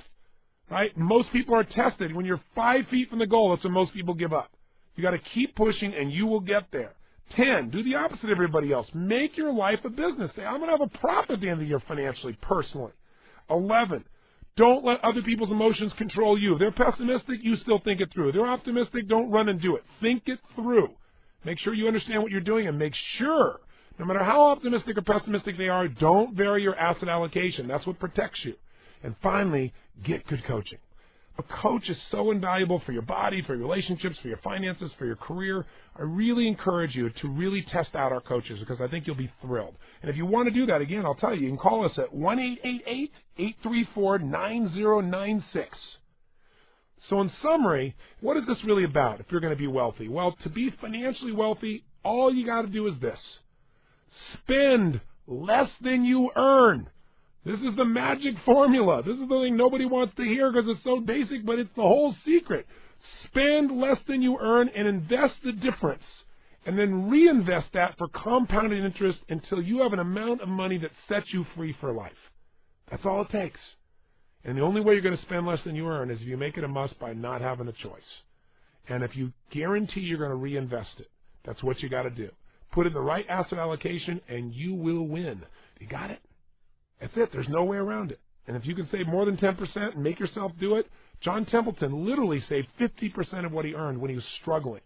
Right? Most people are tested. When you're 5 feet from the goal, that's when most people give up. You got to keep pushing, and you will get there. 10, do the opposite of everybody else. Make your life a business. Say, I'm going to have a profit at the end of the year financially, personally. 11, don't let other people's emotions control you. They're pessimistic, you still think it through. They're optimistic, don't run and do it. Think it through. Make sure you understand what you're doing, and make sure, no matter how optimistic or pessimistic they are, don't vary your asset allocation. That's what protects you. And finally, get good coaching. A coach is so invaluable for your body, for your relationships, for your finances, for your career. I really encourage you to really test out our coaches because I think you'll be thrilled. And if you want to do that, again, I'll tell you, you can call us at 1-888-834-9096. So in summary, what is this really about if you're going to be wealthy? Well, to be financially wealthy, all you got to do is this. Spend less than you earn. This is the magic formula. This is the thing nobody wants to hear because it's so basic, but it's the whole secret. Spend less than you earn and invest the difference. And then reinvest that for compounded interest until you have an amount of money that sets you free for life. That's all it takes. And the only way you're going to spend less than you earn is if you make it a must by not having a choice. And if you guarantee you're going to reinvest it, that's what you got to do. Put in the right asset allocation and you will win. You got it? That's it. There's no way around it. And if you can save more than 10% and make yourself do it, John Templeton literally saved 50% of what he earned when he was struggling.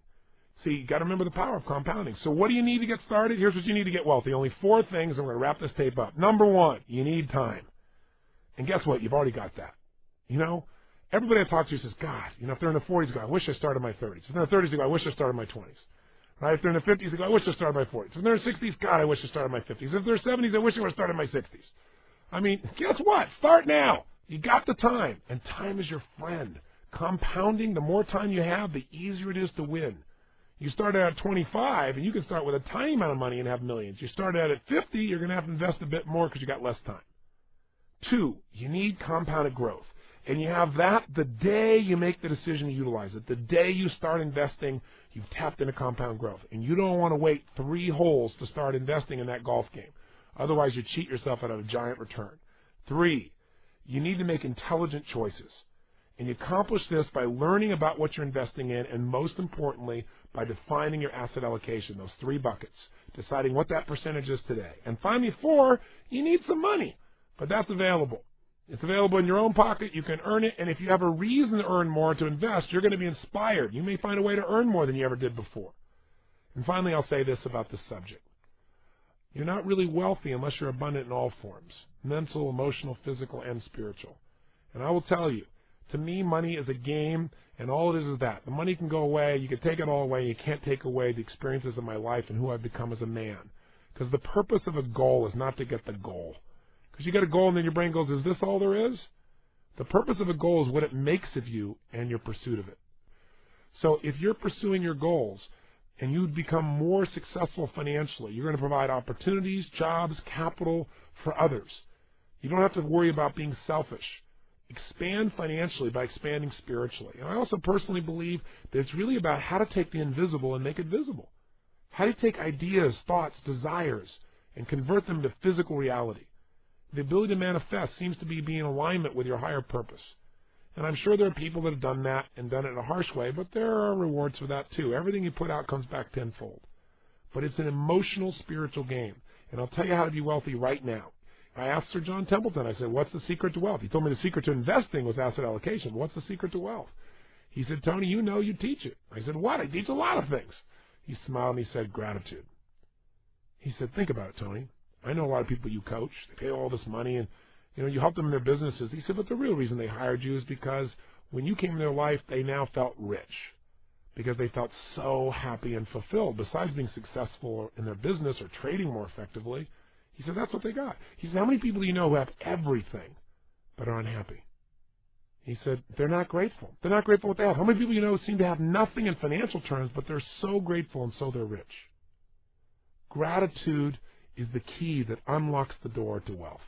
See, you got to remember the power of compounding. So what do you need to get started? Here's what you need to get wealthy. Only 4 things, and we're going to wrap this tape up. Number 1, you need time. And guess what? You've already got that. You know, everybody I talk to says, God, you know, if they're in the 40s, they go, I wish I started my 30s. If they're in the 30s, they go, I wish I started my 20s. Right? If they're in the 50s, they go, I wish I started my 40s. If they're in the 60s, God, I wish I started my 50s. If they're 70s, I wish I would have started my 60s. I mean, guess what? Start now. You got the time, and time is your friend. Compounding, the more time you have, the easier it is to win. You start out at 25, and you can start with a tiny amount of money and have millions. You start out at 50, you're going to have to invest a bit more because you got less time. 2, you need compounded growth. And you have that the day you make the decision to utilize it. The day you start investing, you've tapped into compound growth. And you don't want to wait 3 holes to start investing in that golf game. Otherwise, you cheat yourself out of a giant return. 3, you need to make intelligent choices. And you accomplish this by learning about what you're investing in and, most importantly, by defining your asset allocation, those 3 buckets, deciding what that percentage is today. And finally, 4, you need some money, but that's available. It's available in your own pocket. You can earn it, and if you have a reason to earn more to invest, you're going to be inspired. You may find a way to earn more than you ever did before. And finally, I'll say this about this subject. You're not really wealthy unless you're abundant in all forms, mental, emotional, physical, and spiritual. And I will tell you, to me, money is a game, and all it is that. The money can go away. You can take it all away. You can't take away the experiences of my life and who I've become as a man. Because the purpose of a goal is not to get the goal. Because you get a goal and then your brain goes, is this all there is? The purpose of a goal is what it makes of you and your pursuit of it. So if you're pursuing your goals and you become more successful financially, you're going to provide opportunities, jobs, capital for others. You don't have to worry about being selfish. Expand financially by expanding spiritually. And I also personally believe that it's really about how to take the invisible and make it visible. How do you take ideas, thoughts, desires, and convert them to physical reality? The ability to manifest seems to be in alignment with your higher purpose. And I'm sure there are people that have done that and done it in a harsh way, but there are rewards for that too. Everything you put out comes back tenfold. But it's an emotional, spiritual game. And I'll tell you how to be wealthy right now. I asked Sir John Templeton, I said, what's the secret to wealth? He told me the secret to investing was asset allocation. What's the secret to wealth? He said, Tony, you know you teach it. I said, what? I teach a lot of things. He smiled and he said, gratitude. He said, think about it, Tony. I know a lot of people you coach. They pay all this money and, you know, you help them in their businesses. He said, but the real reason they hired you is because when you came in their life, they now felt rich because they felt so happy and fulfilled. Besides being successful in their business or trading more effectively, he said, that's what they got. He said, how many people do you know who have everything but are unhappy? He said, they're not grateful. They're not grateful for what they have. How many people you know seem to have nothing in financial terms, but they're so grateful and so they're rich? Gratitude is the key that unlocks the door to wealth.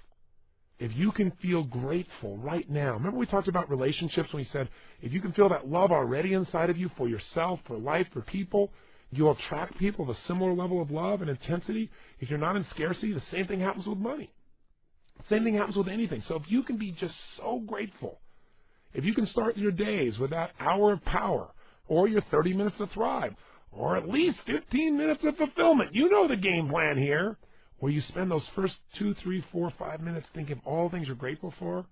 If you can feel grateful right now, remember we talked about relationships when we said, if you can feel that love already inside of you for yourself, for life, for people, you'll attract people of a similar level of love and intensity. If you're not in scarcity, the same thing happens with money. The same thing happens with anything. So if you can be just so grateful, if you can start your days with that hour of power, or your 30 minutes to thrive, or at least 15 minutes of fulfillment, you know the game plan here, where you spend those first 2, 3, 4, 5 minutes thinking of all the things you're grateful for,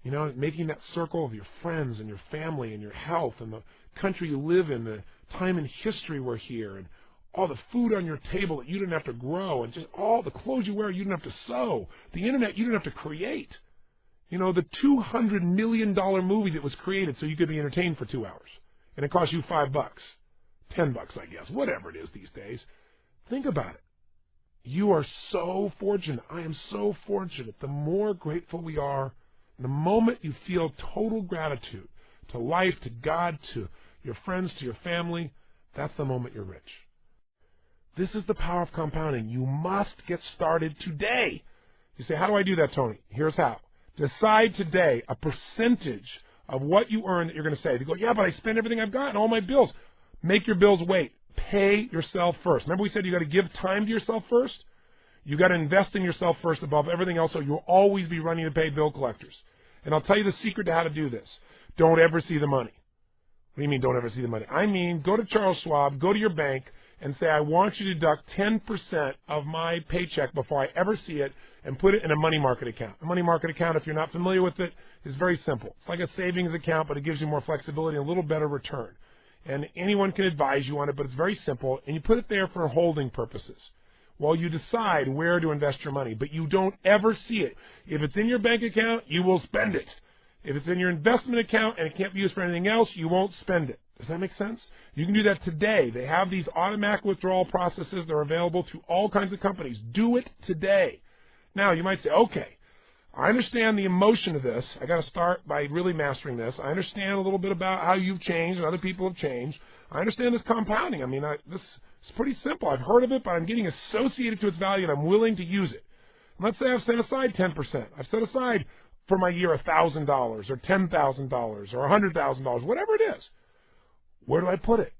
you know, making that circle of your friends and your family and your health and the country you live in, the time in history we're here, and all the food on your table that you didn't have to grow, and just all the clothes you wear you didn't have to sew, the internet you didn't have to create. You know, the $200 million movie that was created so you could be entertained for 2 hours, and it cost you $5, $10, I guess, whatever it is these days. Think about it. You are so fortunate. I am so fortunate. The more grateful we are, the moment you feel total gratitude, to life, to God, to your friends, to your family, that's the moment you're rich. This is the power of compounding. You must get started today. You say, how do I do that, Tony? Here's how. Decide today a percentage of what you earn that you're going to save. You go, yeah, but I spend everything I've got and all my bills. Make your bills wait. Pay yourself first. Remember we said you got to give time to yourself first? You got to invest in yourself first above everything else, so you'll always be running to pay bill collectors. And I'll tell you the secret to how to do this. Don't ever see the money. What do you mean don't ever see the money? I mean, go to Charles Schwab, go to your bank, and say, I want you to deduct 10% of my paycheck before I ever see it and put it in a money market account. A money market account, if you're not familiar with it, is very simple. It's like a savings account, but it gives you more flexibility and a little better return. And anyone can advise you on it, but it's very simple, and you put it there for holding purposes while you decide where to invest your money. But you don't ever see it. If it's in your bank account, you will spend it. If it's in your investment account and it can't be used for anything else, you won't spend it. Does that make sense? You can do that today. They have these automatic withdrawal processes. They're available to all kinds of companies. Do it today. Now, you might say, okay, I understand the emotion of this. I got to start by really mastering this. I understand a little bit about how you've changed and other people have changed. I understand this compounding. I mean, this is pretty simple. I've heard of it, but I'm getting associated to its value, and I'm willing to use it. And let's say I've set aside 10%. I've set aside for my year $1,000 or $10,000 or $100,000, whatever it is. Where do I put it?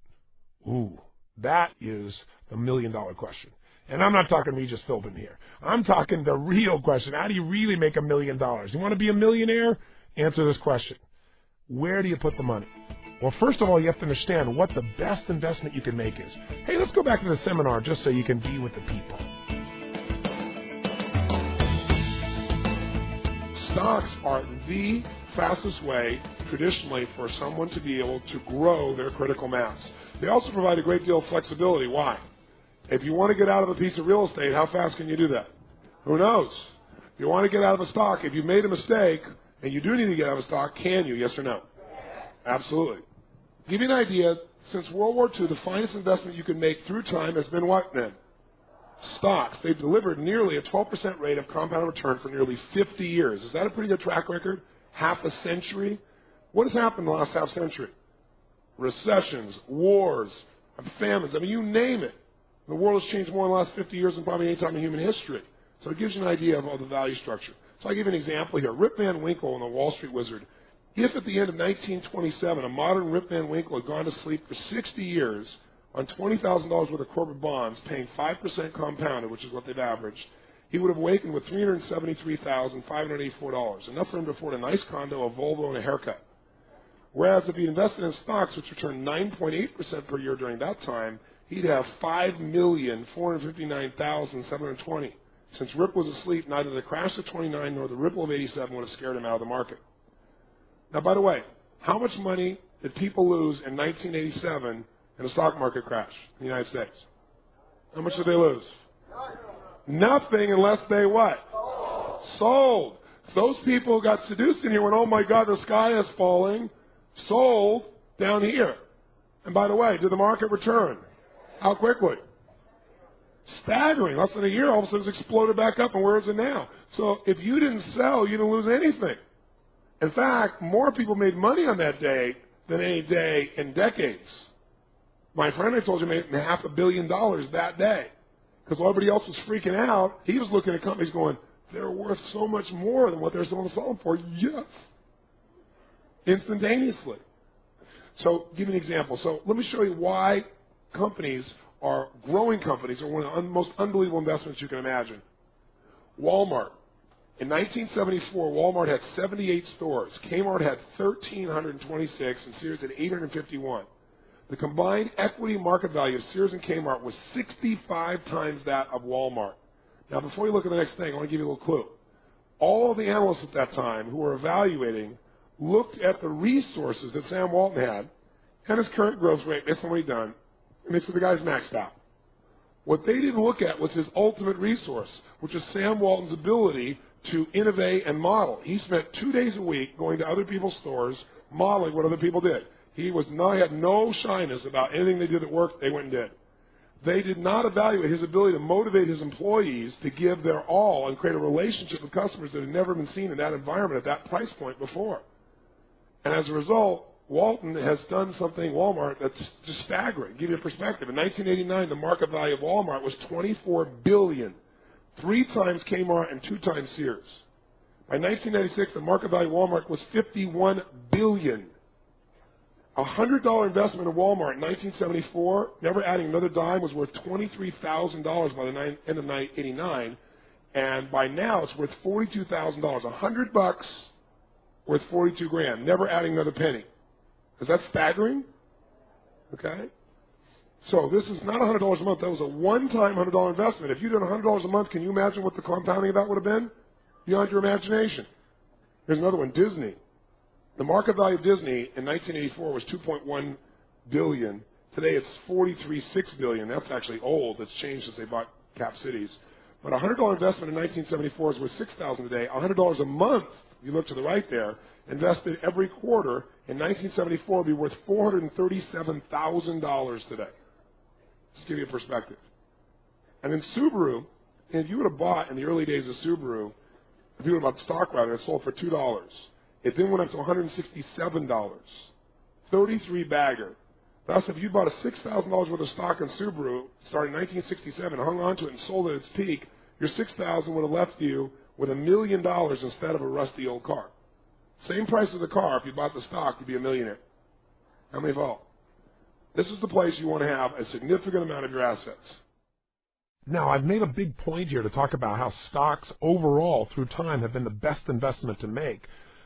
Ooh, that is the million-dollar question. And I'm not talking Regis Philbin here. I'm talking the real question. How do you really make $1 million? You want to be a millionaire? Answer this question. Where do you put the money? Well, first of all, you have to understand what the best investment you can make is. Hey, let's go back to the seminar just so you can be with the people. Stocks are the fastest way, traditionally, for someone to be able to grow their critical mass. They also provide a great deal of flexibility. Why? If you want to get out of a piece of real estate, how fast can you do that? Who knows? If you want to get out of a stock, if you made a mistake, and you do need to get out of a stock, can you? Yes or no? Absolutely. To give you an idea, since World War II, the finest investment you can make through time has been what then? Stocks. They've delivered nearly a 12% rate of compound return for nearly 50 years. Is that a pretty good track record? Half a century? What has happened in the last half century? Recessions, wars, famines. I mean, you name it. The world has changed more in the last 50 years than probably any time in human history. So it gives you an idea of the value structure. So I'll give you an example here. Rip Van Winkle in The Wall Street Wizard. If at the end of 1927 a modern Rip Van Winkle had gone to sleep for 60 years on $20,000 worth of corporate bonds, paying 5% compounded, which is what they've averaged, he would have awakened with $373,584, enough for him to afford a nice condo, a Volvo, and a haircut. Whereas if he invested in stocks, which returned 9.8% per year during that time, he'd have $5,459,720. Since Rip was asleep, neither the crash of 29 nor the ripple of 87 would have scared him out of the market. Now, by the way, how much money did people lose in 1987 in a stock market crash in the United States? How much did they lose? Nothing unless they what? Sold. So those people got seduced in here when, oh my God, the sky is falling, sold down here. And by the way, did the market return? How quickly? Staggering. Less than a year, all of a sudden it's exploded back up, and where is it now? So if you didn't sell, you didn't lose anything. In fact, more people made money on that day than any day in decades. My friend I told you made $500 million that day. Because everybody else was freaking out, he was looking at companies going, they're worth so much more than what they're selling them for. Yes. Instantaneously. So, give you an example. So, let me show you why companies are growing companies are one of the most unbelievable investments you can imagine. Walmart. In 1974, Walmart had 78 stores. Kmart had 1,326, and Sears had 851. The combined equity market value of Sears and Kmart was 65 times that of Walmart. Now, before you look at the next thing, I want to give you a little clue. All of the analysts at that time who were evaluating looked at the resources that Sam Walton had and his current growth rate based on what he'd done, and they said the guy's maxed out. What they didn't look at was his ultimate resource, which is Sam Walton's ability to innovate and model. He spent 2 days a week going to other people's stores, modeling what other people did. He had no shyness about anything they did that worked, they went and did. They did not evaluate his ability to motivate his employees to give their all and create a relationship with customers that had never been seen in that environment at that price point before. And as a result, Walton has done something, Walmart, that's just staggering. Give you a perspective. In 1989, the market value of Walmart was $24 billion, 3 times Kmart and 2 times Sears. By 1996, the market value of Walmart was $51 billion. A $100 investment in Walmart in 1974, never adding another dime, was worth $23,000 by the end of 1989, and by now it's worth $42,000. $100 worth 42 grand, never adding another penny. Is that staggering? Okay. So this is not $100 a month. That was a one-time $100 investment. If you did $100 a month, can you imagine what the compounding of that would have been? Beyond your imagination. Here's another one, Disney. The market value of Disney in 1984 was $2.1 billion. Today it's $43.6 billion. That's actually old. It's changed since they bought Cap Cities. But a $100 investment in 1974 is worth $6,000 today. $100 a month, you look to the right there, invested every quarter in 1974 would be worth $437,000 today. Just to give you a perspective. And then Subaru, if you would have bought in the early days of Subaru, if you would have bought the stock rather, it sold for $2. It then went up to $167. 33 bagger. Thus, if you bought a $6,000 worth of stock in Subaru, starting in 1967, hung on to it and sold it at its peak, your $6,000 would have left you with $1 million instead of a rusty old car. Same price as the car. If you bought the stock, you'd be a millionaire. How many volt? This is the place you want to have a significant amount of your assets. Now, I've made a big point here to talk about how stocks overall through time have been the best investment to make.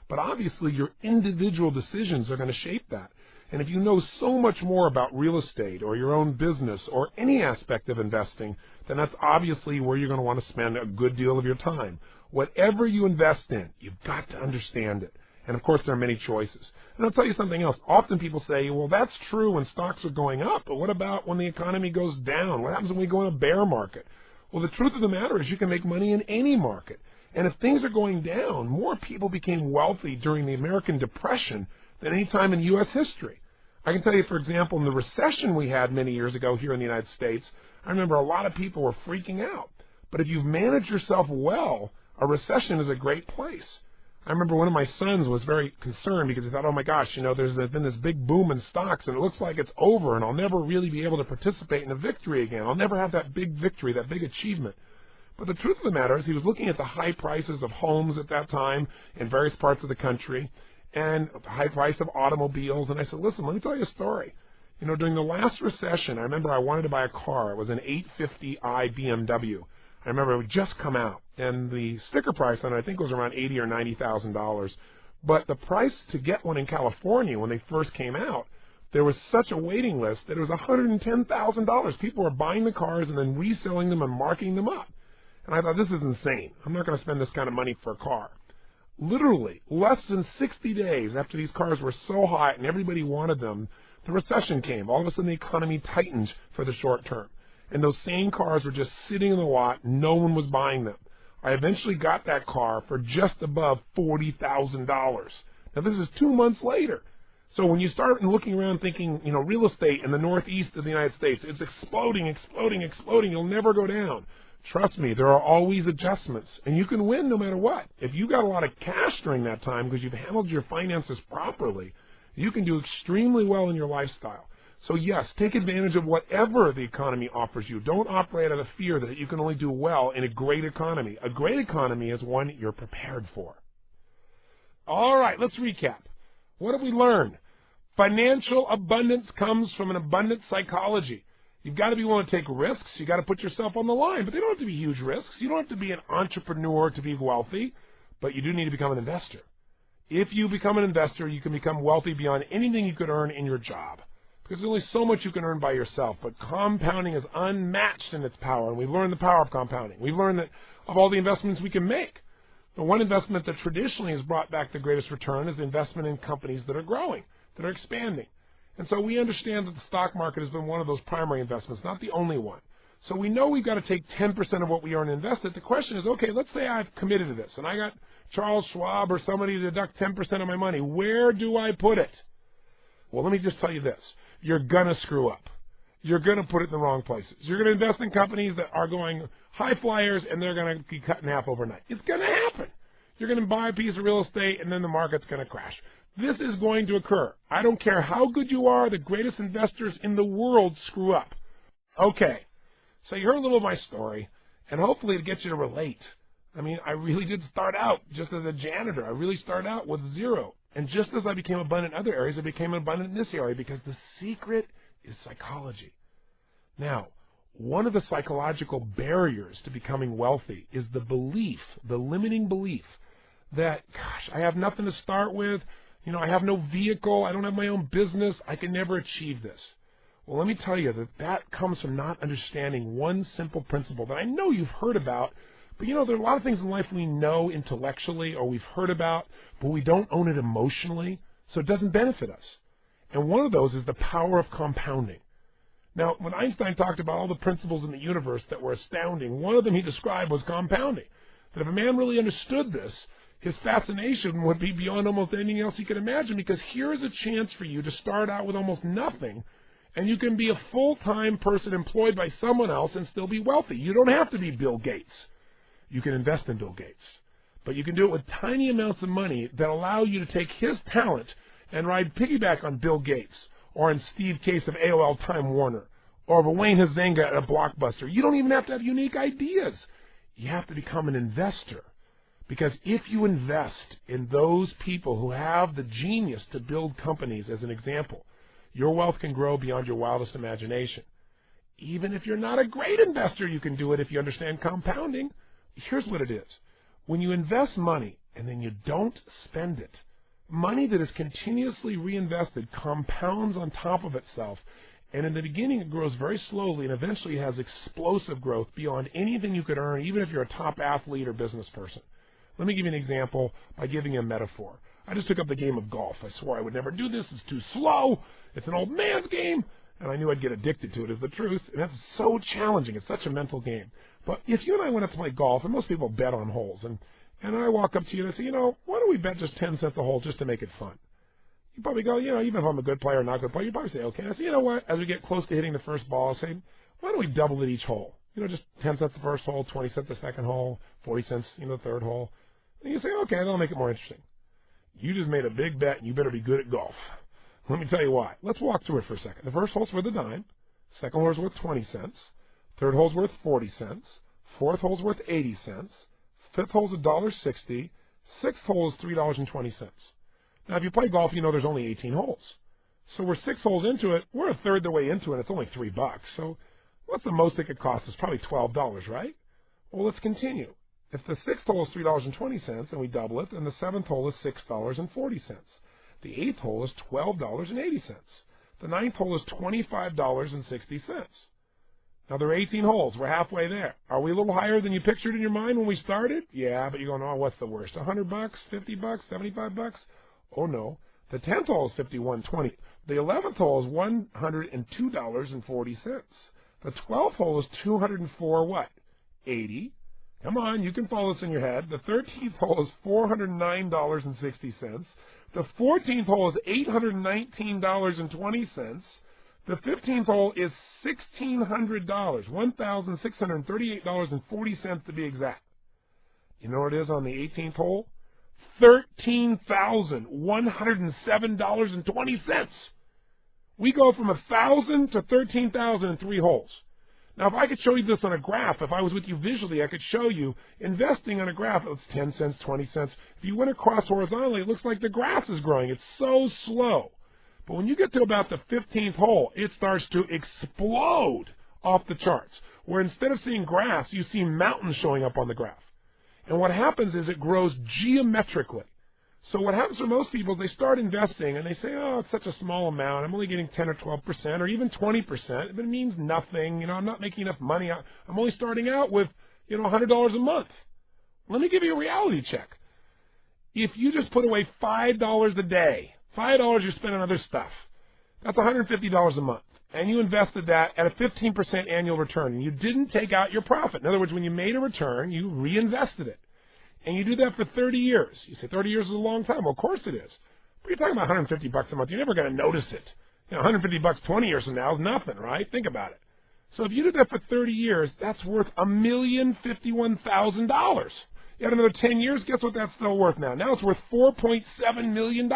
But obviously, your individual decisions are going to shape that. And if you know so much more about real estate or your own business or any aspect of investing, then that's obviously where you're going to want to spend a good deal of your time. Whatever you invest in, you've got to understand it. And, of course, there are many choices. And I'll tell you something else. Often people say, well, that's true when stocks are going up, but what about when the economy goes down? What happens when we go in a bear market? Well, the truth of the matter is you can make money in any market. And if things are going down, more people became wealthy during the American Depression than any time in U.S. history. I can tell you, for example, in the recession we had many years ago here in the United States, I remember a lot of people were freaking out. But if you've managed yourself well, a recession is a great place. I remember one of my sons was very concerned because he thought, oh my gosh, you know, there's been this big boom in stocks and it looks like it's over and I'll never really be able to participate in a victory again. I'll never have that big victory, that big achievement. But the truth of the matter is he was looking at the high prices of homes at that time in various parts of the country and the high price of automobiles. And I said, listen, let me tell you a story. You know, during the last recession, I remember I wanted to buy a car. It was an 850i BMW. I remember it had just come out, and the sticker price on it I think was around $80,000 or $90,000. But the price to get one in California when they first came out, there was such a waiting list that it was $110,000. People were buying the cars and then reselling them and marking them up. And I thought, this is insane. I'm not going to spend this kind of money for a car. Literally, less than 60 days after these cars were so hot and everybody wanted them, the recession came. All of a sudden the economy tightened for the short term. And those same cars were just sitting in the lot. No one was buying them. I eventually got that car for just above $40,000. Now, this is 2 months later. So when you start looking around thinking, you know, real estate in the northeast of the United States, it's exploding, exploding, exploding. You'll never go down. Trust me, there are always adjustments. And you can win no matter what. If you got a lot of cash during that time because you've handled your finances properly, you can do extremely well in your lifestyle. So yes, take advantage of whatever the economy offers you. Don't operate out of fear that you can only do well in a great economy. A great economy is one you're prepared for. All right, let's recap. What have we learned? Financial abundance comes from an abundant psychology. You've got to be willing to take risks. You've got to put yourself on the line, but they don't have to be huge risks. You don't have to be an entrepreneur to be wealthy, but you do need to become an investor. If you become an investor, you can become wealthy beyond anything you could earn in your job. Because there's only so much you can earn by yourself. But compounding is unmatched in its power, and we've learned the power of compounding. We've learned that of all the investments we can make, the one investment that traditionally has brought back the greatest return is the investment in companies that are growing, that are expanding. And so we understand that the stock market has been one of those primary investments, not the only one. So we know we've got to take 10% of what we earn and invest it. The question is, okay, let's say I've committed to this, and I got Charles Schwab or somebody to deduct 10% of my money. Where do I put it? Well, let me just tell you this. You're going to screw up. You're going to put it in the wrong places. You're going to invest in companies that are going high flyers, and they're going to be cut in half overnight. It's going to happen. You're going to buy a piece of real estate, and then the market's going to crash. This is going to occur. I don't care how good you are, the greatest investors in the world screw up. Okay, so you heard a little of my story, and hopefully it gets you to relate. I mean, I really did start out just as a janitor. I really started out with zero. And just as I became abundant in other areas, I became abundant in this area because the secret is psychology. Now, one of the psychological barriers to becoming wealthy is the belief, the limiting belief that, gosh, I have nothing to start with. You know, I have no vehicle. I don't have my own business. I can never achieve this. Well, let me tell you that that comes from not understanding one simple principle that I know you've heard about. But, you know, there are a lot of things in life we know intellectually or we've heard about, but we don't own it emotionally, so it doesn't benefit us. And one of those is the power of compounding. Now, when Einstein talked about all the principles in the universe that were astounding, one of them he described was compounding. That if a man really understood this, his fascination would be beyond almost anything else he could imagine, because here is a chance for you to start out with almost nothing, and you can be a full-time person employed by someone else and still be wealthy. You don't have to be Bill Gates. You can invest in Bill Gates. But you can do it with tiny amounts of money that allow you to take his talent and ride piggyback on Bill Gates or on Steve Case of AOL Time Warner or Wayne Huizenga at a Blockbuster. You don't even have to have unique ideas. You have to become an investor. Because if you invest in those people who have the genius to build companies, as an example, your wealth can grow beyond your wildest imagination. Even if you're not a great investor, you can do it if you understand compounding. Here's what it is. When you invest money and then you don't spend it, money that is continuously reinvested compounds on top of itself. And in the beginning, it grows very slowly and eventually has explosive growth beyond anything you could earn, even if you're a top athlete or business person. Let me give you an example by giving you a metaphor. I just took up the game of golf. I swore I would never do this. It's too slow. It's an old man's game. And I knew I'd get addicted to it, is the truth. And that's so challenging. It's such a mental game. But if you and I went up to play golf, and most people bet on holes, and I walk up to you and I say, you know, why don't we bet just 10 cents a hole just to make it fun? You probably go, you know, even if I'm a good player or not a good player, you probably say, okay. And I say, you know what? As we get close to hitting the first ball, I'll say, why don't we double it each hole? You know, just 10 cents the first hole, 20 cents the second hole, 40 cents, you know, the third hole. And you say, okay, that'll make it more interesting. You just made a big bet, and you better be good at golf. Let me tell you why. Let's walk through it for a second. The first hole's worth a dime. Second hole's worth 20 cents. Third hole's worth 40 cents. Fourth hole's worth 80 cents. Fifth hole's $1.60. Sixth hole is $3.20. Now, if you play golf, you know there's only 18 holes. So we're 6 holes into it. We're a third the way into it. It's only $3. So what's the most it could cost us? Probably $12, right? Well, let's continue. If the sixth hole is $3.20 and we double it, then the seventh hole is $6.40. The eighth hole is $12.80. The ninth hole is $25.60. Now, there are 18 holes. We're halfway there. Are we a little higher than you pictured in your mind when we started? Yeah, but you're going, oh, what's the worst? $100, $50, $75? Oh, no. The 10th hole is $51.20. The 11th hole is $102.40. The 12th hole is $204 what? 80. Come on, you can follow this in your head. The 13th hole is $409.60. The 14th hole is $819.20. The 15th hole is $1,600, $1,638.40 to be exact. You know what it is on the 18th hole? $13,107.20. We go from 1,000 to 13,000 in 3 holes. Now, if I could show you this on a graph, if I was with you visually, I could show you investing on a graph. It's 10 cents, 20 cents. If you went across horizontally, it looks like the grass is growing. It's so slow. But when you get to about the 15th hole, it starts to explode off the charts, where instead of seeing grass, you see mountains showing up on the graph. And what happens is it grows geometrically. So what happens for most people is they start investing and they say, oh, it's such a small amount. I'm only getting 10 or 12% or even 20%. But it means nothing. You know, I'm not making enough money. I'm only starting out with, you know, $100 a month. Let me give you a reality check. If you just put away $5 a day, $5 you spend on other stuff, that's $150 a month. And you invested that at a 15% annual return. And you didn't take out your profit. In other words, when you made a return, you reinvested it. And you do that for 30 years. You say 30 years is a long time. Well, of course it is. But you're talking about $150 a month. You're never going to notice it. You know, $150 20 years from now is nothing, right? Think about it. So if you did that for 30 years, that's worth $1,051,000. You had another 10 years, guess what that's still worth now? Now it's worth $4.7 million.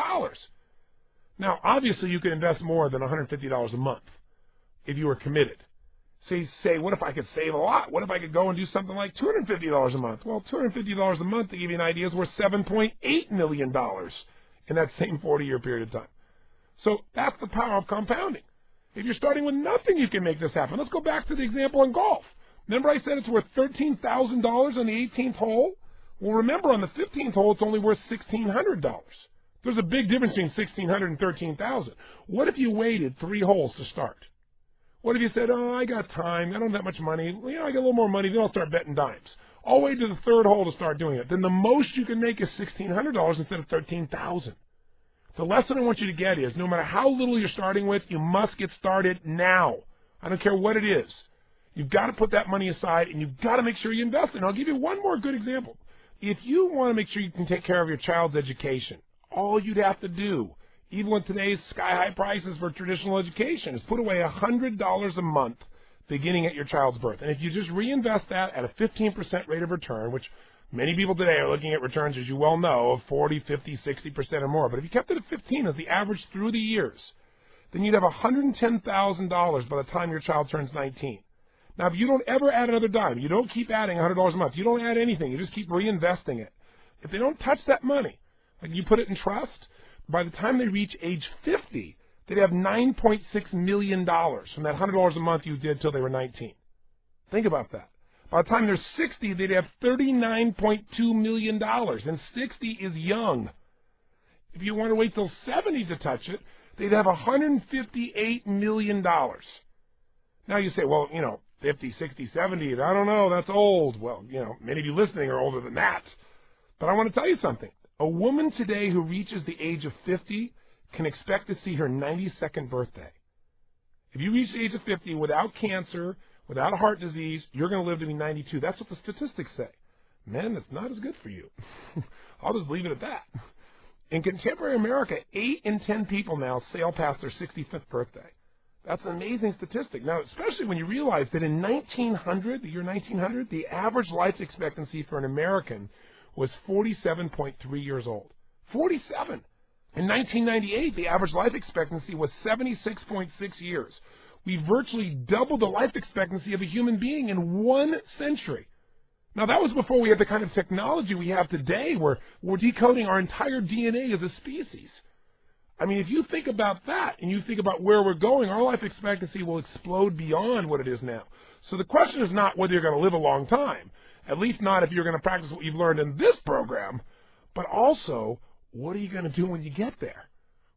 Now, obviously, you can invest more than $150 a month if you were committed. So you say, what if I could save a lot? What if I could go and do something like $250 a month? Well, $250 a month, to give you an idea, is worth $7.8 million in that same 40-year period of time. So that's the power of compounding. If you're starting with nothing, you can make this happen. Let's go back to the example in golf. Remember I said it's worth $13,000 on the 18th hole? Well, remember on the 15th hole, it's only worth $1,600. There's a big difference between $1,600 and $13,000. What if you waited 3 holes to start? What if you said, oh, I got time, I don't have that much money, well, I got a little more money, then I'll start betting dimes. I'll wait to the 3rd hole to start doing it. Then the most you can make is $1,600 instead of $13,000. The lesson I want you to get is, no matter how little you're starting with, you must get started now. I don't care what it is. You've got to put that money aside, and you've got to make sure you invest it. And I'll give you one more good example. If you want to make sure you can take care of your child's education, all you'd have to do, even with today's sky-high prices for traditional education, is put away $100 a month beginning at your child's birth. And if you just reinvest that at a 15% rate of return, which many people today are looking at returns, as you well know, of 40, 50, 60% or more. But if you kept it at 15 as the average through the years, then you'd have $110,000 by the time your child turns 19. Now, if you don't ever add another dime, you don't keep adding $100 a month, you don't add anything, you just keep reinvesting it. If they don't touch that money, like you put it in trust, by the time they reach age 50, they'd have $9.6 million from that $100 a month you did till they were 19. Think about that. By the time they're 60, they'd have $39.2 million, and 60 is young. If you want to wait till 70 to touch it, they'd have $158 million. Now you say, well, 50, 60, 70, I don't know, that's old. Well, many of you listening are older than that. But I want to tell you something. A woman today who reaches the age of 50 can expect to see her 92nd birthday. If you reach the age of 50 without cancer, without heart disease, you're going to live to be 92. That's what the statistics say. Men, it's not as good for you. I'll just leave it at that. In contemporary America, 8 in 10 people now sail past their 65th birthday. That's an amazing statistic. Now, especially when you realize that in 1900, the year 1900, the average life expectancy for an American was 47.3 years old. 47. In 1998, the average life expectancy was 76.6 years. We virtually doubled the life expectancy of a human being in 1 century. Now, that was before we had the kind of technology we have today where we're decoding our entire DNA as a species. I mean, if you think about that and you think about where we're going, our life expectancy will explode beyond what it is now. So the question is not whether you're going to live a long time, at least not if you're going to practice what you've learned in this program, but also, what are you going to do when you get there?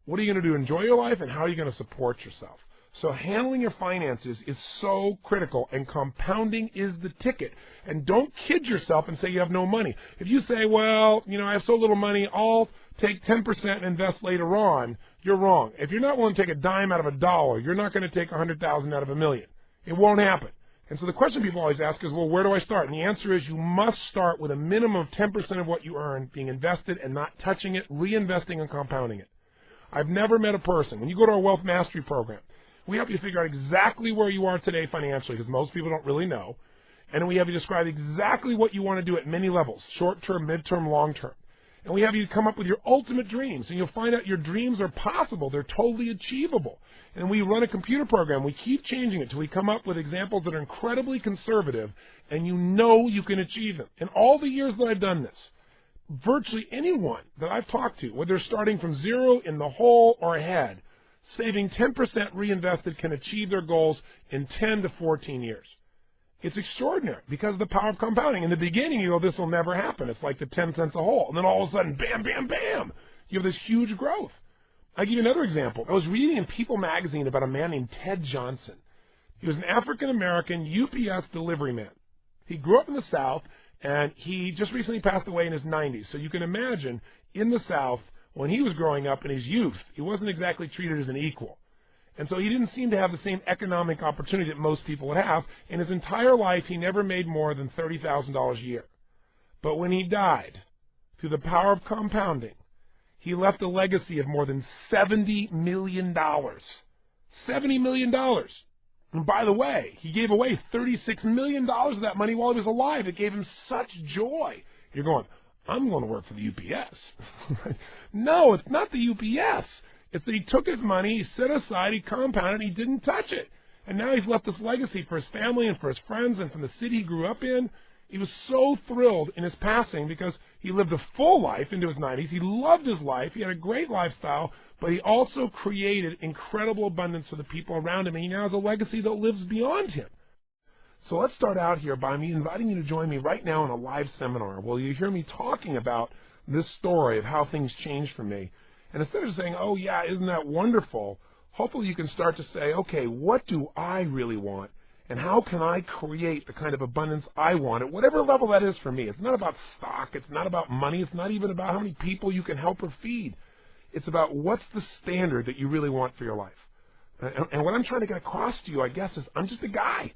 What are you going to do to enjoy your life, and how are you going to support yourself? So handling your finances is so critical, and compounding is the ticket. And don't kid yourself and say you have no money. If you say, well, I have so little money, I'll take 10% and invest later on, you're wrong. If you're not willing to take a dime out of a dollar, you're not going to take 100,000 out of a million. It won't happen. And so the question people always ask is, well, where do I start? And the answer is you must start with a minimum of 10% of what you earn being invested and not touching it, reinvesting and compounding it. I've never met a person, when you go to our Wealth Mastery program, we help you figure out exactly where you are today financially, because most people don't really know. And then we have you describe exactly what you want to do at many levels, short-term, mid-term, long-term. And we have you come up with your ultimate dreams, and you'll find out your dreams are possible. They're totally achievable. And we run a computer program. We keep changing it until we come up with examples that are incredibly conservative, and you can achieve them. In all the years that I've done this, virtually anyone that I've talked to, whether they're starting from zero, in the hole, or ahead, saving 10% reinvested can achieve their goals in 10 to 14 years. It's extraordinary because of the power of compounding. In the beginning, this will never happen. It's like the 10 cents a hole. And then all of a sudden, bam, bam, bam, you have this huge growth. I'll give you another example. I was reading in People magazine about a man named Ted Johnson. He was an African-American UPS delivery man. He grew up in the South, and he just recently passed away in his 90s. So you can imagine, in the South, when he was growing up in his youth, he wasn't exactly treated as an equal. And so he didn't seem to have the same economic opportunity that most people would have. In his entire life, he never made more than $30,000 a year. But when he died, through the power of compounding, he left a legacy of more than $70 million. $70 million. And by the way, he gave away $36 million of that money while he was alive. It gave him such joy. You're going, I'm going to work for the UPS. No, it's not the UPS. It's that he took his money, he set aside, he compounded, and he didn't touch it. And now he's left this legacy for his family and for his friends and from the city he grew up in. He was so thrilled in his passing because he lived a full life into his 90s. He loved his life. He had a great lifestyle, but he also created incredible abundance for the people around him, and he now has a legacy that lives beyond him. So let's start out here by me inviting you to join me right now in a live seminar where you hear me talking about this story of how things changed for me. And instead of saying, oh, yeah, isn't that wonderful, hopefully you can start to say, okay, what do I really want? And how can I create the kind of abundance I want at whatever level that is for me? It's not about stock. It's not about money. It's not even about how many people you can help or feed. It's about what's the standard that you really want for your life. And what I'm trying to get across to you, I guess, is I'm just a guy.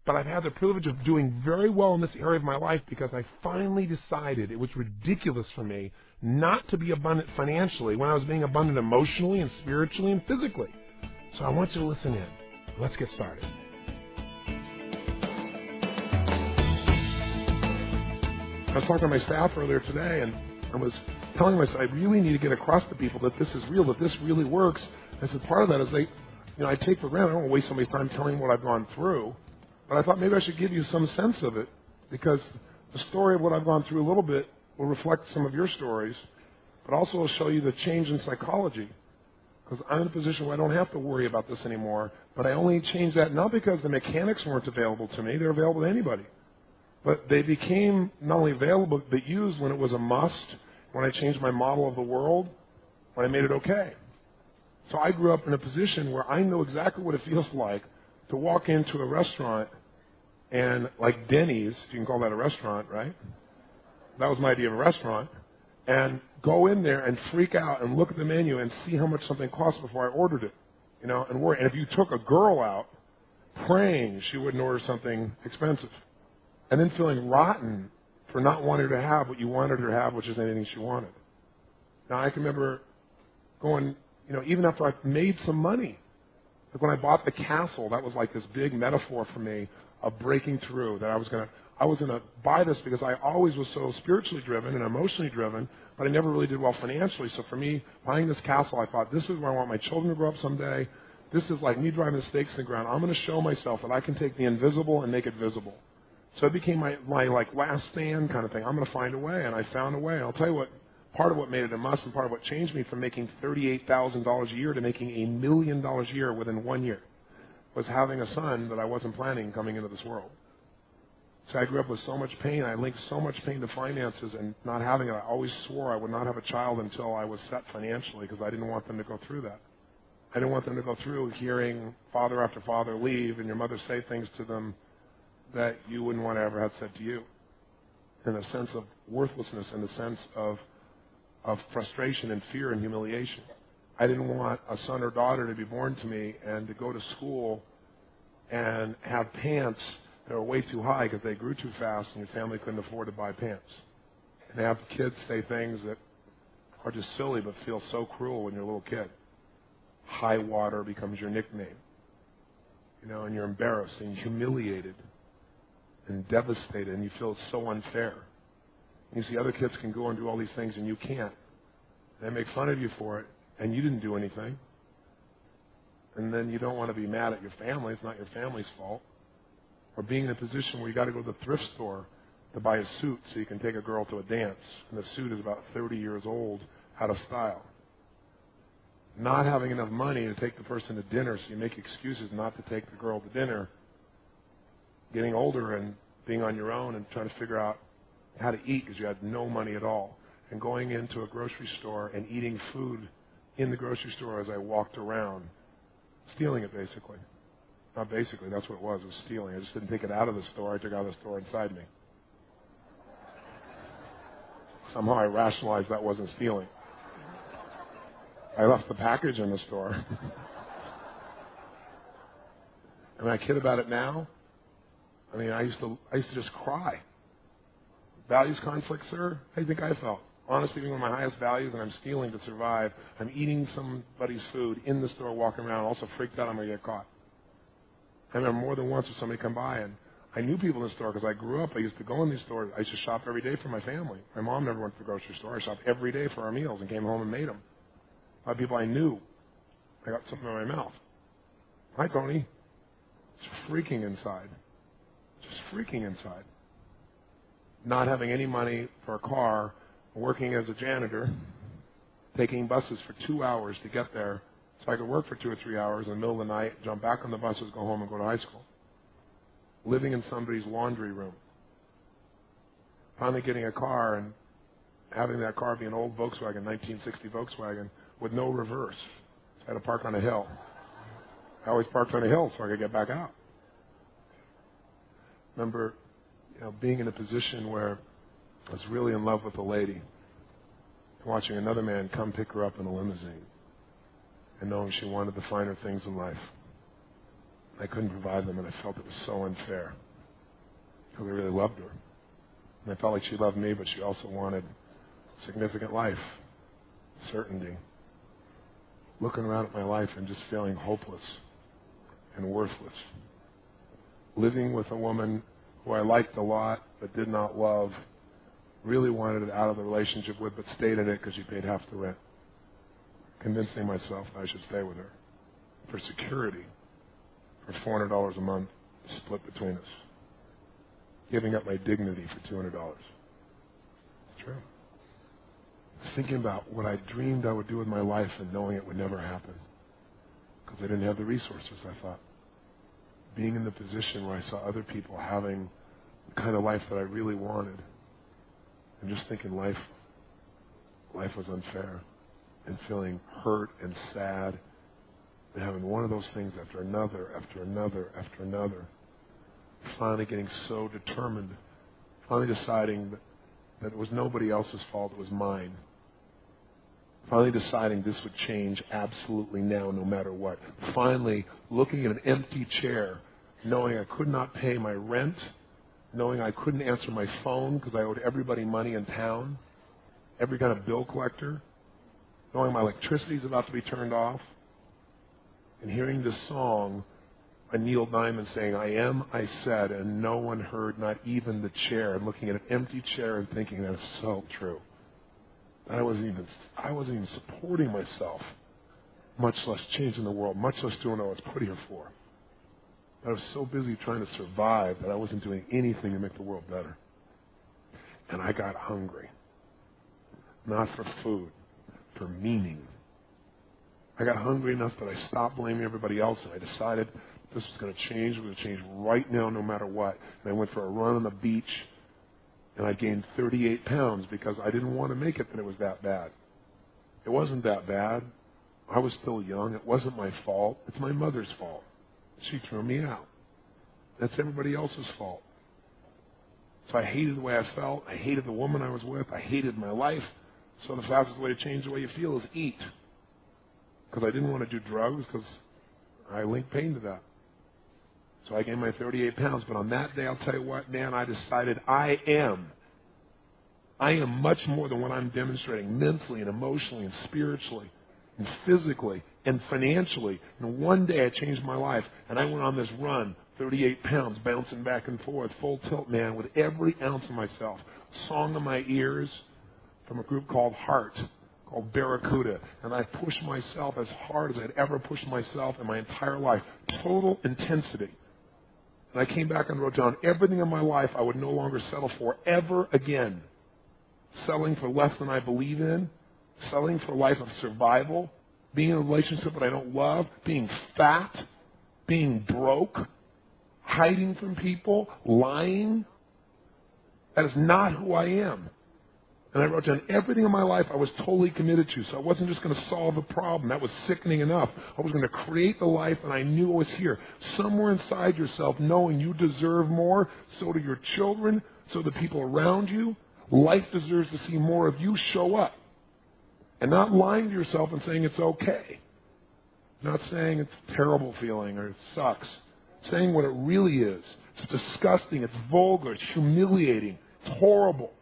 But I've had the privilege of doing very well in this area of my life because I finally decided it was ridiculous for me not to be abundant financially when I was being abundant emotionally and spiritually and physically. So I want you to listen in. Let's get started. I was talking to my staff earlier today, and I was telling myself I really need to get across to people that this is real, that this really works. I said part of that is I take for granted. I don't want to waste somebody's time telling them what I've gone through, but I thought maybe I should give you some sense of it because the story of what I've gone through a little bit will reflect some of your stories, but also will show you the change in psychology because I'm in a position where I don't have to worry about this anymore, but I only changed that not because the mechanics weren't available to me. They're available to anybody. But they became not only available, but used when it was a must, when I changed my model of the world, when I made it okay. So I grew up in a position where I know exactly what it feels like to walk into a restaurant and, like Denny's, if you can call that a restaurant, right? That was my idea of a restaurant. And go in there and freak out and look at the menu and see how much something cost before I ordered it, and worry. And if you took a girl out, praying she wouldn't order something expensive. And then feeling rotten for not wanting her to have what you wanted her to have, which is anything she wanted. Now, I can remember going, even after I made some money. Like when I bought the castle, that was like this big metaphor for me of breaking through, that I was going to buy this because I always was so spiritually driven and emotionally driven, but I never really did well financially. So for me, buying this castle, I thought, this is where I want my children to grow up someday. This is like me driving the stakes in the ground. I'm going to show myself that I can take the invisible and make it visible. So it became my last stand kind of thing. I'm going to find a way, and I found a way. And I'll tell you what, part of what made it a must and part of what changed me from making $38,000 a year to making $1 million a year within 1 year was having a son that I wasn't planning coming into this world. So I grew up with so much pain. I linked so much pain to finances and not having it. I always swore I would not have a child until I was set financially because I didn't want them to go through that. I didn't want them to go through hearing father after father leave and your mother say things to them that you wouldn't want to ever have said to you, in a sense of worthlessness, in a sense of frustration and fear and humiliation. I didn't want a son or daughter to be born to me and to go to school and have pants that were way too high because they grew too fast and your family couldn't afford to buy pants. And have kids say things that are just silly but feel so cruel when you're a little kid. High water becomes your nickname, and you're embarrassed and humiliated and devastated, and you feel it's so unfair. And you see other kids can go and do all these things, and you can't. They make fun of you for it, and you didn't do anything. And then you don't want to be mad at your family. It's not your family's fault. Or being in a position where you got to go to the thrift store to buy a suit so you can take a girl to a dance, and the suit is about 30 years old, out of style. Not having enough money to take the person to dinner, so you make excuses not to take the girl to dinner. Getting older and being on your own and trying to figure out how to eat because you had no money at all. And going into a grocery store and eating food in the grocery store as I walked around. Stealing it, basically. Not basically, that's what it was. It was stealing. I just didn't take it out of the store. I took it out of the store inside me. Somehow I rationalized that wasn't stealing. I left the package in the store. And I kid about it now. I mean, I used to just cry. Values conflict, sir? How do you think I felt? Honestly, being one of my highest values, and I'm stealing to survive. I'm eating somebody's food in the store, walking around, also freaked out I'm going to get caught. I remember more than once when somebody come by, and I knew people in the store because I grew up. I used to go in these stores. I used to shop every day for my family. My mom never went to the grocery store. I shopped every day for our meals and came home and made them. A lot of people I knew, I got something in my mouth. Hi, Tony. Just freaking inside. Just freaking inside. Not having any money for a car, working as a janitor, taking buses for 2 hours to get there so I could work for 2 or 3 hours in the middle of the night, jump back on the buses, go home and go to high school. Living in somebody's laundry room. Finally getting a car and having that car be an old Volkswagen, 1960 Volkswagen, with no reverse. So I had to park on a hill. I always parked on a hill so I could get back out. Remember, being in a position where I was really in love with a lady, and watching another man come pick her up in a limousine, and knowing she wanted the finer things in life. I couldn't provide them, and I felt it was so unfair, because I really loved her. And I felt like she loved me, but she also wanted significant life, certainty. Looking around at my life and just feeling hopeless and worthless. Living with a woman who I liked a lot but did not love, really wanted it out of the relationship with, but stayed in it because she paid half the rent. Convincing myself that I should stay with her for security, for $400 a month split between us. Giving up my dignity for $200. It's true. Thinking about what I dreamed I would do with my life and knowing it would never happen because I didn't have the resources, I thought. Being in the position where I saw other people having the kind of life that I really wanted and just thinking life was unfair and feeling hurt and sad and having one of those things after another, after another, after another. Finally getting so determined, finally deciding that it was nobody else's fault, it was mine. Finally deciding this would change absolutely now, no matter what. Finally looking at an empty chair, knowing I could not pay my rent, knowing I couldn't answer my phone because I owed everybody money in town, every kind of bill collector, knowing my electricity is about to be turned off, and hearing this song by Neil Diamond saying, I am, I said, and no one heard, not even the chair, and looking at an empty chair and thinking that is so true. I wasn't even supporting myself, much less changing the world, much less doing what I was put here for. I was so busy trying to survive that I wasn't doing anything to make the world better. And I got hungry. Not for food, for meaning. I got hungry enough that I stopped blaming everybody else, and I decided this was going to change. It was going to change right now, no matter what. And I went for a run on the beach, and I gained 38 pounds because I didn't want to make it that it was that bad. It wasn't that bad. I was still young. It wasn't my fault. It's my mother's fault. She threw me out. That's everybody else's fault. So I hated the way I felt. I hated the woman I was with. I hated my life. So the fastest way to change the way you feel is eat. Because I didn't want to do drugs because I linked pain to that. So I gained my 38 pounds. But on that day, I'll tell you what, man, I decided I am much more than what I'm demonstrating mentally and emotionally and spiritually and physically and financially. And one day I changed my life, and I went on this run, 38 pounds, bouncing back and forth, full tilt, man, with every ounce of myself. A song in my ears from a group called Heart, called Barracuda. And I pushed myself as hard as I'd ever pushed myself in my entire life. Total intensity. And I came back and wrote down everything in my life I would no longer settle for ever again. Selling for less than I believe in, selling for a life of survival, being in a relationship that I don't love, being fat, being broke, hiding from people, lying. That is not who I am. And I wrote down everything in my life I was totally committed to. So I wasn't just going to solve a problem. That was sickening enough. I was going to create the life, and I knew it was here. Somewhere inside yourself, knowing you deserve more, so do your children, so do people around you. Life deserves to see more of you show up. And not lying to yourself and saying it's okay. Not saying it's a terrible feeling or it sucks. Saying what it really is. It's disgusting. It's vulgar. It's humiliating. It's horrible.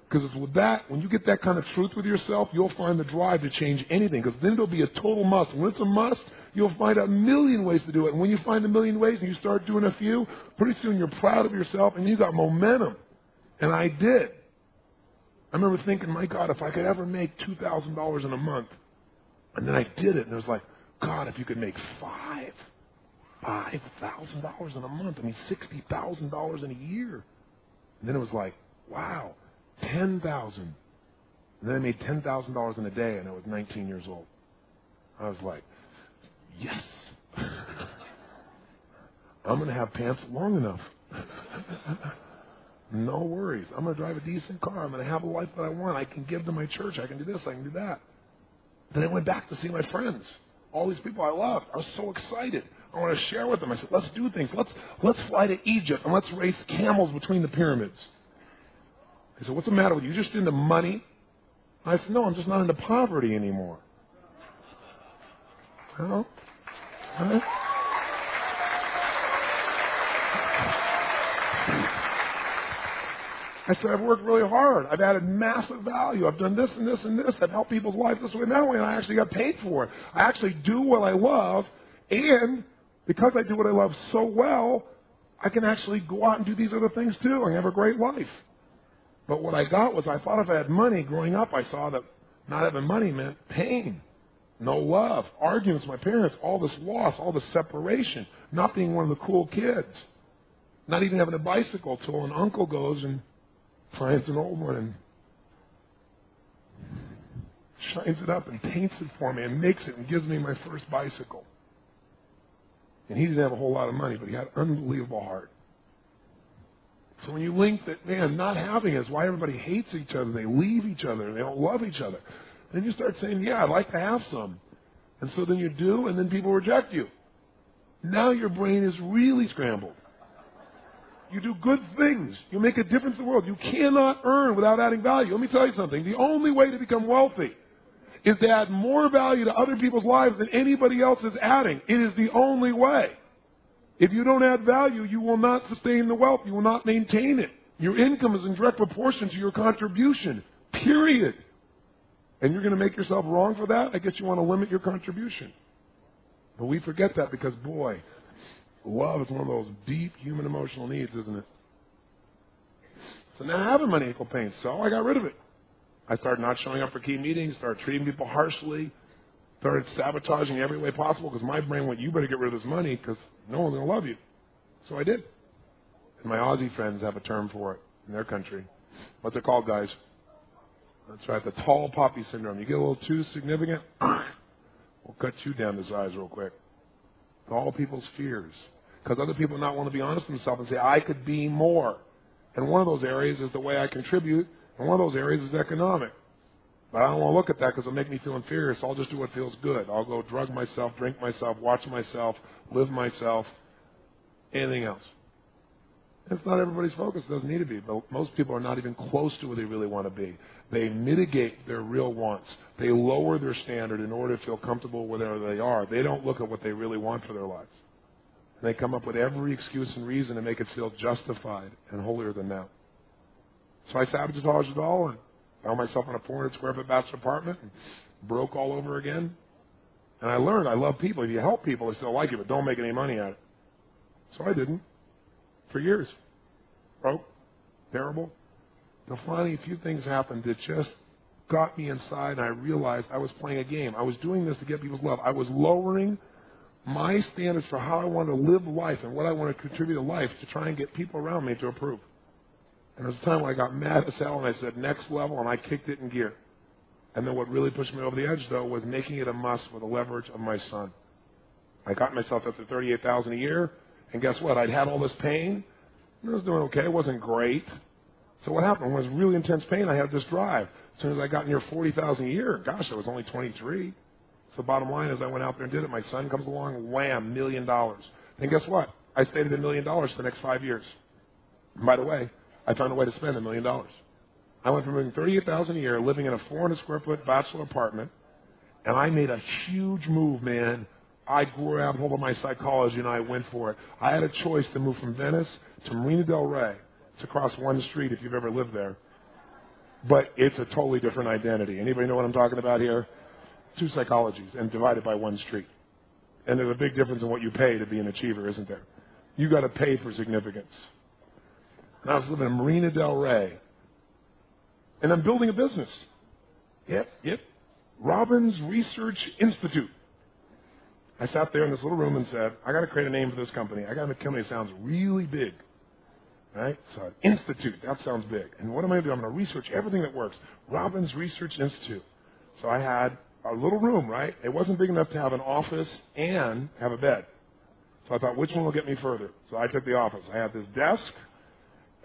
Because it's with that, when you get that kind of truth with yourself, you'll find the drive to change anything. Because then it'll be a total must. And when it's a must, you'll find a million ways to do it. And when you find a million ways and you start doing a few, pretty soon you're proud of yourself and you got momentum. And I did. I remember thinking, my God, if I could ever make $2,000 in a month, And then I did it, and it was like, God, if you could make $5,000 in a month, I mean $60,000 in a year. And then it was like, wow, 10,000. And then I made $10,000 in a day, and I was 19 years old. I was like, yes. I'm going to have pants long enough. No worries. I'm going to drive a decent car. I'm going to have a life that I want. I can give to my church. I can do this. I can do that. Then I went back to see my friends, all these people I loved. I was so excited. I want to share with them. I said, let's do things. Let's fly to Egypt, and let's race camels between the pyramids. They said, what's the matter with you? You just into money? I said, no, I'm just not into poverty anymore. Huh? I said, I've worked really hard. I've added massive value. I've done this and this and this. I've helped people's lives this way and that way, and I actually got paid for it. I actually do what I love, and because I do what I love so well, I can actually go out and do these other things too and have a great life. But what I got was, I thought if I had money growing up, I saw that not having money meant pain, no love, arguments with my parents, all this loss, all this separation, not being one of the cool kids, not even having a bicycle till an uncle goes and finds an old one and shines it up and paints it for me and makes it and gives me my first bicycle. And he didn't have a whole lot of money, but he had an unbelievable heart. So when you link that, man, not having is why everybody hates each other. They leave each other. They don't love each other. Then you start saying, yeah, I'd like to have some. And so then you do, and then people reject you. Now your brain is really scrambled. You do good things. You make a difference in the world. You cannot earn without adding value. Let me tell you something. The only way to become wealthy is to add more value to other people's lives than anybody else is adding. It is the only way. If you don't add value, you will not sustain the wealth. You will not maintain it. Your income is in direct proportion to your contribution, period. And you're going to make yourself wrong for that? I guess you want to limit your contribution. But we forget that because, boy, love is one of those deep human emotional needs, isn't it? So now having money equal pain, so I got rid of it. I started not showing up for key meetings, started treating people harshly, started sabotaging every way possible because my brain went, you better get rid of this money because no one's going to love you. So I did. And my Aussie friends have a term for it in their country. What's it called, guys? That's right, the tall poppy syndrome. You get a little too significant, we'll cut you down to size real quick. All people's fears. Because other people not want to be honest with themselves and say, I could be more. And one of those areas is the way I contribute, and one of those areas is economic. But I don't want to look at that because it'll make me feel inferior, so I'll just do what feels good. I'll go drug myself, drink myself, watch myself, live myself, anything else. It's not everybody's focus. It doesn't need to be. But most people are not even close to where they really want to be. They mitigate their real wants. They lower their standard in order to feel comfortable wherever they are. They don't look at what they really want for their lives. And they come up with every excuse and reason to make it feel justified and holier than thou. So I sabotaged it all and found myself in a 400 square foot bachelor apartment and broke all over again. And I learned I love people. If you help people, they still like you, but don't make any money at it. So I didn't. For years. Broke. Terrible. Now finally a few things happened that just got me inside, and I realized I was playing a game. I was doing this to get people's love. I was lowering my standards for how I want to live life and what I want to contribute to life to try and get people around me to approve. And there was a time when I got mad as hell and I said, next level, and I kicked it in gear. And then what really pushed me over the edge, though, was making it a must for the leverage of my son. I got myself up to $38,000 a year, and guess what? I'd had all this pain. I was doing okay. It wasn't great. So what happened? When it was really intense pain, I had this drive. As soon as I got near $40,000 a year, gosh, I was only 23. So the bottom line is I went out there and did it. My son comes along, wham, $1 million. And guess what? I stayed at $1 million for the next 5 years. And by the way, I found a way to spend $1 million. I went from making $38,000 a year, living in a 400 square foot bachelor apartment, and I made a huge move, man. I grabbed hold of my psychology and I went for it. I had a choice to move from Venice to Marina del Rey. It's across one street if you've ever lived there. But it's a totally different identity. Anybody know what I'm talking about here? 2 psychologies and divided by 1 street. And there's a big difference in what you pay to be an achiever, isn't there? You got to pay for significance. And I was living in Marina del Rey. And I'm building a business. Yep. Robbins Research Institute. I sat there in this little room and said, I got to create a name for this company. I got to make a company that sounds really big. Right? So, Institute, that sounds big. And what am I going to do? I'm going to research everything that works. Robbins Research Institute. So I had a little room, right? It wasn't big enough to have an office and have a bed. So I thought, which one will get me further? So I took the office. I had this desk,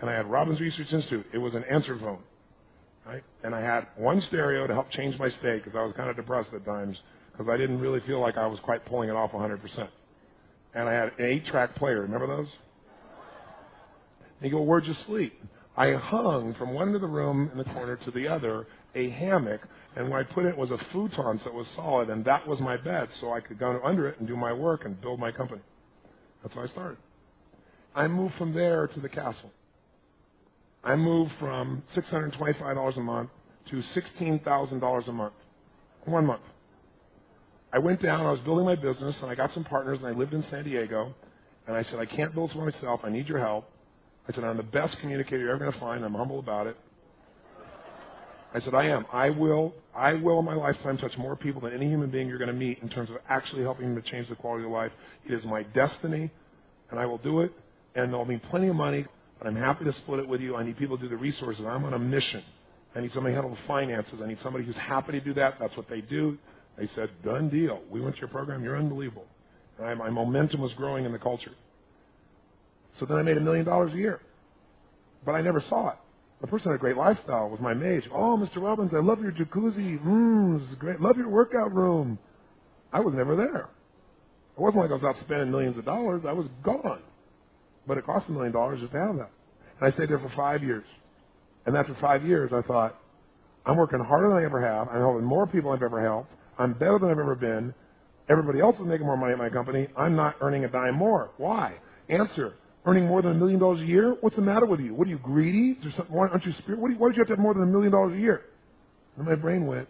and I had Robbins Research Institute. It was an answer phone, right? And I had one stereo to help change my state because I was kind of depressed at times because I didn't really feel like I was quite pulling it off 100%. And I had an 8-track player. Remember those? And you go, where'd you sleep? I hung from one end of the room in the corner to the other a hammock, and when I put it was a futon, so it was solid, and that was my bed, so I could go under it and do my work and build my company. That's how I started. I moved from there to the castle. I moved from $625 a month to $16,000 a month. 1 month. I went down, I was building my business, and I got some partners, and I lived in San Diego, and I said, I can't build for myself, I need your help. I said, I'm the best communicator you're ever going to find, I'm humble about it. I said, I am. I will in my lifetime touch more people than any human being you're going to meet in terms of actually helping them to change the quality of life. It is my destiny, and I will do it, and there'll be plenty of money, but I'm happy to split it with you. I need people to do the resources. I'm on a mission. I need somebody to handle the finances. I need somebody who's happy to do that. That's what they do. They said, done deal. We went to your program. You're unbelievable. And my momentum was growing in the culture. So then I made $1 million a year, but I never saw it. The person had a great lifestyle was my mage. Oh, Mr. Robbins, I love your jacuzzi. This is great. Love your workout room. I was never there. It wasn't like I was out spending millions of dollars. I was gone. But it cost $1 million just to have that. And I stayed there for 5 years. And after 5 years, I thought, I'm working harder than I ever have. I'm helping more people I've ever helped. I'm better than I've ever been. Everybody else is making more money at my company. I'm not earning a dime more. Why? Answer. Earning more than $1 million a year? What's the matter with you? What are you, greedy? Is there something, aren't you spiritual? Why did you have to have more than $1 million a year? And my brain went,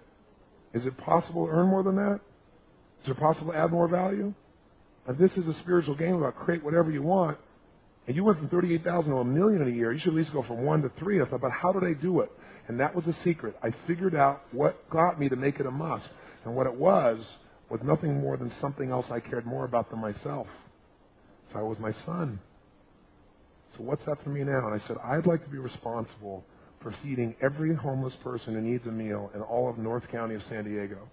is it possible to earn more than that? Is it possible to add more value? And this is a spiritual game about create whatever you want. And you went from 38,000 to $1 million in a year. You should at least go from 1 to 3. I thought, but how did I do it? And that was the secret. I figured out what got me to make it a must. And what it was nothing more than something else I cared more about than myself. So it was my son. So what's that for me now? And I said, I'd like to be responsible for feeding every homeless person who needs a meal in all of North County of San Diego.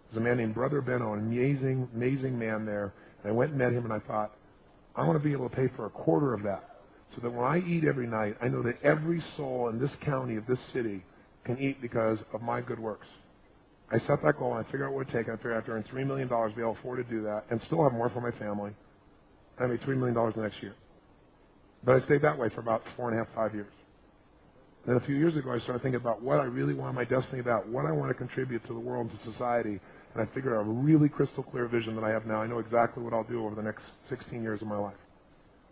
There's a man named Brother Benno, an amazing, amazing man there. And I went and met him, and I thought, I want to be able to pay for a quarter of that so that when I eat every night, I know that every soul in this county of this city can eat because of my good works. I set that goal, and I figured out what it would take, and I figured out to earn $3 million to be able to afford to do that and still have more for my family. And I made $3 million the next year. But I stayed that way for about 4.5, 5 years. Then a few years ago, I started thinking about what I really want my destiny about, what I want to contribute to the world and to society. And I figured out a really crystal clear vision that I have now. I know exactly what I'll do over the next 16 years of my life.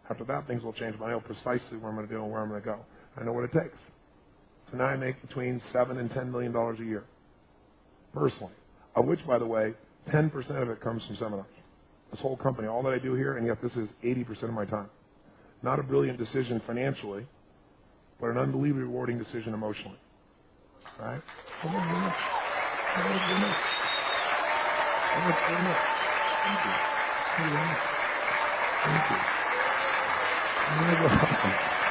After that, things will change, but I know precisely what I'm going to do and where I'm going to go. I know what it takes. So now I make between $7 and $10 million a year, personally, of which, by the way, 10% of it comes from seminars. This whole company, all that I do here, and yet this is 80% of my time. Not a brilliant decision financially, but an unbelievably rewarding decision emotionally. Right? Thank you. Thank you. Thank you. Thank you.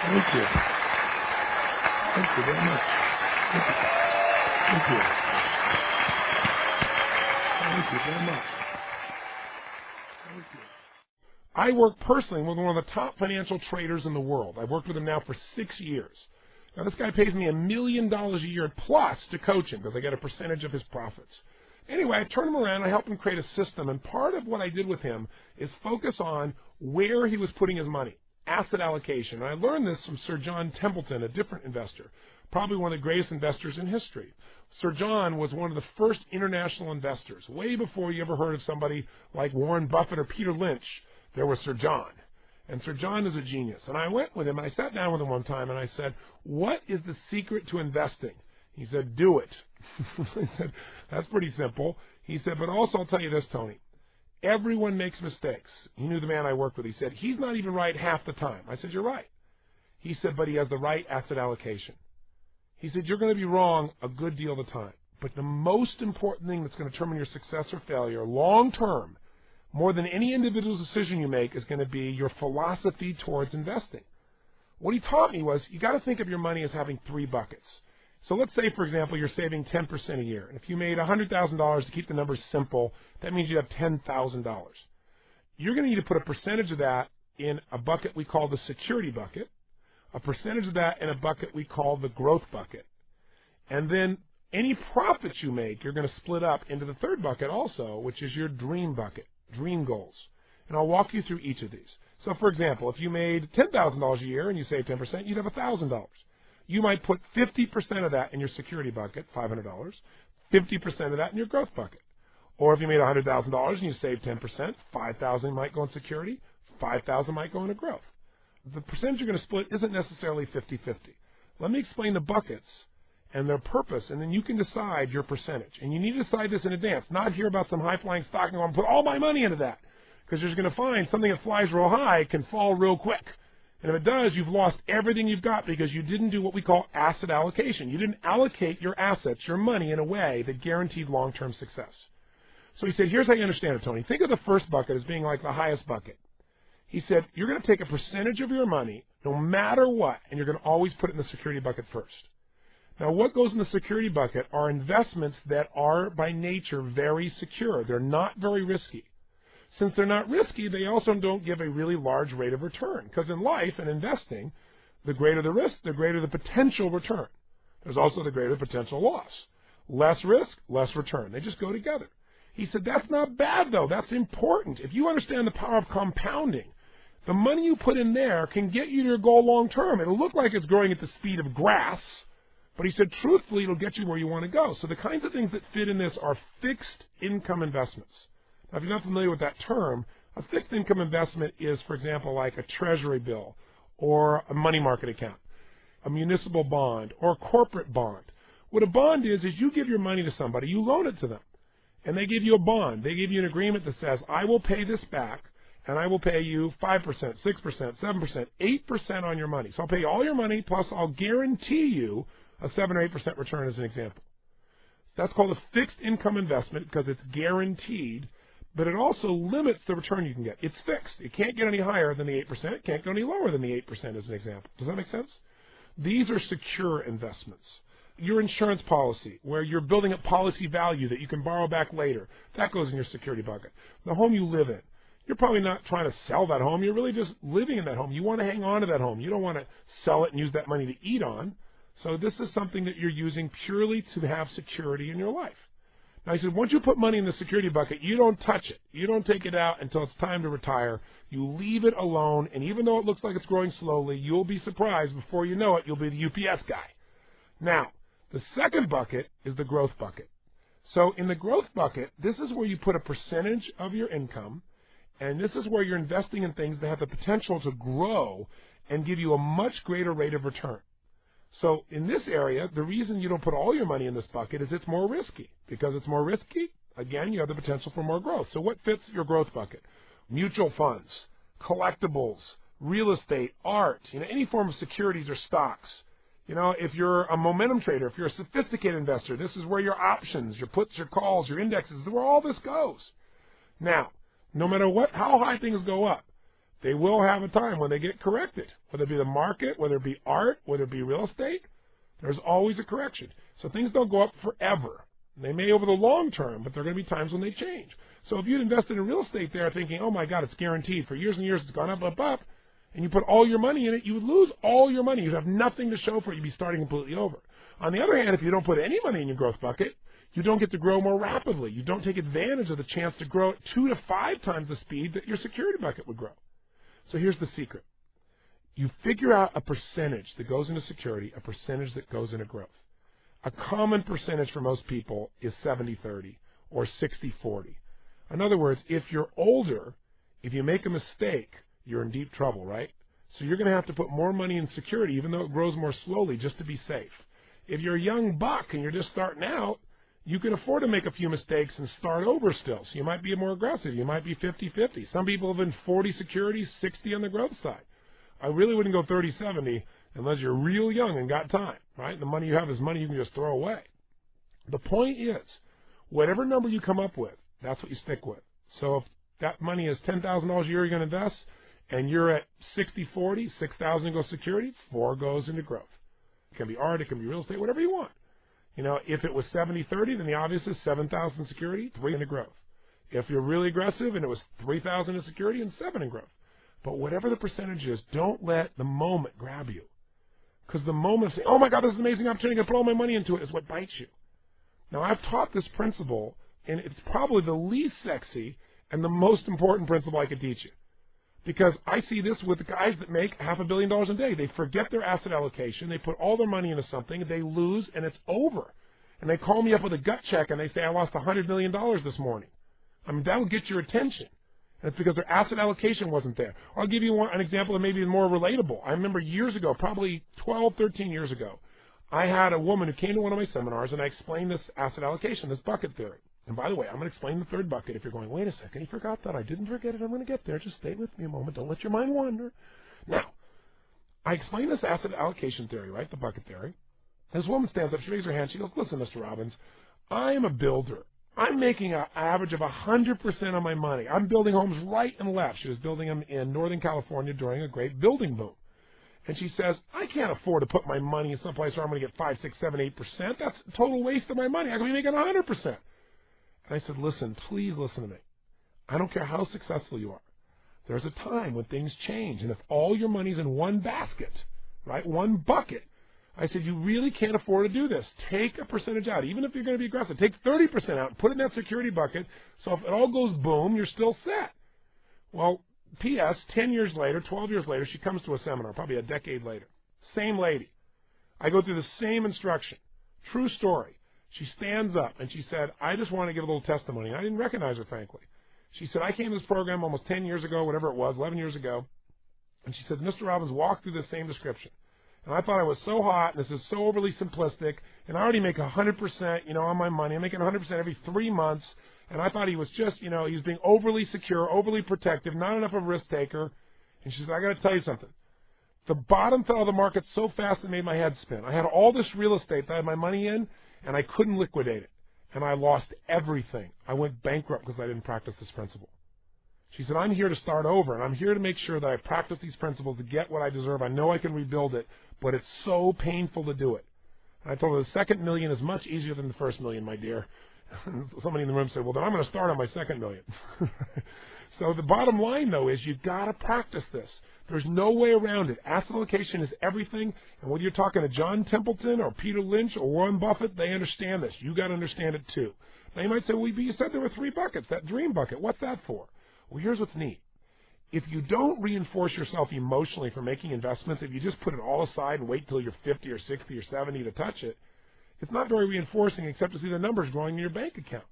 Thank you. Thank you very much. Thank you. Thank you. Thank you very much. Thank you. I work personally with one of the top financial traders in the world. I've worked with him now for 6 years. Now, this guy pays me $1 million a year plus to coach him because I get a percentage of his profits. Anyway, I turn him around, I help him create a system, and part of what I did with him is focus on where he was putting his money, asset allocation. And I learned this from Sir John Templeton, a different investor, probably one of the greatest investors in history. Sir John was one of the first international investors. Way before you ever heard of somebody like Warren Buffett or Peter Lynch, there was Sir John. And Sir John is a genius. And I went with him, and I sat down with him one time, and I said, what is the secret to investing? He said, do it. I said, that's pretty simple. He said, but also I'll tell you this, Tony. Everyone makes mistakes. He knew the man I worked with. He said, he's not even right half the time. I said, you're right. He said, but he has the right asset allocation. He said, you're going to be wrong a good deal of the time, But the most important thing that's going to determine your success or failure long term, more than any individual decision you make, is going to be your philosophy towards investing. What he taught me was you got to think of your money as having 3 buckets. So let's say, for example, you're saving 10% a year. And if you made $100,000, to keep the numbers simple, that means you have $10,000. You're going to need to put a percentage of that in a bucket we call the security bucket, a percentage of that in a bucket we call the growth bucket. And then any profits you make, you're going to split up into the third bucket also, which is your dream bucket, dream goals. And I'll walk you through each of these. So, for example, if you made $10,000 a year and you save 10%, you'd have $1,000. You might put 50% of that in your security bucket, $500, 50% of that in your growth bucket. Or if you made $100,000 and you saved 10%, $5,000 might go in security, $5,000 might go into growth. The percentage you're going to split isn't necessarily 50-50. Let me explain the buckets and their purpose, and then you can decide your percentage. And you need to decide this in advance, not hear about some high-flying stock and go, put all my money into that. Because you're going to find something that flies real high can fall real quick. And if it does, you've lost everything you've got because you didn't do what we call asset allocation. You didn't allocate your assets, your money, in a way that guaranteed long-term success. So he said, here's how you understand it, Tony. Think of the first bucket as being like the highest bucket. He said, you're going to take a percentage of your money, no matter what, and you're going to always put it in the security bucket first. Now, what goes in the security bucket are investments that are, by nature, very secure. They're not very risky. Since they're not risky, they also don't give a really large rate of return. Because in life and investing, the greater the risk, the greater the potential return. There's also the greater potential loss. Less risk, less return. They just go together. He said, that's not bad, though. That's important. If you understand the power of compounding, the money you put in there can get you to your goal long term. It'll look like it's growing at the speed of grass, but he said, truthfully, it'll get you where you want to go. So the kinds of things that fit in this are fixed income investments. Now, if you're not familiar with that term, a fixed income investment is, for example, like a treasury bill or a money market account, a municipal bond or a corporate bond. What a bond is you give your money to somebody, you loan it to them, and they give you a bond. They give you an agreement that says, I will pay this back, and I will pay you 5%, 6%, 7%, 8% on your money. So I'll pay you all your money, plus I'll guarantee you a 7 or 8% return as an example. So that's called a fixed income investment because it's guaranteed, but it also limits the return you can get. It's fixed. It can't get any higher than the 8%. It can't go any lower than the 8% as an example. Does that make sense? These are secure investments. Your insurance policy, where you're building up policy value that you can borrow back later, that goes in your security bucket. The home you live in, you're probably not trying to sell that home. You're really just living in that home. You want to hang on to that home. You don't want to sell it and use that money to eat on. So this is something that you're using purely to have security in your life. Now, he said, once you put money in the security bucket, you don't touch it. You don't take it out until it's time to retire. You leave it alone, and even though it looks like it's growing slowly, you'll be surprised. Before you know it, you'll be the UPS guy. Now, the second bucket is the growth bucket. So in the growth bucket, this is where you put a percentage of your income, and this is where you're investing in things that have the potential to grow and give you a much greater rate of return. So in this area, the reason you don't put all your money in this bucket is it's more risky. Because it's more risky, again, you have the potential for more growth. So what fits your growth bucket? Mutual funds, collectibles, real estate, art, any form of securities or stocks. If you're a momentum trader, if you're a sophisticated investor, this is where your options, your puts, your calls, your indexes, is where all this goes. Now, no matter how high things go up, they will have a time when they get corrected, whether it be the market, whether it be art, whether it be real estate. There's always a correction. So things don't go up forever. They may over the long term, but there are going to be times when they change. So if you'd invested in real estate there thinking, oh, my God, it's guaranteed. For years and years it's gone up, up, up, and you put all your money in it, you would lose all your money. You'd have nothing to show for it. You'd be starting completely over. On the other hand, if you don't put any money in your growth bucket, you don't get to grow more rapidly. You don't take advantage of the chance to grow at 2 to 5 times the speed that your security bucket would grow. So here's the secret. You figure out a percentage that goes into security, a percentage that goes into growth. A common percentage for most people is 70-30 or 60-40. In other words, if you're older, if you make a mistake, you're in deep trouble, right? So you're going to have to put more money in security, even though it grows more slowly, just to be safe. If you're a young buck and you're just starting out, you can afford to make a few mistakes and start over still. So you might be more aggressive. You might be 50-50. Some people have been 40 securities, 60 on the growth side. I really wouldn't go 30-70 unless you're real young and got time, right? The money you have is money you can just throw away. The point is, whatever number you come up with, that's what you stick with. So if that money is $10,000 a year you're going to invest, and you're at 60-40, 6,000 goes security, 4 goes into growth. It can be art, it can be real estate, whatever you want. You know, if it was 70-30, then the obvious is 7,000 security, 3 into growth. If you're really aggressive and it was 3,000 in security and 7 in growth. But whatever the percentage is, don't let the moment grab you. Because the moment of saying, oh my God, this is an amazing opportunity, I'm going to put all my money into it, is what bites you. Now, I've taught this principle, and it's probably the least sexy and the most important principle I could teach you. Because I see this with guys that make $500 million a day. They forget their asset allocation. They put all their money into something. They lose, and it's over. And they call me up with a gut check, and they say, I lost $100 million this morning. I mean, that will get your attention. And it's because their asset allocation wasn't there. I'll give you an example that may be more relatable. I remember years ago, probably 12, 13 years ago, I had a woman who came to one of my seminars, and I explained this asset allocation, this bucket theory. And by the way, I'm going to explain the third bucket. If you're going, wait a second, you forgot that. I didn't forget it. I'm going to get there. Just stay with me a moment. Don't let your mind wander. Now, I explained this asset allocation theory, right, the bucket theory. This woman stands up. She raises her hand. She goes, listen, Mr. Robbins, I am a builder. I'm making an average of 100% on my money. I'm building homes right and left. She was building them in Northern California during a great building boom. And she says, I can't afford to put my money in someplace where I'm going to get 5, 6, 7, 8%. That's a total waste of my money. I could be making 100%. And I said, listen, please listen to me. I don't care how successful you are. There's a time when things change. And if all your money's in one basket, right, one bucket, I said, you really can't afford to do this. Take a percentage out. Even if you're going to be aggressive, take 30% out and put it in that security bucket. So if it all goes boom, you're still set. Well, P.S., 10 years later, 12 years later, she comes to a seminar, probably a decade later. Same lady. I go through the same instruction. True story. She stands up, and she said, I just want to give a little testimony. I didn't recognize her, frankly. She said, I came to this program almost 10 years ago, whatever it was, 11 years ago. And she said, Mr. Robbins walked through the same description. And I thought I was so hot, and this is so overly simplistic, and I already make 100%, on my money. I'm making 100% every 3 months. And I thought he was just, he was being overly secure, overly protective, not enough of a risk taker. And she said, I got to tell you something. The bottom fell of the market so fast it made my head spin. I had all this real estate that I had my money in, and I couldn't liquidate it. And I lost everything. I went bankrupt because I didn't practice this principle. She said, I'm here to start over, and I'm here to make sure that I practice these principles to get what I deserve. I know I can rebuild it, but it's so painful to do it. And I told her the second million is much easier than the first million, my dear. Somebody in the room said, well, then I'm going to start on my second million. So the bottom line, though, is you've got to practice this. There's no way around it. Asset allocation is everything. And whether you're talking to John Templeton or Peter Lynch or Warren Buffett, they understand this. You got to understand it, too. Now, you might say, well, you said there were 3 buckets, that dream bucket. What's that for? Well, here's what's neat. If you don't reinforce yourself emotionally for making investments, if you just put it all aside and wait till you're 50 or 60 or 70 to touch it, it's not very reinforcing except to see the numbers growing in your bank account.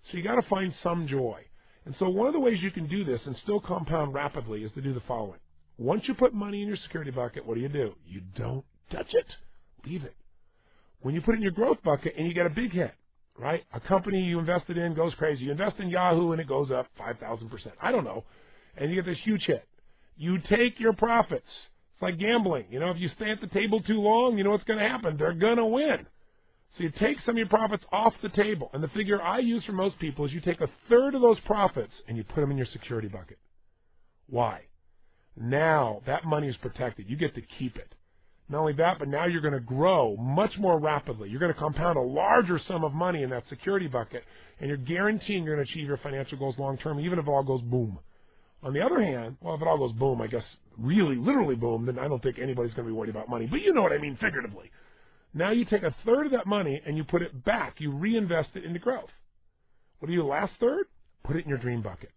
So you got to find some joy. And so one of the ways you can do this and still compound rapidly is to do the following. Once you put money in your security bucket, what do? You don't touch it. Leave it. When you put it in your growth bucket and you get a big hit, right? A company you invested in goes crazy. You invest in Yahoo and it goes up 5,000%. I don't know. And you get this huge hit. You take your profits. It's like gambling. If you stay at the table too long, you know what's going to happen. They're going to win. So you take some of your profits off the table. And the figure I use for most people is you take 1/3 of those profits and you put them in your security bucket. Why? Now that money is protected. You get to keep it. Not only that, but now you're going to grow much more rapidly. You're going to compound a larger sum of money in that security bucket, and you're guaranteeing you're going to achieve your financial goals long term, even if it all goes boom. On the other hand, well, if it all goes boom, I guess really, literally boom, then I don't think anybody's going to be worried about money. But you know what I mean figuratively. Now you take 1/3 of that money and you put it back. You reinvest it into growth. What do? The last third? Put it in your dream bucket.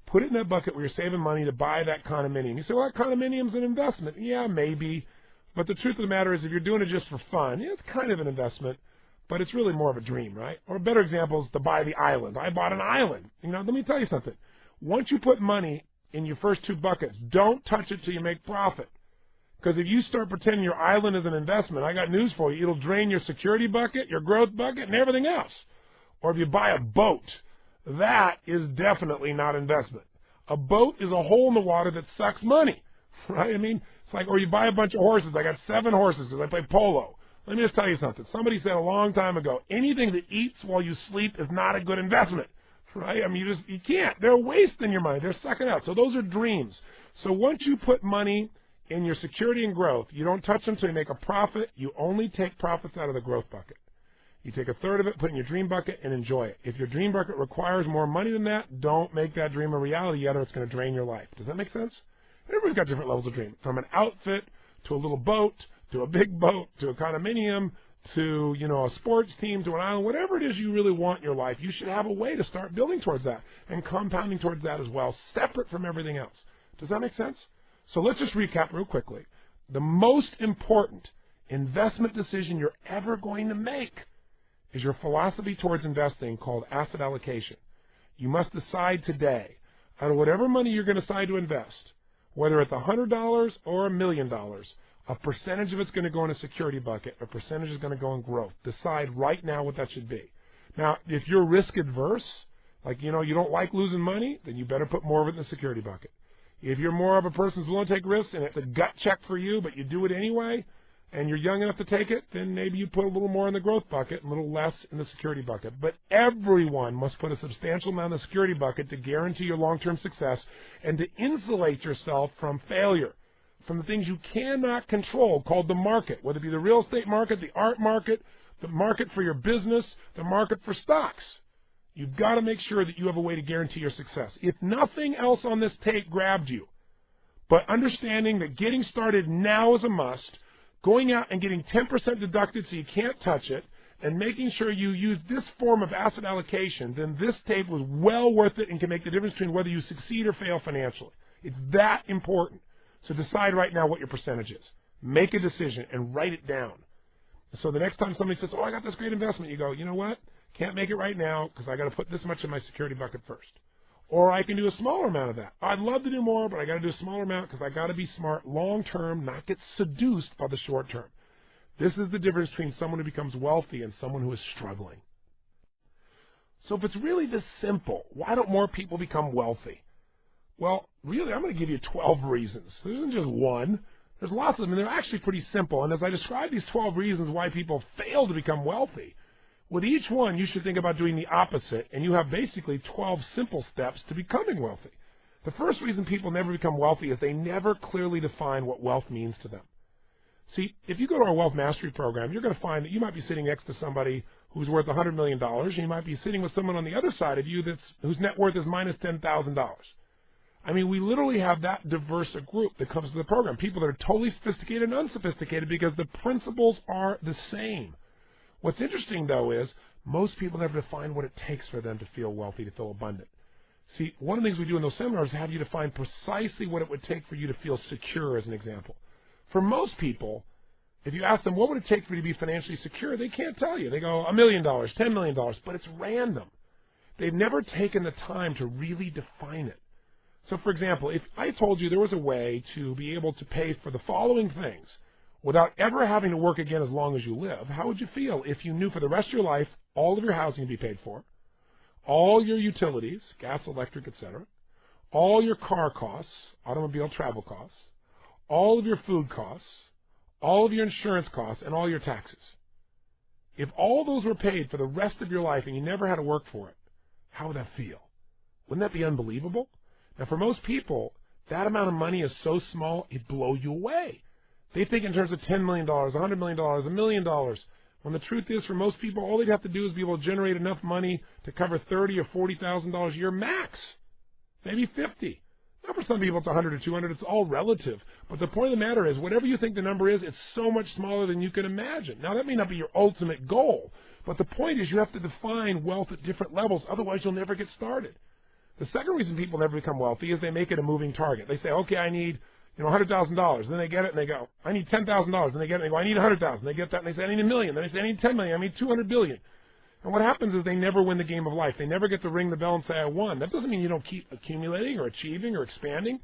Put it in that bucket where you're saving money to buy that condominium. You say, well, that condominium's an investment. Yeah, maybe. But the truth of the matter is if you're doing it just for fun, it's kind of an investment, but it's really more of a dream, right? Or a better example is to buy the island. I bought an island. Let me tell you something. Once you put money in your first 2 buckets, don't touch it till you make profit. Because if you start pretending your island is an investment, I got news for you. It'll drain your security bucket, your growth bucket, and everything else. Or if you buy a boat, that is definitely not investment. A boat is a hole in the water that sucks money, right? It's like, or you buy a bunch of horses. I got 7 horses because I play polo. Let me just tell you something. Somebody said a long time ago, anything that eats while you sleep is not a good investment, right? I mean, you can't. They're wasting your money. They're sucking out. So those are dreams. So once you put money in your security and growth, you don't touch them until you make a profit. You only take profits out of the growth bucket. You take a third of it, put it in your dream bucket, and enjoy it. If your dream bucket requires more money than that, don't make that dream a reality yet, or it's going to drain your life. Does that make sense? Everybody's got different levels of dream, from an outfit to a little boat to a big boat to a condominium to, a sports team to an island. Whatever it is you really want in your life, you should have a way to start building towards that and compounding towards that as well, separate from everything else. Does that make sense? So let's just recap real quickly. The most important investment decision you're ever going to make is your philosophy towards investing, called asset allocation. You must decide today, out of whatever money you're going to decide to invest, whether it's $100 or $1 million, a percentage of it's going to go in a security bucket, a percentage is going to go in growth. Decide right now what that should be. Now, if you're risk adverse, like, you don't like losing money, then you better put more of it in the security bucket. If you're more of a person who's willing to take risks and it's a gut check for you, but you do it anyway, and you're young enough to take it, then maybe you put a little more in the growth bucket and a little less in the security bucket. But everyone must put a substantial amount in the security bucket to guarantee your long-term success and to insulate yourself from failure, from the things you cannot control, called the market, whether it be the real estate market, the art market, the market for your business, the market for stocks. You've got to make sure that you have a way to guarantee your success. If nothing else on this tape grabbed you, but understanding that getting started now is a must, going out and getting 10% deducted so you can't touch it, and making sure you use this form of asset allocation, then this tape was well worth it and can make the difference between whether you succeed or fail financially. It's that important. So decide right now what your percentage is. Make a decision and write it down. So the next time somebody says, I got this great investment, you go, you know what? Can't make it right now because I got to put this much in my security bucket first. Or I can do a smaller amount of that. I'd love to do more, but I got to do a smaller amount because I got to be smart long term, not get seduced by the short term. This is the difference between someone who becomes wealthy and someone who is struggling. So if it's really this simple, why don't more people become wealthy? Well, really, I'm going to give you 12 reasons. There isn't just one. There's lots of them, and they're actually pretty simple. And as I describe these 12 reasons why people fail to become wealthy, with each one, you should think about doing the opposite, and you have basically 12 simple steps to becoming wealthy. The first reason people never become wealthy is they never clearly define what wealth means to them. See, if you go to our Wealth Mastery program, you're going to find that you might be sitting next to somebody who's worth $100 million, and you might be sitting with someone on the other side of you whose net worth is minus $10,000. I mean, we literally have that diverse a group that comes to the program, people that are totally sophisticated and unsophisticated, because the principles are the same. What's interesting, though, is most people never define what it takes for them to feel wealthy, to feel abundant. See, one of the things we do in those seminars is have you define precisely what it would take for you to feel secure, as an example. For most people, if you ask them, what would it take for you to be financially secure, they can't tell you. They go, $1 million, $10 million, but it's random. They've never taken the time to really define it. So, for example, if I told you there was a way to be able to pay for the following things without ever having to work again as long as you live, how would you feel if you knew for the rest of your life all of your housing would be paid for, all your utilities, gas, electric, etc., all your car costs, automobile travel costs, all of your food costs, all of your insurance costs, and all your taxes? If all those were paid for the rest of your life and you never had to work for it, how would that feel? Wouldn't that be unbelievable? Now, for most people, that amount of money is so small, it blows you away. They think in terms of $10 million, $100 million, $1 million, when the truth is, for most people, all they'd have to do is be able to generate enough money to cover $30,000 or $40,000 a year max, maybe $50,000. Now, for some people, it's $100 or $200. It's all relative. But the point of the matter is, whatever you think the number is, it's so much smaller than you can imagine. Now, that may not be your ultimate goal, but the point is you have to define wealth at different levels. Otherwise, you'll never get started. The second reason people never become wealthy is they make it a moving target. They say, okay, I need $100,000. Then they get it and they go, I need $10,000. Then they get it and they go, I need $100,000. They get that and they say, I need $1 million. Then they say, I need $10 million. I need $200 billion. And what happens is they never win the game of life. They never get to ring the bell and say, I won. That doesn't mean you don't keep accumulating or achieving or expanding,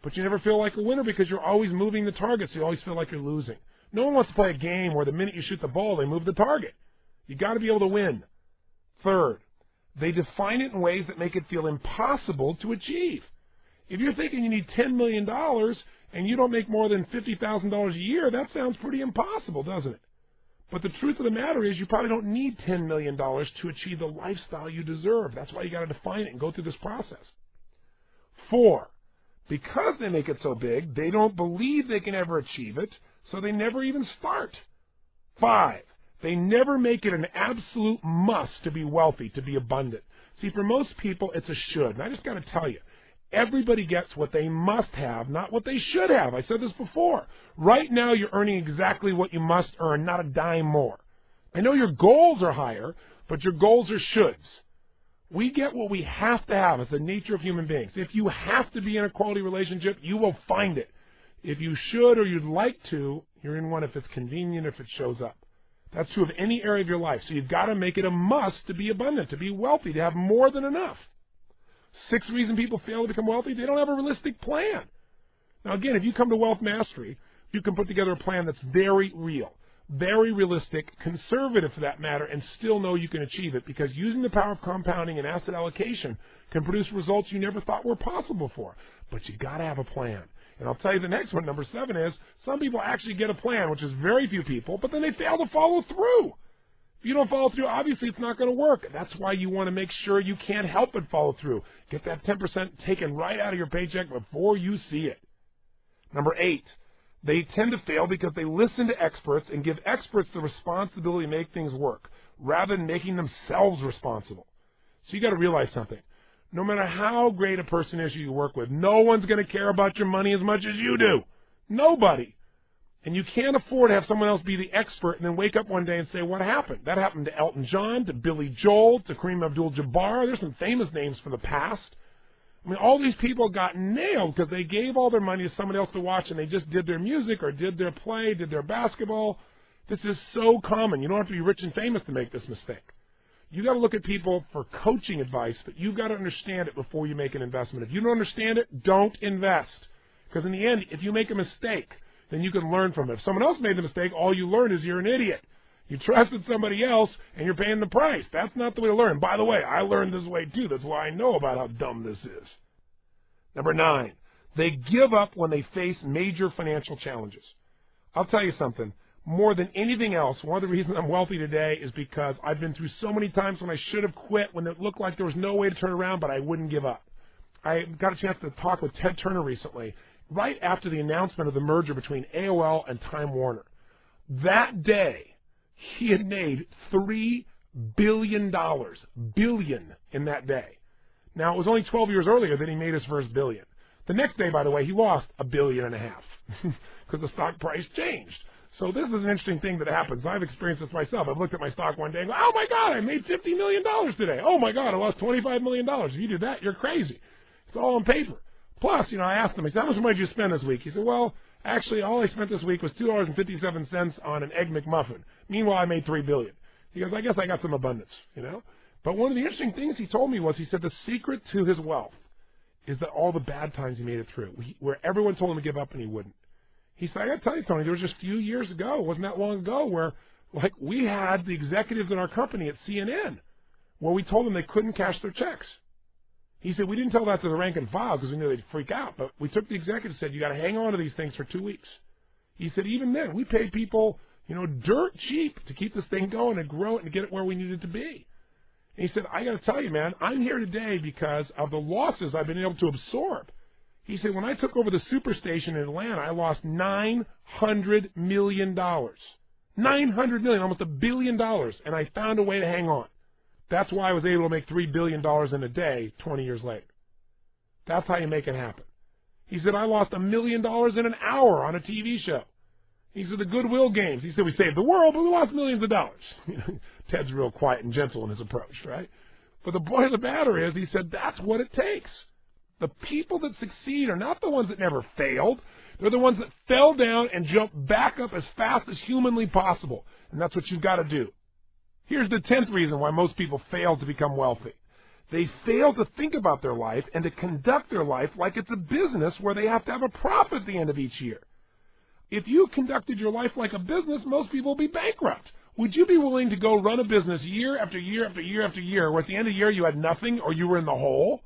but you never feel like a winner because you're always moving the target, so you always feel like you're losing. No one wants to play a game where the minute you shoot the ball, they move the target. You got to be able to win. Third, they define it in ways that make it feel impossible to achieve. If you're thinking you need $10 million and you don't make more than $50,000 a year, that sounds pretty impossible, doesn't it? But the truth of the matter is you probably don't need $10 million to achieve the lifestyle you deserve. That's why you got to define it and go through this process. 4, because they make it so big, they don't believe they can ever achieve it, so they never even start. 5, they never make it an absolute must to be wealthy, to be abundant. See, for most people, it's a should. And I just got to tell you, everybody gets what they must have, not what they should have. I said this before. Right now, you're earning exactly what you must earn, not a dime more. I know your goals are higher, but your goals are shoulds. We get what we have to have. It's the nature of human beings. If you have to be in a quality relationship, you will find it. If you should or you'd like to, you're in one if it's convenient, if it shows up. That's true of any area of your life. So you've got to make it a must to be abundant, to be wealthy, to have more than enough. 6th reason people fail to become wealthy, they don't have a realistic plan. Now again, if you come to Wealth Mastery, you can put together a plan that's very real, very realistic, conservative for that matter, and still know you can achieve it, because using the power of compounding and asset allocation can produce results you never thought were possible for. But you got to have a plan. And I'll tell you the next one, number 7, is some people actually get a plan, which is very few people, but then they fail to follow through. If you don't follow through, obviously it's not going to work. That's why you want to make sure you can't help but follow through. Get that 10% taken right out of your paycheck before you see it. Number 8, they tend to fail because they listen to experts and give experts the responsibility to make things work, rather than making themselves responsible. So you got to realize something. No matter how great a person is you work with, no one's going to care about your money as much as you do. Nobody. And you can't afford to have someone else be the expert and then wake up one day and say, what happened? That happened to Elton John, to Billy Joel, to Kareem Abdul-Jabbar. There's some famous names from the past. I mean, all these people got nailed because they gave all their money to someone else to watch, and they just did their music or did their play, did their basketball. This is so common. You don't have to be rich and famous to make this mistake. You got to look at people for coaching advice, but you've got to understand it before you make an investment. If you don't understand it, don't invest. Because in the end, if you make a mistake, then you can learn from it. If someone else made the mistake, all you learn is you're an idiot. You trusted somebody else, and you're paying the price. That's not the way to learn. By the way, I learned this way, too. That's why I know about how dumb this is. Number 9, they give up when they face major financial challenges. I'll tell you something. More than anything else, one of the reasons I'm wealthy today is because I've been through so many times when I should have quit, when it looked like there was no way to turn around, but I wouldn't give up. I got a chance to talk with Ted Turner recently, right after the announcement of the merger between AOL and Time Warner. That day, he had made $3 billion, billion in that day. Now, it was only 12 years earlier that he made his first billion. The next day, by the way, he lost $1.5 billion because the stock price changed. So this is an interesting thing that happens. I've experienced this myself. I've looked at my stock one day and go, oh, my God, I made $50 million today. Oh, my God, I lost $25 million. If you did that, you're crazy. It's all on paper. Plus, I asked him, I said, how much money did you spend this week? He said, well, actually, all I spent this week was $2.57 on an Egg McMuffin. Meanwhile, I made $3 billion. He goes, I guess I got some abundance, But one of the interesting things he told me was, he said the secret to his wealth is that all the bad times he made it through, where everyone told him to give up and he wouldn't. He said, I got to tell you, Tony, there was just a few years ago, it wasn't that long ago, where we had the executives in our company at CNN, where we told them they couldn't cash their checks. He said, we didn't tell that to the rank and file because we knew they'd freak out, but we took the executives and said, you got to hang on to these things for 2 weeks. He said, even then, we paid people, dirt cheap to keep this thing going and grow it and get it where we needed to be. And he said, I got to tell you, man, I'm here today because of the losses I've been able to absorb. He said, when I took over the Superstation in Atlanta, I lost $900 million. $900 million, almost $1 billion, and I found a way to hang on. That's why I was able to make $3 billion in a day 20 years later. That's how you make it happen. He said, I lost $1 million in an hour on a TV show. He said, the Goodwill Games. He said, we saved the world, but we lost millions of dollars. Ted's real quiet and gentle in his approach, right? But the point of the matter is, he said, that's what it takes. The people that succeed are not the ones that never failed. They're the ones that fell down and jumped back up as fast as humanly possible. And that's what you've got to do. Here's the 10th reason why most people fail to become wealthy. They fail to think about their life and to conduct their life like it's a business where they have to have a profit at the end of each year. If you conducted your life like a business, most people would be bankrupt. Would you be willing to go run a business year after year after year after year where at the end of the year you had nothing or you were in the hole?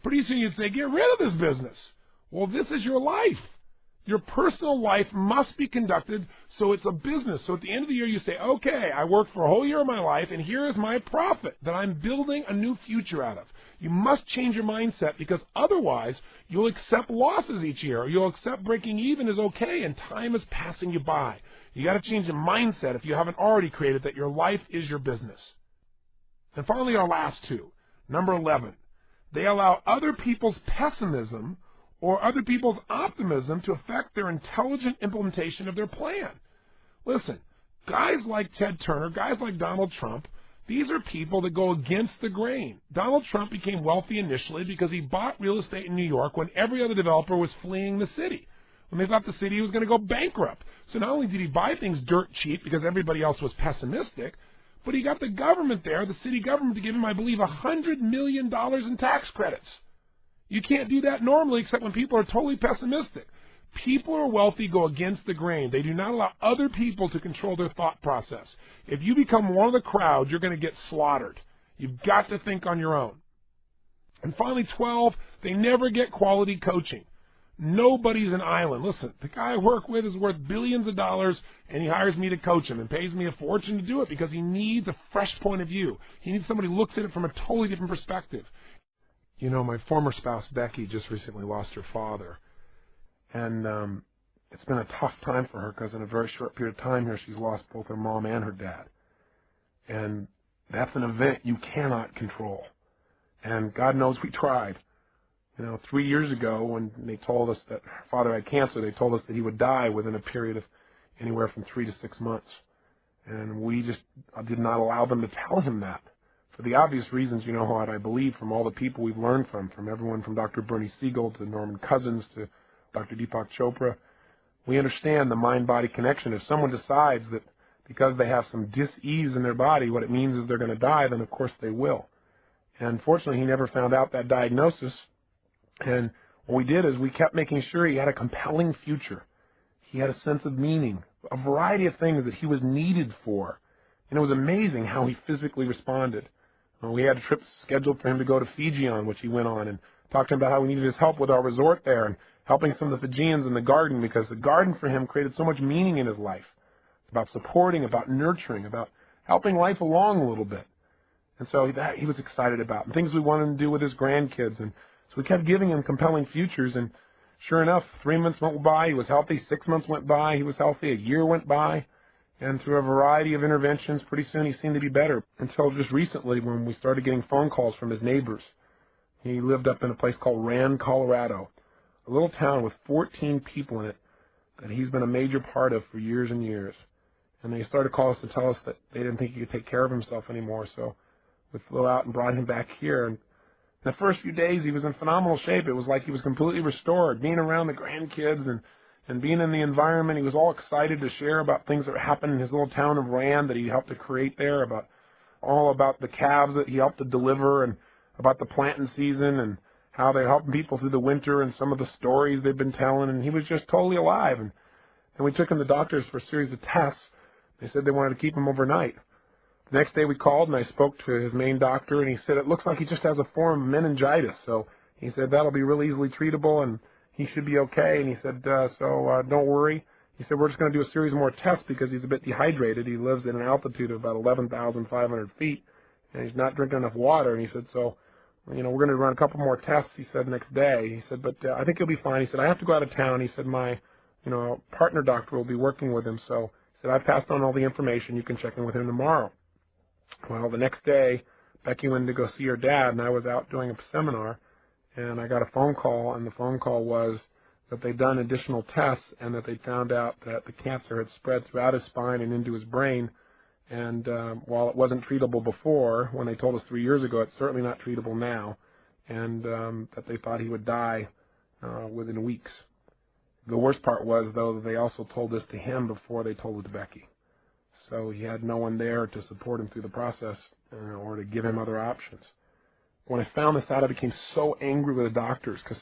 Pretty soon you'd say, get rid of this business. Well, this is your life. Your personal life must be conducted so it's a business. So at the end of the year, you say, okay, I worked for a whole year of my life, and here is my profit that I'm building a new future out of. You must change your mindset, because otherwise you'll accept losses each year, or you'll accept breaking even is okay, and time is passing you by. You got to change your mindset if you haven't already created that your life is your business. And finally, our last two. Number 11, they allow other people's pessimism or other people's optimism to affect their intelligent implementation of their plan. Listen, guys like Ted Turner, guys like Donald Trump, these are people that go against the grain. Donald Trump became wealthy initially because he bought real estate in New York when every other developer was fleeing the city, when they thought the city was going to go bankrupt. So not only did he buy things dirt cheap because everybody else was pessimistic, but he got the government there, the city government, to give him, I believe, $100 million in tax credits. You can't do that normally except when people are totally pessimistic. People who are wealthy go against the grain. They do not allow other people to control their thought process. If you become one of the crowd, you're going to get slaughtered. You've got to think on your own. And finally, 12, they never get quality coaching. Nobody's an island. Listen, the guy I work with is worth billions of dollars, and he hires me to coach him and pays me a fortune to do it because he needs a fresh point of view. He needs somebody who looks at it from a totally different perspective. You know, my former spouse, Becky, just recently lost her father. And it's been a tough time for her because in a very short period of time here, she's lost both her mom and her dad. And that's an event you cannot control. And God knows we tried. You know, 3 years ago when they told us that her father had cancer, they told us that he would die within a period of anywhere from 3 to 6 months. And we just did not allow them to tell him that. For the obvious reasons, you know what I believe from all the people we've learned from everyone from Dr. Bernie Siegel to Norman Cousins to Dr. Deepak Chopra. We understand the mind-body connection. If someone decides that because they have some dis-ease in their body, what it means is they're going to die, then of course they will. And fortunately, he never found out that diagnosis. And what we did is we kept making sure he had a compelling future. He had a sense of meaning, a variety of things that he was needed for. And it was amazing how he physically responded. We had a trip scheduled for him to go to Fiji on, which he went on, and talked to him about how we needed his help with our resort there and helping some of the Fijians in the garden, because the garden for him created so much meaning in his life. It's about supporting, about nurturing, about helping life along a little bit. And so that he was excited about, and things we wanted him to do with his grandkids. And so we kept giving him compelling futures, and sure enough, 3 months went by, he was healthy. 6 months went by, he was healthy. A year went by. And through a variety of interventions, pretty soon he seemed to be better, until just recently when we started getting phone calls from his neighbors. He lived up in a place called Rand, Colorado, a little town with 14 people in it that he's been a major part of for years and years. And they started to call us to tell us that they didn't think he could take care of himself anymore, so we flew out and brought him back here. And the first few days he was in phenomenal shape. It was like he was completely restored, being around the grandkids and being in the environment. He was all excited to share about things that happened in his little town of Rand that he helped to create there, about the calves that he helped to deliver, and about the planting season and how they're helping people through the winter and some of the stories they've been telling. And he was just totally alive. And we took him to doctors for a series of tests. They said they wanted to keep him overnight. The next day we called and I spoke to his main doctor, and he said it looks like he just has a form of meningitis. So he said that'll be really easily treatable and he should be okay. And he said, don't worry. He said, we're just going to do a series of more tests because he's a bit dehydrated. He lives at an altitude of about 11,500 feet, and he's not drinking enough water. And he said, so, we're going to run a couple more tests, he said, next day. He said, but I think he'll be fine. He said, I have to go out of town. He said, my, partner doctor will be working with him. So he said, I've passed on all the information. You can check in with him tomorrow. Well, the next day, Becky went to go see her dad, and I was out doing a seminar, and I got a phone call, and the phone call was that they'd done additional tests and that they found out that the cancer had spread throughout his spine and into his brain. And while it wasn't treatable before, when they told us 3 years ago, it's certainly not treatable now, and that they thought he would die within weeks. The worst part was, though, that they also told this to him before they told it to Becky. So he had no one there to support him through the process or to give him other options. When I found this out, I became so angry with the doctors because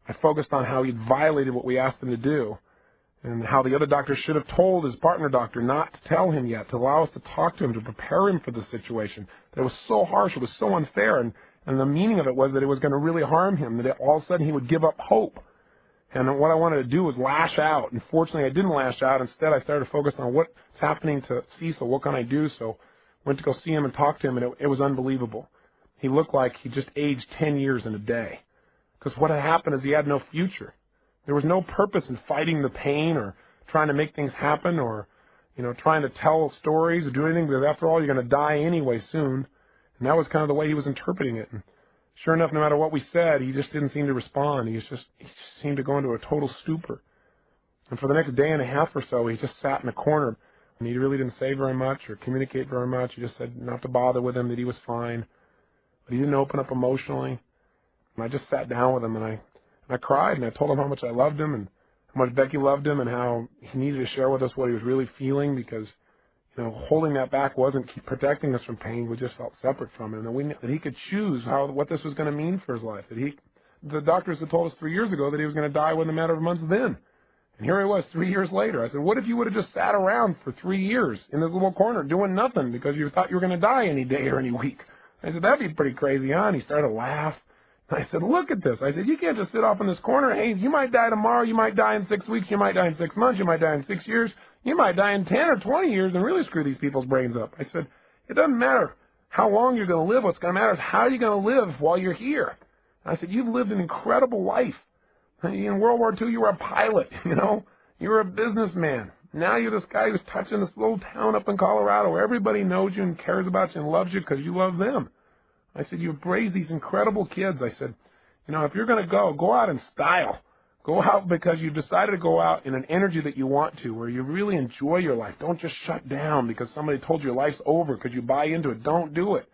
I focused on how he'd violated what we asked him to do, and how the other doctor should have told his partner doctor not to tell him yet, to allow us to talk to him, to prepare him for the situation. That it was so harsh, it was so unfair, and the meaning of it was that it was going to really harm him, that all of a sudden he would give up hope. And what I wanted to do was lash out. And fortunately, I didn't lash out. Instead, I started to focus on what's happening to Cecil. What can I do? So went to go see him and talk to him, and it was unbelievable. He looked like he just aged 10 years in a day. Because what had happened is he had no future. There was no purpose in fighting the pain or trying to make things happen or, trying to tell stories or do anything, because after all, you're going to die anyway soon. And that was kind of the way he was interpreting it. And sure enough, no matter what we said, he just didn't seem to respond. He just seemed to go into a total stupor. And for the next day and a half or so, he just sat in a corner. And he really didn't say very much or communicate very much. He just said not to bother with him, that he was fine. But he didn't open up emotionally. And I just sat down with him, and I cried, and I told him how much I loved him and how much Becky loved him and how he needed to share with us what he was really feeling, because holding that back wasn't protecting us from pain. We just felt separate from him. And that he could choose what this was going to mean for his life. The doctors had told us 3 years ago that he was going to die within a matter of months then. And here he was 3 years later. I said, what if you would have just sat around for 3 years in this little corner doing nothing because you thought you were going to die any day or any week? I said, that'd be pretty crazy, huh? And he started to laugh. I said, look at this. I said, you can't just sit off in this corner. Hey, you might die tomorrow. You might die in 6 weeks. You might die in 6 months. You might die in 6 years. You might die in 10 or 20 years and really screw these people's brains up. I said, it doesn't matter how long you're going to live. What's going to matter is how you're going to live while you're here. And I said, you've lived an incredible life. In World War II, you were a pilot, You were a businessman. Now you're this guy who's touching this little town up in Colorado where everybody knows you and cares about you and loves you because you love them. I said, you've raised these incredible kids. I said, if you're going to go out in style. Go out because you've decided to go out in an energy that you want to, where you really enjoy your life. Don't just shut down because somebody told you your life's over because you buy into it. Don't do it.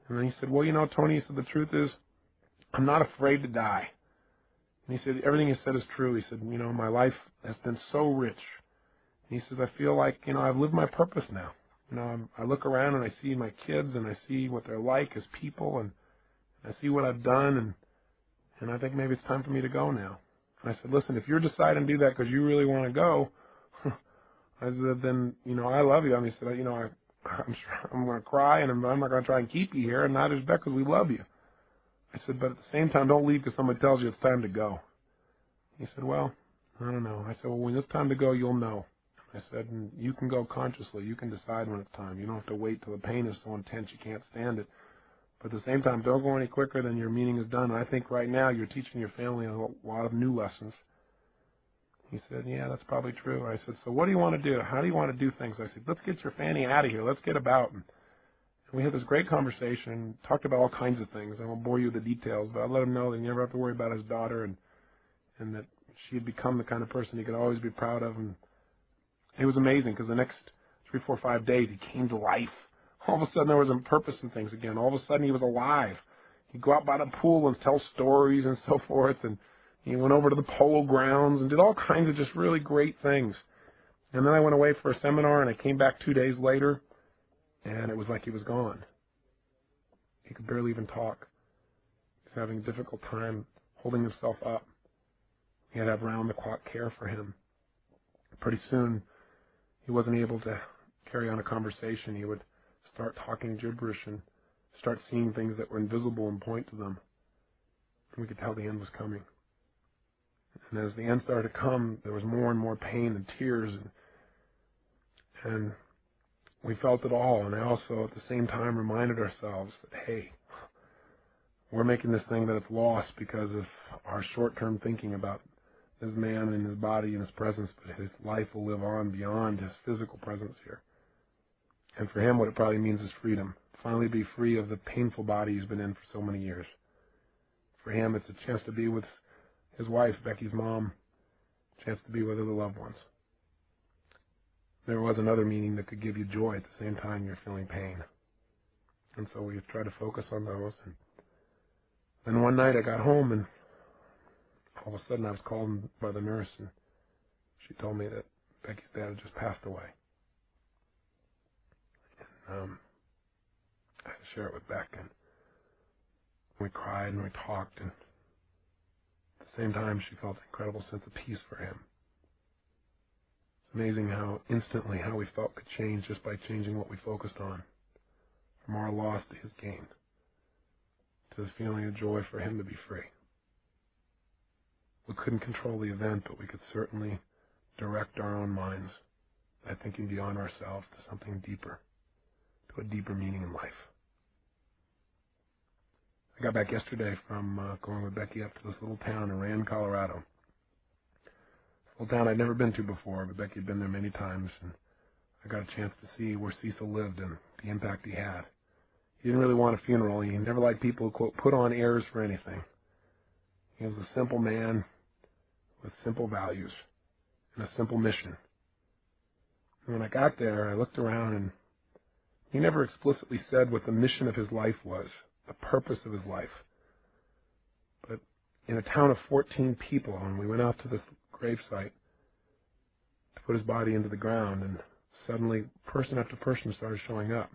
And then he said, well, Tony, he said, the truth is, I'm not afraid to die. And he said, everything he said is true. He said, my life has been so rich. And he says, I feel like, I've lived my purpose now. I look around and I see my kids and I see what they're like as people and I see what I've done and I think maybe it's time for me to go now. And I said, listen, if you're deciding to do that because you really want to go, I said, then, I love you. And he said, I'm going to cry and I'm not going to try and keep you here, and neither is Beck, because we love you. I said, but at the same time, don't leave because somebody tells you it's time to go. He said, well, I don't know. I said, well, when it's time to go, you'll know. I said, and you can go consciously. You can decide when it's time. You don't have to wait till the pain is so intense you can't stand it. But at the same time, don't go any quicker than your meaning is done. And I think right now you're teaching your family a lot of new lessons. He said, yeah, that's probably true. I said, so what do you want to do? How do you want to do things? I said, let's get your fanny out of here. Let's get about. And we had this great conversation, talked about all kinds of things. I won't bore you with the details, but I let him know that he never have to worry about his daughter and that she had become the kind of person he could always be proud of. And it was amazing because the next 3, 4, 5 days he came to life. All of a sudden there was a purpose in things again. All of a sudden he was alive. He'd go out by the pool and tell stories and so forth, and he went over to the polo grounds and did all kinds of just really great things. And then I went away for a seminar, and I came back 2 days later, and it was like he was gone. He could barely even talk. He was having a difficult time holding himself up. He had to have round-the-clock care for him. Pretty soon, he wasn't able to carry on a conversation. He would start talking gibberish and start seeing things that were invisible and point to them. And we could tell the end was coming. And as the end started to come, there was more and more pain and tears, and we felt it all. And I also, at the same time, reminded ourselves that, hey, we're making this thing that it's lost because of our short-term thinking about this man and his body and his presence, but his life will live on beyond his physical presence here. And for him, what it probably means is freedom. Finally be free of the painful body he's been in for so many years. For him, it's a chance to be with his wife, Becky's mom, a chance to be with other loved ones. There was another meaning that could give you joy at the same time you're feeling pain. And so we try to focus on those. And then one night I got home, and all of a sudden I was called by the nurse, and she told me that Becky's dad had just passed away. And I had to share it with Beck, and we cried and we talked, and at the same time she felt an incredible sense of peace for him. It's amazing how instantly how we felt could change just by changing what we focused on, from our loss to his gain, to the feeling of joy for him to be free. We couldn't control the event, but we could certainly direct our own minds by thinking beyond ourselves to something deeper, to a deeper meaning in life. I got back yesterday from going with Becky up to this little town in Rand, Colorado. This little town I'd never been to before, but Becky had been there many times, and I got a chance to see where Cecil lived and the impact he had. He didn't really want a funeral. He never liked people who, quote, put on airs for anything. He was a simple man with simple values and a simple mission. And when I got there, I looked around, and he never explicitly said what the mission of his life was, the purpose of his life. But in a town of 14 people, and we went out to this gravesite to put his body into the ground, and suddenly person after person started showing up.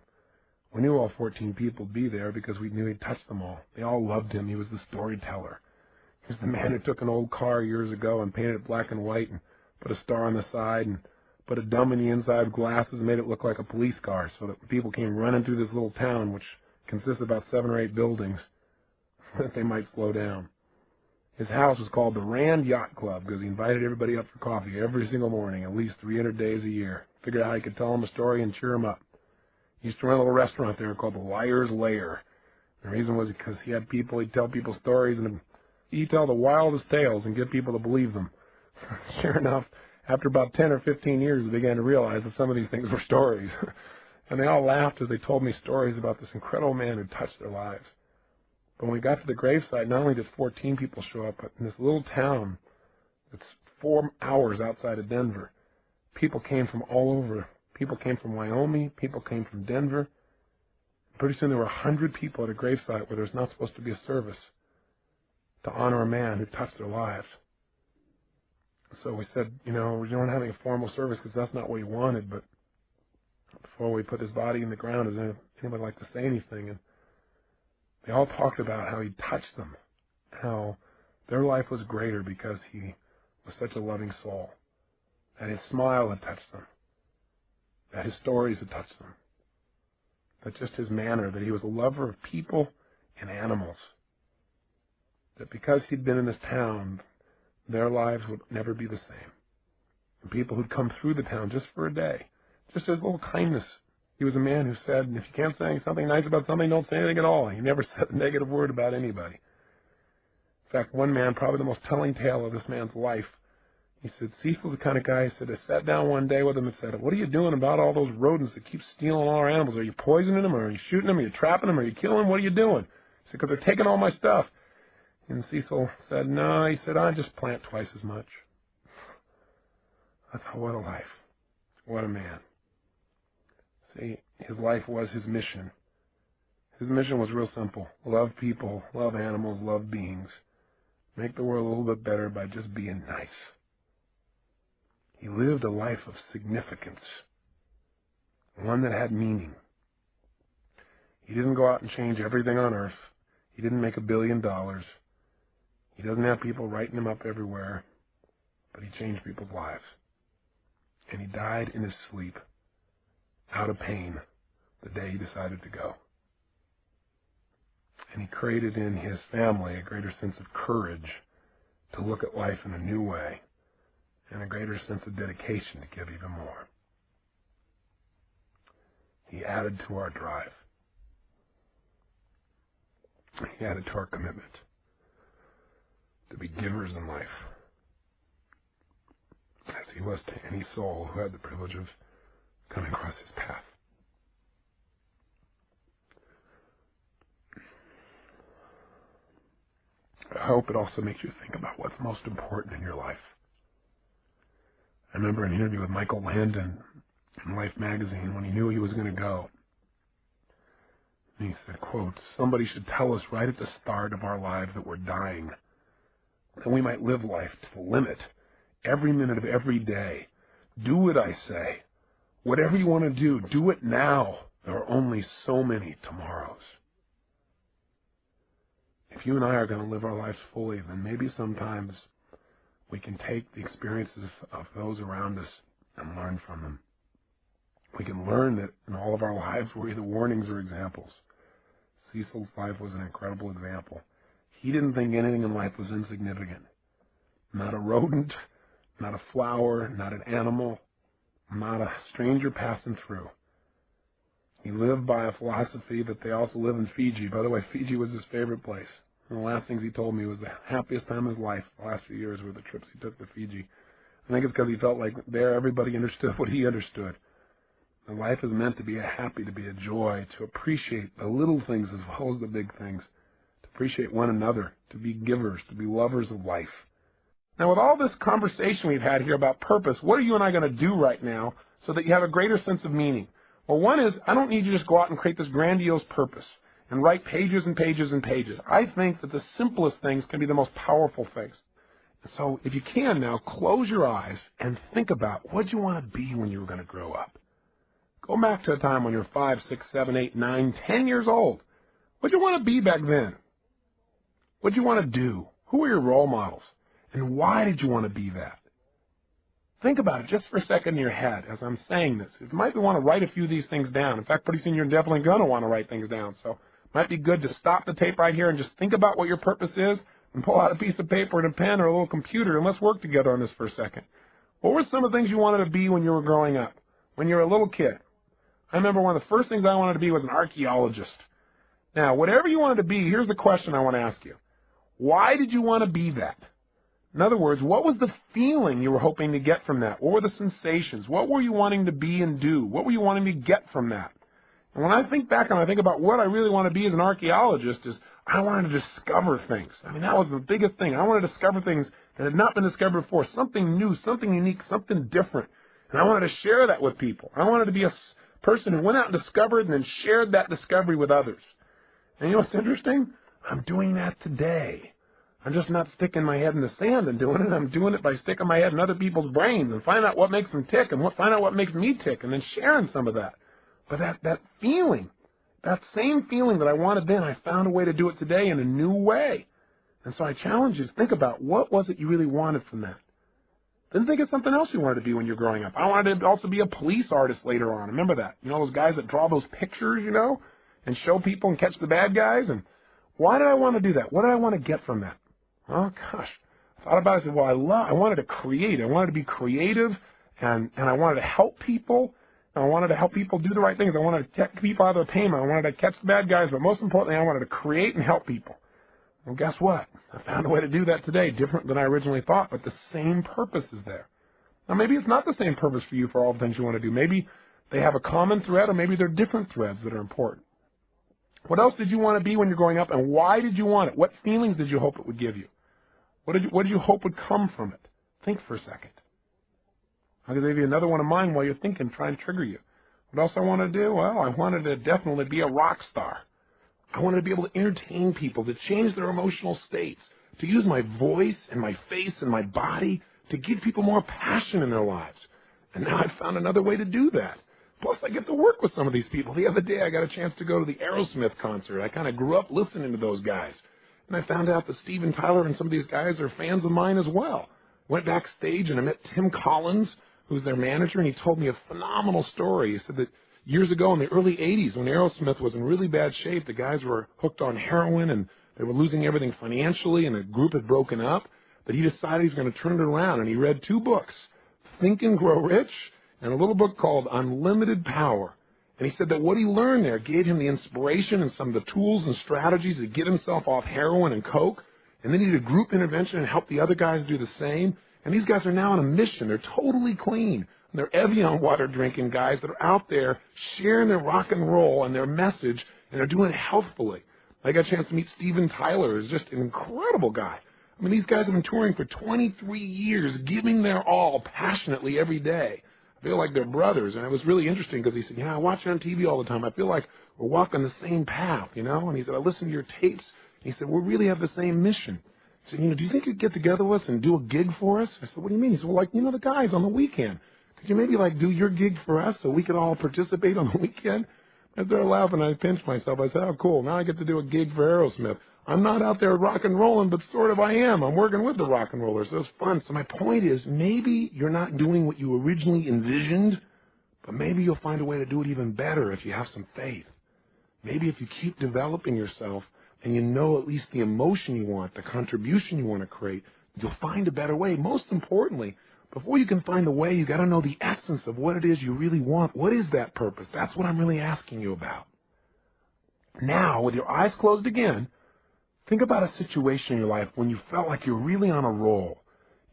We knew all 14 people would be there because we knew he'd touched them all. They all loved him. He was the storyteller. He was the man who took an old car years ago and painted it black and white and put a star on the side and put a dome in the inside of glasses and made it look like a police car so that when people came running through this little town, which consists of about 7 or 8 buildings, that they might slow down. His house was called the Rand Yacht Club because he invited everybody up for coffee every single morning, at least 300 days a year. Figured out how he could tell them a story and cheer them up. He used to run a little restaurant there called the Liar's Lair. The reason was because he had people, he'd tell people stories, and he'd tell the wildest tales and get people to believe them. Sure enough, after about 10 or 15 years, they began to realize that some of these things were stories. And they all laughed as they told me stories about this incredible man who touched their lives. But when we got to the gravesite, not only did 14 people show up, but in this little town that's 4 hours outside of Denver, people came from all over. People came from Wyoming. People came from Denver. Pretty soon there were 100 people at a gravesite where there's not supposed to be a service to honor a man who touched their lives. So we said, we don't have any formal service because that's not what he wanted, but before we put his body in the ground, does anybody like to say anything? And they all talked about how he touched them, how their life was greater because he was such a loving soul, that his smile had touched them, that his stories had touched them, that just his manner, that he was a lover of people and animals, that because he'd been in this town, their lives would never be the same. And people who'd come through the town just for a day, just as a little kindness. He was a man who said, if you can't say something nice about something, don't say anything at all. He never said a negative word about anybody. In fact, one man, probably the most telling tale of this man's life, he said, Cecil's the kind of guy, he said, I sat down one day with him and said, what are you doing about all those rodents that keep stealing all our animals? Are you poisoning them? Or are you shooting them? Are you trapping them? Are you killing them? What are you doing? He said, because they're taking all my stuff. And Cecil said, no, he said, I just plant twice as much. I thought, what a life. What a man. See, his life was his mission. His mission was real simple. Love people, love animals, love beings. Make the world a little bit better by just being nice. He lived a life of significance, one that had meaning. He didn't go out and change everything on earth. He didn't make $1 billion. He doesn't have people writing him up everywhere, but he changed people's lives. And he died in his sleep, out of pain, the day he decided to go. And he created in his family a greater sense of courage to look at life in a new way, and a greater sense of dedication to give even more. He added to our drive. He added to our commitment to be givers in life, as he was to any soul who had the privilege of coming across his path. I hope it also makes you think about what's most important in your life. I remember an interview with Michael Landon in Life magazine when he knew he was going to go. And he said, quote, somebody should tell us right at the start of our lives that we're dying, that we might live life to the limit, every minute of every day. Do what I say. Whatever you want to do it now. There are only so many tomorrows. If you and I are going to live our lives fully, then maybe sometimes we can take the experiences of those around us and learn from them. We can learn that in all of our lives we're either warnings or examples. Cecil's life was an incredible example. He didn't think anything in life was insignificant. not a rodent, not a flower, not an animal, not a stranger passing through. He lived by a philosophy that they also live in Fiji. By the way, Fiji was his favorite place. And the last things he told me was the happiest time of his life, the last few years, were the trips he took to Fiji. I think it's because he felt like there everybody understood what he understood. And life is meant to be a happy, to be a joy, to appreciate the little things as well as the big things, to appreciate one another, to be givers, to be lovers of life. Now, with all this conversation we've had here about purpose, what are you and I going to do right now so that you have a greater sense of meaning? Well, one is, I don't need you to just go out and create this grandiose purpose and write pages and pages and pages. I think that the simplest things can be the most powerful things. So if you can now, close your eyes and think about what you want to be when you were going to grow up. Go back to a time when you were 5, 6, 7, 8, 9, 10 years old. What did you want to be back then? What did you want to do? Who were your role models? And why did you want to be that? Think about it just for a second in your head as I'm saying this. You might want to write a few of these things down. In fact, pretty soon you're definitely going to want to write things down. So it might be good to stop the tape right here and just think about what your purpose is and pull out a piece of paper and a pen or a little computer and let's work together on this for a second. What were some of the things you wanted to be when you were growing up, when you were a little kid? I remember one of the first things I wanted to be was an archaeologist. Now, whatever you wanted to be, here's the question I want to ask you. Why did you want to be that? In other words, what was the feeling you were hoping to get from that? What were the sensations? What were you wanting to be and do? What were you wanting to get from that? And when I think back and I think about what I really want to be as an archaeologist is I wanted to discover things. I mean, that was the biggest thing. I wanted to discover things that had not been discovered before, something new, something unique, something different. And I wanted to share that with people. I wanted to be a person who went out and discovered and then shared that discovery with others. And you know what's interesting? I'm doing that today. I'm just not sticking my head in the sand and doing it. I'm doing it by sticking my head in other people's brains and finding out what makes them tick and find out what makes me tick and then sharing some of that. But that feeling, that same feeling that I wanted then, I found a way to do it today in a new way. And so I challenge you to think about what was it you really wanted from that. Then think of something else you wanted to be when you were growing up. I wanted to also be a police artist later on. Remember that? You know, those guys that draw those pictures, you know, and show people and catch the bad guys? And why did I want to do that? What did I want to get from that? Oh, gosh. I thought about it. I said, well, I wanted to create. I wanted to be creative, and I wanted to help people. I wanted to help people do the right things. I wanted to take people out of their pain. I wanted to catch the bad guys. But most importantly, I wanted to create and help people. Well, guess what? I found a way to do that today, different than I originally thought, but the same purpose is there. Now, maybe it's not the same purpose for you for all the things you want to do. Maybe they have a common thread, or maybe they're different threads that are important. What else did you want to be when you're growing up, and why did you want it? What feelings did you hope it would give you? What did you hope would come from it? Think for a second. I'll give you another one of mine while you're thinking, try and trigger you. What else I want to do? Well, I wanted to definitely be a rock star. I wanted to be able to entertain people, to change their emotional states, to use my voice and my face and my body to give people more passion in their lives. And now I've found another way to do that. Plus, I get to work with some of these people. The other day, I got a chance to go to the Aerosmith concert. I kind of grew up listening to those guys. And I found out that Steven Tyler and some of these guys are fans of mine as well. Went backstage and I met Tim Collins, who's their manager, and he told me a phenomenal story. He said that years ago in the early 80s, when Aerosmith was in really bad shape, the guys were hooked on heroin and they were losing everything financially and the group had broken up, that he decided he was going to turn it around. And he read 2 books, Think and Grow Rich and a little book called Unlimited Power. And he said that what he learned there gave him the inspiration and some of the tools and strategies to get himself off heroin and coke. And then he did a group intervention and helped the other guys do the same. And these guys are now on a mission. They're totally clean. And they're Evian water drinking guys that are out there sharing their rock and roll and their message, and they're doing it healthfully. I got a chance to meet Steven Tyler, who's just an incredible guy. I mean, these guys have been touring for 23 years, giving their all passionately every day. I feel like they're brothers, and it was really interesting because he said, I watch you on TV all the time. I feel like we're walking the same path, And he said, I listen to your tapes. And he said, we really have the same mission. He said, do you think you'd get together with us and do a gig for us? I said, what do you mean? He said, well, the guys on the weekend. Could you maybe, do your gig for us so we could all participate on the weekend? I started laughing, and I pinched myself. I said, oh, cool. Now I get to do a gig for Aerosmith. I'm not out there rock and rolling, but sort of I am. I'm working with the rock and rollers, so it's fun. So my point is, maybe you're not doing what you originally envisioned, but maybe you'll find a way to do it even better if you have some faith. Maybe if you keep developing yourself and you know at least the emotion you want, the contribution you want to create, you'll find a better way. Most importantly, before you can find the way, you got to know the essence of what it is you really want. What is that purpose? That's what I'm really asking you about. Now, with your eyes closed again, think about a situation in your life when you felt like you're really on a roll.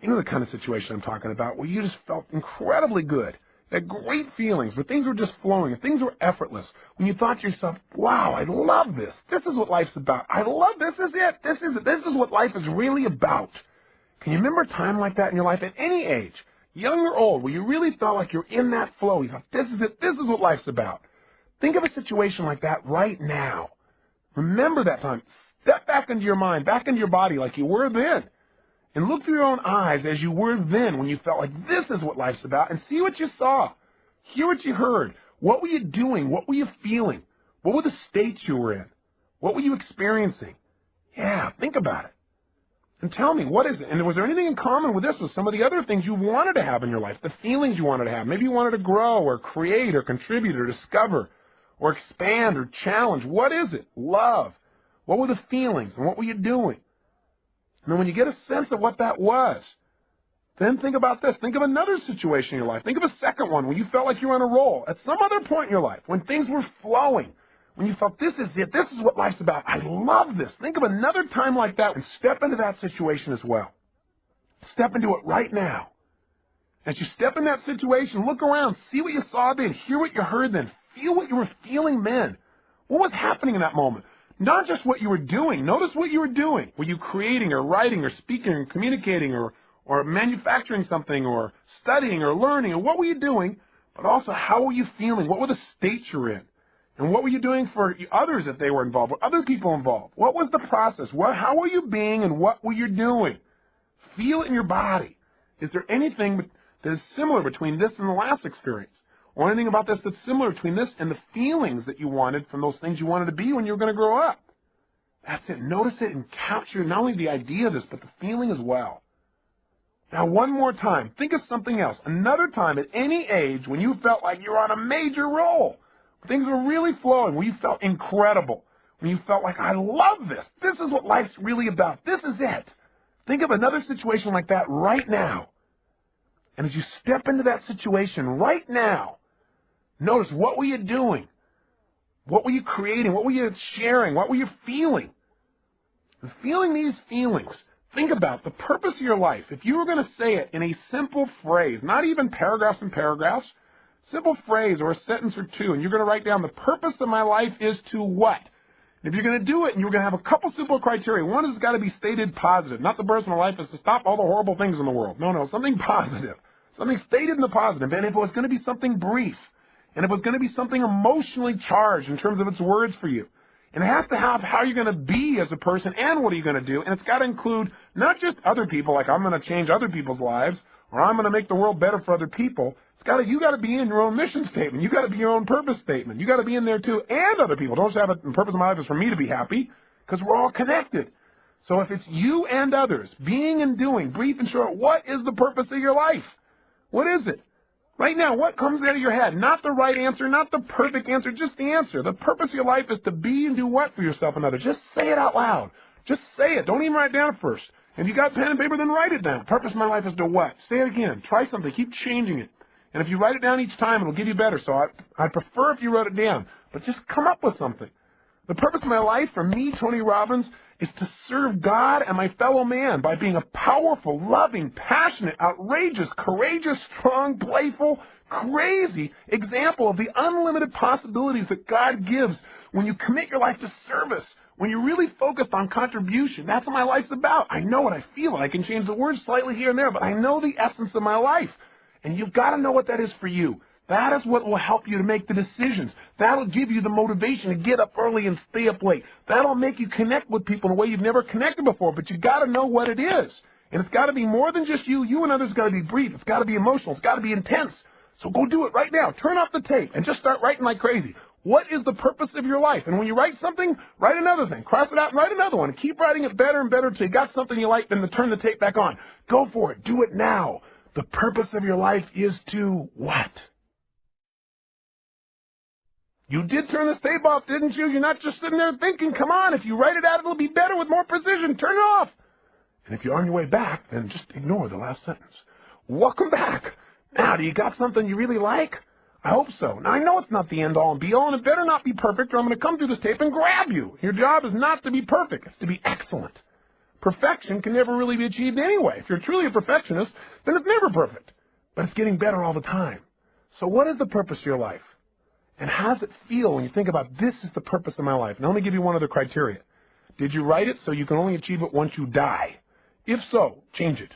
You know the kind of situation I'm talking about, where you just felt incredibly good. You had great feelings, where things were just flowing, and things were effortless. When you thought to yourself, wow, I love this. This is what life's about. I love this. Is it. This is it. This is what life is really about. Can you remember a time like that in your life at any age, young or old, where you really felt like you're in that flow? You thought, this is it. This is what life's about. Think of a situation like that right now. Remember that time. Step back into your mind, back into your body like you were then. And look through your own eyes as you were then when you felt like this is what life's about, and see what you saw. Hear what you heard. What were you doing? What were you feeling? What were the states you were in? What were you experiencing? Yeah, think about it. And tell me, what is it? And was there anything in common with this with some of the other things you wanted to have in your life, the feelings you wanted to have? Maybe you wanted to grow or create or contribute or discover or expand or challenge. What is it? Love. What were the feelings and what were you doing? And then when you get a sense of what that was, then think about this. Think of another situation in your life. Think of a second one when you felt like you were on a roll. At some other point in your life, when things were flowing, when you felt this is it, this is what life's about. I love this. Think of another time like that and step into that situation as well. Step into it right now. As you step in that situation, look around, see what you saw then, hear what you heard then, feel what you were feeling then. What was happening in that moment? Not just what you were doing. Notice what you were doing. Were you creating or writing or speaking or communicating or manufacturing something or studying or learning? Or what were you doing? But also, how were you feeling? What were the states you're in? And what were you doing for others if they were involved? Were other people involved? What was the process? How were you being and what were you doing? Feel it in your body. Is there anything that is similar between this and the last experience? Or anything about this that's similar between this and the feelings that you wanted from those things you wanted to be when you were going to grow up? That's it. Notice it and capture not only the idea of this, but the feeling as well. Now, one more time. Think of something else. Another time at any age when you felt like you were on a major roll. Things were really flowing, when you felt incredible. When you felt like, I love this. This is what life's really about. This is it. Think of another situation like that right now. And as you step into that situation right now, notice, what were you doing? What were you creating? What were you sharing? What were you feeling? And feeling these feelings, think about the purpose of your life. If you were going to say it in a simple phrase, not even paragraphs and paragraphs, simple phrase or a sentence or two, and you're going to write down the purpose of my life is to what? And if you're going to do it, and you're going to have a couple simple criteria. One is it's got to be stated positive. Not the purpose of my life is to stop all the horrible things in the world. No, something positive. Something stated in the positive. And if it was going to be something brief, and if it was going to be something emotionally charged in terms of its words for you, and it has to have how you're going to be as a person and what are you going to do, and it's got to include not just other people, like I'm going to change other people's lives, or I'm going to make the world better for other people. You got to be in your own mission statement. You got to be your own purpose statement. You got to be in there too, and other people. Don't just have it. The purpose of my life is for me to be happy, because we're all connected. So if it's you and others, being and doing, brief and short, what is the purpose of your life? What is it? Right now, what comes out of your head? Not the right answer, not the perfect answer, just the answer. The purpose of your life is to be and do what for yourself and others? Just say it out loud. Just say it. Don't even write it down first. If you got pen and paper, then write it down. Purpose of my life is to what? Say it again. Try something. Keep changing it. And if you write it down each time, it'll get you better. So I'd prefer if you wrote it down. But just come up with something. The purpose of my life, for me, Tony Robbins, is to serve God and my fellow man by being a powerful, loving, passionate, outrageous, courageous, strong, playful, crazy example of the unlimited possibilities that God gives when you commit your life to service, when you're really focused on contribution. That's what my life's about. I know it. I feel it. I can change the words slightly here and there, but I know the essence of my life. And you've got to know what that is for you. That is what will help you to make the decisions. That'll give you the motivation to get up early and stay up late. That'll make you connect with people in a way you've never connected before, but you've got to know what it is. And it's got to be more than just you. You and others got to be brief. It's got to be emotional. It's got to be intense. So go do it right now. Turn off the tape and just start writing like crazy. What is the purpose of your life? And when you write something, write another thing. Cross it out and write another one. And keep writing it better and better until you got something you like, then to turn the tape back on. Go for it. Do it now. The purpose of your life is to what? You did turn the tape off, didn't you? You're not just sitting there thinking, come on, if you write it out, it'll be better with more precision. Turn it off. And if you're on your way back, then just ignore the last sentence. Welcome back. Now, do you got something you really like? I hope so. Now, I know it's not the end-all and be-all, and it better not be perfect, or I'm going to come through this tape and grab you. Your job is not to be perfect. It's to be excellent. Perfection can never really be achieved anyway. If you're truly a perfectionist, then it's never perfect. But it's getting better all the time. So what is the purpose of your life? And how does it feel when you think about, this is the purpose of my life? Now, let me give you one other criteria. Did you write it so you can only achieve it once you die? If so, change it.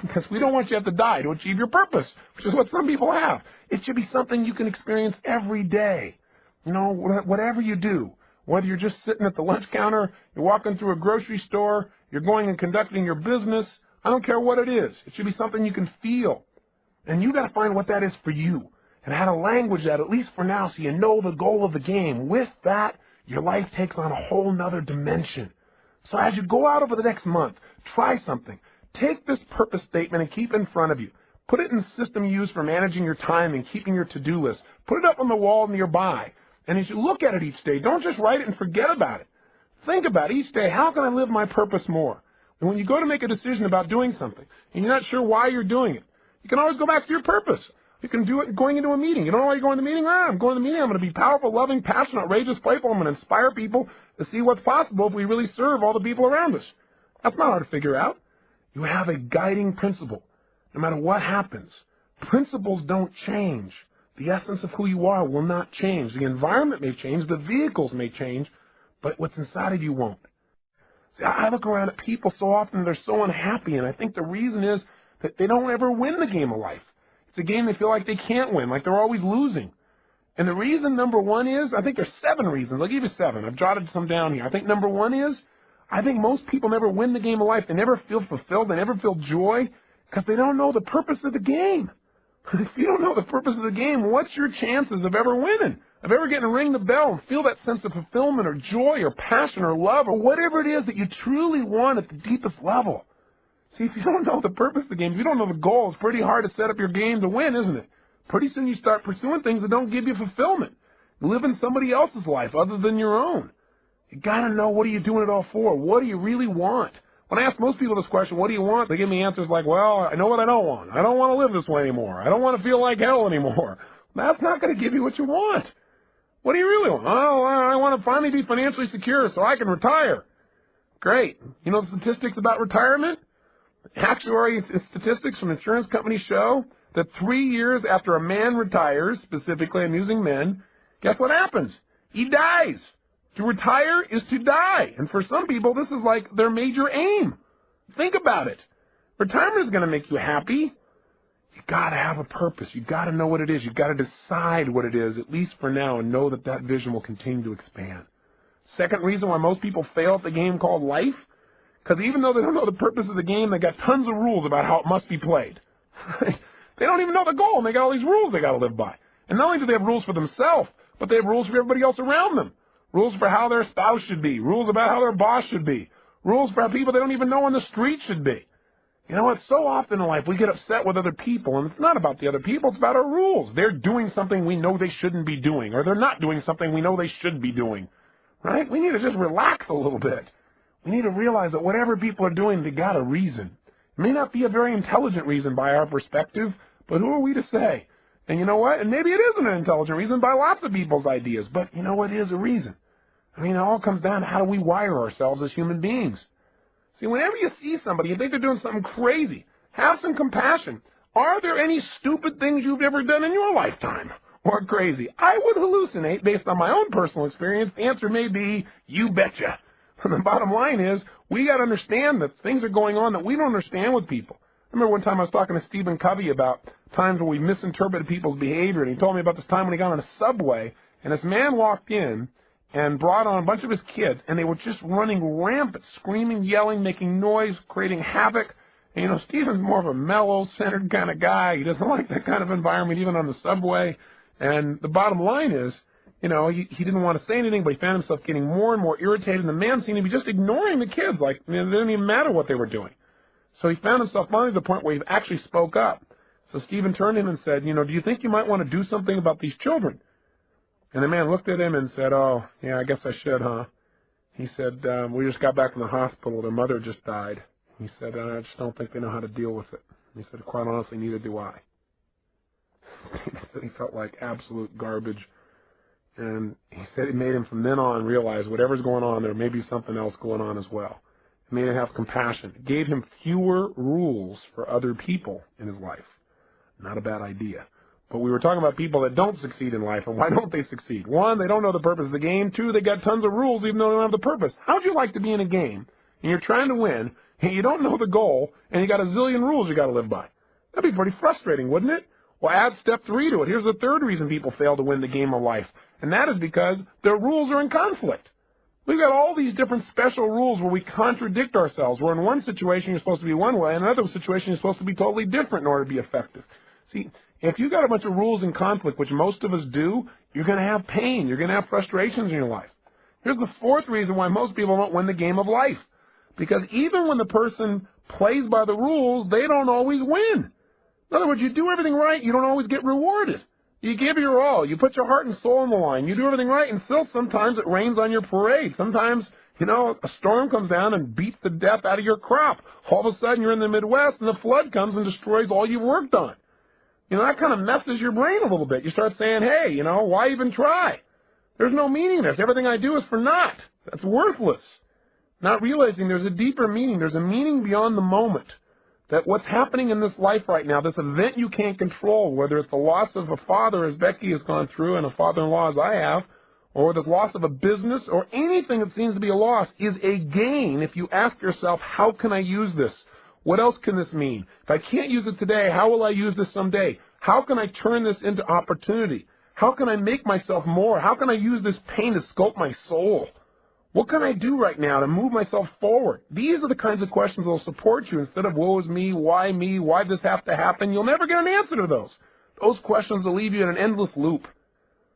Because we don't want you to have to die to achieve your purpose, which is what some people have. It should be something you can experience every day. You know, whatever you do, whether you're just sitting at the lunch counter, you're walking through a grocery store, you're going and conducting your business, I don't care what it is. It should be something you can feel. And you got to find what that is for you and how to language that, at least for now, so you know the goal of the game. With that, your life takes on a whole nother dimension. So as you go out over the next month, try something. Take this purpose statement and keep it in front of you. Put it in the system you use for managing your time and keeping your to-do list. Put it up on the wall nearby. And as you look at it each day, don't just write it and forget about it. Think about it each day. How can I live my purpose more? And when you go to make a decision about doing something and you're not sure why you're doing it, you can always go back to your purpose. You can do it going into a meeting. You don't know why you're going to the meeting? I'm going to the meeting. I'm going to be powerful, loving, passionate, outrageous, playful. I'm going to inspire people to see what's possible if we really serve all the people around us. That's not hard to figure out. You have a guiding principle. No matter what happens, principles don't change. The essence of who you are will not change. The environment may change. The vehicles may change. But what's inside of you won't. See, I look around at people so often, they're so unhappy, and I think the reason is that they don't ever win the game of life. It's a game they feel like they can't win, like they're always losing. And the reason, number one, is, I think there's 7 reasons. I'll give you 7. I've jotted some down here. I think number 1 is, I think most people never win the game of life. They never feel fulfilled. They never feel joy because they don't know the purpose of the game. If you don't know the purpose of the game, what's your chances of ever winning? Of ever getting to ring the bell and feel that sense of fulfillment or joy or passion or love or whatever it is that you truly want at the deepest level? See, if you don't know the purpose of the game, if you don't know the goal, it's pretty hard to set up your game to win, isn't it? Pretty soon you start pursuing things that don't give you fulfillment. Living somebody else's life other than your own. You got to know, what are you doing it all for? What do you really want? When I ask most people this question, what do you want? They give me answers like, well, I know what I don't want. I don't want to live this way anymore. I don't want to feel like hell anymore. That's not going to give you what you want. What do you really want? Oh, I want to finally be financially secure so I can retire. Great. You know the statistics about retirement? Actuary statistics from insurance companies show that 3 years after a man retires, specifically I'm using men, guess what happens? He dies. To retire is to die. And for some people, this is like their major aim. Think about it. Retirement is going to make you happy. You got to have a purpose. You got to know what it is. You got to decide what it is, at least for now, and know that that vision will continue to expand. Second reason why most people fail at the game called life, because even though they don't know the purpose of the game, they got tons of rules about how it must be played. They don't even know the goal, and they got all these rules they got to live by. And not only do they have rules for themselves, but they have rules for everybody else around them. Rules for how their spouse should be. Rules about how their boss should be. Rules for how people they don't even know on the street should be. You know what? So often in life we get upset with other people, and it's not about the other people. It's about our rules. They're doing something we know they shouldn't be doing, or they're not doing something we know they should be doing. Right? We need to just relax a little bit. We need to realize that whatever people are doing, they got a reason. It may not be a very intelligent reason by our perspective, but who are we to say? And you know what? And maybe it isn't an intelligent reason by lots of people's ideas, but you know what? It is a reason. I mean, it all comes down to how do we wire ourselves as human beings. See, whenever you see somebody and think they're doing something crazy, have some compassion. Are there any stupid things you've ever done in your lifetime? Or crazy? I would hallucinate based on my own personal experience. The answer may be, you betcha. And the bottom line is, we got to understand that things are going on that we don't understand with people. I remember one time I was talking to Stephen Covey about times when we misinterpreted people's behavior, and he told me about this time when he got on a subway, and this man walked in and brought on a bunch of his kids, and they were just running rampant, screaming, yelling, making noise, creating havoc. And, you know, Stephen's more of a mellow-centered kind of guy. He doesn't like that kind of environment, even on the subway. And the bottom line is, you know, he didn't want to say anything, but he found himself getting more and more irritated, and the man seemed to be just ignoring the kids, like it didn't even matter what they were doing. So he found himself finally to the point where he actually spoke up. So Stephen turned to him and said, you know, do you think you might want to do something about these children? And the man looked at him and said, oh, yeah, I guess I should, huh? He said, we just got back from the hospital. Their mother just died. He said, I just don't think they know how to deal with it. He said, quite honestly, neither do I. He said he felt like absolute garbage. And he said it made him from then on realize whatever's going on, there may be something else going on as well. It made him have compassion. It gave him fewer rules for other people in his life. Not a bad idea. But we were talking about people that don't succeed in life, and why don't they succeed? One, they don't know the purpose of the game. Two, they got tons of rules even though they don't have the purpose. How'd you like to be in a game, and you're trying to win, and you don't know the goal, and you got a zillion rules you got to live by? That'd be pretty frustrating, wouldn't it? Well, add step 3 to it. Here's the third reason people fail to win the game of life, and that is because their rules are in conflict. We've got all these different special rules where we contradict ourselves, where in one situation you're supposed to be one way, in another situation you're supposed to be totally different in order to be effective. See, if you've got a bunch of rules in conflict, which most of us do, you're going to have pain. You're going to have frustrations in your life. Here's the fourth reason why most people don't win the game of life. Because even when the person plays by the rules, they don't always win. In other words, you do everything right, you don't always get rewarded. You give your all. You put your heart and soul on the line. You do everything right, and still sometimes it rains on your parade. Sometimes, a storm comes down and beats the death out of your crop. All of a sudden, you're in the Midwest, and the flood comes and destroys all you've worked on. That kind of messes your brain a little bit. You start saying, hey, why even try? There's no meaning in this. Everything I do is for naught. That's worthless. Not realizing there's a deeper meaning. There's a meaning beyond the moment. That what's happening in this life right now, this event you can't control, whether it's the loss of a father as Becky has gone through and a father-in-law as I have, or the loss of a business, or anything that seems to be a loss, is a gain if you ask yourself, how can I use this? What else can this mean? If I can't use it today, how will I use this someday? How can I turn this into opportunity? How can I make myself more? How can I use this pain to sculpt my soul? What can I do right now to move myself forward? These are the kinds of questions that will support you instead of woe is me, why this have to happen? You'll never get an answer to those. Those questions will leave you in an endless loop.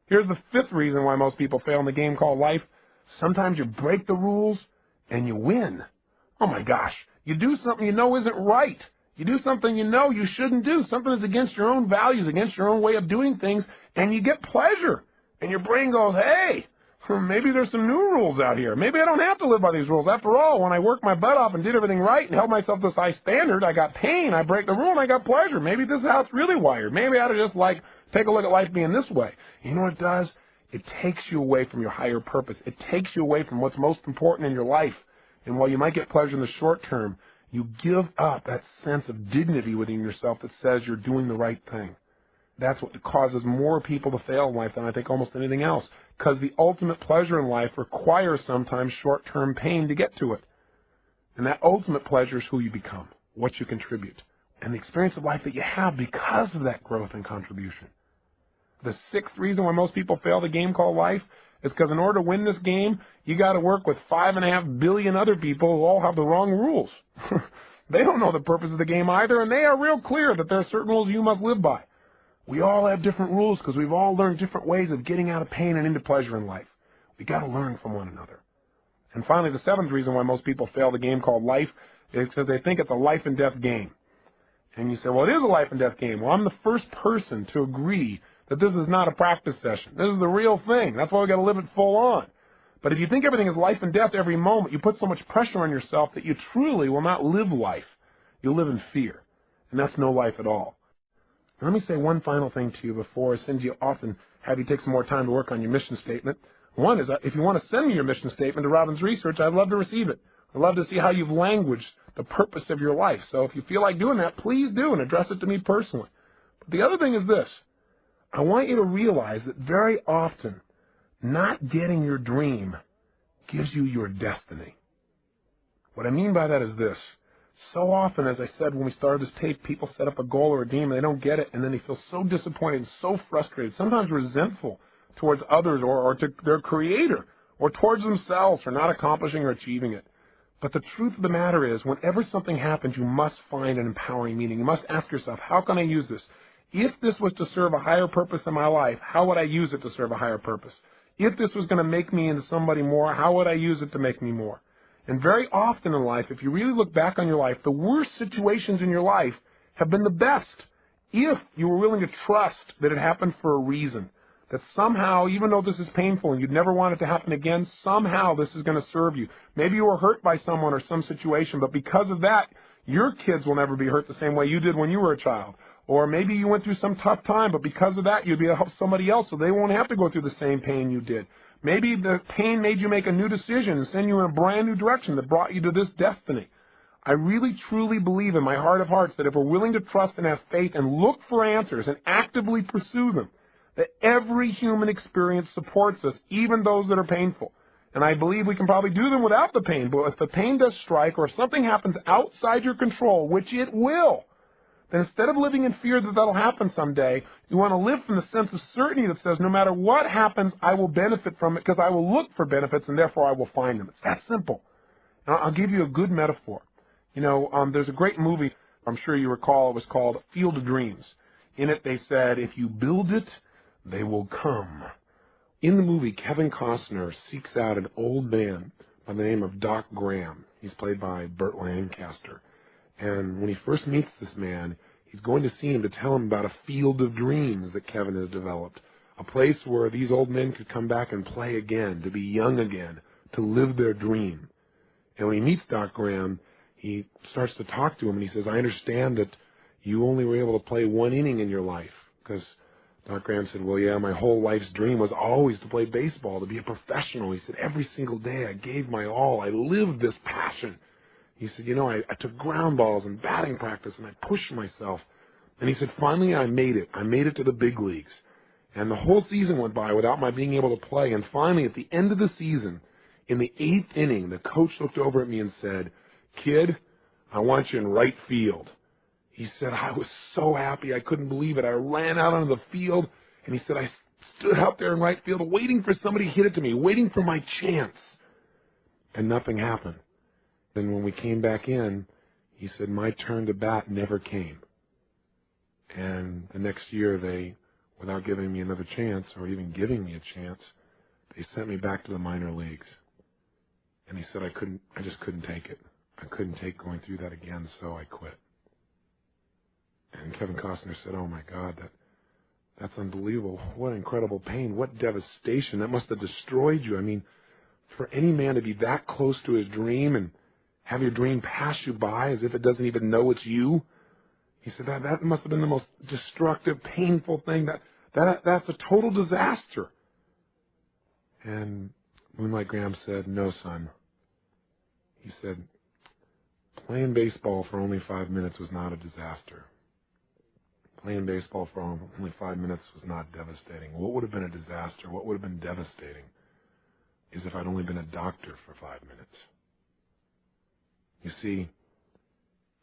Here's the fifth reason why most people fail in the game called life. Sometimes you break the rules and you win. Oh my gosh. You do something you know isn't right. You do something you know you shouldn't do. Something that's against your own values, against your own way of doing things, and you get pleasure. And your brain goes, hey, maybe there's some new rules out here. Maybe I don't have to live by these rules. After all, when I worked my butt off and did everything right and held myself to this high standard, I got pain, I break the rule, and I got pleasure. Maybe this is how it's really wired. Maybe I ought to just, take a look at life being this way. You know what it does? It takes you away from your higher purpose. It takes you away from what's most important in your life. And while you might get pleasure in the short term, you give up that sense of dignity within yourself that says you're doing the right thing. That's what causes more people to fail in life than I think almost anything else. Because the ultimate pleasure in life requires sometimes short-term pain to get to it. And that ultimate pleasure is who you become, what you contribute, and the experience of life that you have because of that growth and contribution. The sixth reason why most people fail the game called life is because in order to win this game, you got to work with 5.5 billion other people who all have the wrong rules. They don't know the purpose of the game either, and they are real clear that there are certain rules you must live by. We all have different rules because we've all learned different ways of getting out of pain and into pleasure in life. We got to learn from one another. And finally, the seventh reason why most people fail the game called life is because they think it's a life and death game. And you say, well, it is a life and death game. Well, I'm the first person to agree that this is not a practice session. This is the real thing. That's why we got to live it full on. But if you think everything is life and death every moment, you put so much pressure on yourself that you truly will not live life. You'll live in fear. And that's no life at all. Let me say one final thing to you before I send you off and have you take some more time to work on your mission statement. One is, if you want to send me your mission statement to Robbins Research, I'd love to receive it. I'd love to see how you've languaged the purpose of your life. So if you feel like doing that, please do and address it to me personally. But the other thing is this. I want you to realize that very often, not getting your dream gives you your destiny. What I mean by that is this. So often, as I said when we started this tape, people set up a goal or a dream and they don't get it, and then they feel so disappointed and so frustrated, sometimes resentful towards others or to their creator or towards themselves for not accomplishing or achieving it. But the truth of the matter is, whenever something happens, you must find an empowering meaning. You must ask yourself, how can I use this? If this was to serve a higher purpose in my life, how would I use it to serve a higher purpose? If this was going to make me into somebody more, how would I use it to make me more? And very often in life, if you really look back on your life, the worst situations in your life have been the best if you were willing to trust that it happened for a reason. that somehow, even though this is painful and you'd never want it to happen again, somehow this is going to serve you. Maybe you were hurt by someone or some situation, but because of that, your kids will never be hurt the same way you did when you were a child. Or maybe you went through some tough time, but because of that, you'll be able to help somebody else so they won't have to go through the same pain you did. Maybe the pain made you make a new decision and send you in a brand new direction that brought you to this destiny. I really, truly believe in my heart of hearts that if we're willing to trust and have faith and look for answers and actively pursue them, that every human experience supports us, even those that are painful. And I believe we can probably do them without the pain, but if the pain does strike or if something happens outside your control, which it will, then instead of living in fear that that'll happen someday, you want to live from the sense of certainty that says no matter what happens, I will benefit from it because I will look for benefits and therefore I will find them. It's that simple. And I'll give you a good metaphor. You know, there's a great movie, I'm sure you recall, it was called Field of Dreams. In it they said, if you build it, they will come. In the movie, Kevin Costner seeks out an old man by the name of Doc Graham. He's played by Burt Lancaster. And when he first meets this man, he's going to see him to tell him about a field of dreams that Kevin has developed, a place where these old men could come back and play again, to be young again, to live their dream. And when he meets Doc Graham, he starts to talk to him, and he says, I understand that you only were able to play one inning in your life, because Doc Graham said, well, yeah, my whole life's dream was always to play baseball, to be a professional. He said, every single day I gave my all. I lived this passion. He said, you know, I took ground balls and batting practice, and I pushed myself. And he said, finally I made it. I made it to the big leagues. And the whole season went by without my being able to play. And finally, at the end of the season, in the 8th inning, the coach looked over at me and said, kid, I want you in right field. He said, I was so happy. I couldn't believe it. I ran out onto the field, and he said, I stood out there in right field waiting for somebody to hit it to me, waiting for my chance. And nothing happened. Then when we came back in, he said, my turn to bat never came. And the next year, they, without giving me another chance or even giving me a chance, they sent me back to the minor leagues. And he said, I just couldn't take it. I couldn't take going through that again, so I quit. And Kevin Costner said, oh my God, that's unbelievable. What incredible pain. What devastation. That must have destroyed you. I mean, for any man to be that close to his dream and have your dream pass you by as if it doesn't even know it's you. He said that must have been the most destructive, painful thing. That's a total disaster. And Moonlight Graham said, no, son. He said, playing baseball for only 5 minutes was not a disaster. Playing baseball for only 5 minutes was not devastating. What would have been a disaster, what would have been devastating, is if I'd only been a doctor for 5 minutes. You see,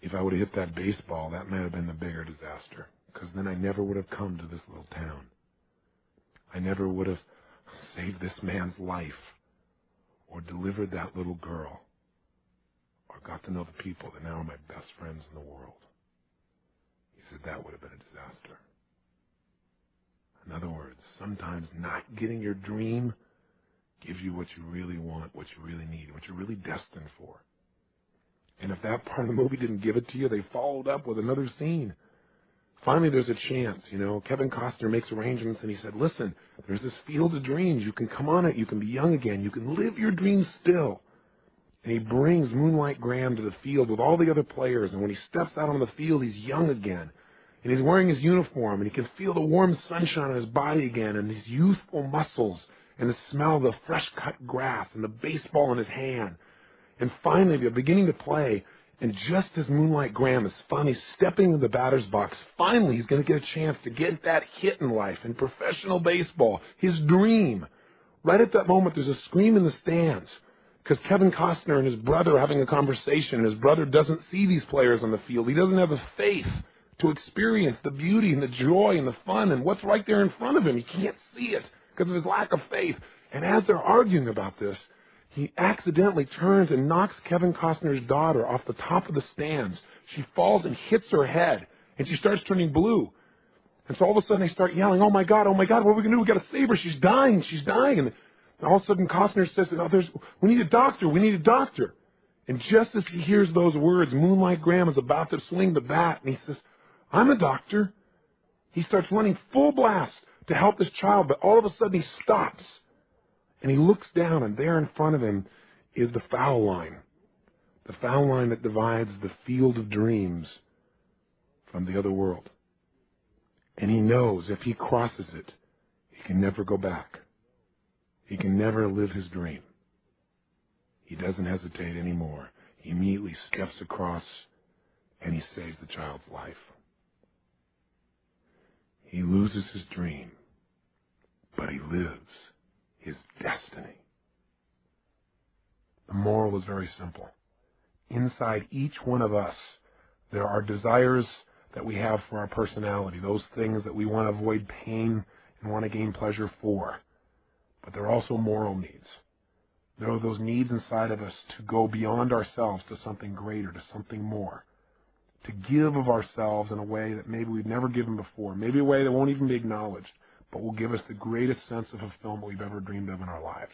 if I would have hit that baseball, that might have been the bigger disaster, because then I never would have come to this little town. I never would have saved this man's life, or delivered that little girl, or got to know the people that now are my best friends in the world. He said that would have been a disaster. In other words, sometimes not getting your dream gives you what you really want, what you really need, what you're really destined for. And if that part of the movie didn't give it to you, they followed up with another scene. Finally, there's a chance, you know. Kevin Costner makes arrangements, and he said, listen, there's this field of dreams. You can come on it. You can be young again. You can live your dreams still. And he brings Moonlight Graham to the field with all the other players, and when he steps out on the field, he's young again. And he's wearing his uniform, and he can feel the warm sunshine on his body again, and his youthful muscles, and the smell of the fresh-cut grass, and the baseball in his hand. And finally, they're beginning to play, and just as Moonlight Graham is finally stepping into the batter's box, finally he's going to get a chance to get that hit in life, in professional baseball, his dream. Right at that moment, there's a scream in the stands, because Kevin Costner and his brother are having a conversation, and his brother doesn't see these players on the field. He doesn't have the faith to experience the beauty and the joy and the fun and what's right there in front of him. He can't see it because of his lack of faith. And as they're arguing about this, he accidentally turns and knocks Kevin Costner's daughter off the top of the stands. She falls and hits her head, and she starts turning blue. And so all of a sudden they start yelling, oh my God, what are we going to do? We've got to save her. She's dying. And all of a sudden Costner says, we need a doctor. And just as he hears those words, Moonlight Graham is about to swing the bat, and he says, I'm a doctor. He starts running full blast to help this child, but all of a sudden he stops and he looks down, and there in front of him is the foul line that divides the field of dreams from the other world. And he knows if he crosses it, he can never go back. He can never live his dream. He doesn't hesitate anymore. He immediately steps across and he saves the child's life. He loses his dream, but he lives his destiny. The moral is very simple. Inside each one of us, there are desires that we have for our personality, those things that we want to avoid pain and want to gain pleasure for. But there are also moral needs. There are those needs inside of us to go beyond ourselves to something greater, to something more, to give of ourselves in a way that maybe we've never given before, maybe a way that won't even be acknowledged, but will give us the greatest sense of fulfillment we've ever dreamed of in our lives.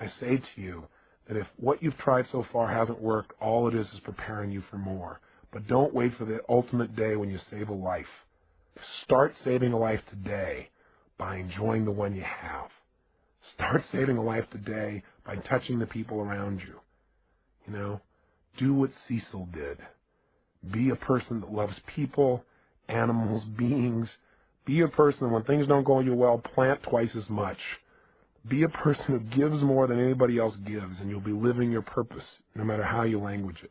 I say to you that if what you've tried so far hasn't worked, all it is preparing you for more. But don't wait for the ultimate day when you save a life. Start saving a life today by enjoying the one you have. Start saving a life today by touching the people around you. You know, do what Cecil did. Be a person that loves people, animals, beings. Be a person that when things don't go you well, plant twice as much. Be a person who gives more than anybody else gives, and you'll be living your purpose, no matter how you language it.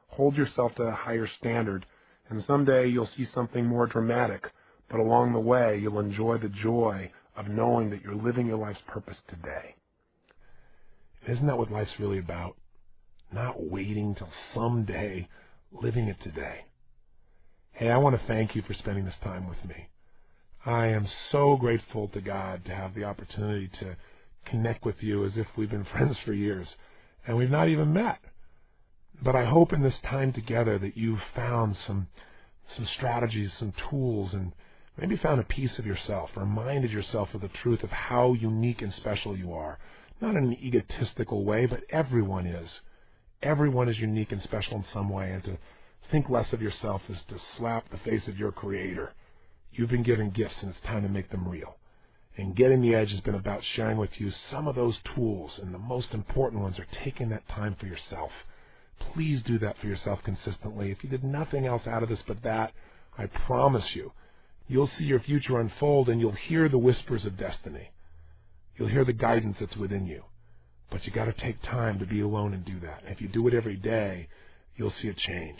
Hold yourself to a higher standard, and someday you'll see something more dramatic, but along the way, you'll enjoy the joy of knowing that you're living your life's purpose today. Isn't that what life's really about? Not waiting till someday, living it today. Hey, I want to thank you for spending this time with me. I am so grateful to God to have the opportunity to connect with you as if we've been friends for years, and we've not even met. But I hope in this time together that you've found some strategies, some tools, and maybe found a piece of yourself, reminded yourself of the truth of how unique and special you are. Not in an egotistical way, but everyone is. Everyone is unique and special in some way, and to think less of yourself is to slap the face of your Creator. You've been given gifts, and it's time to make them real. And Getting the Edge has been about sharing with you some of those tools, and the most important ones are taking that time for yourself. Please do that for yourself consistently. If you did nothing else out of this but that, I promise you, you'll see your future unfold, and you'll hear the whispers of destiny. You'll hear the guidance that's within you. But you got to take time to be alone and do that. And if you do it every day, you'll see a change.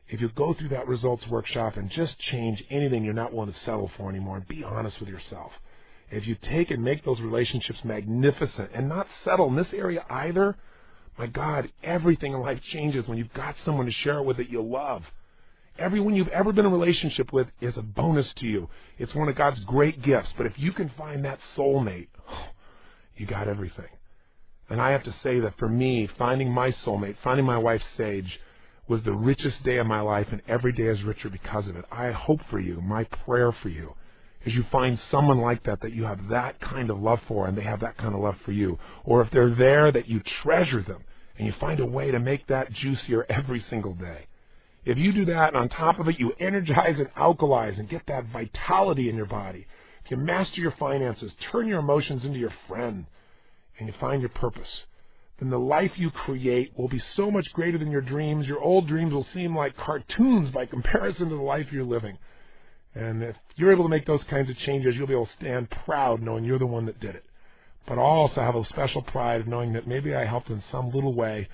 If you go through that results workshop and just change anything you're not willing to settle for anymore, and be honest with yourself. If you take and make those relationships magnificent and not settle in this area either, my God, everything in life changes when you've got someone to share it with that you love. Everyone you've ever been in a relationship with is a bonus to you. It's one of God's great gifts. But if you can find that soulmate, you got everything. And I have to say that for me, finding my soulmate, finding my wife Sage, was the richest day of my life, and every day is richer because of it. I hope for you, my prayer for you, is you find someone like that you have that kind of love for, and they have that kind of love for you. Or if they're there, that you treasure them, and you find a way to make that juicier every single day. If you do that, and on top of it, you energize and alkalize and get that vitality in your body. If you master your finances, turn your emotions into your friend, and you find your purpose, then the life you create will be so much greater than your dreams. Your old dreams will seem like cartoons by comparison to the life you're living. And if you're able to make those kinds of changes, you'll be able to stand proud knowing you're the one that did it. But I'll also have a special pride of knowing that maybe I helped in some little way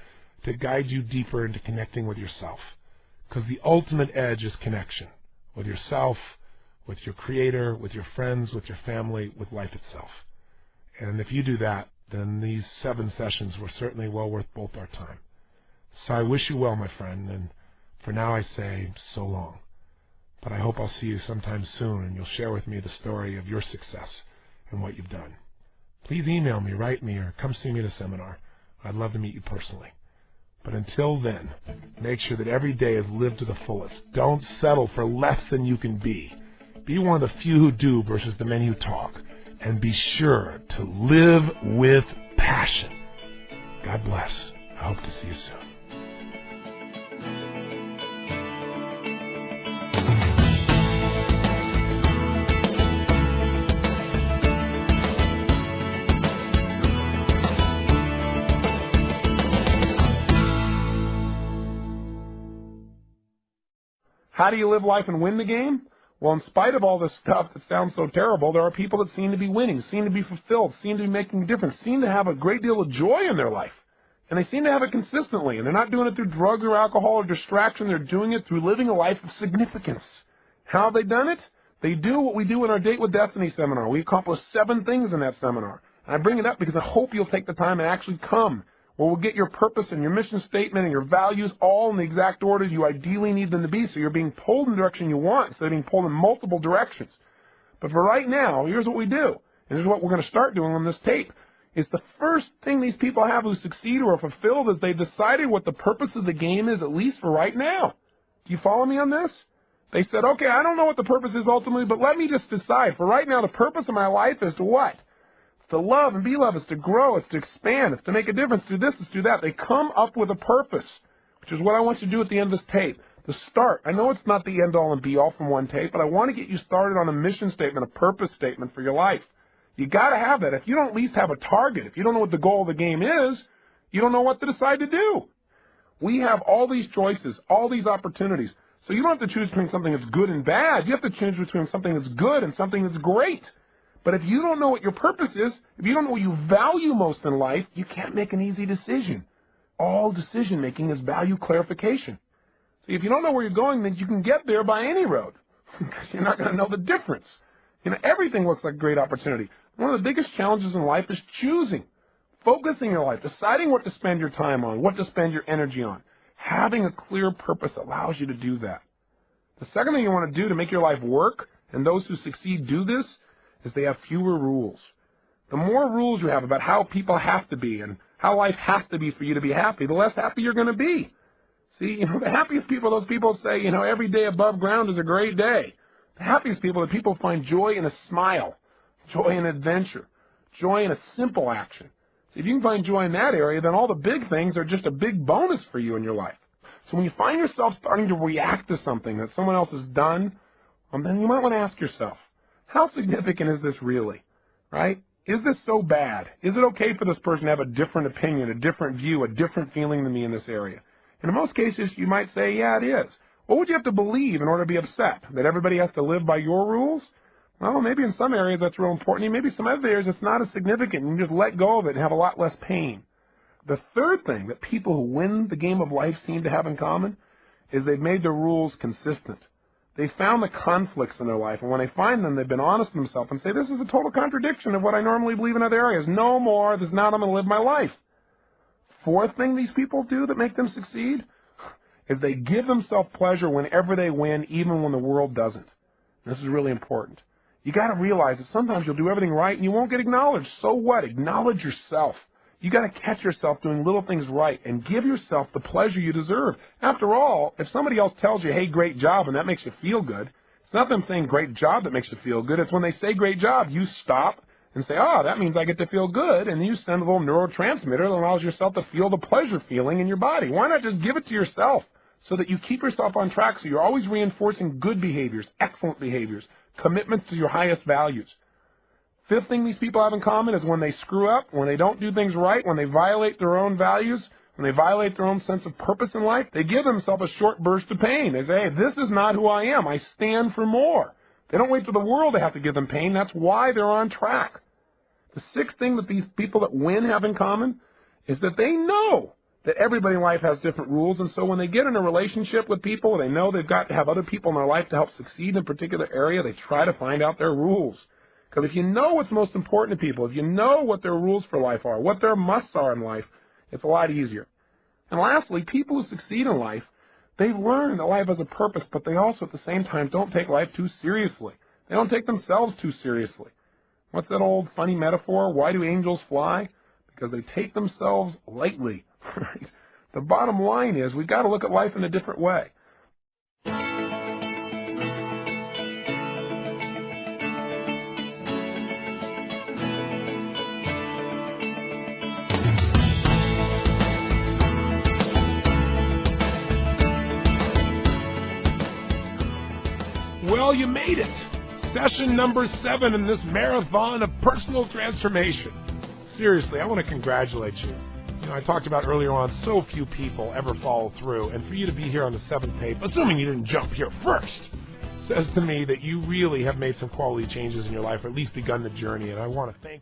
to guide you deeper into connecting with yourself. Because the ultimate edge is connection with yourself, with your Creator, with your friends, with your family, with life itself. And if you do that, then these 7 sessions were certainly well worth both our time. So I wish you well, my friend, and for now I say so long. But I hope I'll see you sometime soon, and you'll share with me the story of your success and what you've done. Please email me, write me, or come see me at a seminar. I'd love to meet you personally. But until then, make sure that every day is lived to the fullest. Don't settle for less than you can be. Be one of the few who do versus the many who talk. And be sure to live with passion. God bless. I hope to see you soon. How do you live life and win the game? Well, in spite of all this stuff that sounds so terrible, there are people that seem to be winning, seem to be fulfilled, seem to be making a difference, seem to have a great deal of joy in their life. And they seem to have it consistently, and they're not doing it through drugs or alcohol or distraction. They're doing it through living a life of significance. How have they done it? They do what we do in our Date with Destiny seminar. We accomplish 7 things in that seminar. And I bring it up because I hope you'll take the time and actually come, where we'll get your purpose and your mission statement and your values all in the exact order you ideally need them to be, so you're being pulled in the direction you want instead of being pulled in multiple directions. But for right now, here's what we do, and here's what we're going to start doing on this tape. Is the first thing these people have who succeed or are fulfilled is they've decided what the purpose of the game is, at least for right now. Do you follow me on this? They said, okay, I don't know what the purpose is ultimately, but let me just decide. For right now, the purpose of my life is to what? It's to love and be loved. It's to grow. It's to expand. It's to make a difference. Do this. It's do that. They come up with a purpose, which is what I want you to do at the end of this tape. The start. I know it's not the end-all and be-all from one tape, but I want to get you started on a mission statement, a purpose statement for your life. You got to have that. If you don't at least have a target, if you don't know what the goal of the game is, you don't know what to decide to do. We have all these choices, all these opportunities. So you don't have to choose between something that's good and bad. You have to choose between something that's good and something that's great. But if you don't know what your purpose is, if you don't know what you value most in life, you can't make an easy decision. All decision-making is value clarification. See, if you don't know where you're going, then you can get there by any road because you're not going to know the difference. You know, everything looks like a great opportunity. One of the biggest challenges in life is choosing, focusing your life, deciding what to spend your time on, what to spend your energy on. Having a clear purpose allows you to do that. The second thing you want to do to make your life work, and those who succeed do this, is they have fewer rules. The more rules you have about how people have to be and how life has to be for you to be happy, the less happy you're going to be. See, the happiest people are those people that say, every day above ground is a great day. The happiest people are the people who find joy in a smile, joy in adventure, joy in a simple action. See, if you can find joy in that area, then all the big things are just a big bonus for you in your life. So when you find yourself starting to react to something that someone else has done, then you might want to ask yourself, how significant is this really, right? Is this so bad? Is it okay for this person to have a different opinion, a different view, a different feeling than me in this area? And in most cases, you might say, yeah, it is. What would you have to believe in order to be upset? That everybody has to live by your rules? Well, maybe in some areas that's real important. Maybe some other areas it's not as significant. You can just let go of it and have a lot less pain. The third thing that people who win the game of life seem to have in common is they've made their rules consistent. They found the conflicts in their life, and when they find them, they've been honest with themselves and say, this is a total contradiction of what I normally believe in other areas. No more. This is not how I'm going to live my life. Fourth thing these people do that make them succeed is they give themselves pleasure whenever they win, even when the world doesn't. This is really important. You got to realize that sometimes you'll do everything right and you won't get acknowledged. So what? Acknowledge yourself. You got to catch yourself doing little things right and give yourself the pleasure you deserve. After all, if somebody else tells you, hey, great job, and that makes you feel good, it's not them saying great job that makes you feel good. It's when they say great job, you stop and say, oh, that means I get to feel good, and you send a little neurotransmitter that allows yourself to feel the pleasure feeling in your body. Why not just give it to yourself so that you keep yourself on track so you're always reinforcing good behaviors, excellent behaviors, commitments to your highest values. Fifth thing these people have in common is when they screw up, when they don't do things right, when they violate their own values, when they violate their own sense of purpose in life, they give themselves a short burst of pain. They say, hey, this is not who I am. I stand for more. They don't wait for the world to have to give them pain. That's why they're on track. The sixth thing that these people that win have in common is that they know that everybody in life has different rules, and so when they get in a relationship with people, they know they've got to have other people in their life to help succeed in a particular area, they try to find out their rules. Because if you know what's most important to people, if you know what their rules for life are, what their musts are in life, it's a lot easier. And lastly, people who succeed in life, they've learned that life has a purpose, but they also at the same time don't take life too seriously. They don't take themselves too seriously. What's that old funny metaphor? Why do angels fly? Because they take themselves lightly. Right? The bottom line is we've got to look at life in a different way. Well, you made it. Session number 7 in this marathon of personal transformation. Seriously, I want to congratulate you. I talked about earlier on, so few people ever follow through, and for you to be here on the 7th tape, assuming you didn't jump here first, says to me that you really have made some quality changes in your life, or at least begun the journey, and I want to thank you.